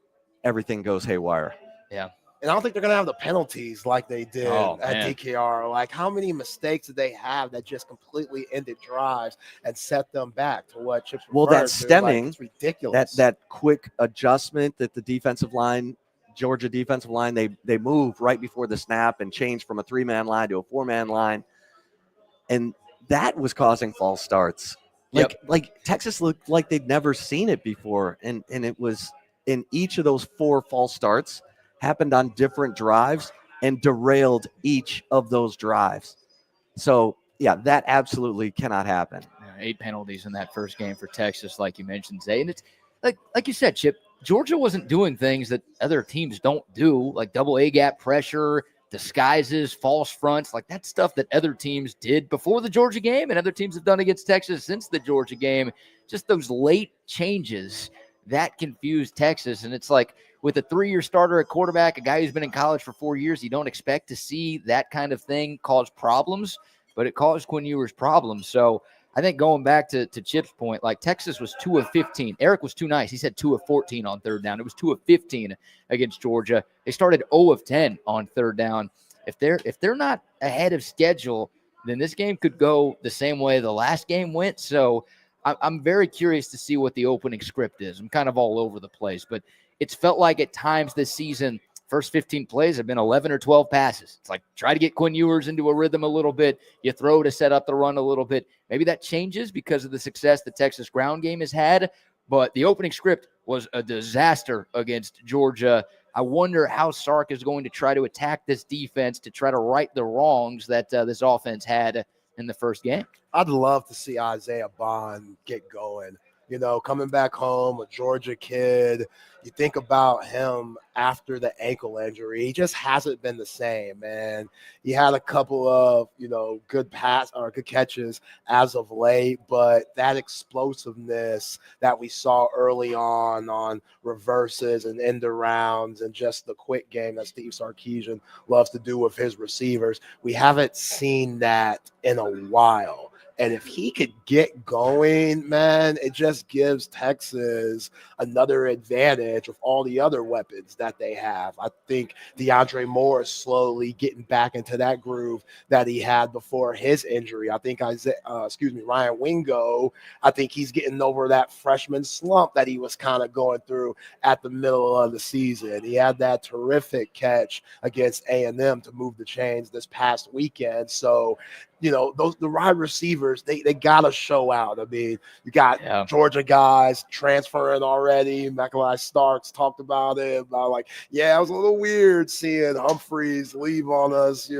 everything goes haywire. Yeah. And I don't think they're going to have the penalties like they did at DKR. Like, how many mistakes did they have that just completely ended drives and set them back to what Chip's that stemming, it's ridiculous. That quick adjustment that the Georgia defensive line, they move right before the snap and change from a 3-man line to a 4-man line. And that was causing false starts. Like Texas looked like they'd never seen it before. And it was in each of those 4 false starts happened on different drives and derailed each of those drives. So, yeah, that absolutely cannot happen. 8 penalties in that first game for Texas, like you mentioned, Zay. And it's like you said, Chip, Georgia wasn't doing things that other teams don't do, like double A gap pressure, disguises, false fronts, like that stuff that other teams did before the Georgia game and other teams have done against Texas since the Georgia game. Just those late changes that confused Texas. And it's like with a 3-year starter at quarterback, a guy who's been in college for 4 years, you don't expect to see that kind of thing cause problems, but it caused Quinn Ewers problems. So I think going back to Chip's point, like Texas was 2 of 15. Eric was too nice. He said 2 of 14 on third down. It was 2 of 15 against Georgia. They started 0 of 10 on third down. If they're not ahead of schedule, then this game could go the same way the last game went. So I'm very curious to see what the opening script is. I'm kind of all over the place, but it's felt like at times this season, first 15 plays have been 11 or 12 passes. It's like try to get Quinn Ewers into a rhythm a little bit. You throw to set up the run a little bit. Maybe that changes because of the success the Texas ground game has had. But the opening script was a disaster against Georgia. I wonder how Sark is going to try to attack this defense to try to right the wrongs that this offense had in the first game. I'd love to see Isaiah Bond get going. You know, coming back home, a Georgia kid, you think about him after the ankle injury. He just hasn't been the same, man. He had a couple of, good catches as of late, but that explosiveness that we saw early on reverses and end arounds and just the quick game that Steve Sarkeesian loves to do with his receivers, we haven't seen that in a while. And if he could get going, man, it just gives Texas another advantage of all the other weapons that they have. I think DeAndre Moore is slowly getting back into that groove that he had before his injury. I think Ryan Wingo, I think he's getting over that freshman slump that he was kind of going through at the middle of the season. He had that terrific catch against A&M to move the chains this past weekend. So, the wide receivers, they got to show out. I mean, you got Georgia guys transferring already. McCall Starks talked about it. It was a little weird seeing Humphreys leave on us,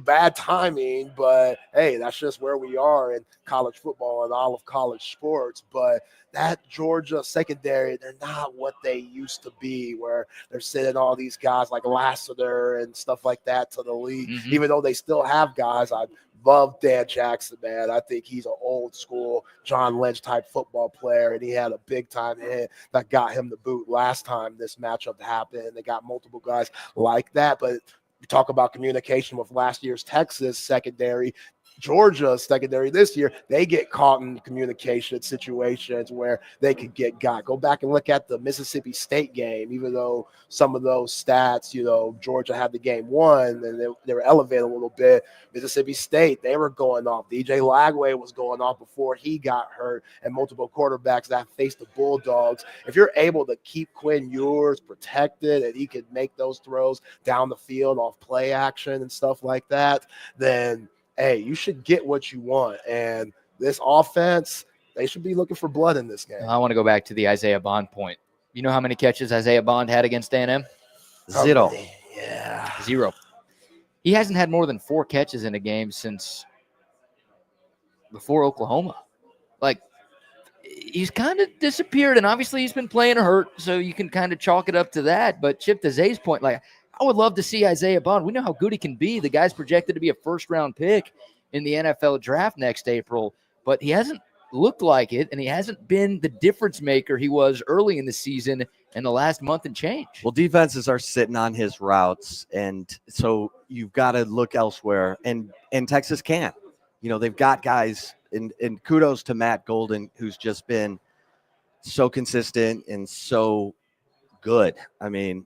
bad timing, but hey, that's just where we are in college football and all of college sports. But that Georgia secondary, they're not what they used to be, where they're sending all these guys like Lassiter and stuff like that to the league, even though they still have guys. I love Dan Jackson, man. I think he's an old school John Lynch type football player, and he had a big time hit that got him the boot last time this matchup happened. They got multiple guys like that, but you talk about communication with last year's Texas secondary. Georgia secondary this year, they get caught in communication situations where they could get got. Go back and look at the Mississippi State game, even though some of those stats, Georgia had the game won and they were elevated a little bit. Mississippi State, they were going off. DJ Lagway was going off before he got hurt, and multiple quarterbacks that faced the Bulldogs. If you're able to keep Quinn Ewers protected and he could make those throws down the field off play action and stuff like that, then hey, you should get what you want. And this offense, they should be looking for blood in this game. I want to go back to the Isaiah Bond point. You know how many catches Isaiah Bond had against A&M? 0. Yeah. 0. He hasn't had more than 4 catches in a game since before Oklahoma. Like, he's kind of disappeared, and obviously he's been playing hurt, so you can kind of chalk it up to that. But Chip, to Zay's point, I would love to see Isaiah Bond. We know how good he can be. The guy's projected to be a first-round pick in the NFL draft next April, but he hasn't looked like it, and he hasn't been the difference maker he was early in the season in the last month and change. Well, defenses are sitting on his routes, and so you've got to look elsewhere, and Texas can't. They've got guys, and kudos to Matt Golden, who's just been so consistent and so good. I mean,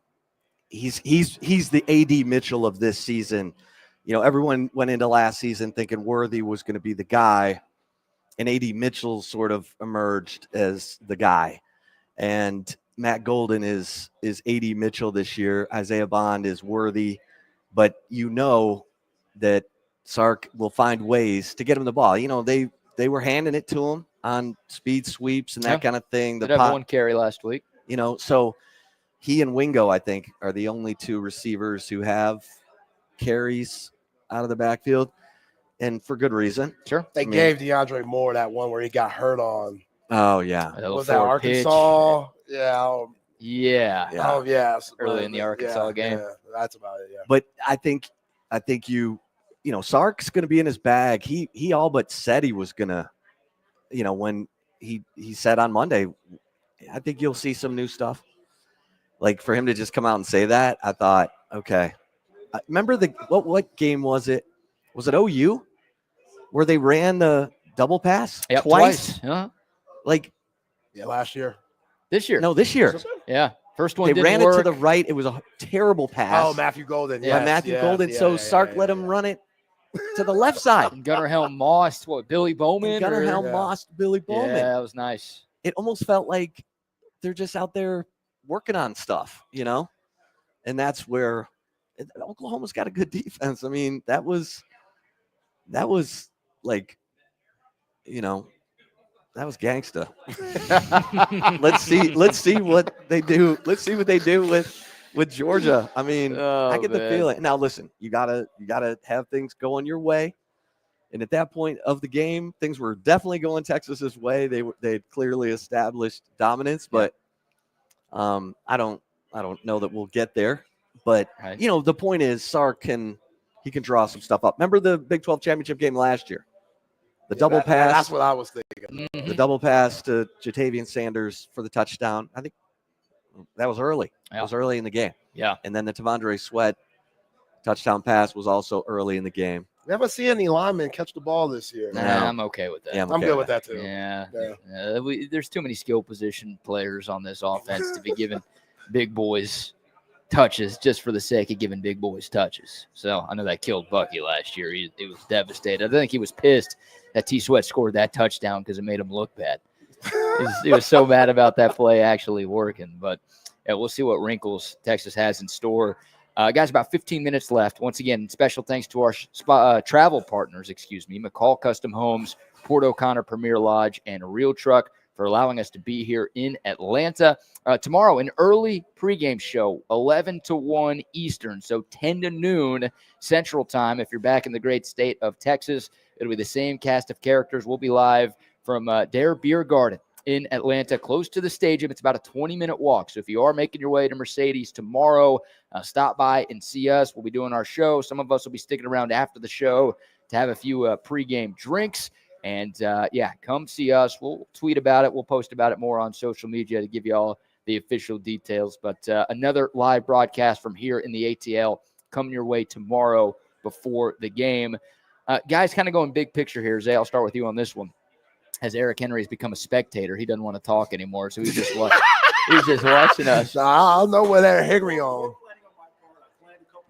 he's the AD Mitchell of this season. Everyone went into last season thinking Worthy was going to be the guy, and AD Mitchell sort of emerged as the guy. And Matt Golden is AD Mitchell this year. Isaiah Bond is Worthy, but that Sark will find ways to get him the ball. They were handing it to him on speed sweeps and that kind of thing. Did have 1 carry last week. So he and Wingo, I think, are the only 2 receivers who have carries out of the backfield, and for good reason. Sure. They gave DeAndre Moore that one where he got hurt on. Oh, yeah. Was that Arkansas? Yeah. Yeah. Oh, yes. Early in the Arkansas game. Yeah, that's about it. Yeah. But I think Sark's going to be in his bag. He all but said he was going to, when he said on Monday, I think you'll see some new stuff. Like for him to just come out and say that, I thought, okay. Remember what game was it? Was it OU where they ran the double pass twice? Uh-huh. Last year. This year. No, this year. Yeah. First one they didn't ran work. it to the right. It was a terrible pass. Oh, Matthew Golden. Yeah, Matthew Golden. So Sark let him run it to the left side. And Gunnar Helm mossed Billy Bowman. And Gunnar Helm mossed Billy Bowman. Yeah, that was nice. It almost felt like they're just out there working on stuff, and that's where Oklahoma's got a good defense. I mean, that was like, that was gangsta. Let's see what they do. Let's see what they do with Georgia. I mean, I get the feeling. Now, listen, you gotta have things going your way. And at that point of the game, things were definitely going Texas's way. They clearly established dominance, but I don't know that we'll get there. But the point is, Sark can draw some stuff up. Remember the Big 12 championship game last year? The double pass. That's what I was thinking. The double pass to Jatavian Sanders for the touchdown. I think that was early. It was early in the game. Yeah. And then the Tavondre Sweat touchdown pass was also early in the game. Never see any linemen catch the ball this year. I'm okay with that. Yeah, I'm good with that too. Yeah. There's too many skill position players on this offense to be giving big boys touches just for the sake of giving big boys touches. So I know that killed Bucky last year. He was devastated. I think he was pissed that T Sweat scored that touchdown because it made him look bad. He was so mad about that play actually working. But we'll see what wrinkles Texas has in store. Guys, about 15 minutes left. Once again, special thanks to our travel partners, McCall Custom Homes, Port O'Connor Premier Lodge, and Real Truck for allowing us to be here in Atlanta. Tomorrow, an early pregame show, 11 to 1 Eastern, so 10 to noon Central Time. If you're back in the great state of Texas, it'll be the same cast of characters. We'll be live from Dare Beer Garden in Atlanta, close to the stadium. It's about a 20-minute walk. So if you are making your way to Mercedes tomorrow, stop by and see us. We'll be doing our show. Some of us will be sticking around after the show to have a few pregame drinks. And, come see us. We'll tweet about it. We'll post about it more on social media to give you all the official details. But another live broadcast from here in the ATL coming your way tomorrow before the game. Guys, kind of going big picture here. Zay, I'll start with you on this one. As Eric Henry has become a spectator, he doesn't want to talk anymore, so he's just watching us. I don't know what Eric Henry on.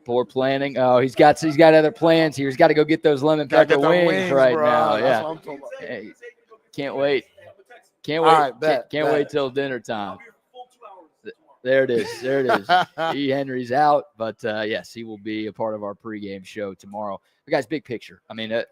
Poor planning. Oh, he's got other plans here. He's got to go get those lemon pepper wings right bro. now. That's what I'm talking about. Hey, can't wait. Can't wait. Can't wait till dinner time. There it is. E. Henry's out, but yes, he will be a part of our pregame show tomorrow. But guys, big picture. I mean,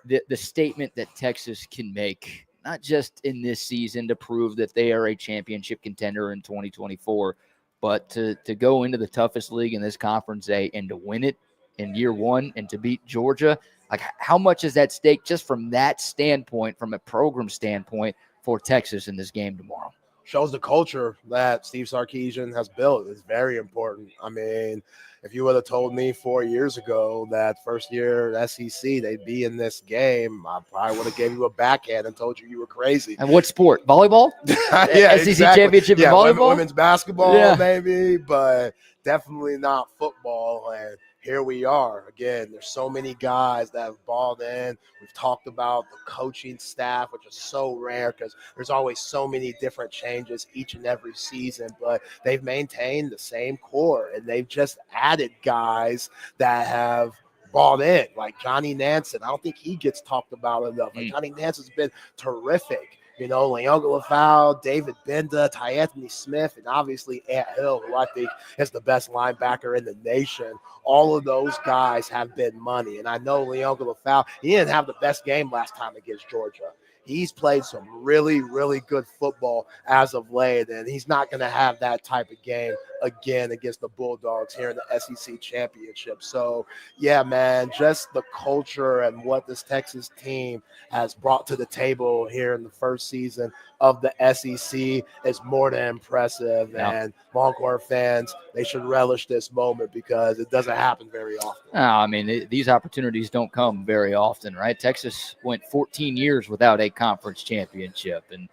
the statement that Texas can make, not just in this season to prove that they are a championship contender in 2024, but to go into the toughest league in this conference, and to win it in year one and to beat Georgia, like how much is at stake just from that standpoint, from a program standpoint for Texas in this game tomorrow? Shows the culture that Steve Sarkeesian has built is very important. I mean, if you would have told me 4 years ago that first year SEC they'd be in this game, I probably would have gave you a backhand and told you were crazy. And what sport? Volleyball? Yeah, SEC exactly. championship in volleyball? Women's basketball maybe, but definitely not football. And here we are again. There's so many guys that have balled in. We've talked about the coaching staff, which is so rare because there's always so many different changes each and every season, but they've maintained the same core and they've just added guys that have balled in, like Johnny Nansen. I don't think he gets talked about enough. Like Johnny Nansen's been terrific. You know, Leonga Lafau, David Benda, Ty-Anthony Smith, and obviously Ant Hill, who I think is the best linebacker in the nation. All of those guys have been money. And I know Leonga Lafau, he didn't have the best game last time against Georgia. he's played some really, really good football as of late, and he's not going to have that type of game again against the Bulldogs here in the SEC championship. So, yeah, man, just the culture and what this Texas team has brought to the table here in the first season of the SEC is more than impressive. Yeah. And Longhorn fans, they should relish this moment because it doesn't happen very often. No, I mean, these opportunities don't come very often, right? Texas went 14 years without a conference championship. And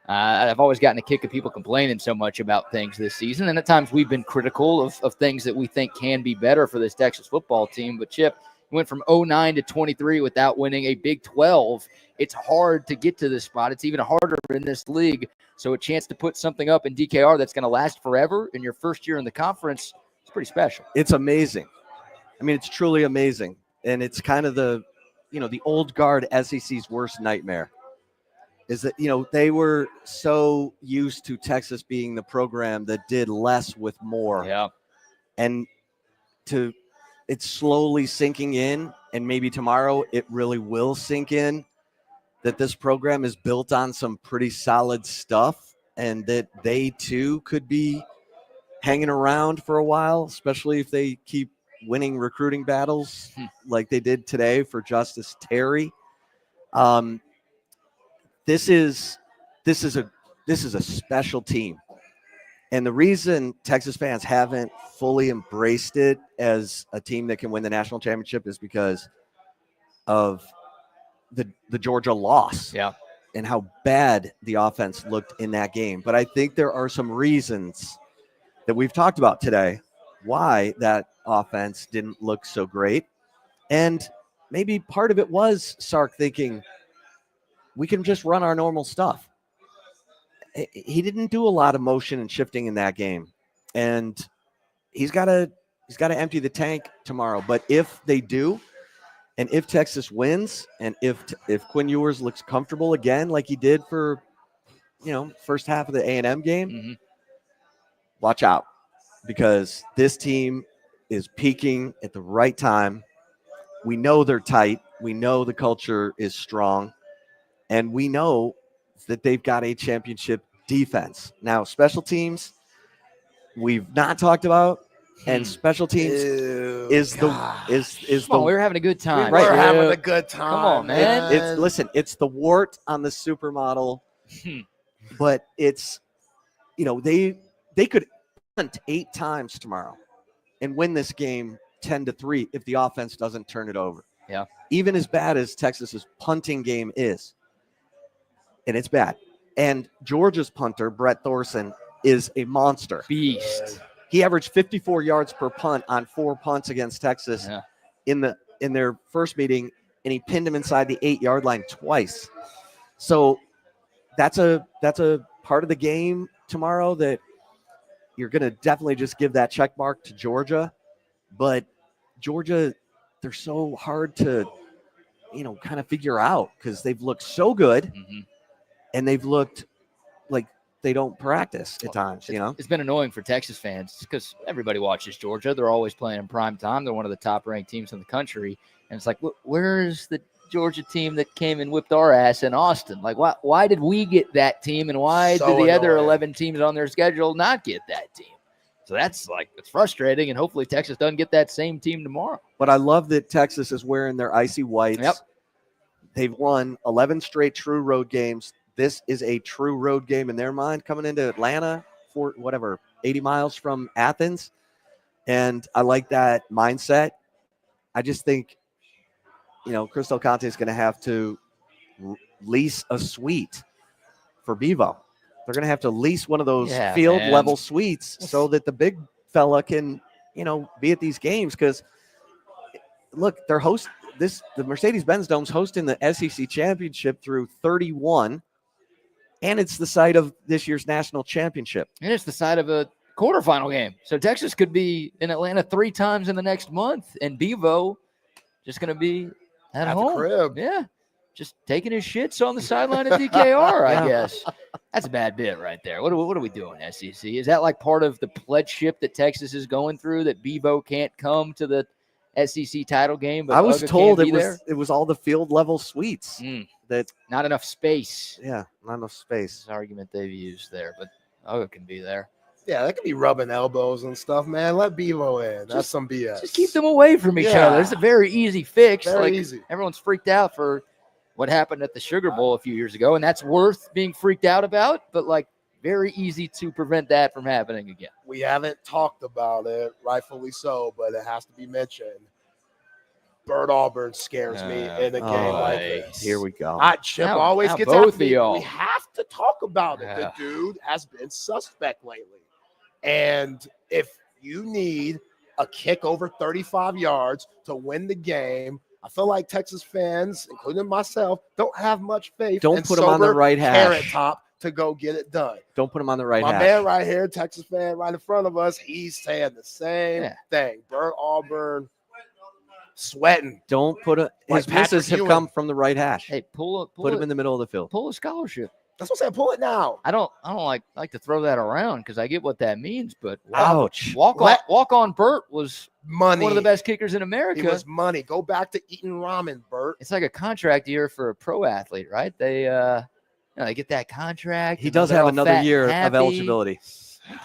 I've always gotten a kick of people complaining so much about things this season. And at times we've been critical of things that we think can be better for this Texas football team. But Chip went from 09 to 23 without winning a Big 12. It's hard to get to this spot. It's even harder in this league. So a chance to put something up in DKR that's going to last forever in your first year in the conference is pretty special. It's amazing. I mean, it's truly amazing. And it's kind of the old guard SEC's worst nightmare is that, they were so used to Texas being the program that did less with more. Yeah. And it's slowly sinking in, and maybe tomorrow it really will sink in that this program is built on some pretty solid stuff and that they too could be hanging around for a while, especially if they keep winning recruiting battles like they did today for Justice Terry. This is a special team. And the reason Texas fans haven't fully embraced it as a team that can win the national championship is because of the Georgia loss. Yeah. And how bad the offense looked in that game. But I think there are some reasons that we've talked about today why that offense didn't look so great. And maybe part of it was Sark thinking we can just run our normal stuff. He didn't do a lot of motion and shifting in that game. And he's got to empty the tank tomorrow. But if they do, and if Texas wins, and if Quinn Ewers looks comfortable again like he did for first half of the A&M game, watch out, because this team is peaking at the right time. We know they're tight. We know the culture is strong. And we know that they've got a championship defense. Now, special teams, we've not talked about. And special teams we were having a good time. We were having a good time. Come on, man. It's the wart on the supermodel, but it's they could punt 8 times tomorrow and win this game 10-3 if the offense doesn't turn it over. Yeah. Even as bad as Texas's punting game is, and it's bad. And Georgia's punter, Brett Thorson, is a monster. Beast. He averaged 54 yards per punt on 4 punts against Texas in their first meeting, and he pinned him inside the 8-yard line twice. So that's a part of the game tomorrow that you're going to definitely just give that check mark to Georgia. But Georgia, they're so hard to, kind of figure out because they've looked so good and they've looked like they don't practice at times, It's been annoying for Texas fans because everybody watches Georgia. They're always playing in prime time. They're one of the top-ranked teams in the country. And it's like, where's the Georgia team that came and whipped our ass in Austin? Like, why did we get that team, and why did the other 11 teams on their schedule not get that team? So it's frustrating, and hopefully Texas doesn't get that same team tomorrow. But I love that Texas is wearing their icy whites. Yep. They've won 11 straight true road games. This is a true road game in their mind coming into Atlanta for 80 miles from Athens. And I like that mindset. I just think, Chris Del Conte is going to have to lease a suite for Bevo. They're going to have to lease one of those field level suites so that the big fella can, be at these games. Because look, the Mercedes-Benz Dome's hosting the SEC championship through 31. And it's the site of this year's national championship. And it's the site of a quarterfinal game. So Texas could be in Atlanta 3 times in the next month. And Bevo just going to be at home. The crib. Yeah. Just taking his shits on the sideline at DKR, I guess. That's a bad bit right there. What are we doing, SEC? Is that like part of the pledgeship that Texas is going through, that Bevo can't come to the SEC title game. But I was Uga told can't it be was there. it was all the field level suites. That Not enough space. Yeah, not enough space. That's the argument they've used there, but Uga can be there. Yeah, they could be rubbing elbows and stuff, man. Let Bevo in. That's some BS. Just keep them away from each other. It's a very easy fix. Very easy. Everyone's freaked out for what happened at the Sugar Bowl a few years ago, and that's worth being freaked out about, but like very easy to prevent that from happening again. We haven't talked about it, rightfully so, but it has to be mentioned. Bert Auburn scares me in a game like this. Here we go. Chip always gets both after me. of y'all. We have to talk about it. The dude has been suspect lately. And if you need a kick over 35 yards to win the game, I feel like Texas fans, including myself, don't have much faith. Don't put him on the right Carrot hash. Top to go get it done. Don't put him on the right My hash. man right here, Texas fan right in front of us, he's saying the same thing. Bert Auburn sweating. Don't put a Like his misses Patrick have Ewing. come from the right hash. Hey, Put him in the middle of the field. Pull a scholarship. That's what I'm saying. Pull it now. I don't like to throw that around because I get what that means, but Ouch. Walk on Bert was money. One of the best kickers in America. He was money. Go back to eating ramen, Bert. It's like a contract year for a pro athlete, right? They they get that contract. He and does they're have all another fat and year of happy. eligibility.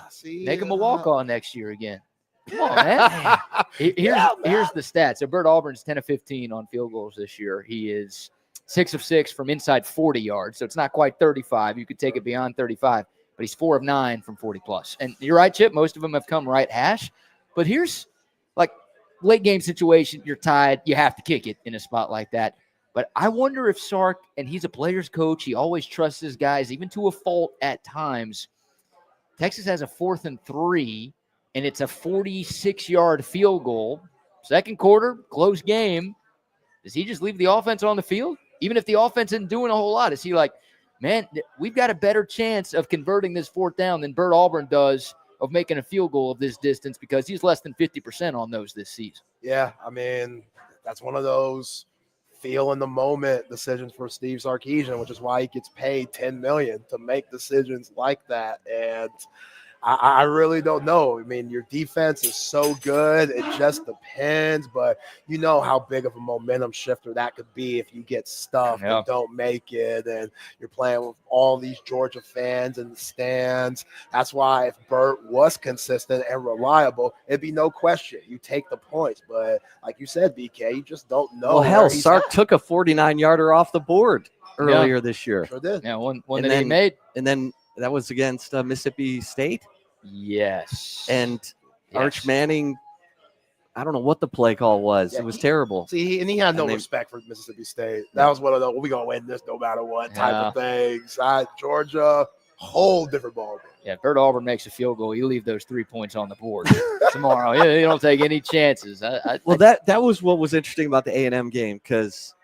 See, Make him a walk on next year again. Come on, man. Here's the stats. So Bert Auburn's 10 of 15 on field goals this year. He is 6 of 6 from inside 40 yards. So it's not quite 35. You could take it beyond 35, but he's 4 of 9 from 40 plus. And you're right, Chip. Most of them have come right hash. But here's like late game situation. You're tied. You have to kick it in a spot like that. But I wonder if Sark, and he's a player's coach, he always trusts his guys, even to a fault at times. Texas has a 4th and 3, and it's a 46-yard field goal. Second quarter, close game. Does he just leave the offense on the field? Even if the offense isn't doing a whole lot, is he like, man, we've got a better chance of converting this 4th down than Bert Auburn does of making a field goal of this distance because he's less than 50% on those this season. Yeah, I mean, that's one of those feel in the moment decisions for Steve Sarkeesian, which is why he gets paid $10 million to make decisions like that. And I really don't know. I mean, your defense is so good. It just depends. But you know how big of a momentum shifter that could be if you get stuffed and don't make it. And you're playing with all these Georgia fans in the stands. That's why if Bert was consistent and reliable, it'd be no question. You take the points. But like you said, BK, you just don't know. Well, hell, Sark took a 49-yarder off the board earlier this year. Sure did. Yeah, one that he made. And then that was against Mississippi State. Yes. And Arch Manning, I don't know what the play call was. It was terrible. See, and he had no respect for Mississippi State. That was one of the, we're going to win this no matter what type of things. Georgia, whole different ball. Yeah, if Bert Auburn makes a field goal, you leave those 3 points on the board tomorrow. You don't take any chances. That was what was interesting about the A&M game because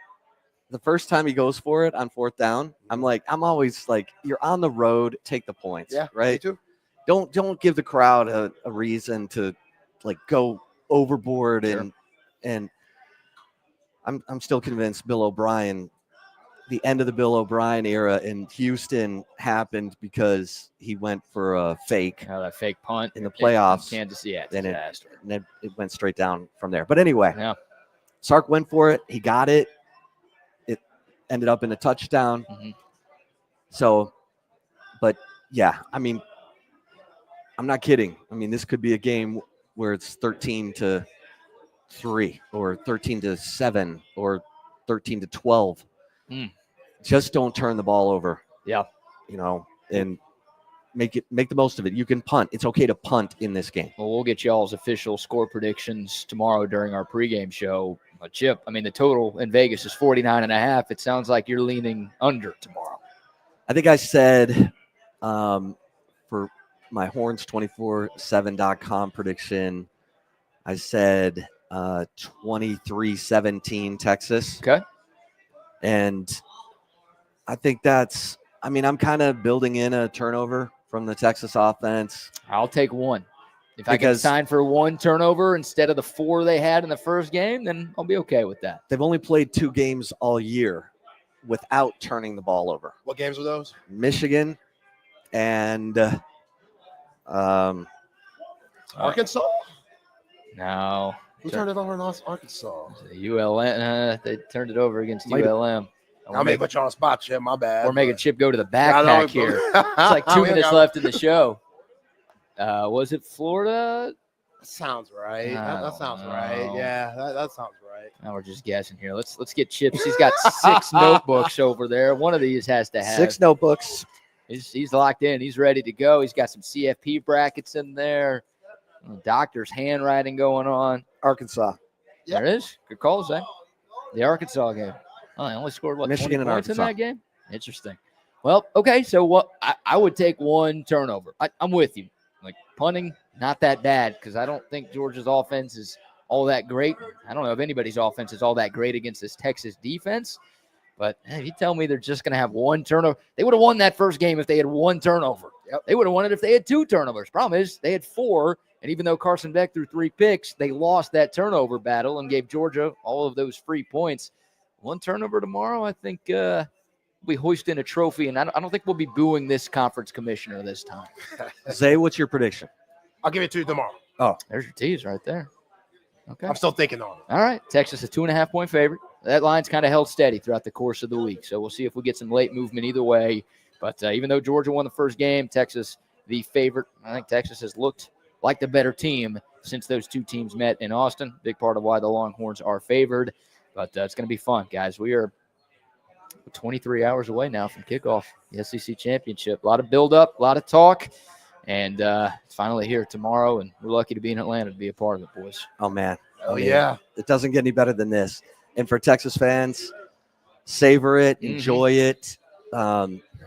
the first time he goes for it on 4th down, I'm always like, you're on the road, take the points. Yeah, right. Me too. Don't give the crowd a reason to like go overboard and I'm still convinced Bill O'Brien, the end of the Bill O'Brien era in Houston happened because he went for a fake. That fake punt in the playoffs. In Kansas City, then it went straight down from there. But anyway, Sark went for it. He got it. It ended up in a touchdown. Mm-hmm. So, but yeah, I mean, I'm not kidding. I mean, this could be a game where it's 13-3 or 13-7 or 13-12. Just don't turn the ball over. Yeah. And make the most of it. You can punt. It's okay to punt in this game. Well, we'll get y'all's official score predictions tomorrow during our pregame show. Chip, I mean, the total in Vegas is 49.5. It sounds like you're leaning under tomorrow. I think I said for my horns247.com prediction, I said 23-17 Texas. Okay. And I think I'm kind of building in a turnover from the Texas offense. I'll take one. If I can sign for 1 turnover instead of the 4 they had in the first game, then I'll be okay with that. They've only played 2 games all year without turning the ball over. What games were those? Michigan and Arkansas? No. Who turned it over in Arkansas? ULM. They turned it over against Might have- ULM. I may put you on the spot, Chip. My bad. We're making Chip go to the I know backpack it- here. It's like 2 We minutes got- left in the show. Was it Florida? That sounds right. I That sounds don't right. know. Yeah, that sounds right. Now we're just guessing here. Let's get Chips. He's got 6 notebooks over there. One of these has to have 6 notebooks. He's locked in. He's ready to go. He's got some CFP brackets in there. Doctor's handwriting going on. Arkansas. There it is. Good call, Zach. The Arkansas game. Oh, they only scored, what, Michigan 20 and points in Arkansas. that game? Interesting. Well, okay, so what I would take 1 turnover. I'm with you. Like, punting, not that bad, because I don't think Georgia's offense is all that great. I don't know if anybody's offense is all that great against this Texas defense. But if you tell me they're just going to have 1 turnover, they would have won that first game if they had 1 turnover. Yep. They would have won it if they had 2 turnovers. Problem is, they had 4, and even though Carson Beck threw 3 picks, they lost that turnover battle and gave Georgia all of those free points. 1 turnover tomorrow, I think we'll be hoisting a trophy, and I don't think we'll be booing this conference commissioner this time. Zay, what's your prediction? I'll give it to you tomorrow. Oh, there's your tease right there. Okay. I'm still thinking on it. All right. Texas, a 2.5-point favorite. That line's kind of held steady throughout the course of the week. So we'll see if we get some late movement either way. But even though Georgia won the first game, Texas, the favorite, I think Texas has looked like the better team since those 2 teams met in Austin. Big part of why the Longhorns are favored. But it's going to be fun, guys. We are 23 hours away now from kickoff, the SEC Championship. A lot of build-up, a lot of talk. And it's finally here tomorrow, and we're lucky to be in Atlanta to be a part of it, boys. Oh, man. Oh, yeah. It doesn't get any better than this. And for Texas fans, savor it, enjoy it,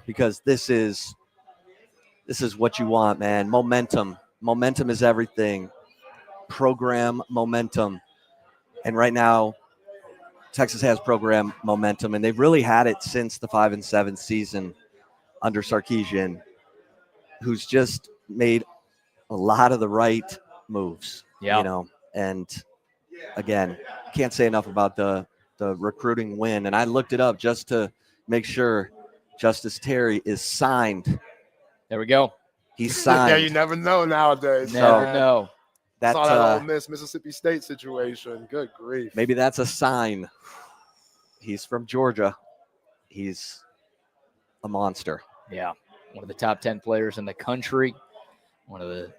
because this is what you want, man. Momentum. Momentum is everything. Program momentum. And right now, Texas has program momentum, and they've really had it since the 5-7 season under Sarkeesian, who's just made a lot of the right moves. Yeah. You know, and again, can't say enough about the recruiting win. And I looked it up just to make sure Justice Terry is signed. There we go. He's signed. Yeah, you never know nowadays. Never know. That, Saw that Ole Miss Mississippi State situation. Good grief. maybe that's a sign. He's from Georgia. He's a monster. Yeah. One of the top 10 players in the country. One of the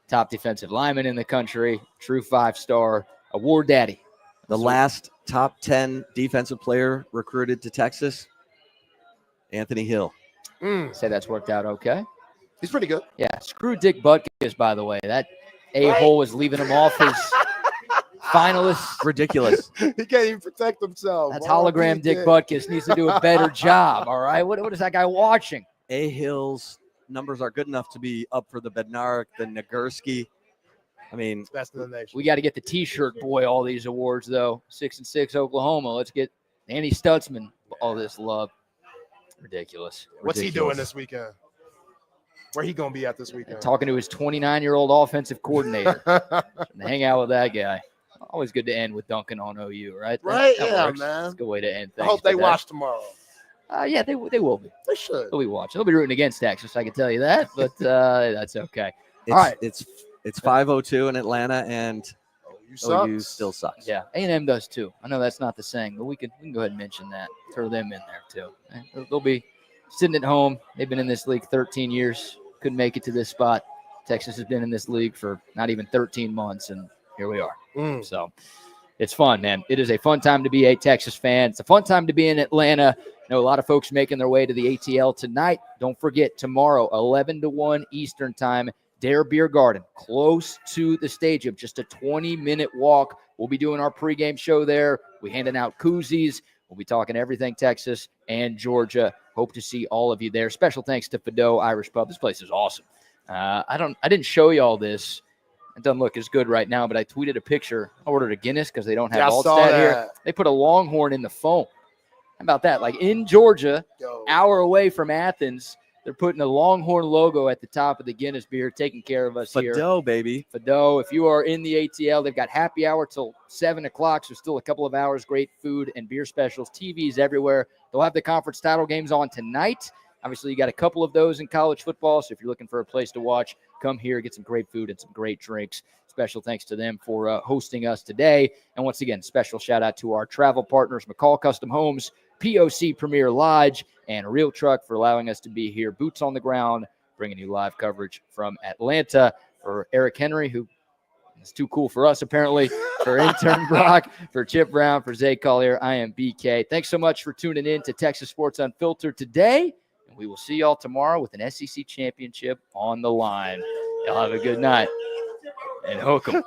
top defensive linemen in the country. True 5-star. Award daddy. The last top 10 defensive player recruited to Texas, Anthony Hill. Say that's worked out okay. He's pretty good. Yeah. Screw Dick Butkus, by the way. That a-hole was leaving him off his finalists. Ridiculous. He can't even protect himself. That's Oh, hologram Dick Butkus needs to do a better job, all right? What is that guy watching? A. Hill's numbers are good enough to be up for the Bednarik, the Nagurski. I mean, Best in the nation. We got to get the T-shirt boy all these awards, though. 6-6 Oklahoma. Let's get Andy Stutzman all this love. Ridiculous. What's he doing this weekend? Where he going to be at this weekend? Talking to his 29-year-old offensive coordinator. Hang out with that guy. Always good to end with dunking on OU, right? Right? That Yeah, works. man. It's a good way to end I things. hope they but, watch tomorrow. Yeah, they will be. They should. They'll be watching. They'll be rooting against Texas, I can tell you that, but that's okay. All right. It's 5:02 in Atlanta, and OU still sucks. Yeah, A&M does too. I know that's not the saying, but we can go ahead and mention that. Throw them in there too. They'll be sitting at home. They've been in this league 13 years. Couldn't make it to this spot. Texas has been in this league for not even 13 months, and here we are. So it's fun, man. It is a fun time to be a Texas fan. It's a fun time to be in Atlanta. I know a lot of folks making their way to the ATL tonight. Don't forget, tomorrow, 11 to 1 Eastern time, Dare Beer Garden, close to the stadium, just a 20-minute walk. We'll be doing our pregame show there. We're handing out koozies. We'll be talking everything Texas and Georgia. Hope to see all of you there. Special thanks to Fido Irish Pub. This place is awesome. I didn't show you all this. It doesn't look as good right now, but I tweeted a picture. I ordered a Guinness because they don't have Altstat here. They put a Longhorn in the phone. How about that? Like in Georgia, hour away from Athens, they're putting a Longhorn logo at the top of the Guinness beer, taking care of us here. Fido, baby. Fido. If you are in the ATL, they've got happy hour till 7 o'clock, so still a couple of hours. Great food and beer specials. TVs everywhere. They'll have the conference title games on tonight. Obviously, you got a couple of those in college football, so if you're looking for a place to watch, come here, get some great food and some great drinks. Special thanks to them for hosting us today. And once again, special shout out to our travel partners, McCall Custom Homes, POC Premier Lodge, and Real Truck for allowing us to be here, boots on the ground, bringing you live coverage from Atlanta. For Eric Henry, who is too cool for us apparently, for intern Brock, for Chip Brown, for Zay Collier, I am BK. Thanks so much for tuning in to Texas Sports Unfiltered today, and we will see y'all tomorrow with an SEC championship on the line. Y'all have a good night, and hook 'em.